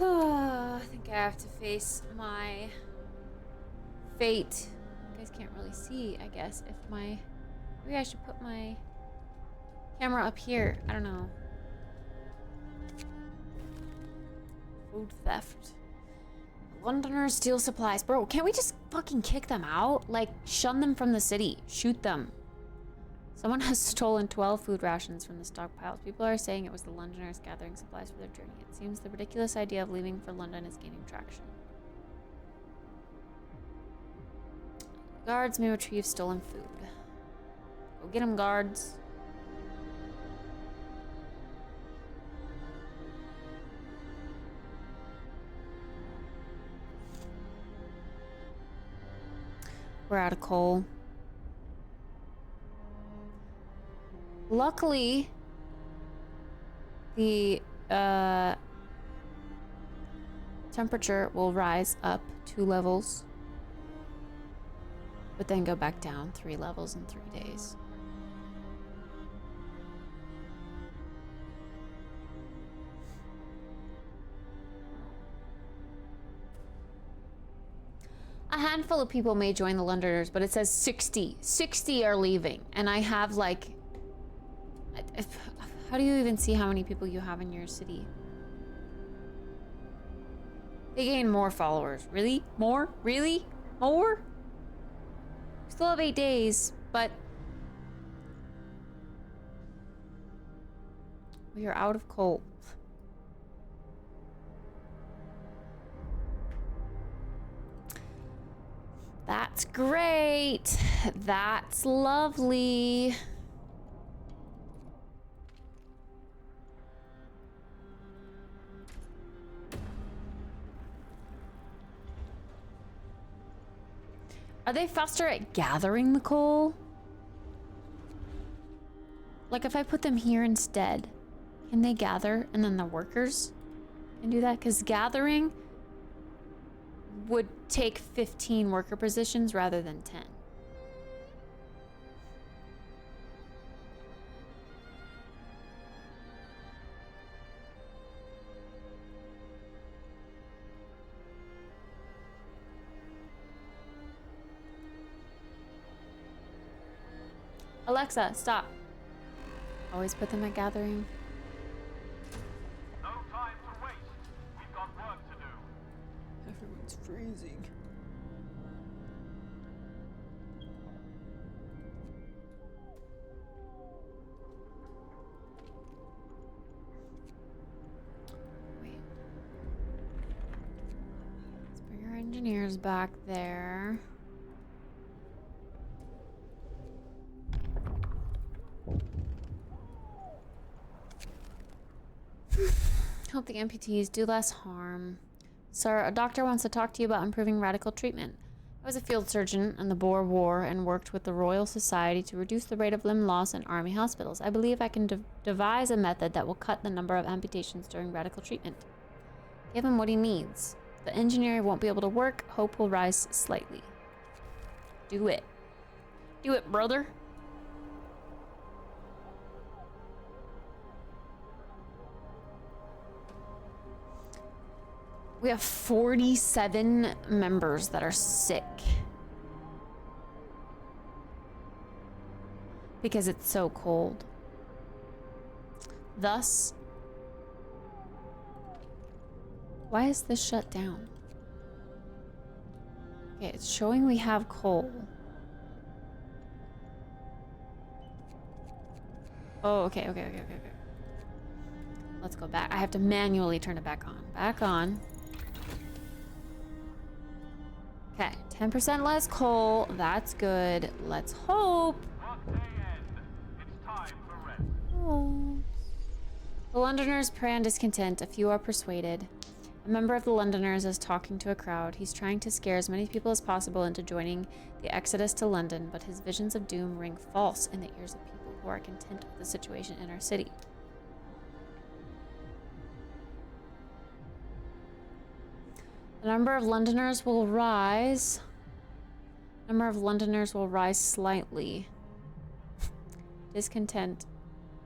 I think I have to face my fate. You guys can't really see, I guess, if my... Maybe I should put my camera up here. I don't know. Food theft. Londoners steal supplies. Bro, can't we just fucking kick them out? Like, shun them from the city. Shoot them. Someone has stolen 12 food rations from the stockpiles. People are saying it was the Londoners gathering supplies for their journey. It seems the ridiculous idea of leaving for London is gaining traction. Guards may retrieve stolen food. Go get them, guards. We're out of coal. Luckily, the temperature will rise up 2 levels, but then go back down 3 levels in 3 days. A handful of people may join the Londoners, but it says 60. 60 are leaving, and I have like... How do you even see how many people you have in your city? They gain more followers. Really? More? Really? More? We still have 8 days, but... we are out of coal. That's great. That's lovely. Are they faster at gathering the coal? Like if I put them here instead, can they gather and then the workers can do that? Because gathering would take 15 worker positions rather than 10. Alexa, stop. Always put them at gathering. No time to waste. We've got work to do. Everyone's freezing. Wait. Let's bring our engineers back there. Help the amputees do less harm. Sir, a doctor wants to talk to you about improving radical treatment. I was a field surgeon in the Boer War and worked with the Royal Society to reduce the rate of limb loss in army hospitals. I believe I can devise a method that will cut the number of amputations during radical treatment. Give him what he needs. The engineer won't be able to work. Hope will rise slightly. Do it. Do it, brother. We have 47 members that are sick. Because it's so cold. Thus, why is this shut down? Okay, it's showing we have coal. Oh, okay. Let's go back. I have to manually turn it back on. Back on. Okay, 10% less coal. That's good. Let's hope. It's time for rest. Oh. The Londoners pray on discontent. A few are persuaded. A member of the Londoners is talking to a crowd. He's trying to scare as many people as possible into joining the exodus to London, but his visions of doom ring false in the ears of people who are content with the situation in our city. The number of Londoners will rise. Number of Londoners will rise slightly. Discontent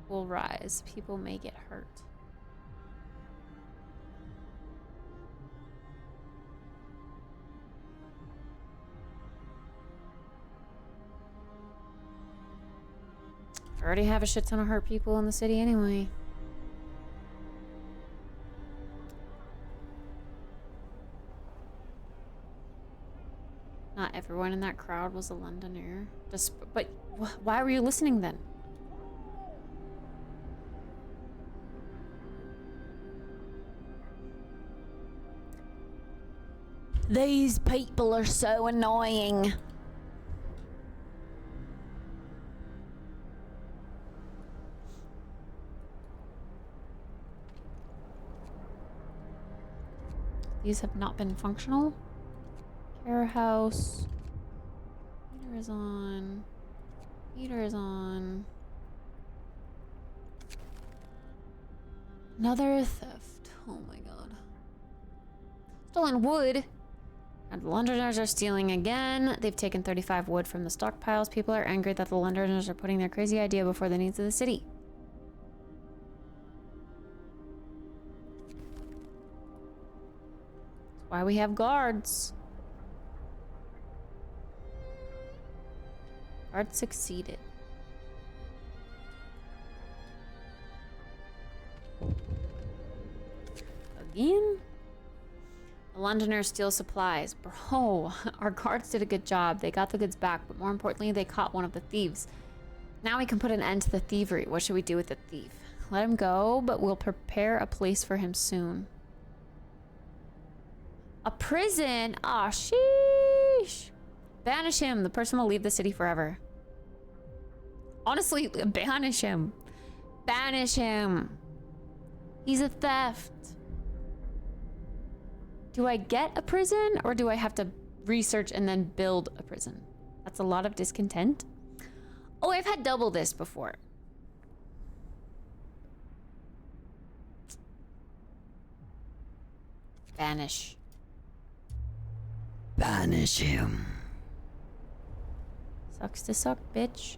will rise. People may get hurt. I already have a shit ton of hurt people in the city anyway. Not everyone in that crowd was a Londoner. But why were you listening then? These people are so annoying. These have not been functional. Care house. Meter is on. Meter is on. Another theft. Oh my god. Stolen wood. And the Londoners are stealing again. They've taken 35 wood from the stockpiles. People are angry that the Londoners are putting their crazy idea before the needs of the city. That's why we have guards. Guards succeeded. Again? The Londoners steal supplies. Bro, our guards did a good job. They got the goods back, but more importantly, they caught one of the thieves. Now we can put an end to the thievery. What should we do with the thief? Let him go, but we'll prepare a place for him soon. A prison? Aw, sheesh. Banish him. The person will leave the city forever. Honestly, banish him. Banish him. He's a theft. Do I get a prison or do I have to research and then build a prison. That's a lot of discontent. Oh, I've had double this before. Banish. Banish him. Sucks to suck, bitch.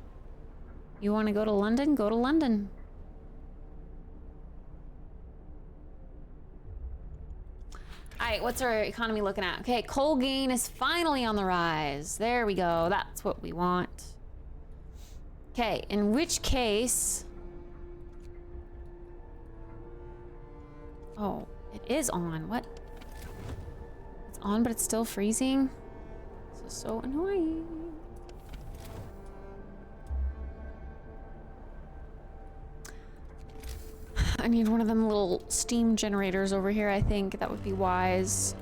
You want to go to London? Go to London. Alright, what's our economy looking at? Okay, coal gain is finally on the rise. There we go. That's what we want. Okay, in which case... Oh, it is on. What? It's on, but it's still freezing? This is so annoying. I need one of them little steam generators over here, I think. That would be wise.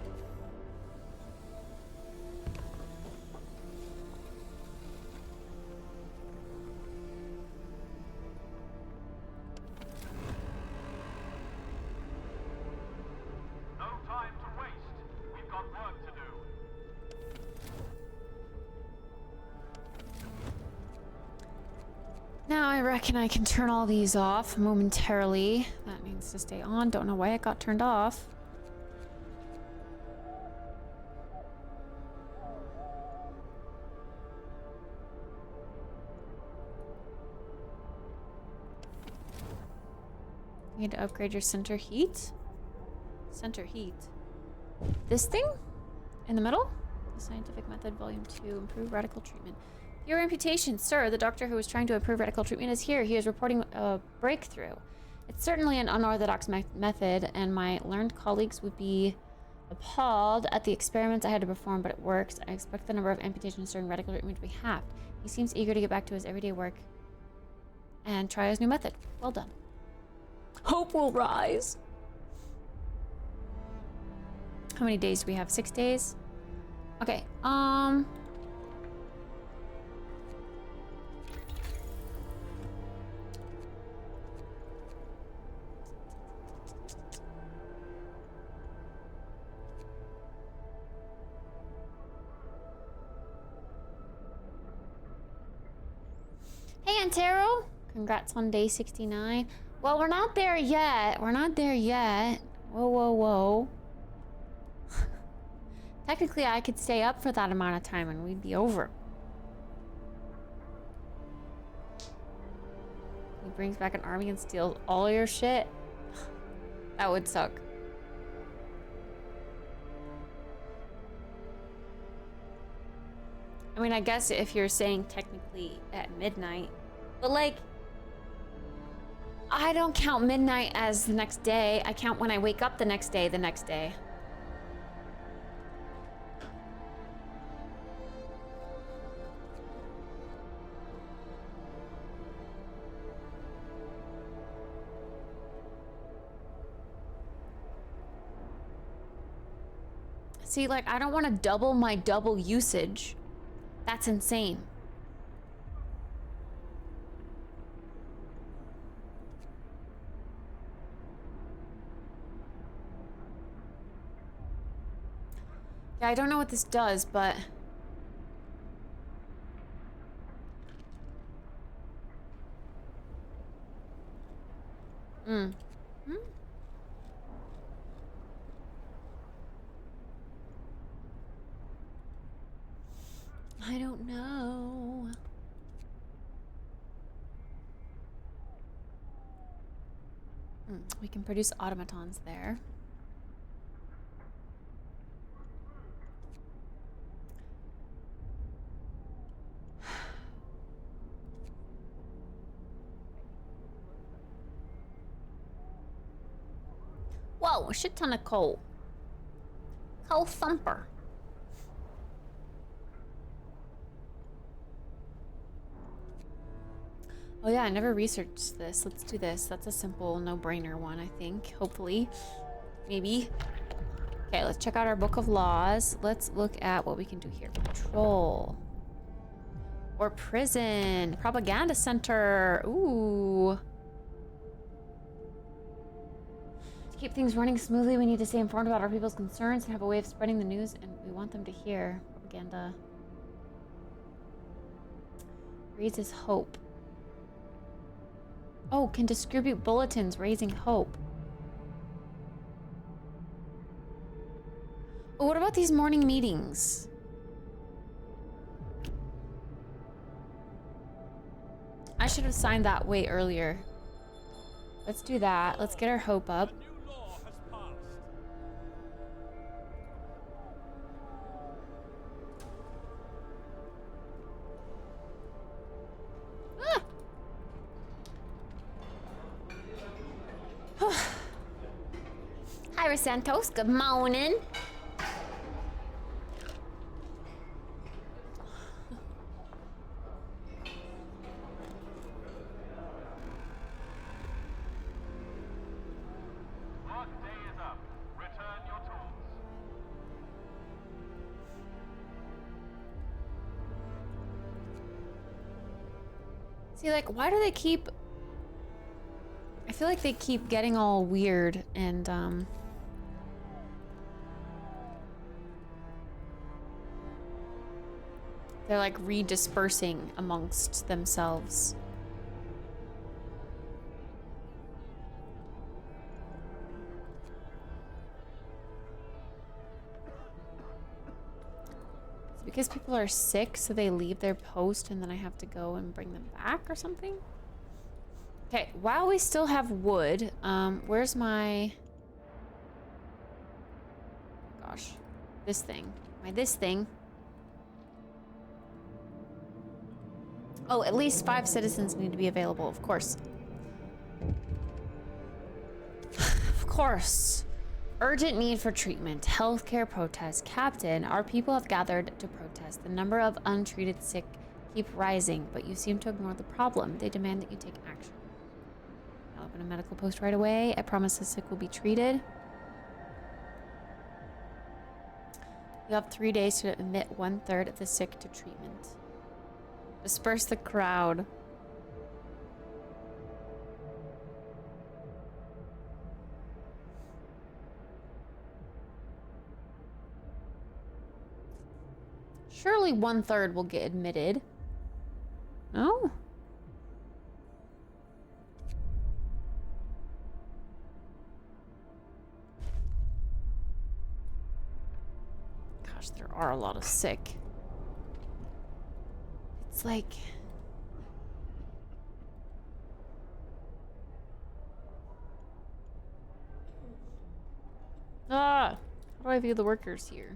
No time to waste. We've got work to do. Now I reckon I can turn all these off momentarily. That needs to stay on. Don't know why it got turned off. You need to upgrade your center heat. Center heat. This thing? In the middle? The scientific method, volume 2, improve radical treatment. Your amputation, sir. The doctor who was trying to improve radical treatment is here. He is reporting a breakthrough. It's certainly an unorthodox method, and my learned colleagues would be appalled at the experiments I had to perform, but it works. I expect the number of amputations during radical treatment to be halved. He seems eager to get back to his everyday work and try his new method. Well done. Hope will rise. How many days do we have? 6 days? Okay, Hey, Antero. Congrats on day 69. Well, we're not there yet. We're not there yet. Whoa, whoa, whoa. Technically, I could stay up for that amount of time and we'd be over. He brings back an army and steals all your shit. That would suck. I mean, I guess if you're saying technically at midnight, but like, I don't count midnight as the next day. I count when I wake up the next day, See, like, I don't want to double my double usage. That's insane. Yeah, I don't know what this does, but... I don't know. We can produce automatons there. Whoa, a shit ton of coal. Coal thumper. Oh yeah, I never researched this. Let's do this. That's a simple no-brainer one, I think. Hopefully. Maybe. Okay, let's check out our book of laws. Let's look at what we can do here. Patrol. Or prison. Propaganda center. Ooh. To keep things running smoothly, we need to stay informed about our people's concerns and have a way of spreading the news, and we want them to hear. propaganda. Raises hope. Oh, can distribute bulletins raising hope. Oh, what about these morning meetings? I should have signed that way earlier. Let's do that. Let's get our hope up. Hi, Santos. Good morning. Workday is up. Return your tools. See, like, why do they keep... I feel like they keep getting all weird and, they're, like, redispersing amongst themselves. Is it because people are sick, so they leave their post and then I have to go and bring them back or something? Okay, while we still have wood, where's my... Gosh, this thing. This thing. Oh, at least 5 citizens need to be available, of course. Of course. Urgent need for treatment. Healthcare protest. Captain, our people have gathered to protest. The number of untreated sick keep rising, but you seem to ignore the problem. They demand that you take action. I'll open a medical post right away. I promise the sick will be treated. You have 3 days to admit 1/3 of the sick to treatment. Disperse the crowd. Surely 1/3 will get admitted. No? Gosh, there are a lot of sick. It's like... Ah! How do I view the workers here?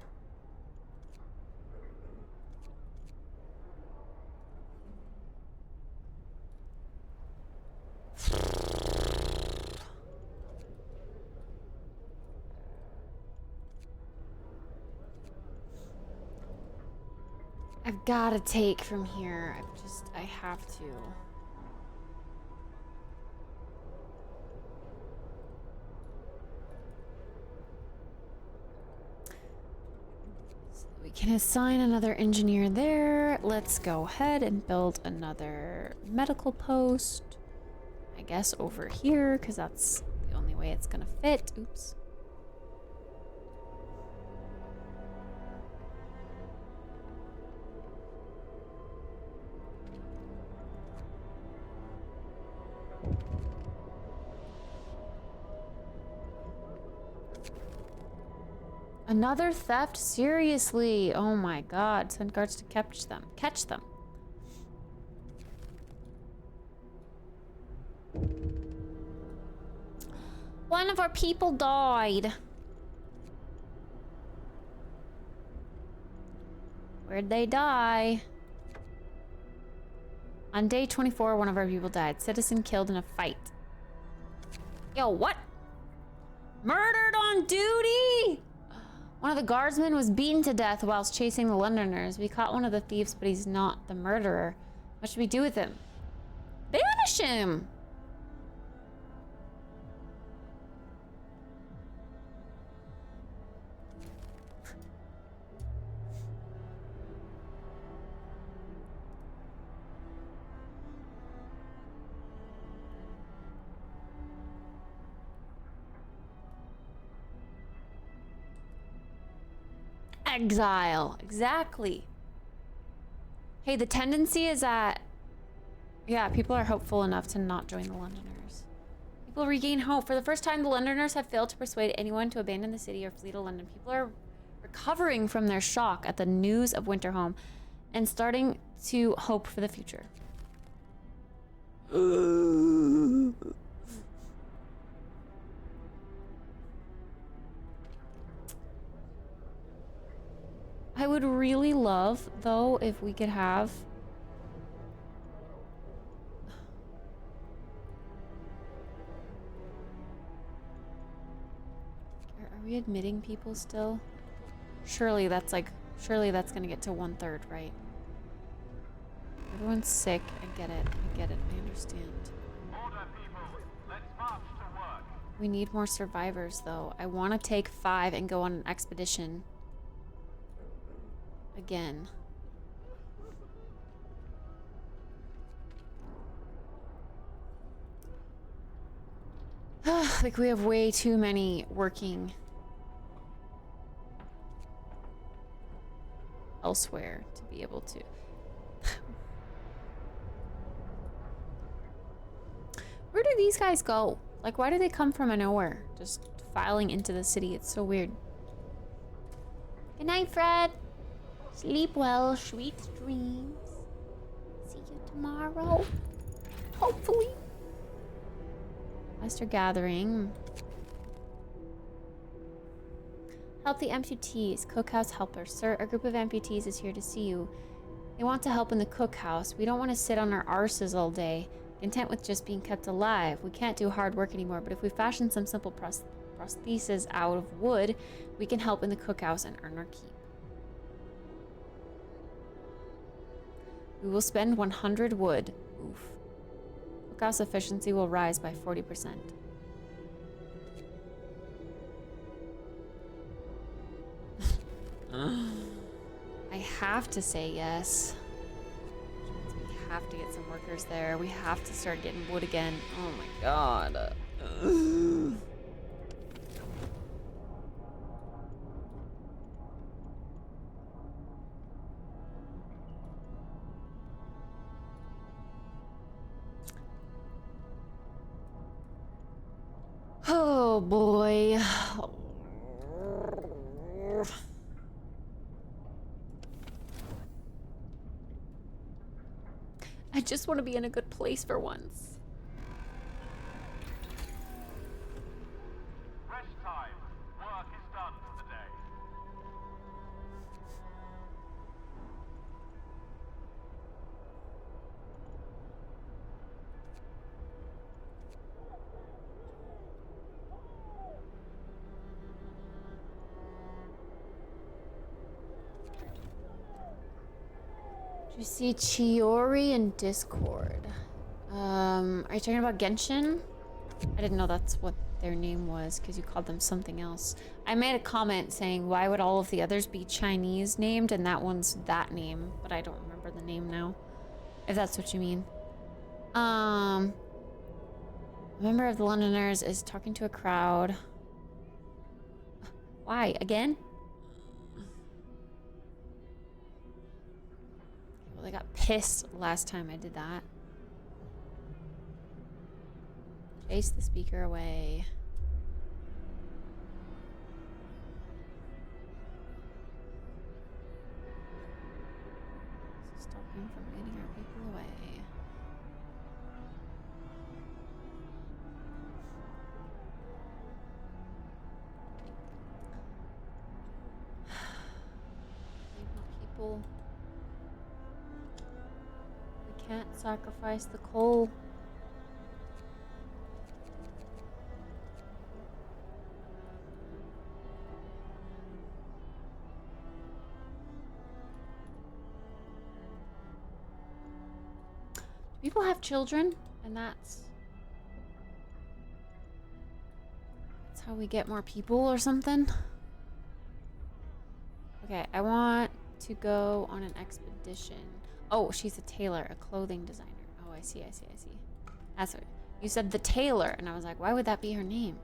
I've gotta take from here. I have to. So we can assign another engineer there. Let's go ahead and build another medical post. I guess over here, because that's the only way it's gonna fit. Oops. Another theft? Seriously? Oh my god. Send guards to catch them. Catch them. One of our people died. Where'd they die? On day 24, one of our people died. Citizen killed in a fight. Yo, what? Murdered on duty? One of the guardsmen was beaten to death whilst chasing the Londoners. We caught one of the thieves, but he's not the murderer. What should we do with him? Banish him! exile. Exactly. Hey, the tendency is that, yeah, people are hopeful enough to not join the Londoners. People regain hope. For the first time, the Londoners have failed to persuade anyone to abandon the city or flee to London. People are recovering from their shock at the news of Winterhome and starting to hope for the future. I would really love, though, if we could have... Are we admitting people still? Surely that's gonna get to 1/3, right? Everyone's sick. I get it. I understand. Order, people. Let's march to work. We need more survivors, though. I want to take 5 and go on an expedition. Again. Like, we have way too many working elsewhere to be able to. Where do these guys go? Like, why do they come from nowhere? Just filing into the city. It's so weird. Good night, Fred. Sleep well. Sweet dreams. See you tomorrow. Hopefully. Master gathering. Help the amputees. Cookhouse helpers. Sir, a group of amputees is here to see you. They want to help in the cookhouse. We don't want to sit on our arses all day, content with just being kept alive. We can't do hard work anymore, but if we fashion some simple prostheses out of wood, we can help in the cookhouse and earn our keep. We will spend 100 wood. Oof. Cookhouse efficiency will rise by 40%. I have to say yes. We have to get some workers there. We have to start getting wood again. Oh my god. Oh boy. I just want to be in a good place for once. Rest time. Work is done for the day. You see Chiori in Discord. Are you talking about Genshin? I didn't know that's what their name was because you called them something else. I made a comment saying, why would all of the others be Chinese named and that one's that name, but I don't remember the name now. If that's what you mean. A member of the Londoners is talking to a crowd. Why? Again? Well, I got pissed last time I did that. Chase the speaker away. Stop him from getting our people away. Need more people. We can't sacrifice the coal. People have children, and that's how we get more people or something. Okay, I want to go on an expedition. Oh, she's a tailor, a clothing designer. Oh, I see. That's what you said, the tailor, and I was like, why would that be her name?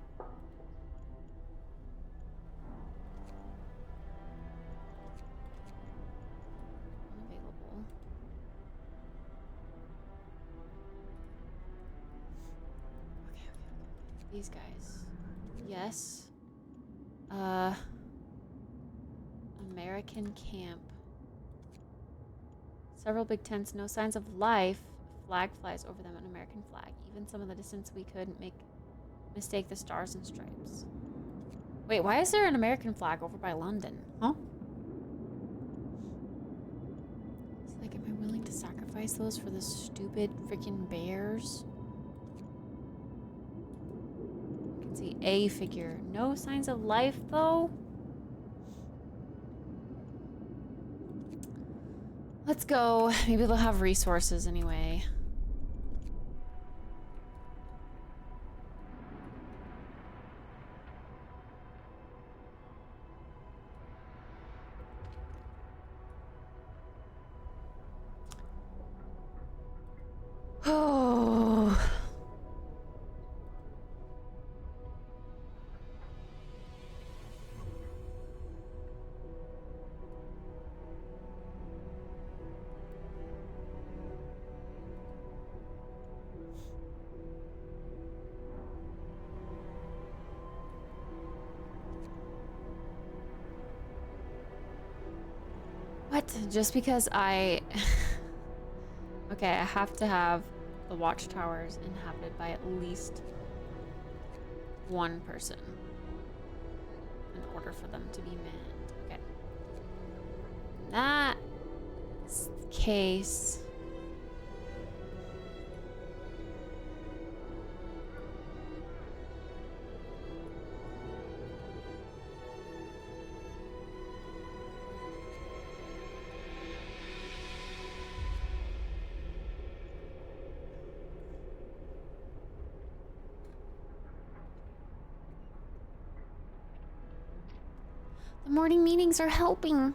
These guys. Yes. American camp. Several big tents, no signs of life. Flag flies over them, an American flag. Even some of the distance we could mistake the stars and stripes. Wait, why is there an American flag over by London? Huh? It's like, am I willing to sacrifice those for the stupid freaking bears? You can see a figure. No signs of life, though? Let's go. Maybe they'll have resources anyway. Oh. What? Just because I... Okay, I have to have the watchtowers inhabited by at least one person in order for them to be manned. Okay. In that case... The morning meetings are helping.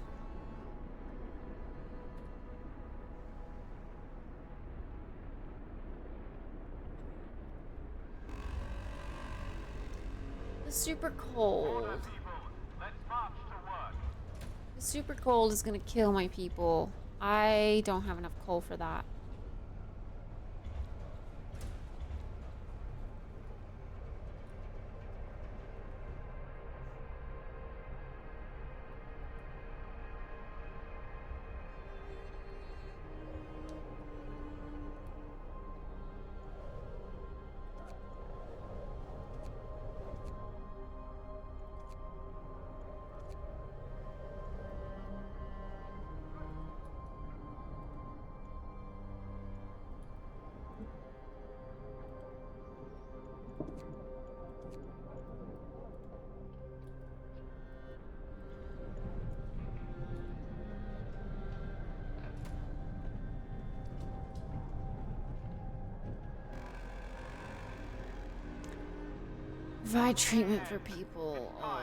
The super cold. The super cold is gonna kill my people. I don't have enough coal for that. Provide treatment for people. Ugh.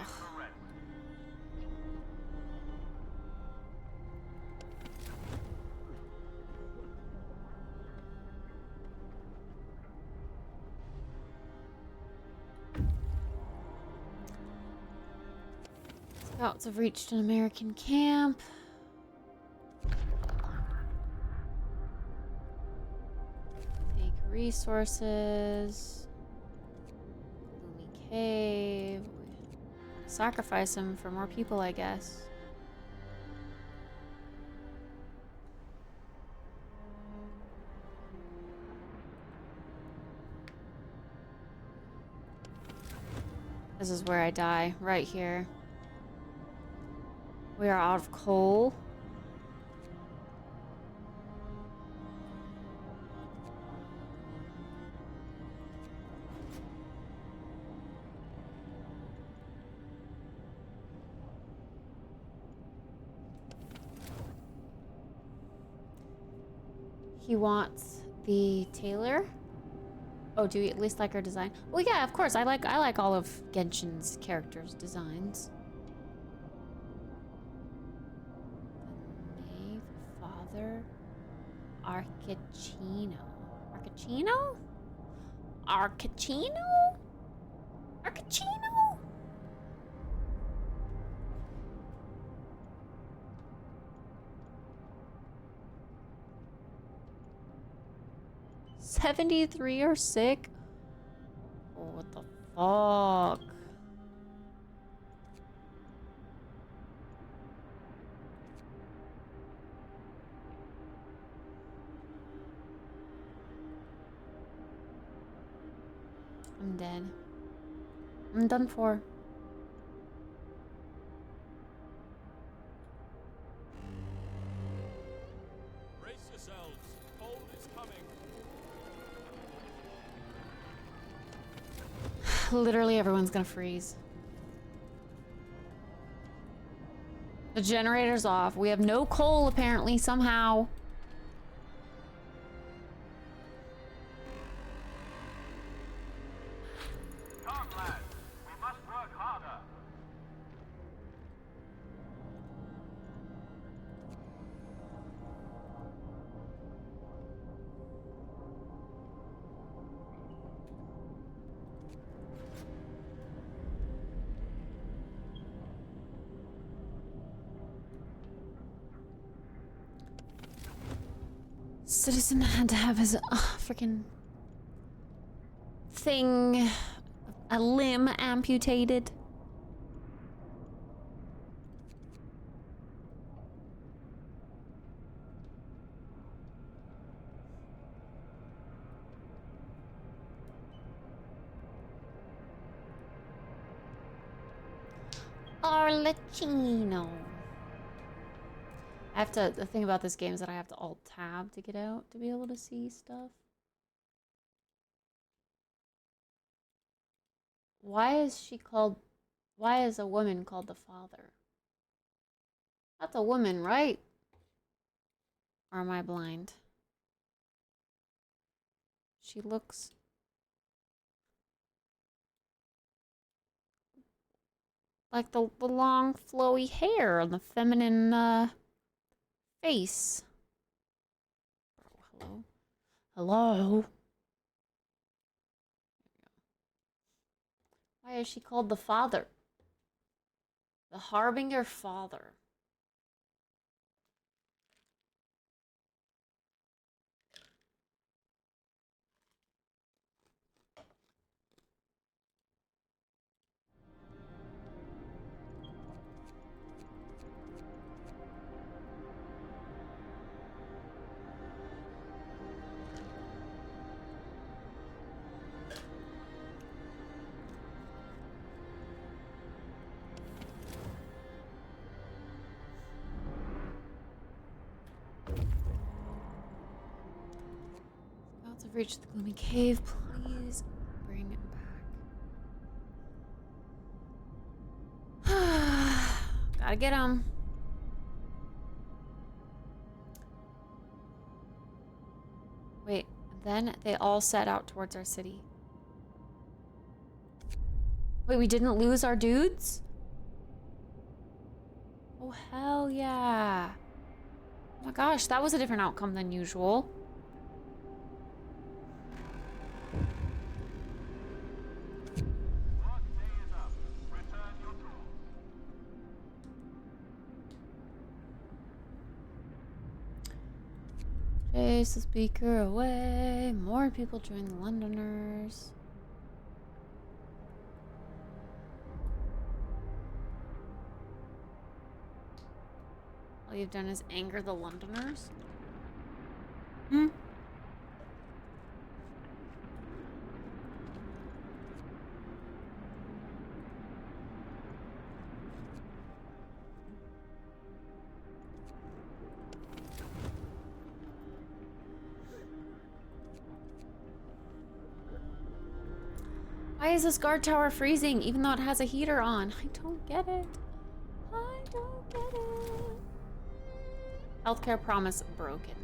Scouts have reached an American camp. Fake resources. Gloomy cave. Sacrifice him for more people, I guess. This is where I die, right here. We are out of coal. He wants the tailor. Oh, do you at least like her design? Well, yeah, of course. I like all of Genshin's characters' designs. The knave, father, Arcachino. Arcachino? Arcachino? Arcachino? $73 are sick. Oh, what the Fuck. I'm dead. I'm done for. Brace yourselves. Cold is coming. Literally everyone's gonna freeze. The generator's off. We have no coal apparently somehow. Come, lads. We must work harder. Citizen had to have his freaking thing, a limb amputated. Arlecchino. I have to, the thing about this game is that I have to alt tab to get out to be able to see stuff. Why is a woman called the father? That's a woman, right? Or am I blind? She looks like the long flowy hair on the feminine face. Hello? Hello? Why is she called the father? The Harbinger father. Scouts have reached the gloomy cave. Please bring it back. Gotta get him. Wait, then they all set out towards our city. Wait, we didn't lose our dudes? Oh, hell yeah. Oh my gosh, that was a different outcome than usual. Chase the speaker away. More people join the Londoners. All you've done is anger the Londoners? Hmm? Why is this guard tower freezing even though it has a heater on? I don't get it. I don't get it. Healthcare promise broken.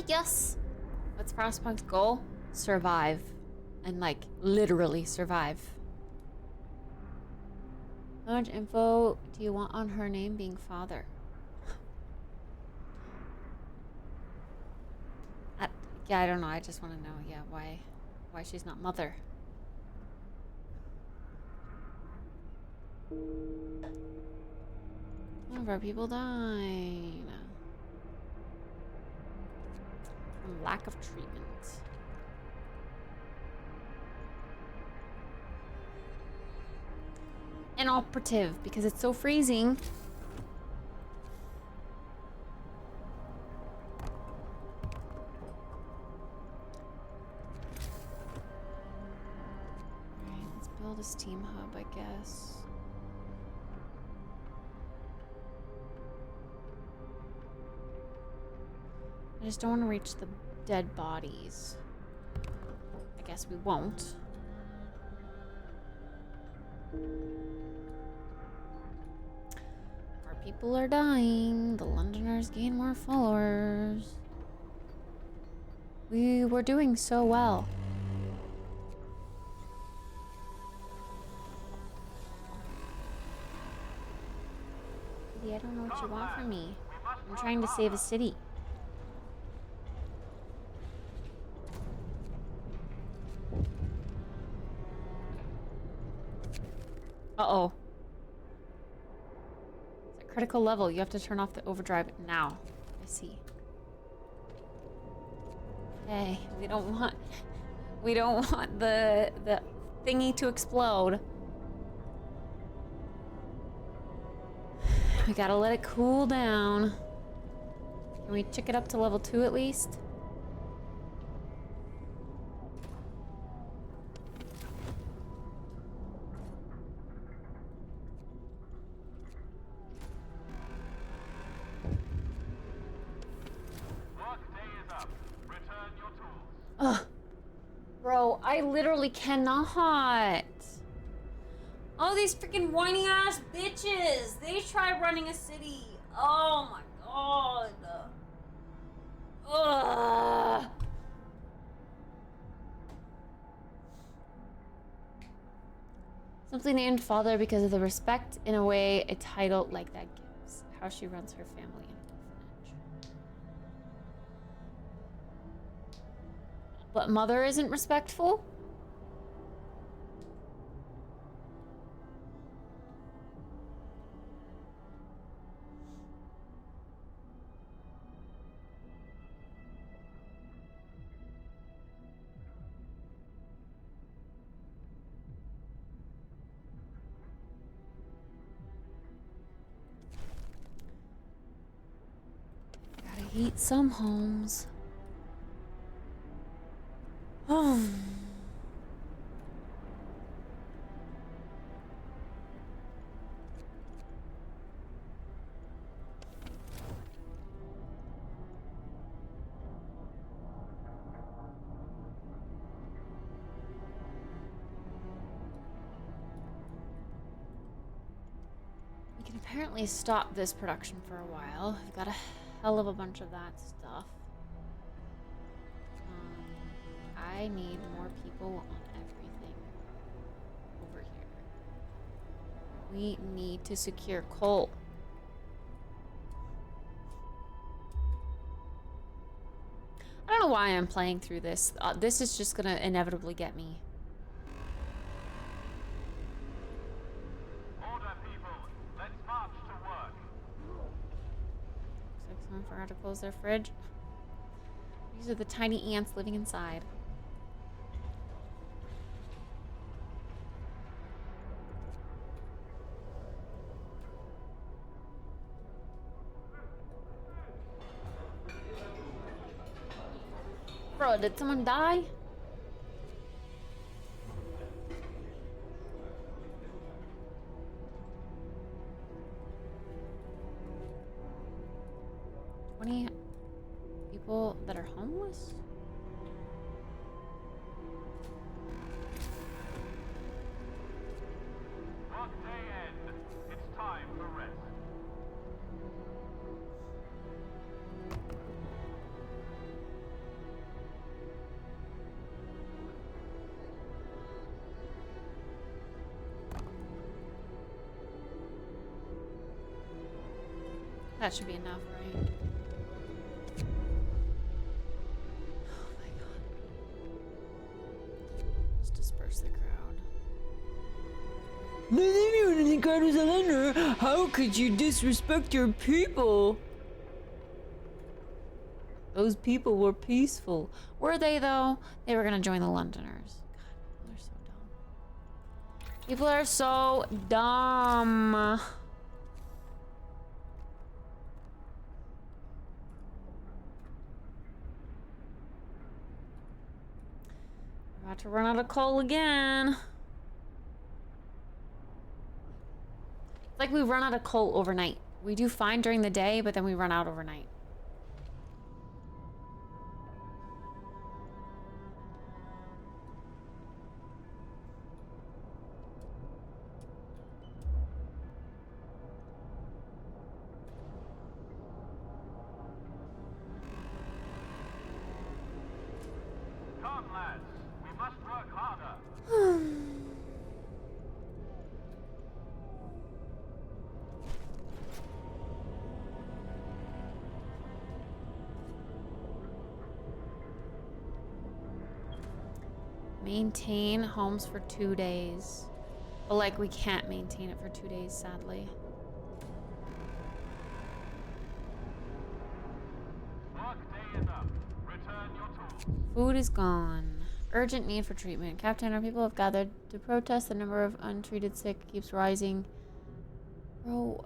Yes. What's Frostpunk's goal? Survive. And like, literally survive. How much info do you want on her name being father? Yeah, I don't know. I just want to know, yeah, why she's not mother. One of our people died from lack of treatment. Inoperative because it's so freezing. Alright, let's build a steam hub, I guess. I just don't want to reach the dead bodies. I guess we won't. More people are dying. The Londoners gain more followers. We were doing so well. I don't know what you want from me. I'm trying to save a city. Uh-oh. It's a critical level. You have to turn off the overdrive now. I see. Okay, we don't want the thingy to explode. We gotta let it cool down. Can we check it up to level 2 at least? Ugh. Bro, I literally cannot. Oh, these freaking whiny ass bitches. They try running a city. Oh my god. Ugh. Simply named father because of the respect in a way a title like that gives. How she runs her family and orphanage. But mother isn't respectful? Gotta heat some homes. We can apparently stop this production for a while. We've got a hell of a bunch of that stuff. I need more people on everything over here. We need to secure coal. I don't know why I'm playing through this. This is just gonna inevitably get me. Order, people. Let's march to work. Looks like someone forgot to close their fridge. These are the tiny ants living inside. Bro, did someone die? People that are homeless? Work day end. It's time for rest. That should be enough, right? Oh my god. Just disperse the crowd. Nothing in the crowd was a lender. How could you disrespect your people? Those people were peaceful. Were they though? They were gonna join the Londoners. God, people are so dumb. People are so dumb. We're about to run out of coal again. It's like we run out of coal overnight. We do fine during the day, but then we run out overnight. Come, lads. We must work harder. Maintain homes for 2 days. But like we can't maintain it for 2 days, sadly. Work day is up. Return your tools. Food is gone. Urgent need for treatment. Captain, our people have gathered to protest. The number of untreated sick keeps rising. Bro.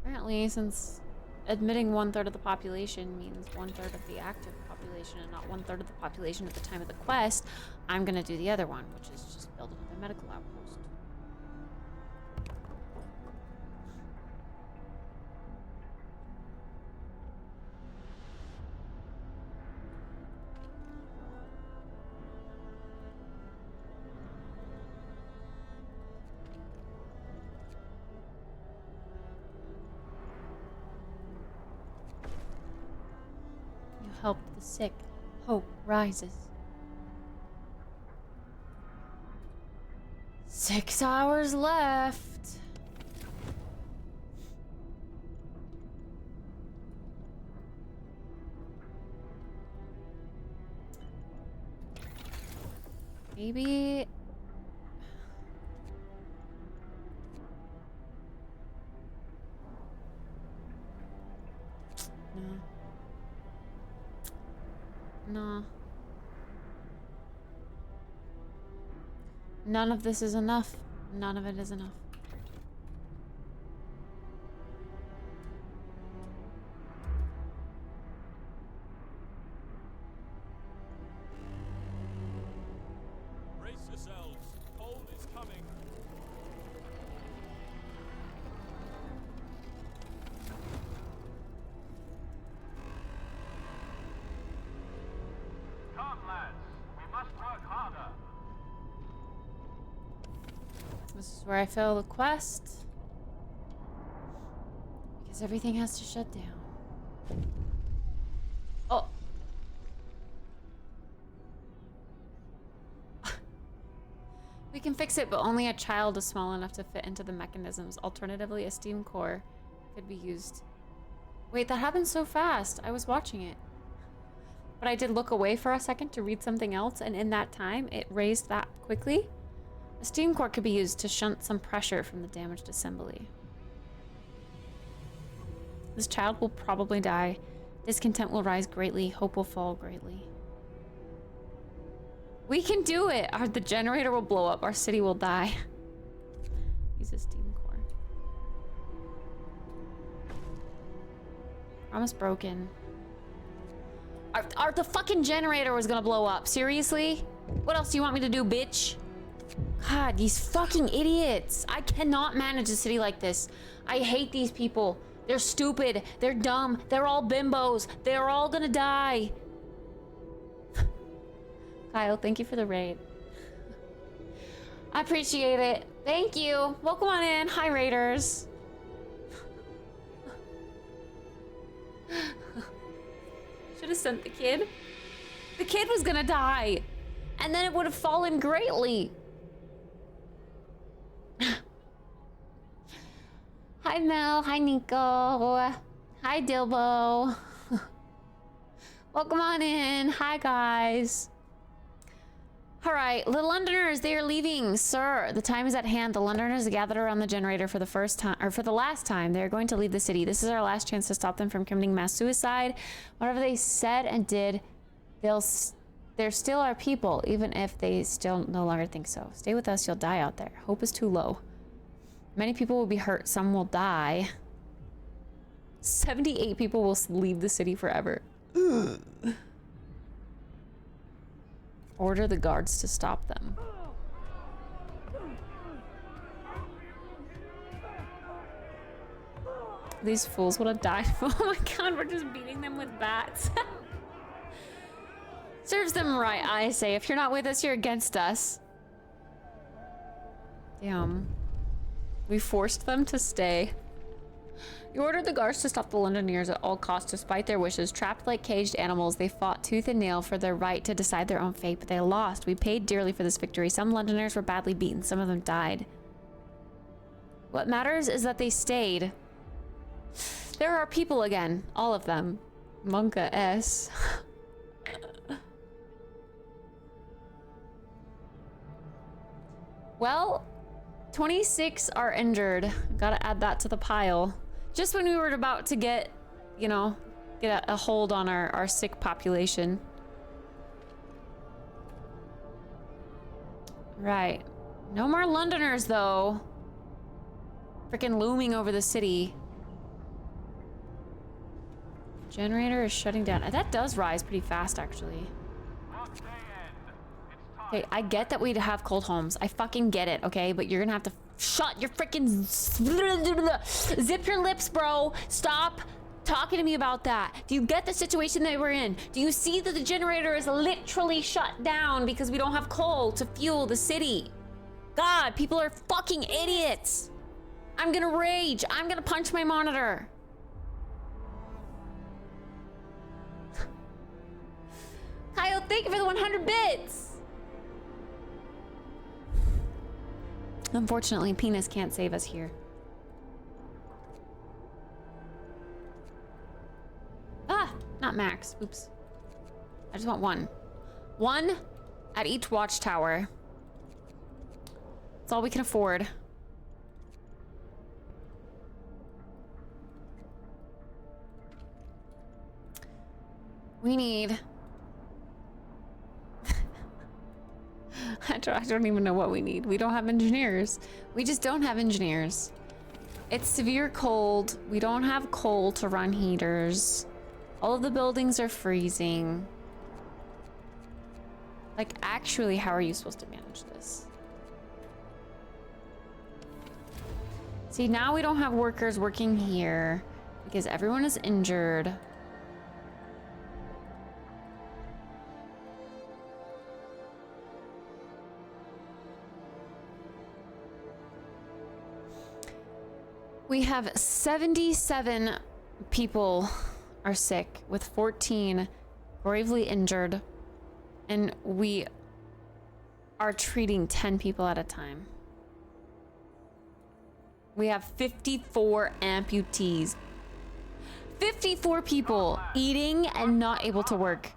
Apparently, since admitting 1/3 of the population means 1/3 of the active population and not 1/3 of the population at the time of the quest, I'm gonna do the other one, which is just build another medical outpost. Help the sick. Hope rises. 6 hours left. Maybe... No. No. None of this is enough. None of it is enough. Brace yourselves. Cold is coming. Come, lads. We must work harder. This is where I fail the quest. Because everything has to shut down. Oh. We can fix it, but only a child is small enough to fit into the mechanisms. Alternatively, a steam core could be used. Wait, that happened so fast. I was watching it. But I did look away for a second to read something else, and in that time, it raised that quickly. A steam core could be used to shunt some pressure from the damaged assembly. This child will probably die. Discontent will rise greatly. Hope will fall greatly. We can do it! The generator will blow up. Our city will die. Use a steam core. Almost broken. The fucking generator was gonna blow up. Seriously? What else do you want me to do, bitch? God, these fucking idiots. I cannot manage a city like this. I hate these people. They're stupid. They're dumb. They're all bimbos. They're all gonna die. Kyle, thank you for the raid. I appreciate it. Thank you. Welcome on in. Hi, raiders. Should have sent the kid. The kid was gonna die. And then it would have fallen greatly. Mel. Hi, Nico. Hi, Dilbo. Welcome on in. Hi, guys. All right, the Londoners, they are leaving, sir. The time is at hand. The Londoners gathered around the generator for the first time, or for the last time. They're going to leave the city. This is our last chance to stop them from committing mass suicide. Whatever they said and did, they're still our people, even if they still no longer think so. Stay with us, you'll die out there. Hope is too low. Many people will be hurt, some will die. 78 people will leave the city forever. Ugh. Order the guards to stop them. These fools would have died. Oh my god, we're just beating them with bats. Serves them right, I say. If you're not with us, you're against us. Damn. We forced them to stay. You ordered the guards to stop the Londoners at all costs despite their wishes. Trapped like caged animals, they fought tooth and nail for their right to decide their own fate, but they lost. We paid dearly for this victory. Some Londoners were badly beaten. Some of them died. What matters is that they stayed. There are people again. All of them. Monka S. Well, 26 are injured. Gotta add that to the pile. Just when we were about to get, you know, get a hold on our sick population. Right. No more Londoners, though. Freaking looming over the city. Generator is shutting down. That does rise pretty fast, actually. Okay, I get that we'd have cold homes. I fucking get it, okay? But you're gonna have to shut your freaking zip your lips, bro. Stop talking to me about that. Do you get the situation that we're in? Do you see that the generator is literally shut down because we don't have coal to fuel the city? God, people are fucking idiots. I'm gonna rage. I'm gonna punch my monitor. Kyle, thank you for the 100 bits. Unfortunately, Penis can't save us here. Ah, not Max. Oops. I just want one. One at each watchtower. That's all we can afford. We need... I don't even know what we need. We don't have engineers. We just don't have engineers. It's severe cold. We don't have coal to run heaters. All of the buildings are freezing. Like, actually, how are you supposed to manage this? See, now we don't have workers working here because everyone is injured. We have 77 people are sick, with 14 gravely injured, and we are treating 10 people at a time. We have 54 amputees. 54 people eating and not able to work.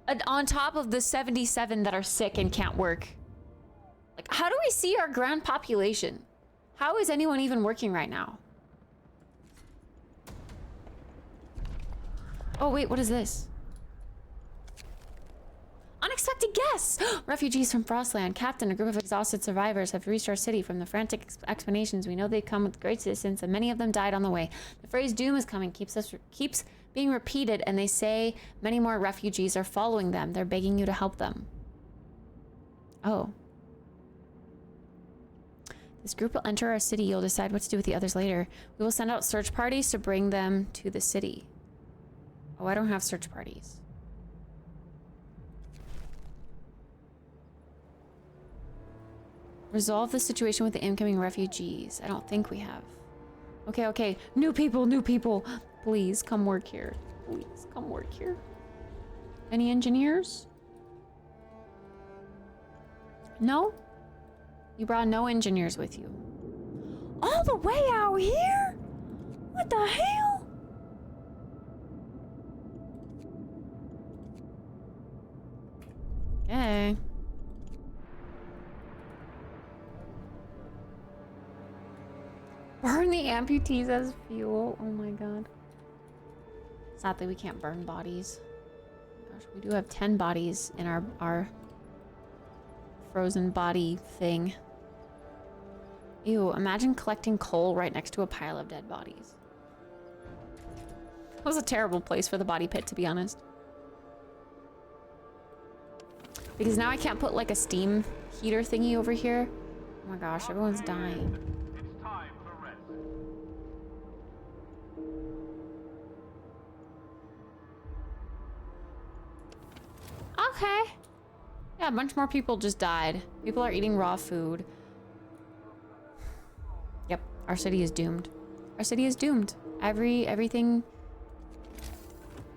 And on top of the 77 that are sick and can't work. Like, how do we see our grand population? How is anyone even working right now? Oh wait, what is this? Unexpected guests! Refugees from Frostland. Captain, a group of exhausted survivors have reached our city. From the frantic explanations, we know they've come with great assistance, and many of them died on the way. The phrase "doom is coming" keeps being repeated, and they say many more refugees are following them. They're begging you to help them. Oh. This group will enter our city. You'll decide what to do with the others later. We will send out search parties to bring them to the city. Oh, I don't have search parties. Resolve the situation with the incoming refugees. I don't think we have. Okay, okay. New people, new people. Please come work here. Please come work here. Any engineers? No? You brought no engineers with you. All the way out here? What the hell? Okay. Burn the amputees as fuel. Oh my god. Sadly, we can't burn bodies. Gosh, we do have 10 bodies in our frozen body thing. Ew, imagine collecting coal right next to a pile of dead bodies. That was a terrible place for the body pit, to be honest. Because now I can't put like a steam heater thingy over here. Oh my gosh, everyone's dying. It's time for rest. Okay. Yeah, a bunch more people just died. People are eating raw food. Yep, our city is doomed. Our city is doomed. Everything.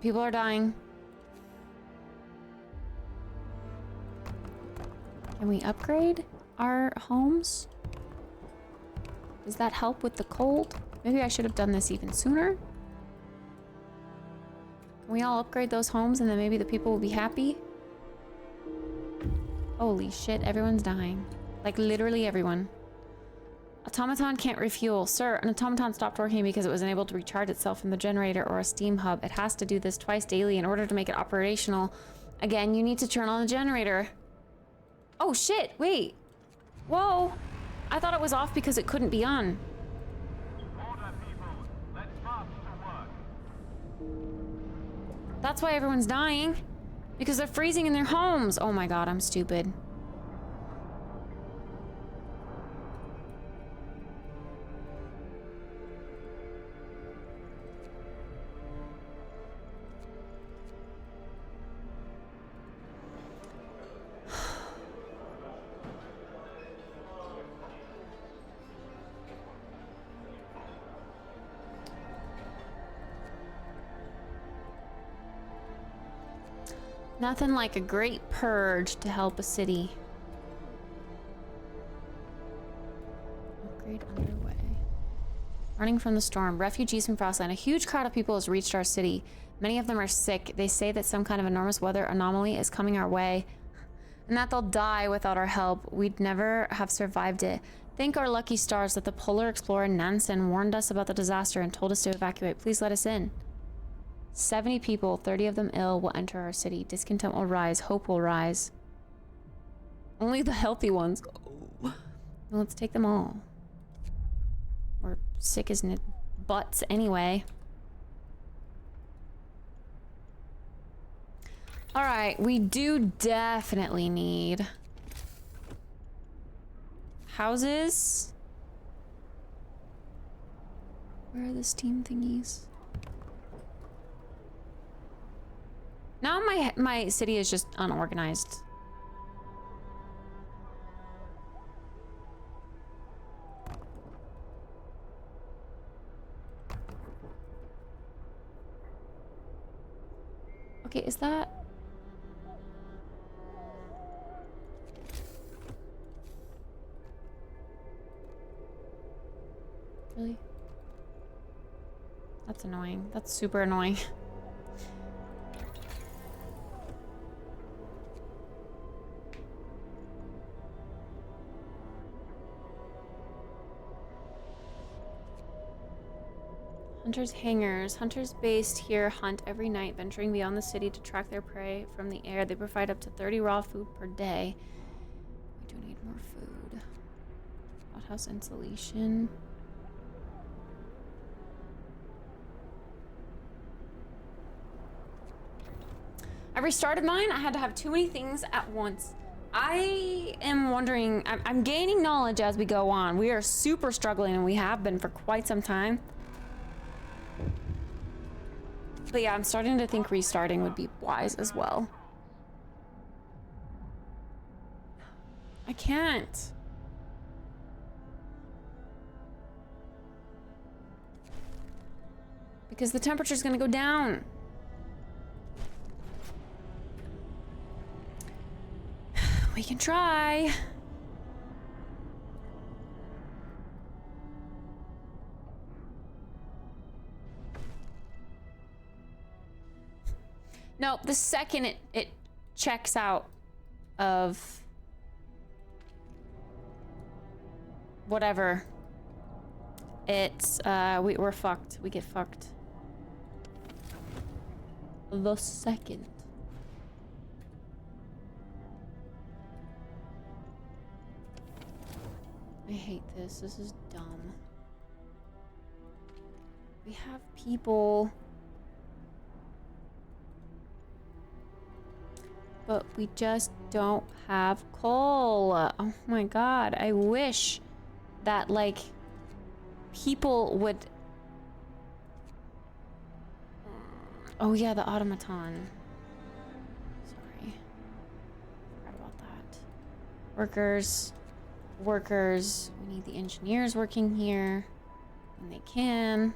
People are dying. Can we upgrade our homes? Does that help with the cold? Maybe I should have done this even sooner. Can we all upgrade those homes and then maybe the people will be happy? Holy shit, everyone's dying. Like literally everyone. Automaton can't refuel. Sir, an automaton stopped working because it was unable to recharge itself from the generator or a steam hub. It has to do this twice daily in order to make it operational. Again, you need to turn on the generator. Oh shit, wait. Whoa. I thought it was off because it couldn't be on. Order, people. Let's march to work. That's why everyone's dying. Because they're freezing in their homes. Oh my god, I'm stupid. Nothing like a great purge to help a city. Upgrade underway. Running from the storm. Refugees from Frostland. A huge crowd of people has reached our city. Many of them are sick. They say that some kind of enormous weather anomaly is coming our way, and that they'll die without our help. We'd never have survived it. Thank our lucky stars that the polar explorer Nansen warned us about the disaster and told us to evacuate. Please let us in. 70 people, 30 of them ill, will enter our city. Discontent will rise. Hope will rise. Only the healthy ones. Oh. Let's take them all. We're sick as butts anyway. Alright, we do definitely need houses. Where are the steam thingies? Now my city is just unorganized. Okay, is that... Really? That's annoying. That's super annoying. Hunters' hangars. Hunters based here hunt every night, venturing beyond the city to track their prey from the air. They provide up to 30 raw food per day. We do need more food. Hothouse insulation. I restarted mine. I had to have too many things at once. I am wondering, I'm gaining knowledge as we go on. We are super struggling, and we have been for quite some time. But yeah, I'm starting to think restarting would be wise as well. I can't. Because the temperature's gonna go down. We can try. No, the second it checks out of whatever, it's we're fucked. We get fucked. The second. I hate this. This is dumb. We have people, but we just don't have coal. Oh my god. I wish that, like, people would... Oh yeah, the automaton. Sorry. Forgot about that. Workers. Workers. We need the engineers working here. And they can.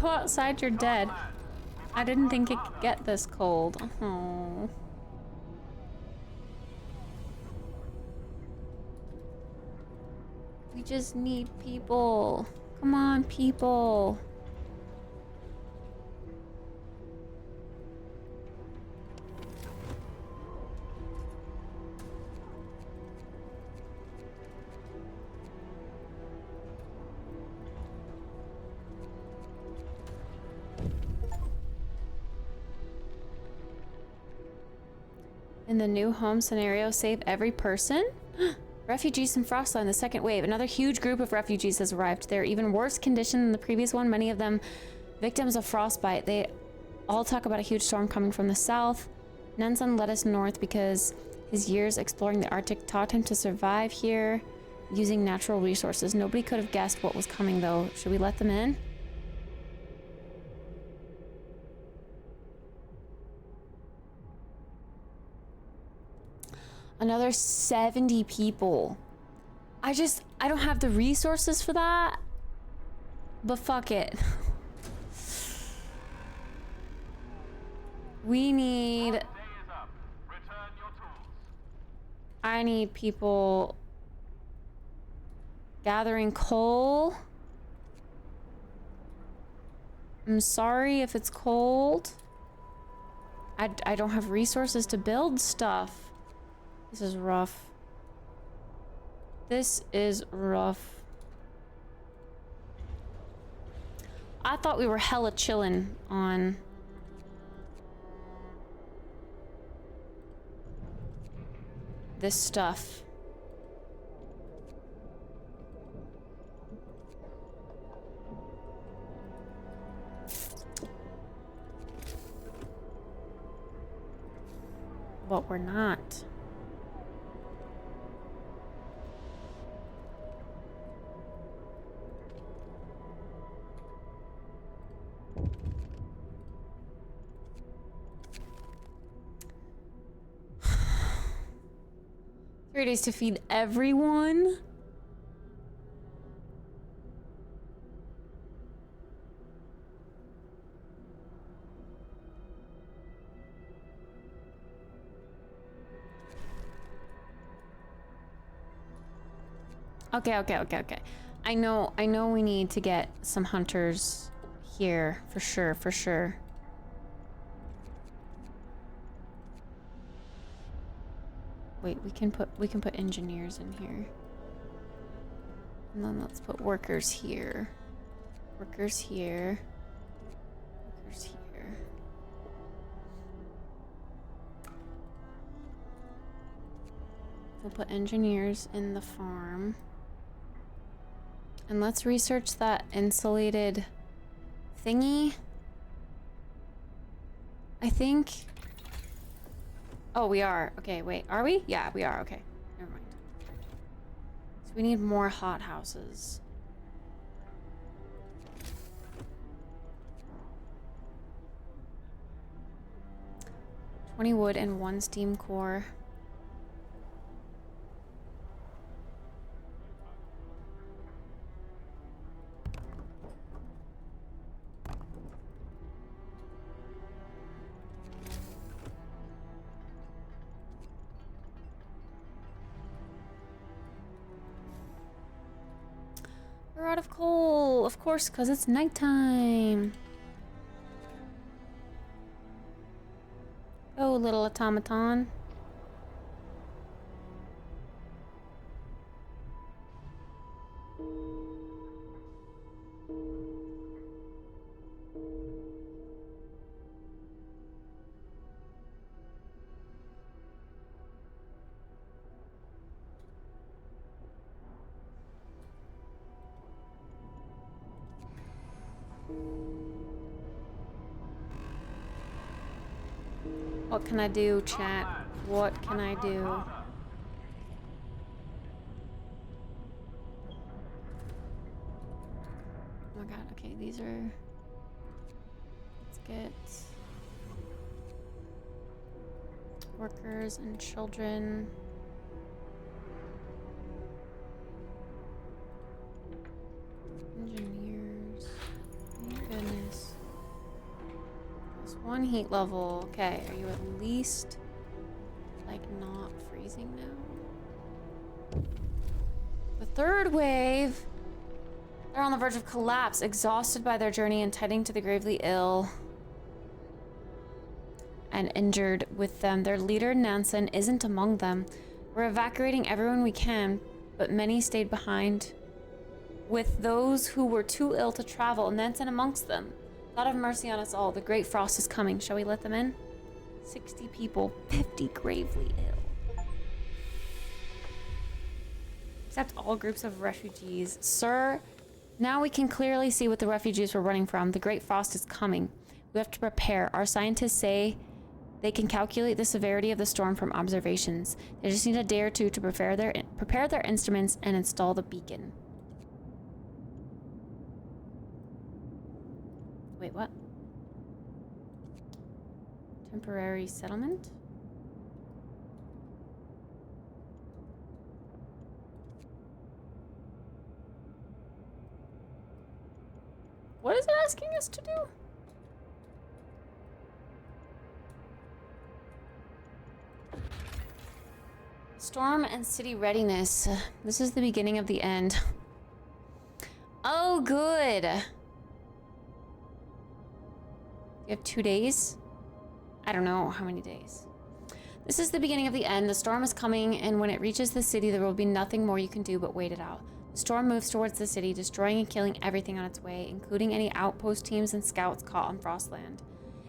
Go outside, you're dead. I didn't think it could get this cold. Oh. We just need people. Come on, people. In the new home scenario, save every person? Refugees from Frostland, the second wave. Another huge group of refugees has arrived. They're even worse condition than the previous one, many of them victims of frostbite. They all talk about a huge storm coming from the south. Nansen led us north because his years exploring the Arctic taught him to survive here using natural resources. Nobody could have guessed what was coming, though. Should we let them in? Another 70 people. I don't have the resources for that. But fuck it. We need... I need people gathering coal. I'm sorry if it's cold. I don't have resources to build stuff. This is rough. This is rough. I thought we were hella chillin' on this stuff. But we're not. Three days to feed everyone? Okay. I know we need to get some hunters here for sure. Wait, we can put engineers in here. And then let's put workers here. Workers here. Workers here. We'll put engineers in the farm. And let's research that insulated thingy. I think... Oh, we are. Okay, wait. Are we? Yeah, we are. Okay. Never mind. So we need more hothouses. 20 wood and 1 steam core. We're out of coal, of course, because it's nighttime. Oh, little automaton. What can I do, chat? What can I do? Oh my god, okay, these are... Let's get... workers and children. Engineers. Thank goodness. Plus 1 heat level. Okay, are you at least like not freezing now? The third wave. They're on the verge of collapse, exhausted by their journey and tending to the gravely ill and injured with them. Their leader, Nansen, isn't among them. We're evacuating everyone we can, but many stayed behind with those who were too ill to travel, Nansen amongst them. God have mercy on us all. The great frost is coming. Shall we let them in? 60 people, 50 gravely ill. Accept all groups of refugees. Sir, now we can clearly see what the refugees were running from. The great frost is coming. We have to prepare. Our scientists say they can calculate the severity of the storm from observations. They just need a day or two to prepare their instruments and install the beacon. Wait, what? Temporary settlement? What is it asking us to do? Storm and city readiness. This is the beginning of the end. Oh, good. You have 2 days? I don't know how many days. This is the beginning of the end. The storm is coming, and when it reaches the city, there will be nothing more you can do but wait it out. The storm moves towards the city, destroying and killing everything on its way, including any outpost teams and scouts caught on Frostland.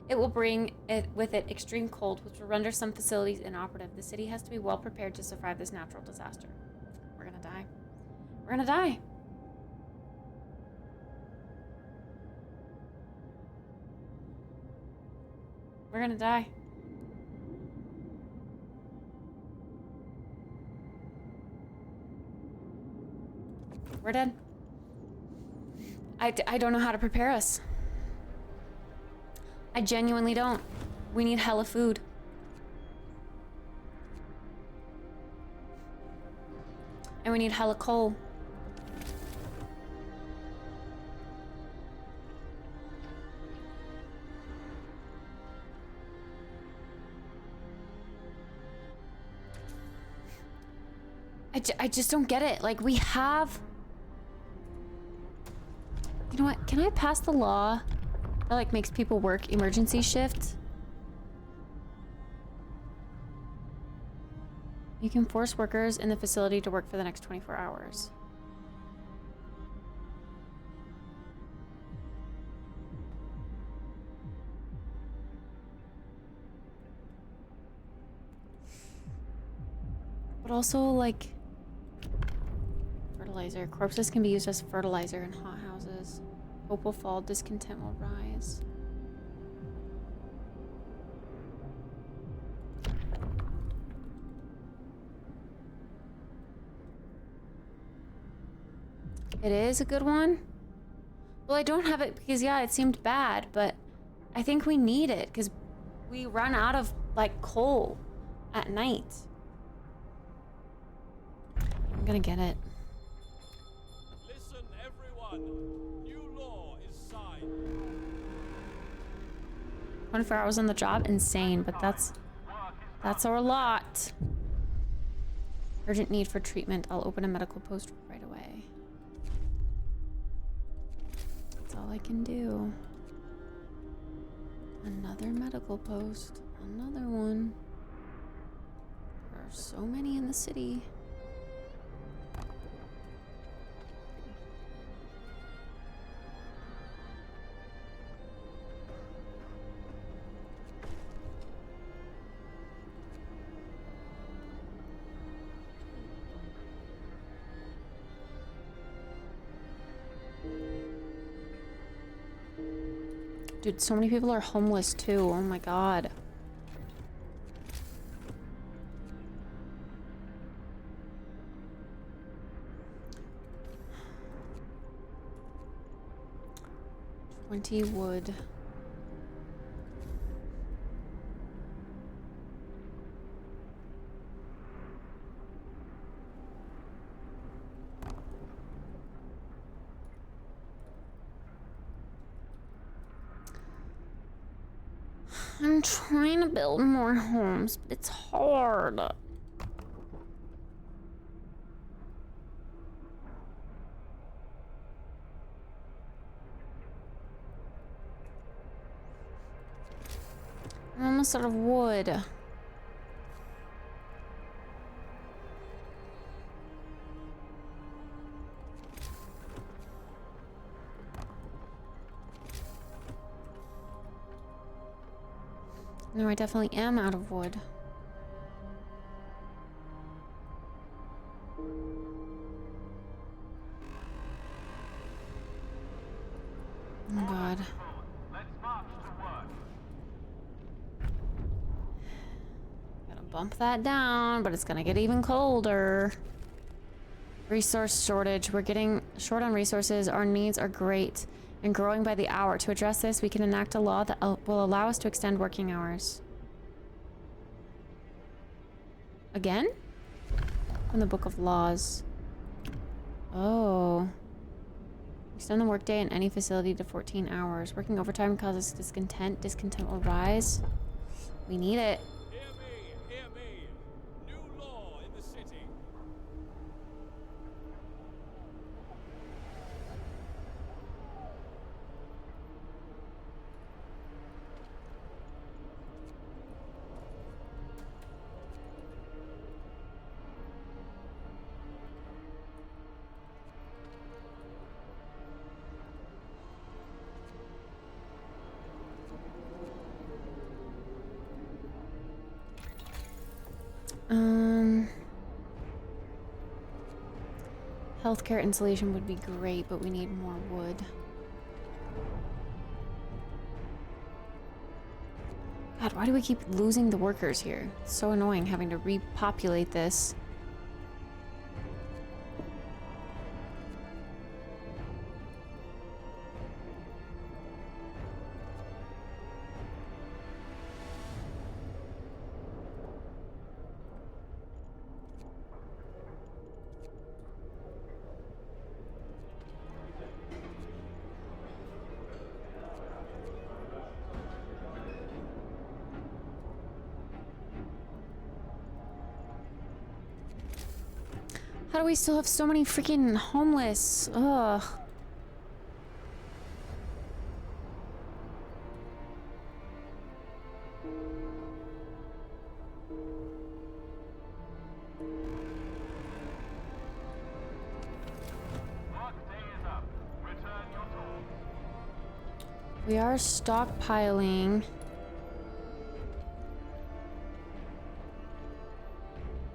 It will bring with it extreme cold, which will render some facilities inoperative. The city has to be well prepared to survive this natural disaster. We're gonna die. We're gonna die. We're gonna die. We're dead. I don't know how to prepare us. I genuinely don't. We need hella food. And we need hella coal. I just don't get it. Like, we have... You know what? Can I pass the law that, like, makes people work emergency shift? You can force workers in the facility to work for the next 24 hours. But also, like... Fertilizer. Corpses can be used as fertilizer in hot houses. Hope will fall, discontent will rise. It is a good one. Well, I don't have it because, yeah, it seemed bad, but I think we need it because we run out of like coal at night. I'm gonna get it. Listen, everyone. New law is signed. 24 hours on the job, insane, but that's our lot. Urgent need for treatment. I'll open a medical post right away. That's all I can do. Another medical post. Another one. There are so many in the city. Dude, so many people are homeless too. Oh my god. Wood. I'm trying to build more homes, but it's hard. I'm almost out of wood. No, I definitely am out of wood. Oh god. Gotta bump that down, but it's gonna get even colder. Resource shortage. We're getting short on resources. Our needs are great and growing by the hour. To address this, we can enact a law that will allow us to extend working hours. Again? From the Book of Laws. Oh. Extend the workday in any facility to 14 hours. Working overtime causes discontent. Discontent will rise. We need it. Hear me, hear me. New law in the city. Healthcare insulation would be great, but we need more wood. God, why do we keep losing the workers here? It's so annoying having to repopulate this. How do we still have so many freaking homeless? Ugh. We are stockpiling.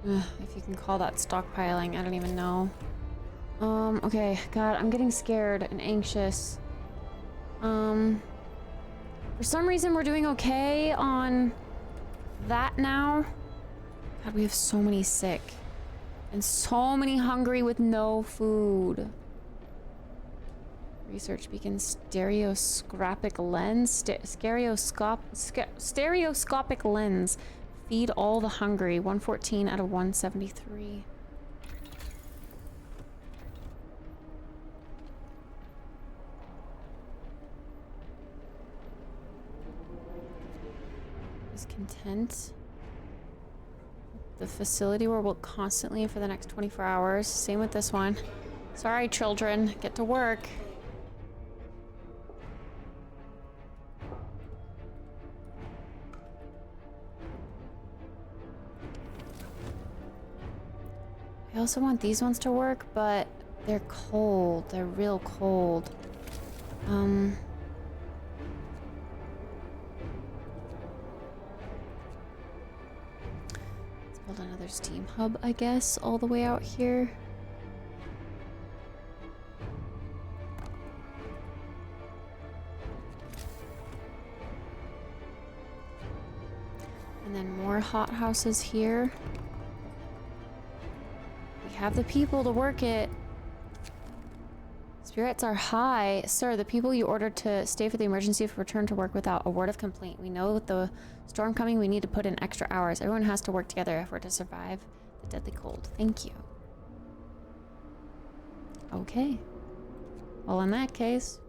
If you can call that stockpiling, I don't even know. Okay, God, I'm getting scared and anxious. For some reason we're doing okay on that now. God, we have so many sick. And so many hungry with no food. Research beacon, stereoscopic lens, stereoscopic lens. Feed all the hungry. 114 out of 173. Discontent. The facility will work constantly for the next 24 hours. Same with this one. Sorry, children. Get to work. I also want these ones to work, but they're cold. They're real cold. Let's build another steam hub, I guess, all the way out here. And then more hothouses here. We have the people to work it. Spirits are high. Sir, the people you ordered to stay for the emergency have returned to work without a word of complaint. We know with the storm coming, we need to put in extra hours. Everyone has to work together if we're to survive the deadly cold. Thank you. Okay. Well, in that case...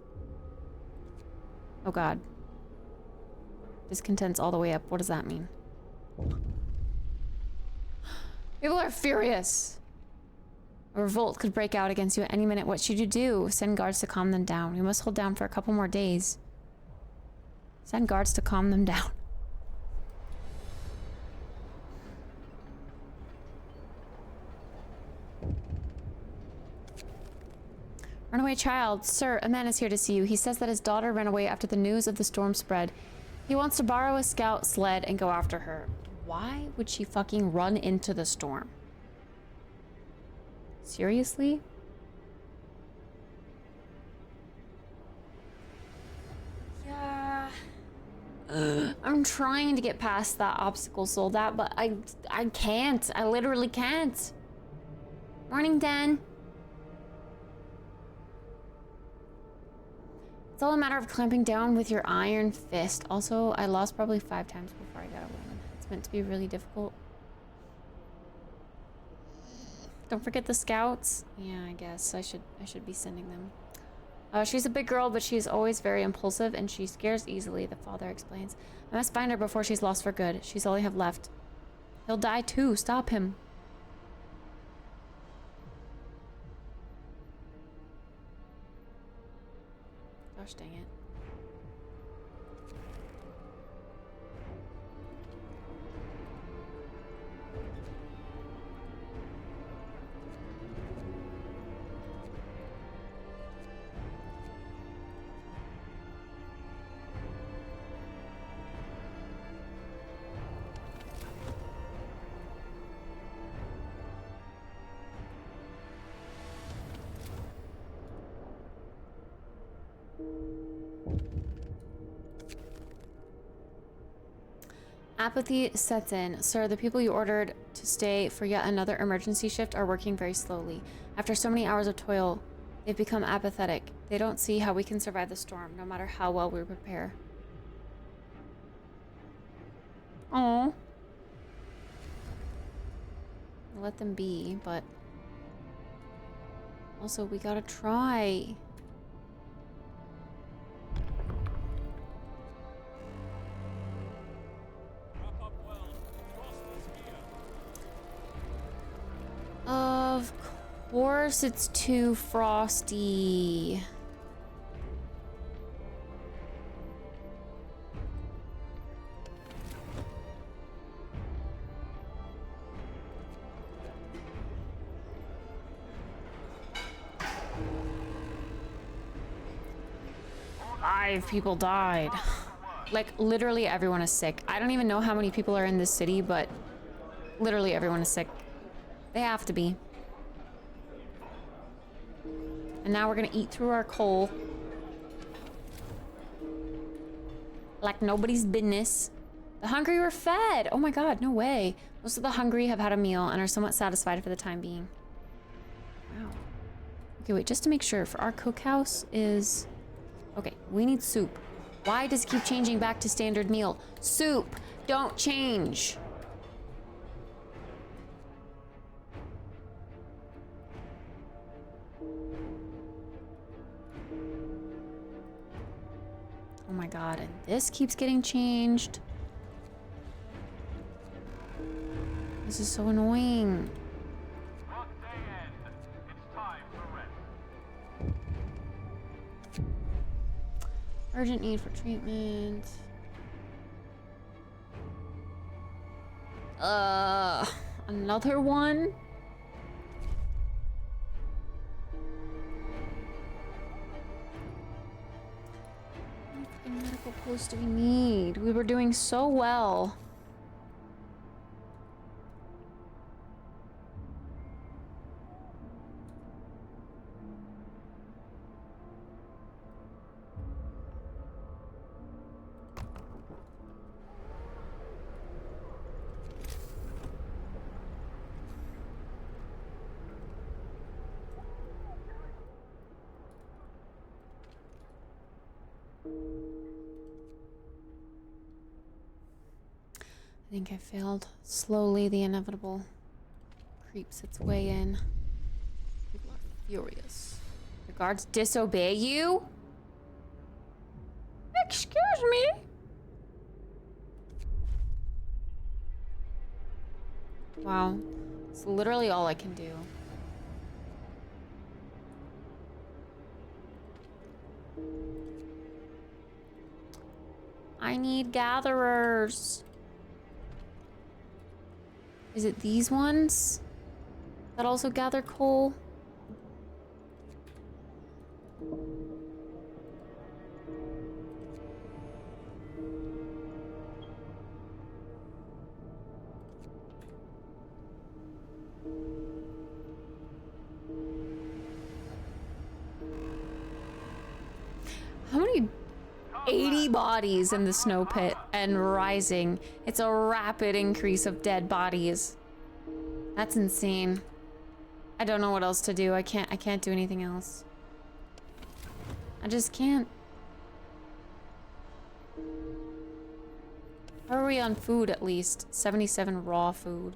Oh god. Discontent's all the way up. What does that mean? People are furious. A revolt could break out against you at any minute. What should you do? Send guards to calm them down. We must hold down for a couple more days. Send guards to calm them down. Runaway child. Sir, a man is here to see you. He says that his daughter ran away after the news of the storm spread. He wants to borrow a scout sled and go after her. Why would she fucking run into the storm? Seriously? Yeah. I'm trying to get past that obstacle soldat, but I can't. I literally can't. Morning, Dan. It's all a matter of clamping down with your iron fist. Also, I lost probably 5 times before I got a win. It's meant to be really difficult. Don't forget the scouts. Yeah, I guess I should be sending them. She's a big girl, but she's always very impulsive and she scares easily, the father explains. I must find her before she's lost for good. She's all I have left. He'll die too. Stop him. Gosh dang it. Apathy sets in. Sir, the people you ordered to stay for yet another emergency shift are working very slowly. After so many hours of toil, they've become apathetic. They don't see how we can survive the storm, no matter how well we prepare. Oh. Let them be, but also we gotta try. Of course it's too frosty. Five people died. Like, literally everyone is sick. I don't even know how many people are in this city, but literally everyone is sick. They have to be. And now we're gonna eat through our coal. Like nobody's business. The hungry were fed! Oh my god, no way. Most of the hungry have had a meal and are somewhat satisfied for the time being. Wow. Okay, wait, just to make sure, for our cookhouse is... Okay, we need soup. Why does it keep changing back to standard meal? Soup! Don't change! Oh my god, and this keeps getting changed. This is so annoying. Workday end. It's time to rest. Urgent need for treatment. Another one? What fucking medical post do we need? We were doing so well. I think I failed. Slowly, the inevitable creeps its way in. People are furious. The guards disobey you? Excuse me? Wow. It's literally all I can do. I need gatherers. Is it these ones that also gather coal? How many 80 bodies in the snow pit and rising. It's a rapid increase of dead bodies. That's insane. I don't know what else to do. I can't do anything else. I just can't. How are we on food at least? 77 raw food.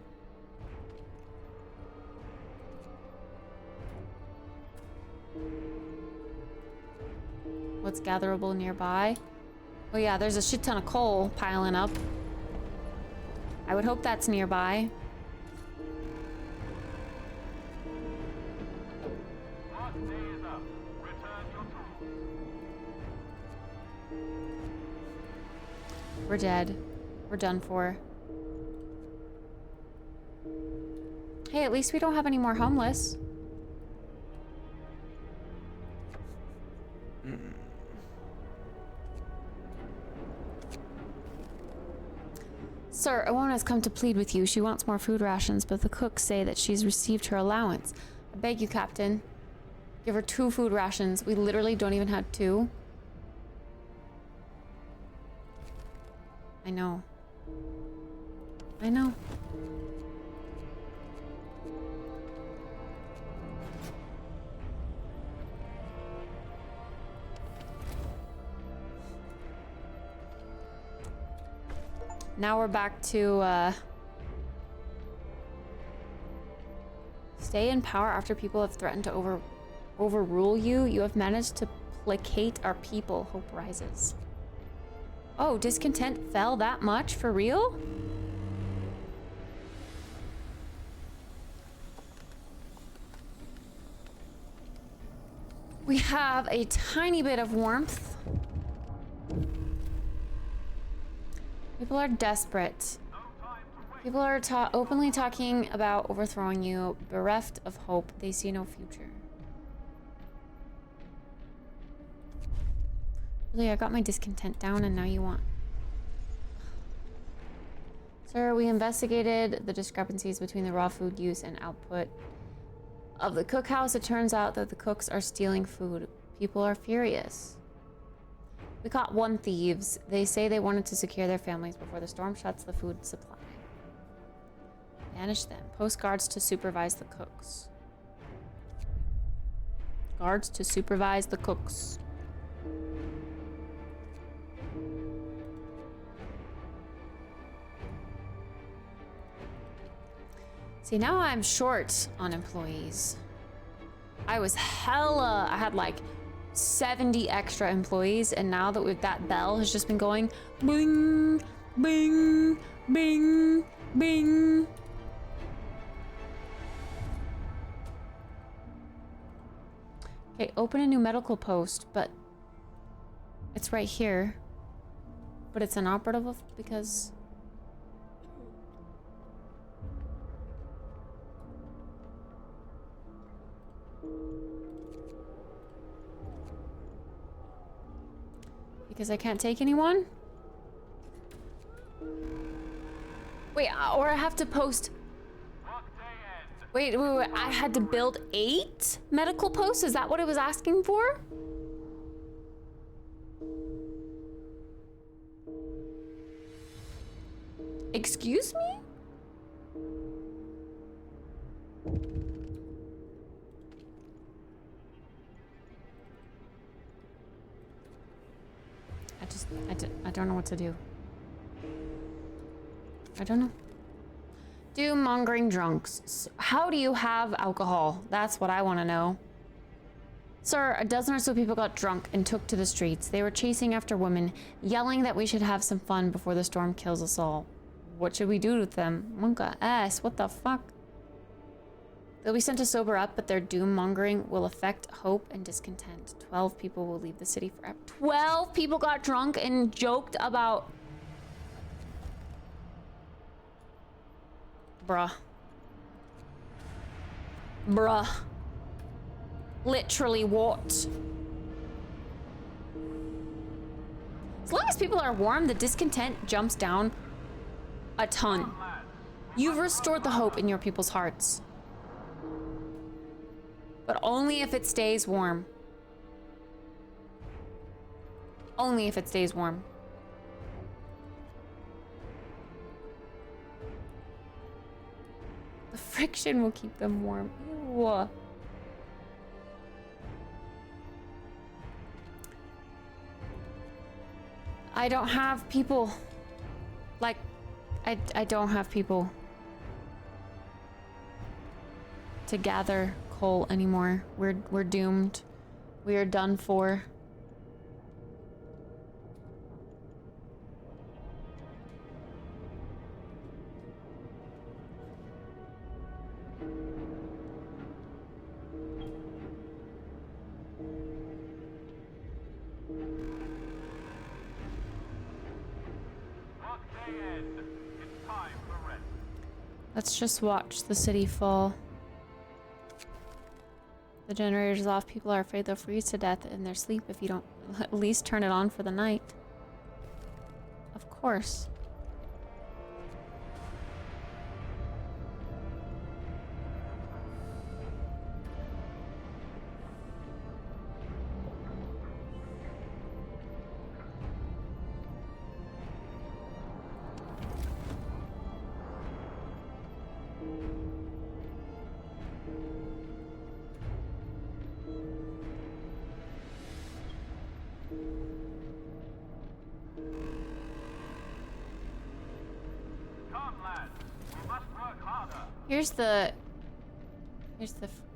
What's gatherable nearby? Oh yeah, there's a shit ton of coal piling up. I would hope that's nearby. Workday is up. Return your tools. We're dead. We're done for. Hey, at least we don't have any more homeless. Sir, a woman has come to plead with you. She wants more food rations, but the cooks say that she's received her allowance. I beg you, Captain. Give her 2 food rations. We literally don't even have 2. I know. I know. Now we're back to, stay in power after people have threatened to overrule you. You have managed to placate our people. Hope rises. Oh, discontent fell that much? For real? We have a tiny bit of warmth. People are desperate. People are openly talking about overthrowing you. Bereft of hope, they see no future. Really, I got my discontent down and now you want... Sir, we investigated the discrepancies between the raw food use and output of the cookhouse. It turns out that the cooks are stealing food. People are furious. We caught 1 thieves. They say they wanted to secure their families before the storm shuts the food supply. Banish them. Post guards to supervise the cooks. Guards to supervise the cooks. See, now I'm short on employees. I had like 70 extra employees, and now that that bell has just been going bing, bing, bing, bing. Okay, open a new medical post, but it's right here. But it's inoperative because... Because I can't take anyone? Wait, or I have to post... Wait, I had to build 8 medical posts? Is that what it was asking for? Excuse me? I don't know what to do. I don't know. Doom-mongering drunks. How do you have alcohol? That's what I want to know. Sir, a dozen or so people got drunk and took to the streets. They were chasing after women, yelling that we should have some fun before the storm kills us all. What should we do with them? Monka ass, what the fuck? They'll be sent to sober up, but their doom-mongering will affect hope and discontent. 12 people will leave the city forever. 12 people got drunk and joked about... Bruh. Bruh. Literally what? As long as people are warm, the discontent jumps down a ton. You've restored the hope in your people's hearts. But only if it stays warm. Only if it stays warm. The friction will keep them warm. Ew. I don't have people. Like, I don't have people to gather coal anymore. We're doomed. We are done for. Let's just watch the city fall. The generator's off. People are afraid they'll freeze to death in their sleep if you don't at least turn it on for the night. Of course.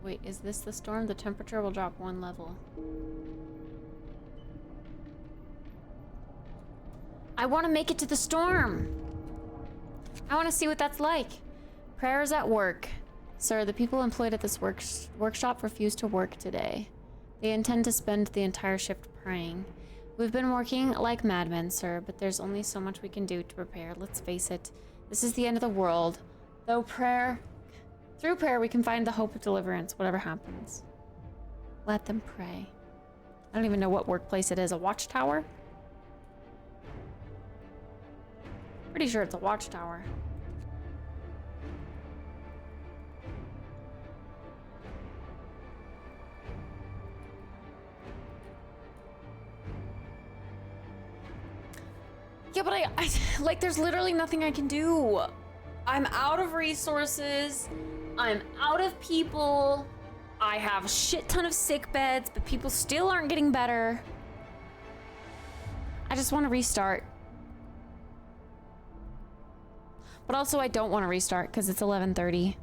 Wait, is this the storm? The temperature will drop 1 level. I want to make it to the storm. I want to see what that's like. Prayers at work. Sir, the people employed at this workshop refuse to work today. They intend to spend the entire shift praying. We've been working like madmen, sir, but there's only so much we can do to prepare. Let's face it, this is the end of the world. Through prayer, we can find the hope of deliverance, whatever happens. Let them pray. I don't even know what workplace it is. A watchtower? Pretty sure it's a watchtower. Yeah, but I like, there's literally nothing I can do. I'm out of resources. I'm out of people. I have a shit ton of sick beds, but people still aren't getting better. I just want to restart. But also I don't want to restart because it's 11:30.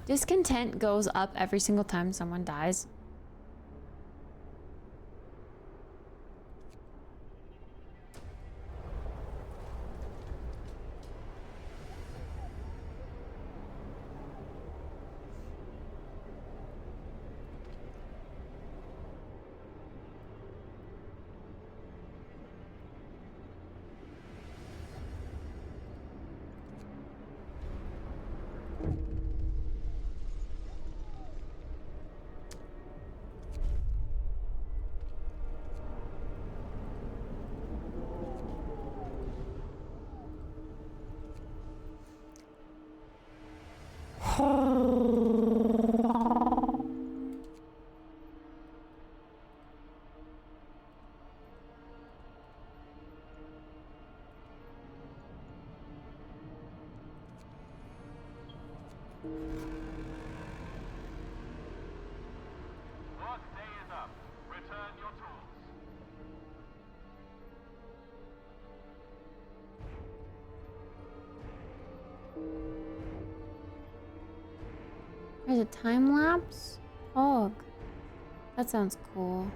Discontent goes up every single time someone dies. Workday is up. Return your tools. There's a time lapse? Oh, that sounds cool.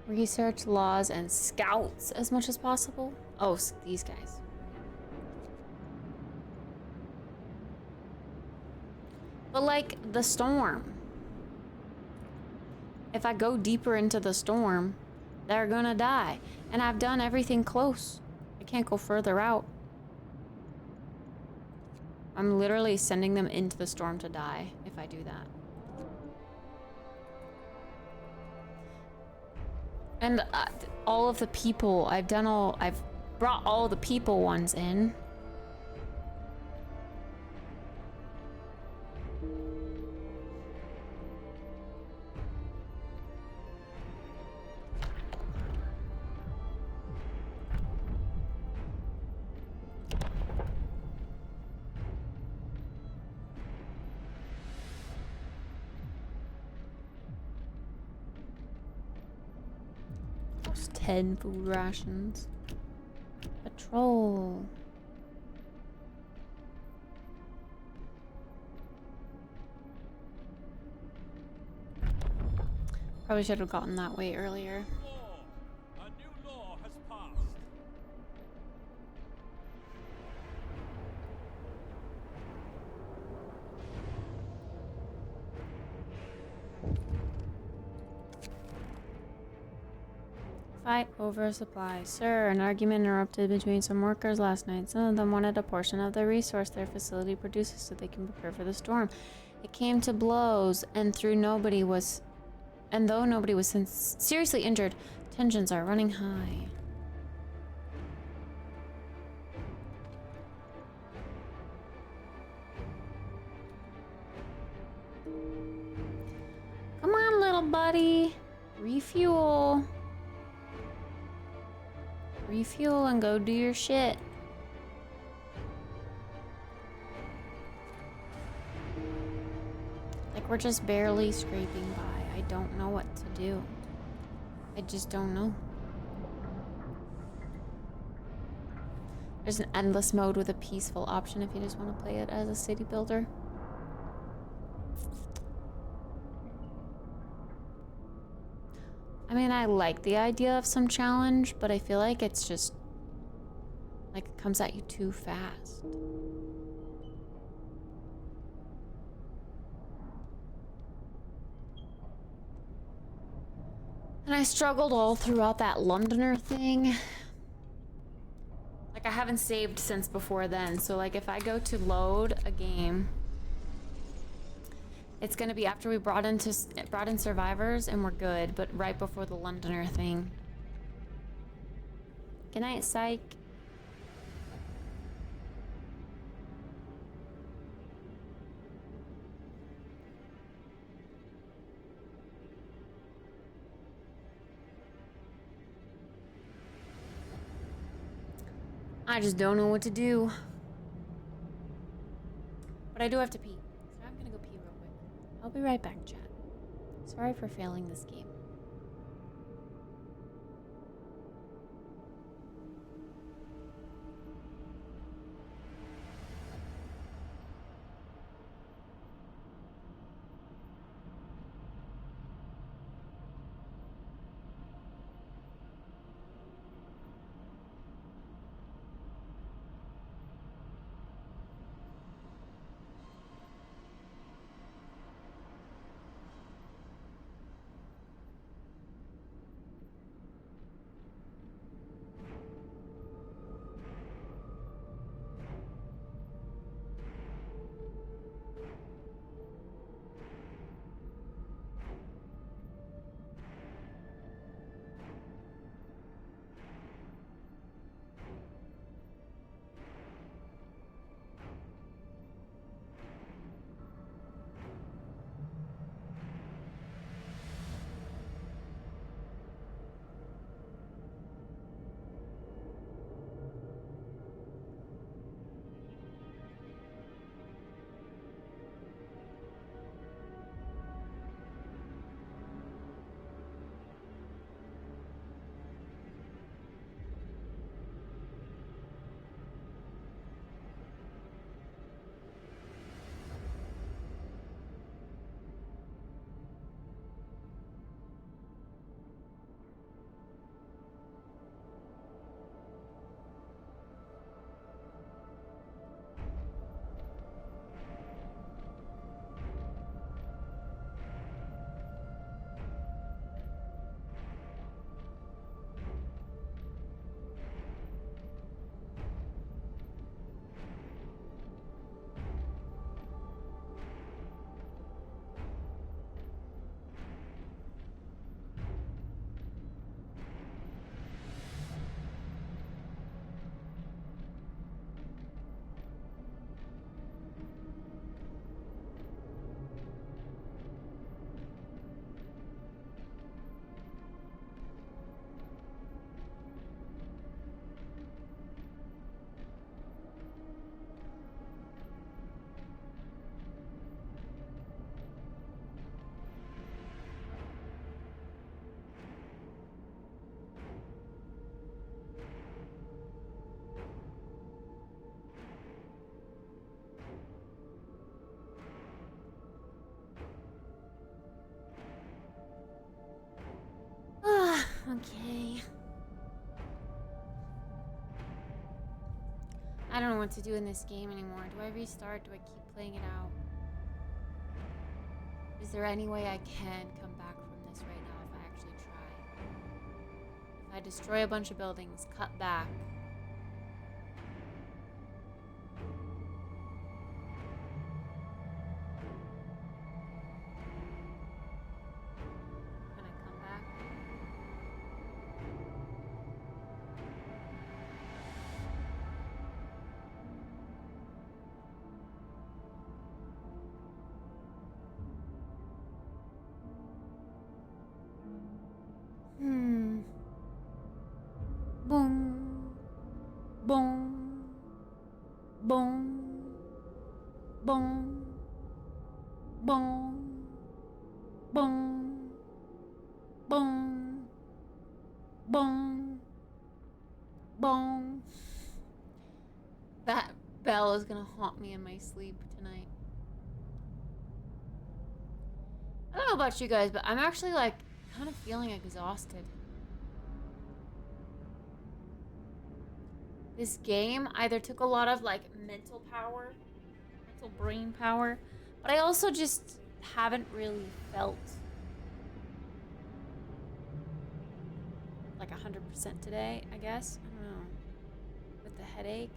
Research laws and scouts as much as possible. Oh, these guys. But like the storm. If I go deeper into the storm, they're gonna die. And I've done everything close. I can't go further out. I'm literally sending them into the storm to die if I do that. And all of the people, I've brought all the people ones in. There's 10 food rations. Patrol. Probably should have gotten that way earlier. A new law has passed. Fight over supply. Sir, an argument erupted between some workers last night. Some of them wanted a portion of the resource their facility produces so they can prepare for the storm. It came to blows, and though nobody was seriously injured, tensions are running high. Come on, little buddy. Refuel. Refuel and go do your shit. Like, we're just barely scraping by. I don't know what to do. I just don't know. There's an endless mode with a peaceful option if you just want to play it as a city builder. I mean, I like the idea of some challenge, but I feel like it's just like it comes at you too fast. And I struggled all throughout that Londoner thing. Like, I haven't saved since before then, so like if I go to load a game, it's gonna be after we brought in survivors and we're good, but right before the Londoner thing. Good night, psych. I just don't know what to do. But I do have to pee. So I'm gonna go pee real quick. I'll be right back, chat. Sorry for failing this game. Okay. I don't know what to do in this game anymore. Do I restart? Do I keep playing it out? Is there any way I can come back from this right now if I actually try? If I destroy a bunch of buildings, cut back. Can I come back? Boom. Boom. Boom. Boom. Boom. Boom. Boom. Boom. Boom. That bell is gonna haunt me in my sleep tonight. I don't know about you guys, but I'm actually like kind of feeling exhausted. This game either took a lot of like mental power, mental brain power, but I also just haven't really felt like 100% today, I guess. I don't know. With the headache.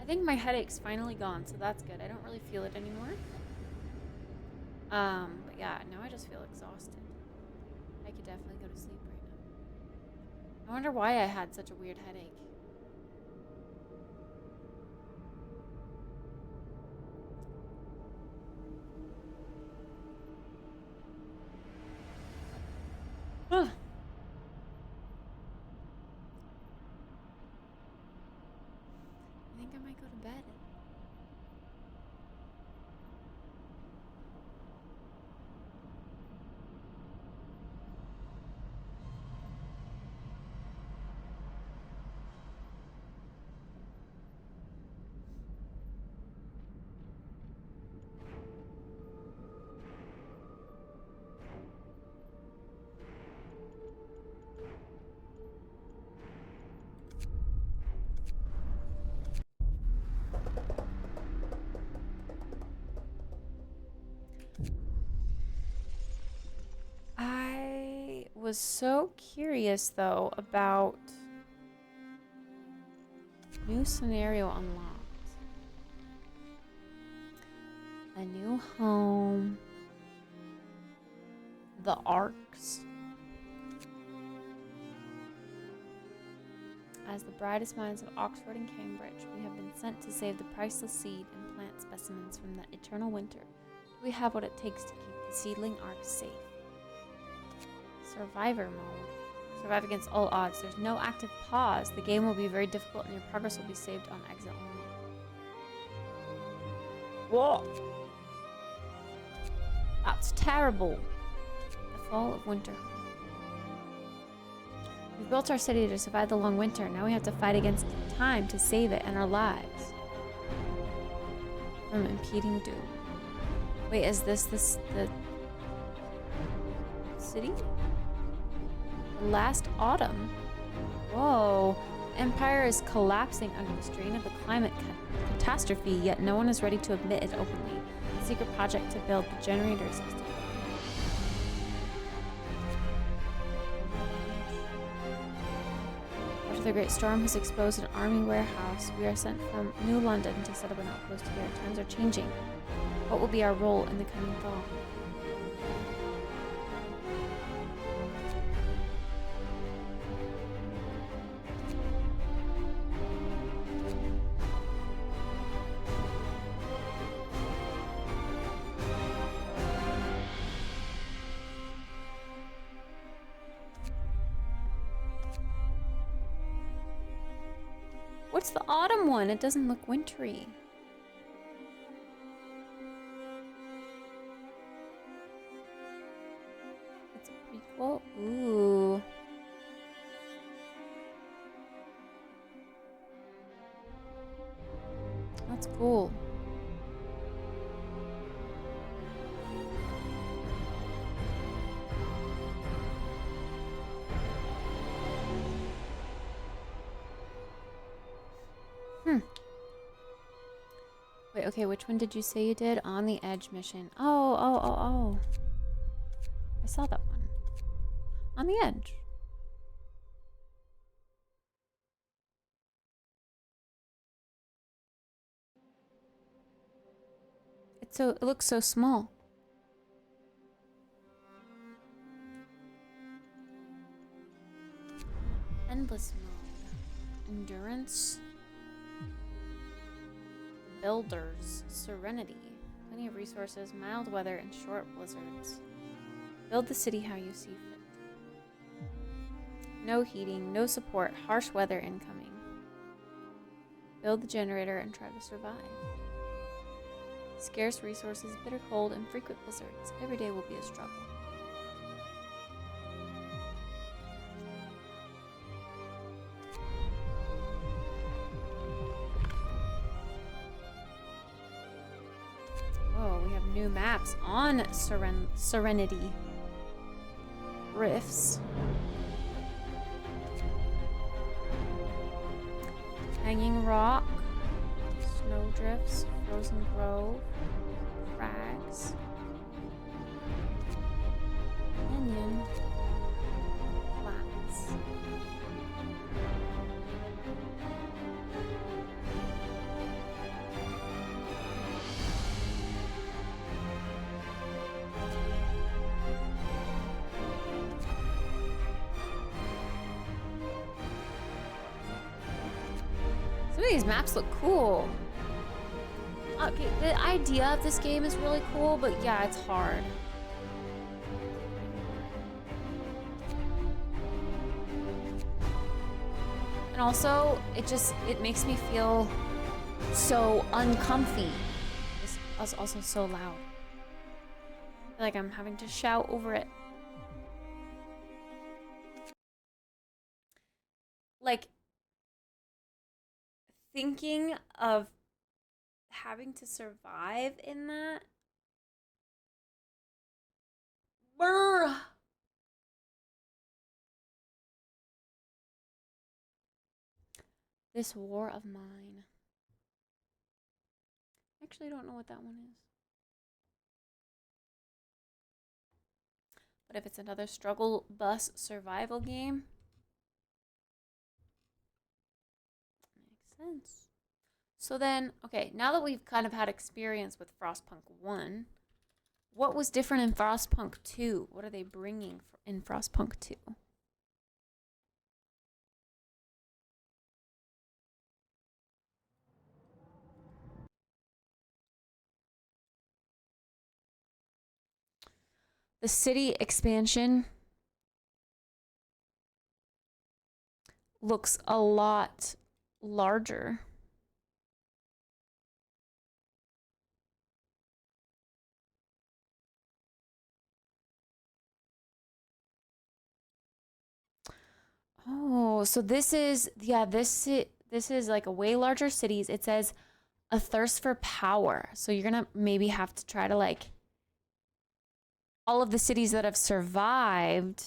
I think my headache's finally gone, so that's good. I don't really feel it anymore. But yeah, now I just feel exhausted. I could definitely go to sleep right now. I wonder why I had such a weird headache. Ugh. I think I might go to bed. I was so curious though about new scenario unlocked. A new home. The arcs. As the brightest minds of Oxford and Cambridge, we have been sent to save the priceless seed and plant specimens from the eternal winter. We have what it takes to keep the seedling arcs safe. Survivor mode. Survive against all odds. There's no active pause. The game will be very difficult and your progress will be saved on exit only. Whoa! That's terrible. The fall of winter. We've built our city to survive the long winter. Now we have to fight against time to save it and our lives from impeding doom. Wait, is this the city? Last autumn? Whoa. Empire is collapsing under the strain of the climate catastrophe, yet no one is ready to admit it openly. The secret project to build the generators is to After the great storm has exposed an army warehouse, we are sent from New London to set up an outpost here. Times are changing. What will be our role in the coming thaw? What's the autumn one? It doesn't look wintry. It's a prequel? Ooh. That's cool. Wait, okay, which one did you say you did? On the Edge mission. Oh. I saw that one. On the Edge. It looks so small. Endless mode. Endurance. Builders. Serenity. Plenty of resources, mild weather, and short blizzards. Build the city how you see fit. No heating, no support, harsh weather incoming. Build the generator and try to survive. Scarce resources, bitter cold, and frequent blizzards. Every day will be a struggle. Oh, we have new maps on Serenity. rifts. Hanging Rock, Snowdrifts, Frozen Grove, Crags, Canyon, Flats. Some of these maps look cool. Okay, the idea of this game is really cool, but yeah, it's hard. And also, it makes me feel so uncomfy. It's also so loud. I feel like I'm having to shout over it. Like, thinking of having to survive in that. Brr. This War of Mine. I actually don't know what that one is. But if it's another struggle bus survival game, makes sense. So then, okay, now that we've kind of had experience with Frostpunk 1, what was different in Frostpunk 2? What are they bringing in Frostpunk 2? The city expansion looks a lot larger. Oh, so this is, yeah, this is like a way larger cities. It says a thirst for power. So you're gonna maybe have to try to like all of the cities that have survived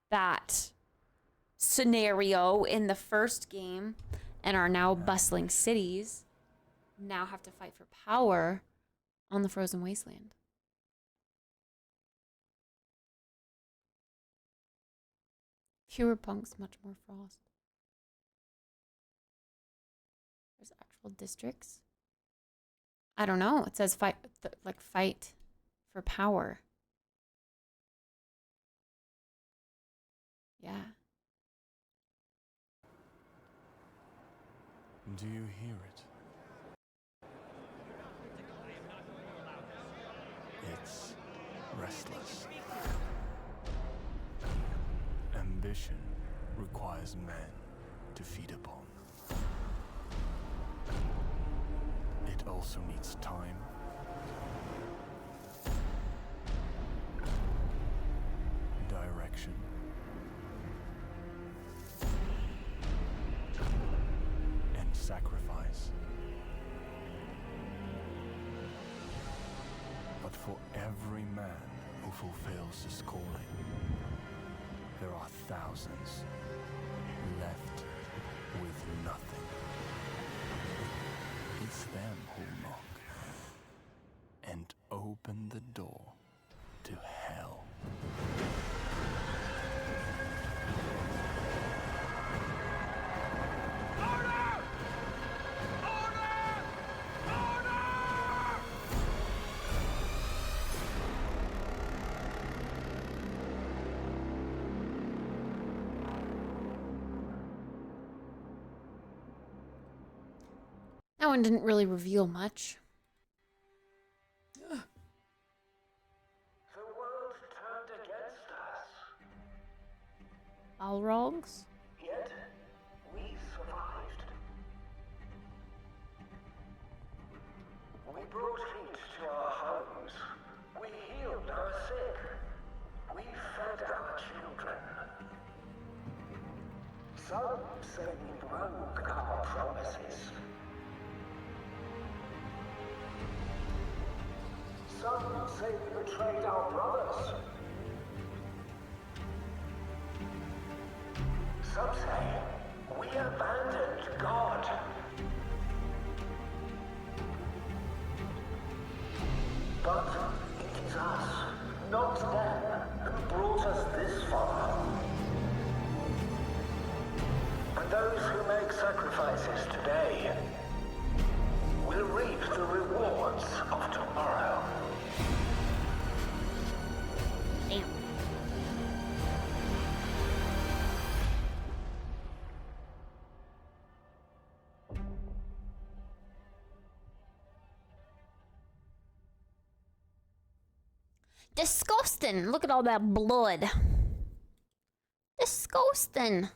that scenario in the first game and are now bustling cities now have to fight for power on the frozen wasteland. Fewer punks, much more frost. There's actual districts. I don't know. It says fight for power. Yeah. Do you hear it? It's restless. Ambition requires men to feed upon. It also needs time, direction, and sacrifice. But for every man who fulfills his calling, there are thousands left with nothing. It's them who knock and open the door to hell. That one didn't really reveal much. The world turned against us. Balrogs? Yet, we survived. We brought heat to our homes. We healed our sick. We fed our children. Some say we broke our promises. Some say we betrayed our brothers. Some say we abandoned God. But it is us, not them, who brought us this far. And those who make sacrifices today will reap the rewards of tomorrow. Damn. Disgusting. Look at all that blood. Disgusting.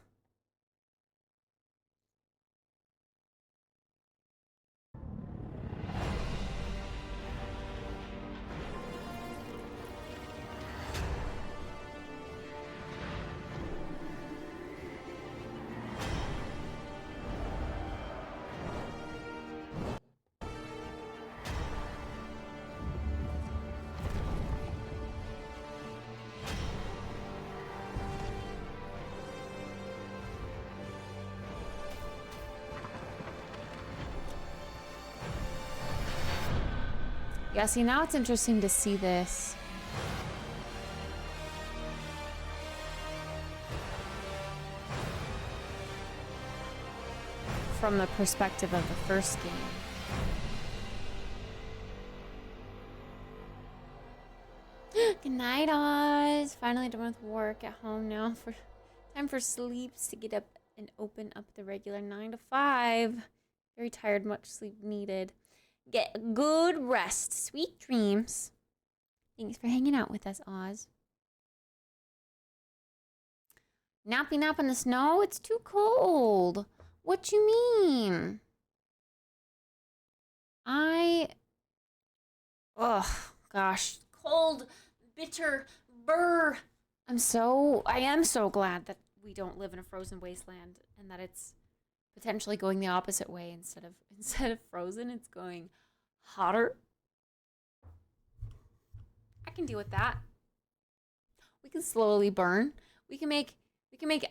Yeah, see, now it's interesting to see this. From the perspective of the first game. Good night, Oz. Finally done with work at home now. For time for sleeps to get up and open up the regular 9 to 5. Very tired, much sleep needed. Get good rest. Sweet dreams. Thanks for hanging out with us, Oz. Nappy nap in the snow? It's too cold. What you mean? Ugh, gosh. Cold, bitter, burr. I am so glad that we don't live in a frozen wasteland and that it's potentially going the opposite way. Instead of frozen, it's going hotter. I can deal with that. We can slowly burn. We can make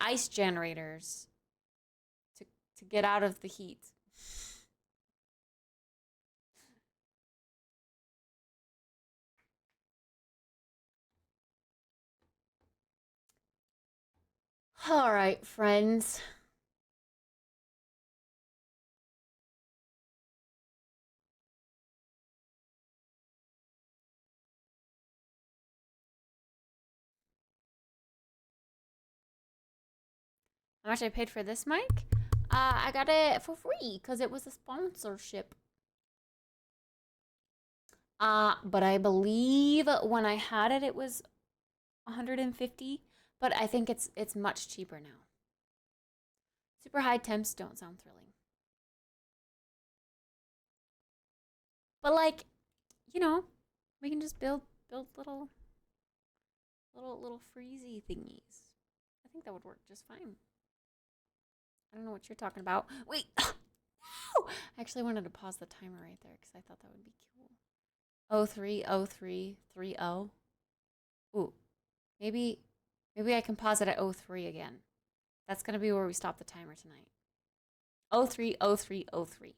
ice generators to get out of the heat. All right, friends. How much I paid for this mic? I got it for free because it was a sponsorship. But I believe when I had it, it was $150. But I think it's much cheaper now. Super high temps don't sound thrilling. But like, you know, we can just build little freezy thingies. I think that would work just fine. I don't know what you're talking about. Wait. No! I actually wanted to pause the timer right there because I thought that would be cool. 030330. Ooh. Maybe I can pause it at 03 again. That's going to be where we stop the timer tonight. 030303.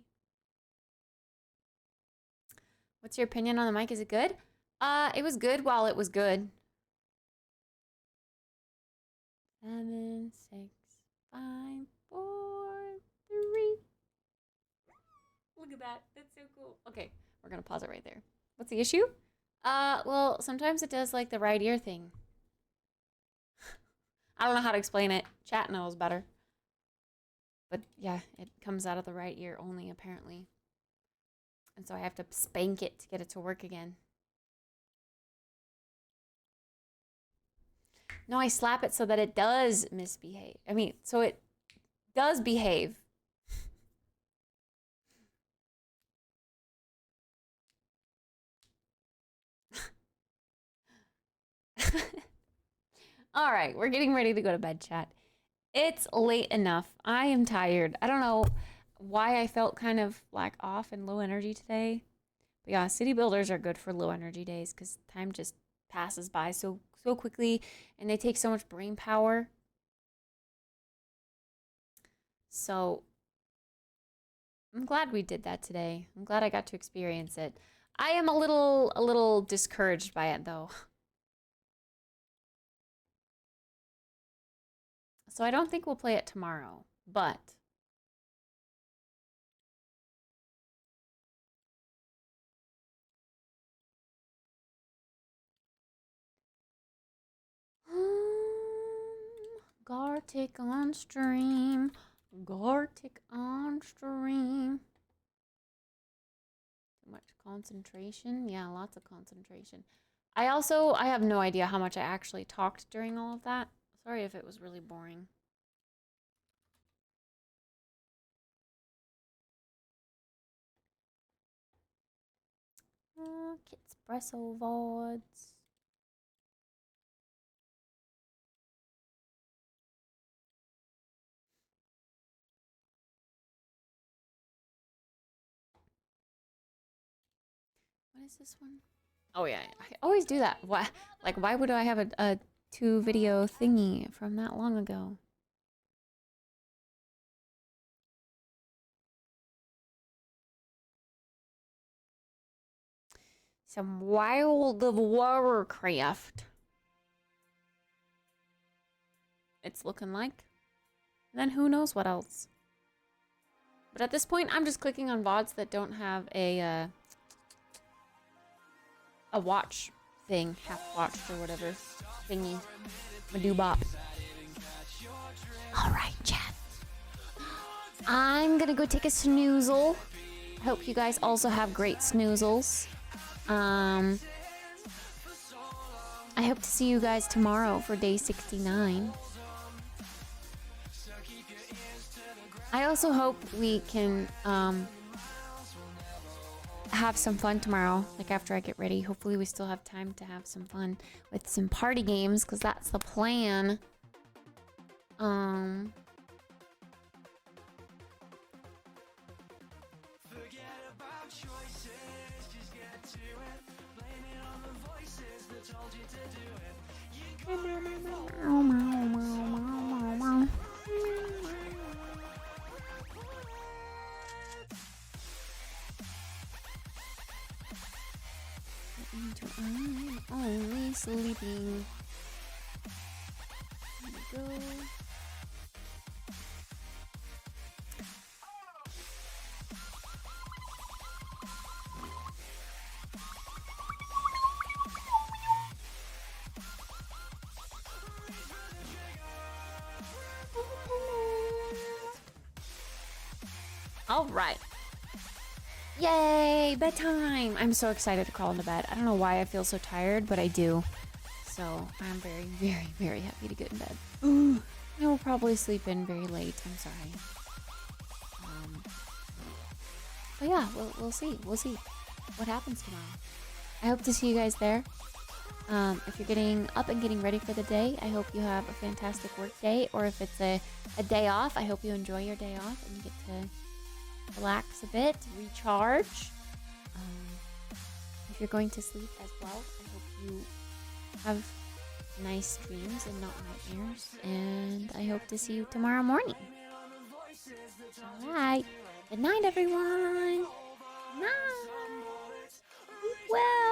What's your opinion on the mic? Is it good? It was good while it was good. 7, 6, 5, 4, 3. Look at that. That's so cool. Okay, we're gonna pause it right there. What's the issue? Well, sometimes it does like the right ear thing. I don't know how to explain it. Chat knows better. But yeah, it comes out of the right ear only, apparently. And so I have to spank it to get it to work again. No, I slap it so that it does misbehave. I mean, so it does behave. All right, we're getting ready to go to bed, chat. It's late enough. I am tired. I don't know why I felt kind of like off and low energy today. But yeah, city builders are good for low energy days because time just passes by so quickly and they take so much brain power. So I'm glad we did that today. I'm glad I got to experience it. I am a little discouraged by it though. So I don't think we'll play it tomorrow, but Gartic on stream. Gartic on stream. Too much concentration? Yeah, lots of concentration. I have no idea how much I actually talked during all of that. Sorry if it was really boring. Kittspresso VODs. What is this one? Oh yeah, I always do that. Why? Like, why would I have a 2-video thingy from that long ago? Some Wild of Warcraft. It's looking like. Then who knows what else? But at this point, I'm just clicking on VODs that don't have a watch thing, half watched or whatever thingy. Madoobop. All right, chat. I'm gonna go take a snoozle. I hope you guys also have great snoozles. I hope to see you guys tomorrow for day 69. I also hope we can have some fun tomorrow, like after I get ready. Hopefully we still have time to have some fun with some party games, because that's the plan. I'm only sleeping. Here we go. All right. Yay, bedtime! I'm so excited to crawl into bed. I don't know why I feel so tired, but I do. So I'm very, very, very happy to get in bed. Ooh, I will probably sleep in very late. I'm sorry. But yeah, we'll see. We'll see what happens tomorrow. I hope to see you guys there. If you're getting up and getting ready for the day, I hope you have a fantastic work day. Or if it's a day off, I hope you enjoy your day off and you get to relax a bit, recharge. If you're going to sleep as well, I hope you have nice dreams and not nightmares. And I hope to see you tomorrow morning. Alright. Good night, everyone. Night. Well.